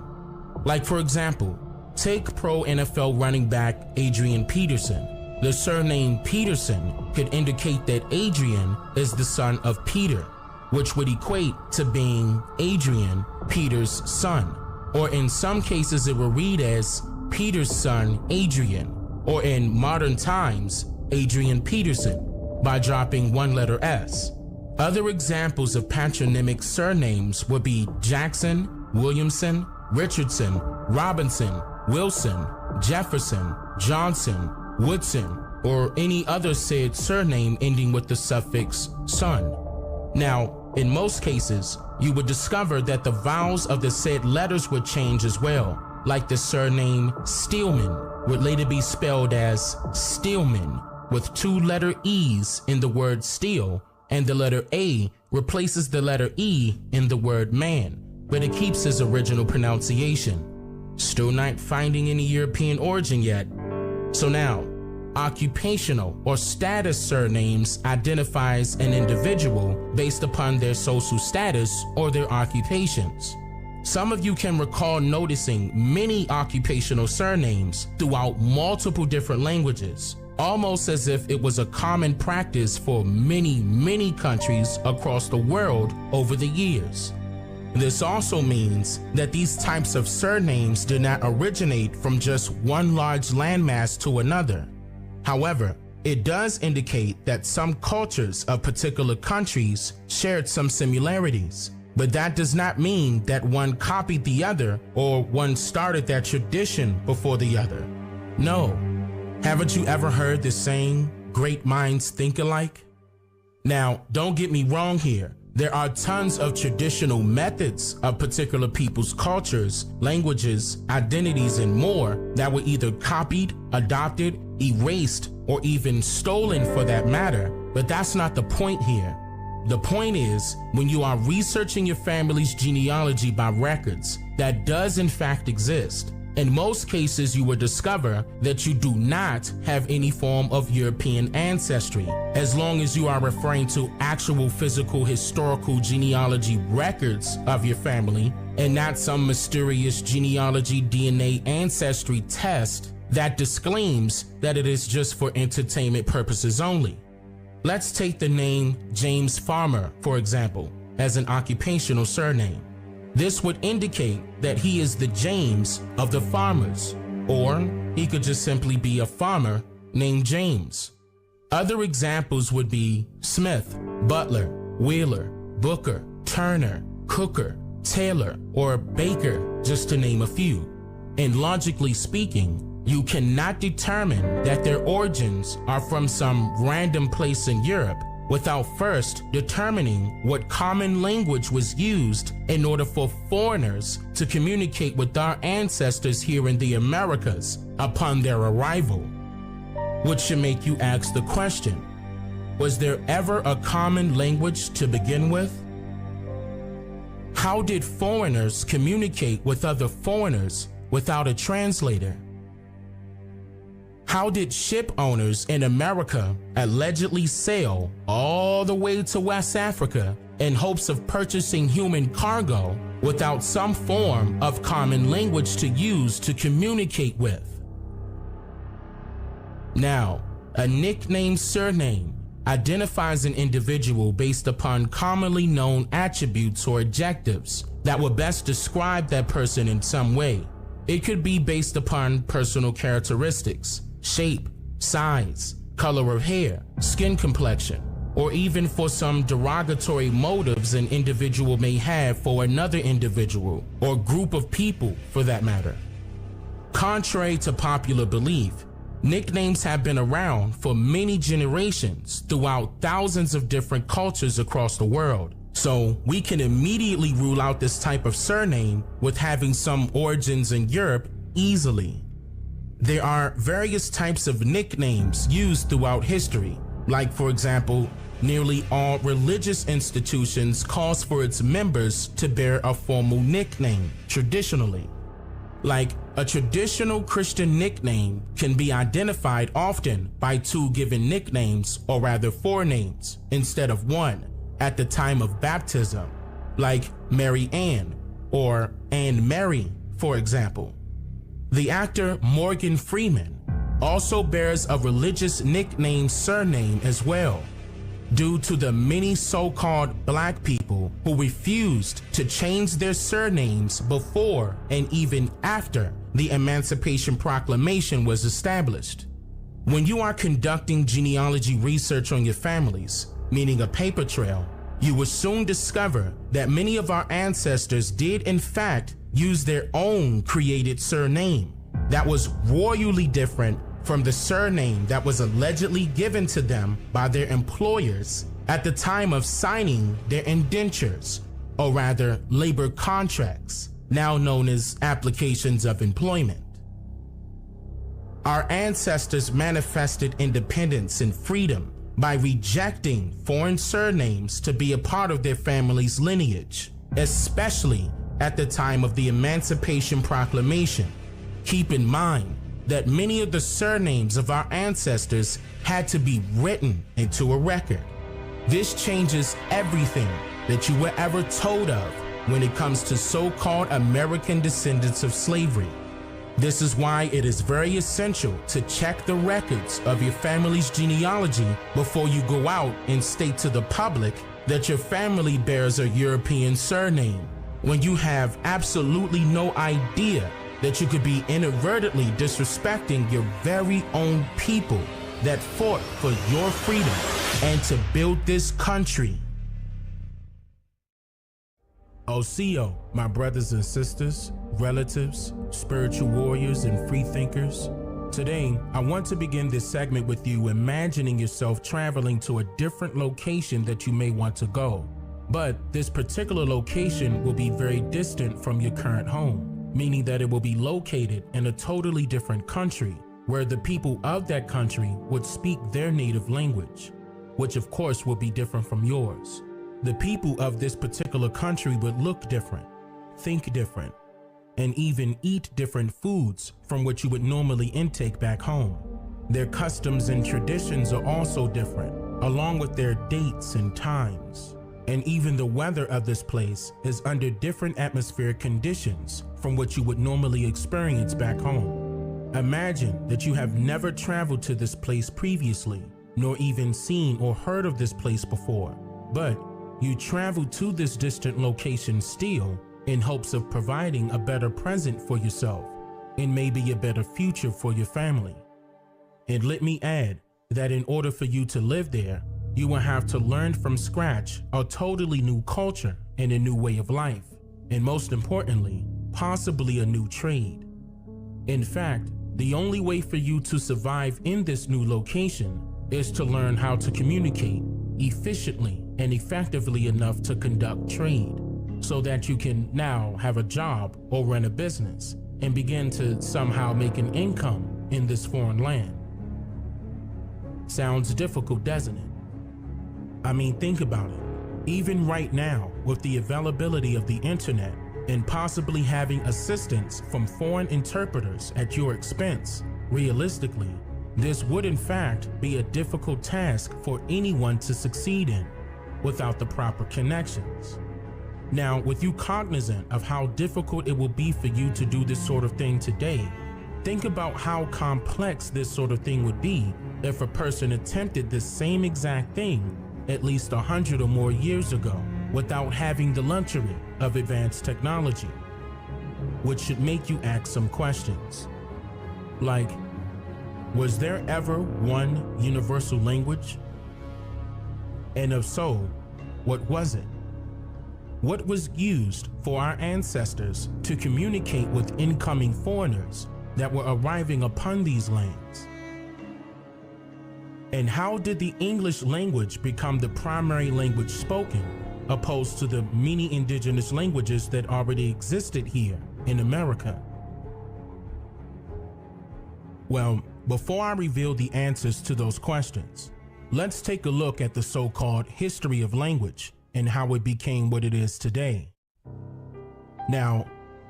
Like for example, take pro NFL running back Adrian Peterson. The surname Peterson could indicate that Adrian is the son of Peter, which would equate to being Adrian, Peter's son. Or in some cases it will read as Peter's son Adrian, or in modern times, Adrian Peterson, by dropping one letter S. Other examples of patronymic surnames would be Jackson, Williamson, Richardson, Robinson, Wilson, Jefferson, Johnson, Woodson, or any other said surname ending with the suffix son. Now, in most cases, you would discover that the vowels of the said letters would change as well, like the surname Steelman would later be spelled as Steelman, with 2-letter E's in the word steel, and the letter A replaces the letter E in the word man, but it keeps its original pronunciation. Still not finding any European origin yet. So now, occupational or status surnames identifies an individual based upon their social status or their occupations. Some of you can recall noticing many occupational surnames throughout multiple different languages, almost as if it was a common practice for many countries across the world over the years. This also means that these types of surnames do not originate from just one large landmass to another. However, it does indicate that some cultures of particular countries shared some similarities, but that does not mean that one copied the other or one started that tradition before the other. No. Haven't you ever heard the saying, great minds think alike? Now, don't get me wrong here. There are tons of traditional methods of particular people's cultures, languages, identities, and more that were either copied, adopted, erased, or even stolen for that matter, but that's not the point here. The point is, when you are researching your family's genealogy by records, that does in fact exist. In most cases, you will discover that you do not have any form of European ancestry, as long as you are referring to actual physical historical genealogy records of your family and not some mysterious genealogy DNA ancestry test that disclaims that it is just for entertainment purposes only. Let's take the name James Farmer, for example, as an occupational surname. This would indicate that he is the James of the farmers, or he could just simply be a farmer named James. Other examples would be Smith, Butler, Wheeler, Booker, Turner, Cooker, Taylor, or Baker, just to name a few. And logically speaking, you cannot determine that their origins are from some random place in Europe without first determining what common language was used in order for foreigners to communicate with our ancestors here in the Americas upon their arrival. Which should make you ask the question, was there ever a common language to begin with? How did foreigners communicate with other foreigners without a translator? How did ship owners in America allegedly sail all the way to West Africa in hopes of purchasing human cargo without some form of common language to use to communicate with? Now, a nickname surname identifies an individual based upon commonly known attributes or adjectives that will best describe that person in some way. It could be based upon personal characteristics, shape, size, color of hair, skin complexion, or even for some derogatory motives an individual may have for another individual or group of people for that matter. Contrary to popular belief, nicknames have been around for many generations throughout thousands of different cultures across the world. So we can immediately rule out this type of surname with having some origins in Europe easily. There are various types of nicknames used throughout history, like for example, nearly all religious institutions calls for its members to bear a formal nickname traditionally. Like a traditional Christian nickname can be identified often by 2 given nicknames, or rather 4 names, instead of 1 at the time of baptism, like Mary Ann or Anne Mary, for example. The actor Morgan Freeman also bears a religious nickname surname as well, due to the many so-called black people who refused to change their surnames before and even after the Emancipation Proclamation was established. When you are conducting genealogy research on your families, meaning a paper trail, you will soon discover that many of our ancestors did in fact use their own created surname that was royally different from the surname that was allegedly given to them by their employers at the time of signing their indentures, or rather labor contracts, now known as applications of employment. Our ancestors manifested independence and freedom by rejecting foreign surnames to be a part of their family's lineage, especially at the time of the Emancipation Proclamation. Keep in mind that many of the surnames of our ancestors had to be written into a record. This changes everything that you were ever told of when it comes to so-called American descendants of slavery. This is why it is very essential to check the records of your family's genealogy before you go out and state to the public that your family bears a European surname, when you have absolutely no idea that you could be inadvertently disrespecting your very own people that fought for your freedom and to build this country. Osio, my brothers and sisters, relatives, spiritual warriors, and free thinkers. Today, I want to begin this segment with you imagining yourself traveling to a different location that you may want to go. But this particular location will be very distant from your current home, meaning that it will be located in a totally different country where the people of that country would speak their native language, which of course will be different from yours. The people of this particular country would look different, think different, and even eat different foods from what you would normally intake back home. Their customs and traditions are also different, along with their dates and times. And even the weather of this place is under different atmospheric conditions from what you would normally experience back home. Imagine that you have never traveled to this place previously, nor even seen or heard of this place before, but you travel to this distant location still in hopes of providing a better present for yourself and maybe a better future for your family. And let me add that in order for you to live there, you will have to learn from scratch a totally new culture and a new way of life, and most importantly, possibly a new trade. In fact, the only way for you to survive in this new location is to learn how to communicate efficiently and effectively enough to conduct trade, so that you can now have a job or run a business and begin to somehow make an income in this foreign land. Sounds difficult, doesn't it? I mean, think about it. Even right now, with the availability of the internet and possibly having assistance from foreign interpreters at your expense, realistically, this would in fact be a difficult task for anyone to succeed in without the proper connections. Now, with you cognizant of how difficult it will be for you to do this sort of thing today, think about how complex this sort of thing would be if a person attempted this same exact thing at least 100 or more years ago without having the luxury of advanced technology, which should make you ask some questions. Like, was there ever one universal language? And if so, what was it? What was used for our ancestors to communicate with incoming foreigners that were arriving upon these lands? And how did the English language become the primary language spoken, opposed to the many indigenous languages that already existed here in America? Well, before I reveal the answers to those questions, let's take a look at the so-called history of language and how it became what it is today. Now,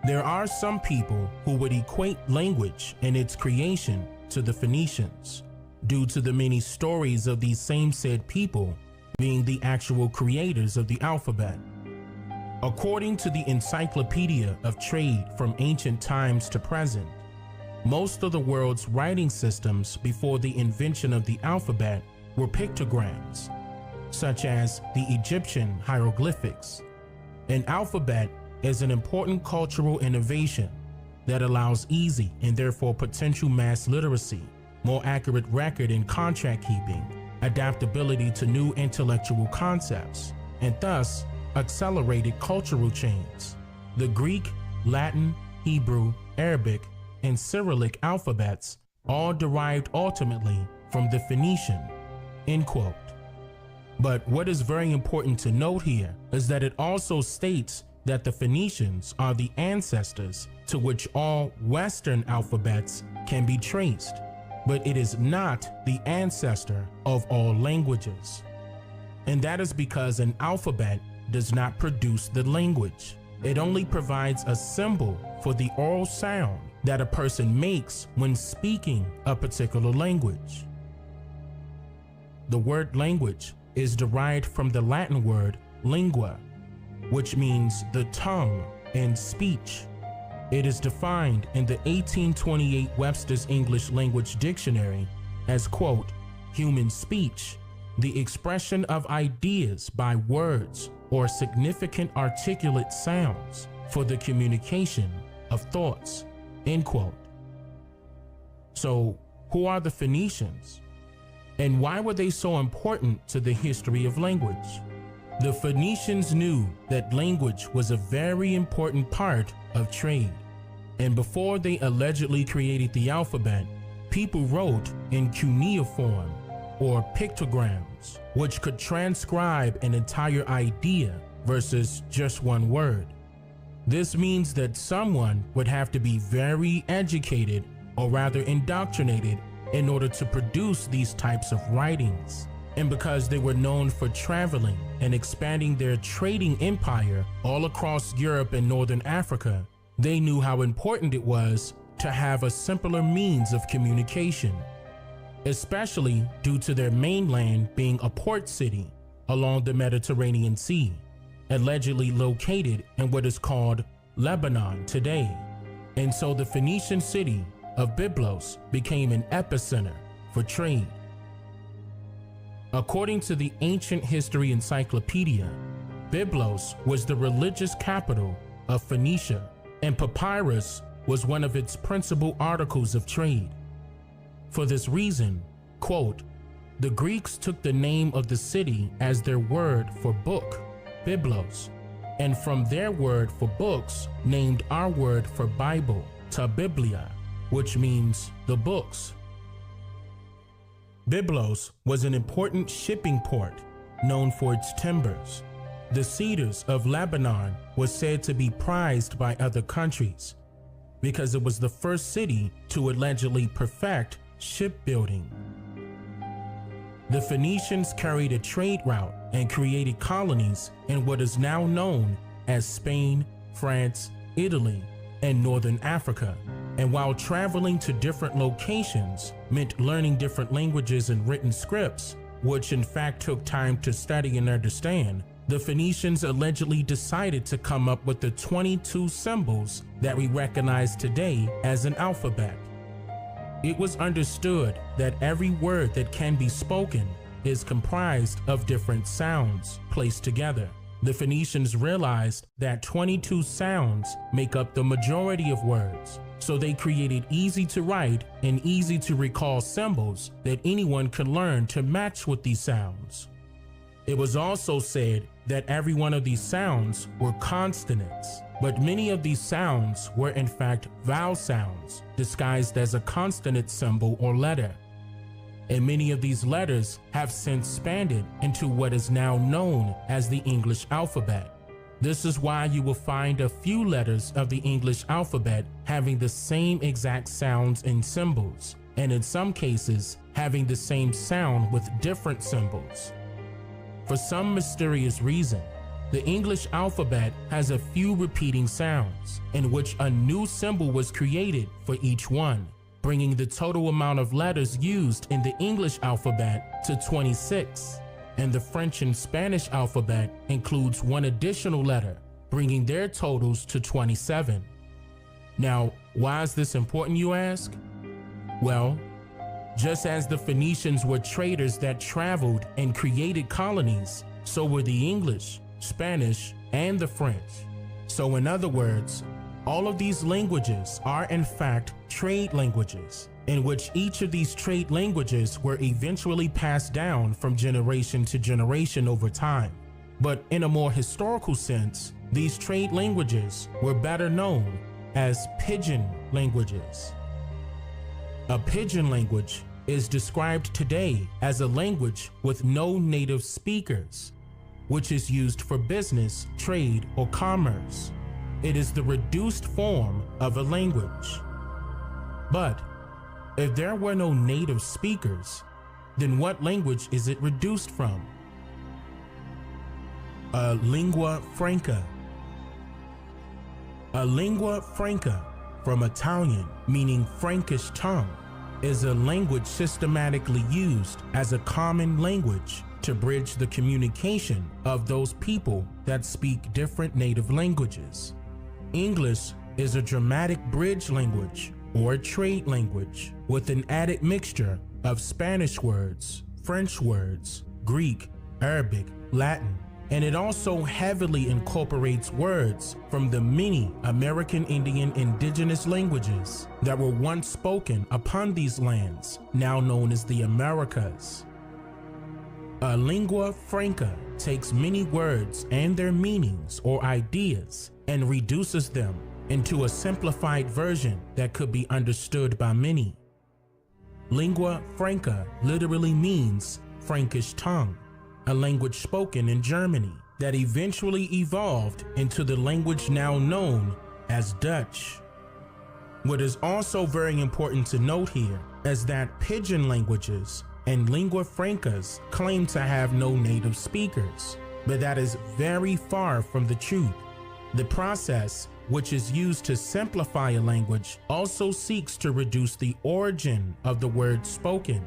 there are some people who would equate language and its creation to the Phoenicians, due to the many stories of these same said people being the actual creators of the alphabet. According to the Encyclopedia of Trade from Ancient Times to Present, most of the world's writing systems before the invention of the alphabet were pictograms, such as the Egyptian hieroglyphics. An alphabet is an important cultural innovation that allows easy and therefore potential mass literacy, more accurate record and contract keeping, adaptability to new intellectual concepts, and thus accelerated cultural change. The Greek, Latin, Hebrew, Arabic, and Cyrillic alphabets all derived ultimately from the Phoenician, end quote. But what is very important to note here is that it also states that the Phoenicians are the ancestors to which all Western alphabets can be traced, but it is not the ancestor of all languages. And that is because an alphabet does not produce the language. It only provides a symbol for the oral sound that a person makes when speaking a particular language. The word language is derived from the Latin word lingua, which means the tongue and speech. It is defined in the 1828 Webster's English Language Dictionary as, quote, human speech, the expression of ideas by words or significant articulate sounds for the communication of thoughts, end quote. So, who are the Phoenicians? And why were they so important to the history of language? The Phoenicians knew that language was a very important part of trade. And before they allegedly created the alphabet, people wrote in cuneiform or pictograms, which could transcribe an entire idea versus just one word. This means that someone would have to be very educated, or rather indoctrinated, in order to produce these types of writings. And because they were known for traveling and expanding their trading empire all across Europe and Northern Africa, they knew how important it was to have a simpler means of communication, especially due to their mainland being a port city along the Mediterranean Sea, allegedly located in what is called Lebanon today. And so the Phoenician city of Byblos became an epicenter for trade. According to the Ancient History Encyclopedia, Byblos was the religious capital of Phoenicia, and papyrus was one of its principal articles of trade. For this reason, quote, the Greeks took the name of the city as their word for book, Byblos, and from their word for books named our word for Bible, ta Biblia, which means the books. Byblos was an important shipping port known for its timbers. The cedars of Lebanon was said to be prized by other countries because it was the first city to allegedly perfect shipbuilding. The Phoenicians carried a trade route and created colonies in what is now known as Spain, France, Italy, and Northern Africa. And while traveling to different locations meant learning different languages and written scripts, which in fact took time to study and understand, the Phoenicians allegedly decided to come up with the 22 symbols that we recognize today as an alphabet. It was understood that every word that can be spoken is comprised of different sounds placed together. The Phoenicians realized that 22 sounds make up the majority of words, so they created easy to write and easy to recall symbols that anyone could learn to match with these sounds. It was also said that every one of these sounds were consonants, but many of these sounds were in fact vowel sounds disguised as a consonant symbol or letter. And many of these letters have since expanded into what is now known as the English alphabet. This is why you will find a few letters of the English alphabet having the same exact sounds and symbols, and in some cases having the same sound with different symbols. For some mysterious reason, the English alphabet has a few repeating sounds, in which a new symbol was created for each one, bringing the total amount of letters used in the English alphabet to 26. And the French and Spanish alphabet includes one additional letter, bringing their totals to 27. Now, why is this important, you ask? Well, just as the Phoenicians were traders that traveled and created colonies, so were the English, Spanish, and the French. So in other words, All of these languages are in fact trade languages, in which each of these trade languages were eventually passed down from generation to generation over time. But in a more historical sense, these trade languages were better known as pidgin languages. A pidgin language is described today as a language with no native speakers, which is used for business, trade, or commerce. It is the reduced form of a language. But if there were no native speakers, then what language is it reduced from? A lingua franca. A lingua franca, from Italian meaning Frankish tongue, is a language systematically used as a common language to bridge the communication of those people that speak different native languages. English is a dramatic bridge language or a trade language with an added mixture of Spanish words, French words, Greek, Arabic, Latin, and it also heavily incorporates words from the many American Indian indigenous languages that were once spoken upon these lands, now known as the Americas. A lingua franca takes many words and their meanings or ideas and reduces them into a simplified version that could be understood by many. Lingua franca literally means Frankish tongue, a language spoken in Germany that eventually evolved into the language now known as Dutch. What is also very important to note here is that pidgin languages and lingua francas claim to have no native speakers, but that is very far from the truth. The process, which is used to simplify a language, also seeks to reduce the origin of the word spoken.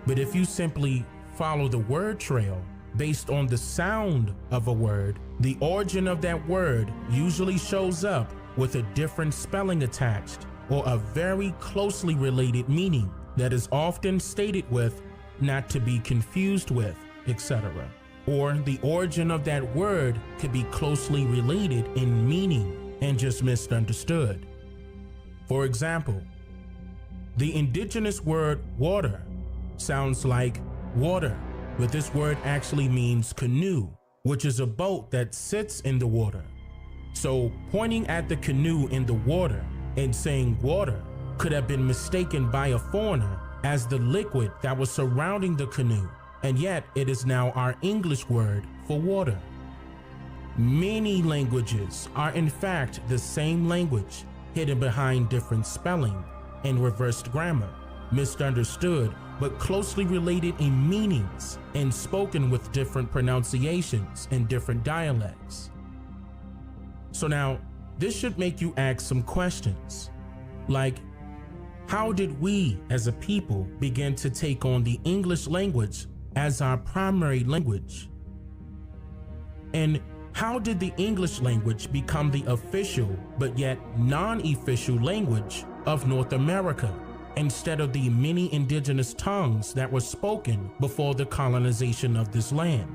But if you simply follow the word trail based on the sound of a word, the origin of that word usually shows up with a different spelling attached or a very closely related meaning that is often stated with "not to be confused with," etc. Or the origin of that word could be closely related in meaning and just misunderstood. For example, the indigenous word water sounds like water, but this word actually means canoe, which is a boat that sits in the water. So pointing at the canoe in the water and saying water could have been mistaken by a foreigner as the liquid that was surrounding the canoe, and yet it is now our English word for water. Many languages are in fact the same language, hidden behind different spelling and reversed grammar, misunderstood but closely related in meanings and spoken with different pronunciations and different dialects. So now, this should make you ask some questions, like, how did we as a people begin to take on the English language as our primary language? And how did the English language become the official but yet non-official language of North America, instead of the many indigenous tongues that were spoken before the colonization of this land?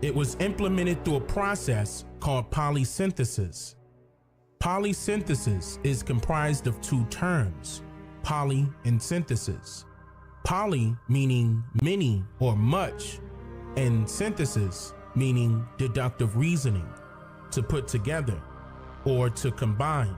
It was implemented through a process called polysynthesis. Polysynthesis is comprised of two terms, poly and synthesis. Poly meaning many or much, and synthesis meaning deductive reasoning, to put together or to combine.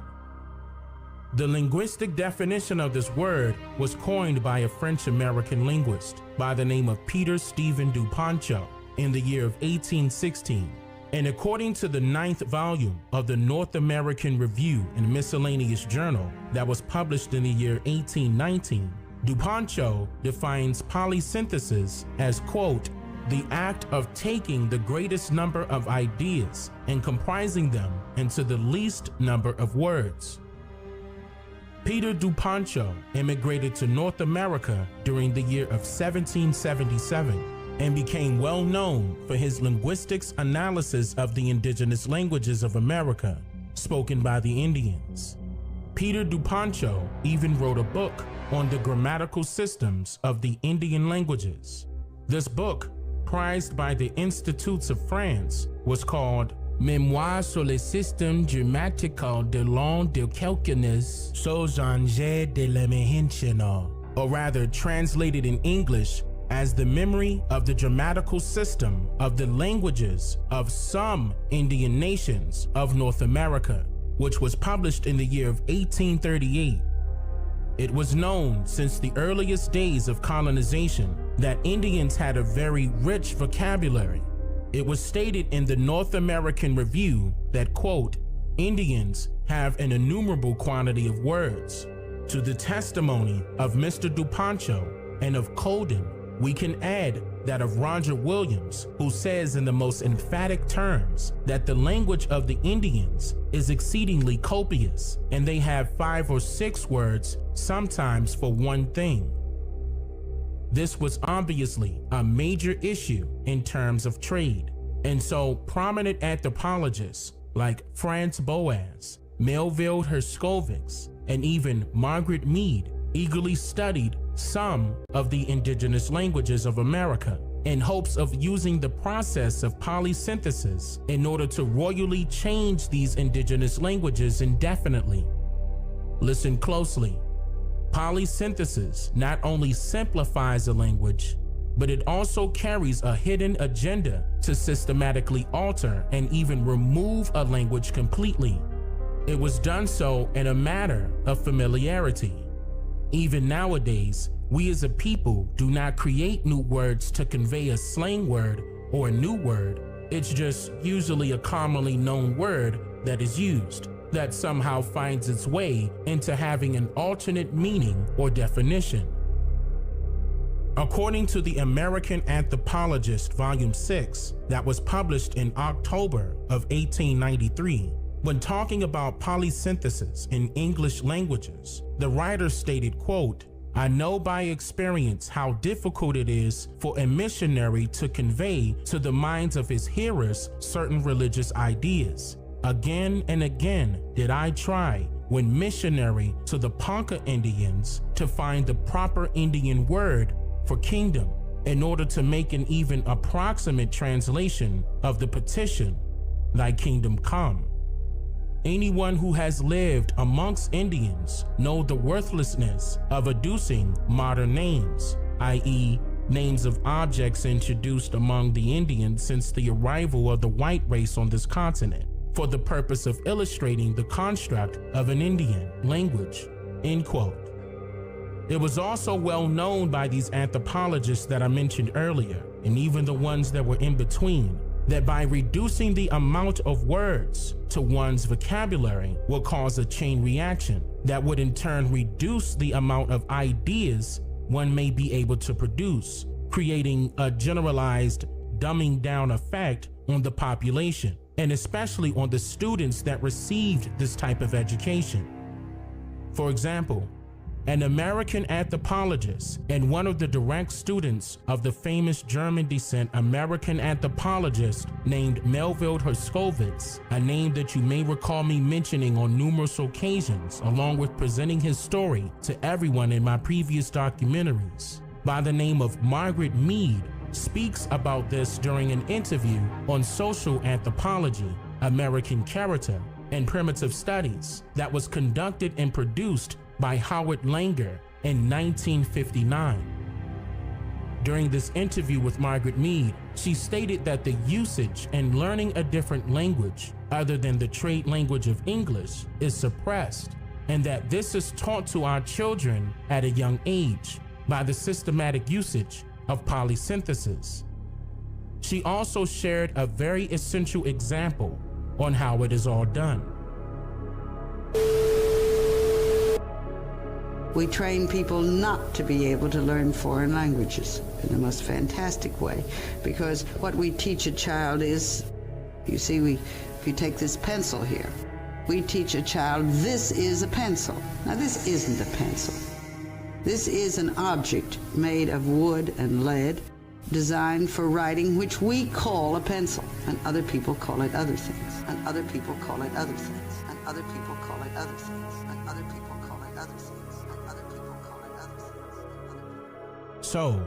The linguistic definition of this word was coined by a French-American linguist by the name of Peter Stephen Duponcheau in the year of 1816. And according to the 9th volume of the North American Review and Miscellaneous Journal that was published in the year 1819, Duponcheau defines polysynthesis as, quote, the act of taking the greatest number of ideas and comprising them into the least number of words. Peter Duponcheau immigrated to North America during the year of 1777 and became well known for his linguistics analysis of the indigenous languages of America spoken by the Indians. Peter Duponcheau even wrote a book on the grammatical systems of the Indian languages. This book prized by the Institutes of France, was called Mémoire sur le système grammatical de langue de quelqu'unes sous un jet de l'imagination, or rather translated in English as the memory of the grammatical system of the languages of some Indian nations of North America, which was published in the year of 1838. It was known since the earliest days of colonization that Indians had a very rich vocabulary. It was stated in the North American Review that, quote, Indians have an innumerable quantity of words. To the testimony of Mr. Dupancho and of Colden, we can add that of Roger Williams, who says in the most emphatic terms that the language of the Indians is exceedingly copious, and they have 5 or 6 words, sometimes for one thing. This was obviously a major issue in terms of trade, and so prominent anthropologists like Franz Boas, Melville Herskovits, and even Margaret Mead eagerly studied some of the indigenous languages of America in hopes of using the process of polysynthesis in order to royally change these indigenous languages indefinitely. Listen closely. Polysynthesis not only simplifies a language, but it also carries a hidden agenda to systematically alter and even remove a language completely. It was done so in a matter of familiarity. Even nowadays, we as a people do not create new words to convey a slang word or a new word. It's just usually a commonly known word that is used, that somehow finds its way into having an alternate meaning or definition. According to the American Anthropologist, Volume 6, that was published in October of 1893, when talking about polysynthesis in English languages, the writer stated, quote, I know by experience how difficult it is for a missionary to convey to the minds of his hearers certain religious ideas. Again and again did I try, when missionary to the Ponca Indians, to find the proper Indian word for kingdom in order to make an even approximate translation of the petition, Thy kingdom come. Anyone who has lived amongst Indians know the worthlessness of adducing modern names, i.e., names of objects introduced among the Indians since the arrival of the white race on this continent, for the purpose of illustrating the construct of an Indian language, end quote. It was also well known by these anthropologists that I mentioned earlier, and even the ones that were in between, that by reducing the amount of words to one's vocabulary will cause a chain reaction that would in turn reduce the amount of ideas one may be able to produce, creating a generalized dumbing down effect on the population, and especially on the students that received this type of education. For example, an American anthropologist and one of the direct students of the famous German descent American anthropologist named Melville Herskovits, a name that you may recall me mentioning on numerous occasions, along with presenting his story to everyone in my previous documentaries, by the name of Margaret Mead, speaks about this during an interview on Social Anthropology, American Character, and Primitive Studies that was conducted and produced by Howard Langer in 1959. During this interview with Margaret Mead, she stated that the usage and learning a different language other than the trade language of English is suppressed, and that this is taught to our children at a young age by the systematic usage of polysynthesis. She also shared a very essential example on how it is all done. We train people not to be able to learn foreign languages in the most fantastic way, because what we teach a child is, you see, if you take this pencil here, we teach a child this is a pencil. Now this isn't a pencil. This is an object made of wood and lead, designed for writing, which we call a pencil, and other people call it other things, and other people call it other things, and other people call it other things, and other people call it other things. So,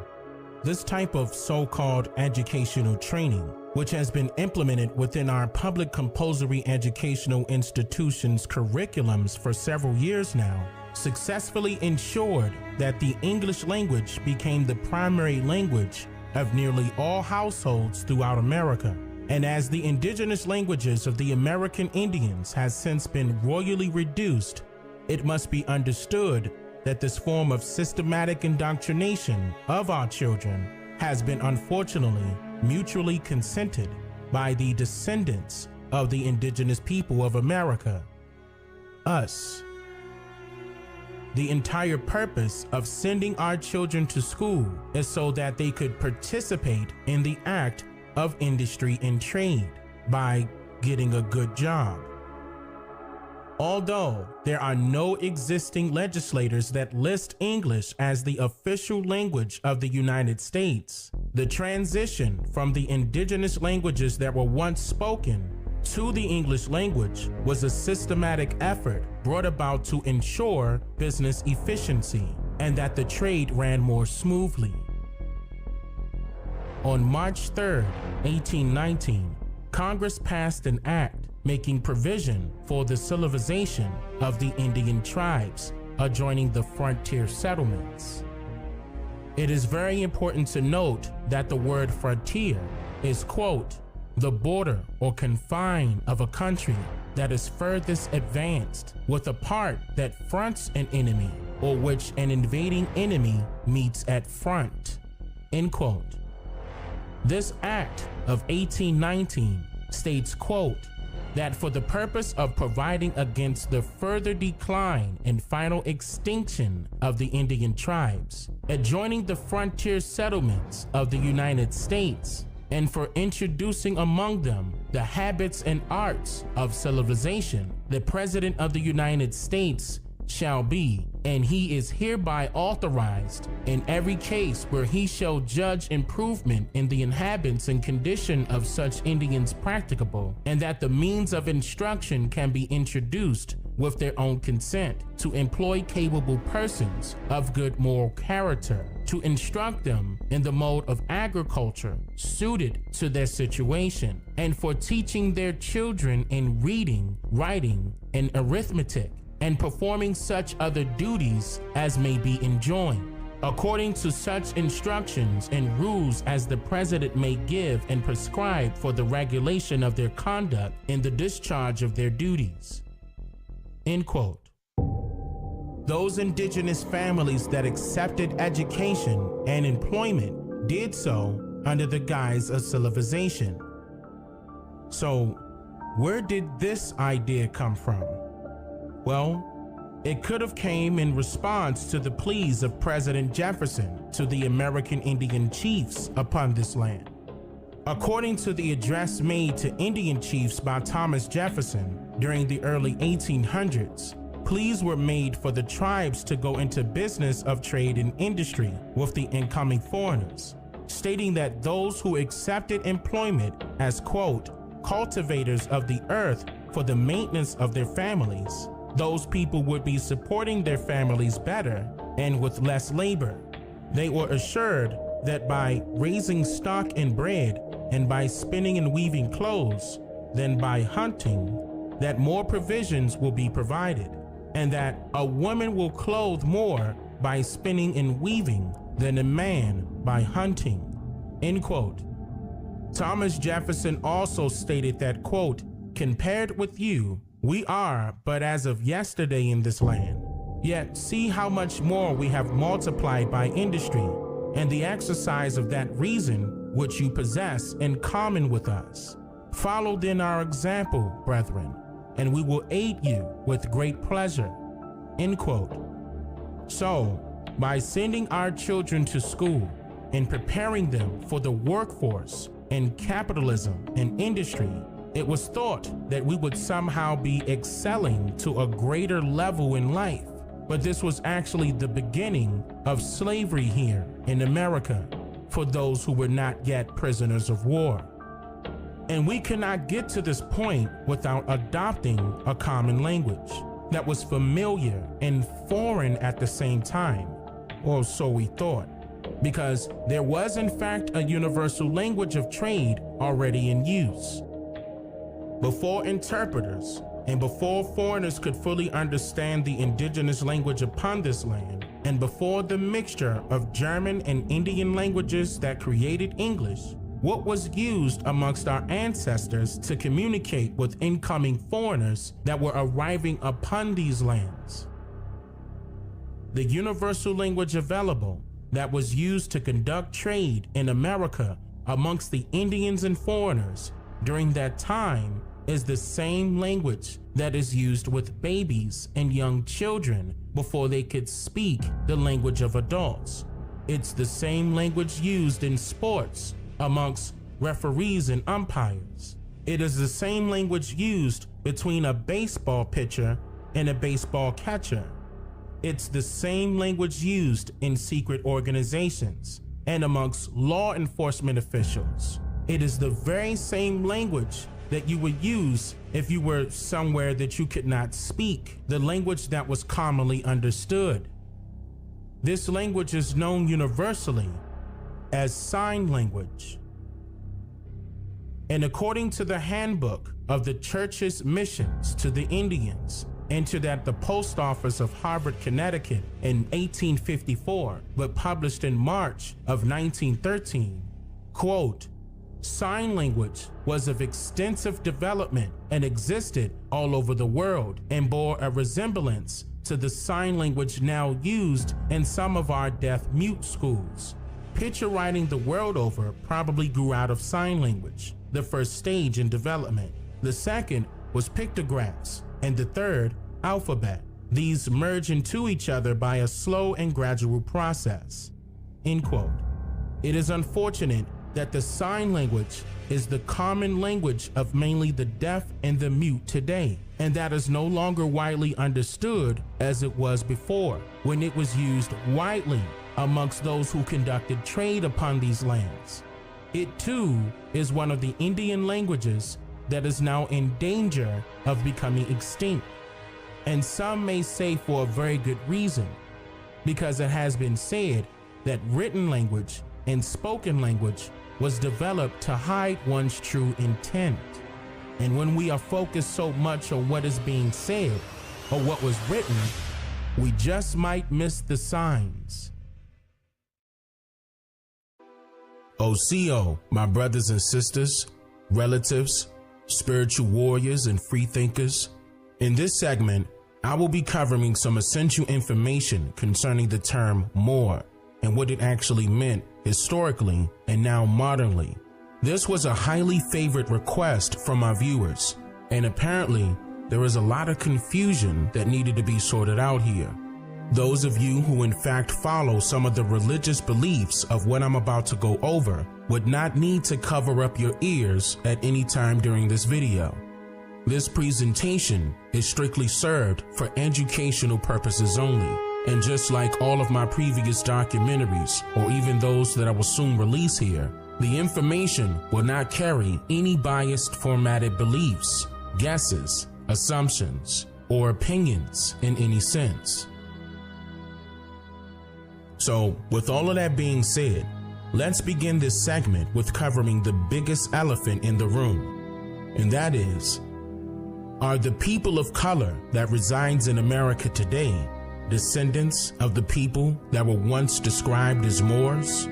This type of so-called educational training, which has been implemented within our public compulsory educational institutions' curriculums for several years now, successfully ensured that the English language became the primary language of nearly all households throughout America. And as the indigenous languages of the American Indians has since been royally reduced, it must be understood that this form of systematic indoctrination of our children has been unfortunately mutually consented by the descendants of the indigenous people of America, us. The entire purpose of sending our children to school is so that they could participate in the act of industry and trade by getting a good job. Although there are no existing legislators that list English as the official language of the United States, the transition from the indigenous languages that were once spoken to the English language was a systematic effort brought about to ensure business efficiency and that the trade ran more smoothly. On March 3, 1819, Congress passed an act making provision for the civilization of the Indian tribes adjoining the frontier settlements. It is very important to note that the word frontier is, quote, the border or confine of a country that is furthest advanced with a part that fronts an enemy or which an invading enemy meets at front, end quote. This act of 1819 states, quote, that for the purpose of providing against the further decline and final extinction of the Indian tribes adjoining the frontier settlements of the United States, and for introducing among them the habits and arts of civilization, the President of the United States shall be, and he is hereby authorized in every case where he shall judge improvement in the inhabitants and condition of such Indians practicable, and that the means of instruction can be introduced with their own consent, to employ capable persons of good moral character, to instruct them in the mode of agriculture suited to their situation, and for teaching their children in reading, writing, and arithmetic, and performing such other duties as may be enjoined, according to such instructions and rules as the President may give and prescribe for the regulation of their conduct in the discharge of their duties. End quote. Those indigenous families that accepted education and employment did so under the guise of civilization. So, where did this idea come from? Well, it could have came in response to the pleas of President Jefferson to the American Indian chiefs upon this land. According to the address made to Indian chiefs by Thomas Jefferson during the early 1800s, pleas were made for the tribes to go into business of trade and industry with the incoming foreigners, stating that those who accepted employment as, quote, cultivators of the earth for the maintenance of their families, those people would be supporting their families better and with less labor. They were assured that by raising stock and bread and by spinning and weaving clothes than by hunting, that more provisions will be provided, and that a woman will clothe more by spinning and weaving than a man by hunting, end quote. Thomas Jefferson also stated that, quote, compared with you, we are but as of yesterday in this land. Yet see how much more we have multiplied by industry and the exercise of that reason which you possess in common with us. Follow then our example, brethren, and we will aid you with great pleasure, end quote. So, by sending our children to school and preparing them for the workforce and capitalism and industry, it was thought that we would somehow be excelling to a greater level in life. But this was actually the beginning of slavery here in America for those who were not yet prisoners of war. And we cannot get to this point without adopting a common language that was familiar and foreign at the same time, or so we thought. because there was in fact a universal language of trade already in use. Before interpreters and before foreigners could fully understand the indigenous language upon this land, and before the mixture of German and Indian languages that created English, what was used amongst our ancestors to communicate with incoming foreigners that were arriving upon these lands? The universal language available that was used to conduct trade in America amongst the Indians and foreigners during that time is the same language that is used with babies and young children before they could speak the language of adults. It's the same language used in sports amongst referees and umpires. It is the same language used between a baseball pitcher and a baseball catcher. It's the same language used in secret organizations and amongst law enforcement officials. It is the very same language that you would use if you were somewhere that you could not speak, the language that was commonly understood. This language is known universally as sign language. And according to the handbook of the church's missions to the Indians, and to that the post office of Harvard, Connecticut in 1854, but published in March of 1913, quote, sign language was of extensive development and existed all over the world and bore a resemblance to the sign language now used in some of our deaf-mute schools. Picture writing the world over probably grew out of sign language, the first stage in development. The second was pictographs, and the third, alphabet. These merge into each other by a slow and gradual process. End quote. It is unfortunate that the sign language is the common language of mainly the deaf and the mute today, and that is no longer widely understood as it was before, when it was used widely amongst those who conducted trade upon these lands. It too is one of the Indian languages that is now in danger of becoming extinct. And some may say for a very good reason, because it has been said that written language and spoken language was developed to hide one's true intent. And when we are focused so much on what is being said or what was written, we just might miss the signs. OCO, my brothers and sisters, relatives, spiritual warriors, and free thinkers. In this segment, I will be covering some essential information concerning the term Moor and what it actually meant historically and now modernly. This was a highly favored request from our viewers, and apparently there is a lot of confusion that needed to be sorted out here. Those of you who in fact follow some of the religious beliefs of what I'm about to go over would not need to cover up your ears at any time during this video. This presentation is strictly served for educational purposes only, and just like all of my previous documentaries, or even those that I will soon release here, the information will not carry any biased formatted beliefs, guesses, assumptions, or opinions in any sense. So, with all of that being said, let's begin this segment with covering the biggest elephant in the room, and that is, are the people of color that resides in America today descendants of the people that were once described as Moors?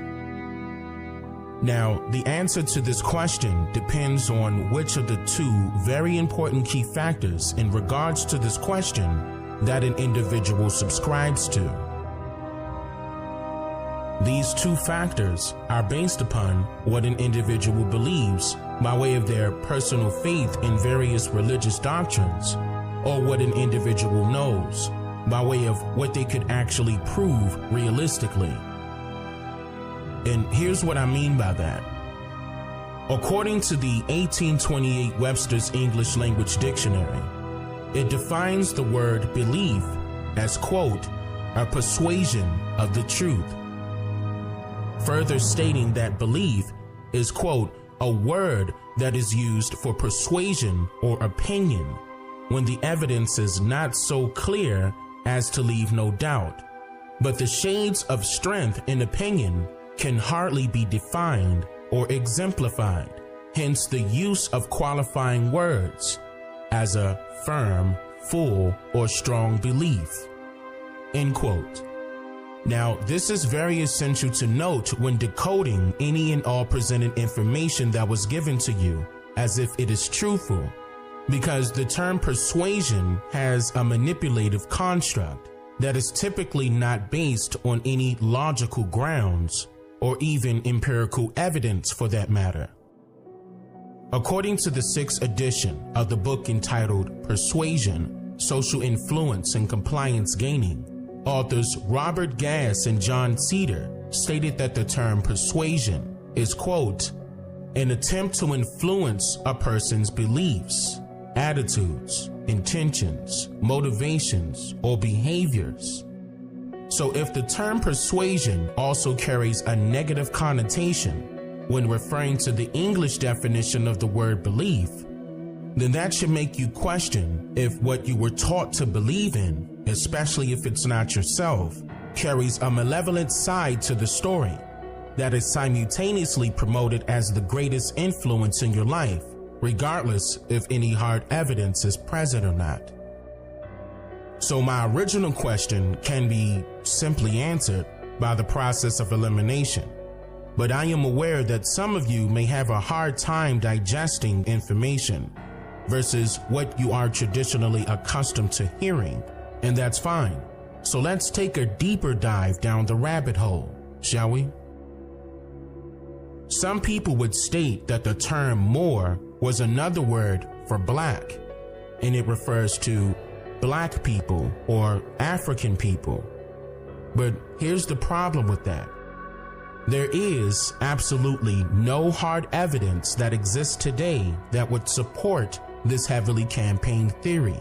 Now, the answer to this question depends on which of the two very important key factors in regards to this question that an individual subscribes to. These two factors are based upon what an individual believes by way of their personal faith in various religious doctrines, or what an individual knows by way of what they could actually prove realistically. And here's what I mean by that. According to the 1828 Webster's English Language Dictionary, it defines the word belief as, quote, a persuasion of the truth, further stating that belief is, quote, a word that is used for persuasion or opinion when the evidence is not so clear as to leave no doubt, but the shades of strength in opinion can hardly be defined or exemplified, hence the use of qualifying words as a firm, full, or strong belief. End quote. Now, this is very essential to note when decoding any and all presented information that was given to you as if it is truthful, because the term persuasion has a manipulative construct that is typically not based on any logical grounds or even empirical evidence for that matter. According to the 6th edition of the book entitled Persuasion, Social Influence and Compliance Gaining, authors Robert Gass and John Cedar stated that the term persuasion is, quote, an attempt to influence a person's beliefs, attitudes, intentions, motivations, or behaviors. So if the term persuasion also carries a negative connotation when referring to the English definition of the word belief, then that should make you question if what you were taught to believe in, especially if it's not yourself, carries a malevolent side to the story that is simultaneously promoted as the greatest influence in your life, regardless if any hard evidence is present or not. So my original question can be simply answered by the process of elimination, but I am aware that some of you may have a hard time digesting information versus what you are traditionally accustomed to hearing, and that's fine. So let's take a deeper dive down the rabbit hole, shall we? Some people would state that the term Moor was another word for black, and it refers to black people or African people. But here's the problem with that. There is absolutely no hard evidence that exists today that would support this heavily campaigned theory.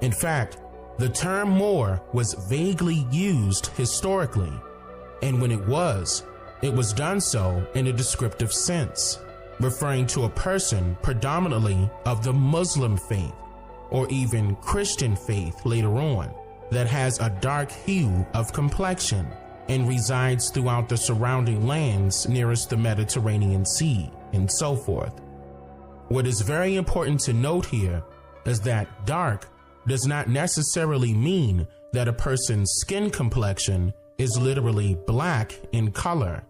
In fact, the term Moor was vaguely used historically, and when it was done so in a descriptive sense, referring to a person predominantly of the Muslim faith or even Christian faith later on that has a dark hue of complexion and resides throughout the surrounding lands nearest the Mediterranean Sea and so forth. What is very important to note here is that dark does not necessarily mean that a person's skin complexion is literally black in color.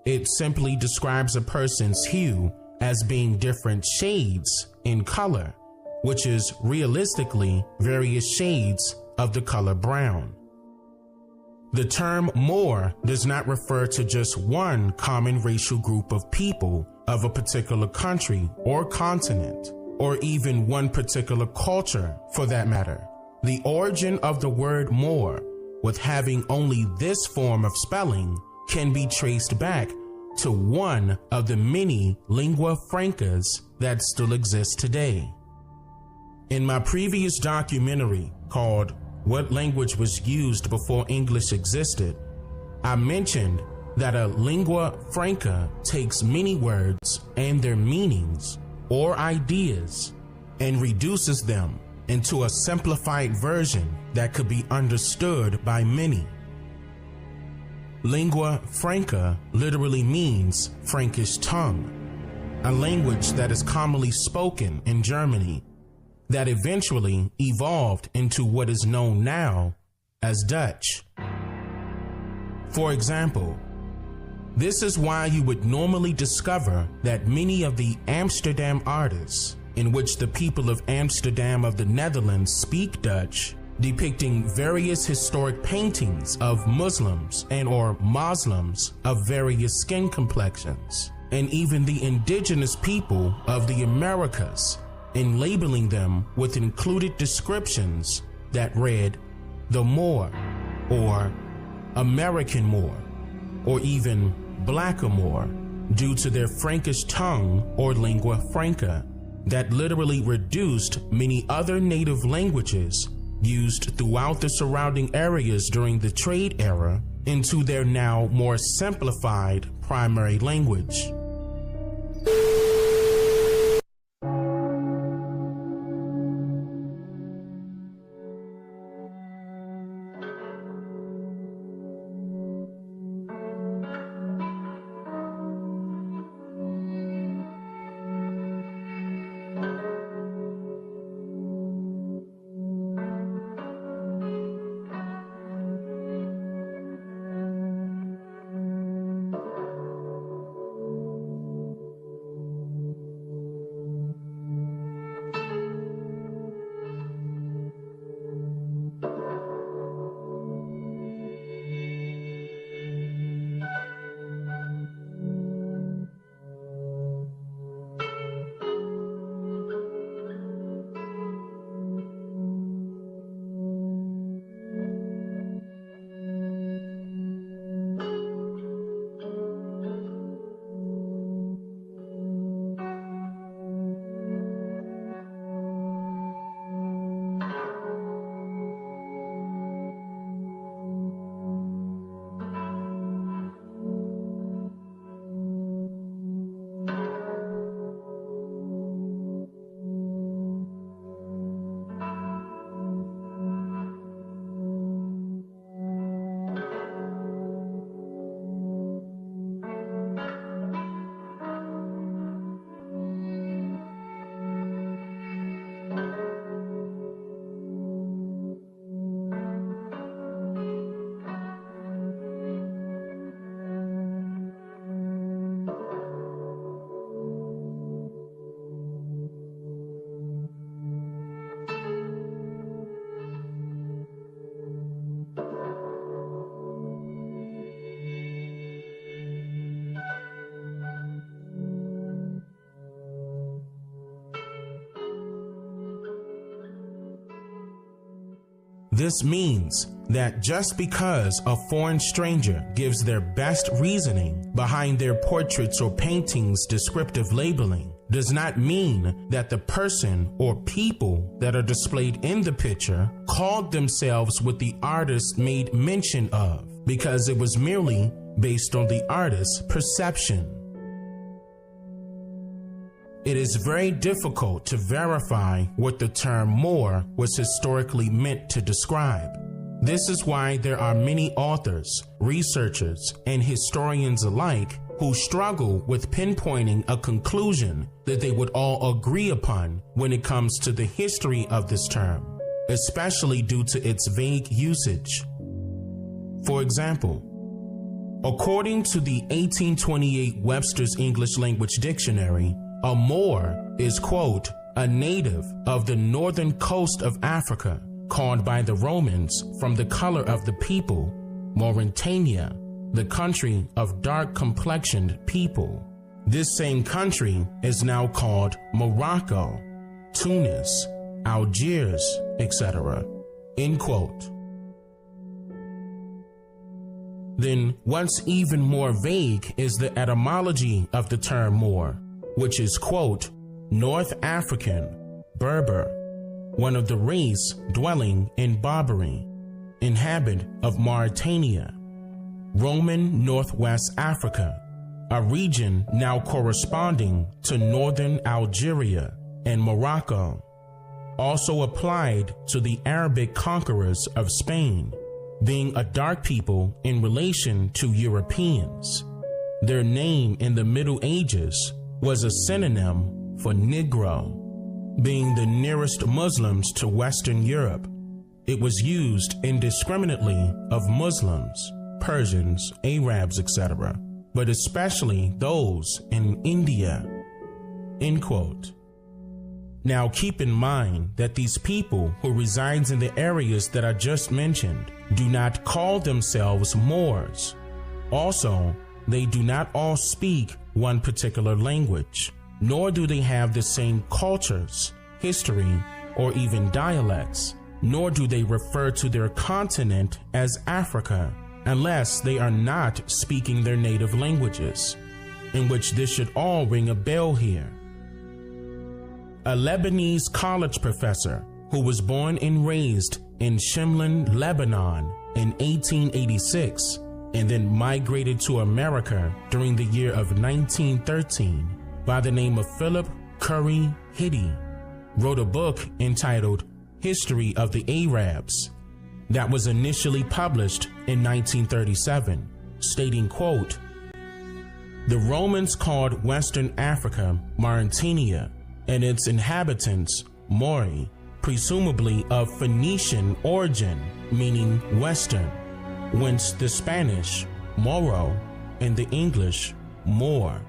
It simply describes a person's hue as being different shades in color, which is realistically various shades of the color brown. The term Moor does not refer to just one common racial group of people of a particular country or continent, or even one particular culture for that matter. The origin of the word Moor, with having only this form of spelling, can be traced back to one of the many lingua francas that still exist today. In my previous documentary called What Language Was Used Before English Existed, I mentioned that a lingua franca takes many words and their meanings or ideas and reduces them into a simplified version that could be understood by many. Lingua franca literally means Frankish tongue, a language that is commonly spoken in Germany that eventually evolved into what is known now as Dutch. For example, this is why you would normally discover that many of the Amsterdam artists, in which the people of Amsterdam of the Netherlands speak Dutch, depicting various historic paintings of Muslims and or Muslims of various skin complexions, and even the indigenous people of the Americas, and labeling them with included descriptions that read the Moor, or American Moor, or even Blackamoor, due to their Frankish tongue or lingua franca that literally reduced many other native languages used throughout the surrounding areas during the trade era into their now more simplified primary language. This means that just because a foreign stranger gives their best reasoning behind their portraits or paintings' descriptive labeling does not mean that the person or people that are displayed in the picture called themselves what the artist made mention of, because it was merely based on the artist's perception. It is very difficult to verify what the term Moor was historically meant to describe. This is why there are many authors, researchers, and historians alike who struggle with pinpointing a conclusion that they would all agree upon when it comes to the history of this term, especially due to its vague usage. For example, according to the 1828 Webster's English Language Dictionary, a Moor is, quote, a native of the northern coast of Africa, called by the Romans from the color of the people, Mauritania, the country of dark-complexioned people. This same country is now called Morocco, Tunis, Algiers, etc. End quote. Then what's even more vague is the etymology of the term Moor, which is, quote, North African, Berber, one of the race dwelling in Barbary, inhabitant of Mauritania, Roman Northwest Africa, a region now corresponding to northern Algeria and Morocco, also applied to the Arabic conquerors of Spain, being a dark people in relation to Europeans. Their name in the Middle Ages was a synonym for Negro. Being the nearest Muslims to Western Europe, it was used indiscriminately of Muslims, Persians, Arabs, etc., but especially those in India. End quote. Now keep in mind that these people who reside in the areas that I just mentioned do not call themselves Moors. Also, they do not all speak one particular language, nor do they have the same cultures, history, or even dialects, nor do they refer to their continent as Africa, unless they are not speaking their native languages, in which this should all ring a bell here. A Lebanese college professor who was born and raised in Shimlin, Lebanon in 1886, and then migrated to America during the year of 1913 by the name of Philip Curry Hitti, wrote a book entitled History of the Arabs that was initially published in 1937, stating, quote, the Romans called Western Africa Mauritania and its inhabitants Mori, presumably of Phoenician origin, meaning Western, whence the Spanish Moro and the English Moor.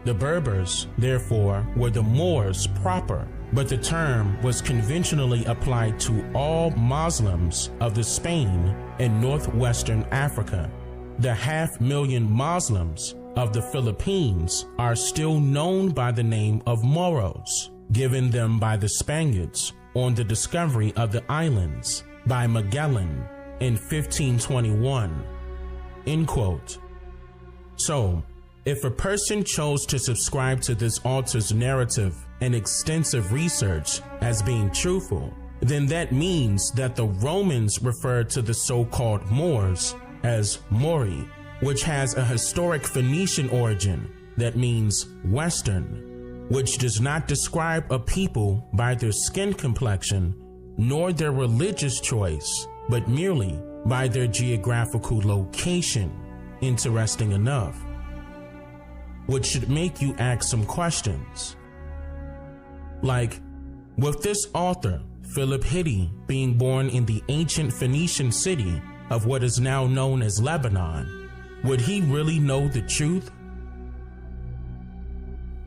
The Berbers, therefore, were the Moors proper, but the term was conventionally applied to all Muslims of the Spain and northwestern Africa. The 500,000 Muslims of the Philippines are still known by the name of Moros, given them by the Spaniards on the discovery of the islands by Magellan in 1521. End quote. So, if a person chose to subscribe to this author's narrative and extensive research as being truthful, then that means that the Romans referred to the so-called Moors as Mori, which has a historic Phoenician origin that means Western, which does not describe a people by their skin complexion nor their religious choice, but merely by their geographical location. Interesting enough. Which should make you ask some questions. Like, with this author, Philip Hitti, being born in the ancient Phoenician city of what is now known as Lebanon, would he really know the truth?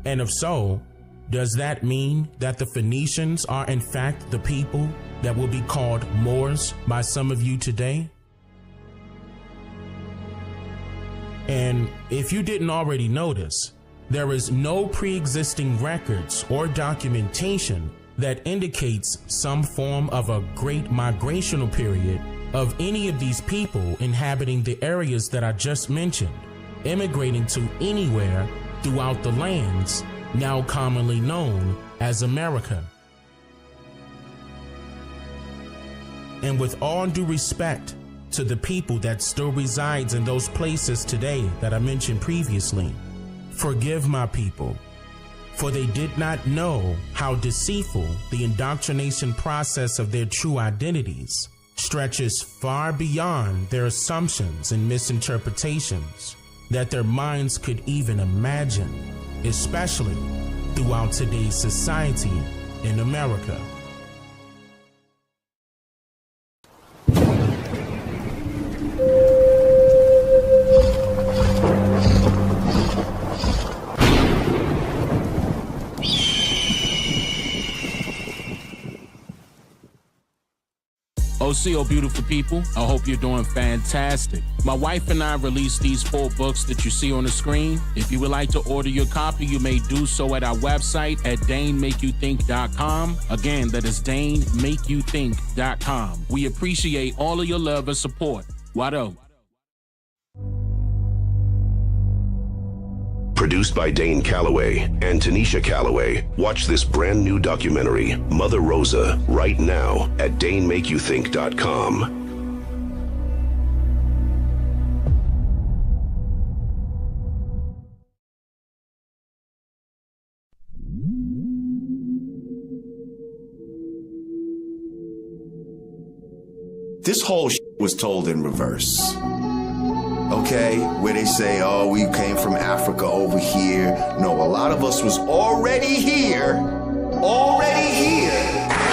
And if so, does that mean that the Phoenicians are in fact the people that will be called Moors by some of you today? And if you didn't already notice, there is no pre-existing records or documentation that indicates some form of a great migrational period of any of these people inhabiting the areas that I just mentioned, immigrating to anywhere throughout the lands now commonly known as America. And with all due respect to the people that still resides in those places today that I mentioned previously, forgive my people, for they did not know how deceitful the indoctrination process of their true identities stretches far beyond their assumptions and misinterpretations that their minds could even imagine, especially throughout today's society in America. OCO beautiful people, I hope you're doing fantastic. My wife and I released these 4 books that you see on the screen. If you would like to order your copy, you may do so at our website at DaneMakeYouThink.com. Again, that is DaneMakeYouThink.com. We appreciate all of your love and support. Wado. Produced by Dane Calloway and Tanisha Calloway. Watch this brand new documentary, Mother Rosa, right now at DaneMakeYouThink.com. This whole was told in reverse. Okay, where they say, oh, we came from Africa over here. No, a lot of us was already here.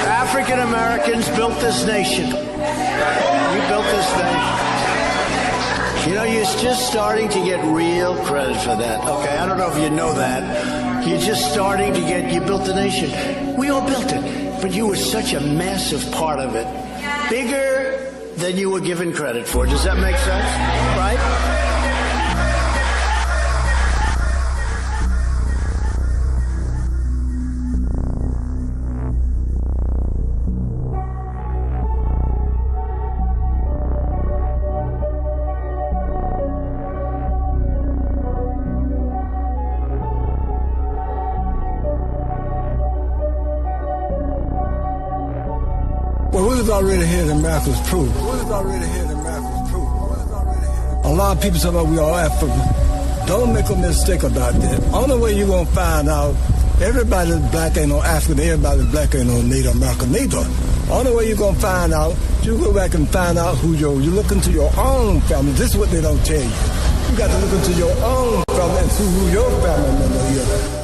African Americans built this nation. You built this nation. You know, you're just starting to get real credit for that. Okay, I don't know if you know that. You're just starting to get, you built the nation. We all built it, but you were such a massive part of it. Bigger than you were given credit for. Does that make sense? Right? Well, we was already here in America's proof. A lot of people say, well, we are African. Don't make a mistake about that. Only way you're going to find out, everybody that's black ain't no African, everybody that's black ain't no Native American neither. Only way you're going to find out, you go back and find out who you look into your own family. This is what they don't tell you. You got to look into your own family and see who your family member is.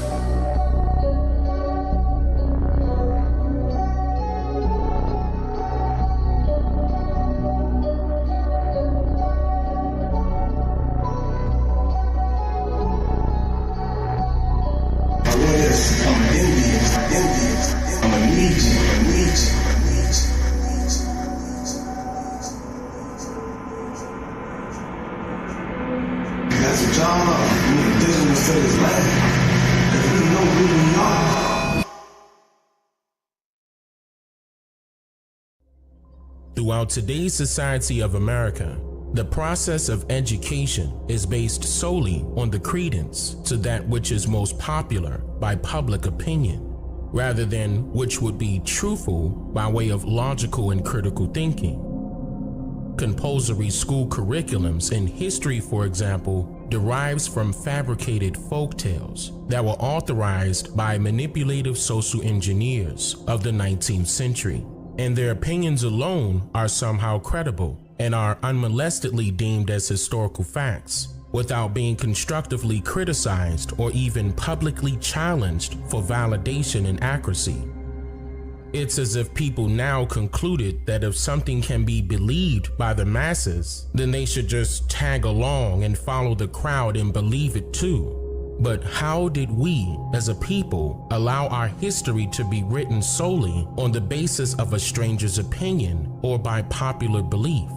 Throughout today's society of America, the process of education is based solely on the credence to that which is most popular by public opinion, rather than which would be truthful by way of logical and critical thinking. Compulsory school curriculums in history, for example, derives from fabricated folk tales that were authorized by manipulative social engineers of the 19th century, and their opinions alone are somehow credible and are unmolestedly deemed as historical facts without being constructively criticized or even publicly challenged for validation and accuracy. It's as if people now concluded that if something can be believed by the masses, then they should just tag along and follow the crowd and believe it too. But how did we, as a people, allow our history to be written solely on the basis of a stranger's opinion or by popular belief?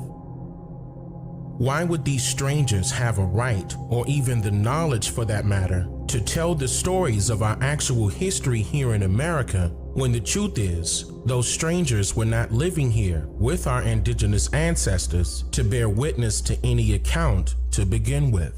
Why would these strangers have a right, or even the knowledge for that matter, to tell the stories of our actual history here in America when the truth is, those strangers were not living here with our indigenous ancestors to bear witness to any account to begin with.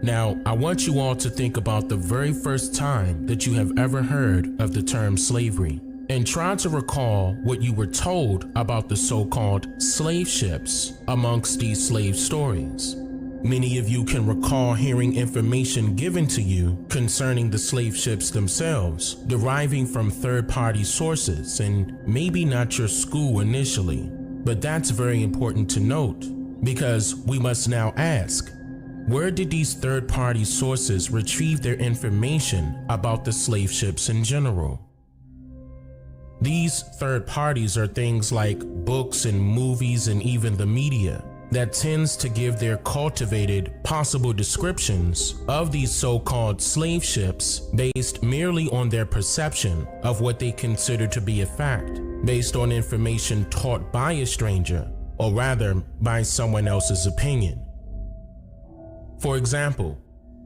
Now, I want you all to think about the very first time that you have ever heard of the term slavery, and try to recall what you were told about the so-called slave ships amongst these slave stories. Many of you can recall hearing information given to you concerning the slave ships themselves, deriving from third-party sources, and maybe not your school initially. But that's very important to note, because we must now ask, where did these third-party sources retrieve their information about the slave ships in general? These third parties are things like books and movies and even the media that tends to give their cultivated possible descriptions of these so-called slave ships based merely on their perception of what they consider to be a fact, based on information taught by a stranger, or rather by someone else's opinion. For example,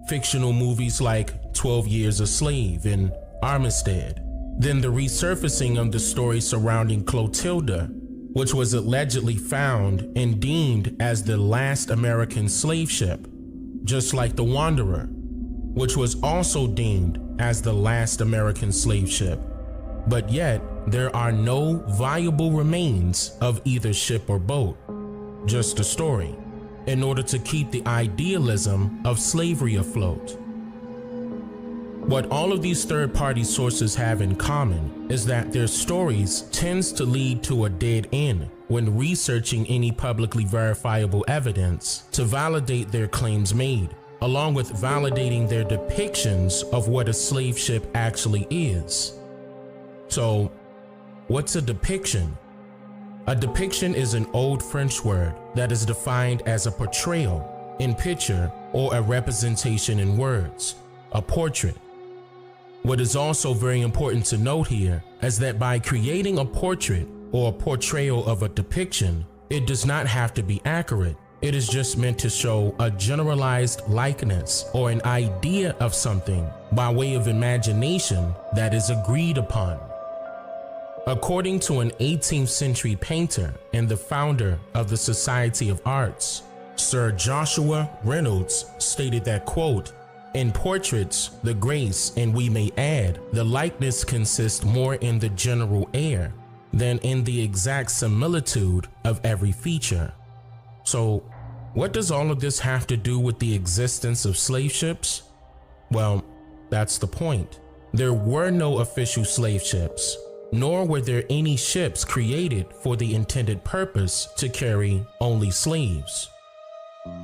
fictional movies like 12 Years a Slave and Armistead, then the resurfacing of the story surrounding Clotilda, which was allegedly found and deemed as the last American slave ship, just like the Wanderer, which was also deemed as the last American slave ship. But yet, there are no viable remains of either ship or boat, just a story, in order to keep the idealism of slavery afloat. What all of these third-party sources have in common is that their stories tends to lead to a dead end when researching any publicly verifiable evidence to validate their claims made, along with validating their depictions of what a slave ship actually is. So, what's a depiction? A depiction is an old French word that is defined as a portrayal in picture or a representation in words, a portrait. What is also very important to note here is that by creating a portrait or a portrayal of a depiction, it does not have to be accurate. It is just meant to show a generalized likeness or an idea of something by way of imagination that is agreed upon. According to an 18th century painter and the founder of the Society of Arts, Sir Joshua Reynolds stated that, quote, "In portraits, the grace, and we may add, the likeness consists more in the general air than in the exact similitude of every feature." So, what does all of this have to do with the existence of slave ships? Well, that's the point. There were no official slave ships, nor were there any ships created for the intended purpose to carry only slaves.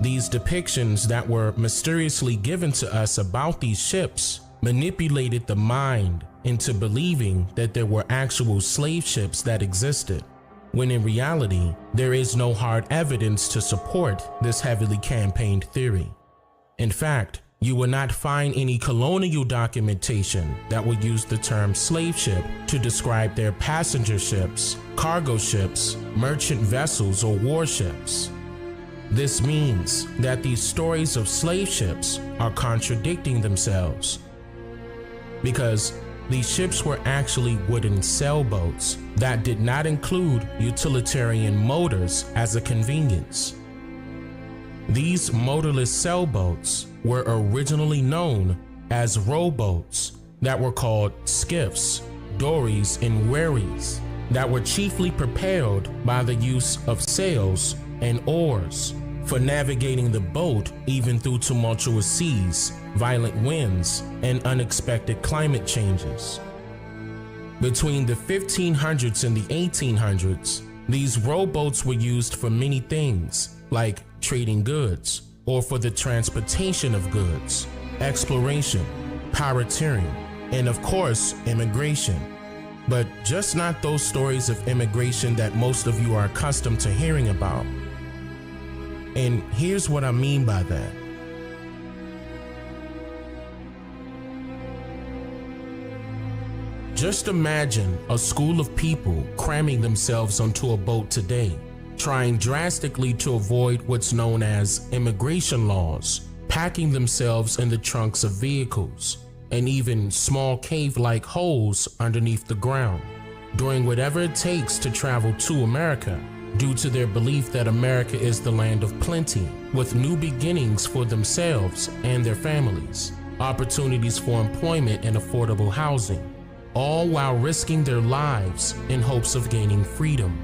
These depictions that were mysteriously given to us about these ships manipulated the mind into believing that there were actual slave ships that existed, when in reality, there is no hard evidence to support this heavily campaigned theory. In fact, you will not find any colonial documentation that would use the term slave ship to describe their passenger ships, cargo ships, merchant vessels, or warships. This means that these stories of slave ships are contradicting themselves, because these ships were actually wooden sailboats that did not include utilitarian motors as a convenience. These motorless sailboats were originally known as rowboats that were called skiffs, dories, and wherries that were chiefly propelled by the use of sails and oars for navigating the boat even through tumultuous seas, violent winds, and unexpected climate changes. Between the 1500s and the 1800s, these rowboats were used for many things, like trading goods, or for the transportation of goods, exploration, pirateering, and of course, immigration. But just not those stories of immigration that most of you are accustomed to hearing about. And here's what I mean by that. Just imagine a school of people cramming themselves onto a boat today, trying drastically to avoid what's known as immigration laws packing themselves in the trunks of vehicles and even small cave-like holes underneath the ground, doing whatever it takes to travel to America due to their belief that America is the land of plenty, with new beginnings for themselves and their families, opportunities for employment and affordable housing, all while risking their lives in hopes of gaining freedom.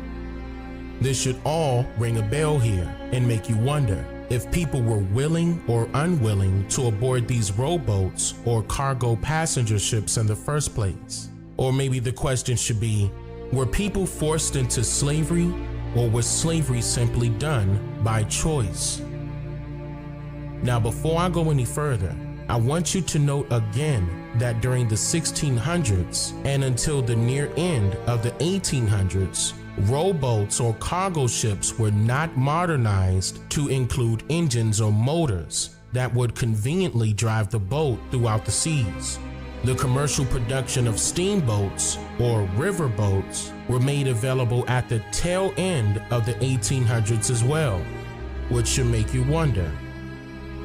This should all ring a bell here and make you wonder if people were willing or unwilling to aboard these rowboats or cargo passenger ships in the first place. Or maybe the question should be, were people forced into slavery, or was slavery simply done by choice? Now, before I go any further, I want you to note again that during the 1600s and until the near end of the 1800s, rowboats or cargo ships were not modernized to include engines or motors that would conveniently drive the boat throughout the seas. The commercial production of steamboats or riverboats were made available at the tail end of the 1800s as well, which should make you wonder,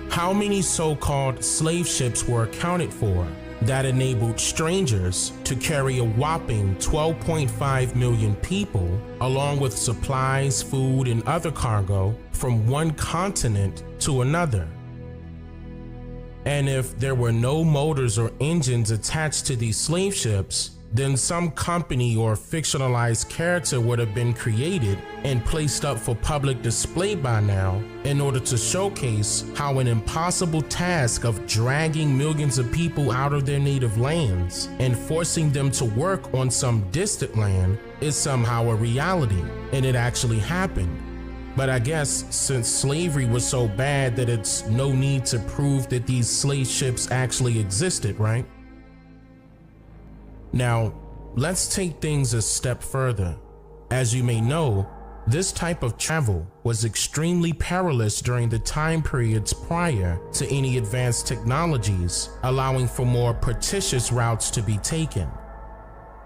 how many so-called slave ships were accounted for that enabled strangers to carry a whopping 12.5 million people, along with supplies, food, and other cargo from one continent to another? And if there were no motors or engines attached to these slave ships, then some company or fictionalized character would have been created and placed up for public display by now in order to showcase how an impossible task of dragging millions of people out of their native lands and forcing them to work on some distant land is somehow a reality, and it actually happened. But I guess since slavery was so bad that it's no need to prove that these slave ships actually existed, right? Now, let's take things a step further. As you may know, this type of travel was extremely perilous during the time periods prior to any advanced technologies, allowing for more propitious routes to be taken.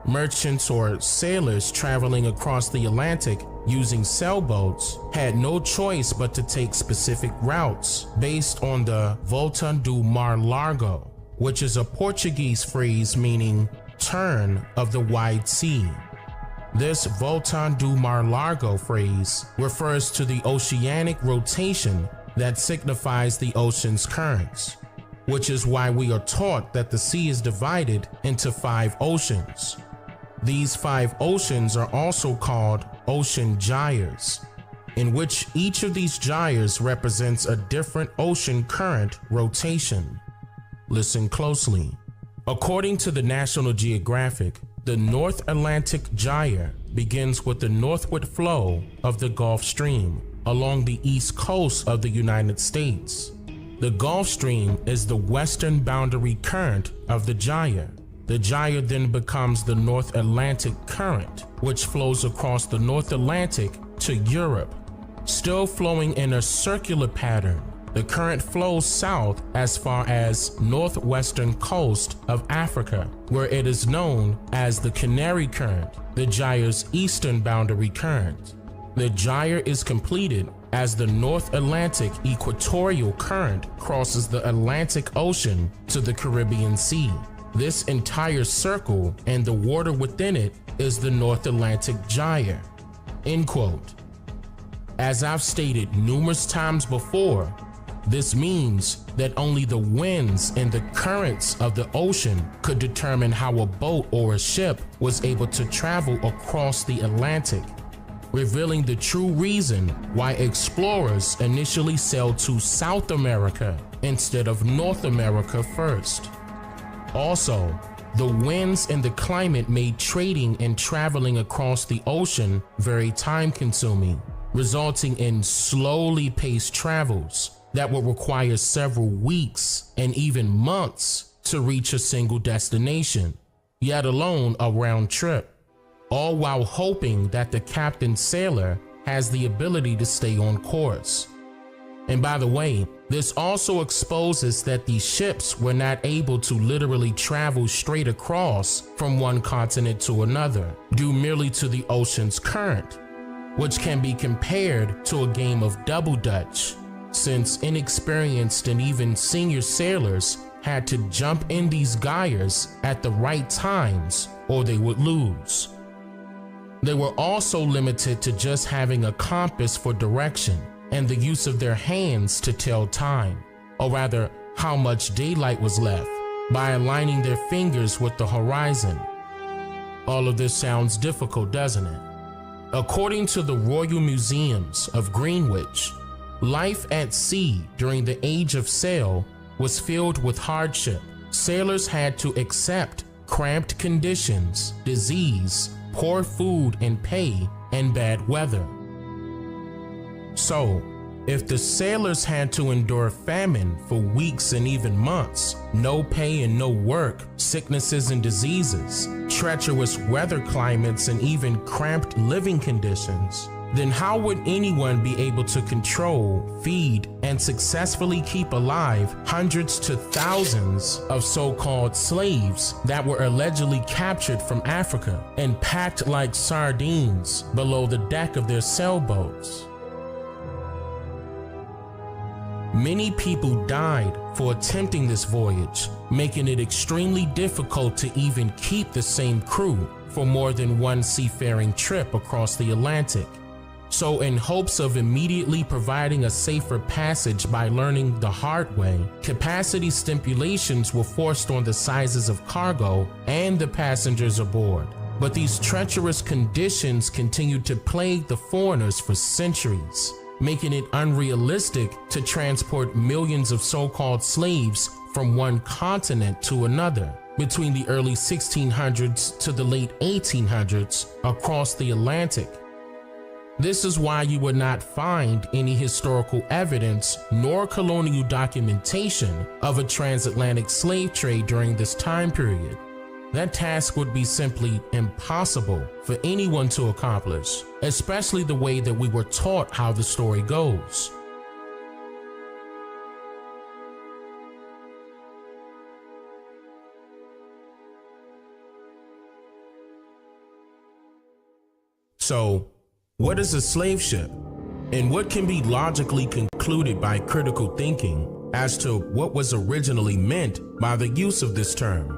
Merchants or sailors traveling across the Atlantic using sailboats had no choice but to take specific routes based on the Volta do Mar Largo, which is a Portuguese phrase meaning turn of the wide sea. This Volta do Mar Largo phrase refers to the oceanic rotation that signifies the ocean's currents, which is why we are taught that the sea is divided into 5 oceans. These 5 oceans are also called ocean gyres, in which each of these gyres represents a different ocean current rotation. Listen closely. According to the National Geographic, the North Atlantic Gyre begins with the northward flow of the Gulf Stream along the east coast of the United States. The Gulf Stream is the western boundary current of the gyre. The gyre then becomes the North Atlantic Current, which flows across the North Atlantic to Europe. Still flowing in a circular pattern, the current flows south as far as northwestern coast of Africa, where it is known as the Canary Current, the gyre's eastern boundary current. The gyre is completed as the North Atlantic Equatorial Current crosses the Atlantic Ocean to the Caribbean Sea. This entire circle and the water within it is the North Atlantic Gyre. End quote. As I've stated numerous times before, this means that only the winds and the currents of the ocean could determine how a boat or a ship was able to travel across the Atlantic, revealing the true reason why explorers initially sailed to South America instead of North America first. Also, the winds and the climate made trading and traveling across the ocean very time-consuming, resulting in slowly paced travels that would require several weeks and even months to reach a single destination, yet alone a round trip, all while hoping that the captain sailor has the ability to stay on course. And by the way, this also exposes that these ships were not able to literally travel straight across from one continent to another, due merely to the ocean's current, which can be compared to a game of double dutch, since inexperienced and even senior sailors had to jump in these gyres at the right times or they would lose. They were also limited to just having a compass for direction and the use of their hands to tell time, or rather how much daylight was left, by aligning their fingers with the horizon. All of this sounds difficult, doesn't it? According to the Royal Museums of Greenwich, life at sea during the Age of Sail was filled with hardship. Sailors had to accept cramped conditions, disease, poor food and pay, and bad weather. So, if the sailors had to endure famine for weeks and even months, no pay and no work, sicknesses and diseases, treacherous weather climates, and even cramped living conditions, then how would anyone be able to control, feed, and successfully keep alive hundreds to thousands of so-called slaves that were allegedly captured from Africa and packed like sardines below the deck of their sailboats? Many people died for attempting this voyage, making it extremely difficult to even keep the same crew for more than one seafaring trip across the Atlantic. So in hopes of immediately providing a safer passage by learning the hard way, capacity stipulations were forced on the sizes of cargo and the passengers aboard. But these treacherous conditions continued to plague the foreigners for centuries, making it unrealistic to transport millions of so-called slaves from one continent to another between the early 1600s to the late 1800s across the Atlantic. This is why you would not find any historical evidence nor colonial documentation of a transatlantic slave trade during this time period. That task would be simply impossible for anyone to accomplish, especially the way that we were taught how the story goes. So, what is a slave ship? And what can be logically concluded by critical thinking as to what was originally meant by the use of this term?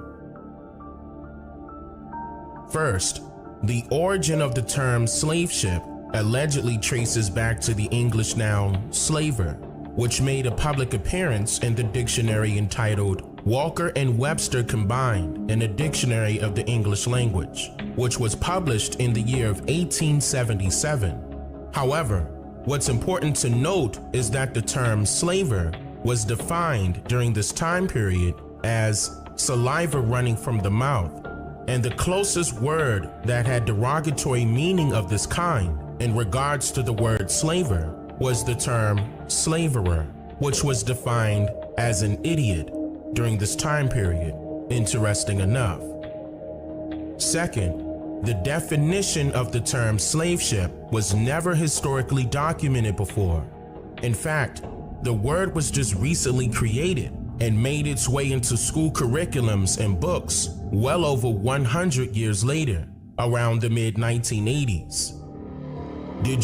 First, the origin of the term slave ship allegedly traces back to the English noun slaver, which made a public appearance in the dictionary entitled Walker and Webster Combined in a Dictionary of the English Language, which was published in the year of 1877. However, what's important to note is that the term slaver was defined during this time period as saliva running from the mouth, and the closest word that had derogatory meaning of this kind in regards to the word slaver was the term slaverer, which was defined as an idiot during this time period, interesting enough. Second, the definition of the term slave ship was never historically documented before. In fact, the word was just recently created and made its way into school curriculums and books well over 100 years later, around the mid-1980s. Did